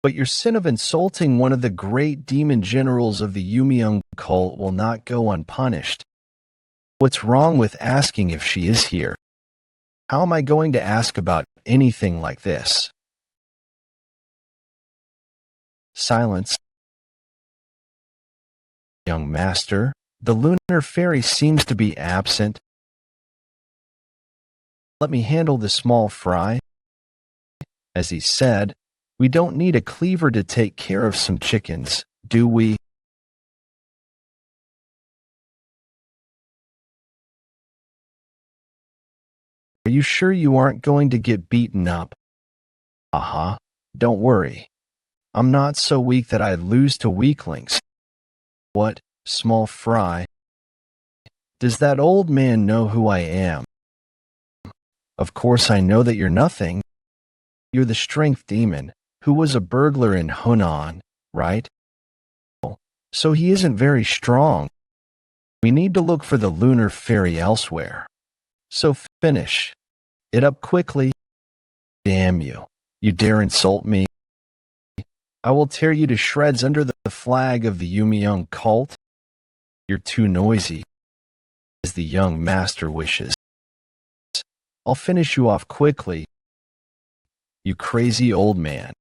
but your sin of insulting one of the great demon generals of the Yeon cult will not go unpunished. What's wrong with asking if she is here? How am I going to ask about anything like this? Silence. Young master, the lunar fairy seems to be absent. Let me handle the small fry. As he said, we don't need a cleaver to take care of some chickens, do we? Are you sure you aren't going to get beaten up? Aha, don't worry. I'm not so weak that I'd lose to weaklings. What, small fry? Does that old man know who I am? Of course I know that you're nothing. You're the strength demon, who was a burglar in Hunan, right? So he isn't very strong. We need to look for the lunar fairy elsewhere. So finish it up quickly. Damn you. You dare insult me? I will tear you to shreds under the flag of the Yeon cult. You're too noisy, as the young master wishes. I'll finish you off quickly, you crazy old man.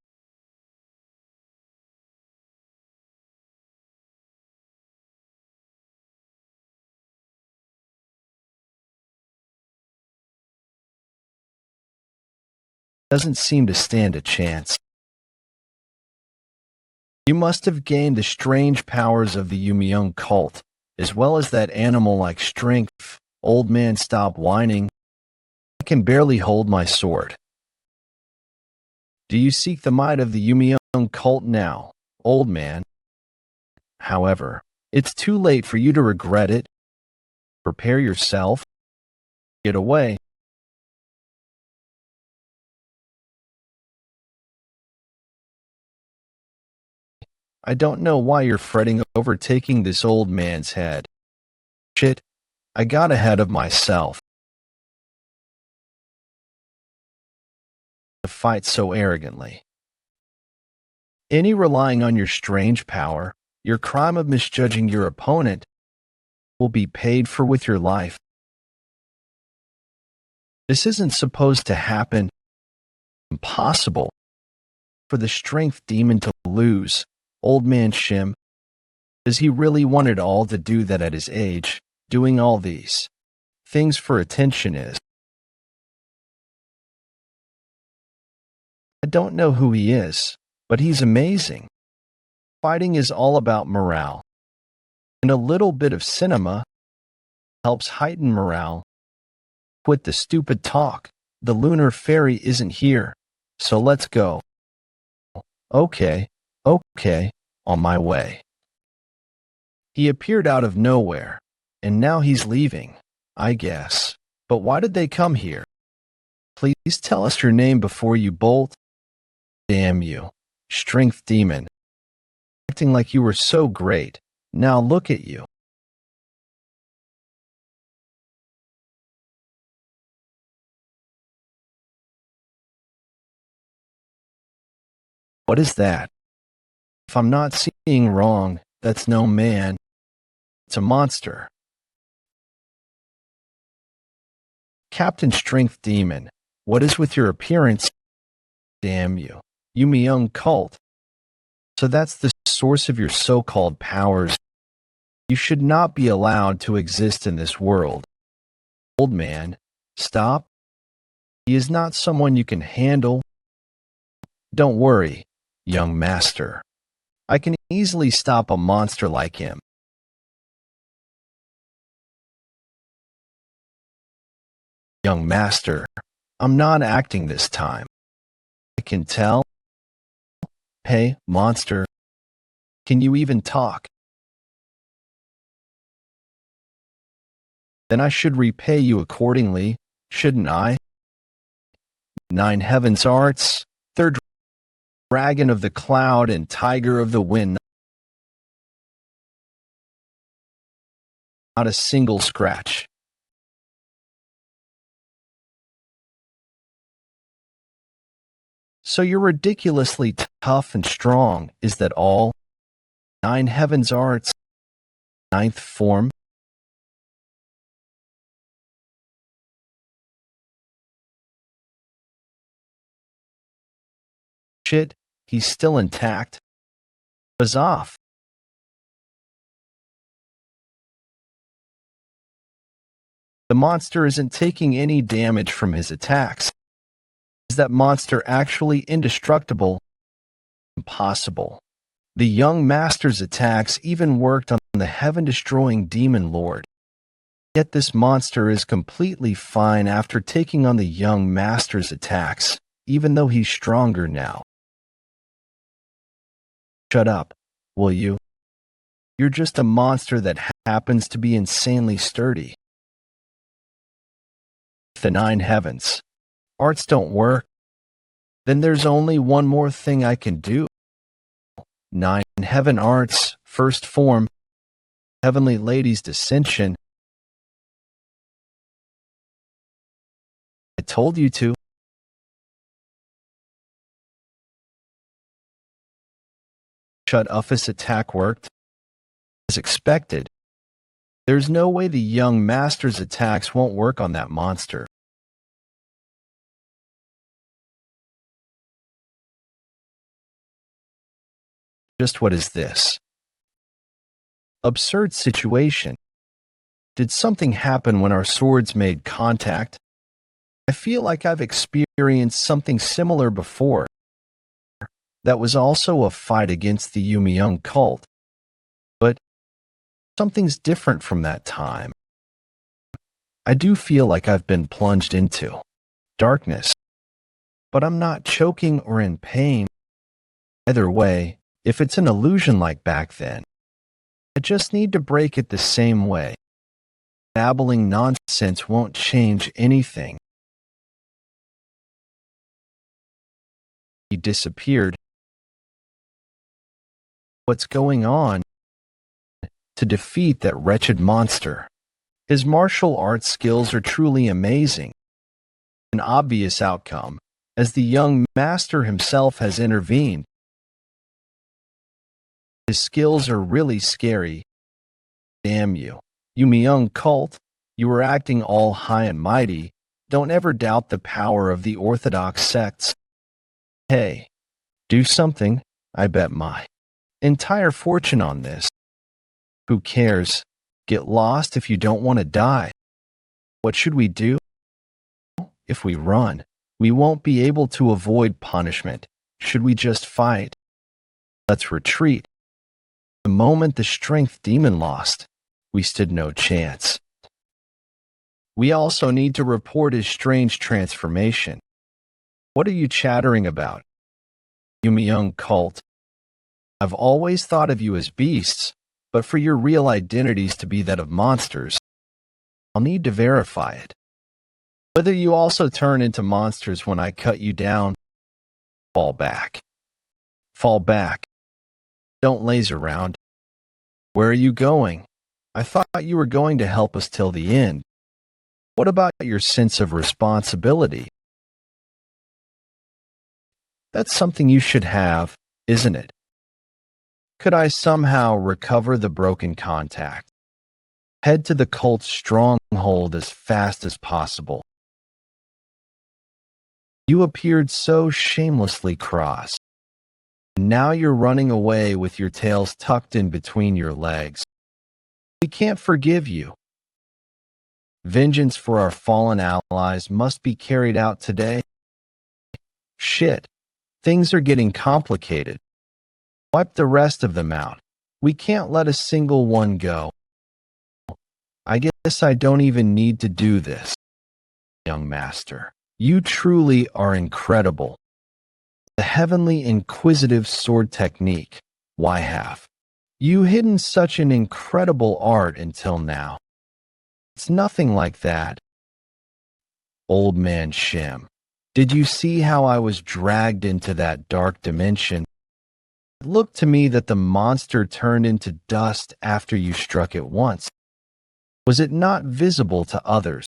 Doesn't seem to stand a chance. You must have gained the strange powers of the Yeon cult, as well as that animal-like strength. Old man, stop whining. I can barely hold my sword. Do you seek the might of the Yeon cult now, old man? However, it's too late for you to regret it. Prepare yourself. Get away. I don't know why you're fretting over taking this old man's head. Shit, I got ahead of myself. To fight so arrogantly. Any relying on your strange power, your crime of misjudging your opponent, will be paid for with your life. This isn't supposed to happen. Impossible for the strength demon to lose. Old man Shim, does he really want it all to do that at his age, doing all these things for attention is? I don't know who he is, but he's amazing. Fighting is all about morale, and a little bit of cinema helps heighten morale. Quit the stupid talk. The lunar fairy isn't here, so let's go. Okay, on my way. He appeared out of nowhere, and now he's leaving, I guess. But why did they come here? Please tell us your name before you bolt. Damn you, strength demon. Acting like you were so great. Now look at you. What is that? If I'm not seeing wrong, that's no man. It's a monster. Captain Strength Demon, what is with your appearance? Damn you. Yeon cult. So that's the source of your so-called powers. You should not be allowed to exist in this world. Old man, stop. He is not someone you can handle. Don't worry, young master. I can easily stop a monster like him. Young master, I'm not acting this time. I can tell. Hey, monster. Can you even talk? Then I should repay you accordingly, shouldn't I? 9 heavens arts, third dragon of the cloud and tiger of the wind. Not a single scratch. So you're ridiculously tough and strong, is that all? 9 heavens arts, 9th form. Shit, he's still intact. was off. The monster isn't taking any damage from his attacks. Is that monster actually indestructible? Impossible. The young master's attacks even worked on the heaven-destroying demon lord. Yet this monster is completely fine after taking on the young master's attacks, even though he's stronger now. Shut up, will you? You're just a monster that happens to be insanely sturdy. The 9 heavens. Arts don't work. Then there's only one more thing I can do. 9 heaven arts, first form, heavenly lady's dissension. I told you to. Shut Uff's attack worked. As expected. There's no way the young master's attacks won't work on that monster. Just what is this? Absurd situation. Did something happen when our swords made contact? I feel like I've experienced something similar before. That was also a fight against the Yeon cult. But something's different from that time. I do feel like I've been plunged into darkness, but I'm not choking or in pain. Either way, if it's an illusion like back then, I just need to break it the same way. Babbling nonsense won't change anything. He disappeared. What's going on? To defeat that wretched monster. His martial arts skills are truly amazing. An obvious outcome, as the young master himself has intervened. His skills are really scary. Damn you. Yeon cult, you were acting all high and mighty. Don't ever doubt the power of the orthodox sects. Hey, do something. I bet my entire fortune on this. Who cares? Get lost if you don't want to die. What should we do? If we run, we won't be able to avoid punishment. Should we just fight? Let's retreat. The moment the strength demon lost, we stood no chance. We also need to report his strange transformation. What are you chattering about? Yeon cult. I've always thought of you as beasts, but for your real identities to be that of monsters, I'll need to verify it. Whether you also turn into monsters when I cut you down, fall back. Fall back. Don't laze around. Where are you going? I thought you were going to help us till the end. What about your sense of responsibility? That's something you should have, isn't it? Could I somehow recover the broken contact? Head to the cult's stronghold as fast as possible. You appeared so shamelessly cross. Now you're running away with your tails tucked in between your legs. We can't forgive you. Vengeance for our fallen allies must be carried out today. Shit, things are getting complicated. Wipe the rest of them out. We can't let a single one go. I guess I don't even need to do this. Young master, you truly are incredible. The heavenly inquisitive sword technique. Why have you hidden such an incredible art until now? It's nothing like that. Old man Shem, did you see how I was dragged into that dark dimension? It looked to me that the monster turned into dust after you struck it once. Was it not visible to others?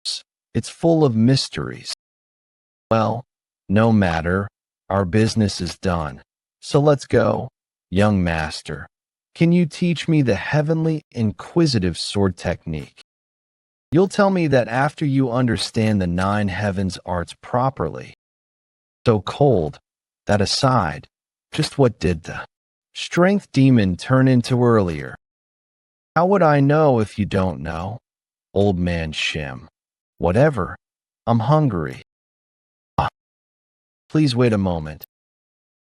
It's full of mysteries. Well, no matter. Our business is done. So let's go. Young master, can you teach me the heavenly inquisitive sword technique? You'll tell me that after you understand the 9 heavens arts properly. So cold. That aside, just what did the Strength demon turn into earlier. How would I know if you don't know? Old man Shim. Whatever. I'm hungry. Ah, please wait a moment.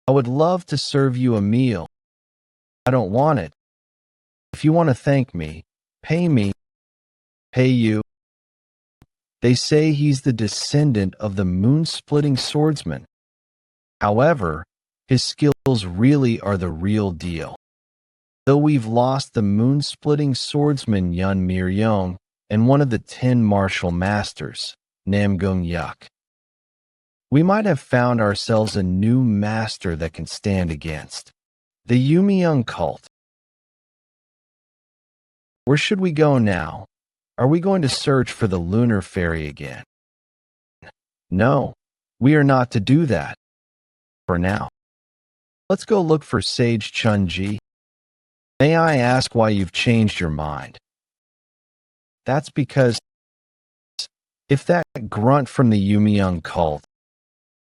I would love to serve you a meal. I don't want it. If you want to thank me, pay me. Pay you. They say he's the descendant of the moonsplitting swordsman. However, his skills really are the real deal. Though we've lost the moonsplitting swordsman Yeon Jeokha and one of the 10 martial masters, Yeon Jeokha, we might have found ourselves a new master that can stand against the Yeon cult. Where should we go now? Are we going to search for the lunar fairy again? No, we are not to do that. For now. Let's go look for Sage Chunji. May I ask why you've changed your mind? That's because if that grunt from the Yeon cult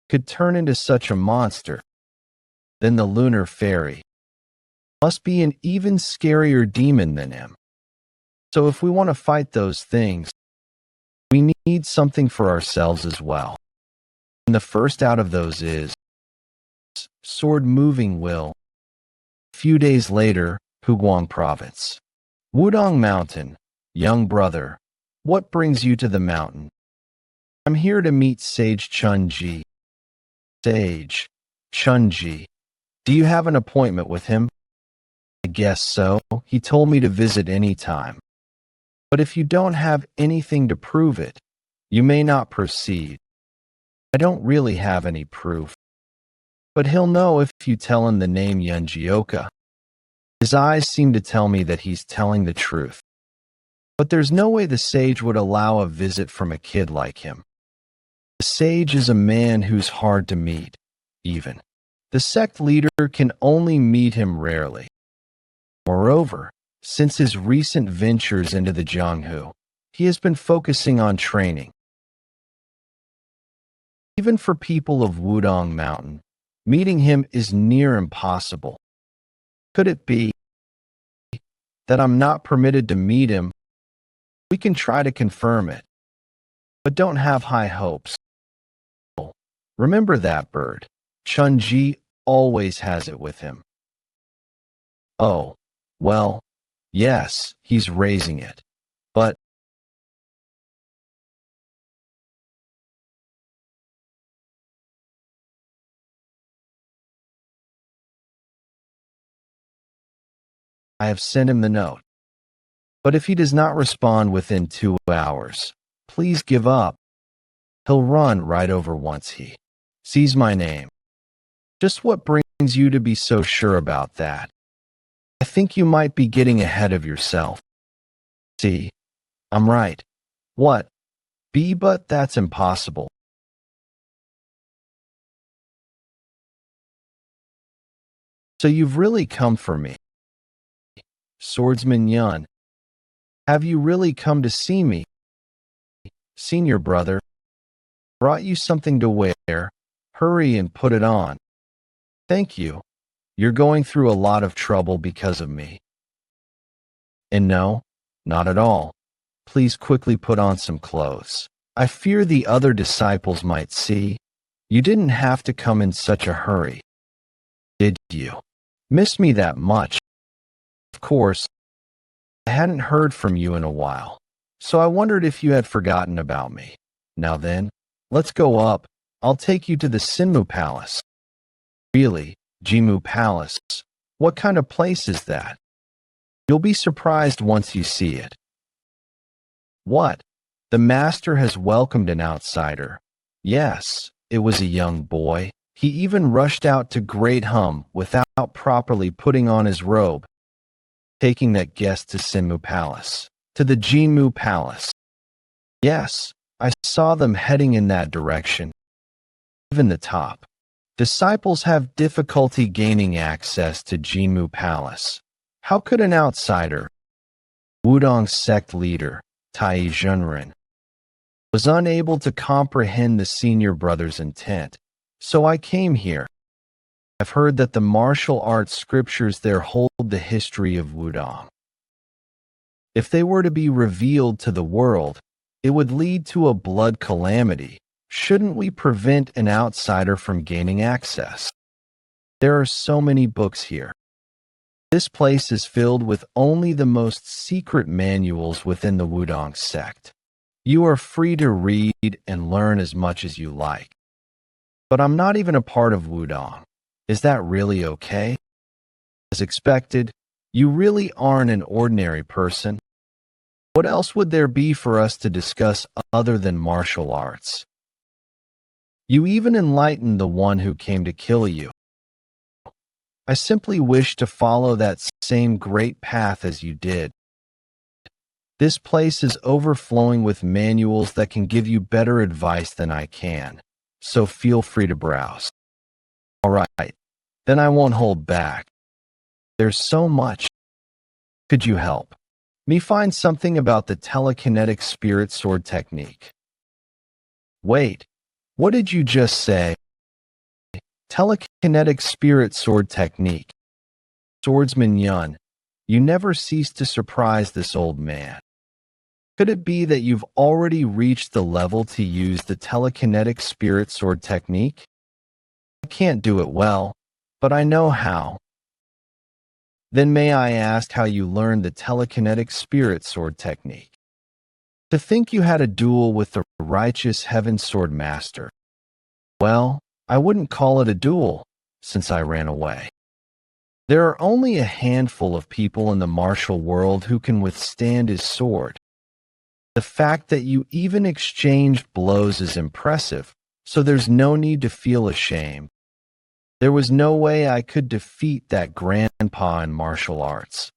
could turn into such a monster, then the lunar fairy must be an even scarier demon than him. So if we want to fight those things, we need something for ourselves as well. And the first out of those is sword moving will. A few days later, Puguang province. Wudong Mountain. Young brother, what brings you to the mountain? I'm here to meet Sage Chunji. Sage Chunji. Do you have an appointment with him? I guess so. He told me to visit any time. But if you don't have anything to prove it, you may not proceed. I don't really have any proof. But he'll know if you tell him the name Yeon Jeokha. His eyes seem to tell me that he's telling the truth. But there's no way the sage would allow a visit from a kid like him. The sage is a man who's hard to meet, even. The sect leader can only meet him rarely. Moreover, since his recent ventures into the Jianghu, he has been focusing on training. Even for people of Wudong Mountain, meeting him is near impossible. Could it be that I'm not permitted to meet him? We can try to confirm it, but don't have high hopes. Remember that bird. Chunji always has it with him. Oh, well, yes, he's raising it. But I have sent him the note. But if he does not respond within 2 hours, please give up. He'll run right over once he sees my name. Just what brings you to be so sure about that? I think you might be getting ahead of yourself. See, I'm right. What? But that's impossible. So you've really come for me. Swordsman Yeon. Have you really come to see me? Senior brother. Brought you something to wear. Hurry and put it on. Thank you. You're going through a lot of trouble because of me. And no, not at all. Please quickly put on some clothes. I fear the other disciples might see. You didn't have to come in such a hurry. Did you? Miss me that much? Of course. I hadn't heard from you in a while, so I wondered if you had forgotten about me. Now then, let's go up. I'll take you to the Sinmu Palace. Really, Jimu Palace? What kind of place is that? You'll be surprised once you see it. What? The master has welcomed an outsider. Yes, it was a young boy. He even rushed out to Great Hum without properly putting on his robe, taking that guest to Sinmu Palace, to the Jimu Palace. Yes, I saw them heading in that direction. Even the top. Disciples have difficulty gaining access to Jimu Palace. How could an outsider, Wudong sect leader, Tai Junren, was unable to comprehend the senior brother's intent, so I came here. I've heard that the martial arts scriptures there hold the history of Wudong. If they were to be revealed to the world, it would lead to a blood calamity. Shouldn't we prevent an outsider from gaining access? There are so many books here. This place is filled with only the most secret manuals within the Wudong sect. You are free to read and learn as much as you like. But I'm not even a part of Wudong. Is that really okay? As expected, you really aren't an ordinary person. What else would there be for us to discuss other than martial arts? You even enlightened the one who came to kill you. I simply wish to follow that same great path as you did. This place is overflowing with manuals that can give you better advice than I can, so feel free to browse. All right, then I won't hold back. There's so much. Could you help me find something about the telekinetic spirit sword technique? Wait, what did you just say? Telekinetic spirit sword technique. Swordsman Yeon, you never cease to surprise this old man. Could it be that you've already reached the level to use the telekinetic spirit sword technique? I can't do it well, but I know how. Then may I ask how you learned the telekinetic spirit sword technique? To think you had a duel with the righteous heaven sword master. Well, I wouldn't call it a duel, since I ran away. There are only a handful of people in the martial world who can withstand his sword. The fact that you even exchanged blows is impressive, so there's no need to feel ashamed. There was no way I could defeat that grandpa in martial arts.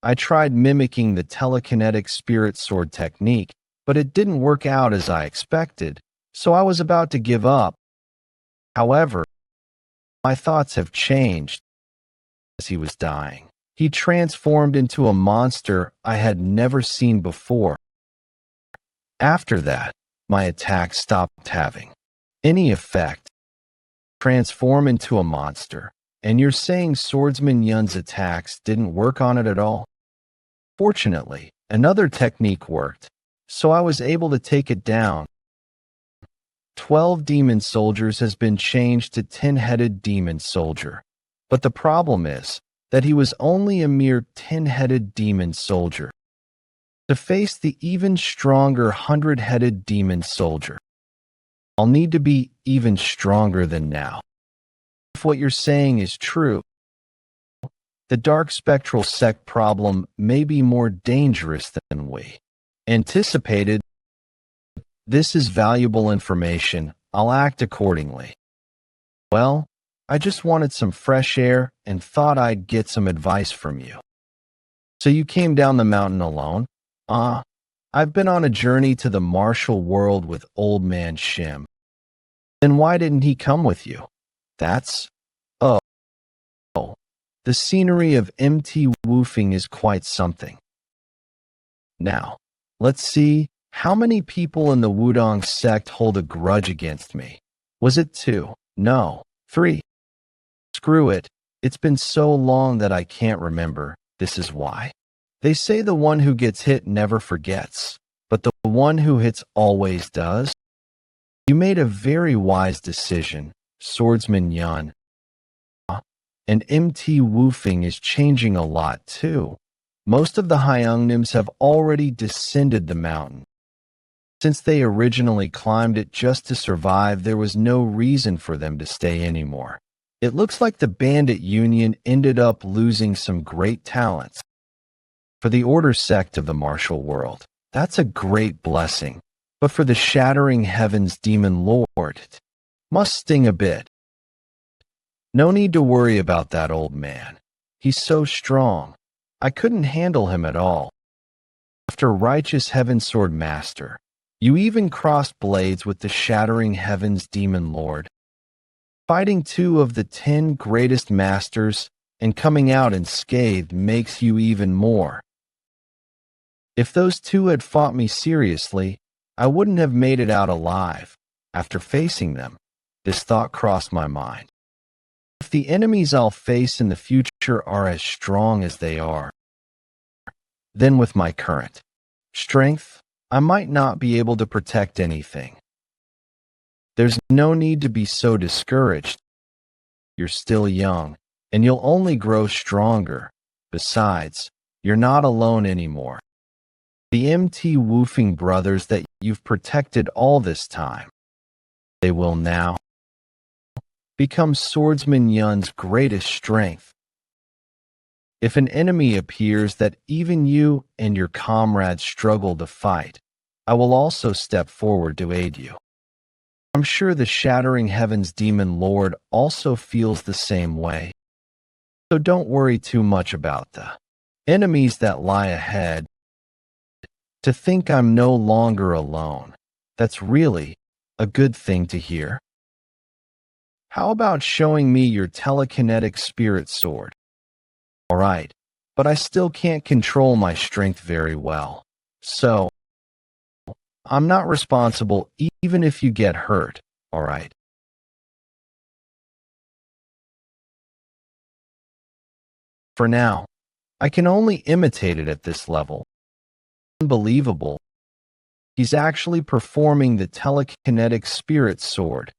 I tried mimicking the telekinetic spirit sword technique, but it didn't work out as I expected, so I was about to give up. However, my thoughts have changed. As he was dying, he transformed into a monster I had never seen before. After that, my attack stopped having any effect. Transform into a monster, and you're saying Swordsman Yeon's attacks didn't work on it at all? Fortunately, another technique worked, so I was able to take it down. 12 demon soldiers has been changed to 10-headed demon soldier, but the problem is that he was only a mere 10-headed demon soldier. To face the even stronger 100-headed demon soldier, I'll need to be even stronger than now. If what you're saying is true, the dark spectral sect problem may be more dangerous than we anticipated. This is valuable information. I'll act accordingly. Well, I just wanted some fresh air and thought I'd get some advice from you. So you came down the mountain alone? I've been on a journey to the martial world with old man Shim. Then why didn't he come with you? Oh, the scenery of MT woofing is quite something. Now, let's see. How many people in the Wudong sect hold a grudge against me? Was it 2? No, 3. Screw it. It's been so long that I can't remember. This is why. They say the one who gets hit never forgets, but the one who hits always does. You made a very wise decision, Swordsman Yeon. And MT woofing is changing a lot too. Most of the Hyungnims have already descended the mountain. Since they originally climbed it just to survive, there was no reason for them to stay anymore. It looks like the bandit union ended up losing some great talents. For the order sect of the martial world, that's a great blessing. But for the shattering heavens demon lord, it must sting a bit. No need to worry about that old man. He's so strong. I couldn't handle him at all. After righteous heaven sword master, you even crossed blades with the shattering heavens demon lord. Fighting 2 of the 10 greatest masters and coming out unscathed makes you even more. If those 2 had fought me seriously, I wouldn't have made it out alive. After facing them, this thought crossed my mind. If the enemies I'll face in the future are as strong as they are, then with my current strength, I might not be able to protect anything. There's no need to be so discouraged. You're still young, and you'll only grow stronger. Besides, you're not alone anymore. The MT Woofing brothers that you've protected all this time, they will now become swordsman Yeon's greatest strength. If an enemy appears that even you and your comrades struggle to fight, I will also step forward to aid you. I'm sure the Shattering Heavens Demon Lord also feels the same way. So don't worry too much about the enemies that lie ahead. To think I'm no longer alone, that's really a good thing to hear. How about showing me your telekinetic spirit sword? All right, but I still can't control my strength very well. So, I'm not responsible even if you get hurt, all right? For now, I can only imitate it at this level. Unbelievable. He's actually performing the telekinetic spirit sword.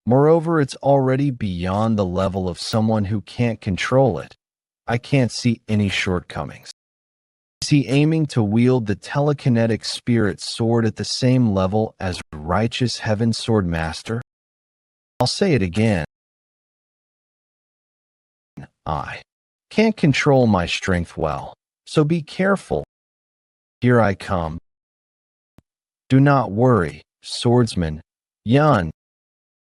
Moreover, it's already beyond the level of someone who can't control it. I can't see any shortcomings. Is he aiming to wield the telekinetic spirit sword at the same level as righteous heaven sword master? I'll say it again. I can't control my strength well, so be careful. Here I come. Do not worry, swordsman Yeon.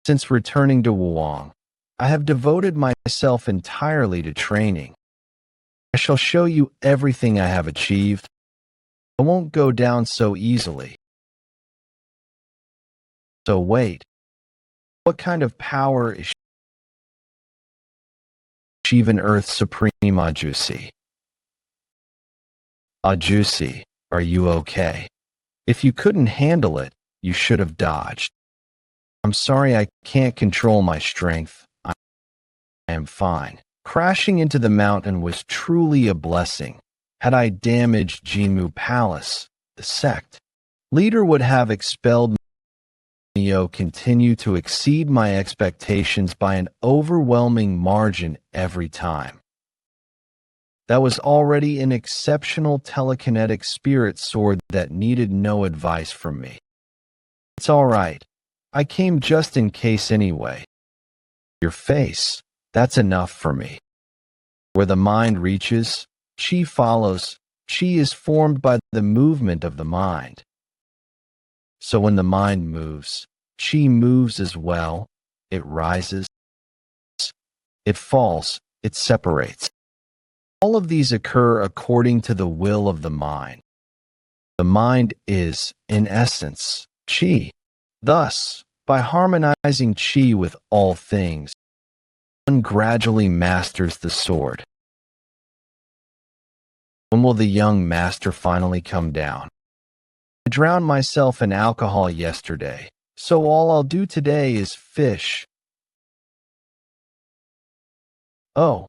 Since returning to Waryong, I have devoted myself entirely to training. I shall show you everything I have achieved. I won't go down so easily. So wait, what kind of power is Shivan Earth Supreme Ajusi? Ajusi, are you okay? If you couldn't handle it, you should have dodged. I'm sorry I can't control my strength. I am fine. Crashing into the mountain was truly a blessing. Had I damaged Jinmu Palace, the sect leader would have expelled me. Continue to exceed my expectations by an overwhelming margin every time. That was already an exceptional telekinetic spirit sword that needed no advice from me. It's all right. I came just in case anyway. Your face, that's enough for me. Where the mind reaches, chi follows. Chi is formed by the movement of the mind. So when the mind moves, chi moves as well. It rises, it falls, it separates. All of these occur according to the will of the mind. The mind is, in essence, chi. Thus, by harmonizing chi with all things, one gradually masters the sword. When will the young master finally come down? I drowned myself in alcohol yesterday, so all I'll do today is fish. Oh,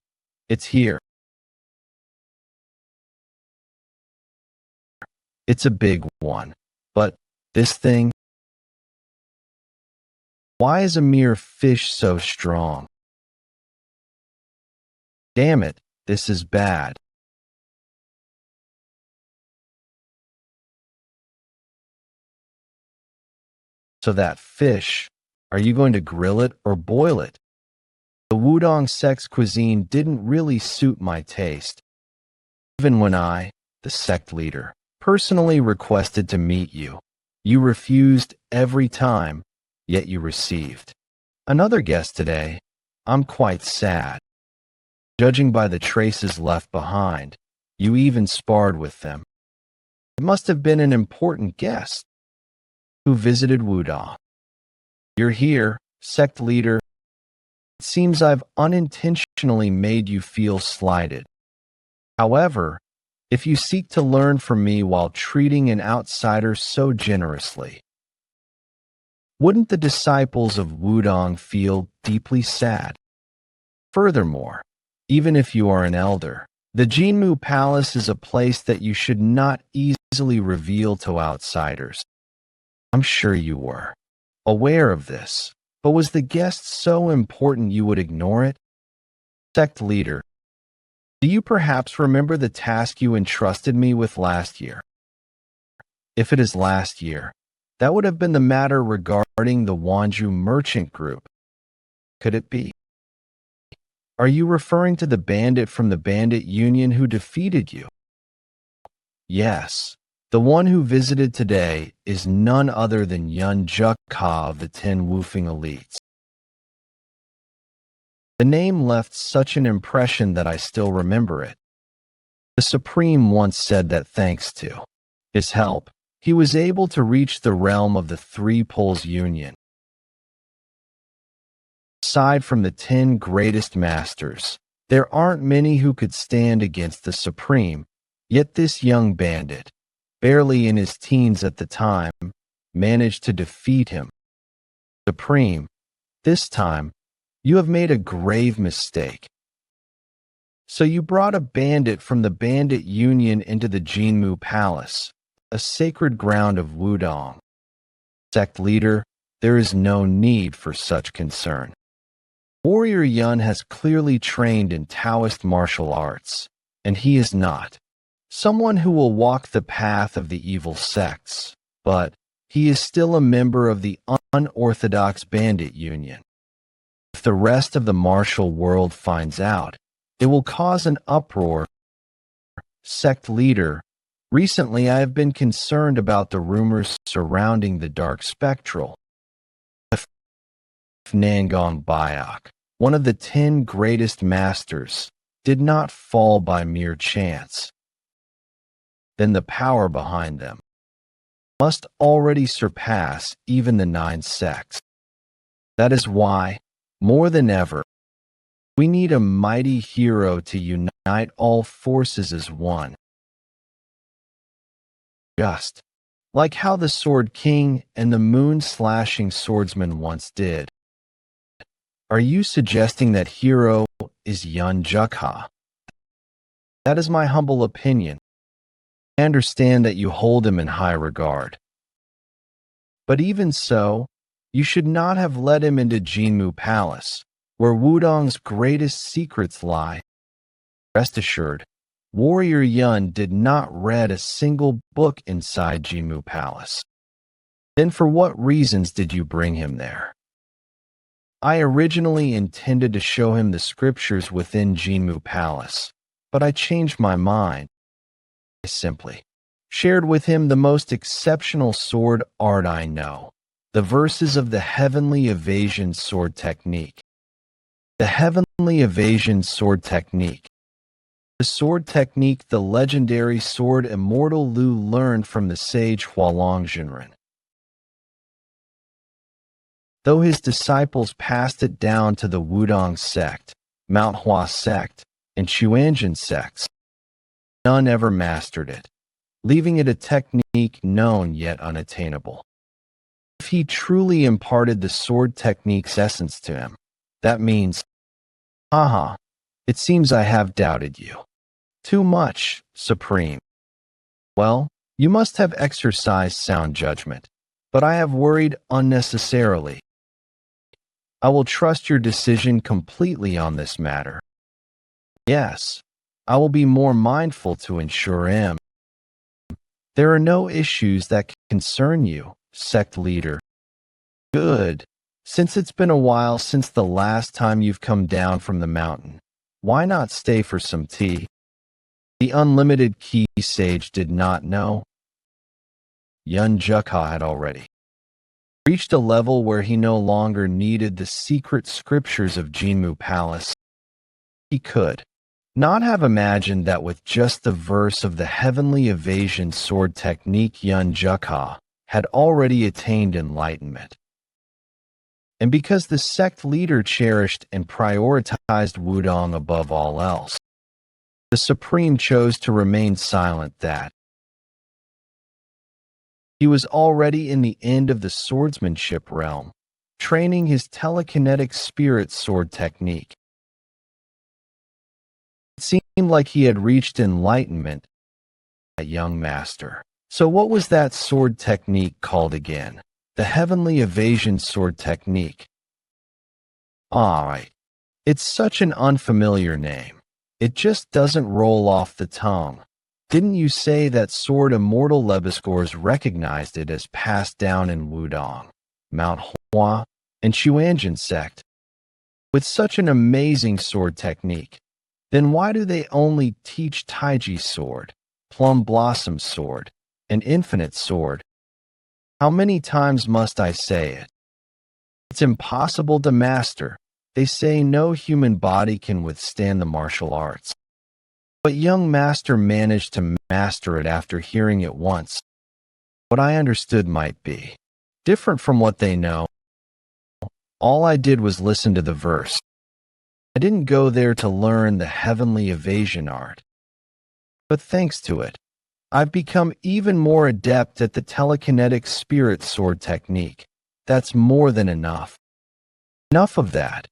it's here. It's a big one, but this thing, why is a mere fish so strong? Damn it, this is bad. So that fish, are you going to grill it or boil it? The Wudong sect's cuisine didn't really suit my taste. Even when I, the sect leader, personally requested to meet you, you refused every time, yet you received another guest today. I'm quite sad. Judging by the traces left behind, you even sparred with them. It must have been an important guest who visited Wudong. You're here, sect leader. It seems I've unintentionally made you feel slighted. However, if you seek to learn from me while treating an outsider so generously, wouldn't the disciples of Wudong feel deeply sad? Furthermore, even if you are an elder, the Jinmu Palace is a place that you should not easily reveal to outsiders. I'm sure you were aware of this, but was the guest so important you would ignore it? Sect leader, do you perhaps remember the task you entrusted me with last year? If it is last year, that would have been the matter regarding the Wanju merchant group. Could it be? Are you referring to the bandit from the bandit union who defeated you? Yes, the one who visited today is none other than Yeon Jeokha of the 10 Woofing elites. The name left such an impression that I still remember it. The Supreme once said that thanks to his help, he was able to reach the realm of the Three Poles Union. Aside from the 10 greatest masters, there aren't many who could stand against the Supreme, yet this young bandit, barely in his teens at the time, managed to defeat him. Supreme, this time, you have made a grave mistake. So you brought a bandit from the bandit union into the Jinmu Palace, a sacred ground of Wudong. Sect leader, there is no need for such concern. Warrior Yeon has clearly trained in Taoist martial arts, and he is not someone who will walk the path of the evil sects, but he is still a member of the unorthodox bandit union. If the rest of the martial world finds out, it will cause an uproar. Sect leader, recently I have been concerned about the rumors surrounding the Dark Spectral. If Nangong Bayok, one of the 10 greatest masters, did not fall by mere chance, then the power behind them must already surpass even the 9 sects. That is why, more than ever, we need a mighty hero to unite all forces as one. Just like how the Sword King and the moon-slashing swordsman once did. Are you suggesting that hero is Yeon Jeokha? That is my humble opinion. I understand that you hold him in high regard. But even so, you should not have led him into Jinmu Palace, where Wudong's greatest secrets lie. Rest assured, Warrior Yeon did not read a single book inside Jinmu Palace. Then for what reasons did you bring him there? I originally intended to show him the scriptures within Jinmu Palace, but I changed my mind. I simply shared with him the most exceptional sword art I know, the verses of the Heavenly Evasion Sword Technique. The Heavenly Evasion Sword Technique. The sword technique the legendary sword Immortal Lu learned from the sage Hualong Jinren. Though his disciples passed it down to the Wudong sect, Mount Hua sect, and Chuanjin sects, none ever mastered it, leaving it a technique known yet unattainable. If he truly imparted the sword technique's essence to him, that means, haha, it seems I have doubted you. Too much, Supreme. Well, you must have exercised sound judgment, but I have worried unnecessarily. I will trust your decision completely on this matter. Yes, I will be more mindful to ensure him. There are no issues that concern you, sect leader. Good. Since it's been a while since the last time you've come down from the mountain, why not stay for some tea? The unlimited key sage did not know. Yeon Jeokha had already reached a level where he no longer needed the secret scriptures of Jinmu Palace. He could not have imagined that with just the verse of the Heavenly Evasion Sword Technique, Yeon Jeokha had already attained enlightenment. And because the sect leader cherished and prioritized Wudong above all else, the Supreme chose to remain silent that He was already in the end of the swordsmanship realm, training his telekinetic spirit sword technique. It seemed like he had reached enlightenment, that young master. So what was that sword technique called again? The heavenly evasion sword technique. All right. It's such an unfamiliar name. It just doesn't roll off the tongue. Didn't you say that sword immortal Lebesgors recognized it as passed down in Wudong, Mount Hua, and Xuanjin sect? With such an amazing sword technique, then why do they only teach Taiji sword, Plum Blossom sword, and Infinite sword? How many times must I say it? It's impossible to master. They say no human body can withstand the martial arts. But young master managed to master it after hearing it once. What I understood might be different from what they know. All I did was listen to the verse. I didn't go there to learn the heavenly evasion art. But thanks to it, I've become even more adept at the telekinetic spirit sword technique. That's more than enough. Enough of that,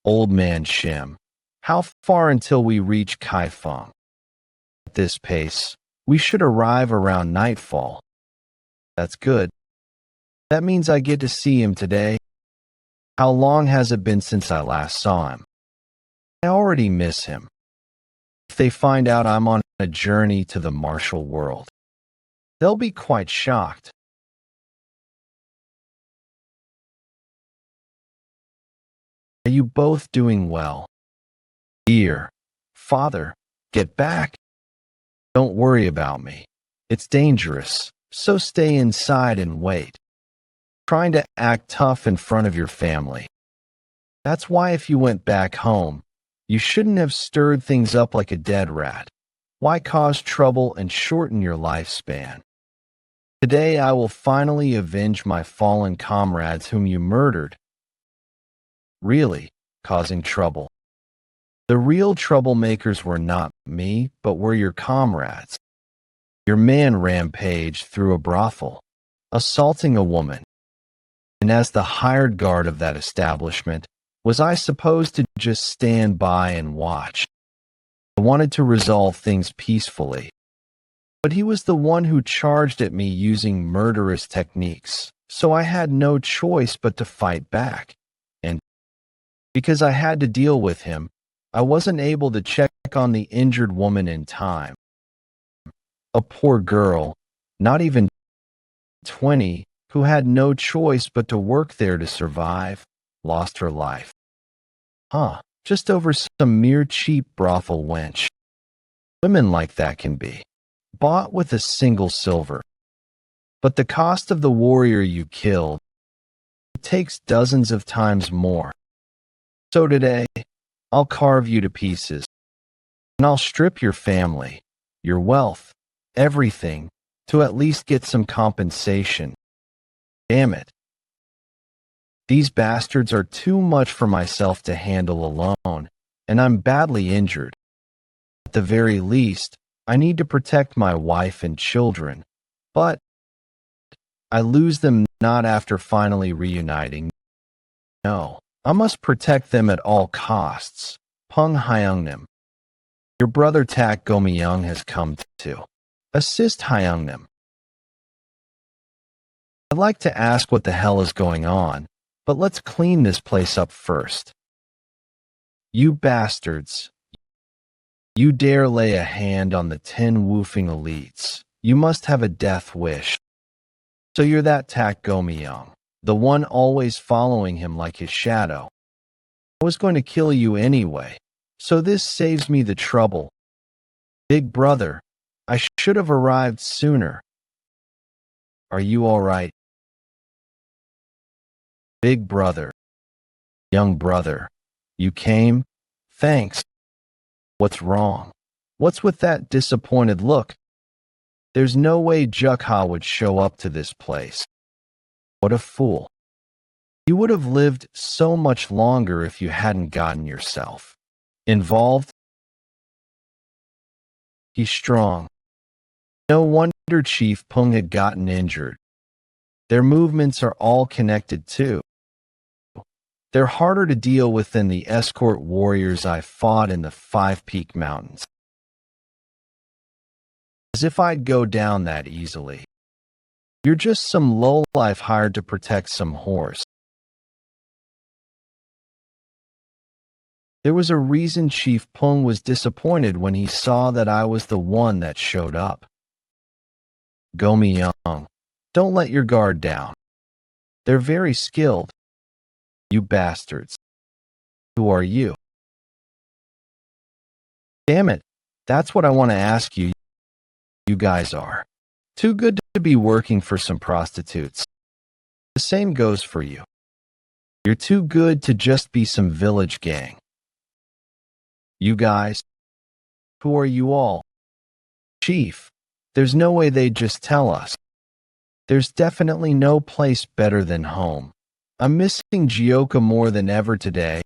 old man Shim. How far until we reach Kaifeng? At this pace, we should arrive around nightfall. That's good. That means I get to see him today. How long has it been since I last saw him? I already miss him. If they find out I'm on a journey to the martial world, they'll be quite shocked. Are you both doing well? Dear Father, get back. Don't worry about me. It's dangerous, so stay inside and wait. Trying to act tough in front of your family. That's why if you went back home, you shouldn't have stirred things up like a dead rat. Why cause trouble and shorten your lifespan? Today I will finally avenge my fallen comrades whom you murdered. Really, causing trouble. The real troublemakers were not me, but were your comrades. Your man rampaged through a brothel, assaulting a woman. And as the hired guard of that establishment, was I supposed to just stand by and watch? I wanted to resolve things peacefully. But he was the one who charged at me using murderous techniques, so I had no choice but to fight back. And because I had to deal with him, I wasn't able to check on the injured woman in time. A poor girl, not even 20, who had no choice but to work there to survive, lost her life. Just over some mere cheap brothel wench. Women like that can be bought with a single silver. But the cost of the warrior you killed takes dozens of times more. So today, I'll carve you to pieces, and I'll strip your family, your wealth, everything, to at least get some compensation. Damn it. These bastards are too much for myself to handle alone, and I'm badly injured. At the very least, I need to protect my wife and children, but I lose them not after finally reuniting. No, I must protect them at all costs. Peng Hyungnim. Your brother Tak Gomyeong has come to assist Hyungnim. I'd like to ask what the hell is going on, but let's clean this place up first. You bastards. You dare lay a hand on the 10 woofing elites. You must have a death wish. So you're that Tak Gomyeong, the one always following him like his shadow. I was going to kill you anyway, so this saves me the trouble. Big brother, I should have arrived sooner. Are you all right? Big brother. Young brother. You came? Thanks. What's wrong? What's with that disappointed look? There's no way Jeokha would show up to this place. What a fool. You would have lived so much longer if you hadn't gotten yourself involved. He's strong. No wonder Chief Peng had gotten injured. Their movements are all connected too. They're harder to deal with than the escort warriors I fought in the Five Peak Mountains. As if I'd go down that easily. You're just some lowlife hired to protect some horse. There was a reason Chief Pung was disappointed when he saw that I was the one that showed up. Go Young, don't let your guard down. They're very skilled. You bastards. Who are you? Damn it, that's what I want to ask you. You guys are too good to be working for some prostitutes. The same goes for you. You're too good to just be some village gang. You guys, who are you all? Chief, there's no way they'd just tell us. There's definitely no place better than home. I'm missing Jeokha more than ever today.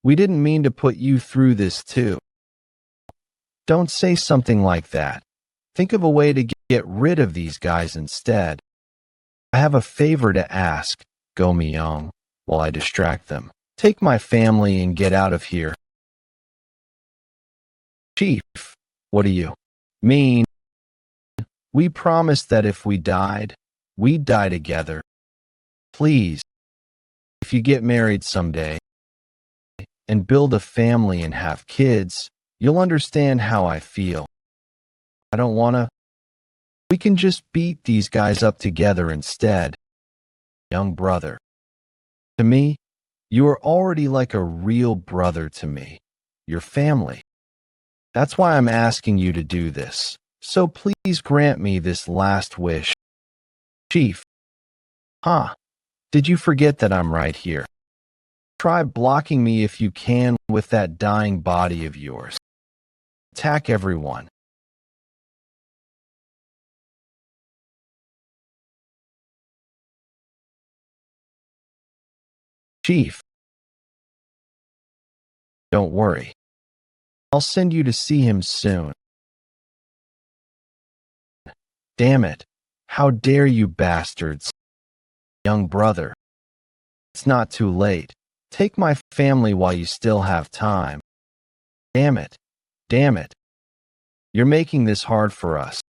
We didn't mean to put you through this too. Don't say something like that. Think of a way to get rid of these guys instead. I have a favor to ask, Go Myung, while I distract them. Take my family and get out of here. Chief, what do you mean? We promised that if we died, we'd die together. Please, if you get married someday and build a family and have kids, you'll understand how I feel. I don't wanna. We can just beat these guys up together instead. Young brother. To me, you are already like a real brother to me. Your family. That's why I'm asking you to do this. So please grant me this last wish. Chief. Huh. Did you forget that I'm right here? Try blocking me if you can with that dying body of yours. Attack everyone. Chief. Don't worry. I'll send you to see him soon. Damn it. How dare you bastards. Young brother. It's not too late. Take my family while you still have time. Damn it. Damn it. You're making this hard for us.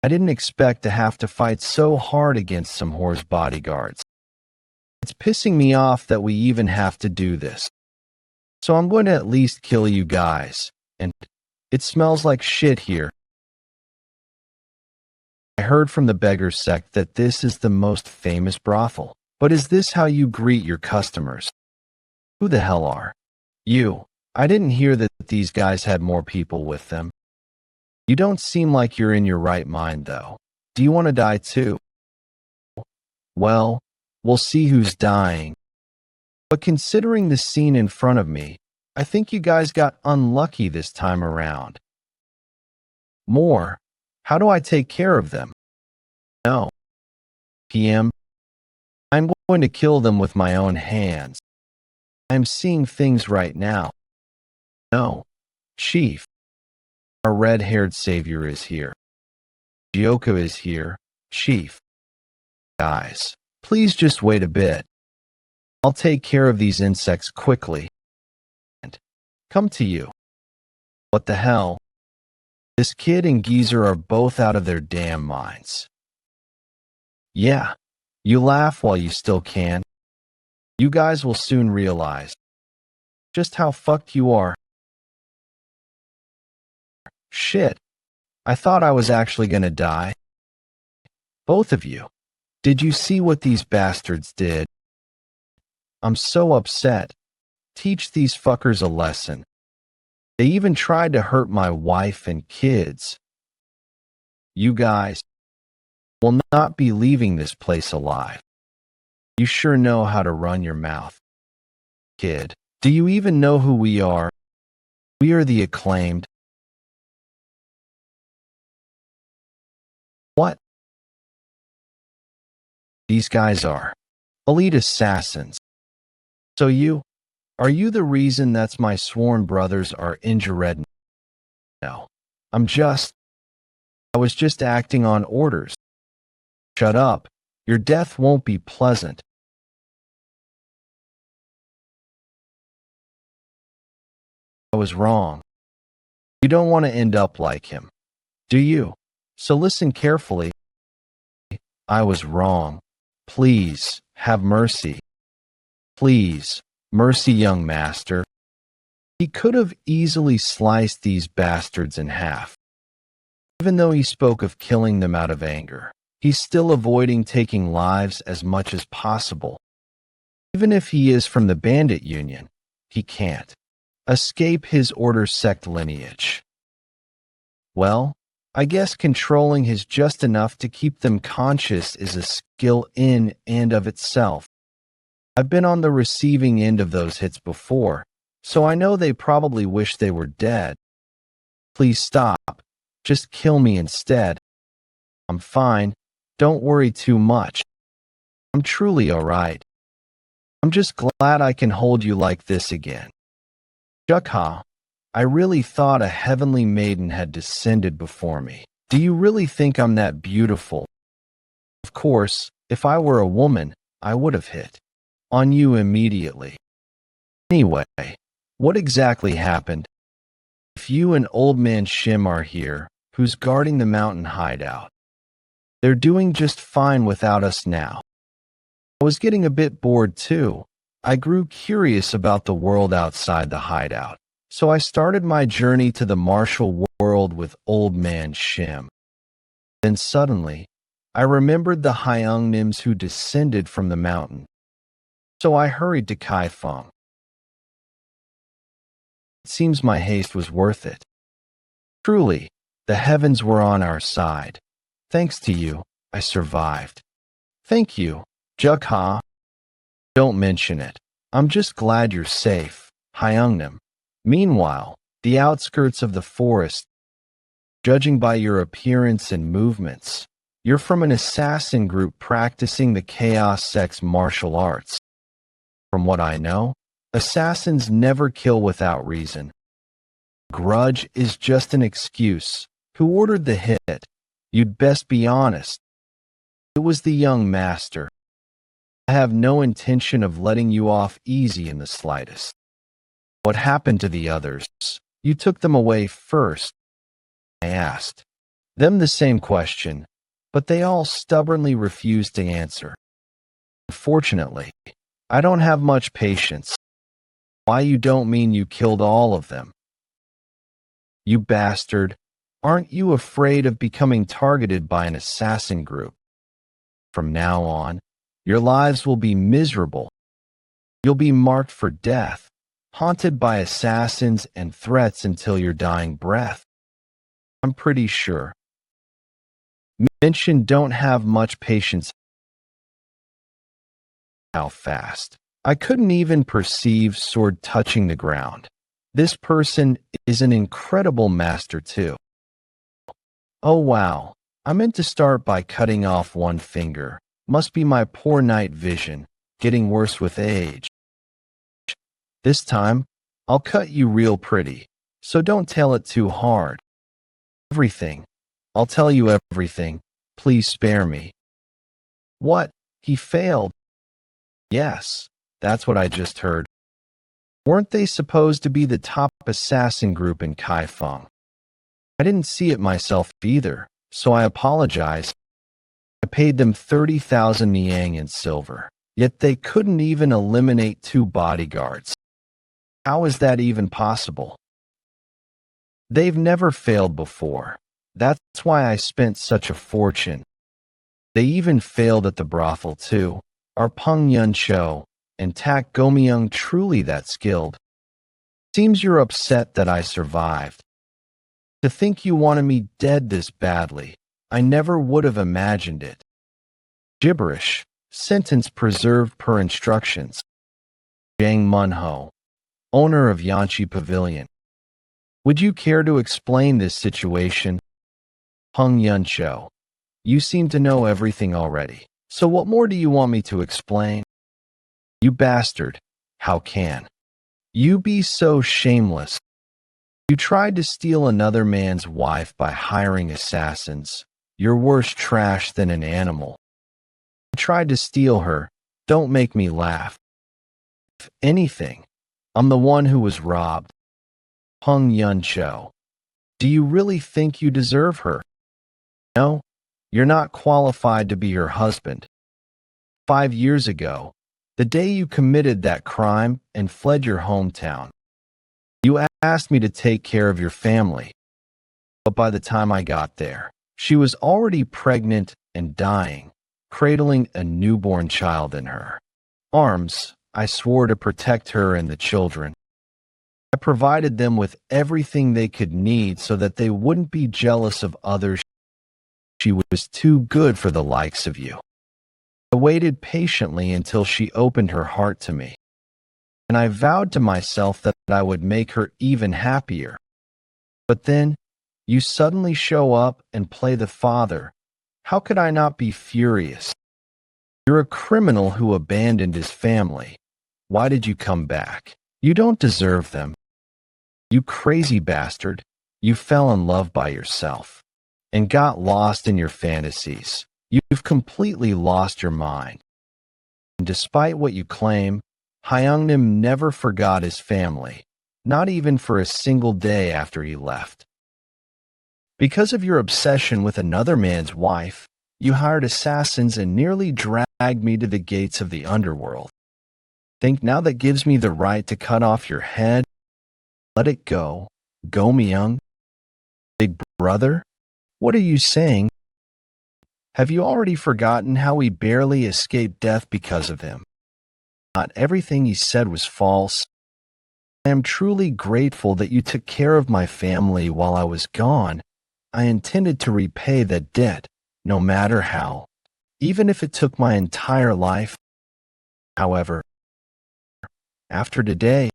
I didn't expect to have to fight so hard against some horse bodyguards. It's pissing me off that we even have to do this. So I'm going to at least kill you guys. And it smells like shit here. I heard from the beggar sect that this is the most famous brothel. But is this how you greet your customers? Who the hell are you? I didn't hear that these guys had more people with them. You don't seem like you're in your right mind, though. Do you want to die too? Well, we'll see who's dying. But considering the scene in front of me, I think you guys got unlucky this time around. More. How do I take care of them? No. PM. I'm going to kill them with my own hands. I'm seeing things right now. No. Chief. Our red-haired savior is here. Jeokha is here. Chief. Guys, please just wait a bit. I'll take care of these insects quickly. And come to you. What the hell? This kid and geezer are both out of their damn minds. Yeah, you laugh while you still can. You guys will soon realize just how fucked you are. Shit, I thought I was actually gonna die. Both of you. Did you see what these bastards did? I'm so upset. Teach these fuckers a lesson. They even tried to hurt my wife and kids. You guys will not be leaving this place alive. You sure know how to run your mouth. Kid, do you even know who we are? We are the acclaimed. What? These guys are elite assassins. So are you the reason that's my sworn brothers are injured? No. I was just acting on orders. Shut up. Your death won't be pleasant. I was wrong. You don't want to end up like him, do you? So listen carefully. I was wrong. Please, have mercy. Please, mercy, young master. He could have easily sliced these bastards in half. Even though he spoke of killing them out of anger, he's still avoiding taking lives as much as possible. Even if he is from the bandit union, he can't escape his order sect lineage. Well, I guess controlling his just enough to keep them conscious is a skill in and of itself. I've been on the receiving end of those hits before, so I know they probably wish they were dead. Please stop. Just kill me instead. I'm fine. Don't worry too much. I'm truly all right. I'm just glad I can hold you like this again. Jeokha, I really thought a heavenly maiden had descended before me. Do you really think I'm that beautiful? Of course, if I were a woman, I would have hit on you immediately. Anyway, what exactly happened? If you and old man Shim are here, who's guarding the mountain hideout? They're doing just fine without us now. I was getting a bit bored too. I grew curious about the world outside the hideout, so I started my journey to the martial world with old man Shim. Then suddenly, I remembered the Hyungnims who descended from the mountain. So I hurried to Kaifeng. It seems my haste was worth it. Truly, the heavens were on our side. Thanks to you, I survived. Thank you, Jeokha. Don't mention it. I'm just glad you're safe, Hyungnim. Meanwhile, the outskirts of the forest, judging by your appearance and movements, you're from an assassin group practicing the Chaos Sect's martial arts. From what I know, assassins never kill without reason. Grudge is just an excuse. Who ordered the hit? You'd best be honest. It was the young master. I have no intention of letting you off easy in the slightest. What happened to the others? You took them away first. I asked them the same question, but they all stubbornly refused to answer. Unfortunately, I don't have much patience. Why, you don't mean you killed all of them? You bastard, aren't you afraid of becoming targeted by an assassin group? From now on, your lives will be miserable. You'll be marked for death, haunted by assassins and threats until your dying breath. I'm pretty sure. Mention don't have much patience. How fast? I couldn't even perceive sword touching the ground. This person is an incredible master too. Oh wow, I meant to start by cutting off one finger. Must be my poor night vision, getting worse with age. This time, I'll cut you real pretty, so don't tell it too hard. Everything. I'll tell you everything. Please spare me. What? He failed? Yes, that's what I just heard. Weren't they supposed to be the top assassin group in Kaifeng? I didn't see it myself either, so I apologize. I paid them 30,000 niang in silver, yet they couldn't even eliminate 2 bodyguards. How is that even possible? They've never failed before. That's why I spent such a fortune. They even failed at the brothel too. Are Peng Yun Cho and Tak Gomyung truly that skilled? Seems you're upset that I survived. To think you wanted me dead this badly, I never would have imagined it. Gibberish. Sentence preserved per instructions. Jang Munho, owner of Yanchi Pavilion. Would you care to explain this situation? Peng Yun Cho. You seem to know everything already. So what more do you want me to explain? You bastard. How can you be so shameless? You tried to steal another man's wife by hiring assassins. You're worse trash than an animal. tried to steal her. Don't make me laugh. If anything, I'm the one who was robbed. Yeon Jeokha. Do you really think you deserve her? No, you're not qualified to be her husband. 5 years ago, the day you committed that crime and fled your hometown, you asked me to take care of your family. But by the time I got there, she was already pregnant and dying, cradling a newborn child in her arms. I swore to protect her and the children. I provided them with everything they could need so that they wouldn't be jealous of others. She was too good for the likes of you. I waited patiently until she opened her heart to me, and I vowed to myself that I would make her even happier. But then, you suddenly show up and play the father. How could I not be furious? You're a criminal who abandoned his family. Why did you come back? You don't deserve them. You crazy bastard. You fell in love by yourself and got lost in your fantasies. You've completely lost your mind. And despite what you claim, Hyeongnim never forgot his family, not even for a single day after he left. Because of your obsession with another man's wife, you hired assassins and nearly dragged me to the gates of the underworld. Think now that gives me the right to cut off your head? Let it go. Go, Myung. Big brother? What are you saying? Have you already forgotten how we barely escaped death because of him? Not everything he said was false. I am truly grateful that you took care of my family while I was gone. I intended to repay that debt, no matter how, even if it took my entire life. However, after today,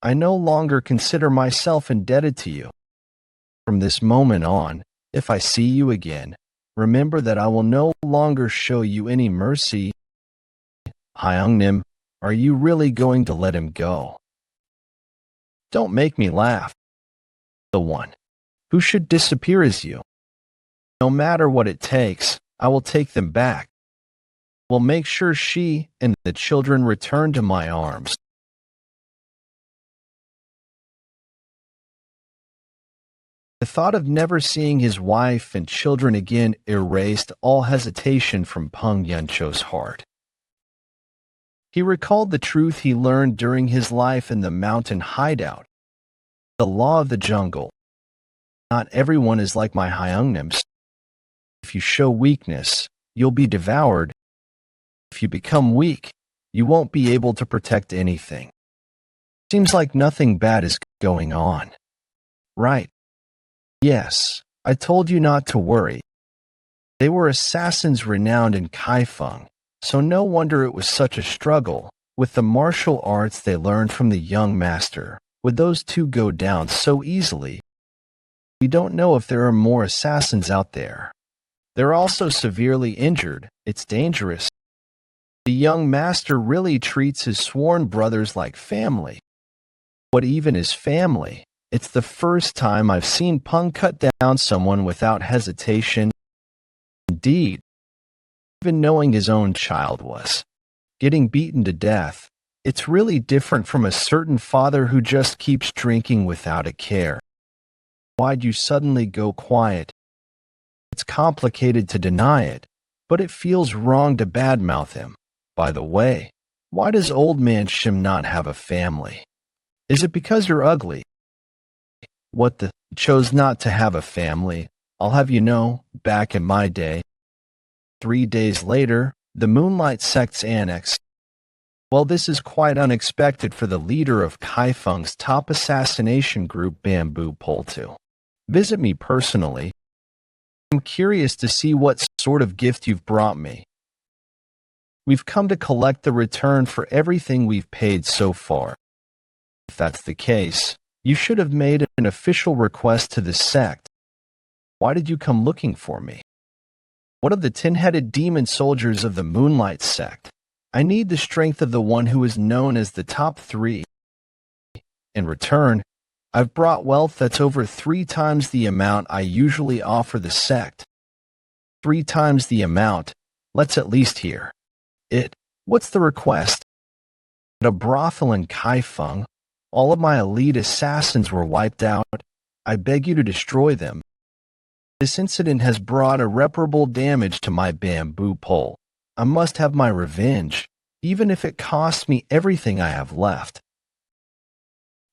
I no longer consider myself indebted to you. From this moment on, if I see you again, remember that I will no longer show you any mercy. Hyeongnim, are you really going to let him go? Don't make me laugh. The one who should disappear is you. No matter what it takes, I will take them back. Will make sure she and the children return to my arms. The thought of never seeing his wife and children again erased all hesitation from Peng Yencho's heart. He recalled the truth he learned during his life in the mountain hideout. The law of the jungle. Not everyone is like my Hyeongnims. If you show weakness, you'll be devoured. If you become weak, you won't be able to protect anything. Seems like nothing bad is going on. Right. Yes, I told you not to worry. They were assassins renowned in Kaifeng, so no wonder it was such a struggle. With the martial arts they learned from the young master, would those two go down so easily? We don't know if there are more assassins out there. They're also severely injured. It's dangerous. The young master really treats his sworn brothers like family. What even is family? It's the first time I've seen Peng cut down someone without hesitation. Indeed, even knowing his own child was getting beaten to death, it's really different from a certain father who just keeps drinking without a care. Why'd you suddenly go quiet? It's complicated to deny it, but it feels wrong to badmouth him. By the way, why does old man Shim not have a family? Is it because you're ugly? What the chose not to have a family? I'll have you know, back in my day. 3 days later, the Moonlight Sect's annex. Well, this is quite unexpected for the leader of Kaifeng's top assassination group, Bamboo Poltu. Visit me personally. I'm curious to see what sort of gift you've brought me. We've come to collect the return for everything we've paid so far. If that's the case, you should have made an official request to the sect. Why did you come looking for me? One of the 10-headed demon soldiers of the Moonlight Sect. I need the strength of the one who is known as the top 3. In return, I've brought wealth that's over 3 times the amount I usually offer the sect. 3 times the amount. Let's at least hear it. What's the request? At a brothel in Kaifeng, all of my elite assassins were wiped out. I beg you to destroy them. This incident has brought irreparable damage to my bamboo pole. I must have my revenge, even if it costs me everything I have left.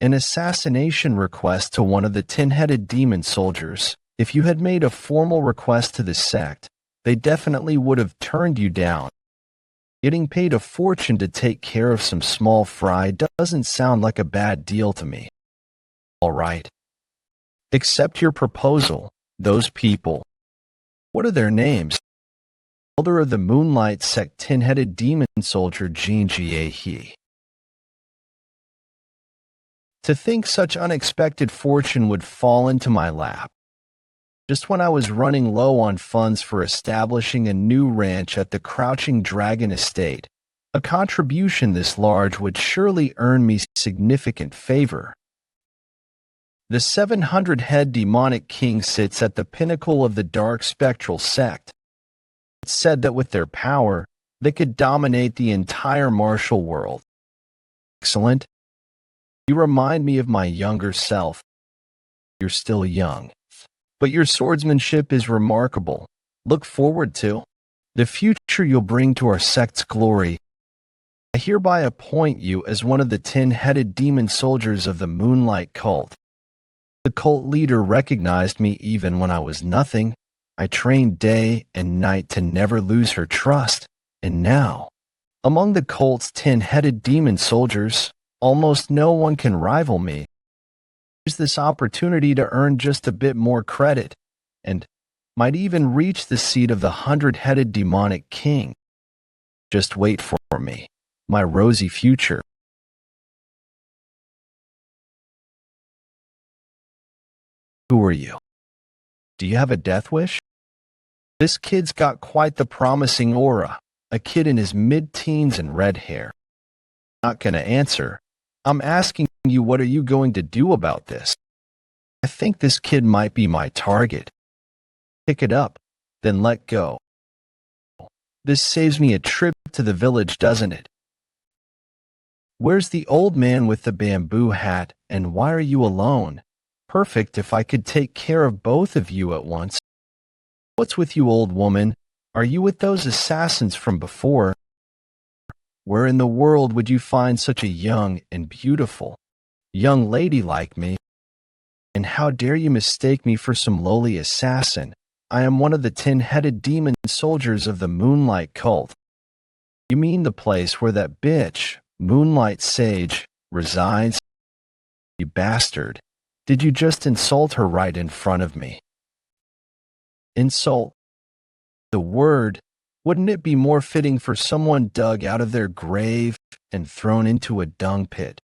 An assassination request to one of the tin-headed demon soldiers. If you had made a formal request to the sect, they definitely would have turned you down. Getting paid a fortune to take care of some small fry doesn't sound like a bad deal to me. All right. Accept your proposal. Those people. What are their names? Elder of the Moonlight Sect tin-headed demon soldier Yeon Jeokha. To think such unexpected fortune would fall into my lap. Just when I was running low on funds for establishing a new ranch at the Crouching Dragon Estate, a contribution this large would surely earn me significant favor. The 700-head demonic king sits at the pinnacle of the dark spectral sect. It's said that with their power, they could dominate the entire martial world. Excellent. You remind me of my younger self. You're still young, but your swordsmanship is remarkable. Look forward to the future you'll bring to our sect's glory. I hereby appoint you as one of the 10-headed demon soldiers of the Moonlight cult. The cult leader recognized me even when I was nothing. I trained day and night to never lose her trust, and now, among the cult's 10-headed demon soldiers, almost no one can rival me. Use this opportunity to earn just a bit more credit, and might even reach the seat of the 100-headed demonic king. Just wait for me, my rosy future. Who are you? Do you have a death wish? This kid's got quite the promising aura, a kid in his mid-teens and red hair. Not gonna answer. I'm asking you, what are you going to do about this? I think this kid might be my target. Pick it up, then let go. This saves me a trip to the village, doesn't it? Where's the old man with the bamboo hat, and why are you alone? Perfect if I could take care of both of you at once. What's with you, old woman? Are you with those assassins from before? Where in the world would you find such a young and beautiful young lady like me? And how dare you mistake me for some lowly assassin? I am one of the 10-headed demon soldiers of the Moonlight cult. You mean the place where that bitch, Moonlight Sage, resides? You bastard. Did you just insult her right in front of me? Insult? The word, wouldn't it be more fitting for someone dug out of their grave and thrown into a dung pit?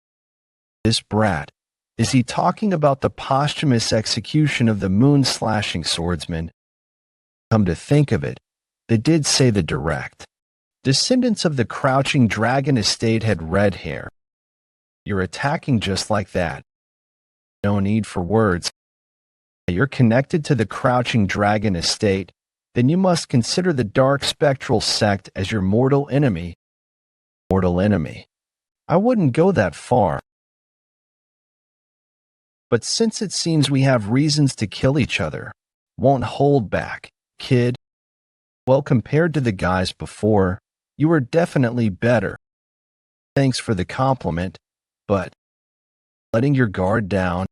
This brat, is he talking about the posthumous execution of the moon-slashing swordsman? Come to think of it, they did say the direct descendants of the Crouching Dragon Estate had red hair. You're attacking just like that. No need for words. You're connected to the Crouching Dragon Estate, then you must consider the dark spectral sect as your mortal enemy. Mortal enemy. I wouldn't go that far. But since it seems we have reasons to kill each other, won't hold back, kid. Well, compared to the guys before, you are definitely better. Thanks for the compliment, but letting your guard down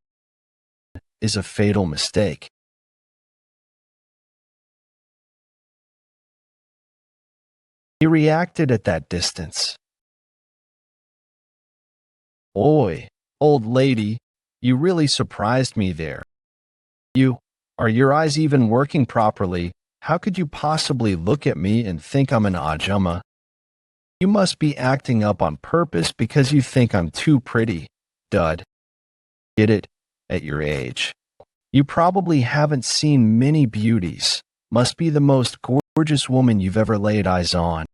is a fatal mistake. He reacted at that distance. Oi, old lady, you really surprised me there. Are your eyes even working properly? How could you possibly look at me and think I'm an ajumma? You must be acting up on purpose because you think I'm too pretty, dud. Get it? At your age. You probably haven't seen many beauties. Must be the most gorgeous woman you've ever laid eyes on.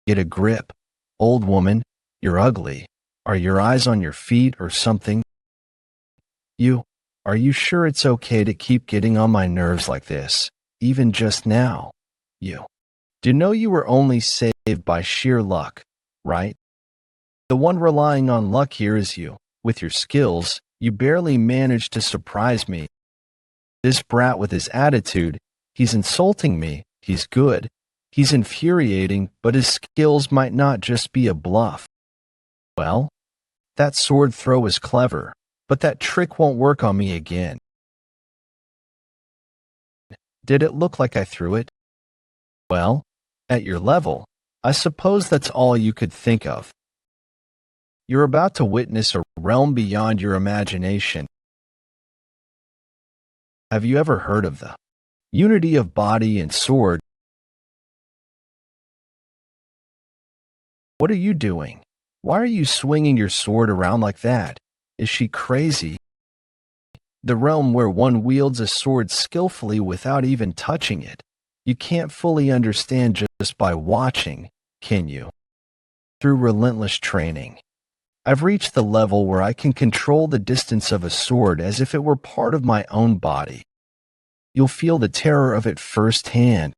Get a grip. Old woman, you're ugly. Are your eyes on your feet or something? Are you sure it's okay to keep getting on my nerves like this? even just now. You. Do you know you were only saved by sheer luck, right? The one relying on luck here is you. With your skills, you barely managed to surprise me. This brat with his attitude, he's insulting me, he's good. He's infuriating, but his skills might not just be a bluff. Well, that sword throw is clever, but that trick won't work on me again. Did it look like I threw it? Well, at your level, I suppose that's all you could think of. You're about to witness a realm beyond your imagination. Have you ever heard of the unity of body and sword? What are you doing? Why are you swinging your sword around like that? Is she crazy? The realm where one wields a sword skillfully without even touching it. You can't fully understand just by watching, can you? Through relentless training, I've reached the level where I can control the distance of a sword as if it were part of my own body. You'll feel the terror of it firsthand.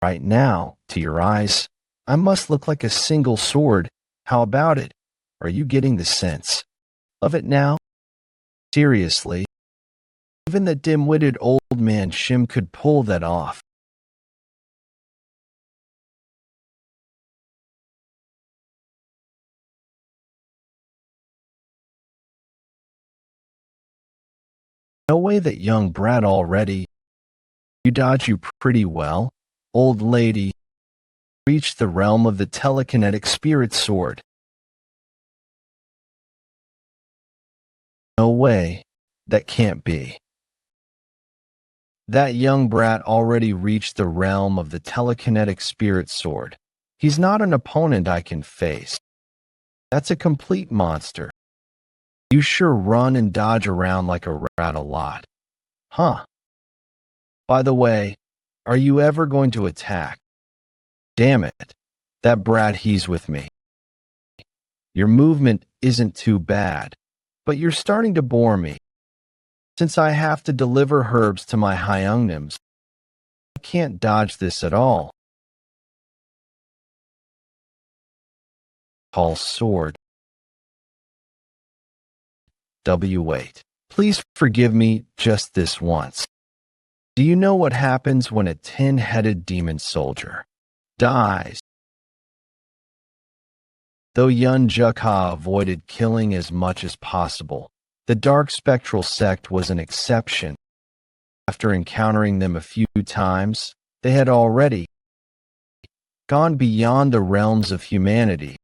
Right now, to your eyes, I must look like a single sword. How about it? Are you getting the sense of it now? Seriously, even the dim-witted old man Shim could pull that off. No way that young brat already. You dodge you pretty well, old lady. Reached the realm of the telekinetic spirit sword. No way. That can't be. That young brat already reached the realm of the telekinetic spirit sword. He's not an opponent I can face. That's a complete monster. You sure run and dodge around like a rat a lot. Huh. By the way, are you ever going to attack? Damn it. That brat, he's with me. Your movement isn't too bad, but you're starting to bore me. Since I have to deliver herbs to my Hyungnims, I can't dodge this at all. Tall sword. W8. Please forgive me just this once. Do you know what happens when a 10-headed demon soldier dies? Though Yeon Jeokha avoided killing as much as possible, the dark spectral sect was an exception. After encountering them a few times, they had already gone beyond the realms of humanity.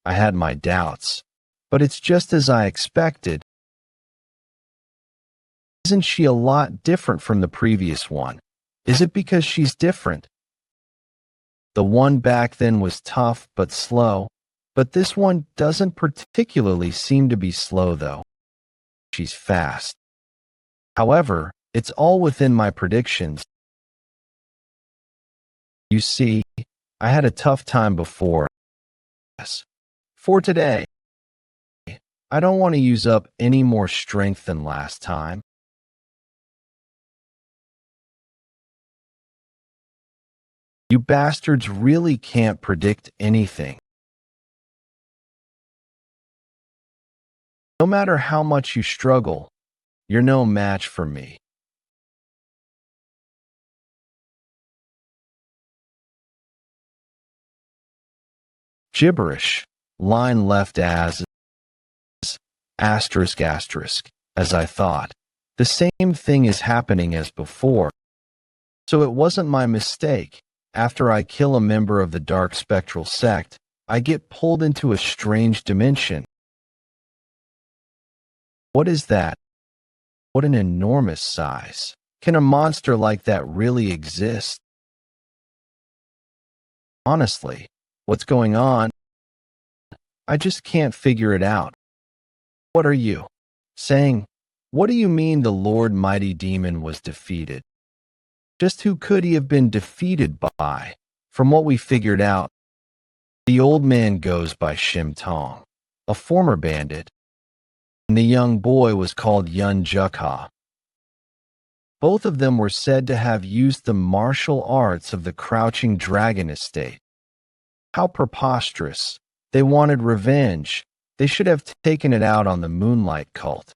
I had my doubts, but it's just as I expected. Isn't she a lot different from the previous one? Is it because she's different? The one back then was tough but slow, but this one doesn't particularly seem to be slow though. She's fast. However, it's all within my predictions. You see, I had a tough time before. For today, I don't want to use up any more strength than last time. You bastards really can't predict anything. No matter how much you struggle, you're no match for me. Gibberish. Line left as asterisk asterisk, as I thought. The same thing is happening as before. So it wasn't my mistake. After I kill a member of the dark spectral sect, I get pulled into a strange dimension. What is that? What an enormous size. Can a monster like that really exist? Honestly, what's going on? I just can't figure it out. What are you saying? What do you mean the Lord Mighty Demon was defeated? Just who could he have been defeated by? From what we figured out, the old man goes by Shim Tong, a former bandit. and the young boy was called Yeon Jeokha. Both of them were said to have used the martial arts of the Crouching Dragon estate. How preposterous. They wanted revenge. They should have taken it out on the Moonlight cult.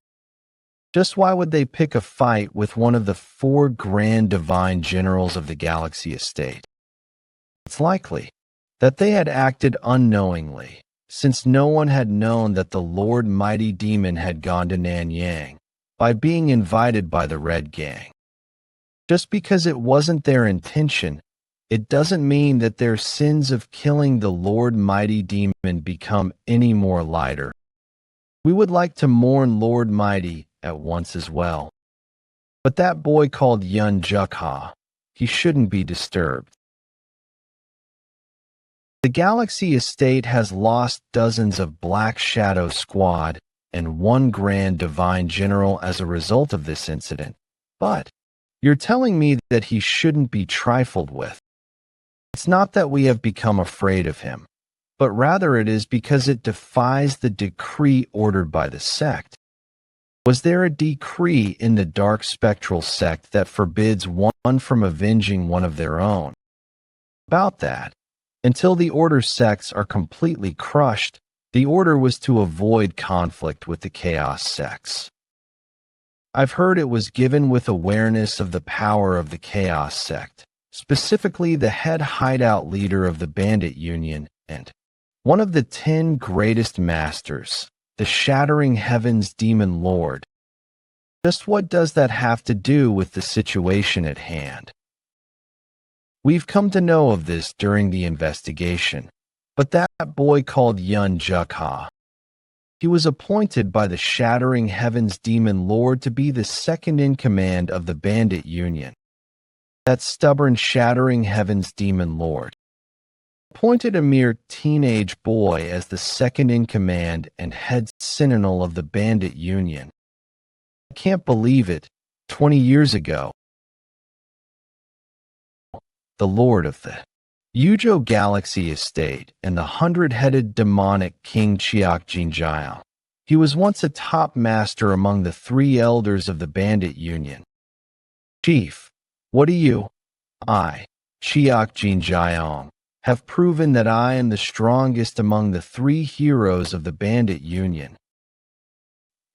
Just why would they pick a fight with one of the 4 grand divine generals of the Galaxy estate? It's likely that they had acted unknowingly, since no one had known that the Lord Mighty Demon had gone to Nanyang by being invited by the Red Gang. Just because it wasn't their intention, it doesn't mean that their sins of killing the Lord Mighty Demon become any more lighter. We would like to mourn Lord Mighty at once as well. But that boy called Yeon Jeokha, he shouldn't be disturbed. The Galaxy estate has lost dozens of Black Shadow Squad and 1 Grand Divine General as a result of this incident, but you're telling me that he shouldn't be trifled with. It's not that we have become afraid of him, but rather it is because it defies the decree ordered by the sect. Was there a decree in the Dark Spectral sect that forbids one from avenging one of their own? About that, until the Order sects are completely crushed, the Order was to avoid conflict with the Chaos sects. I've heard it was given with awareness of the power of the Chaos sect, specifically the head hideout leader of the Bandit Union and one of the 10 greatest masters, the Shattering Heavens Demon Lord. Just what does that have to do with the situation at hand? We've come to know of this during the investigation, but that boy called Yeon Jeokha, he was appointed by the Shattering Heavens Demon Lord to be the second in command of the Bandit Union. That stubborn Shattering Heavens Demon Lord appointed a mere teenage boy as the second in command and head sentinel of the Bandit Union. I can't believe it. 20 years ago, the Lord of the Yujo Galaxy Estate and the 100-headed demonic King Jeon. He was once a top master among the 3 elders of the Bandit Union. Chief, what do you, Jeon, have proven that I am the strongest among the 3 heroes of the Bandit Union.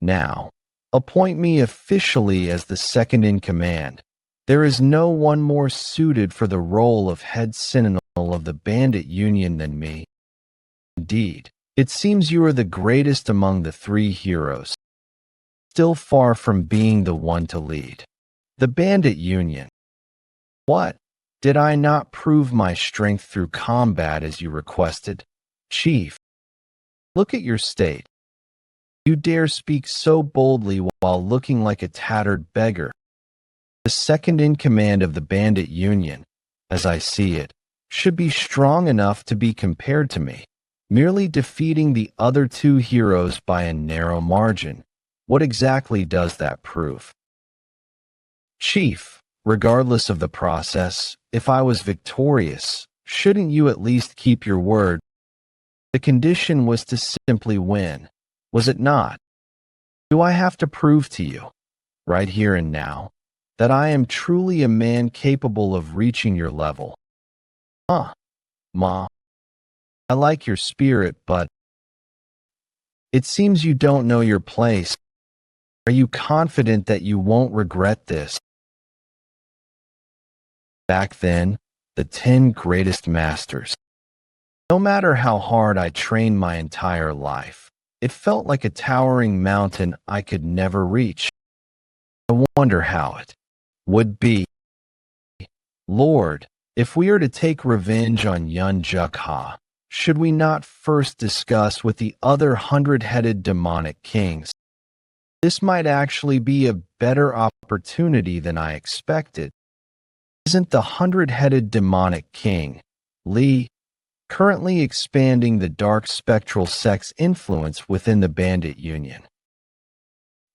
Now, appoint me officially as the second in command. There is no one more suited for the role of head sentinel of the Bandit Union than me. Indeed, it seems you are the greatest among the 3 heroes, still far from being the one to lead the Bandit Union. What? Did I not prove my strength through combat as you requested? Chief, look at your state. You dare speak so boldly while looking like a tattered beggar. The second in command of the Bandit Union, as I see it, should be strong enough to be compared to me, merely defeating the other 2 heroes by a narrow margin. What exactly does that prove? Chief, regardless of the process, if I was victorious, shouldn't you at least keep your word? The condition was to simply win, was it not? Do I have to prove to you, right here and now, that I am truly a man capable of reaching your level? Ma. I like your spirit, but it seems you don't know your place. Are you confident that you won't regret this? Back then, the 10 greatest masters. No matter how hard I trained my entire life, it felt like a towering mountain I could never reach. I wonder how it would be. Lord, if we are to take revenge on Yeon Jeokha, should we not first discuss with the other 100-headed demonic kings? This might actually be a better opportunity than I expected. Isn't the 100-headed demonic king, Li, currently expanding the dark spectral sect's influence within the Bandit Union?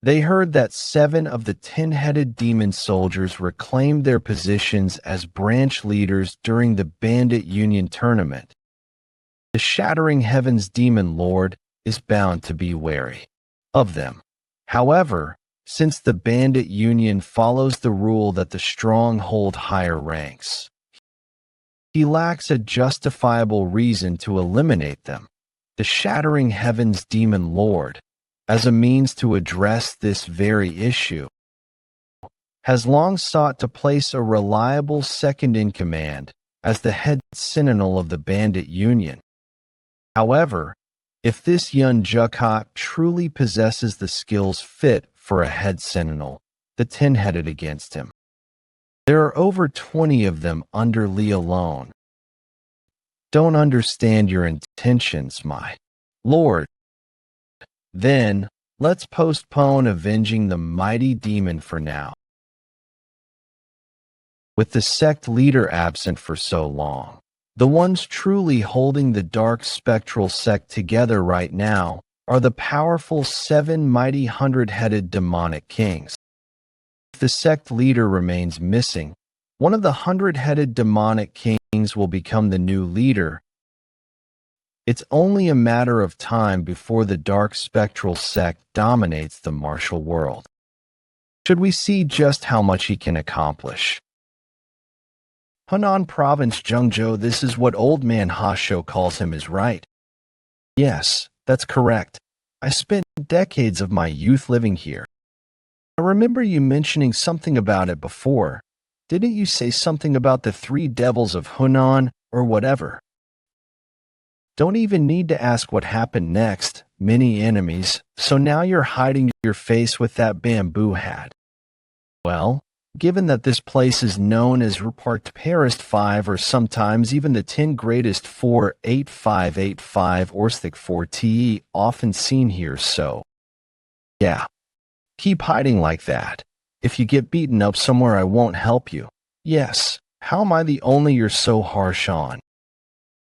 They heard that 7 of the 10-headed demon soldiers reclaimed their positions as branch leaders during the Bandit Union tournament. The Shattering Heavens Demon Lord is bound to be wary of them. However, since the bandit union follows the rule that the strong hold higher ranks, he lacks a justifiable reason to eliminate them. The Shattering Heavens Demon Lord, as a means to address this very issue, has long sought to place a reliable second-in-command as the head sentinel of the bandit union. However, if this Yeon Jeokha truly possesses the skills fit for a head sentinel, the 10 headed against him. There are over 20 of them under Lee alone. Don't understand your intentions, my lord. Then, let's postpone avenging the mighty demon for now. With the sect leader absent for so long, the ones truly holding the dark spectral sect together right now are the powerful 7 mighty 100-headed demonic kings. If the sect leader remains missing, one of the 100-headed demonic kings will become the new leader. It's only a matter of time before the dark spectral sect dominates the martial world. Should we see just how much he can accomplish? Hunan Province Zhengzhou, this is what Old Man Hasho calls him, is right. Yes, that's correct. I spent decades of my youth living here. I remember you mentioning something about it before. Didn't you say something about the 3 devils of Hunan or whatever? Don't even need to ask what happened next. Many enemies, so now you're hiding your face with that bamboo hat. Well, given that this place is known as Rupart Paris 5 or sometimes even the 10 greatest 48585 Orstic 4TE often seen here, so yeah, keep hiding like that. If you get beaten up somewhere, I won't help you. Yes, how am I the only you're so harsh on?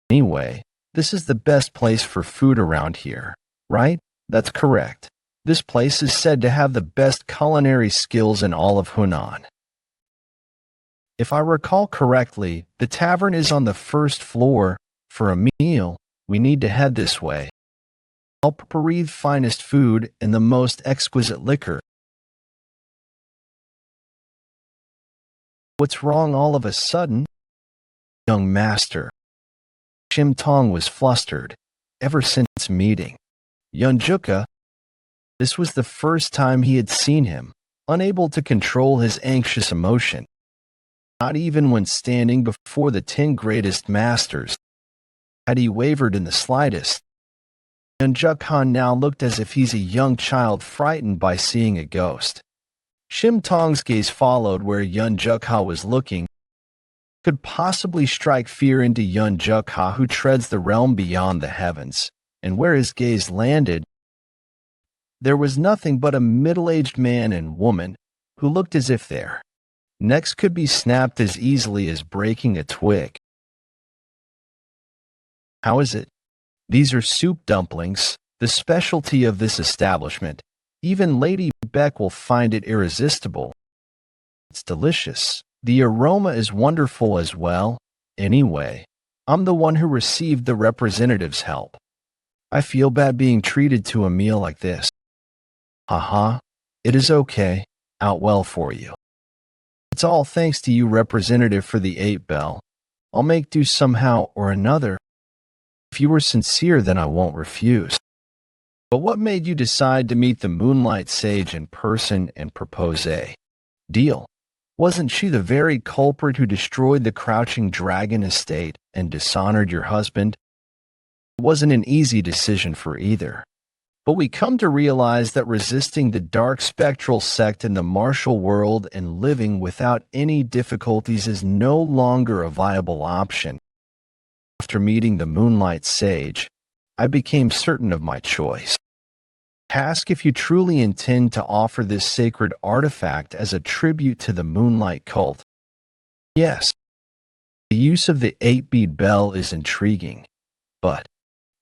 Anyway, this is the best place for food around here, right? That's correct. This place is said to have the best culinary skills in all of Hunan. If I recall correctly, the tavern is on the 1st floor. For a meal, we need to head this way. I'll breathe finest food and the most exquisite liquor. What's wrong all of a sudden? Young master. Shim Tong was flustered. Ever since meeting Yeon Jeokha, this was the first time he had seen him, unable to control his anxious emotion. Not even when standing before the 10 greatest masters had he wavered in the slightest. Yeon Jeokha now looked as if he's a young child frightened by seeing a ghost. Shim Tong's gaze followed where Yeon Jeokha was looking. Could possibly strike fear into Yeon Jeokha, who treads the realm beyond the heavens, and where his gaze landed, there was nothing but a middle-aged man and woman who looked as if their necks could be snapped as easily as breaking a twig. How is it? These are soup dumplings, the specialty of this establishment. Even Lady Beck will find it irresistible. It's delicious. The aroma is wonderful as well. Anyway, I'm the one who received the representative's help. I feel bad being treated to a meal like this. Haha, it is okay. Out well for you. It's all thanks to you, representative for the 8 bell. I'll make do somehow or another. If you were sincere, then I won't refuse. But what made you decide to meet the Moonlight Sage in person and propose a deal? Wasn't she the very culprit who destroyed the Crouching Dragon estate and dishonored your husband? It wasn't an easy decision for either. But we come to realize that resisting the dark spectral sect in the martial world and living without any difficulties is no longer a viable option. After meeting the Moonlight Sage, I became certain of my choice. Ask if you truly intend to offer this sacred artifact as a tribute to the Moonlight cult. Yes, the use of the 8-bead bell is intriguing, but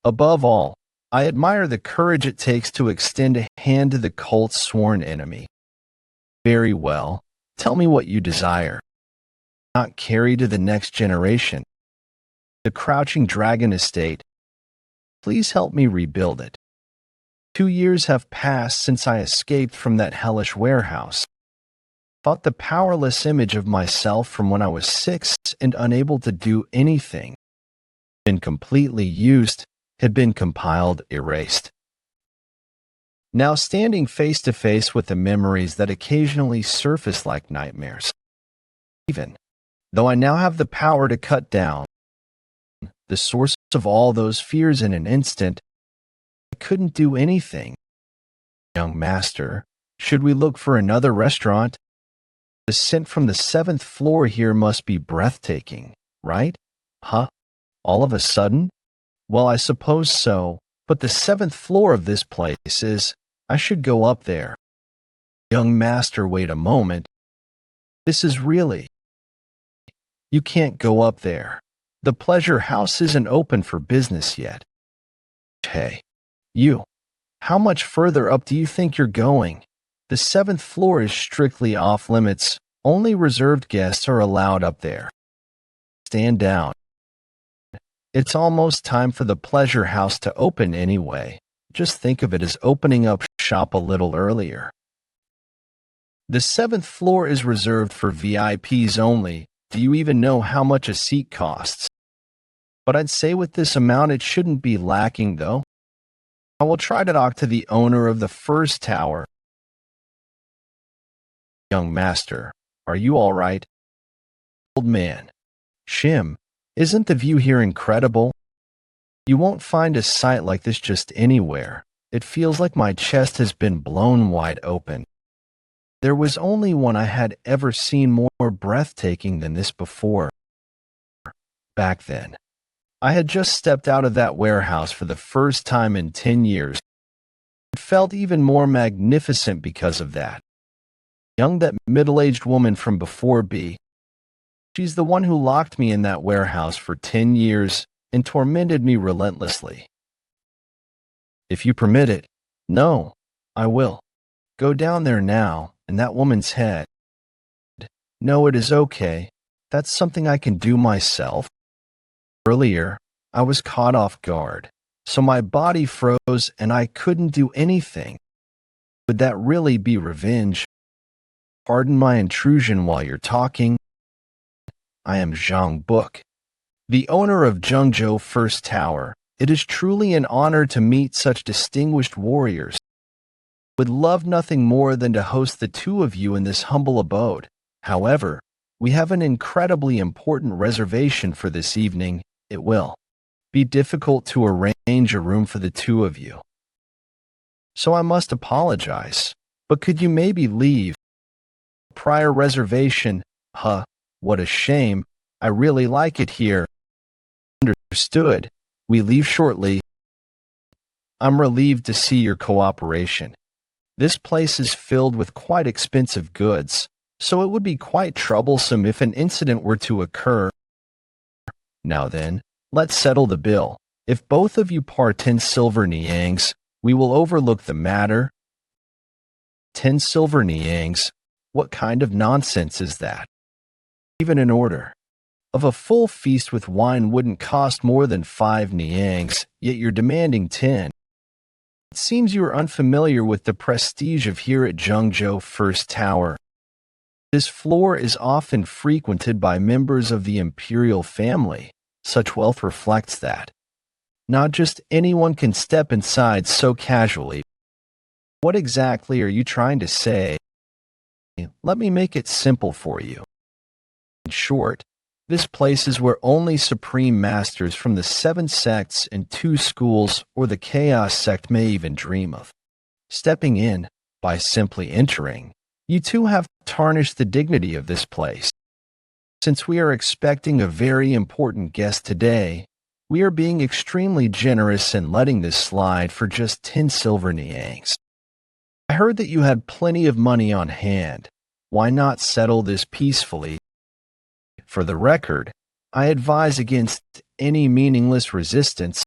above all, I admire the courage it takes to extend a hand to the cult's sworn enemy. Very well, tell me what you desire. Not carry to the next generation. The Crouching Dragon estate. Please help me rebuild it. 2 years have passed since I escaped from that hellish warehouse. Thought the powerless image of myself from when I was 6 and unable to do anything, been completely used, had been compiled, erased. Now standing face to face with the memories that occasionally surface like nightmares. Even though I now have the power to cut down the source of all those fears in an instant, I couldn't do anything. Young master, should we look for another restaurant? The scent from the 7th floor here must be breathtaking, right? Huh? All of a sudden? Well, I suppose so, but the 7th floor of this place is... I should go up there. Young master, wait a moment. This is really... You can't go up there. The pleasure house isn't open for business yet. Hey, you. How much further up do you think you're going? The 7th floor is strictly off limits. Only reserved guests are allowed up there. Stand down. It's almost time for the pleasure house to open anyway. Just think of it as opening up shop a little earlier. The 7th floor is reserved for VIPs only. Do you even know how much a seat costs? But I'd say with this amount it shouldn't be lacking though. I will try to talk to the owner of the first tower. Young master, are you all right? Old man. Shim, isn't the view here incredible? You won't find a sight like this just anywhere. It feels like my chest has been blown wide open. There was only one I had ever seen more breathtaking than this before. Back then, I had just stepped out of that warehouse for the first time in 10 years. It felt even more magnificent because of that. Young, that middle-aged woman from before B. She's the one who locked me in that warehouse for 10 years and tormented me relentlessly. If you permit it, no, I will. Go down there now, and that woman's head. No, it is okay. That's something I can do myself. Earlier, I was caught off guard, so my body froze and I couldn't do anything. Would that really be revenge? Pardon my intrusion while you're talking. I am Zhang Book, the owner of Zhengzhou First Tower. It is truly an honor to meet such distinguished warriors. Would love nothing more than to host the two of you in this humble abode. However, we have an incredibly important reservation for this evening. It will be difficult to arrange a room for the two of you. So I must apologize, but could you maybe leave? Prior reservation, huh, what a shame. I really like it here. Understood. We leave shortly. I'm relieved to see your cooperation. This place is filled with quite expensive goods, so it would be quite troublesome if an incident were to occur. Now then, let's settle the bill. If both of you par 10 silver niangs, we will overlook the matter. 10 silver niangs? What kind of nonsense is that? Even in order of a full feast with wine wouldn't cost more than 5 niangs, yet you're demanding 10. It seems you are unfamiliar with the prestige of here at Zhengzhou First Tower. This floor is often frequented by members of the imperial family. Such wealth reflects that. Not just anyone can step inside so casually. What exactly are you trying to say? Let me make it simple for you. In short, this place is where only supreme masters from the 7 sects and 2 schools or the chaos sect may even dream of. Stepping in, by simply entering, you two have tarnished the dignity of this place. Since we are expecting a very important guest today, we are being extremely generous in letting this slide for just 10 silver niangs. I heard that you had plenty of money on hand. Why not settle this peacefully? For the record, I advise against any meaningless resistance,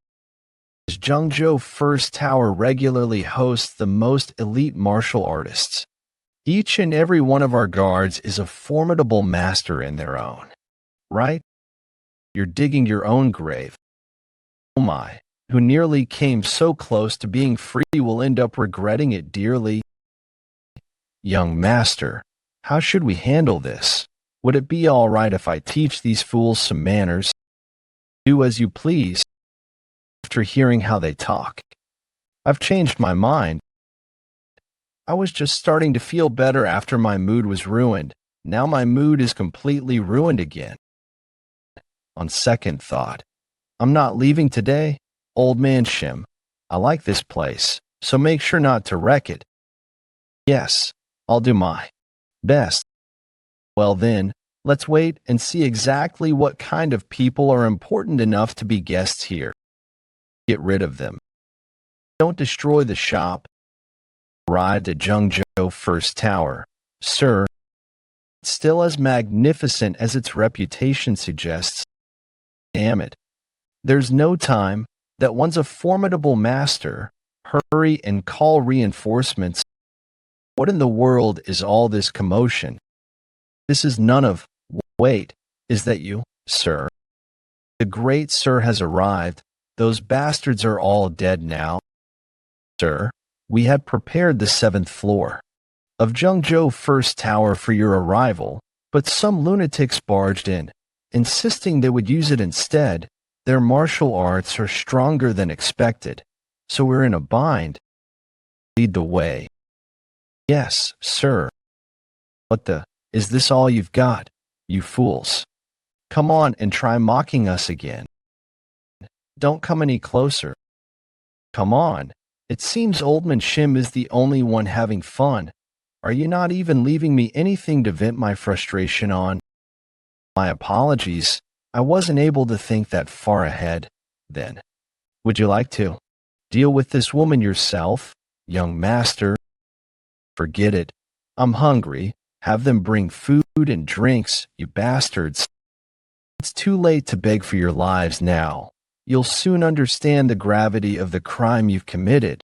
as Zhengzhou First Tower regularly hosts the most elite martial artists. Each and every one of our guards is a formidable master in their own. Right? You're digging your own grave. Oh my, who nearly came so close to being free will end up regretting it dearly. Young master, how should we handle this? Would it be all right if I teach these fools some manners? Do as you please. After hearing how they talk, I've changed my mind. I was just starting to feel better after my mood was ruined. Now my mood is completely ruined again. On second thought, I'm not leaving today. Old man Shim, I like this place, so make sure not to wreck it. Yes, I'll do my best. Well then, let's wait and see exactly what kind of people are important enough to be guests here. Get rid of them. Don't destroy the shop. Arrived at Jeongjo First Tower. Sir, it's still as magnificent as its reputation suggests. Damn it. There's no time. That one's a formidable master. Hurry and call reinforcements. What in the world is all this commotion? This is none of... Wait, is that you, sir? The great sir has arrived. Those bastards are all dead now. Sir, we had prepared the 7th floor of Jeongjo First Tower for your arrival, but some lunatics barged in, insisting they would use it instead. Their martial arts are stronger than expected, so we're in a bind. Lead the way. Yes, sir. What the... Is this all you've got, you fools? Come on and try mocking us again. Don't come any closer. Come on. It seems Oldman Shim is the only one having fun. Are you not even leaving me anything to vent my frustration on? My apologies. I wasn't able to think that far ahead, then. Would you like to deal with this woman yourself, young master? Forget it. I'm hungry. Have them bring food and drinks, you bastards. It's too late to beg for your lives now. You'll soon understand the gravity of the crime you've committed.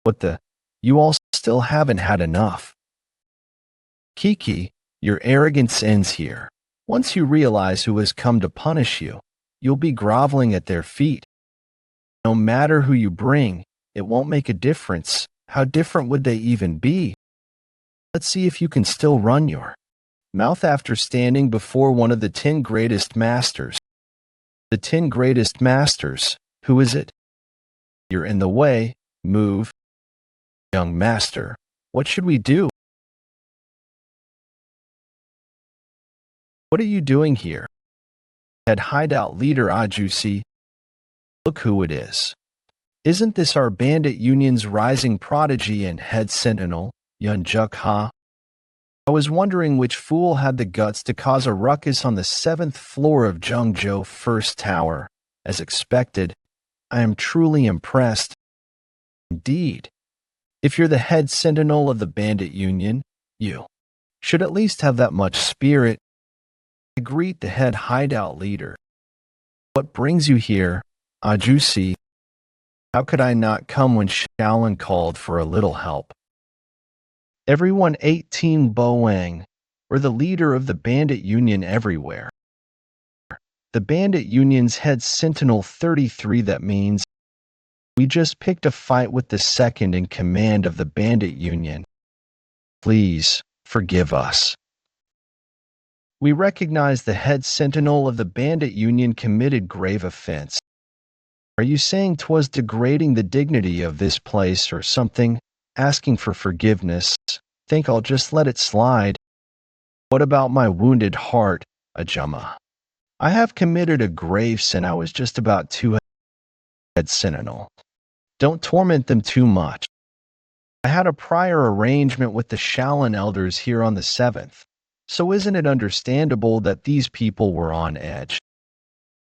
What the? You all still haven't had enough. Kiki, your arrogance ends here. Once you realize who has come to punish you, you'll be groveling at their feet. No matter who you bring, it won't make a difference. How different would they even be? Let's see if you can still run your mouth after standing before one of the 10 greatest masters. The 10 greatest masters, who is it? You're in the way, move. Young master, what should we do? What are you doing here? Head hideout leader Ajusi. Look who it is. Isn't this our bandit union's rising prodigy and head sentinel, Yeon Jeokha? I was wondering which fool had the guts to cause a ruckus on the 7th floor of Jeongjo First Tower. As expected, I am truly impressed. Indeed. If you're the head sentinel of the bandit union, you should at least have that much spirit. I greet the head hideout leader. What brings you here, Ajusi? How could I not come when Shaolin called for a little help? Everyone 18 Boang, or the leader of the bandit union everywhere. The bandit union's head sentinel 33, that means we just picked a fight with the second in command of the bandit union. Please, forgive us. We recognize the head sentinel of the bandit union committed grave offense. Are you saying 'twas degrading the dignity of this place or something, asking for forgiveness? Think I'll just let it slide. What about my wounded heart, Ajama? I have committed a grave sin. I was just about to head sentinel. Don't torment them too much. I had a prior arrangement with the Shaolin elders here on the 7th. So isn't it understandable that these people were on edge?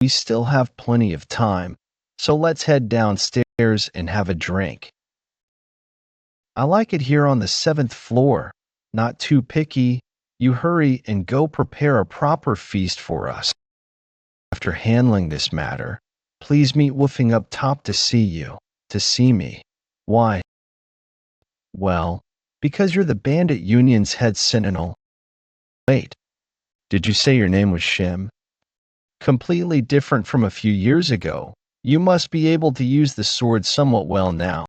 We still have plenty of time, so let's head downstairs and have a drink. I like it here on the 7th floor. Not too picky. You hurry and go prepare a proper feast for us. After handling this matter, please meet Woofing up top to see you, to see me. Why? Well, because you're the bandit union's head sentinel. Wait, did you say your name was Shim? Completely different from a few years ago. You must be able to use the sword somewhat well now.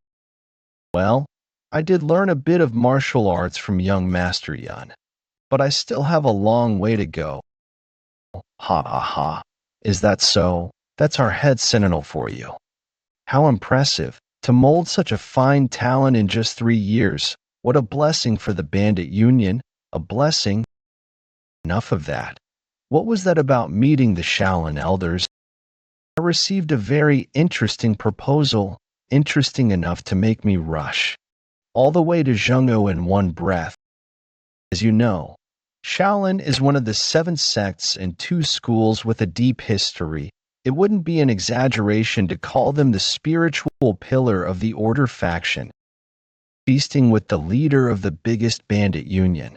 Well, I did learn a bit of martial arts from young Master Yeon, but I still have a long way to go. Ha ha ha. Is that so? That's our head sentinel for you. How impressive. To mold such a fine talent in just 3 years. What a blessing for the bandit union. A blessing. Enough of that. What was that about meeting the Shaolin elders? I received a very interesting proposal, interesting enough to make me rush all the way to Zhengzhou in one breath. As you know, Shaolin is one of the 7 sects and 2 schools with a deep history. It wouldn't be an exaggeration to call them the spiritual pillar of the Order faction, feasting with the leader of the biggest bandit union.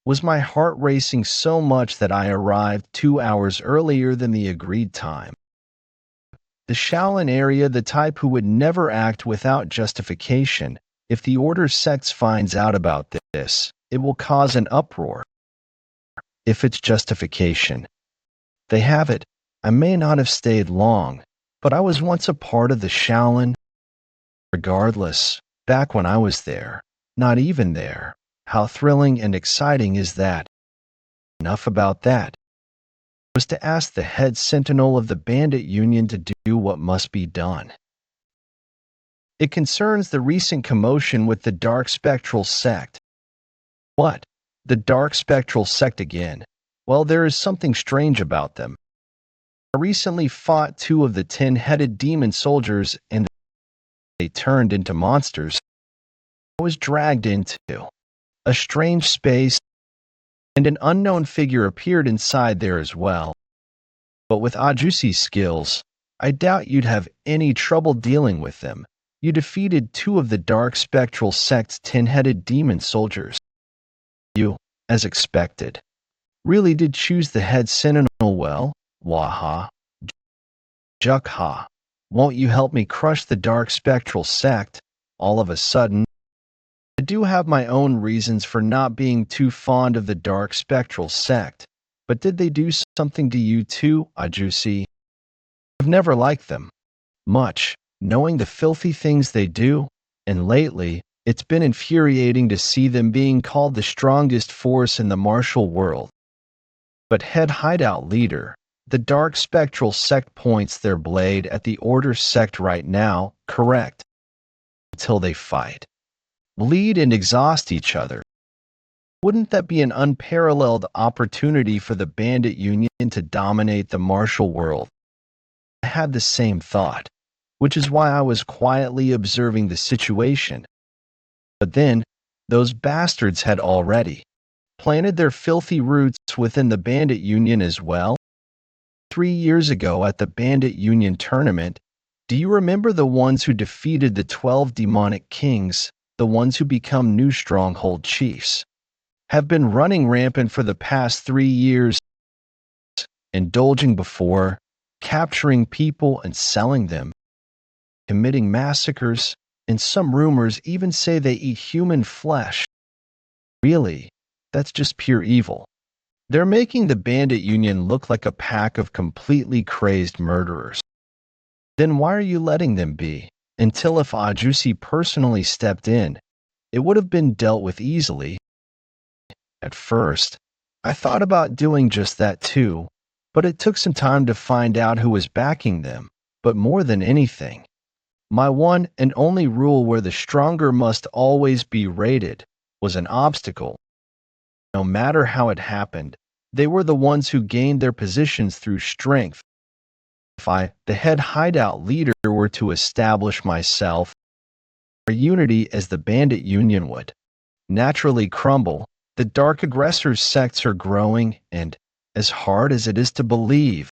Was my heart racing so much that I arrived 2 hours earlier than the agreed time. The Shaolin area, the type who would never act without justification. If the Order sects finds out about this, it will cause an uproar. If it's justification, they have it. I may not have stayed long, but I was once a part of the Shaolin. Regardless, back when I was there, not even there, how thrilling and exciting is that? Enough about that. Was to ask the head sentinel of the bandit union to do what must be done. It concerns the recent commotion with the Dark Spectral sect. What? The Dark Spectral sect again? Well, there is something strange about them. I recently fought 2 of the 10-headed demon soldiers and they turned into monsters. I was dragged into a strange space and an unknown figure appeared inside there as well. But with Ajusi's skills, I doubt you'd have any trouble dealing with them. You defeated 2 of the Dark Spectral sect's 10-headed demon soldiers. You, as expected, really did choose the head sentinel well. Waha. Jeokha. Won't you help me crush the Dark Spectral sect? All of a sudden, I do have my own reasons for not being too fond of the Dark Spectral sect, but did they do something to you too, Ajusi? I've never liked them much, knowing the filthy things they do, and lately, it's been infuriating to see them being called the strongest force in the martial world. But head hideout leader, the Dark Spectral sect points their blade at the Order sect right now, correct? Until they fight, bleed and exhaust each other. Wouldn't that be an unparalleled opportunity for the bandit union to dominate the martial world? I had the same thought, which is why I was quietly observing the situation. But then, those bastards had already planted their filthy roots within the bandit union as well. 3 years ago at the bandit union tournament, do you remember the ones who defeated the 12 demonic kings, the ones who become new stronghold chiefs? Have been running rampant for the past 3 years, indulging before, capturing people and selling them, committing massacres, and some rumors even say they eat human flesh. Really, that's just pure evil. They're making the bandit union look like a pack of completely crazed murderers. Then why are you letting them be? Until if Ajusi personally stepped in, it would have been dealt with easily. At first, I thought about doing just that too, but it took some time to find out who was backing them. But more than anything, my one and only rule where the stronger must always be rated was an obstacle. No matter how it happened, they were the ones who gained their positions through strength. If I, the head hideout leader, were to establish myself, our unity as the bandit union would naturally crumble. The dark aggressors' sects are growing, and, as hard as it is to believe,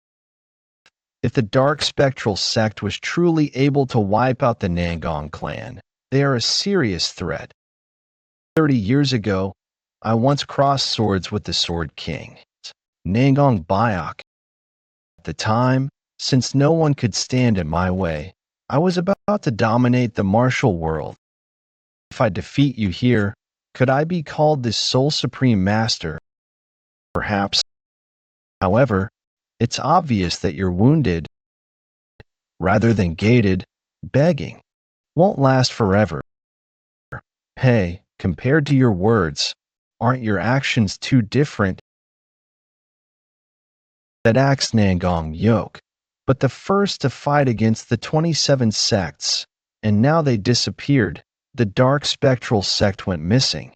if the Dark Spectral sect was truly able to wipe out the Nangong clan, they are a serious threat. 30 years ago, I once crossed swords with the Sword King, Nangong Bayok. At the time, since no one could stand in my way, I was about to dominate the martial world. If I defeat you here, could I be called the sole supreme master? Perhaps. However, it's obvious that you're wounded. rather than gated, begging. Won't last forever. Hey, compared to your words, aren't your actions too different? That axe Nangong yoke, but the first to fight against the 27 sects, and now they disappeared. The dark spectral sect went missing.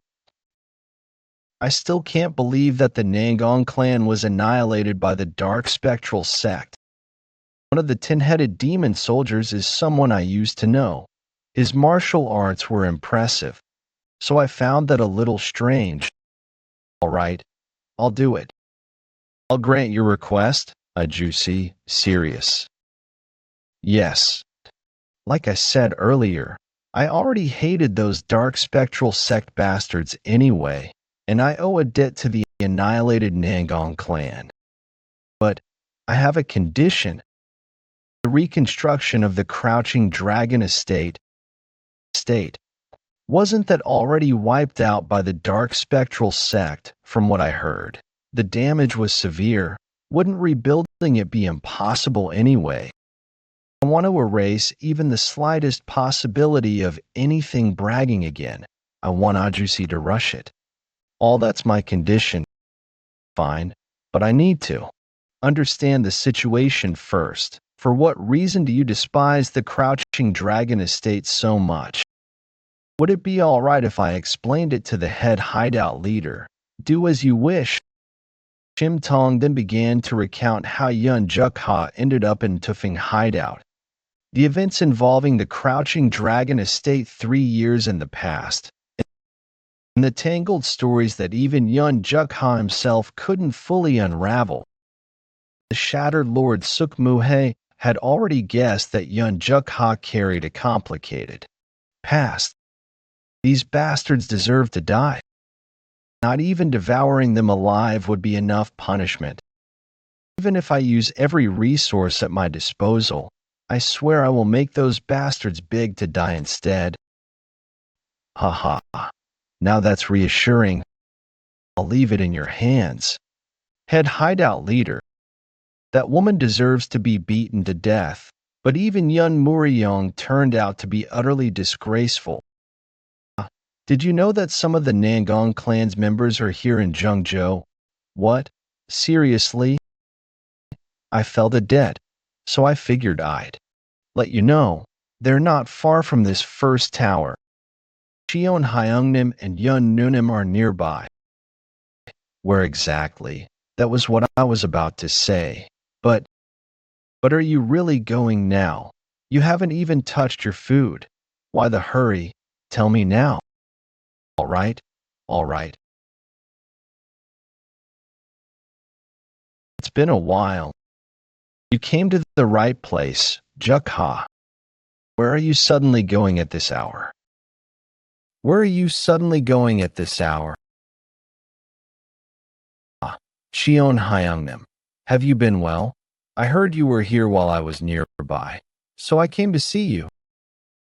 I still can't believe that the Nangong clan was annihilated by the dark spectral sect. One of the 10-headed demon soldiers is someone I used to know. His martial arts were impressive, so I found that a little strange. All right, I'll do it. I'll grant your request, Juicy, serious. Yes. Like I said earlier, I already hated those dark spectral sect bastards anyway, and I owe a debt to the annihilated Nangong clan. But I have a condition. The reconstruction of the Crouching Dragon estate. Wasn't that already wiped out by the dark spectral sect, from what I heard? The damage was severe. Wouldn't rebuilding it be impossible anyway? I want to erase even the slightest possibility of anything bragging again. I want Ajusi to rush it. All that's my condition. Fine, but I need to understand the situation first. For what reason do you despise the Crouching Dragon estate so much? Would it be all right if I explained it to the head hideout leader? Do as you wish. Shim Tong then began to recount how Yeon Jeokha ended up in Tufeng hideout. The events involving the Crouching Dragon estate 3 years in the past, and the tangled stories that even Yeon Jeokha himself couldn't fully unravel. The shattered Lord Suk Muhe had already guessed that Yeon Jeokha carried a complicated past. These bastards deserve to die. Not even devouring them alive would be enough punishment. Even if I use every resource at my disposal, I swear I will make those bastards beg to die instead. Ha ha. Now that's reassuring. I'll leave it in your hands. Head hideout leader. That woman deserves to be beaten to death, but even young Waryong turned out to be utterly disgraceful. Did you know that some of the Nangong clan's members are here in Zhengzhou? What? Seriously? I felt a debt, so I figured I'd let you know. They're not far from this first tower. Cheon Hyungnim and Yun Nunim are nearby. Where exactly? That was what I was about to say. But are you really going now? You haven't even touched your food. Why the hurry? Tell me now. All right, all right. It's been a while. You came to the right place, Jeokha. Where are you suddenly going at this hour? Where are you suddenly going at this hour? Cheon Hyungnim. Have you been well? I heard you were here while I was nearby, so I came to see you.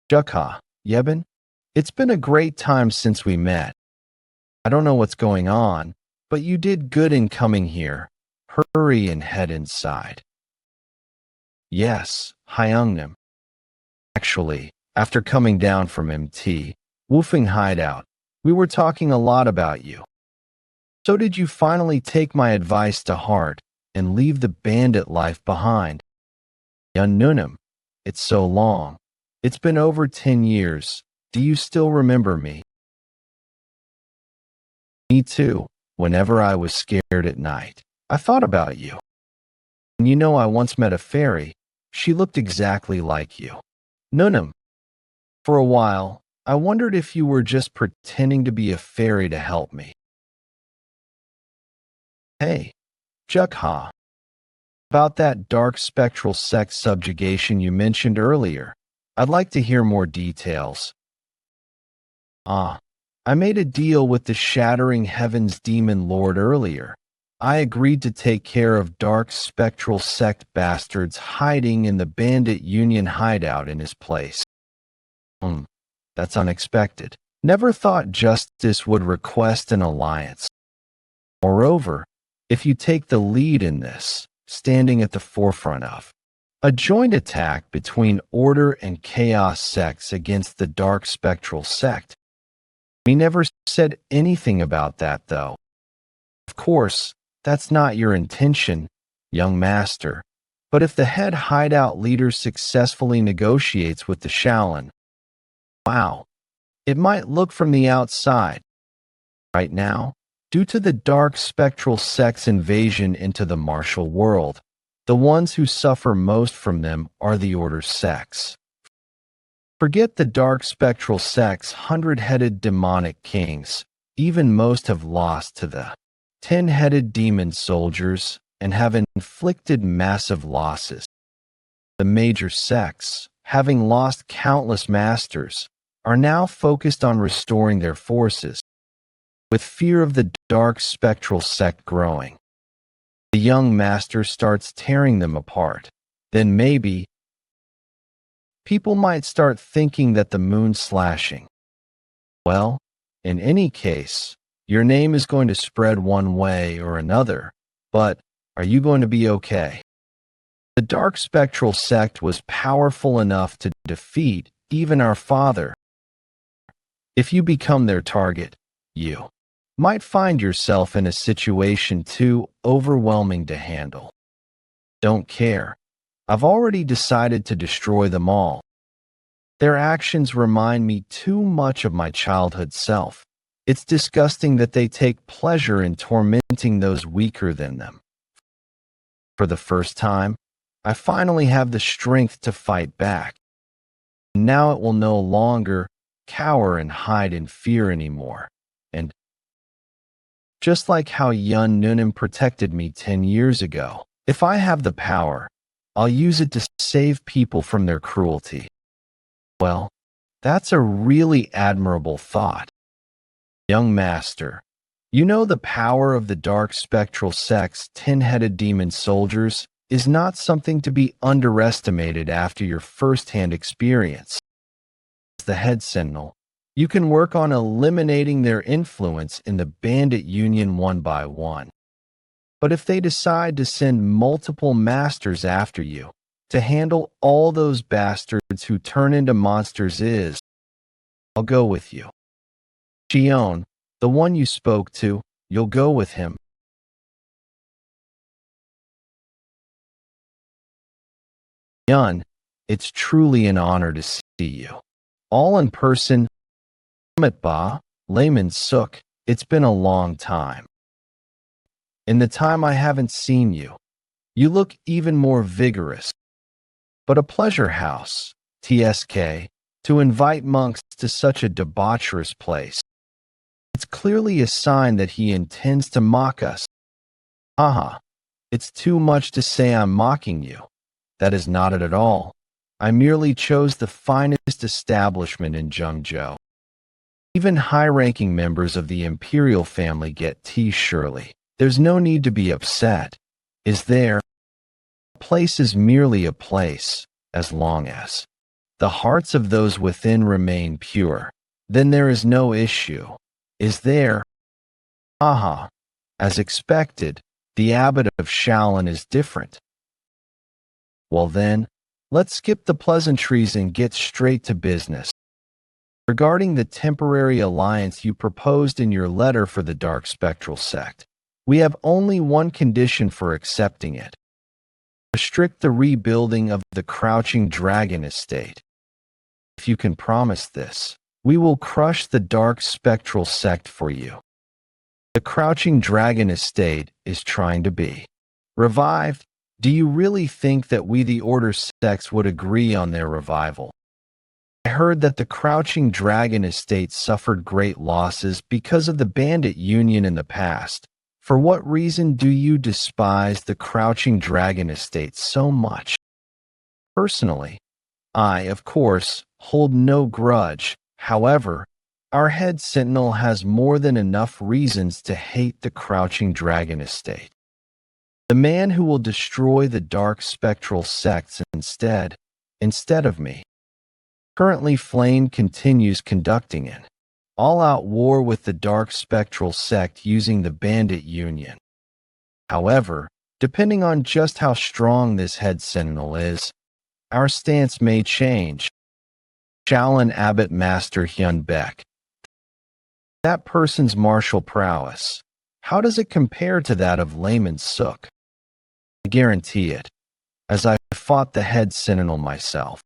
Jeokha, Yebin? It's been a great time since we met. I don't know what's going on, but you did good in coming here. Hurry and head inside. Yes, Hyungnim. Actually, after coming down from MT, Woofing Hideout, we were talking a lot about you. So did you finally take my advice to heart and leave the bandit life behind? Nunim, it's so long. It's been over 10 years. Do you still remember me? Me too. Whenever I was scared at night, I thought about you. And you know I once met a fairy. She looked exactly like you. Nunim. For a while, I wondered if you were just pretending to be a fairy to help me. Hey, Jeokha. About that dark spectral sect subjugation you mentioned earlier, I'd like to hear more details. I made a deal with the Shattering Heavens Demon Lord earlier. I agreed to take care of dark spectral sect bastards hiding in the bandit union hideout in his place. That's unexpected. Never thought justice would request an alliance. Moreover, if you take the lead in this, standing at the forefront of, A joint attack between Order and Chaos sects against the Dark Spectral sect. We never said anything about that, though. Of course, that's not your intention, young master. But if the head hideout leader successfully negotiates with the Shaolin, wow, it might look from the outside. Right now, due to the Dark Spectral sect's invasion into the martial world, the ones who suffer most from them are the Order sects. Forget the Dark Spectral sect's 100-headed demonic kings. Even most have lost to the 10-headed demon soldiers and have inflicted massive losses. The major sects, having lost countless masters, are now focused on restoring their forces, with fear of the Dark Spectral sect growing. The young master starts tearing them apart. Then maybe people might start thinking that the moon slashing. Well, in any case, your name is going to spread one way or another, but are you going to be okay? The Dark Spectral sect was powerful enough to defeat even our father. If you become their target, you might find yourself in a situation too overwhelming to handle. Don't care. I've already decided to destroy them all. Their actions remind me too much of my childhood self. It's disgusting that they take pleasure in tormenting those weaker than them. For the first time, I finally have the strength to fight back. Now it will no longer cower and hide in fear anymore. And just like how Yeon Jeokha protected me 10 years ago, if I have the power, I'll use it to save people from their cruelty. Well, that's a really admirable thought. Young master, you know the power of the Dark Spectral sect's 10-headed demon soldiers is not something to be underestimated after your first-hand experience. As the head sentinel, you can work on eliminating their influence in the bandit union one by one. But if they decide to send multiple masters after you to handle all those bastards who turn into monsters, I'll go with you. Yeon, the one you spoke to, you'll go with him. Yeon, it's truly an honor to see you. All in person. Ba, Layman Suk, it's been a long time. In the time I haven't seen you, you look even more vigorous. But a pleasure house, TSK, to invite monks to such a debaucherous place. It's clearly a sign that he intends to mock us. Haha, it's too much to say I'm mocking you. That is not it at all. I merely chose the finest establishment in Zhengzhou. Even high-ranking members of the imperial family get tea, surely. There's no need to be upset, is there? A place is merely a place, as long as the hearts of those within remain pure. Then there is no issue, is there? Aha, as expected, the abbot of Shaolin is different. Well then, let's skip the pleasantries and get straight to business. Regarding the temporary alliance you proposed in your letter for the Dark Spectral sect, we have only one condition for accepting it. Restrict the rebuilding of the Crouching Dragon estate. If you can promise this, we will crush the Dark Spectral sect for you. The Crouching Dragon estate is trying to be revived. Do you really think that we the Order sects would agree on their revival? I heard that the Crouching Dragon estate suffered great losses because of the bandit union in the past. For what reason do you despise the Crouching Dragon estate so much? Personally, I, of course, hold no grudge. However, our head sentinel has more than enough reasons to hate the Crouching Dragon estate. The man who will destroy the Dark Spectral sects instead of me. Currently, Flame continues conducting an all-out war with the Dark Spectral sect using the Bandit Union. However, Depending on just how strong this head sentinel is, our stance may change. Shaolin Abbot Master Hyun Baek. That person's martial prowess, how does it compare to that of Layman Suk? I guarantee it, as I fought the head sentinel myself.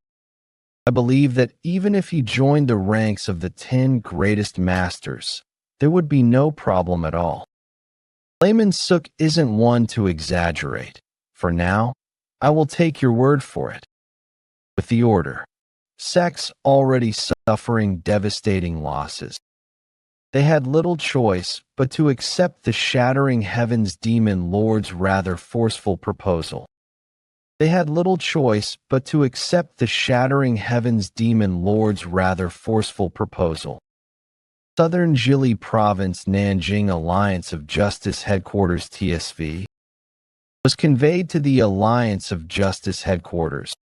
I believe that even if he joined the ranks of the 10 greatest masters, there would be no problem at all. Layman Suk isn't one to exaggerate. For now, I will take your word for it. With the order, sects already suffering devastating losses. They had little choice but to accept the Shattering Heavens Demon Lord's rather forceful proposal. They had little choice but to accept the Shattering Heavens Demon Lord's rather forceful proposal. Southern Jili Province Nanjing Alliance of Justice Headquarters TSV was conveyed to the Alliance of Justice Headquarters.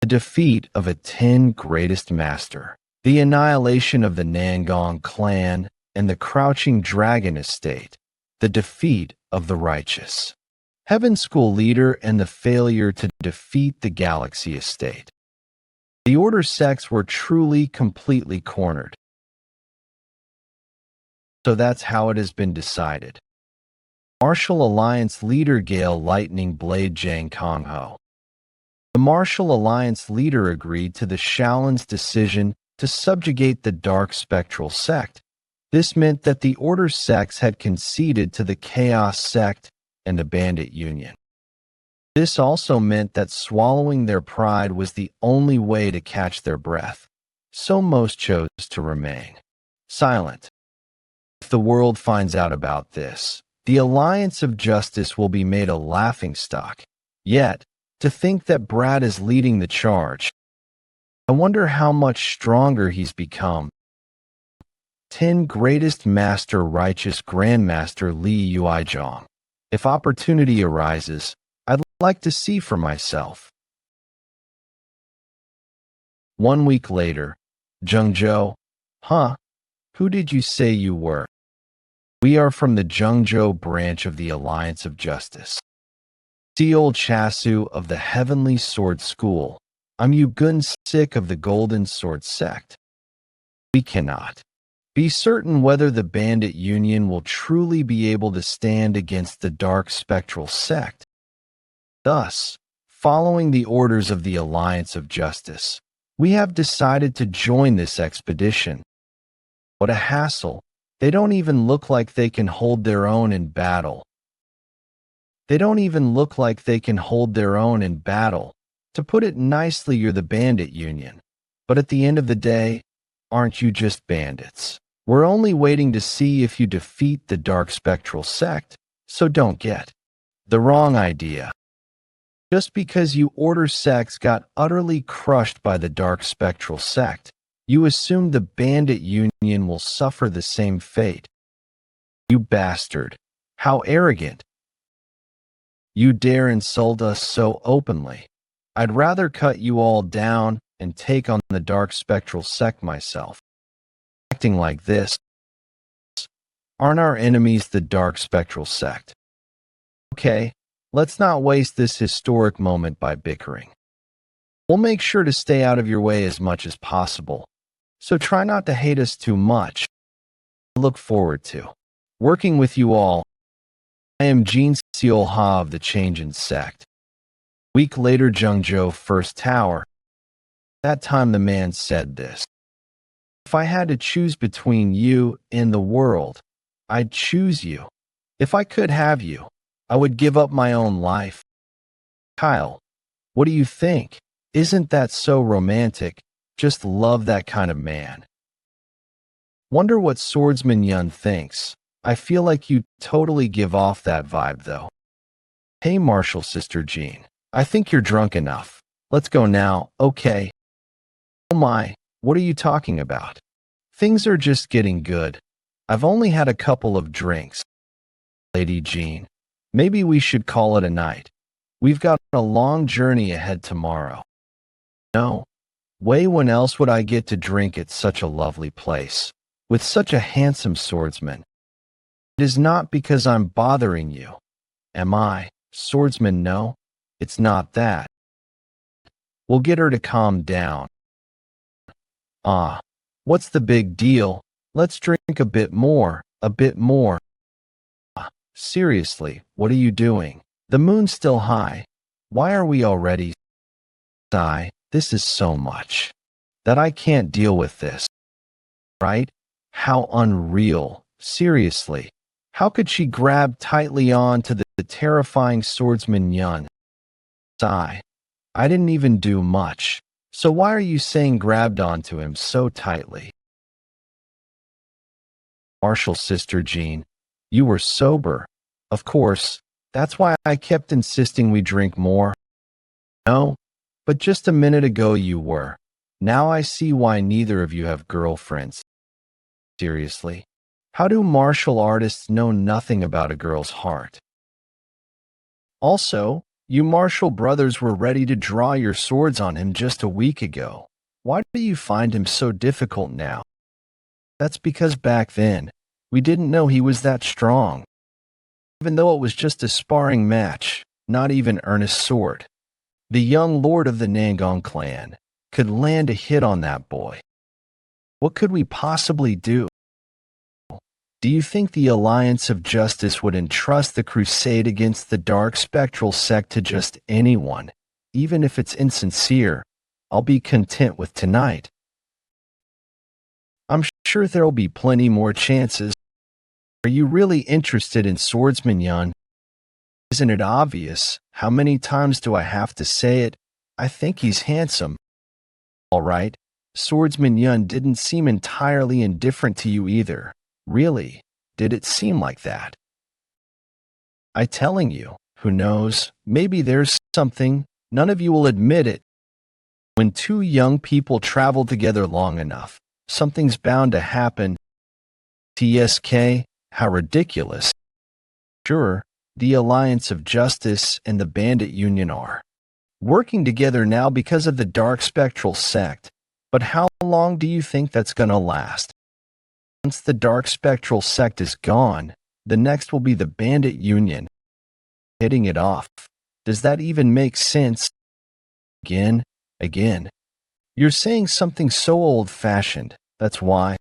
The defeat of a 10 greatest master, the annihilation of the Nangong clan and the Crouching Dragon estate, the defeat of the righteous, Heaven School leader and the failure to defeat the Galaxy estate. The Order sects were truly completely cornered. So that's how it has been decided. Martial Alliance leader Gale Lightning Blade Jang Kongho. The Martial Alliance leader agreed to the Shaolin's decision to subjugate the Dark Spectral sect. This meant that the Order sects had conceded to the Chaos sect and the Bandit Union. This also meant that swallowing their pride was the only way to catch their breath, so most chose to remain silent. If the world finds out about this, the Alliance of Justice will be made a laughingstock. Yet, to think that Brad is leading the charge, I wonder how much stronger he's become. 10 Greatest Master Righteous Grandmaster Li Yuizhong. If opportunity arises, I'd like to see for myself. 1 week later, Zhengzhou. Huh? Who did you say you were? We are from the Zhengzhou branch of the Alliance of Justice. Seol Chasu of the Heavenly Sword School. I'm Yugun Sik of the Golden Sword Sect. We cannot be certain whether the Bandit Union will truly be able to stand against the Dark Spectral sect. Thus, following the orders of the Alliance of Justice, we have decided to join this expedition. What a hassle. They don't even look like they can hold their own in battle. To put it nicely, you're the Bandit Union. But at the end of the day, aren't you just bandits? We're only waiting to see if you defeat the Dark Spectral sect, so don't get the wrong idea. Just because you Order sects got utterly crushed by the Dark Spectral sect, you assume the Bandit Union will suffer the same fate. You bastard. How arrogant. You dare insult us so openly. I'd rather cut you all down and take on the Dark Spectral sect myself. Acting like this. Aren't our enemies the Dark Spectral sect? Okay, let's not waste this historic moment by bickering. We'll make sure to stay out of your way as much as possible. So try not to hate us too much. I look forward to working with you all. I am Jeon Jeokha of the Changein sect. Week later, Zhengzhou First Tower. That time the man said this. If I had to choose between you and the world, I'd choose you. If I could have you, I would give up my own life. Kyle, what do you think? Isn't that so romantic? Just love that kind of man. Wonder what Swordsman Yeon thinks. I feel like you totally give off that vibe though. Hey Martial Sister Jean, I think you're drunk enough. Let's go now, okay? Oh my, what are you talking about? Things are just getting good. I've only had a couple of drinks. Lady Jean, maybe we should call it a night. We've got a long journey ahead tomorrow. No way, when else would I get to drink at such a lovely place, with such a handsome swordsman? It is not because I'm bothering you, am I, Swordsman, no, it's not that. We'll get her to calm down. Ah, what's the big deal? Let's drink a bit more, a bit more. Ah, seriously, what are you doing? The moon's still high. Why are we already? Sigh, this is so much that I can't deal with this. Right? How unreal. Seriously. How could she grab tightly on to the terrifying swordsman Yeon? Sigh. I didn't even do much. So why are you saying grabbed onto him so tightly? Martial sister Jean, you were sober. Of course, that's why I kept insisting we drink more. No, but just a minute ago you were. Now I see why neither of you have girlfriends. Seriously, how do martial artists know nothing about a girl's heart? Also, you martial brothers were ready to draw your swords on him just a week ago. Why do you find him so difficult now? That's because back then, we didn't know he was that strong. Even though it was just a sparring match, not even earnest sword. The young lord of the Nangong clan could land a hit on that boy. What could we possibly do? Do you think the Alliance of Justice would entrust the crusade against the dark spectral sect to just anyone? Even if it's insincere, I'll be content with tonight. I'm sure there'll be plenty more chances. Are you really interested in Swordsman Yeon? Isn't it obvious? How many times do I have to say it? I think he's handsome. All right, Swordsman Yeon didn't seem entirely indifferent to you either. Really, did it seem like that? I telling you, who knows, maybe there's something, none of you will admit it. When two young people travel together long enough, something's bound to happen. TSK, how ridiculous. Sure, the Alliance of Justice and the Bandit Union are working together now because of the dark spectral sect, but how long do you think that's gonna last? Once the dark spectral sect is gone, the next will be the Bandit Union. Hitting it off. Does that even make sense? Again. You're saying something so old-fashioned, that's why.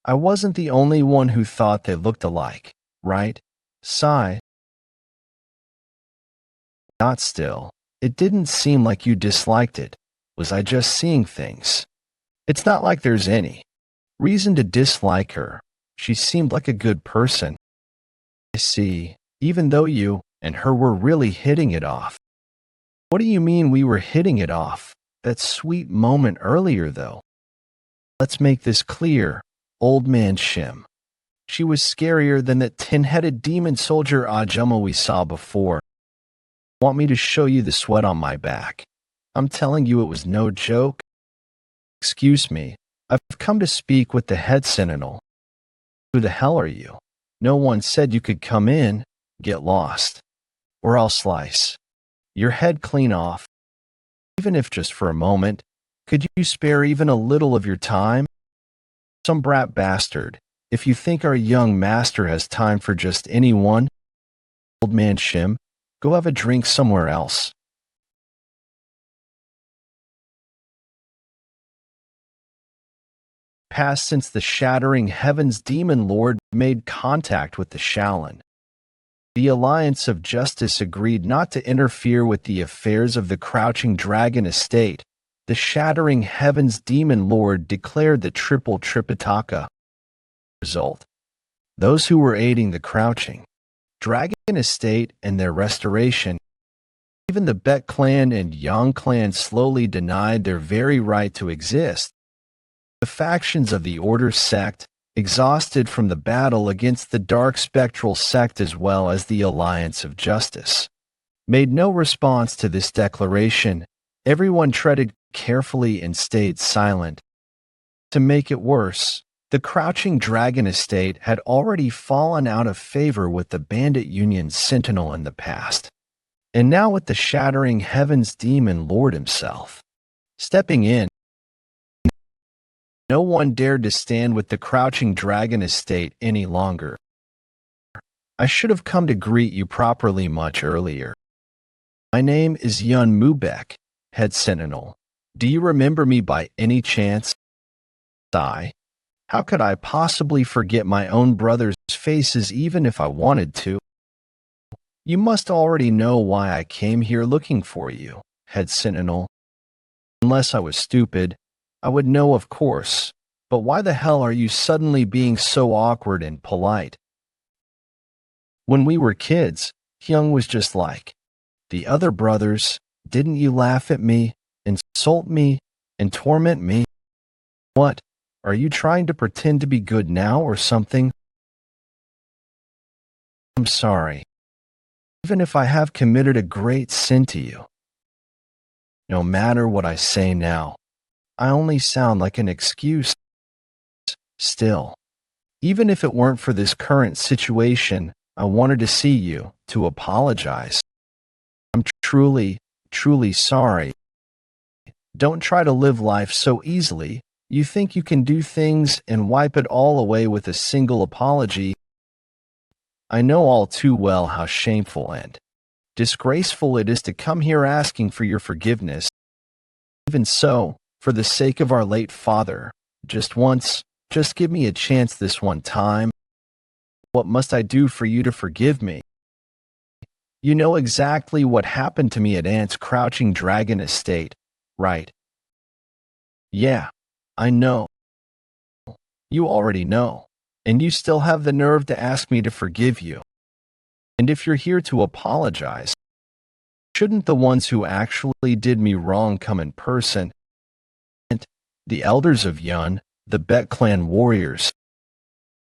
I wasn't the only one who thought they looked alike, right? Sigh. Not still. It didn't seem like you disliked it. Was I just seeing things? It's not like there's any reason to dislike her. She seemed like a good person. I see, even though you and her were really hitting it off. What do you mean we were hitting it off? That sweet moment earlier, though. Let's make this clear. Old man Shim. She was scarier than that tin-headed demon soldier Ajumma we saw before. Want me to show you the sweat on my back? I'm telling you it was no joke. Excuse me, I've come to speak with the head sentinel. Who the hell are you? No one said you could come in. Get lost. Or I'll slice your head clean off. Even if just for a moment, could you spare even a little of your time? Some brat bastard. If you think our young master has time for just anyone, old man Shim, go have a drink somewhere else. Passed since the shattering heavens demon lord made contact with the Shaolin. The Alliance of Justice agreed not to interfere with the affairs of the Crouching Dragon estate. The shattering heavens demon lord declared the triple Tripitaka. Result. Those who were aiding the Crouching Dragon estate and their restoration, even the Bet clan and Yang clan slowly denied their very right to exist. The factions of the Order sect, exhausted from the battle against the Dark Spectral sect as well as the Alliance of Justice, made no response to this declaration. Everyone treaded carefully and stayed silent. To make it worse, the Crouching Dragon estate had already fallen out of favor with the Bandit Union's sentinel in the past, and now with the shattering heavens demon lord himself stepping in. No one dared to stand with the Crouching Dragon estate any longer. I should have come to greet you properly much earlier. My name is Yeon Jeokha, head sentinel. Do you remember me by any chance? How could I possibly forget my own brother's faces even if I wanted to? You must already know why I came here looking for you, head sentinel. Unless I was stupid, I would know, of course. But why the hell are you suddenly being so awkward and polite? When we were kids, Hyung was just like the other brothers. Didn't you laugh at me, insult me, and torment me? What? Are you trying to pretend to be good now or something? I'm sorry. Even if I have committed a great sin to you. No matter what I say now, I only sound like an excuse. Still, even if it weren't for this current situation, I wanted to see you, to apologize. I'm truly, truly sorry. Don't try to live life so easily. You think you can do things and wipe it all away with a single apology. I know all too well how shameful and disgraceful it is to come here asking for your forgiveness. Even so, for the sake of our late father, just once, just give me a chance this one time. What must I do for you to forgive me? You know exactly what happened to me at Aunt's Crouching Dragon Estate, right? Yeah, I know. You already know, and you still have the nerve to ask me to forgive you. And if you're here to apologize, shouldn't the ones who actually did me wrong come in person? And the elders of Yeon, the Baek clan warriors.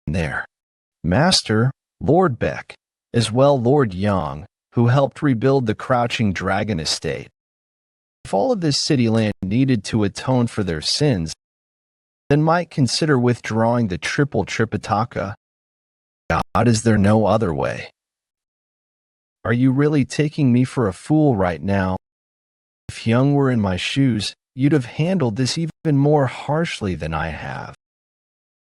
There. Master, Lord Baek, as well Lord Yeon, who helped rebuild the Crouching Dragon Estate. If all of this city land needed to atone for their sins, then might consider withdrawing the triple Tripitaka. God, is there no other way? Are you really taking me for a fool right now? If Hyung were in my shoes, you'd have handled this even more harshly than I have.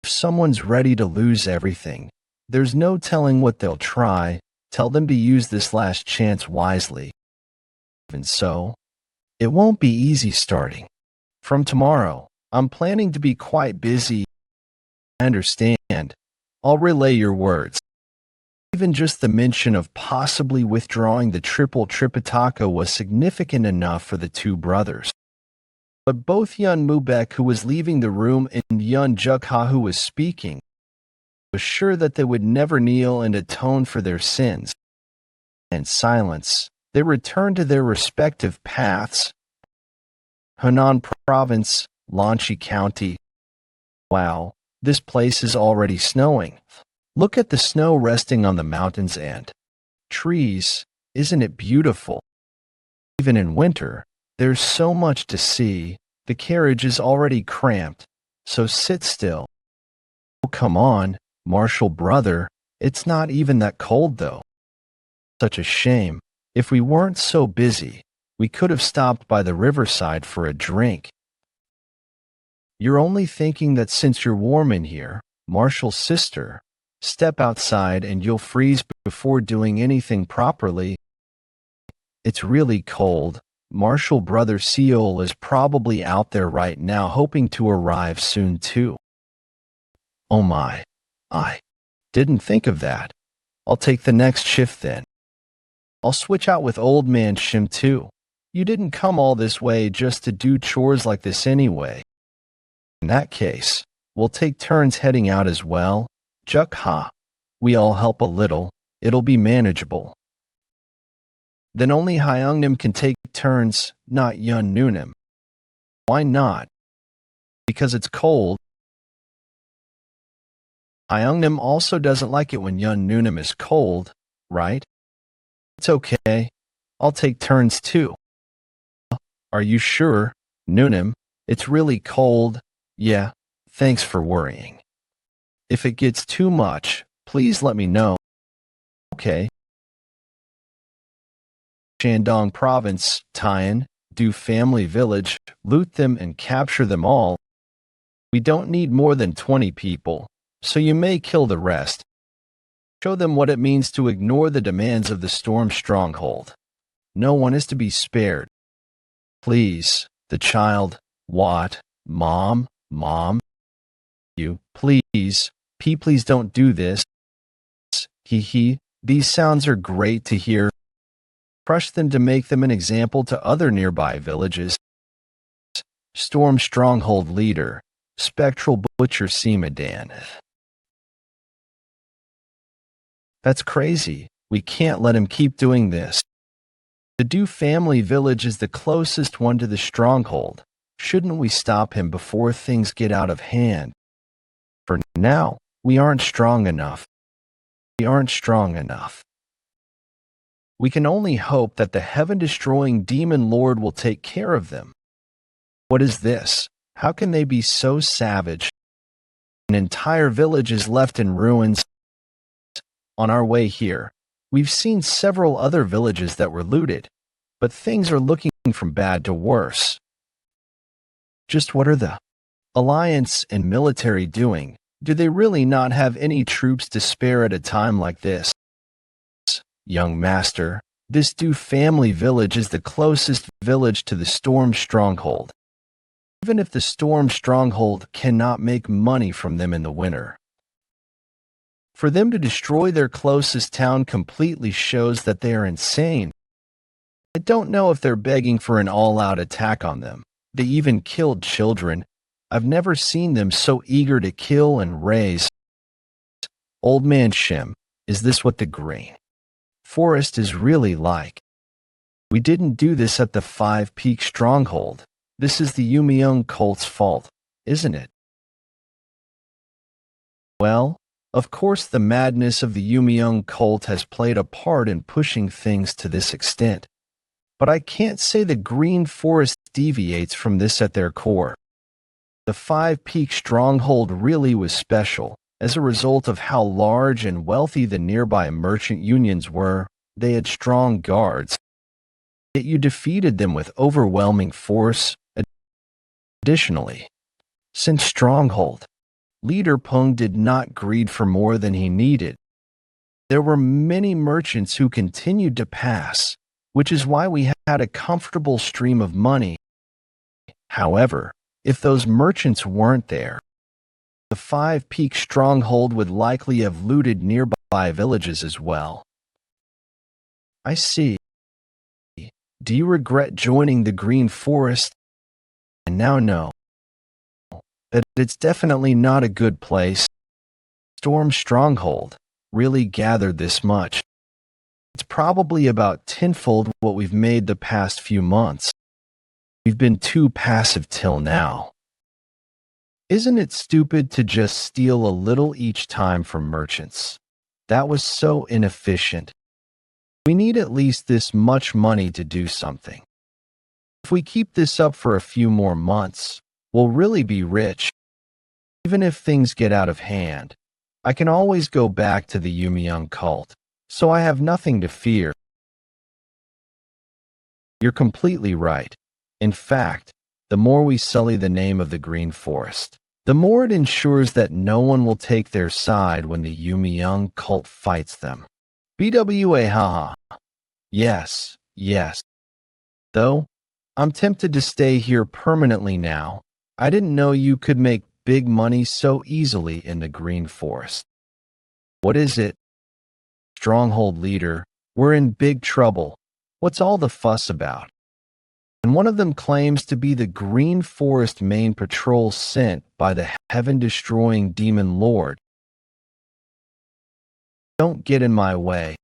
If someone's ready to lose everything, there's no telling what they'll try. Tell them to use this last chance wisely. Even so, it won't be easy starting. From tomorrow, I'm planning to be quite busy. I understand. I'll relay your words. Even just the mention of possibly withdrawing the triple Tripitaka was significant enough for the two brothers. But both Yeon Jeokha, who was leaving the room, and Yeon Jeokha, who was speaking, was sure that they would never kneel and atone for their sins. In silence, they returned to their respective paths. Henan Province, Lanchi County. Wow, this place is already snowing. Look at the snow resting on the mountains and trees. Isn't it beautiful? Even in winter, there's so much to see. The carriage is already cramped, so sit still. Oh, come on, Marshall brother. It's not even that cold, though. Such a shame. If we weren't so busy, we could have stopped by the riverside for a drink. You're only thinking that since you're warm in here, Marshall's sister. Step outside and you'll freeze before doing anything properly. It's really cold. Marshall brother Seol is probably out there right now hoping to arrive soon too. Oh my. I didn't think of that. I'll take the next shift then. I'll switch out with old man Shim too. You didn't come all this way just to do chores like this anyway. In that case, we'll take turns heading out as well. Jeokha. We all help a little. It'll be manageable. Then only Hyungnim can take turns, not Yeon Nunim. Why not? Because it's cold. Hyungnim also doesn't like it when Yeon Nunim is cold, right? It's okay. I'll take turns too. Are you sure, Nunim? It's really cold. Yeah, thanks for worrying. If it gets too much, please let me know. Okay. Shandong Province, Tian, Do Family Village, loot them and capture them all. We don't need more than 20 people, so you may kill the rest. Show them what it means to ignore the demands of the Storm Stronghold. No one is to be spared. Please, the child, what? Mom? You, please, please don't do this. These sounds are great to hear. Crush them to make them an example to other nearby villages. Storm Stronghold Leader, Spectral Butcher Seemadan. That's crazy. We can't let him keep doing this. The Du family village is the closest one to the stronghold. Shouldn't we stop him before things get out of hand? For now, we aren't strong enough. We can only hope that the heaven-destroying demon lord will take care of them. What is this? How can they be so savage? An entire village is left in ruins. On our way here, we've seen several other villages that were looted, but things are looking from bad to worse. Just what are the Alliance and military doing? Do they really not have any troops to spare at a time like this? Young master, this Du family village is the closest village to the Storm Stronghold. Even if the Storm Stronghold cannot make money from them in the winter. For them to destroy their closest town completely shows that they are insane. I don't know if they're begging for an all-out attack on them. They even killed children. I've never seen them so eager to kill and raise. Old man Shim, is this what the green forest is really like? We didn't do this at the Five Peak Stronghold. This is the Yeon cult's fault, isn't it? Well, of course the madness of the Yeon cult has played a part in pushing things to this extent. But I can't say the Green Forest deviates from this at their core. The Five Peak Stronghold really was special. As a result of how large and wealthy the nearby merchant unions were, they had strong guards. Yet you defeated them with overwhelming force. Additionally, since Stronghold, Leader Peng did not greed for more than he needed. There were many merchants who continued to pass, which is why we had a comfortable stream of money. However, if those merchants weren't there, the Five Peak Stronghold would likely have looted nearby villages as well. I see. Do you regret joining the Green Forest? And now know that it's definitely not a good place. Storm Stronghold really gathered this much. It's probably about tenfold what we've made the past few months. We've been too passive till now. Isn't it stupid to just steal a little each time from merchants? That was so inefficient. We need at least this much money to do something. If we keep this up for a few more months, we'll really be rich. Even if things get out of hand, I can always go back to the Yeon cult, so I have nothing to fear. You're completely right. In fact, the more we sully the name of the Green Forest, the more it ensures that no one will take their side when the Yeon cult fights them. BWA haha. Yes. Though, I'm tempted to stay here permanently now. I didn't know you could make big money so easily in the Green Forest. What is it? Stronghold leader, we're in big trouble. What's all the fuss about? And one of them claims to be the Green Forest main patrol sent by the heaven-destroying demon lord. Don't get in my way.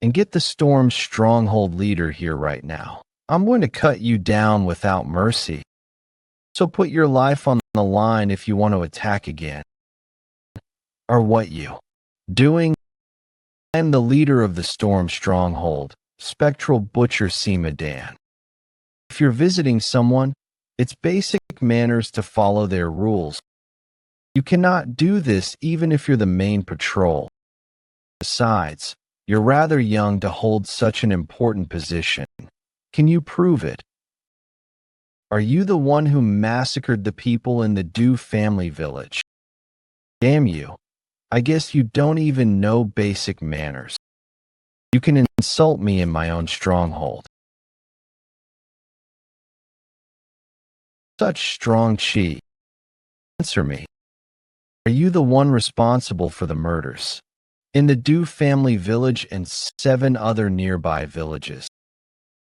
And get the Storm Stronghold leader here right now. I'm going to cut you down without mercy. So put your life on the line if you want to attack again. Or what you doing? I'm the leader of the Storm Stronghold, Spectral Butcher Seemadan. If you're visiting someone, it's basic manners to follow their rules. You cannot do this even if you're the main patrol. Besides, you're rather young to hold such an important position. Can you prove it? Are you the one who massacred the people in the Du family village? Damn you. I guess you don't even know basic manners. You can insult me in my own stronghold. Such strong chi. Answer me. Are you the one responsible for the murders in the Du family village and 7 other nearby villages?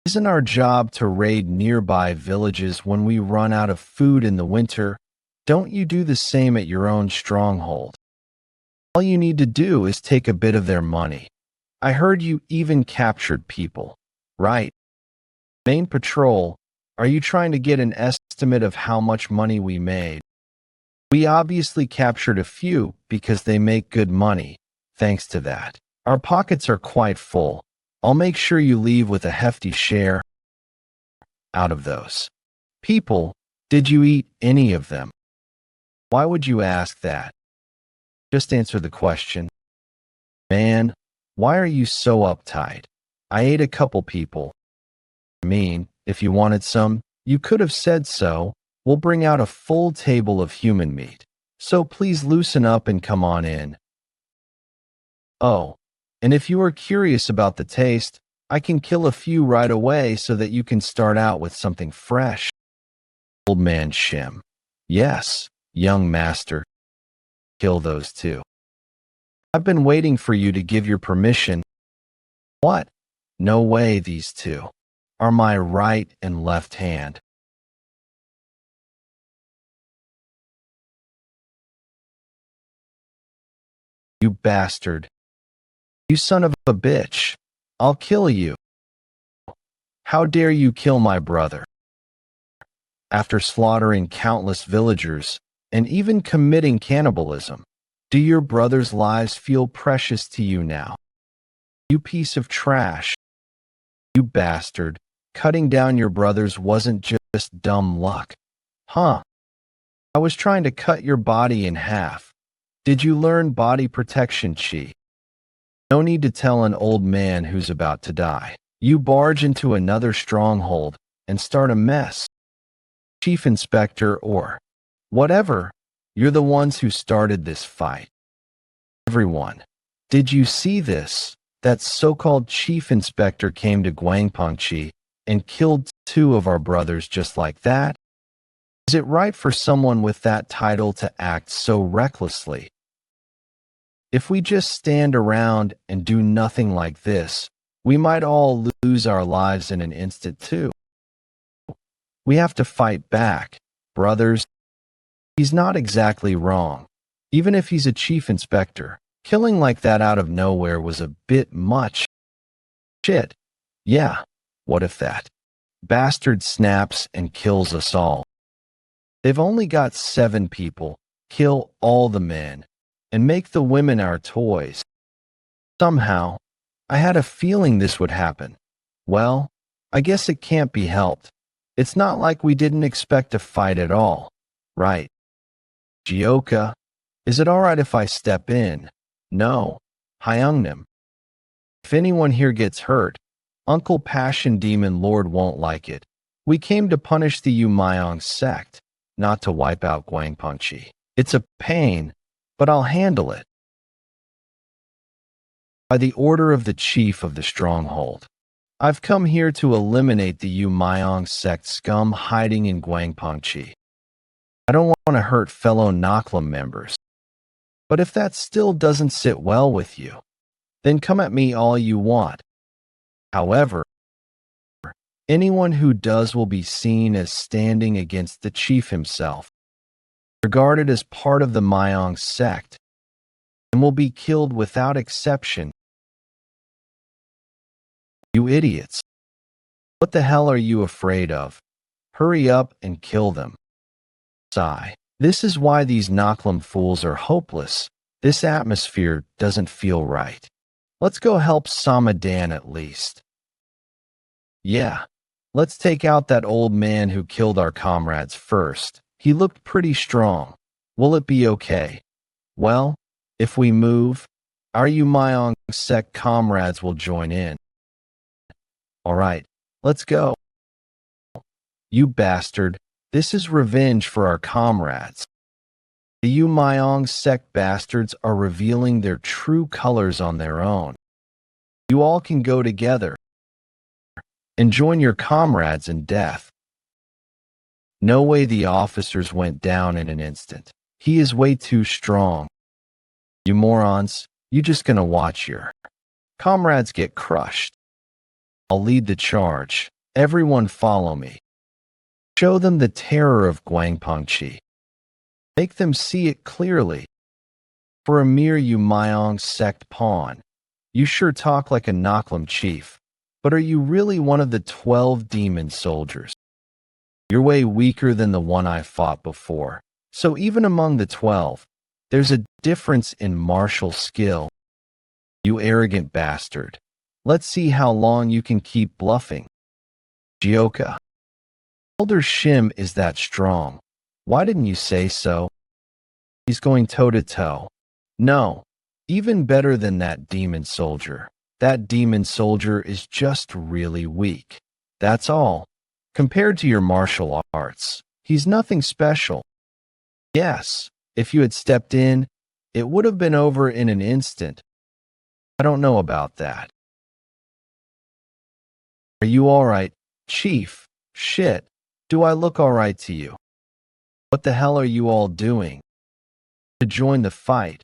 Isn't our job to raid nearby villages when we run out of food in the winter? Don't you do the same at your own stronghold? All you need to do is take a bit of their money. I heard you even captured people, right? Main patrol, are you trying to get an estimate of how much money we made? We obviously captured a few because they make good money. Thanks to that, our pockets are quite full. I'll make sure you leave with a hefty share out of those people. Did you eat any of them? Why would you ask that? Just answer the question. Man, why are you so uptight? I ate a couple people. I mean, if you wanted some, you could have said so. We'll bring out a full table of human meat. So please loosen up and come on in. Oh, and if you are curious about the taste, I can kill a few right away so that you can start out with something fresh. Old man Shim. Yes, young master. Kill those two. I've been waiting for you to give your permission. What? No way these two are my right and left hand. You bastard. You son of a bitch. I'll kill you. How dare you kill my brother? After slaughtering countless villagers and even committing cannibalism, do your brother's lives feel precious to you now? You piece of trash. You bastard. Cutting down your brothers wasn't just dumb luck. Huh? I was trying to cut your body in half. Did you learn body protection chi? No need to tell an old man who's about to die. You barge into another stronghold and start a mess. Chief Inspector or whatever, you're the ones who started this fight. Everyone, did you see this? That so-called Chief Inspector came to Guangpengchi and killed 2 of our brothers just like that? Is it right for someone with that title to act so recklessly? If we just stand around and do nothing like this, we might all lose our lives in an instant too. We have to fight back, brothers. He's not exactly wrong. Even if he's a chief inspector, killing like that out of nowhere was a bit much. Shit. Yeah, what if that bastard snaps and kills us all? They've only got 7 people. Kill all the men and make the women our toys. Somehow, I had a feeling this would happen. Well, I guess it can't be helped. It's not like we didn't expect a fight at all, right? Jeokha, is it all right if I step in? No, Hyungnim. If anyone here gets hurt, Uncle Passion Demon Lord won't like it. We came to punish the Yumayong sect, not to wipe out Guangpengchi. It's a pain, but I'll handle it. By the order of the chief of the stronghold, I've come here to eliminate the Yumayong sect scum hiding in Guangpengchi. I don't want to hurt fellow Naklam members. But if that still doesn't sit well with you, then come at me all you want. However, anyone who does will be seen as standing against the chief himself, regarded as part of the Mayong sect, and will be killed without exception. You idiots. What the hell are you afraid of? Hurry up and kill them. Sigh. This is why these Naklam fools are hopeless. This atmosphere doesn't feel right. Let's go help Samadan at least. Yeah, let's take out that old man who killed our comrades first. He looked pretty strong. Will it be okay? Well, if we move, our Yumayong sect comrades will join in. All right, let's go. You bastard, this is revenge for our comrades. The Yumayong sect bastards are revealing their true colors on their own. You all can go together and join your comrades in death. No way the officers went down in an instant. He is way too strong. You morons, you just gonna watch your comrades get crushed. I'll lead the charge. Everyone follow me. Show them the terror of Guangpengchi. Make them see it clearly. For a mere Yumayong sect pawn, you sure talk like a Naklam chief, but are you really one of the 12 demon soldiers? You're way weaker than the one I fought before, so even among the 12, there's a difference in martial skill. You arrogant bastard. Let's see how long you can keep bluffing. Jeokha. Elder Shim is that strong. Why didn't you say so? He's going toe-to-toe. No, even better than that demon soldier. That demon soldier is just really weak. That's all. Compared to your martial arts, he's nothing special. Yes, if you had stepped in, it would have been over in an instant. I don't know about that. Are you all right, Chief? Shit, do I look all right to you? What the hell are you all doing? To join the fight.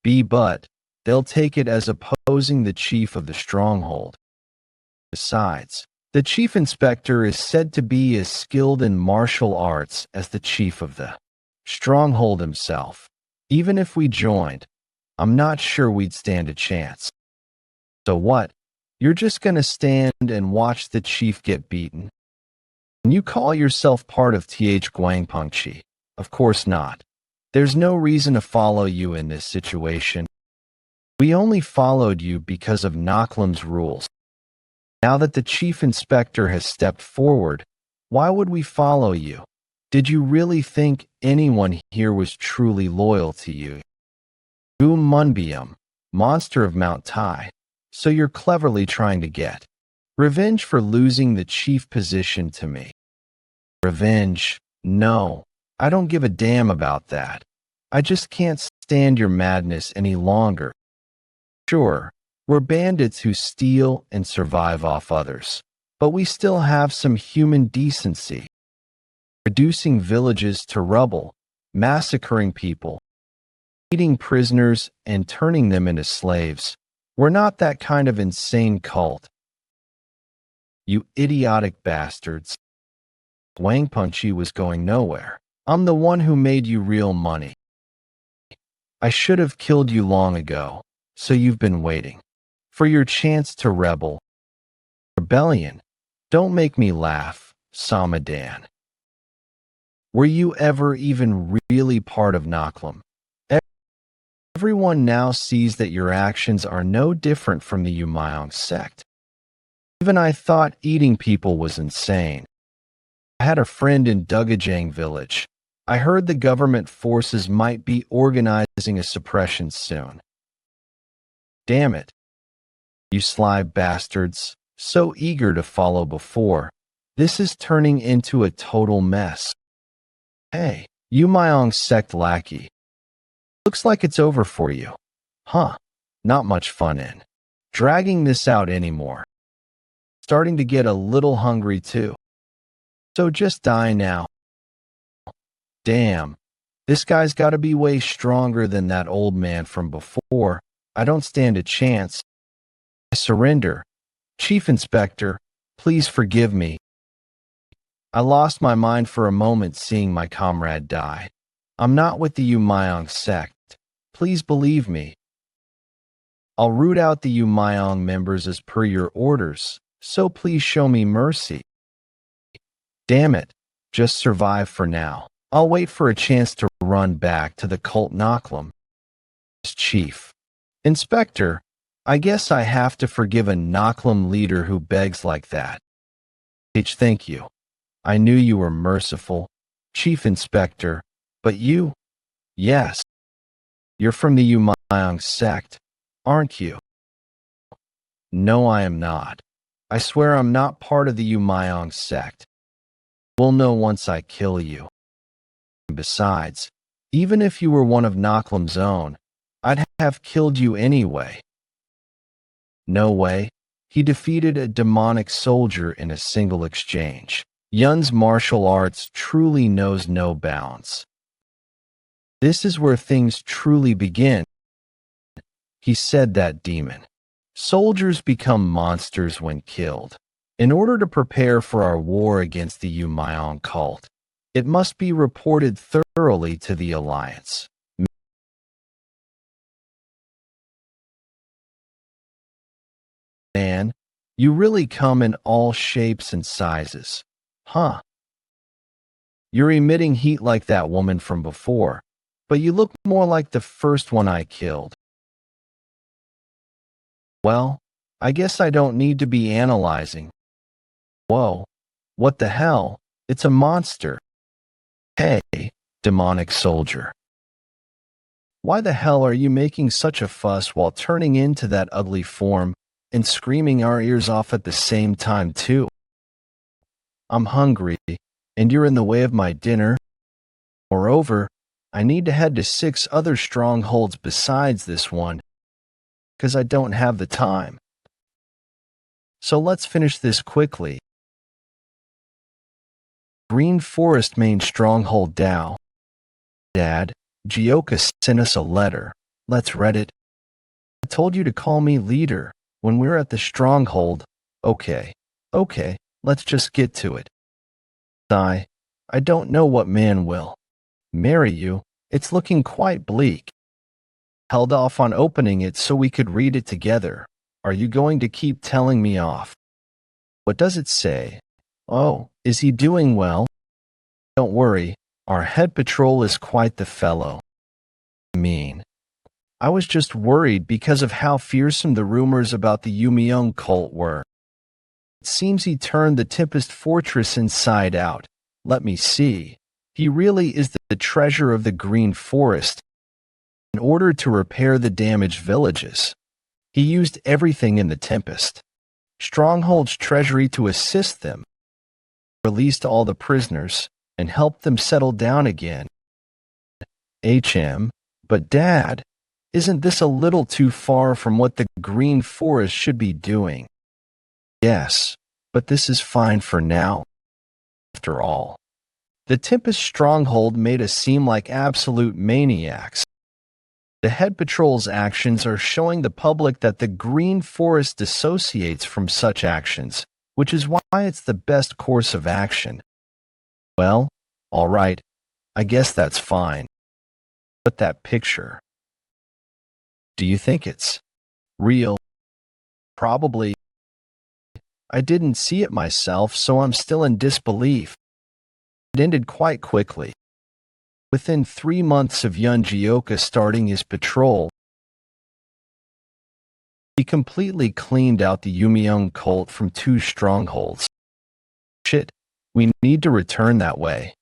But they'll take it as opposing the chief of the stronghold. Besides, the chief inspector is said to be as skilled in martial arts as the chief of the stronghold himself. Even if we joined, I'm not sure we'd stand a chance. So what? You're just gonna stand and watch the chief get beaten? And you call yourself part of TH Guangpengchi? Of course not. There's no reason to follow you in this situation. We only followed you because of Naklam's rules. Now that the chief inspector has stepped forward, why would we follow you? Did you really think anyone here was truly loyal to you? Gu Munbium, monster of Mount Tai. So you're cleverly trying to get revenge for losing the chief position to me. Revenge? No, I don't give a damn about that. I just can't stand your madness any longer. Sure, we're bandits who steal and survive off others, but we still have some human decency. Reducing villages to rubble, massacring people, eating prisoners and turning them into slaves. We're not that kind of insane cult. You idiotic bastards. Guangpengchi was going nowhere. I'm the one who made you real money. I should have killed you long ago, so you've been waiting for your chance to rebel. Rebellion? Don't make me laugh, Samadan. Were you ever even really part of Naklam? Everyone now sees that your actions are no different from the Yumayong sect. Even I thought eating people was insane. I had a friend in Dugajang village. I heard the government forces might be organizing a suppression soon. Damn it. You sly bastards, so eager to follow before. This is turning into a total mess. Hey, Yumayong sect lackey. Looks like it's over for you. Huh, not much fun in dragging this out anymore. Starting to get a little hungry too. So just die now. Damn, this guy's gotta be way stronger than that old man from before. I don't stand a chance. I surrender. Chief Inspector, please forgive me. I lost my mind for a moment seeing my comrade die. I'm not with the Yumayong sect. Please believe me. I'll root out the Yumayong members as per your orders, so please show me mercy. Damn it, just survive for now. I'll wait for a chance to run back to the cult Naklam. Chief. Inspector, I guess I have to forgive a Naklam leader who begs like that. Thank you. I knew you were merciful, Chief Inspector, but you? Yes. You're from the Yumayong sect, aren't you? No, I am not. I swear I'm not part of the Yumayong sect. We'll know once I kill you. besides, even if you were one of Naklam's own, I'd have killed you anyway. No way. He defeated a demonic soldier in a single exchange. Yeon's martial arts truly knows no bounds. This is where things truly begin. He said that demon. Soldiers become monsters when killed. In order to prepare for our war against the Yeon cult, it must be reported thoroughly to the Alliance. Man, you really come in all shapes and sizes. Huh? You're emitting heat like that woman from before, but you look more like the first one I killed. Well, I guess I don't need to be analyzing. Whoa, what the hell? It's a monster. Hey, demonic soldier. Why the hell are you making such a fuss while turning into that ugly form and screaming our ears off at the same time too? I'm hungry, and you're in the way of my dinner. Moreover, I need to head to 6 other strongholds besides this one, because I don't have the time. So let's finish this quickly. Green Forest main stronghold Dao. Dad, Jeokha sent us a letter. Let's read it. I told you to call me leader when we're at the stronghold. Okay, let's just get to it. I don't know what man will marry you. It's looking quite bleak. Held off on opening it so we could read it together. Are you going to keep telling me off? What does it say? Oh, is he doing well? Don't worry, our head patrol is quite the fellow. I was just worried because of how fearsome the rumors about the Yeon cult were. It seems he turned the Tempest Fortress inside out. Let me see. He really is the treasure of the Green Forest. In order to repair the damaged villages, he used everything in the Tempest. Stronghold's treasury to assist them, released all the prisoners, and helped them settle down again. But Dad, isn't this a little too far from what the Green Forest should be doing? Yes, but this is fine for now. After all, the Tempest stronghold made us seem like absolute maniacs. The head patrol's actions are showing the public that the Green Forest dissociates from such actions, which is why it's the best course of action. Well, all right, I guess that's fine. But that picture, do you think it's real? Probably. I didn't see it myself, so I'm still in disbelief. It ended quite quickly. Within 3 months of Yeon Jeokha starting his patrol, he completely cleaned out the Yeon cult from 2 strongholds. Shit, we need to return that way.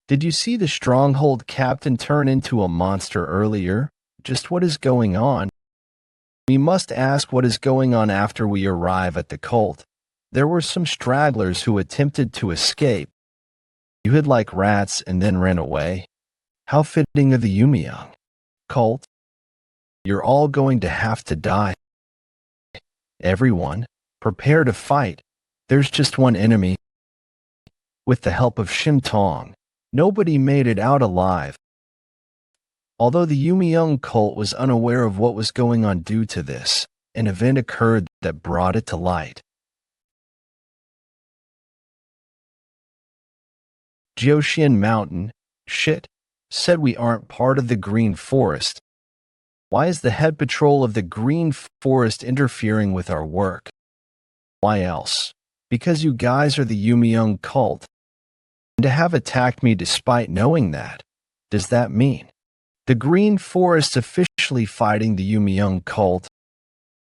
Did you see the stronghold captain turn into a monster earlier? Just what is going on? We must ask what is going on after we arrive at the cult. There were some stragglers who attempted to escape. You hid like rats and then ran away. How fitting of the Yeon cult. You're all going to have to die. Everyone, prepare to fight. There's just one enemy. With the help of Shimtong, nobody made it out alive. Although the Yeon cult was unaware of what was going on due to this, an event occurred that brought it to light. Jiaoxian Mountain, said we aren't part of the Green Forest. Why is the head patrol of the Green Forest interfering with our work? Why else? Because you guys are the Yeon cult. And to have attacked me despite knowing that, does that mean the Green Forest officially fighting the Yeon cult?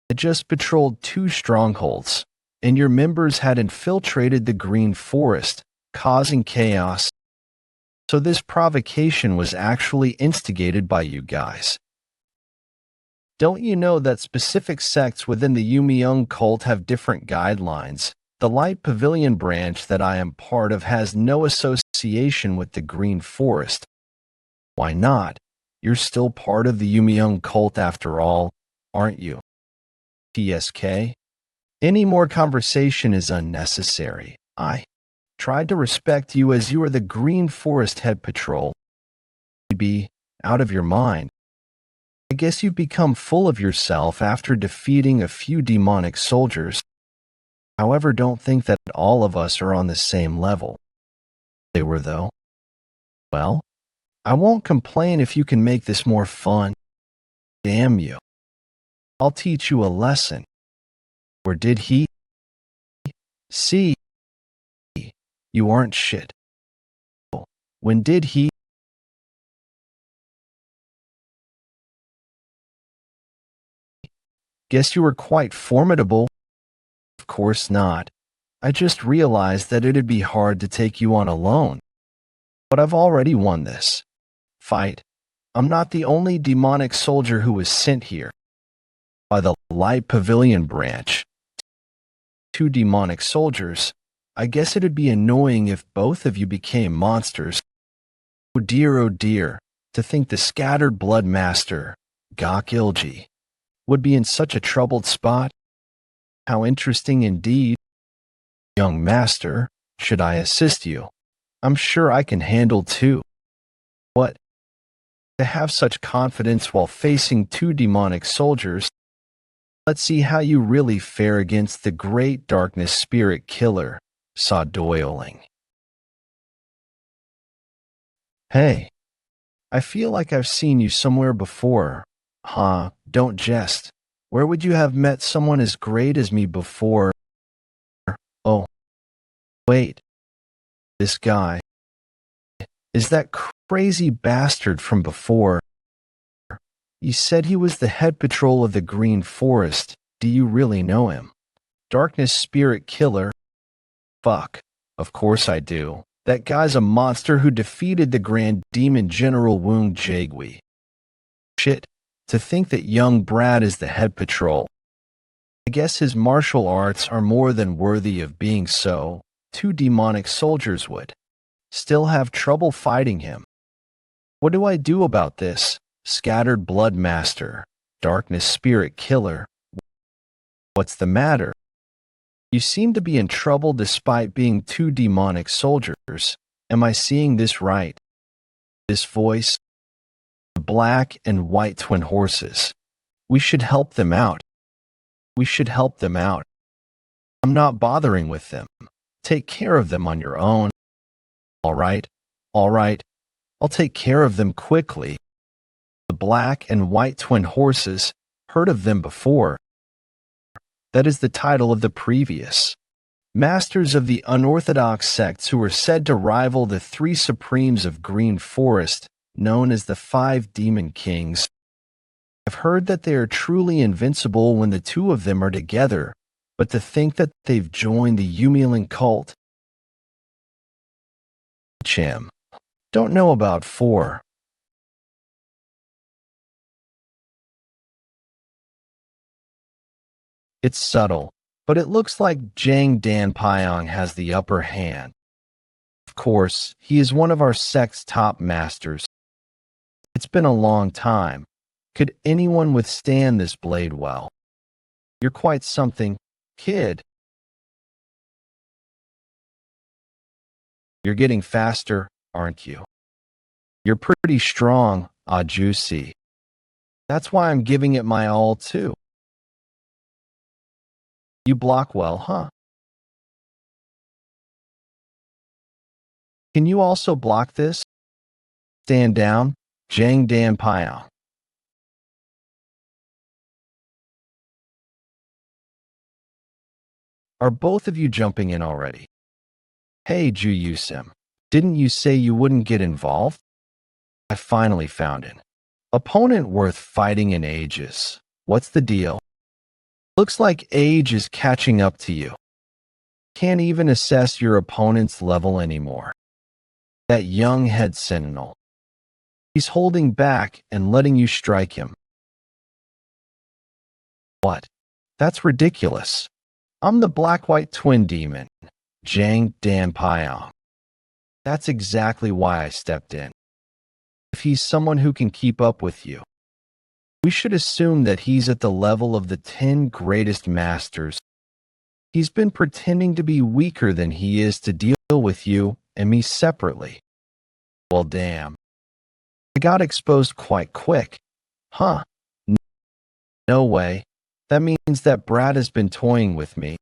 It just patrolled 2 strongholds, and your members had infiltrated the Green Forest, causing chaos. So this provocation was actually instigated by you guys. Don't you know that specific sects within the Yeon cult have different guidelines, The light pavilion branch that I am part of has no association with the Green Forest. Why not? You're still part of the Yumiyoung cult after all, aren't you? TSK? Any more conversation is unnecessary. I tried to respect you as you are the Green Forest head patrol. You'd be out of your mind. I guess you've become full of yourself after defeating a few demonic soldiers. However, don't think that all of us are on the same level. They were, though. Well, I won't complain if you can make this more fun. Damn you. I'll teach you a lesson. Or did he? See, you aren't shit. When did he? Guess you were quite formidable. Of course not. I just realized that it'd be hard to take you on alone. But I've already won this fight. I'm not the only demonic soldier who was sent here by the Light Pavilion branch. 2 demonic soldiers. I guess it'd be annoying if both of you became monsters. Oh dear, to think the scattered blood master, Gok Ilji, would be in such a troubled spot. How interesting indeed. Young master, should I assist you? I'm sure I can handle 2. What? To have such confidence while facing 2 demonic soldiers? Let's see how you really fare against the great darkness spirit killer, saw Doiling. Hey, I feel like I've seen you somewhere before. Huh, don't jest. Where would you have met someone as great as me before? Oh, wait. This guy. Is that crazy bastard from before? You said he was the head patrol of the Green Forest. Do you really know him? Darkness Spirit Killer? Fuck. Of course I do. That guy's a monster who defeated the Grand Demon General Woong Jaegwi. Shit. To think that young Brad is the head patrol. I guess his martial arts are more than worthy of being so. 2 demonic soldiers would still have trouble fighting him. What do I do about this? Scattered Blood Master, Darkness Spirit Killer. What's the matter? You seem to be in trouble despite being 2 demonic soldiers. Am I seeing this right? This voice? The black and white twin horses. We should help them out. We should help them out. I'm not bothering with them. Take care of them on your own. All right. I'll take care of them quickly. The black and white twin horses, heard of them before. That is the title of the previous. Masters of the unorthodox sects who were said to rival the 3 supremes of Green Forest, known as the 5 Demon Kings. I've heard that they are truly invincible when the 2 of them are together, but to think that they've joined the Yumiling cult. Cham. Don't know about 4. It's subtle, but it looks like Jang Dan Pyong has the upper hand. Of course, he is one of our sect's top masters. It's been a long time. Could anyone withstand this blade well? You're quite something, kid. You're getting faster, aren't you? You're pretty strong, Juicy. That's why I'm giving it my all, too. You block well, huh? Can you also block this? Stand down, Jang Dan Pyong. Are both of you jumping in already? Hey, Ju Yusim, didn't you say you wouldn't get involved? I finally found it. Opponent worth fighting in ages. What's the deal? Looks like age is catching up to you. Can't even assess your opponent's level anymore. That young head sentinel. He's holding back and letting you strike him. What? That's ridiculous. I'm the black-white twin demon, Jang Dan Pyong. That's exactly why I stepped in. If he's someone who can keep up with you, we should assume that he's at the level of the 10 greatest masters. He's been pretending to be weaker than he is to deal with you and me separately. Well, damn. I got exposed quite quick. Huh. No way. That means that Brad has been toying with me.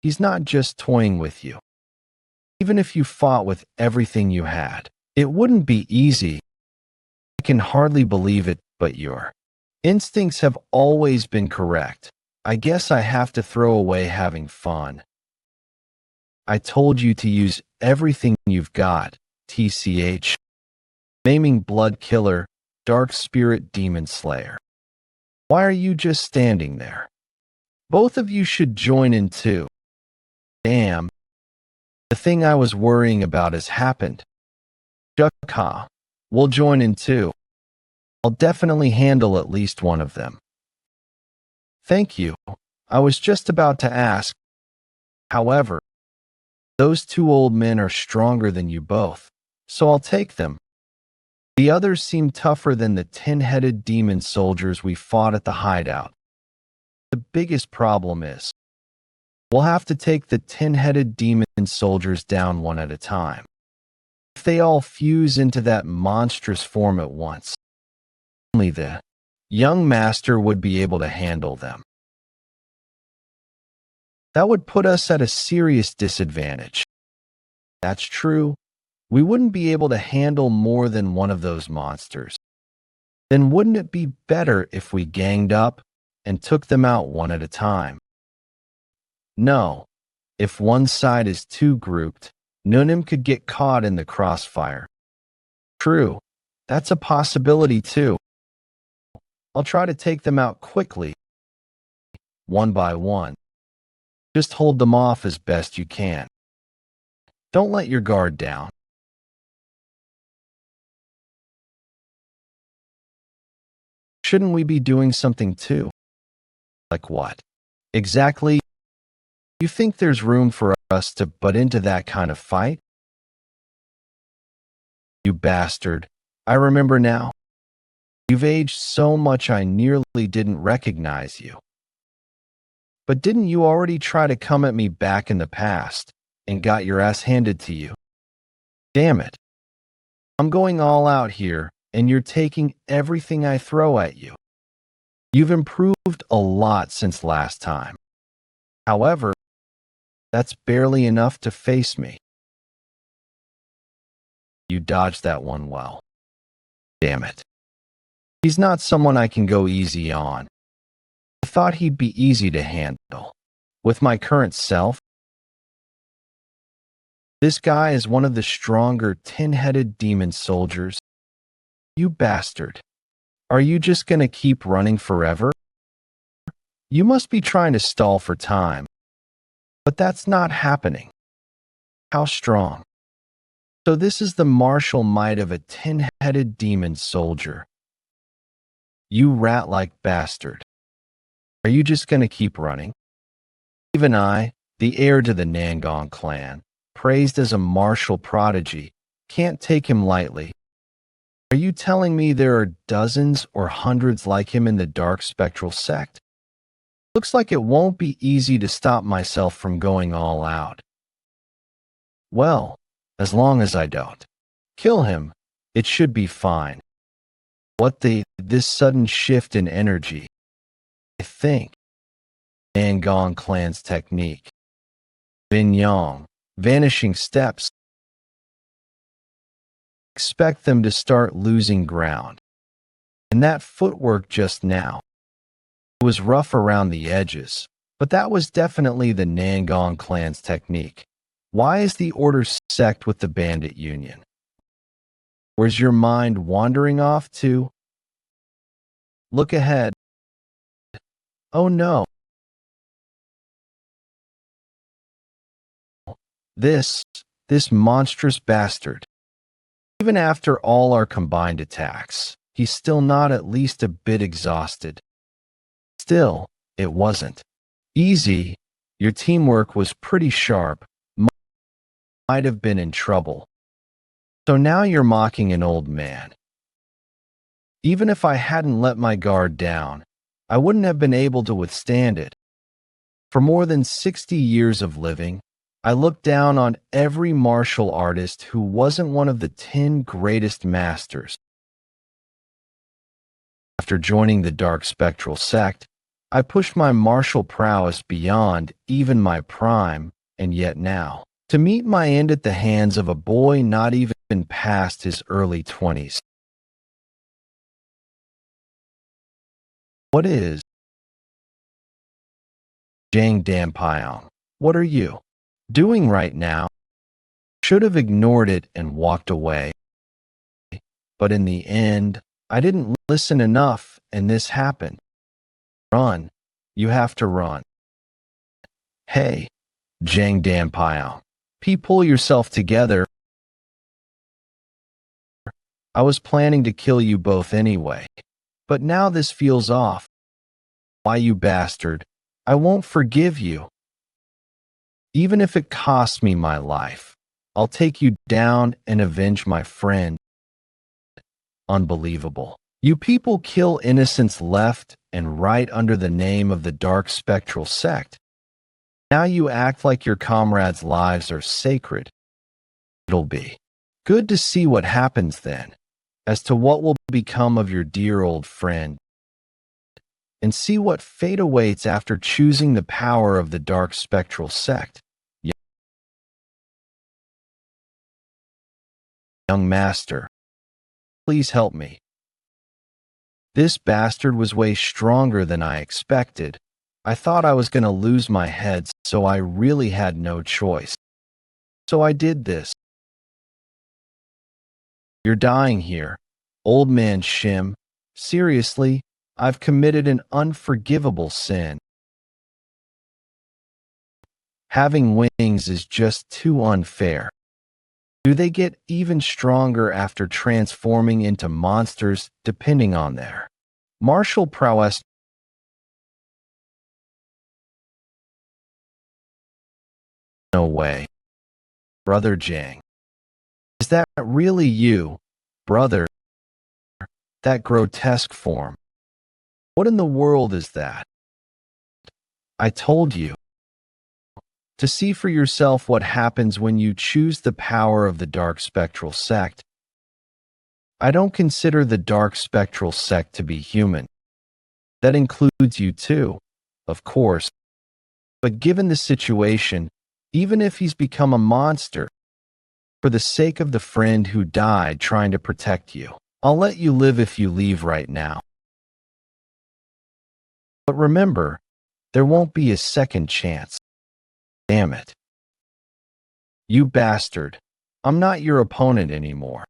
He's not just toying with you. Even if you fought with everything you had, it wouldn't be easy. I can hardly believe it, but your instincts have always been correct. I guess I have to throw away having fun. I told you to use everything you've got, TCH. Maiming blood killer, dark spirit demon slayer. Why are you just standing there? Both of you should join in too. Damn. The thing I was worrying about has happened. Jeokha, we'll join in too. I'll definitely handle at least one of them. Thank you. I was just about to ask. However, those two old men are stronger than you both, so I'll take them. The others seem tougher than the 10-headed demon soldiers we fought at the hideout. The biggest problem is, we'll have to take the 10-headed demon soldiers down one at a time. If they all fuse into that monstrous form at once, only the young master would be able to handle them. That would put us at a serious disadvantage. That's true. We wouldn't be able to handle more than one of those monsters. Then wouldn't it be better if we ganged up and took them out one at a time? No. If one side is too grouped, Nunim could get caught in the crossfire. True. That's a possibility too. I'll try to take them out quickly, one by one. Just hold them off as best you can. Don't let your guard down. Shouldn't we be doing something too? Like what? Exactly. You think there's room for us to butt into that kind of fight? You bastard. I remember now. You've aged so much I nearly didn't recognize you. But didn't you already try to come at me back in the past and got your ass handed to you? Damn it. I'm going all out here, and you're taking everything I throw at you. You've improved a lot since last time. However, that's barely enough to face me. You dodged that one well. Damn it. He's not someone I can go easy on. I thought he'd be easy to handle. With my current self, this guy is one of the stronger 10-headed demon soldiers. You bastard. Are you just gonna keep running forever? You must be trying to stall for time. But that's not happening. How strong? So this is the martial might of a 10-headed demon soldier. You rat-like bastard. Are you just gonna keep running? Even I, the heir to the Nangong clan, praised as a martial prodigy, can't take him lightly. Are you telling me there are dozens or hundreds like him in the dark spectral sect? Looks like it won't be easy to stop myself from going all out. Well, as long as I don't kill him, it should be fine. This sudden shift in energy? I think Nangong clan's technique. Waryong, vanishing steps. Expect them to start losing ground. And that footwork just now. It was rough around the edges, but that was definitely the Nangong clan's technique. Why is the order sect with the bandit union? Where's your mind wandering off to? Look ahead. Oh no. This monstrous bastard. Even after all our combined attacks, he's still not at least a bit exhausted. Still, it wasn't easy. Your teamwork was pretty sharp. Might have been in trouble. So now you're mocking an old man. Even if I hadn't let my guard down, I wouldn't have been able to withstand it. For more than 60 years of living, I looked down on every martial artist who wasn't one of the 10 greatest masters. After joining the Dark Spectral sect, I pushed my martial prowess beyond even my prime, and yet now, to meet my end at the hands of a boy not even past his early 20s. What is? Jang Dampyong, what are you doing right now? Should have ignored it and walked away. But in the end, I didn't listen enough and this happened. Run. You have to run. Hey, Jang Dampyong, pull yourself together. I was planning to kill you both anyway, but now this feels off. Why, you bastard, I won't forgive you. Even if it costs me my life, I'll take you down and avenge my friend. Unbelievable. You people kill innocents left and right under the name of the Dark Spectral sect. Now you act like your comrades' lives are sacred. It'll be good to see what happens then, as to what will become of your dear old friend, and see what fate awaits after choosing the power of the Dark Spectral sect. Young master, please help me. This bastard was way stronger than I expected. I thought I was going to lose my head, so I really had no choice. So I did this. You're dying here. Old man Shim, seriously, I've committed an unforgivable sin. Having wings is just too unfair. Do they get even stronger after transforming into monsters depending on their martial prowess? No way. Brother Jang. Is that really you, brother? That grotesque form. What in the world is that? I told you. To see for yourself what happens when you choose the power of the Dark Spectral sect. I don't consider the Dark Spectral sect to be human. That includes you too, of course. But given the situation, even if he's become a monster, for the sake of the friend who died trying to protect you, I'll let you live if you leave right now. But remember, there won't be a second chance. Damn it. You bastard. I'm not your opponent anymore.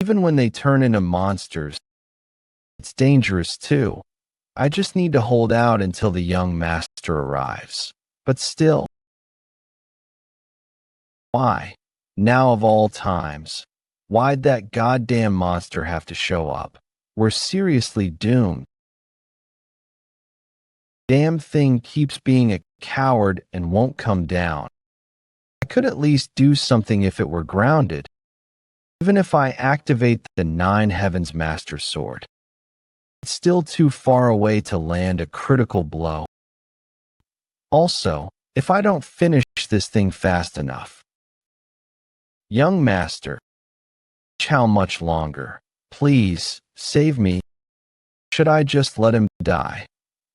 Even when they turn into monsters, it's dangerous too. I just need to hold out until the young master arrives. But still. Why? Now of all times. Why'd that goddamn monster have to show up? We're seriously doomed. Damn thing keeps being a coward and won't come down. I could at least do something if it were grounded. Even if I activate the 9 Heavens Master Sword. It's still too far away to land a critical blow. Also, if I don't finish this thing fast enough. Young master. How much longer? Please, save me. Should I just let him die?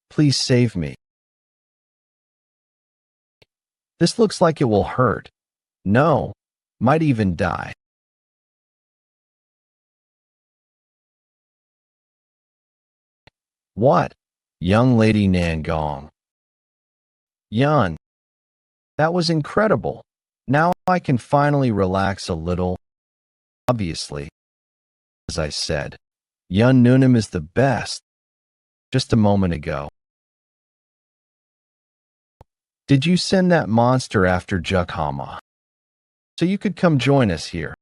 Please save me. This looks like it will hurt. No, might even die. What? Young lady Nangong. Yeon. That was incredible. Now I can finally relax a little. Obviously. As I said, Yeon Noonim is the best. Just a moment ago. Did you send that monster after Jeokha? So you could come join us here.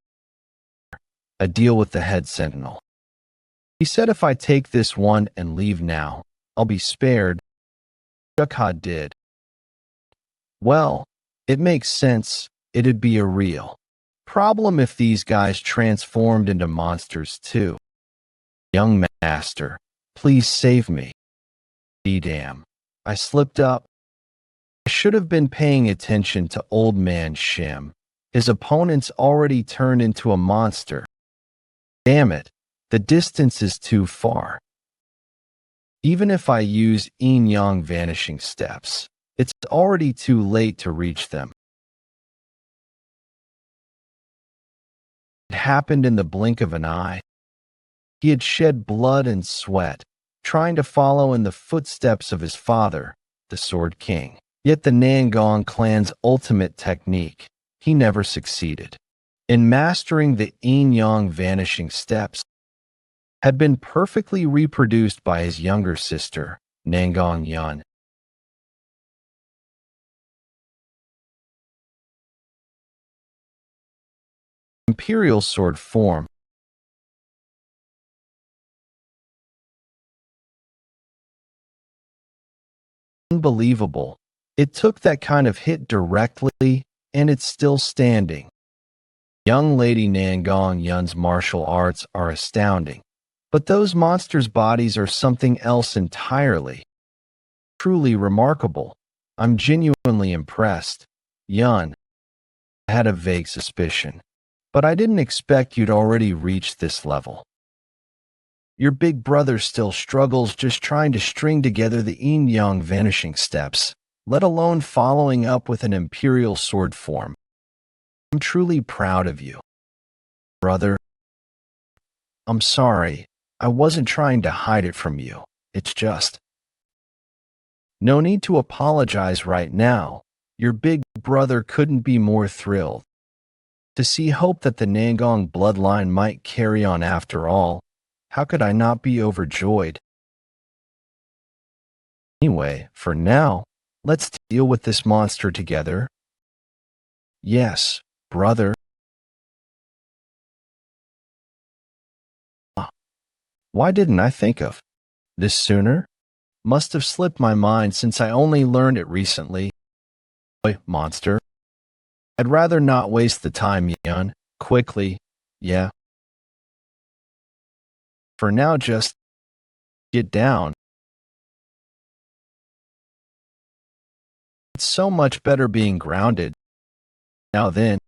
A deal with the head sentinel. He said if I take this one and leave now, I'll be spared. Jeokha did. Well, it makes sense. It'd be a real problem if these guys transformed into monsters too. Young master, please save me. Damn. I slipped up. I should have been paying attention to old man Shim. His opponent's already turned into a monster. Damn it, the distance is too far. Even if I use Yeon vanishing steps, it's already too late to reach them. It happened in the blink of an eye. He had shed blood and sweat, trying to follow in the footsteps of his father, the Sword King. Yet the Nangong clan's ultimate technique, he never succeeded. In mastering the Yeon vanishing steps, had been perfectly reproduced by his younger sister, Uncle Yeon. Imperial sword form. Unbelievable. It took that kind of hit directly, and it's still standing. Young lady Uncle Yeon's martial arts are astounding, but those monsters' bodies are something else entirely. Truly remarkable. I'm genuinely impressed. Yeon, I had a vague suspicion, but I didn't expect you'd already reached this level. Your big brother still struggles just trying to string together the Yeon vanishing steps, let alone following up with an imperial sword form. I'm truly proud of you. Brother, I'm sorry. I wasn't trying to hide it from you. It's just. No need to apologize right now. Your big brother couldn't be more thrilled. To see hope that the Nangong bloodline might carry on after all, how could I not be overjoyed? Anyway, for now, let's deal with this monster together. Yes, brother. Why didn't I think of this sooner? Must have slipped my mind since I only learned it recently. Boy, monster. I'd rather not waste the time, Yeon. Quickly, yeah. For now, just get down. It's so much better being grounded. Now then,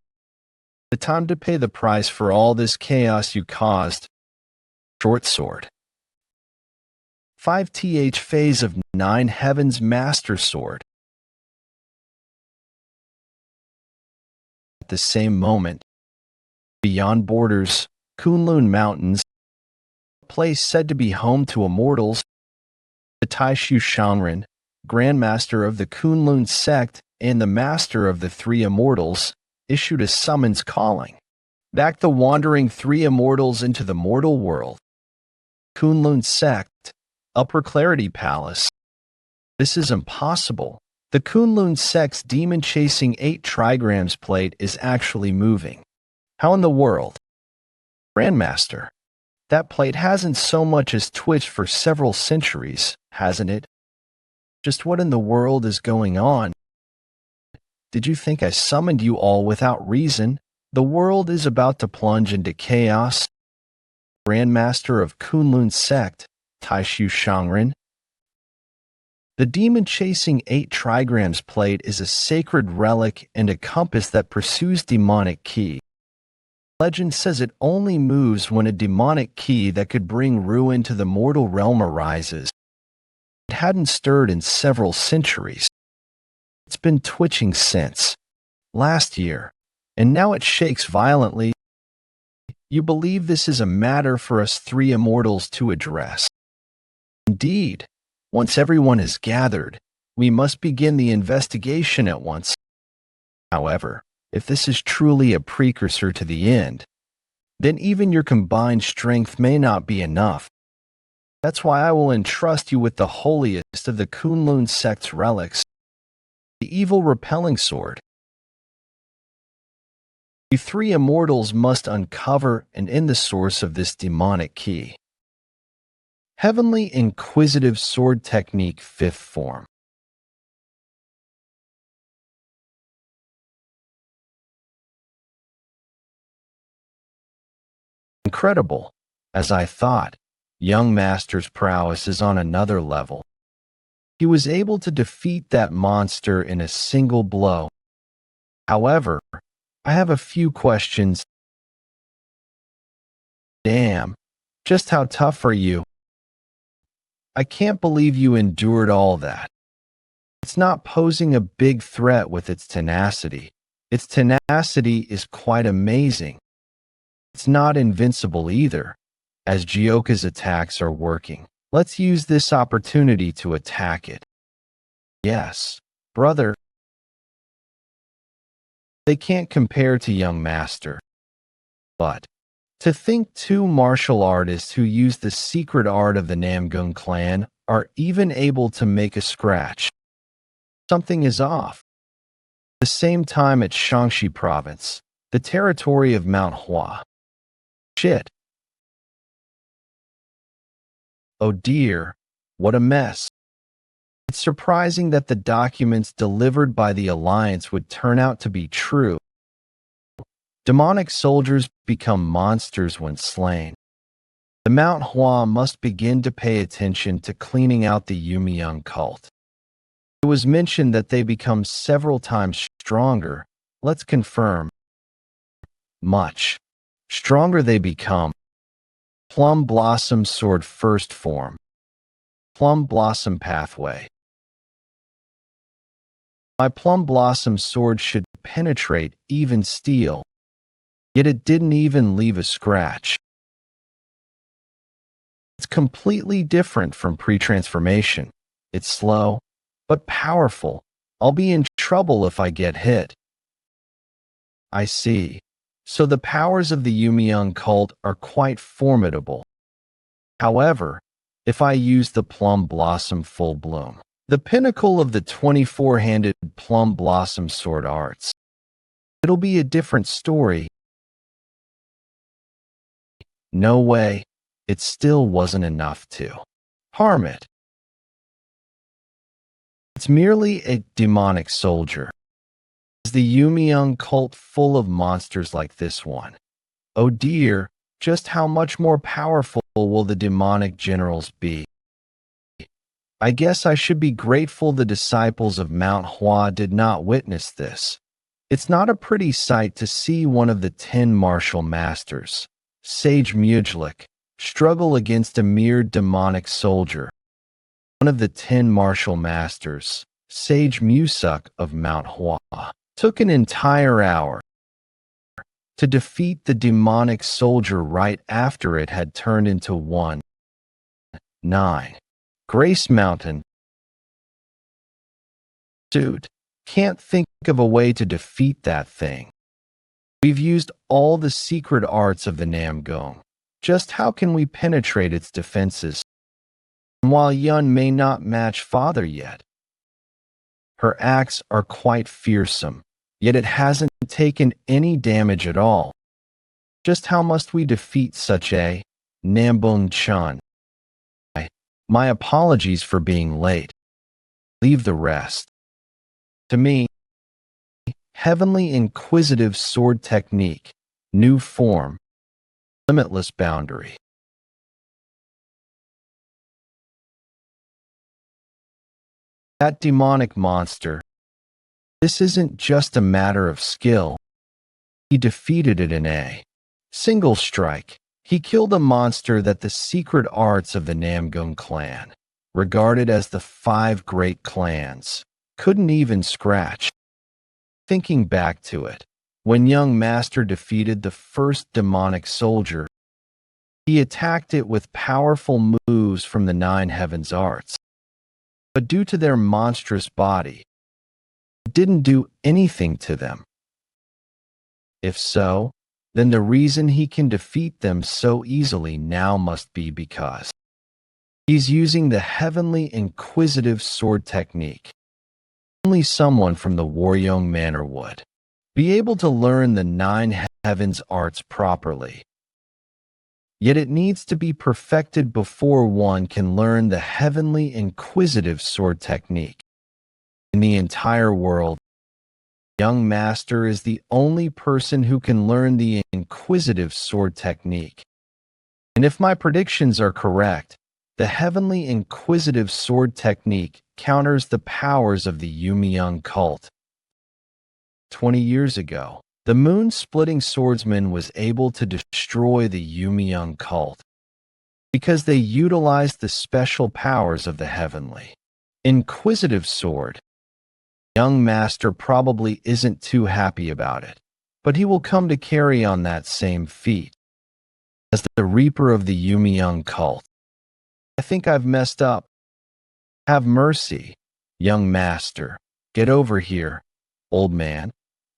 the time to pay the price for all this chaos you caused. Short sword. 5th phase of 9 Heavens Master Sword. At the same moment, beyond borders, Kunlun Mountains, a place said to be home to immortals, the Taishu Shanren, Grandmaster of the Kunlun sect and the Master of the 3 Immortals, issued a summons calling back the wandering 3 Immortals into the mortal world. Kunlun sect, Upper Clarity Palace. This is impossible. The Kunlun sect's demon-chasing 8 trigrams plate is actually moving. How in the world? Grandmaster, that plate hasn't so much as twitched for several centuries, hasn't it? Just what in the world is going on? Did you think I summoned you all without reason? The world is about to plunge into chaos. Grandmaster of Kunlun sect, Taishu Shangren. The demon-chasing 8 trigrams plate is a sacred relic and a compass that pursues demonic ki. Legend says it only moves when a demonic ki that could bring ruin to the mortal realm arises. It hadn't stirred in several centuries. It's been twitching since last year, and now it shakes violently. You believe this is a matter for us 3 immortals to address? Indeed, once everyone is gathered, we must begin the investigation at once. However, if this is truly a precursor to the end, then even your combined strength may not be enough. That's why I will entrust you with the holiest of the Kunlun sect's relics, the evil repelling sword. You 3 immortals must uncover and end the source of this demonic ki. Heavenly Inquisitive Sword Technique 5th Form. Incredible. As I thought, young master's prowess is on another level. He was able to defeat that monster in a single blow. However, I have a few questions. Damn, just how tough are you? I can't believe you endured all that. It's not posing a big threat with its tenacity. Its tenacity is quite amazing. It's not invincible either, as Jeokha's attacks are working. Let's use this opportunity to attack it. Yes, brother. They can't compare to young master. But to think two martial artists who use the secret art of the Namgung clan are even able to make a scratch. Something is off. At the same time at Shaanxi province, the territory of Mount Hua. Shit. Oh dear, what a mess. It's surprising that the documents delivered by the Alliance would turn out to be true. Demonic soldiers become monsters when slain. The Mount Hua must begin to pay attention to cleaning out the Yeon cult. It was mentioned that they become several times stronger. Let's confirm. Much stronger they become. Plum Blossom Sword 1st Form. Plum Blossom Pathway. My Plum Blossom Sword should penetrate even steel. Yet it didn't even leave a scratch. It's completely different from pre-transformation. It's slow, but powerful. I'll be in trouble if I get hit. I see. So the powers of the Yeon cult are quite formidable. However, if I use the Plum Blossom Full Bloom, the pinnacle of the 24-handed Plum Blossom Sword arts, it'll be a different story. No way, it still wasn't enough to harm it. It's merely a demonic soldier. Is the Yeon cult full of monsters like this one? Oh dear, just how much more powerful will the demonic generals be? I guess I should be grateful the disciples of Mount Hua did not witness this. It's not a pretty sight to see one of the 10 martial masters, Sage Mujlik, struggle against a mere demonic soldier. One of the 10 martial masters, Sage Musuk of Mount Hua, took an entire hour to defeat the demonic soldier right after it had turned into 1-9. Grace Mountain. Dude, can't think of a way to defeat that thing. We've used all the secret arts of the Namgung. Just how can we penetrate its defenses? And while Yeon may not match father yet, her acts are quite fearsome, yet it hasn't taken any damage at all. Just how must we defeat such a Nambung Chun? My apologies for being late. Leave the rest to me. Heavenly Inquisitive Sword Technique, New Form, Limitless Boundary. That demonic monster. This isn't just a matter of skill. He defeated it in a single strike. He killed a monster that the secret arts of the Namgung clan, regarded as the 5 great clans, couldn't even scratch. Thinking back to it, when young master defeated the first demonic soldier, he attacked it with powerful moves from the 9 heavens arts. But due to their monstrous body, it didn't do anything to them. If so, then the reason he can defeat them so easily now must be because he's using the Heavenly Inquisitive Sword Technique. Only someone from the Waryong Manor would be able to learn the 9 heavens arts properly. Yet it needs to be perfected before one can learn the heavenly inquisitive sword technique. In the entire world, the young master is the only person who can learn the inquisitive sword technique. And if my predictions are correct, the heavenly inquisitive sword technique counters the powers of the Yeon cult. 20 years ago, the moon-splitting swordsman was able to destroy the Yeon cult because they utilized the special powers of the heavenly inquisitive sword. The young master probably isn't too happy about it, but he will come to carry on that same feat as the reaper of the Yeon cult. I think I've messed up. Have mercy, young master. Get over here, old man.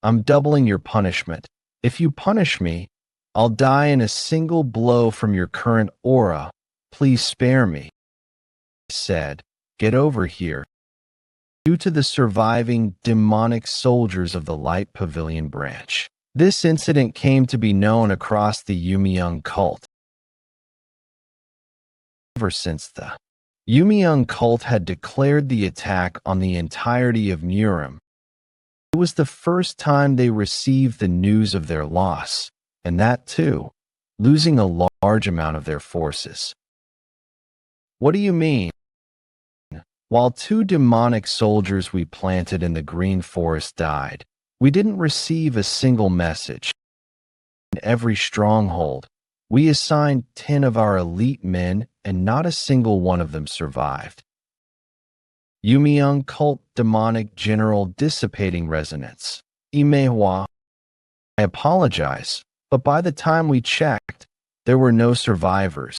I'm doubling your punishment. If you punish me, I'll die in a single blow from your current aura. Please spare me. I said, get over here. Due to the surviving demonic soldiers of the Light Pavilion branch, this incident came to be known across the Yeon cult. Ever since the Yeon cult had declared the attack on the entirety of Murim, it was the first time they received the news of their loss, and that too, losing a large amount of their forces. What do you mean? While 2 demonic soldiers we planted in the Green Forest died, we didn't receive a single message. In every stronghold, we assigned 10 of our elite men, and not a single one of them survived. Yeon cult demonic general dissipating resonance. Imehua. I apologize, but by the time we checked, there were no survivors.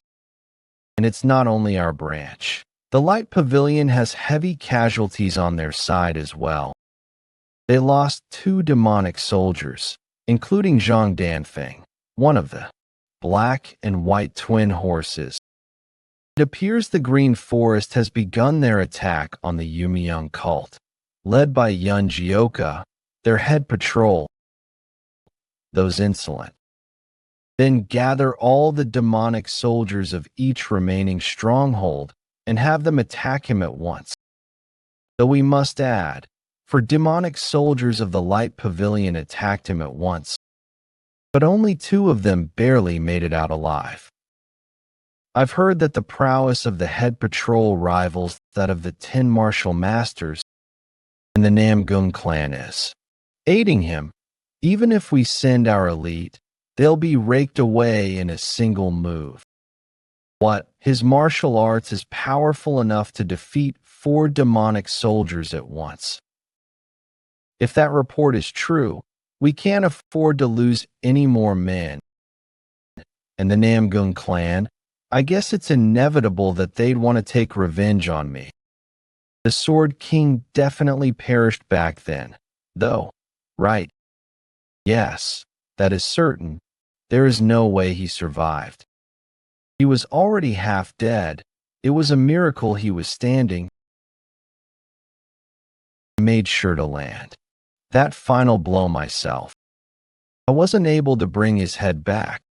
And it's not only our branch. The Light Pavilion has heavy casualties on their side as well. They lost 2 demonic soldiers, including Zhang Danfeng, one of the black and white twin horses. It appears the Green Forest has begun their attack on the Yeon cult, led by Yeon Jeokha, their head patrol. Those insolent. Then gather all the demonic soldiers of each remaining stronghold and have them attack him at once. Though we must add, for demonic soldiers of the Light Pavilion attacked him at once, but only 2 of them barely made it out alive. I've heard that the prowess of the head patrol rivals that of the 10 martial masters in the Namgung clan is. Aiding him, even if we send our elite, they'll be raked away in a single move. What? His martial arts is powerful enough to defeat 4 demonic soldiers at once. If that report is true, we can't afford to lose any more men. And the Namgung clan, I guess it's inevitable that they'd want to take revenge on me. The Sword King definitely perished back then, though, right? Yes, that is certain. There is no way he survived. He was already half dead. It was a miracle he was standing. I made sure to land that final blow myself. I wasn't able to bring his head back.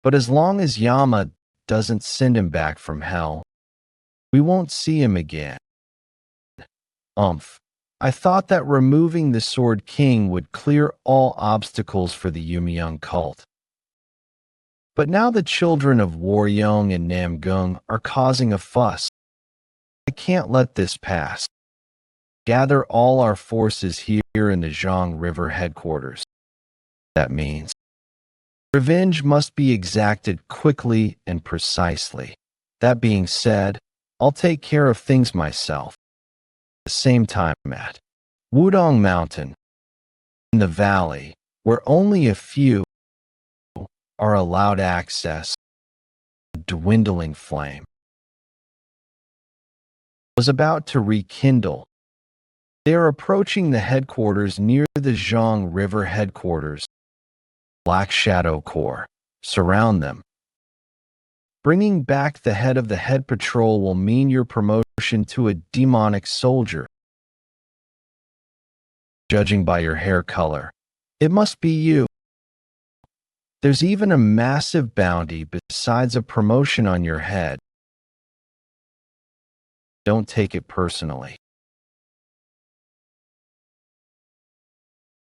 But as long as Yama doesn't send him back from hell, we won't see him again. I thought that removing the Sword King would clear all obstacles for the Yeon cult. But now the children of Waryong and Namgung are causing a fuss. I can't let this pass. Gather all our forces here in the Zhang River headquarters. That means revenge must be exacted quickly and precisely. That being said, I'll take care of things myself. At the same time at Wudong Mountain, in the valley, where only a few are allowed access, a dwindling flame was about to rekindle. They are approaching the headquarters near the Zhang River headquarters. Black Shadow Corps surround them. Bringing back the head of the head patrol will mean your promotion to a demonic soldier. Judging by your hair color, it must be you. There's even a massive bounty besides a promotion on your head. Don't take it personally.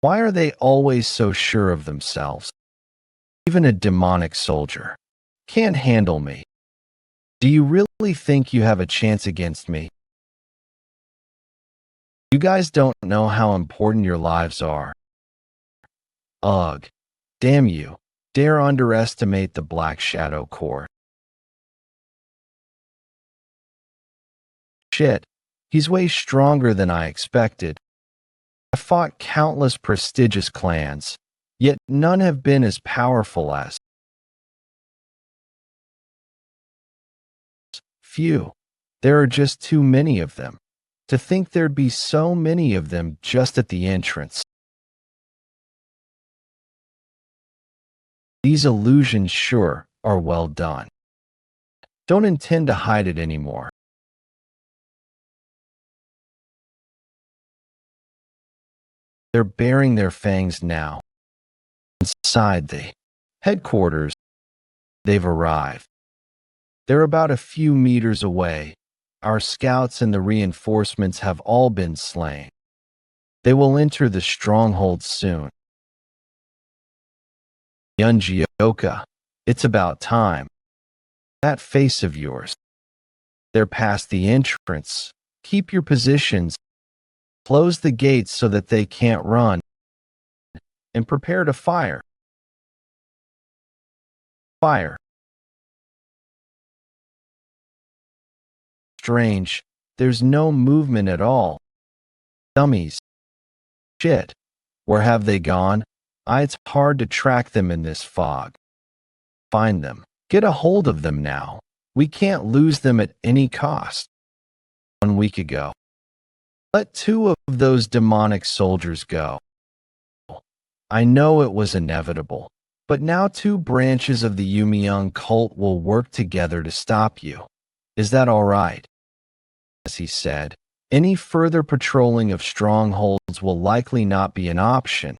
Why are they always so sure of themselves? Even a demonic soldier can't handle me. Do you really think you have a chance against me? You guys don't know how important your lives are. Ugh, damn you. Dare underestimate the Black Shadow Court. Shit, he's way stronger than I expected. I fought countless prestigious clans, yet none have been as powerful as. Phew, there are just too many of them. To think there'd be so many of them just at the entrance. These illusions sure are well done. Don't intend to hide it anymore. They're baring their fangs now. Inside the headquarters, they've arrived. They're about a few meters away. Our scouts and the reinforcements have all been slain. They will enter the stronghold soon. Yeon Jeokha, it's about time. That face of yours. They're past the entrance. Keep your positions. Close the gates so that they can't run. And prepare to fire. Fire. Strange. There's no movement at all. Dummies. Shit. Where have they gone? It's hard to track them in this fog. Find them. Get a hold of them now. We can't lose them at any cost. 1 week ago. Let 2 of those demonic soldiers go. I know it was inevitable, but now 2 branches of the Yeon cult will work together to stop you. Is that all right? As he said, any further patrolling of strongholds will likely not be an option.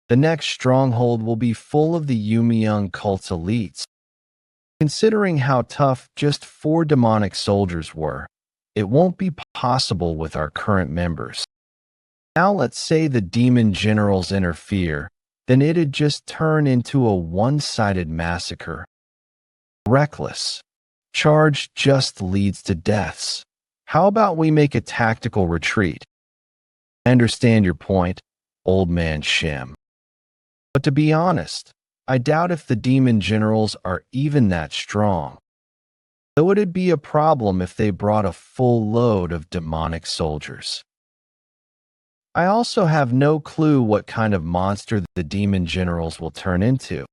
The next stronghold will be full of the Yeon cult's elites. Considering how tough just 4 demonic soldiers were, it won't be possible with our current members. Now let's say the demon generals interfere, then it'd just turn into a one-sided massacre. Reckless. Charge just leads to deaths. How about we make a tactical retreat? I understand your point, old man Shim. But to be honest, I doubt if the demon generals are even that strong. Though it'd be a problem if they brought a full load of demonic soldiers. I also have no clue what kind of monster the demon generals will turn into.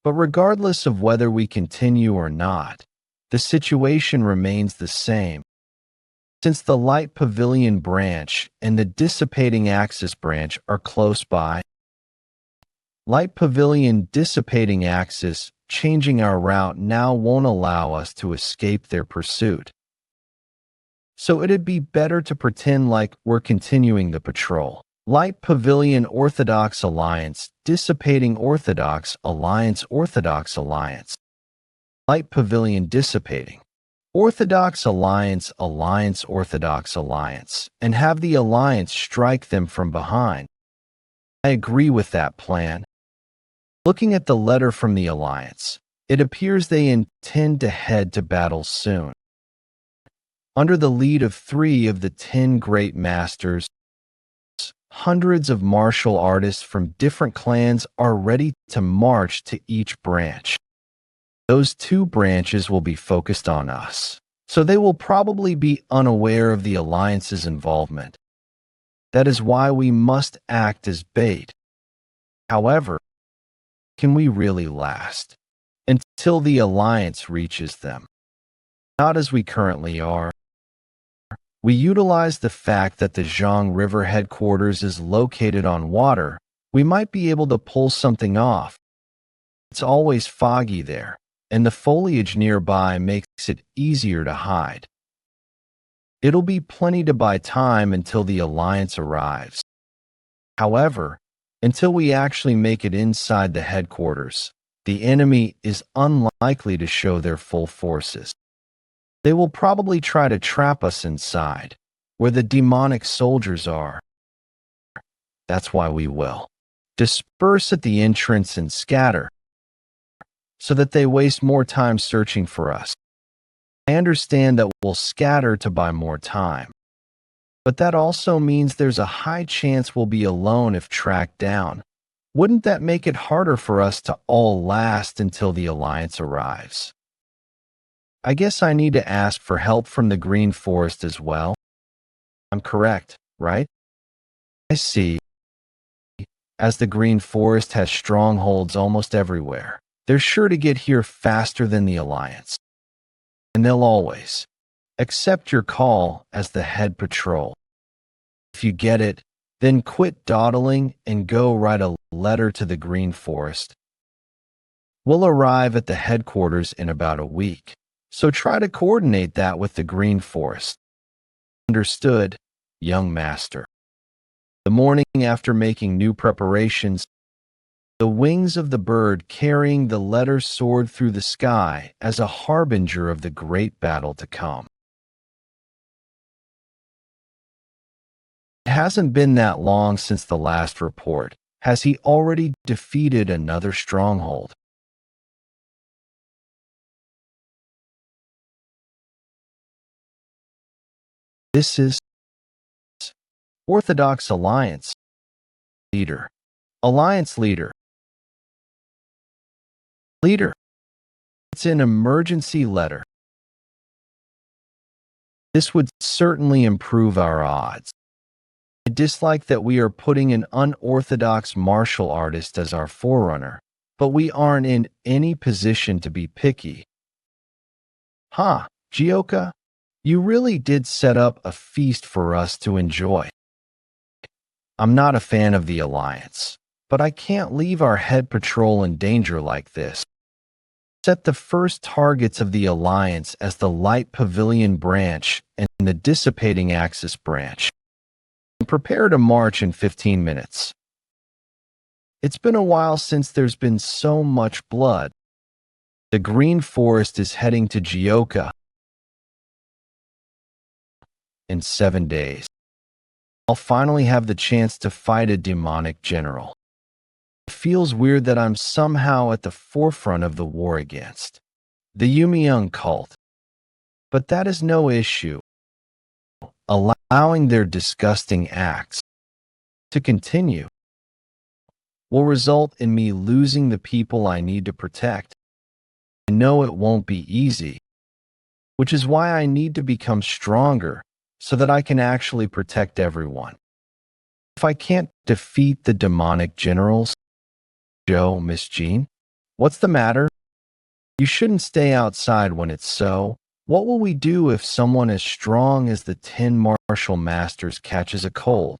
But regardless of whether we continue or not, the situation remains the same. Since the Light Pavilion branch and the Dissipating Axis branch are close by, Light Pavilion Dissipating Axis changing our route now won't allow us to escape their pursuit. So it'd be better to pretend like we're continuing the patrol. Light Pavilion Orthodox Alliance, Dissipating Orthodox Alliance, Orthodox Alliance. Light Pavilion Dissipating. Orthodox Alliance, Alliance, Orthodox Alliance, and have the Alliance strike them from behind. I agree with that plan. Looking at the letter from the Alliance, it appears they intend to head to battle soon. Under the lead of 3 of the 10 great masters, hundreds of martial artists from different clans are ready to march to each branch. Those 2 branches will be focused on us, so they will probably be unaware of the Alliance's involvement. That is why we must act as bait. However, can we really last until the Alliance reaches them? Not as we currently are. We utilize the fact that the Zhang River headquarters is located on water. We might be able to pull something off. It's always foggy there, and the foliage nearby makes it easier to hide. It'll be plenty to buy time until the Alliance arrives. However, Until we actually make it inside the headquarters, the enemy is unlikely to show their full forces. They will probably try to trap us inside, where the demonic soldiers are. That's why we will disperse at the entrance and scatter, so that they waste more time searching for us. I understand that we'll scatter to buy more time, but that also means there's a high chance we'll be alone if tracked down. Wouldn't that make it harder for us to all last until the Alliance arrives? I guess I need to ask for help from the Green Forest as well. I'm correct, right? I see. As the Green Forest has strongholds almost everywhere, they're sure to get here faster than the Alliance. And they'll always accept your call as the head patrol. If you get it, then quit dawdling and go write a letter to the Green Forest. We'll arrive at the headquarters in about a week, so try to coordinate that with the Green Forest. Understood, young master. The morning after making new preparations, the wings of the bird carrying the letter soared through the sky as a harbinger of the great battle to come. It hasn't been that long since the last report. Has he already defeated another stronghold? This is Orthodox Alliance leader. Alliance leader. Leader. It's an emergency letter. This would certainly improve our odds. I dislike that we are putting an unorthodox martial artist as our forerunner, but we aren't in any position to be picky. Jeokha, you really did set up a feast for us to enjoy. I'm not a fan of the Alliance, but I can't leave our head patrol in danger like this. Set the first targets of the Alliance as the Light Pavilion branch and the Dissipating Axis branch. And prepare to march in 15 minutes. It's been a while since there's been so much blood. The Green Forest is heading to Jeokha in 7 days. I'll finally have the chance to fight a demonic general. It feels weird that I'm somehow at the forefront of the war against the Yeon cult. But that is no issue. Allowing their disgusting acts to continue will result in me losing the people I need to protect. I know it won't be easy, which is why I need to become stronger so that I can actually protect everyone. If I can't defeat the demonic generals, Miss Jean, what's the matter? You shouldn't stay outside when it's so. What will we do if someone as strong as the 10 martial masters catches a cold?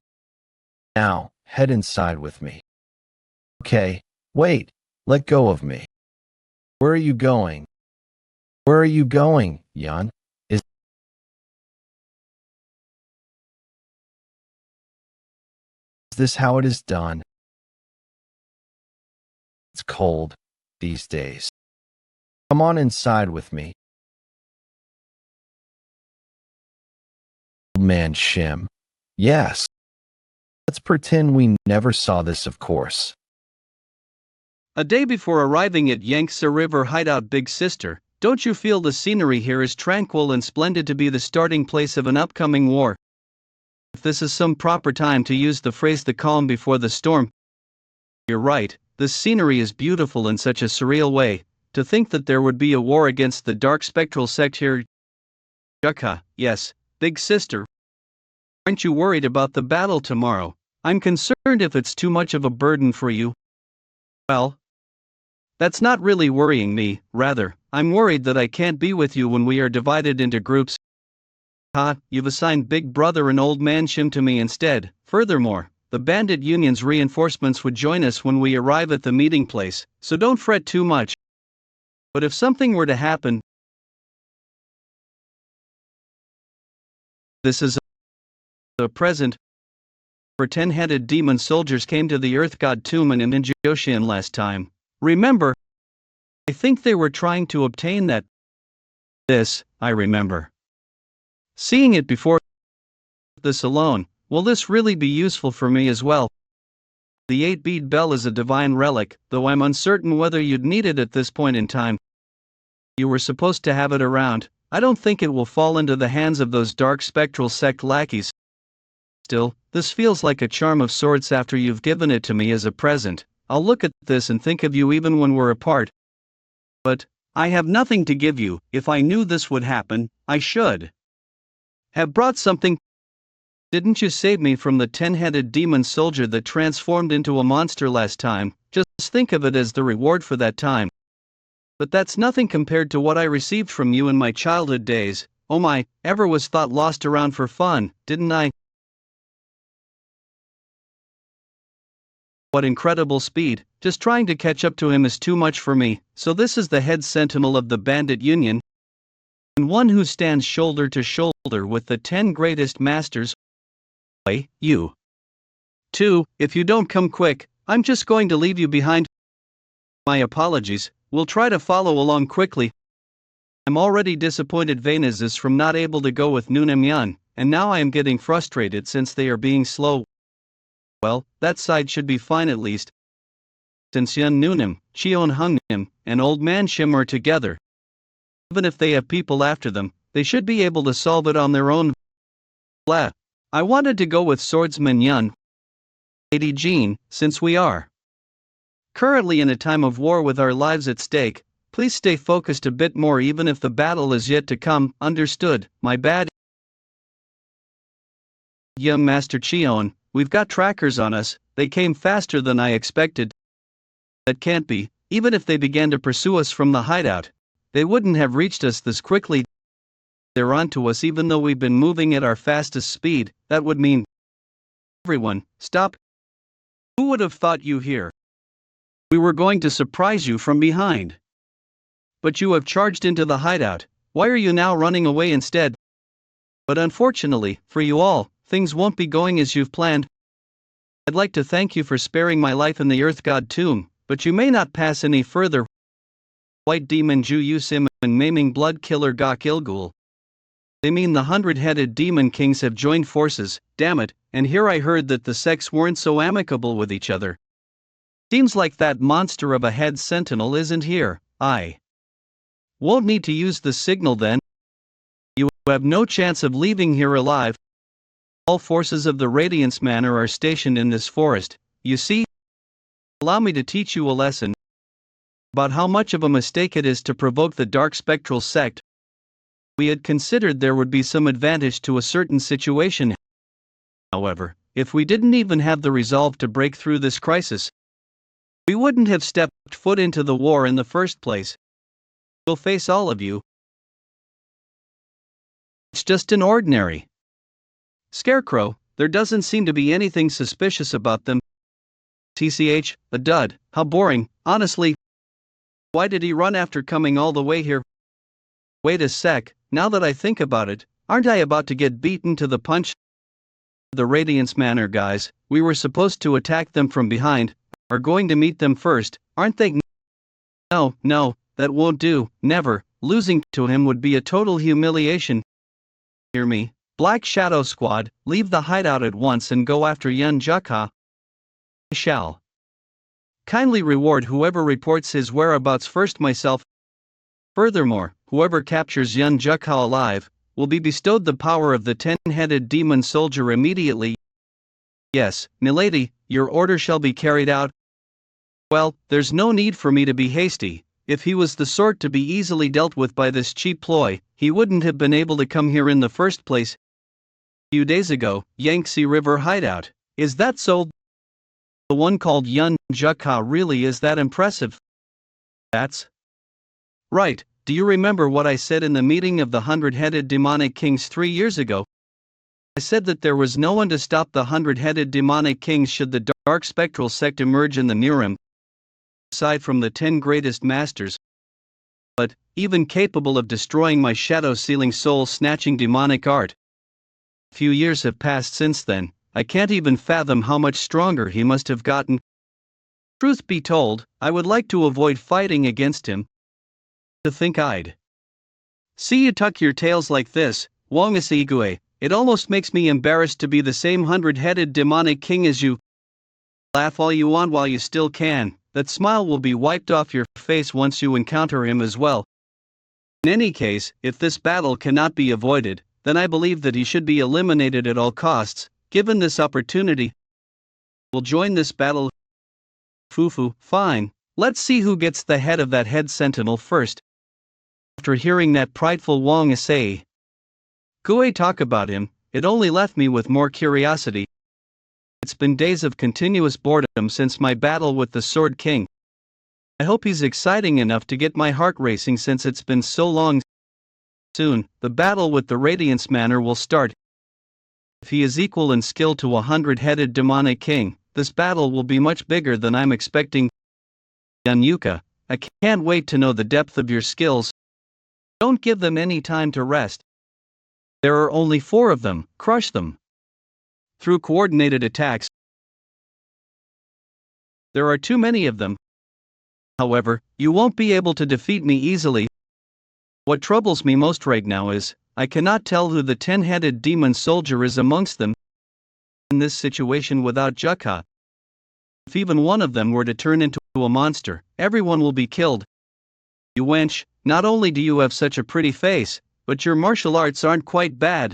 Now, head inside with me. Okay, wait, let go of me. Where are you going? Where are you going, Yeon? Is this how it is done? It's cold these days. Come on inside with me. Old man Shim. Yes. Let's pretend we never saw this, of course. A day before arriving at Yangtze River Hideout, Big Sister, don't you feel the scenery here is tranquil and splendid to be the starting place of an upcoming war? If this is some proper time to use the phrase the calm before the storm, you're right, this scenery is beautiful in such a surreal way. To think that there would be a war against the dark spectral sect here. Jeokha, yes, Big Sister. Aren't you worried about the battle tomorrow? I'm concerned if it's too much of a burden for you. Well, that's not really worrying me, rather, I'm worried that I can't be with you when we are divided into groups. You've assigned Big Brother and Old Man Shim to me instead. Furthermore, the bandit union's reinforcements would join us when we arrive at the meeting place, so don't fret too much. But if something were to happen, this is a present 10-headed demon soldiers came to the Earth God tomb in Inquisition last time. Remember? I think they were trying to obtain that. This, I remember. Seeing it before this alone, will this really be useful for me as well? The 8-bead bell is a divine relic, though I'm uncertain whether you'd need it at this point in time. You were supposed to have it around. I don't think it will fall into the hands of those dark spectral sect lackeys. Still, this feels like a charm of sorts after you've given it to me as a present. I'll look at this and think of you even when we're apart. But I have nothing to give you. If I knew this would happen, I should have brought something. Didn't you save me from the 10-headed demon soldier that transformed into a monster last time? Just think of it as the reward for that time. But that's nothing compared to what I received from you in my childhood days. Oh my, ever was thought lost around for fun, didn't I? What incredible speed, just trying to catch up to him is too much for me. So this is the head sentinel of the bandit union, and one who stands shoulder to shoulder with the 10 greatest masters. You. 2, if you don't come quick, I'm just going to leave you behind. My apologies, we'll try to follow along quickly. I'm already disappointed Venus is from not able to go with Nunam Yun, and now I am getting frustrated since they are being slow. Well, that side should be fine at least. Since Yun Nunam, Cheon Hungnim, and Old Man Shim are together. Even if they have people after them, they should be able to solve it on their own. Blah. I wanted to go with swordsman Yun, Lady Jean, since we are currently in a time of war with our lives at stake. Please stay focused a bit more even if the battle is yet to come. Understood, my bad. Young Master Cheon, we've got trackers on us. They came faster than I expected. That can't be. Even if they began to pursue us from the hideout, they wouldn't have reached us this quickly. They're onto us even though we've been moving at our fastest speed. That would mean. Everyone, stop. Who would have thought you here? We were going to surprise you from behind. But you have charged into the hideout. Why are you now running away instead? But unfortunately, for you all, things won't be going as you've planned. I'd like to thank you for sparing my life in the Earth God tomb, but you may not pass any further. White Demon Ju Yusim and Maiming Blood Killer Gok Ilgul. They mean the 100-headed demon kings have joined forces, damn it, and here I heard that the sects weren't so amicable with each other. Seems like that monster of a head sentinel isn't here. I won't need to use the signal then. You have no chance of leaving here alive. All forces of the Radiance Manor are stationed in this forest, you see? Allow me to teach you a lesson about how much of a mistake it is to provoke the dark spectral sect. We had considered there would be some advantage to a certain situation. However, if we didn't even have the resolve to break through this crisis, we wouldn't have stepped foot into the war in the first place. We'll face all of you. It's just an ordinary scarecrow. There doesn't seem to be anything suspicious about them. TCH, a dud, how boring, honestly. Why did he run after coming all the way here? Wait a sec, now that I think about it, aren't I about to get beaten to the punch? The Radiance Manor guys, we were supposed to attack them from behind, are going to meet them first, aren't they? No, that won't do, never. Losing to him would be a total humiliation. Hear me? Black Shadow Squad, leave the hideout at once and go after Yeon Jeokha. I shall kindly reward whoever reports his whereabouts first myself. Furthermore, whoever captures Yeon Jeokha alive will be bestowed the power of the 10-headed demon soldier immediately. Yes, milady, your order shall be carried out. Well, there's no need for me to be hasty. If he was the sort to be easily dealt with by this cheap ploy, he wouldn't have been able to come here in the first place. A few days ago, Yangtze River hideout. Is that so? The one called Yeon Jeokha really is that impressive? That's right. Do you remember what I said in the meeting of the 100-headed demonic kings 3 years ago? I said that there was no one to stop the 100-headed demonic kings should the dark spectral sect emerge in the Nirim, aside from the 10 greatest masters. But, even capable of destroying my shadow-sealing soul-snatching demonic art. A few years have passed since then, I can't even fathom how much stronger he must have gotten. Truth be told, I would like to avoid fighting against him. To think I'd see you tuck your tails like this, Wong Asigwe, it almost makes me embarrassed to be the same 100-headed demonic king as you. Laugh all you want while you still can, that smile will be wiped off your face once you encounter him as well. In any case, if this battle cannot be avoided, then I believe that he should be eliminated at all costs. Given this opportunity, we'll join this battle. Fufu, fine, let's see who gets the head of that head sentinel first. After hearing that prideful Wong Asai Gui talk about him, it only left me with more curiosity. It's been days of continuous boredom since my battle with the Sword King. I hope he's exciting enough to get my heart racing since it's been so long. Soon, the battle with the Radiance Manor will start. If he is equal in skill to a 100-headed demonic king, this battle will be much bigger than I'm expecting. Yeon Jeokha, I can't wait to know the depth of your skills. Don't give them any time to rest. There are only 4 of them, crush them. Through coordinated attacks. There are too many of them. However, you won't be able to defeat me easily. What troubles me most right now is, I cannot tell who the 10-headed demon soldier is amongst them. In this situation without Jeokha, if even one of them were to turn into a monster, everyone will be killed. You wench, not only do you have such a pretty face, but your martial arts aren't quite bad.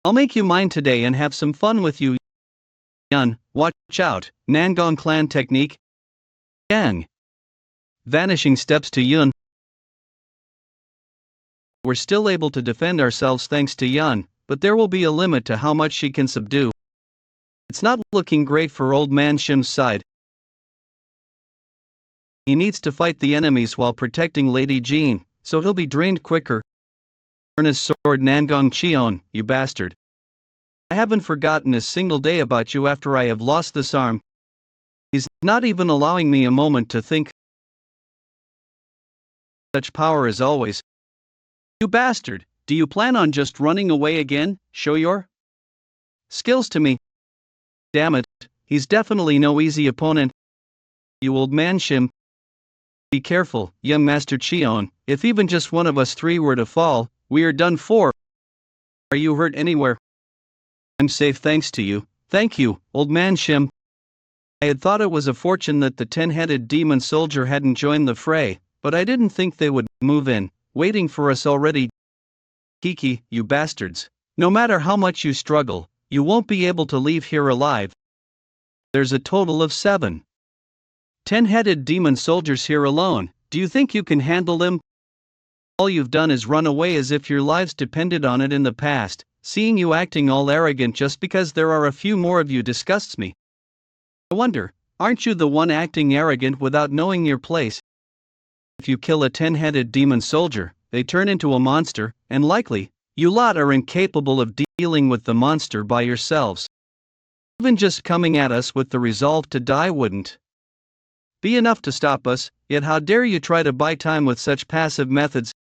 I'll make you mine today and have some fun with you. Yeon, watch out, Nangong clan technique. Yang. Vanishing steps to Yeon. We're still able to defend ourselves thanks to Yeon, but there will be a limit to how much she can subdue. It's not looking great for old man Shim's side. He needs to fight the enemies while protecting Lady Jean, so he'll be drained quicker. Earn his sword Nangong Cheon, you bastard. I haven't forgotten a single day about you after I have lost this arm. He's not even allowing me a moment to think. Such power as always. You bastard, do you plan on just running away again? Show your skills to me. Damn it, he's definitely no easy opponent. You old man Shim. Be careful, young Master Cheon, if even just one of us 3 were to fall, we are done for. Are you hurt anywhere? I'm safe thanks to you. Thank you, old man Shim. I had thought it was a fortune that the 10-headed demon soldier hadn't joined the fray, but I didn't think they would move in, waiting for us already. Kiki, you bastards. No matter how much you struggle, you won't be able to leave here alive. There's a total of 7 10-headed demon soldiers here alone. Do you think you can handle them? All you've done is run away as if your lives depended on it in the past. Seeing you acting all arrogant just because there are a few more of you disgusts me. I wonder, aren't you the one acting arrogant without knowing your place? If you kill a 10-headed demon soldier, they turn into a monster, and likely, you lot are incapable of dealing with the monster by yourselves. Even just coming at us with the resolve to die wouldn't be enough to stop us, yet how dare you try to buy time with such passive methods?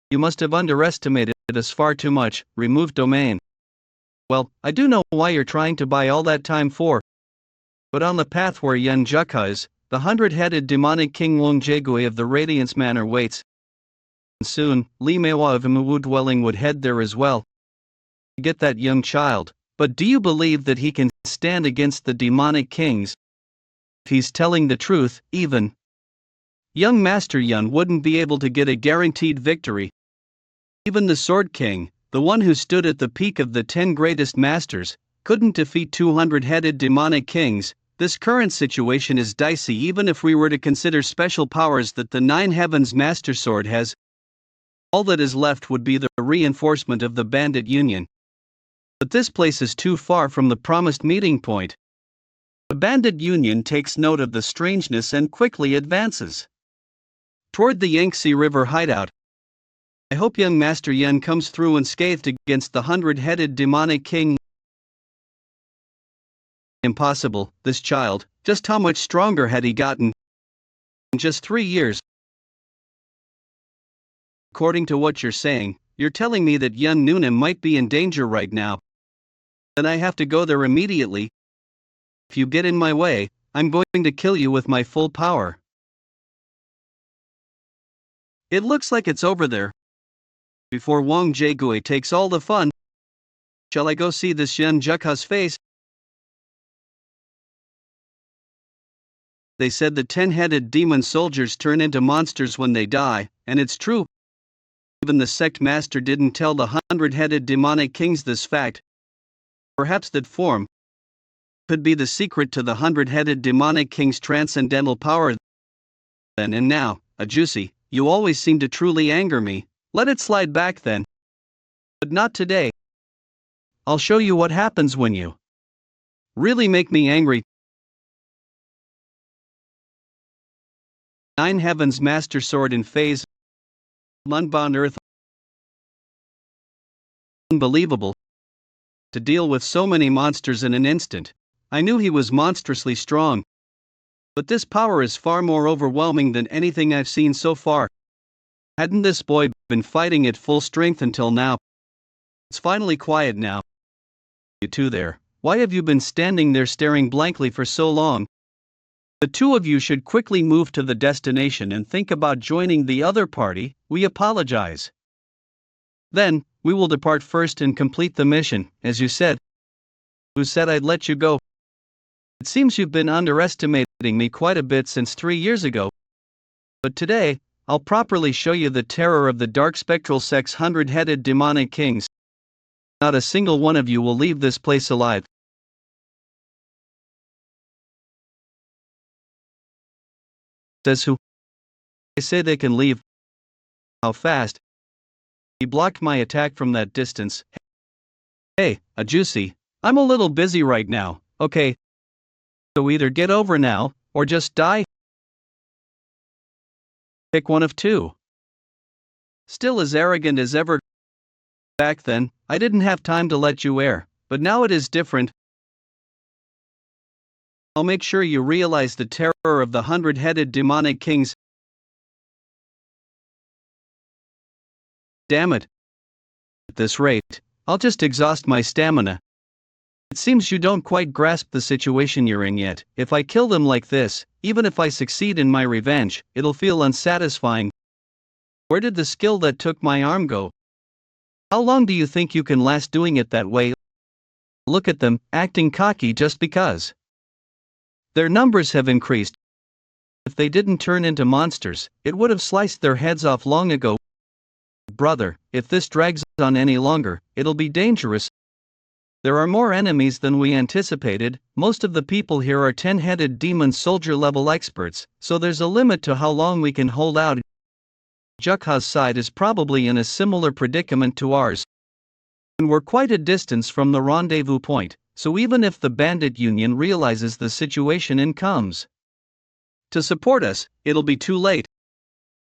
You must have underestimated us far too much. Remove domain. Well, I do know why you're trying to buy all that time for. But on the path where Yeon Jeokha is, the 100-headed demonic king Wong Jaegui of the Radiance Manor waits. And soon, Li Meiwa of Imuwu dwelling would head there as well. Get that young child, but do you believe that he can stand against the demonic kings? If he's telling the truth, even young Master Yeon wouldn't be able to get a guaranteed victory. Even the Sword King, the one who stood at the peak of the 10 greatest masters, couldn't defeat 200-headed demonic kings. This current situation is dicey even if we were to consider special powers that the 9 Heavens Master Sword has. All that is left would be the reinforcement of the bandit union. But this place is too far from the promised meeting point. The bandit union takes note of the strangeness and quickly advances toward the Yangtze River hideout. I hope young Master Yeon comes through unscathed against the 100-headed demonic king. Impossible, this child, just how much stronger had he gotten in just 3 years? According to what you're saying, you're telling me that Yeon Noonan might be in danger right now. then I have to go there immediately. If you get in my way, I'm going to kill you with my full power. It looks like it's over there. Before Wang Jaegui takes all the fun, shall I go see this Yeon Jeokha's face? They said the 10-headed demon soldiers turn into monsters when they die, and it's true. Even the sect master didn't tell the 100-headed demonic kings this fact. Perhaps that form could be the secret to the 100-headed demonic king's transcendental power. Then and now, a juicy, you always seem to truly anger me. Let it slide back then. But not today. I'll show you what happens when you really make me angry. 9 Heavens Master Sword in phase. Unbound Earth. Unbelievable. To deal with so many monsters in an instant. I knew he was monstrously strong. But this power is far more overwhelming than anything I've seen so far. Hadn't this boy been fighting at full strength until now? It's finally quiet now. You two there, why have you been standing there staring blankly for so long? The two of you should quickly move to the destination and think about joining the other party. We apologize. Then, we will depart first and complete the mission, as you said. Who said I'd let you go? It seems you've been underestimating me quite a bit since 3 years ago. But today, I'll properly show you the terror of the dark spectral sect's 100-headed demonic kings. Not a single one of you will leave this place alive. Says who? They say they can leave. How fast? He blocked my attack from that distance. Hey, a juicy. I'm a little busy right now, okay? So either get over now, or just die. Pick one of two. Still as arrogant as ever. Back then, I didn't have time to let you air, but now it is different. I'll make sure you realize the terror of the 100-headed demonic kings. Damn it. At this rate, I'll just exhaust my stamina. It seems you don't quite grasp the situation you're in yet. If I kill them like this, even if I succeed in my revenge, it'll feel unsatisfying. Where did the skill that took my arm go? How long do you think you can last doing it that way? Look at them, acting cocky just because. Their numbers have increased. If they didn't turn into monsters, it would have sliced their heads off long ago. Brother, if this drags on any longer, it'll be dangerous. There are more enemies than we anticipated. Most of the people here are 10-headed demon soldier level experts, so there's a limit to how long we can hold out. Jeokha's side is probably in a similar predicament to ours. And we're quite a distance from the rendezvous point, so even if the bandit union realizes the situation and comes to support us, it'll be too late.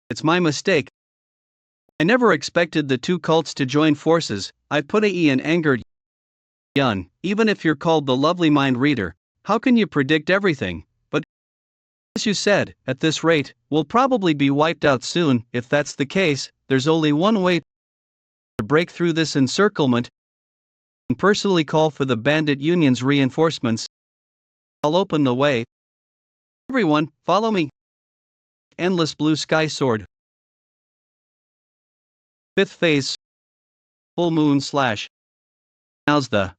It's my mistake. I never expected the two cults to join forces. I put AE in anger. Yeon, even if you're called the lovely mind reader, how can you predict everything? But as you said, at this rate, we'll probably be wiped out soon. If that's the case, there's only one way to break through this encirclement and personally call for the bandit union's reinforcements. I'll open the way. Everyone, follow me. Endless blue sky sword. 5th phase. Full moon slash. Now's the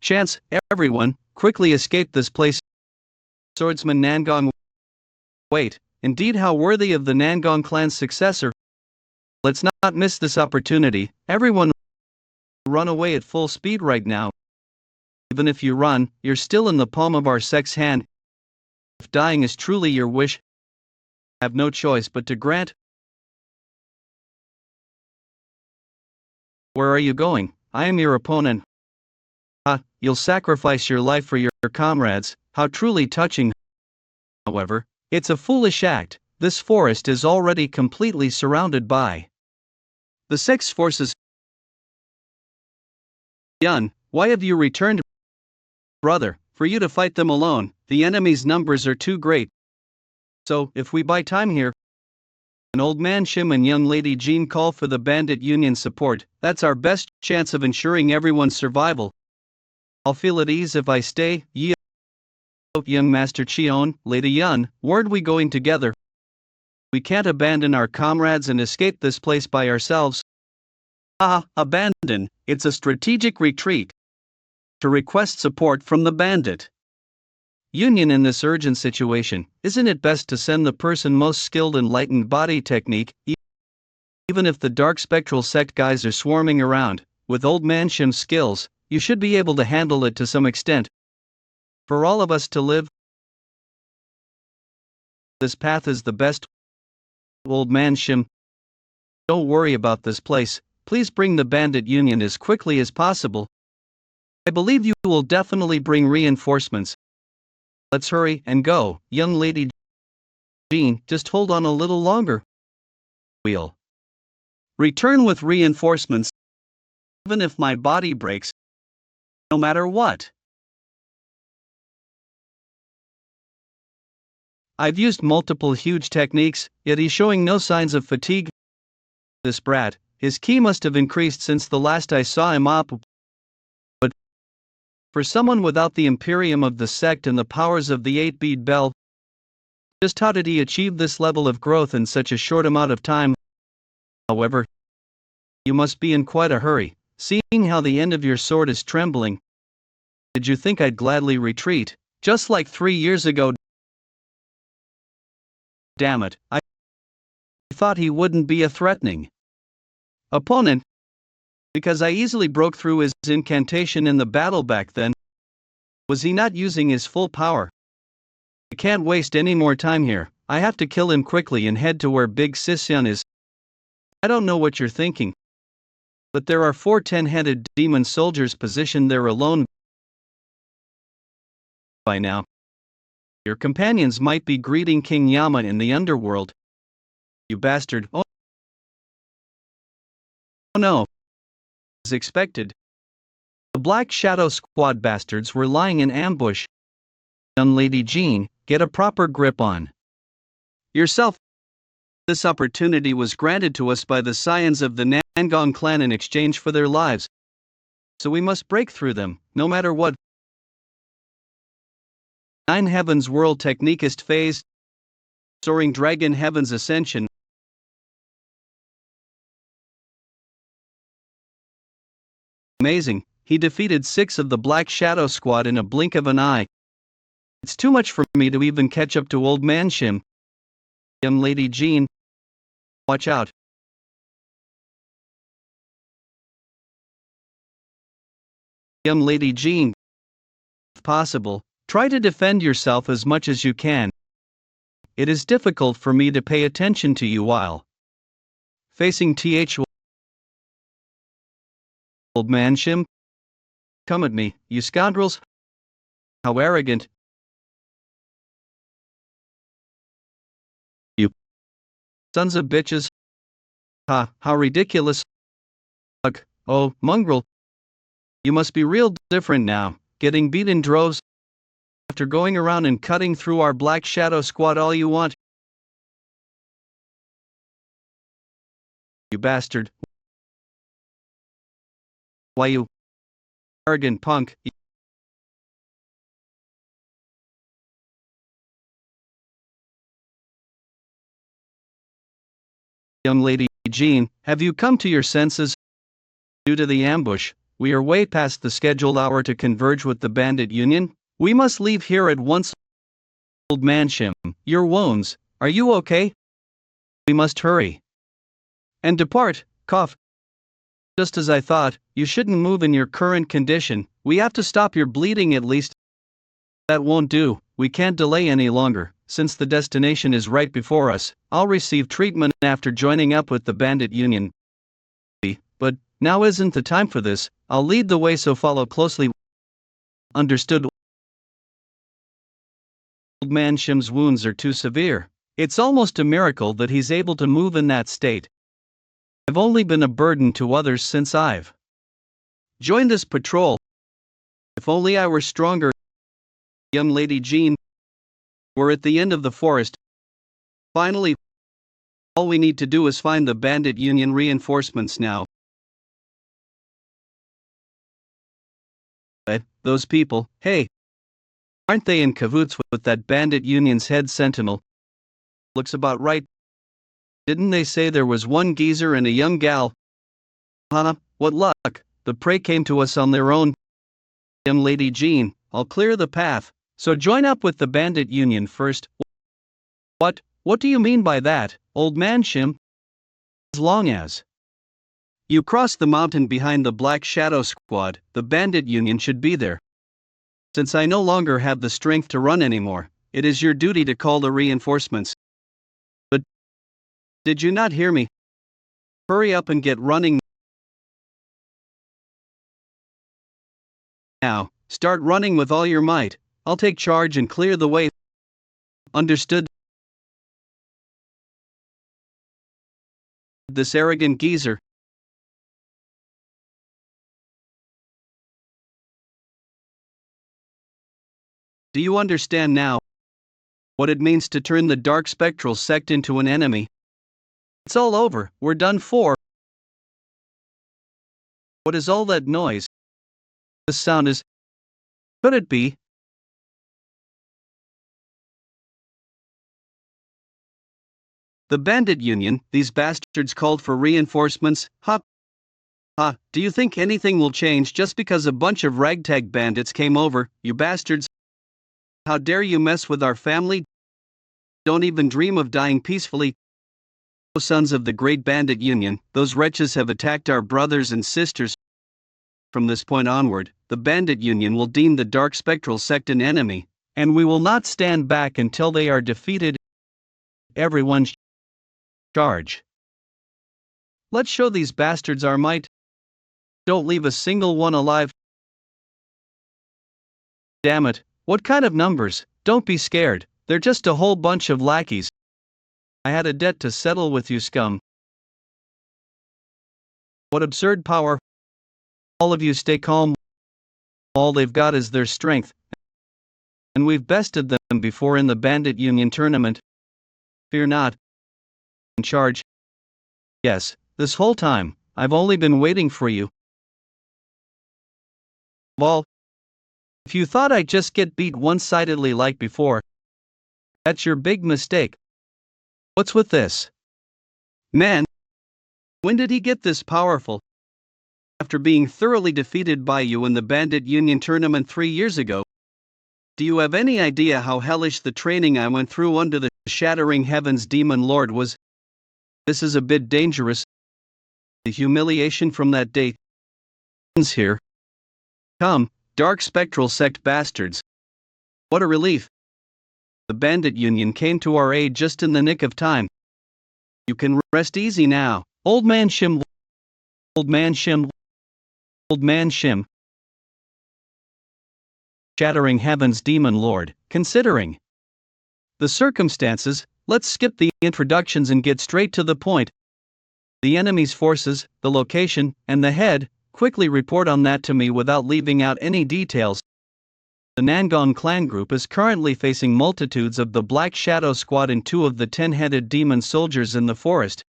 chance. Everyone, quickly escape this place. Swordsman Nangong. Wait, indeed how worthy of the Nangong clan's successor. Let's not miss this opportunity. Everyone run away at full speed right now. Even if you run, you're still in the palm of our sect's hand. If dying is truly your wish, have no choice but to grant. Where are you going? I am your opponent. You'll sacrifice your life for your comrades. How truly touching. However, it's a foolish act. This forest is already completely surrounded by the sect's forces. Yeon, why have you returned? Brother, for you to fight them alone, the enemy's numbers are too great. So, if we buy time here, an old man Shim and young lady Jean call for the bandit union support. That's our best chance of ensuring everyone's survival. I'll feel at ease if I stay. Young Master Cheon, Lady Yun, where'd we going together? We can't abandon our comrades and escape this place by ourselves. Abandon, it's a strategic retreat. To request support from the bandit union in this urgent situation, isn't it best to send the person most skilled in light and body technique, even if the dark spectral sect guys are swarming around? With old man Shim's skills, you should be able to handle it to some extent. For all of us to live, this path is the best. Old man Shim, don't worry about this place, please bring the bandit union as quickly as possible. I believe you will definitely bring reinforcements. Let's hurry and go, young lady Jean, just hold on a little longer. We'll return with reinforcements, even if my body breaks, no matter what. I've used multiple huge techniques, yet he's showing no signs of fatigue. This brat, his ki must have increased since the last I saw him up. But for someone without the Imperium of the sect and the powers of the 8-bead bell, just how did he achieve this level of growth in such a short amount of time? However, you must be in quite a hurry, seeing how the end of your sword is trembling. Did you think I'd gladly retreat, just like 3 years ago? Damn it, I thought he wouldn't be a threatening opponent, because I easily broke through his incantation in the battle back then. Was he not using his full power? I can't waste any more time here, I have to kill him quickly and head to where Big Sisyon is. I don't know what you're thinking, but there are 4 10-headed demon soldiers positioned there alone. By now, your companions might be greeting King Yama in the underworld. You bastard. Oh no. As expected, the Black Shadow Squad bastards were lying in ambush. Young Lady Jean, get a proper grip on yourself. This opportunity was granted to us by the scions of the Nangong clan in exchange for their lives. So we must break through them, no matter what. 9 Heavens World Techniquist Phase, Soaring Dragon Heavens Ascension. Amazing, he defeated 6 of the Black Shadow Squad in a blink of an eye. It's too much for me to even catch up to old man Shim. Young Lady Jean, watch out. Young Lady Jean, if possible, try to defend yourself as much as you can. It is difficult for me to pay attention to you while facing old man Shim. Come at me, you scoundrels. How arrogant. You sons of bitches. Ha, how ridiculous. Ugh, oh, mongrel. You must be real different now, getting beat in droves after going around and cutting through our Black Shadow Squad all you want. You bastard. Why, you arrogant punk. Young Lady Jean, have you come to your senses? Due to the ambush, we are way past the scheduled hour to converge with the bandit union. We must leave here at once. Old man Shim, your wounds, are you okay? We must hurry and depart. Cough. Just as I thought, you shouldn't move in your current condition. We have to stop your bleeding at least. That won't do, we can't delay any longer, since the destination is right before us. I'll receive treatment after joining up with the bandit union. But now isn't the time for this. I'll lead the way, so follow closely. Understood. Old man Shim's wounds are too severe. It's almost a miracle that he's able to move in that state. I've only been a burden to others since I've joined this patrol. If only I were stronger. Young Lady Jean, we're at the end of the forest. Finally, all we need to do is find the bandit union reinforcements now. Those people, hey, aren't they in cahoots with that bandit union's head sentinel? Looks about right. Didn't they say there was one geezer and a young gal? Huh, what luck, the prey came to us on their own. Young Lady Jean, I'll clear the path, so join up with the bandit union first. What do you mean by that, old man Shim? As long as you cross the mountain behind the Black Shadow Squad, the bandit union should be there. Since I no longer have the strength to run anymore, it is your duty to call the reinforcements. But did you not hear me? Hurry up and get running now. Start running with all your might. I'll take charge and clear the way. Understood? This arrogant geezer. Do you understand now what it means to turn the dark spectral sect into an enemy? It's all over, we're done for. What is all that noise? The sound is. Could it be? The bandit union, these bastards called for reinforcements, do you think anything will change just because a bunch of ragtag bandits came over, you bastards? How dare you mess with our family? Don't even dream of dying peacefully. O sons of the great bandit union, those wretches have attacked our brothers and sisters. From this point onward, the bandit union will deem the dark spectral sect an enemy, and we will not stand back until they are defeated. Everyone charge. Let's show these bastards our might. Don't leave a single one alive. Damn it, what kind of numbers? Don't be scared, they're just a whole bunch of lackeys. I had a debt to settle with you scum. What absurd power. All of you stay calm. All they've got is their strength. And we've bested them before in the bandit union tournament. Fear not. In charge. Yes, this whole time, I've only been waiting for you. Well, if you thought I'd just get beat one-sidedly like before, that's your big mistake. What's with this? Man, when did he get this powerful? After being thoroughly defeated by you in the bandit union tournament 3 years ago. Do you have any idea how hellish the training I went through under the Shattering Heavens Demon Lord was? This is a bit dangerous. The humiliation from that day ends here. Come, dark spectral sect bastards. What a relief. The bandit union came to our aid just in the nick of time. You can rest easy now, old man Shim. Old man Shim. Old man Shim. Shattering Heavens Demon Lord, considering the circumstances, let's skip the introductions and get straight to the point. The enemy's forces, the location, and the head, quickly report on that to me without leaving out any details. The Nangong clan group is currently facing multitudes of the Black Shadow Squad and 2 of the 10-headed demon soldiers in the forest.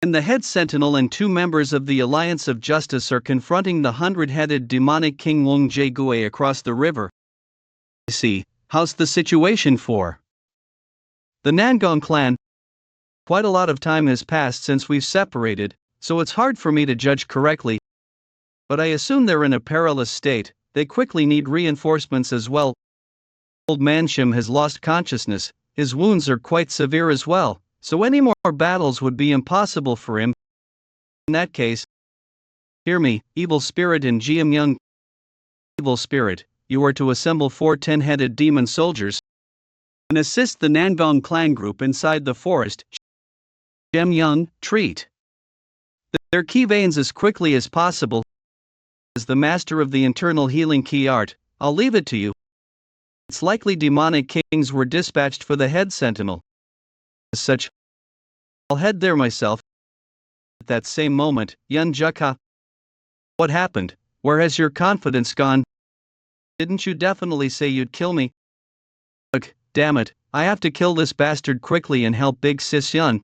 And the head sentinel and 2 members of the Alliance of Justice are confronting the 100-headed demonic king Wong Jae across the river. See, how's the situation for the Nangong clan? Quite a lot of time has passed since we've separated, so it's hard for me to judge correctly. But I assume they're in a perilous state. They quickly need reinforcements as well. Old man Shim has lost consciousness, his wounds are quite severe as well, so any more battles would be impossible for him. In that case, hear me, evil spirit and Jeon. Evil spirit, you are to assemble 4 10-headed demon soldiers and assist the Nangong clan group inside the forest. Jeon, treat their key veins as quickly as possible. As the master of the internal healing key art, I'll leave it to you. It's likely demonic kings were dispatched for the head sentinel. As such, I'll head there myself. At that same moment, Yeon Jeokha. What happened? Where has your confidence gone? Didn't you definitely say you'd kill me? Ugh, damn it, I have to kill this bastard quickly and help Big Sis Yeon.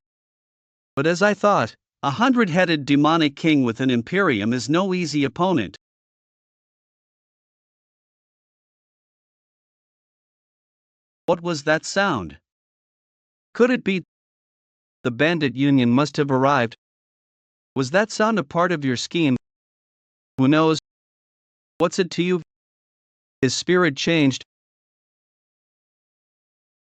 But as I thought, a 100-headed demonic king with an imperium is no easy opponent. What was that sound? Could it be the bandit union must have arrived? Was that sound a part of your scheme? Who knows? What's it to you? His spirit changed.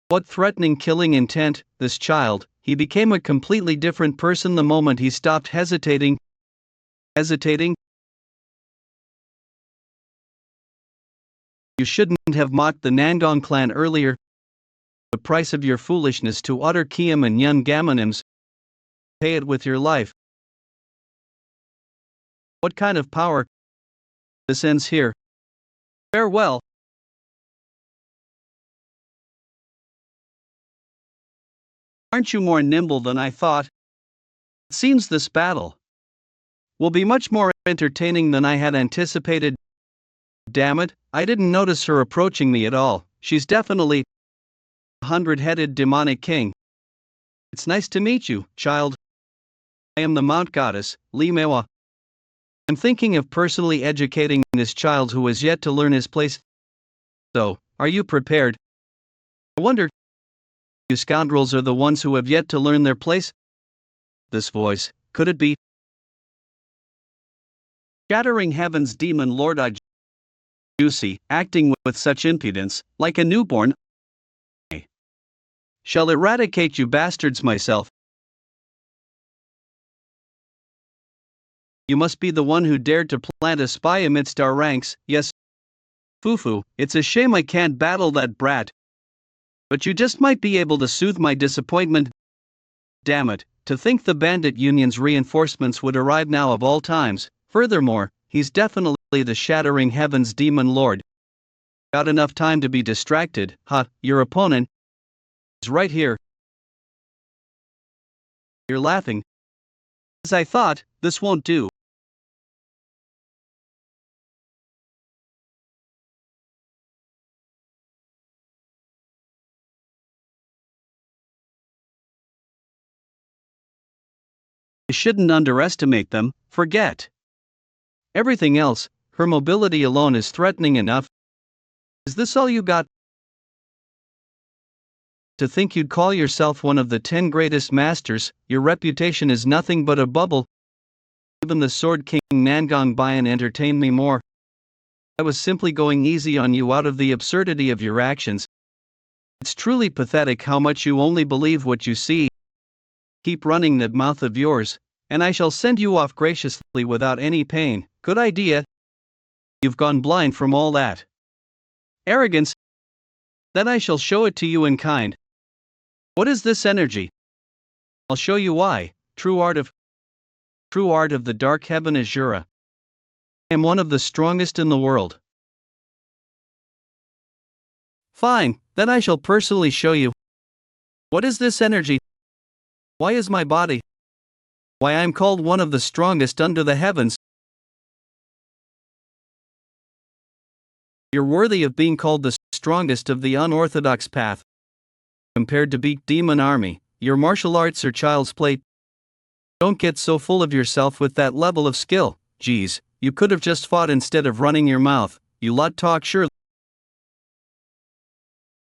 What threatening killing intent, this child, he became a completely different person the moment he stopped hesitating. Hesitating? You shouldn't have mocked the Nangong clan earlier. The price of your foolishness to utter Kiam and Yun Gamonims. Pay it with your life. What kind of power? This ends here. Farewell. Aren't you more nimble than I thought? It seems this battle will be much more entertaining than I had anticipated. Damn it, I didn't notice her approaching me at all. She's definitely a 100-headed demonic king. It's nice to meet you, child. I am the Mount Goddess, Limewa. I'm thinking of personally educating this child who has yet to learn his place. So, are you prepared? I wonder, you scoundrels are the ones who have yet to learn their place? This voice, could it be Shattering Heaven's demon lord Juicy, acting with such impudence, like a newborn? Shall eradicate you bastards myself. You must be the one who dared to plant a spy amidst our ranks. Yes, Fufu, it's a shame I can't battle that brat. But you just might be able to soothe my disappointment. Damn it, to think the bandit union's reinforcements would arrive now of all times. Furthermore, he's definitely the Shattering Heaven's demon lord. Got enough time to be distracted, huh? Your opponent is right here. You're laughing. As I thought, this won't do. I shouldn't underestimate them. Forget everything else, her mobility alone is threatening enough. Is this all you got? To think you'd call yourself one of the 10 greatest masters, your reputation is nothing but a bubble. Even the Sword King Nangong Bayan entertained me more. I was simply going easy on you out of the absurdity of your actions. It's truly pathetic how much you only believe what you see. Keep running that mouth of yours, and I shall send you off graciously without any pain. Good idea. You've gone blind from all that arrogance. Then I shall show it to you in kind. What is this energy? I'll show you why. True art of the dark heaven Azura. I am one of the strongest in the world. Fine, then I shall personally show you. What is this energy? Why is my body? Why I'm called one of the strongest under the heavens. You're worthy of being called the strongest of the unorthodox path. Compared to Beak Demon Army, your martial arts are child's play. Don't get so full of yourself with that level of skill. Geez, you could have just fought instead of running your mouth. You lot talk sure.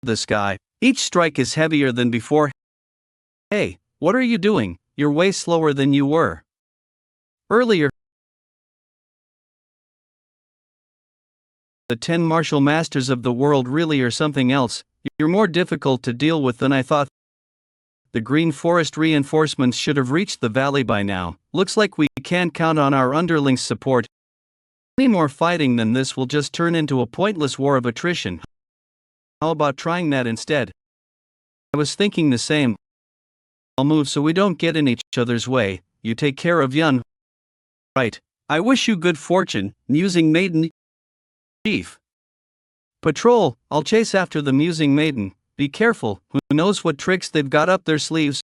This guy. Each strike is heavier than before. Hey, what are you doing? You're way slower than you were earlier. The 10 martial masters of the world really are something else. You're more difficult to deal with than I thought. The Green Forest reinforcements should have reached the valley by now. Looks like we can't count on our underlings' support. Any more fighting than this will just turn into a pointless war of attrition. How about trying that instead? I was thinking the same. I'll move so we don't get in each other's way. You take care of Yun. Right. I wish you good fortune, musing maiden. Chief. Patrol, I'll chase after the musing maiden. Be careful, who knows what tricks they've got up their sleeves.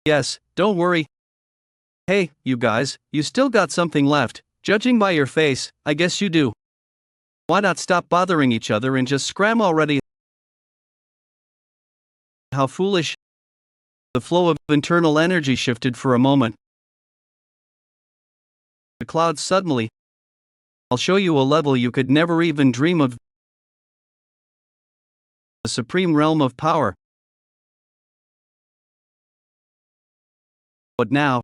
Yes, don't worry. Hey, you guys, you still got something left. Judging by your face, I guess you do. Why not stop bothering each other and just scram already? How foolish. The flow of internal energy shifted for a moment. The clouds suddenly. I'll show you a level you could never even dream of. the supreme realm of power. But now,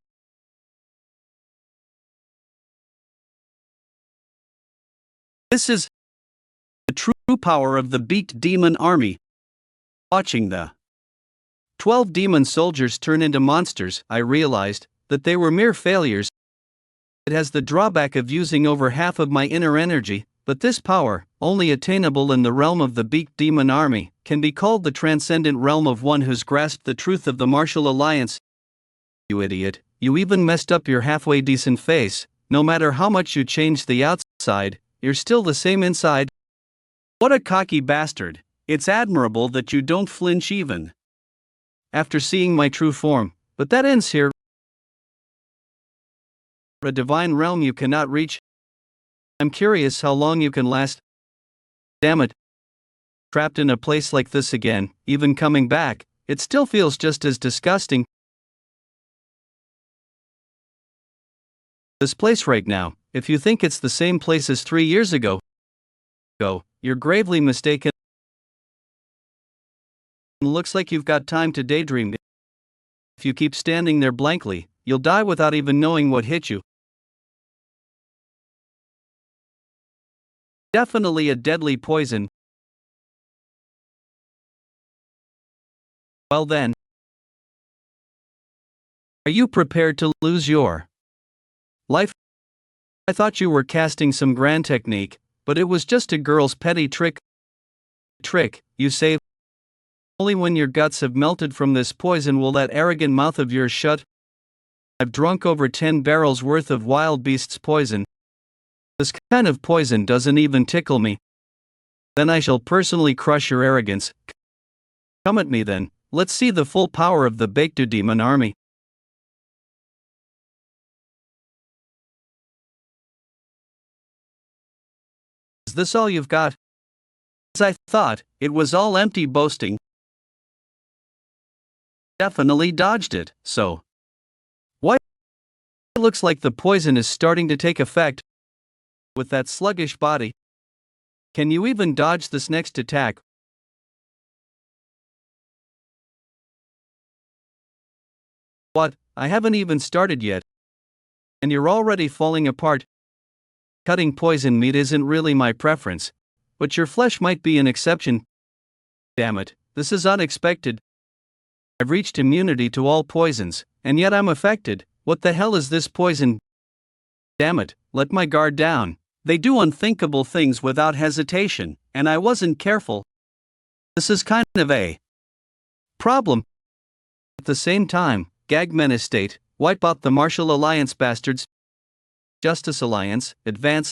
this is the true power of the beaked demon army. Watching the 12 demon soldiers turn into monsters, I realized that they were mere failures. It has the drawback of using over half of my inner energy, but this power, only attainable in the realm of the beaked demon army, can be called the transcendent realm of one who's grasped the truth of the martial alliance. You idiot, you even messed up your halfway decent face. No matter how much you change the outside, you're still the same inside. What a cocky bastard. It's admirable that you don't flinch even after seeing my true form, but that ends here. A divine realm you cannot reach. I'm curious how long you can last. Damn it. Trapped in a place like this again, even coming back, it still feels just as disgusting. This place right now, if you think it's the same place as 3 years ago, you're gravely mistaken. Looks like you've got time to daydream. If you keep standing there blankly, you'll die without even knowing what hit you. Definitely a deadly poison. Well then, are you prepared to lose your life? I thought you were casting some grand technique, but it was just a girl's petty trick. You say? Only when your guts have melted from this poison will that arrogant mouth of yours shut. I've drunk over 10 barrels worth of wild beast's poison. This kind of poison doesn't even tickle me. Then I shall personally crush your arrogance. Come at me then, let's see the full power of the baked demon army. Is this all you've got? As I thought, it was all empty boasting. Definitely dodged it, so. Why? It looks like the poison is starting to take effect. With that sluggish body. Can you even dodge this next attack? What? I haven't even started yet. And you're already falling apart. Cutting poison meat isn't really my preference, but your flesh might be an exception. Damn it, this is unexpected. I've reached immunity to all poisons, and yet I'm affected. What the hell is this poison? Damn it, let my guard down. They do unthinkable things without hesitation, and I wasn't careful. This is kind of a problem. At the same time, gag Menace State, wipe out the Martial Alliance bastards. Justice Alliance, advance.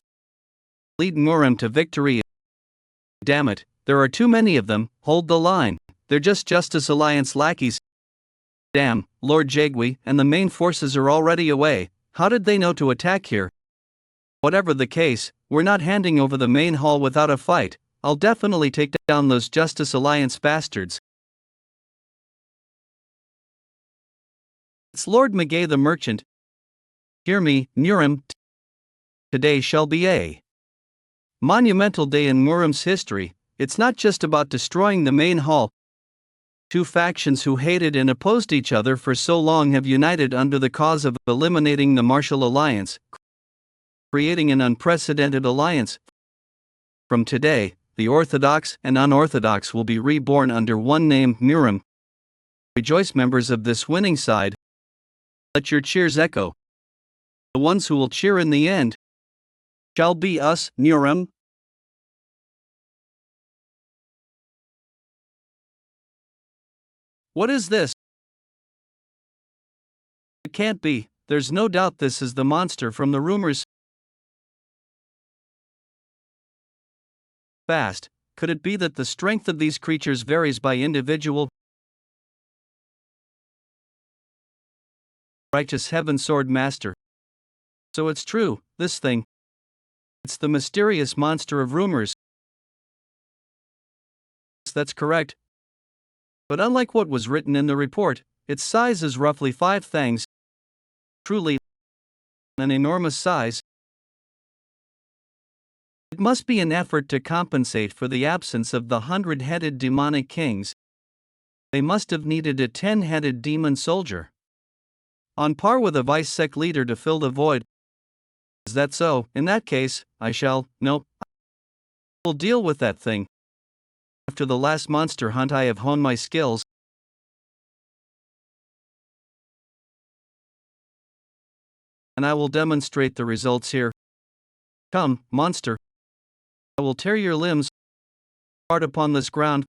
Lead Murim to victory. Damn it, there are too many of them, hold the line. They're just Justice Alliance lackeys. Damn, Lord Jeogha and the main forces are already away. How did they know to attack here? Whatever the case, we're not handing over the main hall without a fight. I'll definitely take down those Justice Alliance bastards. It's Lord Magay the Merchant. Hear me, Murim. Today shall be a monumental day in Murim's history. It's not just about destroying the main hall. Two factions who hated and opposed each other for so long have united under the cause of eliminating the Martial Alliance, creating an unprecedented alliance. From today, the Orthodox and Unorthodox will be reborn under one name, Murim. Rejoice, members of this winning side. Let your cheers echo. The ones who will cheer in the end shall be us, Murim. What is this? It can't be. There's no doubt this is the monster from the rumors. Fast, could it be that the strength of these creatures varies by individual? Righteous Heaven Sword Master. So it's true, this thing. It's the mysterious monster of rumors. That's correct. But unlike what was written in the report, its size is roughly 5 thangs. Truly an enormous size. It must be an effort to compensate for the absence of the 100-headed demonic kings. They must have needed a 10-headed demon soldier, on par with a vice-sect leader to fill the void. Is that so? In that case, I will deal with that thing. After the last monster hunt, I have honed my skills, and I will demonstrate the results here. Come, monster. I will tear your limbs apart upon this ground.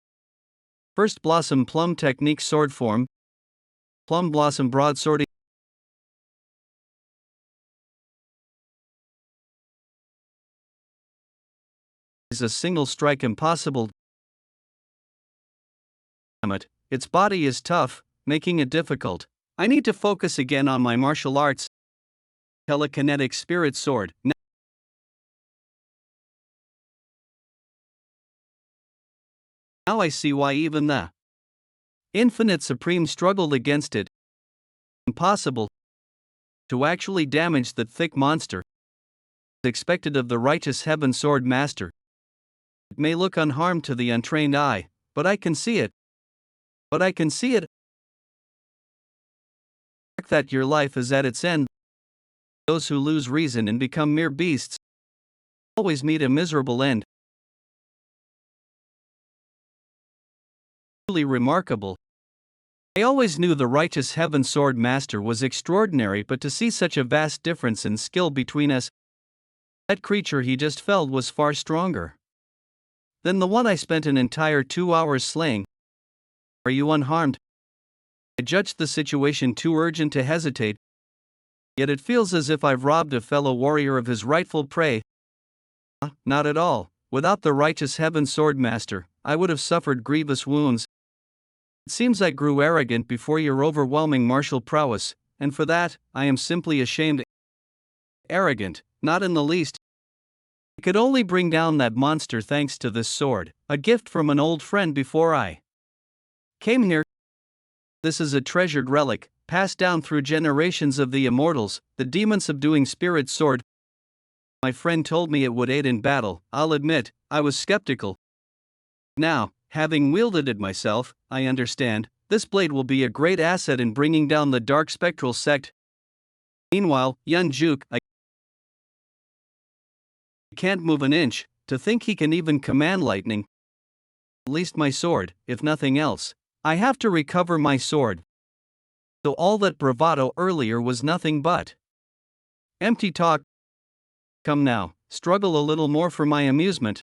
First blossom plum technique sword form. Plum blossom broadsword. Is a single strike impossible? Damn it, its body is tough, making it difficult. I need to focus again on my martial arts. Telekinetic spirit sword. Now I see why even the Infinite Supreme struggled against it. Impossible to actually damage that thick monster. Expected of the righteous heaven sword master. It may look unharmed to the untrained eye, but I can see it. That your life is at its end. Those who lose reason and become mere beasts always meet a miserable end. Truly remarkable. I always knew the righteous heaven sword master was extraordinary, but to see such a vast difference in skill between us, that creature he just felled was far stronger than the one I spent an entire 2 hours slaying. Are you unharmed? I judged the situation too urgent to hesitate, yet it feels as if I've robbed a fellow warrior of his rightful prey. Not at all. Without the righteous heaven sword master, I would have suffered grievous wounds. It seems I grew arrogant before your overwhelming martial prowess, and for that, I am simply ashamed. Arrogant, not in the least. I could only bring down that monster thanks to this sword, a gift from an old friend before I came here. This is a treasured relic, passed down through generations of the immortals, the demon-subduing spirit sword. My friend told me it would aid in battle. I'll admit, I was skeptical. Now, having wielded it myself, I understand, this blade will be a great asset in bringing down the dark spectral sect. Meanwhile, Yeon Jeokha, I can't move an inch. To think he can even command lightning. At least my sword, if nothing else. I have to recover my sword. So all that bravado earlier was nothing but empty talk. Come now, struggle a little more for my amusement.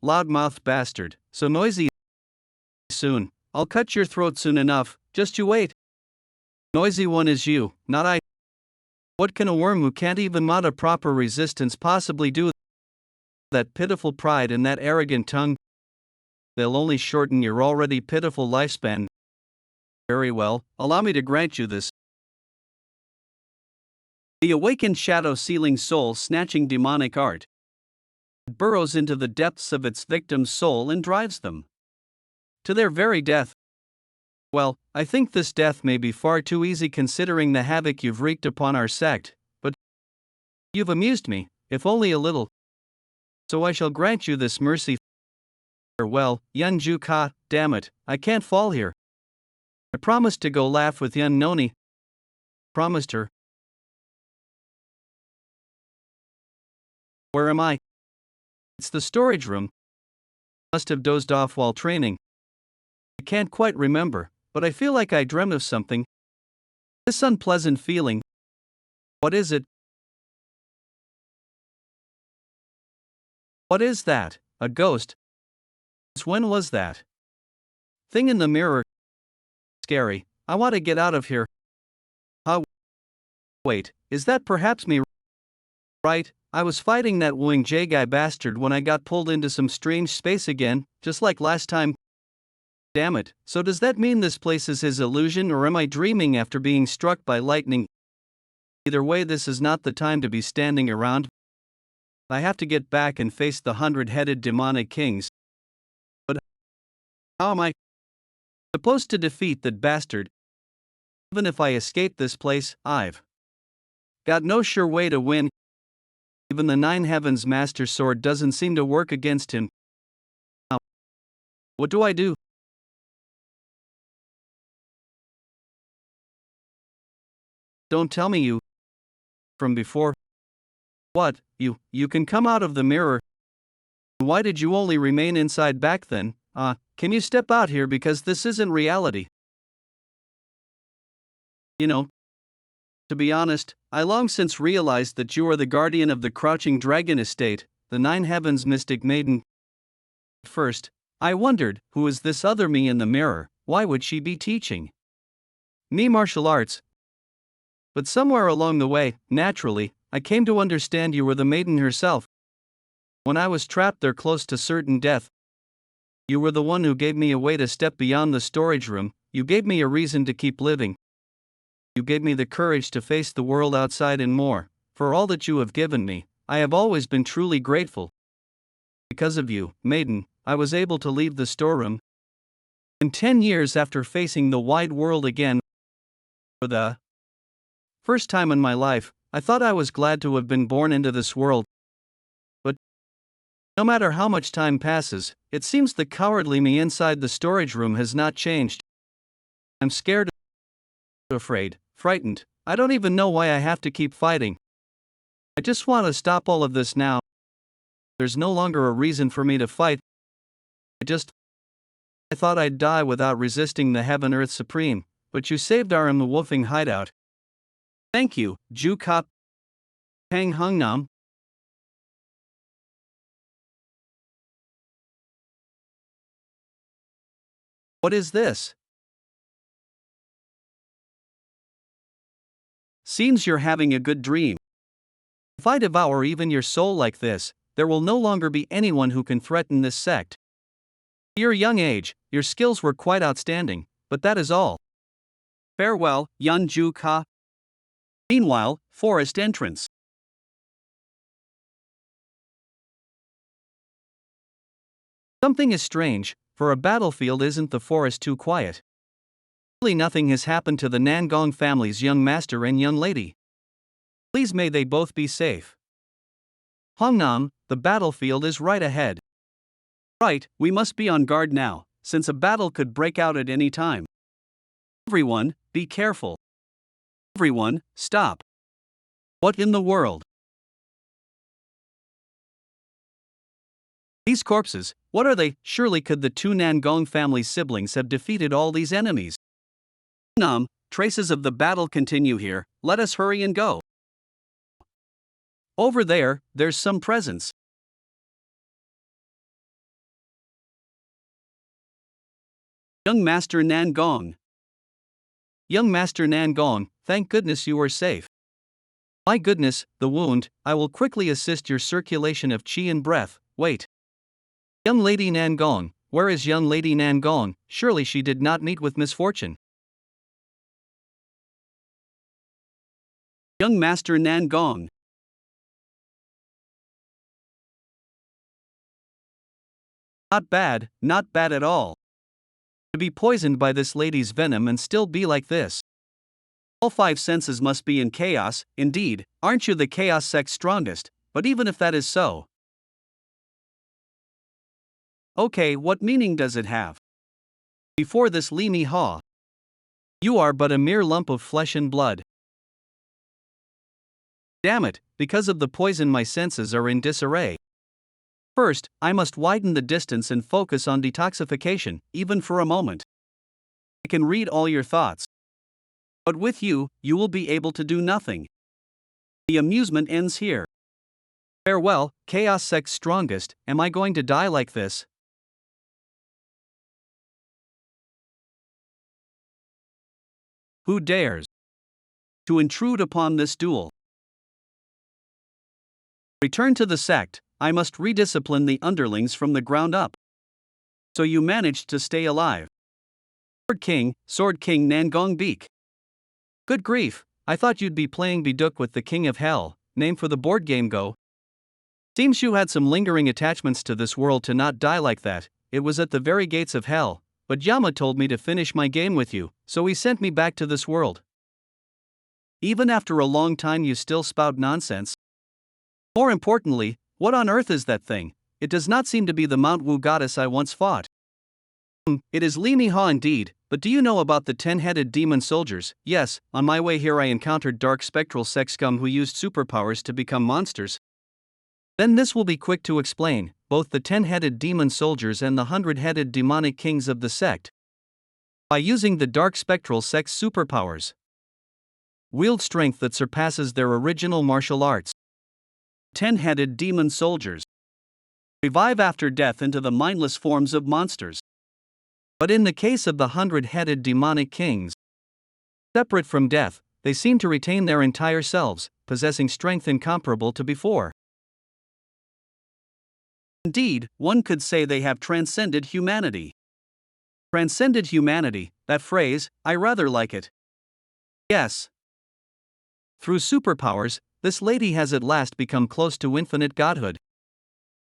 Loud-mouthed bastard, so noisy. Soon, I'll cut your throat soon enough, just you wait. Noisy one is you, not I. What can a worm who can't even mount a proper resistance possibly do? That pitiful pride and that arrogant tongue, they'll only shorten your already pitiful lifespan. Very well, allow me to grant you this. The awakened shadow-sealing soul-snatching demonic art burrows into the depths of its victim's soul and drives them to their very death. Well, I think this death may be far too easy considering the havoc you've wreaked upon our sect, but you've amused me, if only a little. So I shall grant you this mercy. Farewell, Yeon Jeokha, damn it, I can't fall here. I promised to go laugh with Yeon Noni. Promised her. Where am I? It's the storage room. Must have dozed off while training. I can't quite remember, but I feel like I dreamt of something. This unpleasant feeling. What is it? What is that? A ghost? When was that? Thing in the mirror. Scary. I want to get out of here. Wait, is that perhaps me? Right, I was fighting that wooing J-guy bastard when I got pulled into some strange space again, just like last time. Damn it, so does that mean this place is his illusion, or am I dreaming after being struck by lightning? Either way, this is not the time to be standing around. I have to get back and face the 100-headed demonic kings. But how am I supposed to defeat that bastard? Even if I escape this place, I've got no sure way to win. Even the Nine Heavens Master Sword doesn't seem to work against him. Now, what do I do? Don't tell me you. From before. What, you can come out of the mirror. Why did you only remain inside back then? Can you step out here because this isn't reality? You know, to be honest, I long since realized that you are the guardian of the Crouching Dragon Estate, the Nine Heavens Mystic Maiden. At first, I wondered, who is this other me in the mirror? Why would she be teaching me martial arts? But somewhere along the way, naturally, I came to understand you were the maiden herself. When I was trapped there close to certain death, you were the one who gave me a way to step beyond the storage room. You gave me a reason to keep living. You gave me the courage to face the world outside and more. For all that you have given me, I have always been truly grateful. Because of you, maiden, I was able to leave the storeroom. And 10 years after facing the wide world again, for the first time in my life, I thought I was glad to have been born into this world. But no matter how much time passes, it seems the cowardly me inside the storage room has not changed. I'm scared, afraid, frightened. I don't even know why I have to keep fighting. I just want to stop all of this now. There's no longer a reason for me to fight. I thought I'd die without resisting the Heaven Earth Supreme, but you saved our the wolfing hideout. Thank you, Jeokha. Pang Hung Nam. What is this? Seems you're having a good dream. If I devour even your soul like this, there will no longer be anyone who can threaten this sect. At your young age, your skills were quite outstanding, but that is all. Farewell, Yeon Jeokha. Meanwhile, forest entrance. Something is strange, for a battlefield isn't the forest too quiet. Really nothing has happened to the Nangong family's young master and young lady. Please may they both be safe. Hongnam, the battlefield is right ahead. Right, we must be on guard now, since a battle could break out at any time. Everyone, be careful. Everyone, stop. What in the world? These corpses, what are they? Surely could the two Nangong family siblings have defeated all these enemies? Nam, traces of the battle continue here, let us hurry and go. Over there, there's some presents. Young Master Nangong. Young Master Nangong, thank goodness you are safe. My goodness, the wound, I will quickly assist your circulation of chi and breath. Wait. Young Lady Nangong, where is young Lady Nangong? Surely she did not meet with misfortune. Young Master Nangong. Not bad at all. To be poisoned by this lady's venom and still be like this. All 5 senses must be in chaos, indeed, aren't you the chaos sect's strongest? But even if that is so. Okay, what meaning does it have? Before this Li Mi Ha. You are but a mere lump of flesh and blood. Damn it, because of the poison my senses are in disarray. First, I must widen the distance and focus on detoxification, even for a moment. I can read all your thoughts. But with you, you will be able to do nothing. The amusement ends here. Farewell, Chaos Sect's strongest, am I going to die like this? Who dares to intrude upon this duel? Return to the sect, I must rediscipline the underlings from the ground up. So you managed to stay alive. Sword King Nangong Beak. Good grief, I thought you'd be playing Biduk with the King of Hell, name for the board game go. Seems you had some lingering attachments to this world to not die like that. It was at the very gates of hell, but Yama told me to finish my game with you, so he sent me back to this world. Even after a long time you still spout nonsense. More importantly, what on earth is that thing? It does not seem to be the Mount Wu goddess I once fought. It is Li Niha indeed, but do you know about the 10-headed demon soldiers? Yes, on my way here I encountered dark spectral sex scum who used superpowers to become monsters. Then this will be quick to explain, both the 10-headed demon soldiers and the 100-headed demonic kings of the sect, by using the dark spectral sex superpowers, wield strength that surpasses their original martial arts. 10-headed demon soldiers revive after death into the mindless forms of monsters. But in the case of the 100-headed demonic kings, separate from death, they seem to retain their entire selves, possessing strength incomparable to before. Indeed, one could say they have transcended humanity. Transcended humanity, that phrase, I rather like it. Yes. Through superpowers, this lady has at last become close to infinite godhood.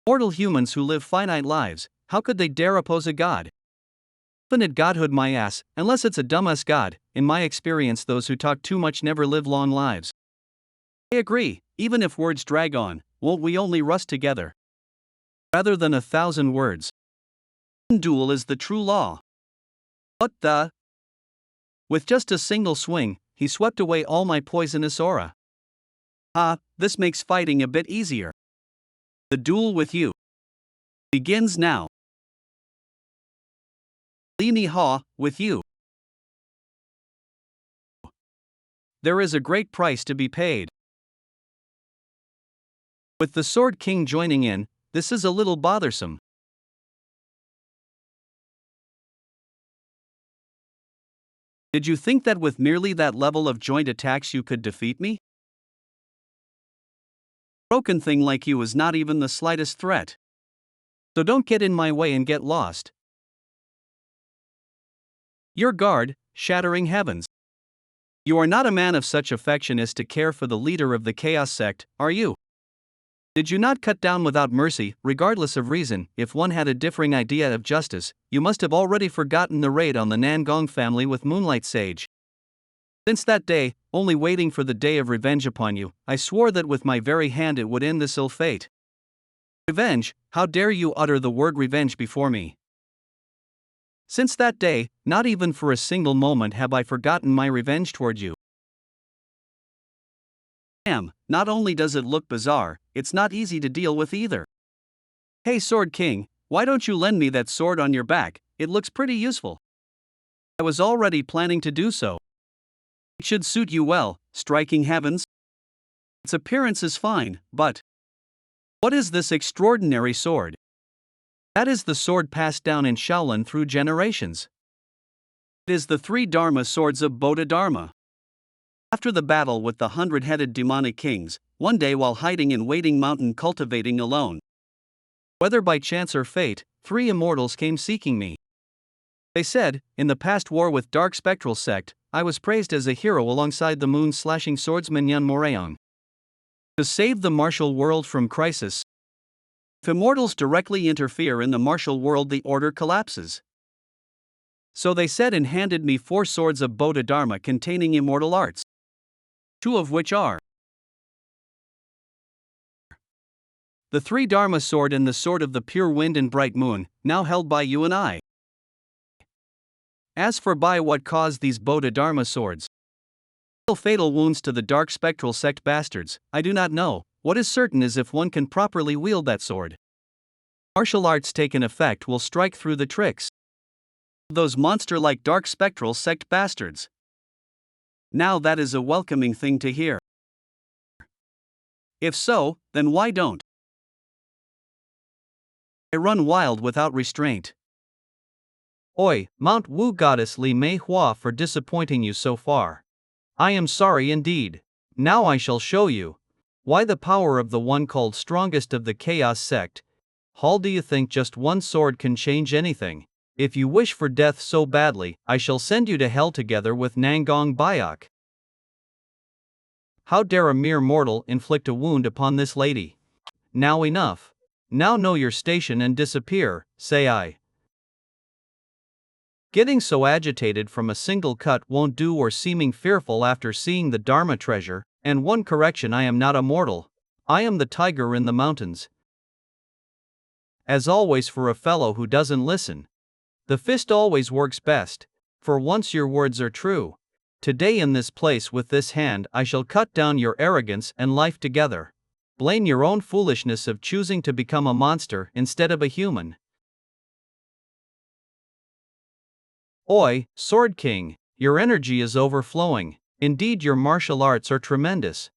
Mortal humans who live finite lives, how could they dare oppose a god? Infinite godhood, my ass, unless it's a dumbass god. In my experience, those who talk too much never live long lives. I agree, even if words drag on, won't we only rust together? Rather than 1,000 words. One duel is the true law. What the? With just a single swing, he swept away all my poisonous aura. This makes fighting a bit easier. The duel with you begins now. Li Niha, with you. There is a great price to be paid. With the Sword King joining in, this is a little bothersome. Did you think that with merely that level of joint attacks you could defeat me? Broken thing like you is not even the slightest threat. So don't get in my way and get lost. Your guard, shattering heavens. You are not a man of such affection as to care for the leader of the Chaos sect, are you? Did you not cut down without mercy, regardless of reason? If one had a differing idea of justice, you must have already forgotten the raid on the Nangong family with Moonlight Sage. Since that day, only waiting for the day of revenge upon you, I swore that with my very hand it would end this ill fate. Revenge, how dare you utter the word revenge before me? Since that day, not even for a single moment have I forgotten my revenge toward you. Damn, not only does it look bizarre, it's not easy to deal with either. Hey Sword King, why don't you lend me that sword on your back? It looks pretty useful. I was already planning to do so. It should suit you well, striking heavens. Its appearance is fine, but what is this extraordinary sword? That is the sword passed down in Shaolin through generations. It is the 3 Dharma swords of Bodhidharma. After the battle with the 100-headed demonic kings, one day while hiding in Waiting Mountain cultivating alone, whether by chance or fate, 3 immortals came seeking me. They said, in the past war with Dark Spectral Sect, I was praised as a hero alongside the moon-slashing swordsman Waryong. To save the martial world from crisis. If immortals directly interfere in the martial world, the order collapses. So they said and handed me 4 swords of Bodhidharma containing immortal arts. 2 of which are the 3 Dharma sword and the sword of the pure wind and bright moon, now held by you and I. As for by what caused these Bodhidharma swords fatal wounds to the dark spectral sect bastards, I do not know. What is certain is if one can properly wield that sword, martial arts taken effect will strike through the tricks of those monster-like dark spectral sect bastards. Now that is a welcoming thing to hear. If so, then why don't I run wild without restraint? Oi, Mount Wu goddess Li Mei Hua, for disappointing you so far. I am sorry indeed. Now I shall show you why the power of the one called strongest of the Chaos sect. Hall, do you think just one sword can change anything? If you wish for death so badly, I shall send you to hell together with Nangong Bayok. How dare a mere mortal inflict a wound upon this lady? Now enough. Now know your station and disappear, say I. Getting so agitated from a single cut won't do, or seeming fearful after seeing the Dharma treasure, and one correction, I am not a mortal. I am the tiger in the mountains. As always, for a fellow who doesn't listen, the fist always works best. For once your words are true. Today in this place with this hand I shall cut down your arrogance and life together. Blame your own foolishness of choosing to become a monster instead of a human. Oi, Sword King, your energy is overflowing. Indeed, your martial arts are tremendous.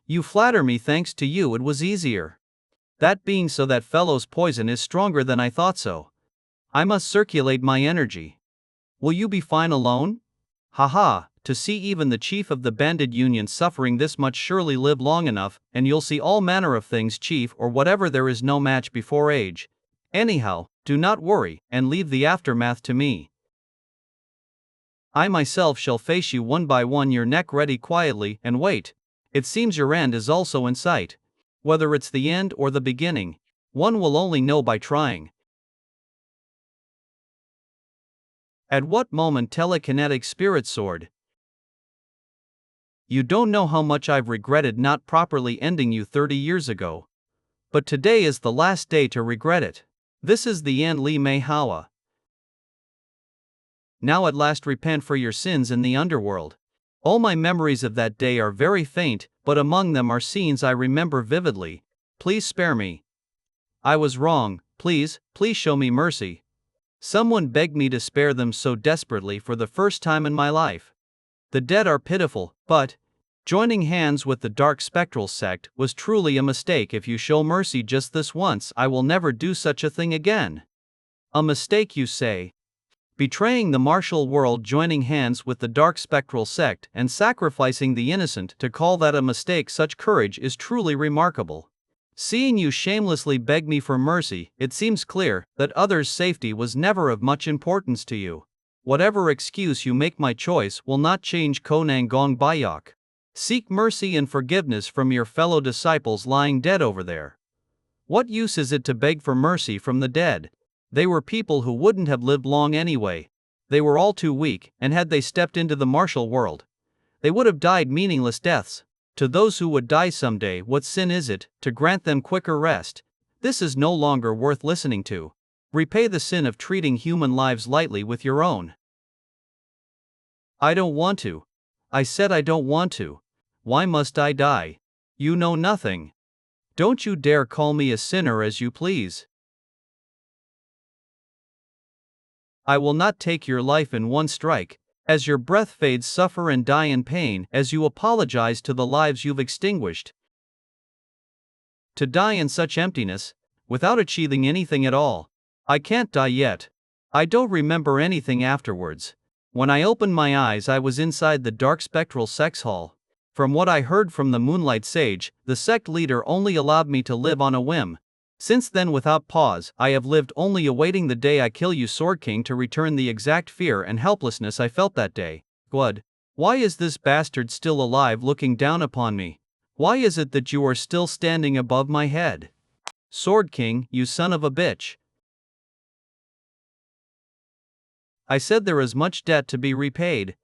You flatter me. Thanks to you it was easier. That being so, that fellow's poison is stronger than I thought so. I must circulate my energy. Will you be fine alone? Haha, to see even the chief of the bandit union suffering this much, surely live long enough, and you'll see all manner of things, chief, or whatever. There is no match before age. Anyhow, do not worry, and leave the aftermath to me. I myself shall face you one by one. Your neck ready quietly, and wait. It seems your end is also in sight. Whether it's the end or the beginning, one will only know by trying. At what moment? Telekinetic spirit sword. You don't know how much I've regretted not properly ending you 30 years ago. But today is the last day to regret it. This is the end. Li Mei Hawa. Now at last repent for your sins in the underworld. All my memories of that day are very faint, but among them are scenes I remember vividly. Please spare me. I was wrong. Please show me mercy. Someone begged me to spare them so desperately for the first time in my life. The dead are pitiful, but joining hands with the dark spectral sect was truly a mistake. If you show mercy just this once, I will never do such a thing again. A mistake, you say? Betraying the martial world, joining hands with the dark spectral sect, and sacrificing the innocent, to call that a mistake? Such courage is truly remarkable. Seeing you shamelessly beg me for mercy, it seems clear that others' safety was never of much importance to you. Whatever excuse you make, my choice will not change. Konang Gong Bayok. Seek mercy and forgiveness from your fellow disciples lying dead over there. What use is it to beg for mercy from the dead? They were people who wouldn't have lived long anyway. They were all too weak, and had they stepped into the martial world, they would have died meaningless deaths. To those who would die someday, what sin is it to grant them quicker rest? This is no longer worth listening to. Repay the sin of treating human lives lightly with your own. I don't want to. I said I don't want to. Why must I die? You know nothing. Don't you dare call me a sinner as you please. I will not take your life in one strike. As your breath fades, suffer and die in pain as you apologize to the lives you've extinguished. To die in such emptiness, without achieving anything at all. I can't die yet. I don't remember anything afterwards. When I opened my eyes, I was inside the dark spectral sex hall. From what I heard from the Moonlight Sage, the sect leader only allowed me to live on a whim. Since then, without pause, I have lived, only awaiting the day I kill you, Sword King, to return the exact fear and helplessness I felt that day. God, why is this bastard still alive, looking down upon me? Why is it that you are still standing above my head? Sword King, you son of a bitch. I said there is much debt to be repaid.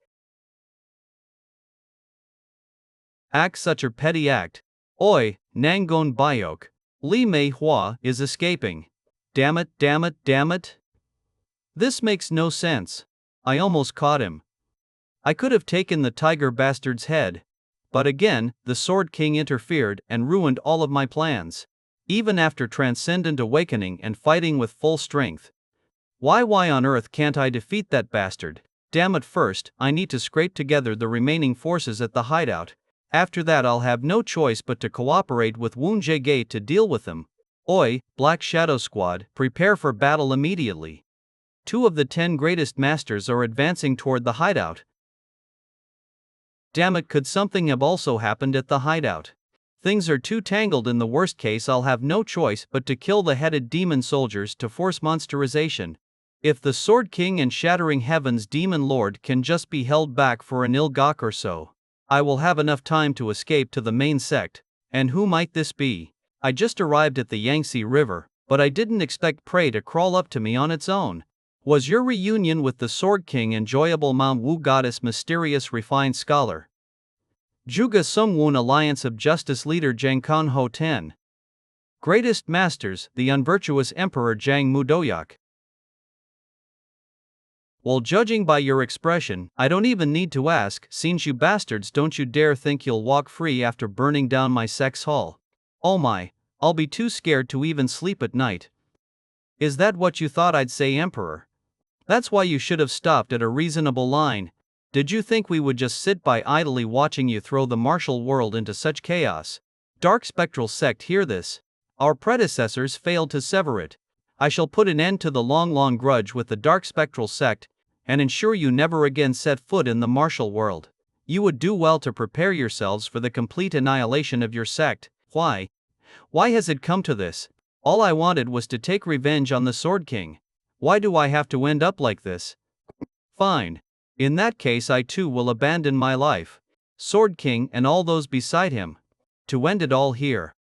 Act such a petty act. Oi, Nangon Bayok. Li Mei Hua is escaping. Damn it, damn it, damn it. This makes no sense. I almost caught him. I could have taken the tiger bastard's head. But again, the Sword King interfered and ruined all of my plans. Even after transcendent awakening and fighting with full strength. Why on earth can't I defeat that bastard? Damn it, first, I need to scrape together the remaining forces at the hideout. After that, I'll have no choice but to cooperate with Yeon Jeokha to deal with them. Oi, Black Shadow Squad, prepare for battle immediately. 2 of the 10 greatest masters are advancing toward the hideout. Damn it, could something have also happened at the hideout? Things are too tangled. In the worst case, I'll have no choice but to kill the headed demon soldiers to force monsterization. If the Sword King and Shattering Heaven's Demon Lord can just be held back for an ilgok or so, I will have enough time to escape to the main sect. And who might this be? I just arrived at the Yangtze River, but I didn't expect prey to crawl up to me on its own. Was your reunion with the Sword King enjoyable, Mount Wu Goddess? Mysterious refined scholar. Juga Sungwon Alliance of Justice Leader Jang Kan Ho 10. Greatest Masters, the unvirtuous Emperor Jang Mudoyak. Well, judging by your expression, I don't even need to ask, since you bastards don't you dare think you'll walk free after burning down my sex hall. Oh my, I'll be too scared to even sleep at night. Is that what you thought I'd say, Emperor? That's why you should have stopped at a reasonable line. Did you think we would just sit by idly watching you throw the martial world into such chaos? Dark Spectral Sect, hear this. Our predecessors failed to sever it. I shall put an end to the long grudge with the Dark Spectral Sect, and ensure you never again set foot in the martial world. You would do well to prepare yourselves for the complete annihilation of your sect. Why? Why has it come to this? All I wanted was to take revenge on the Sword King. Why do I have to end up like this? Fine. In that case, I too will abandon my life, Sword King and all those beside him, to end it all here.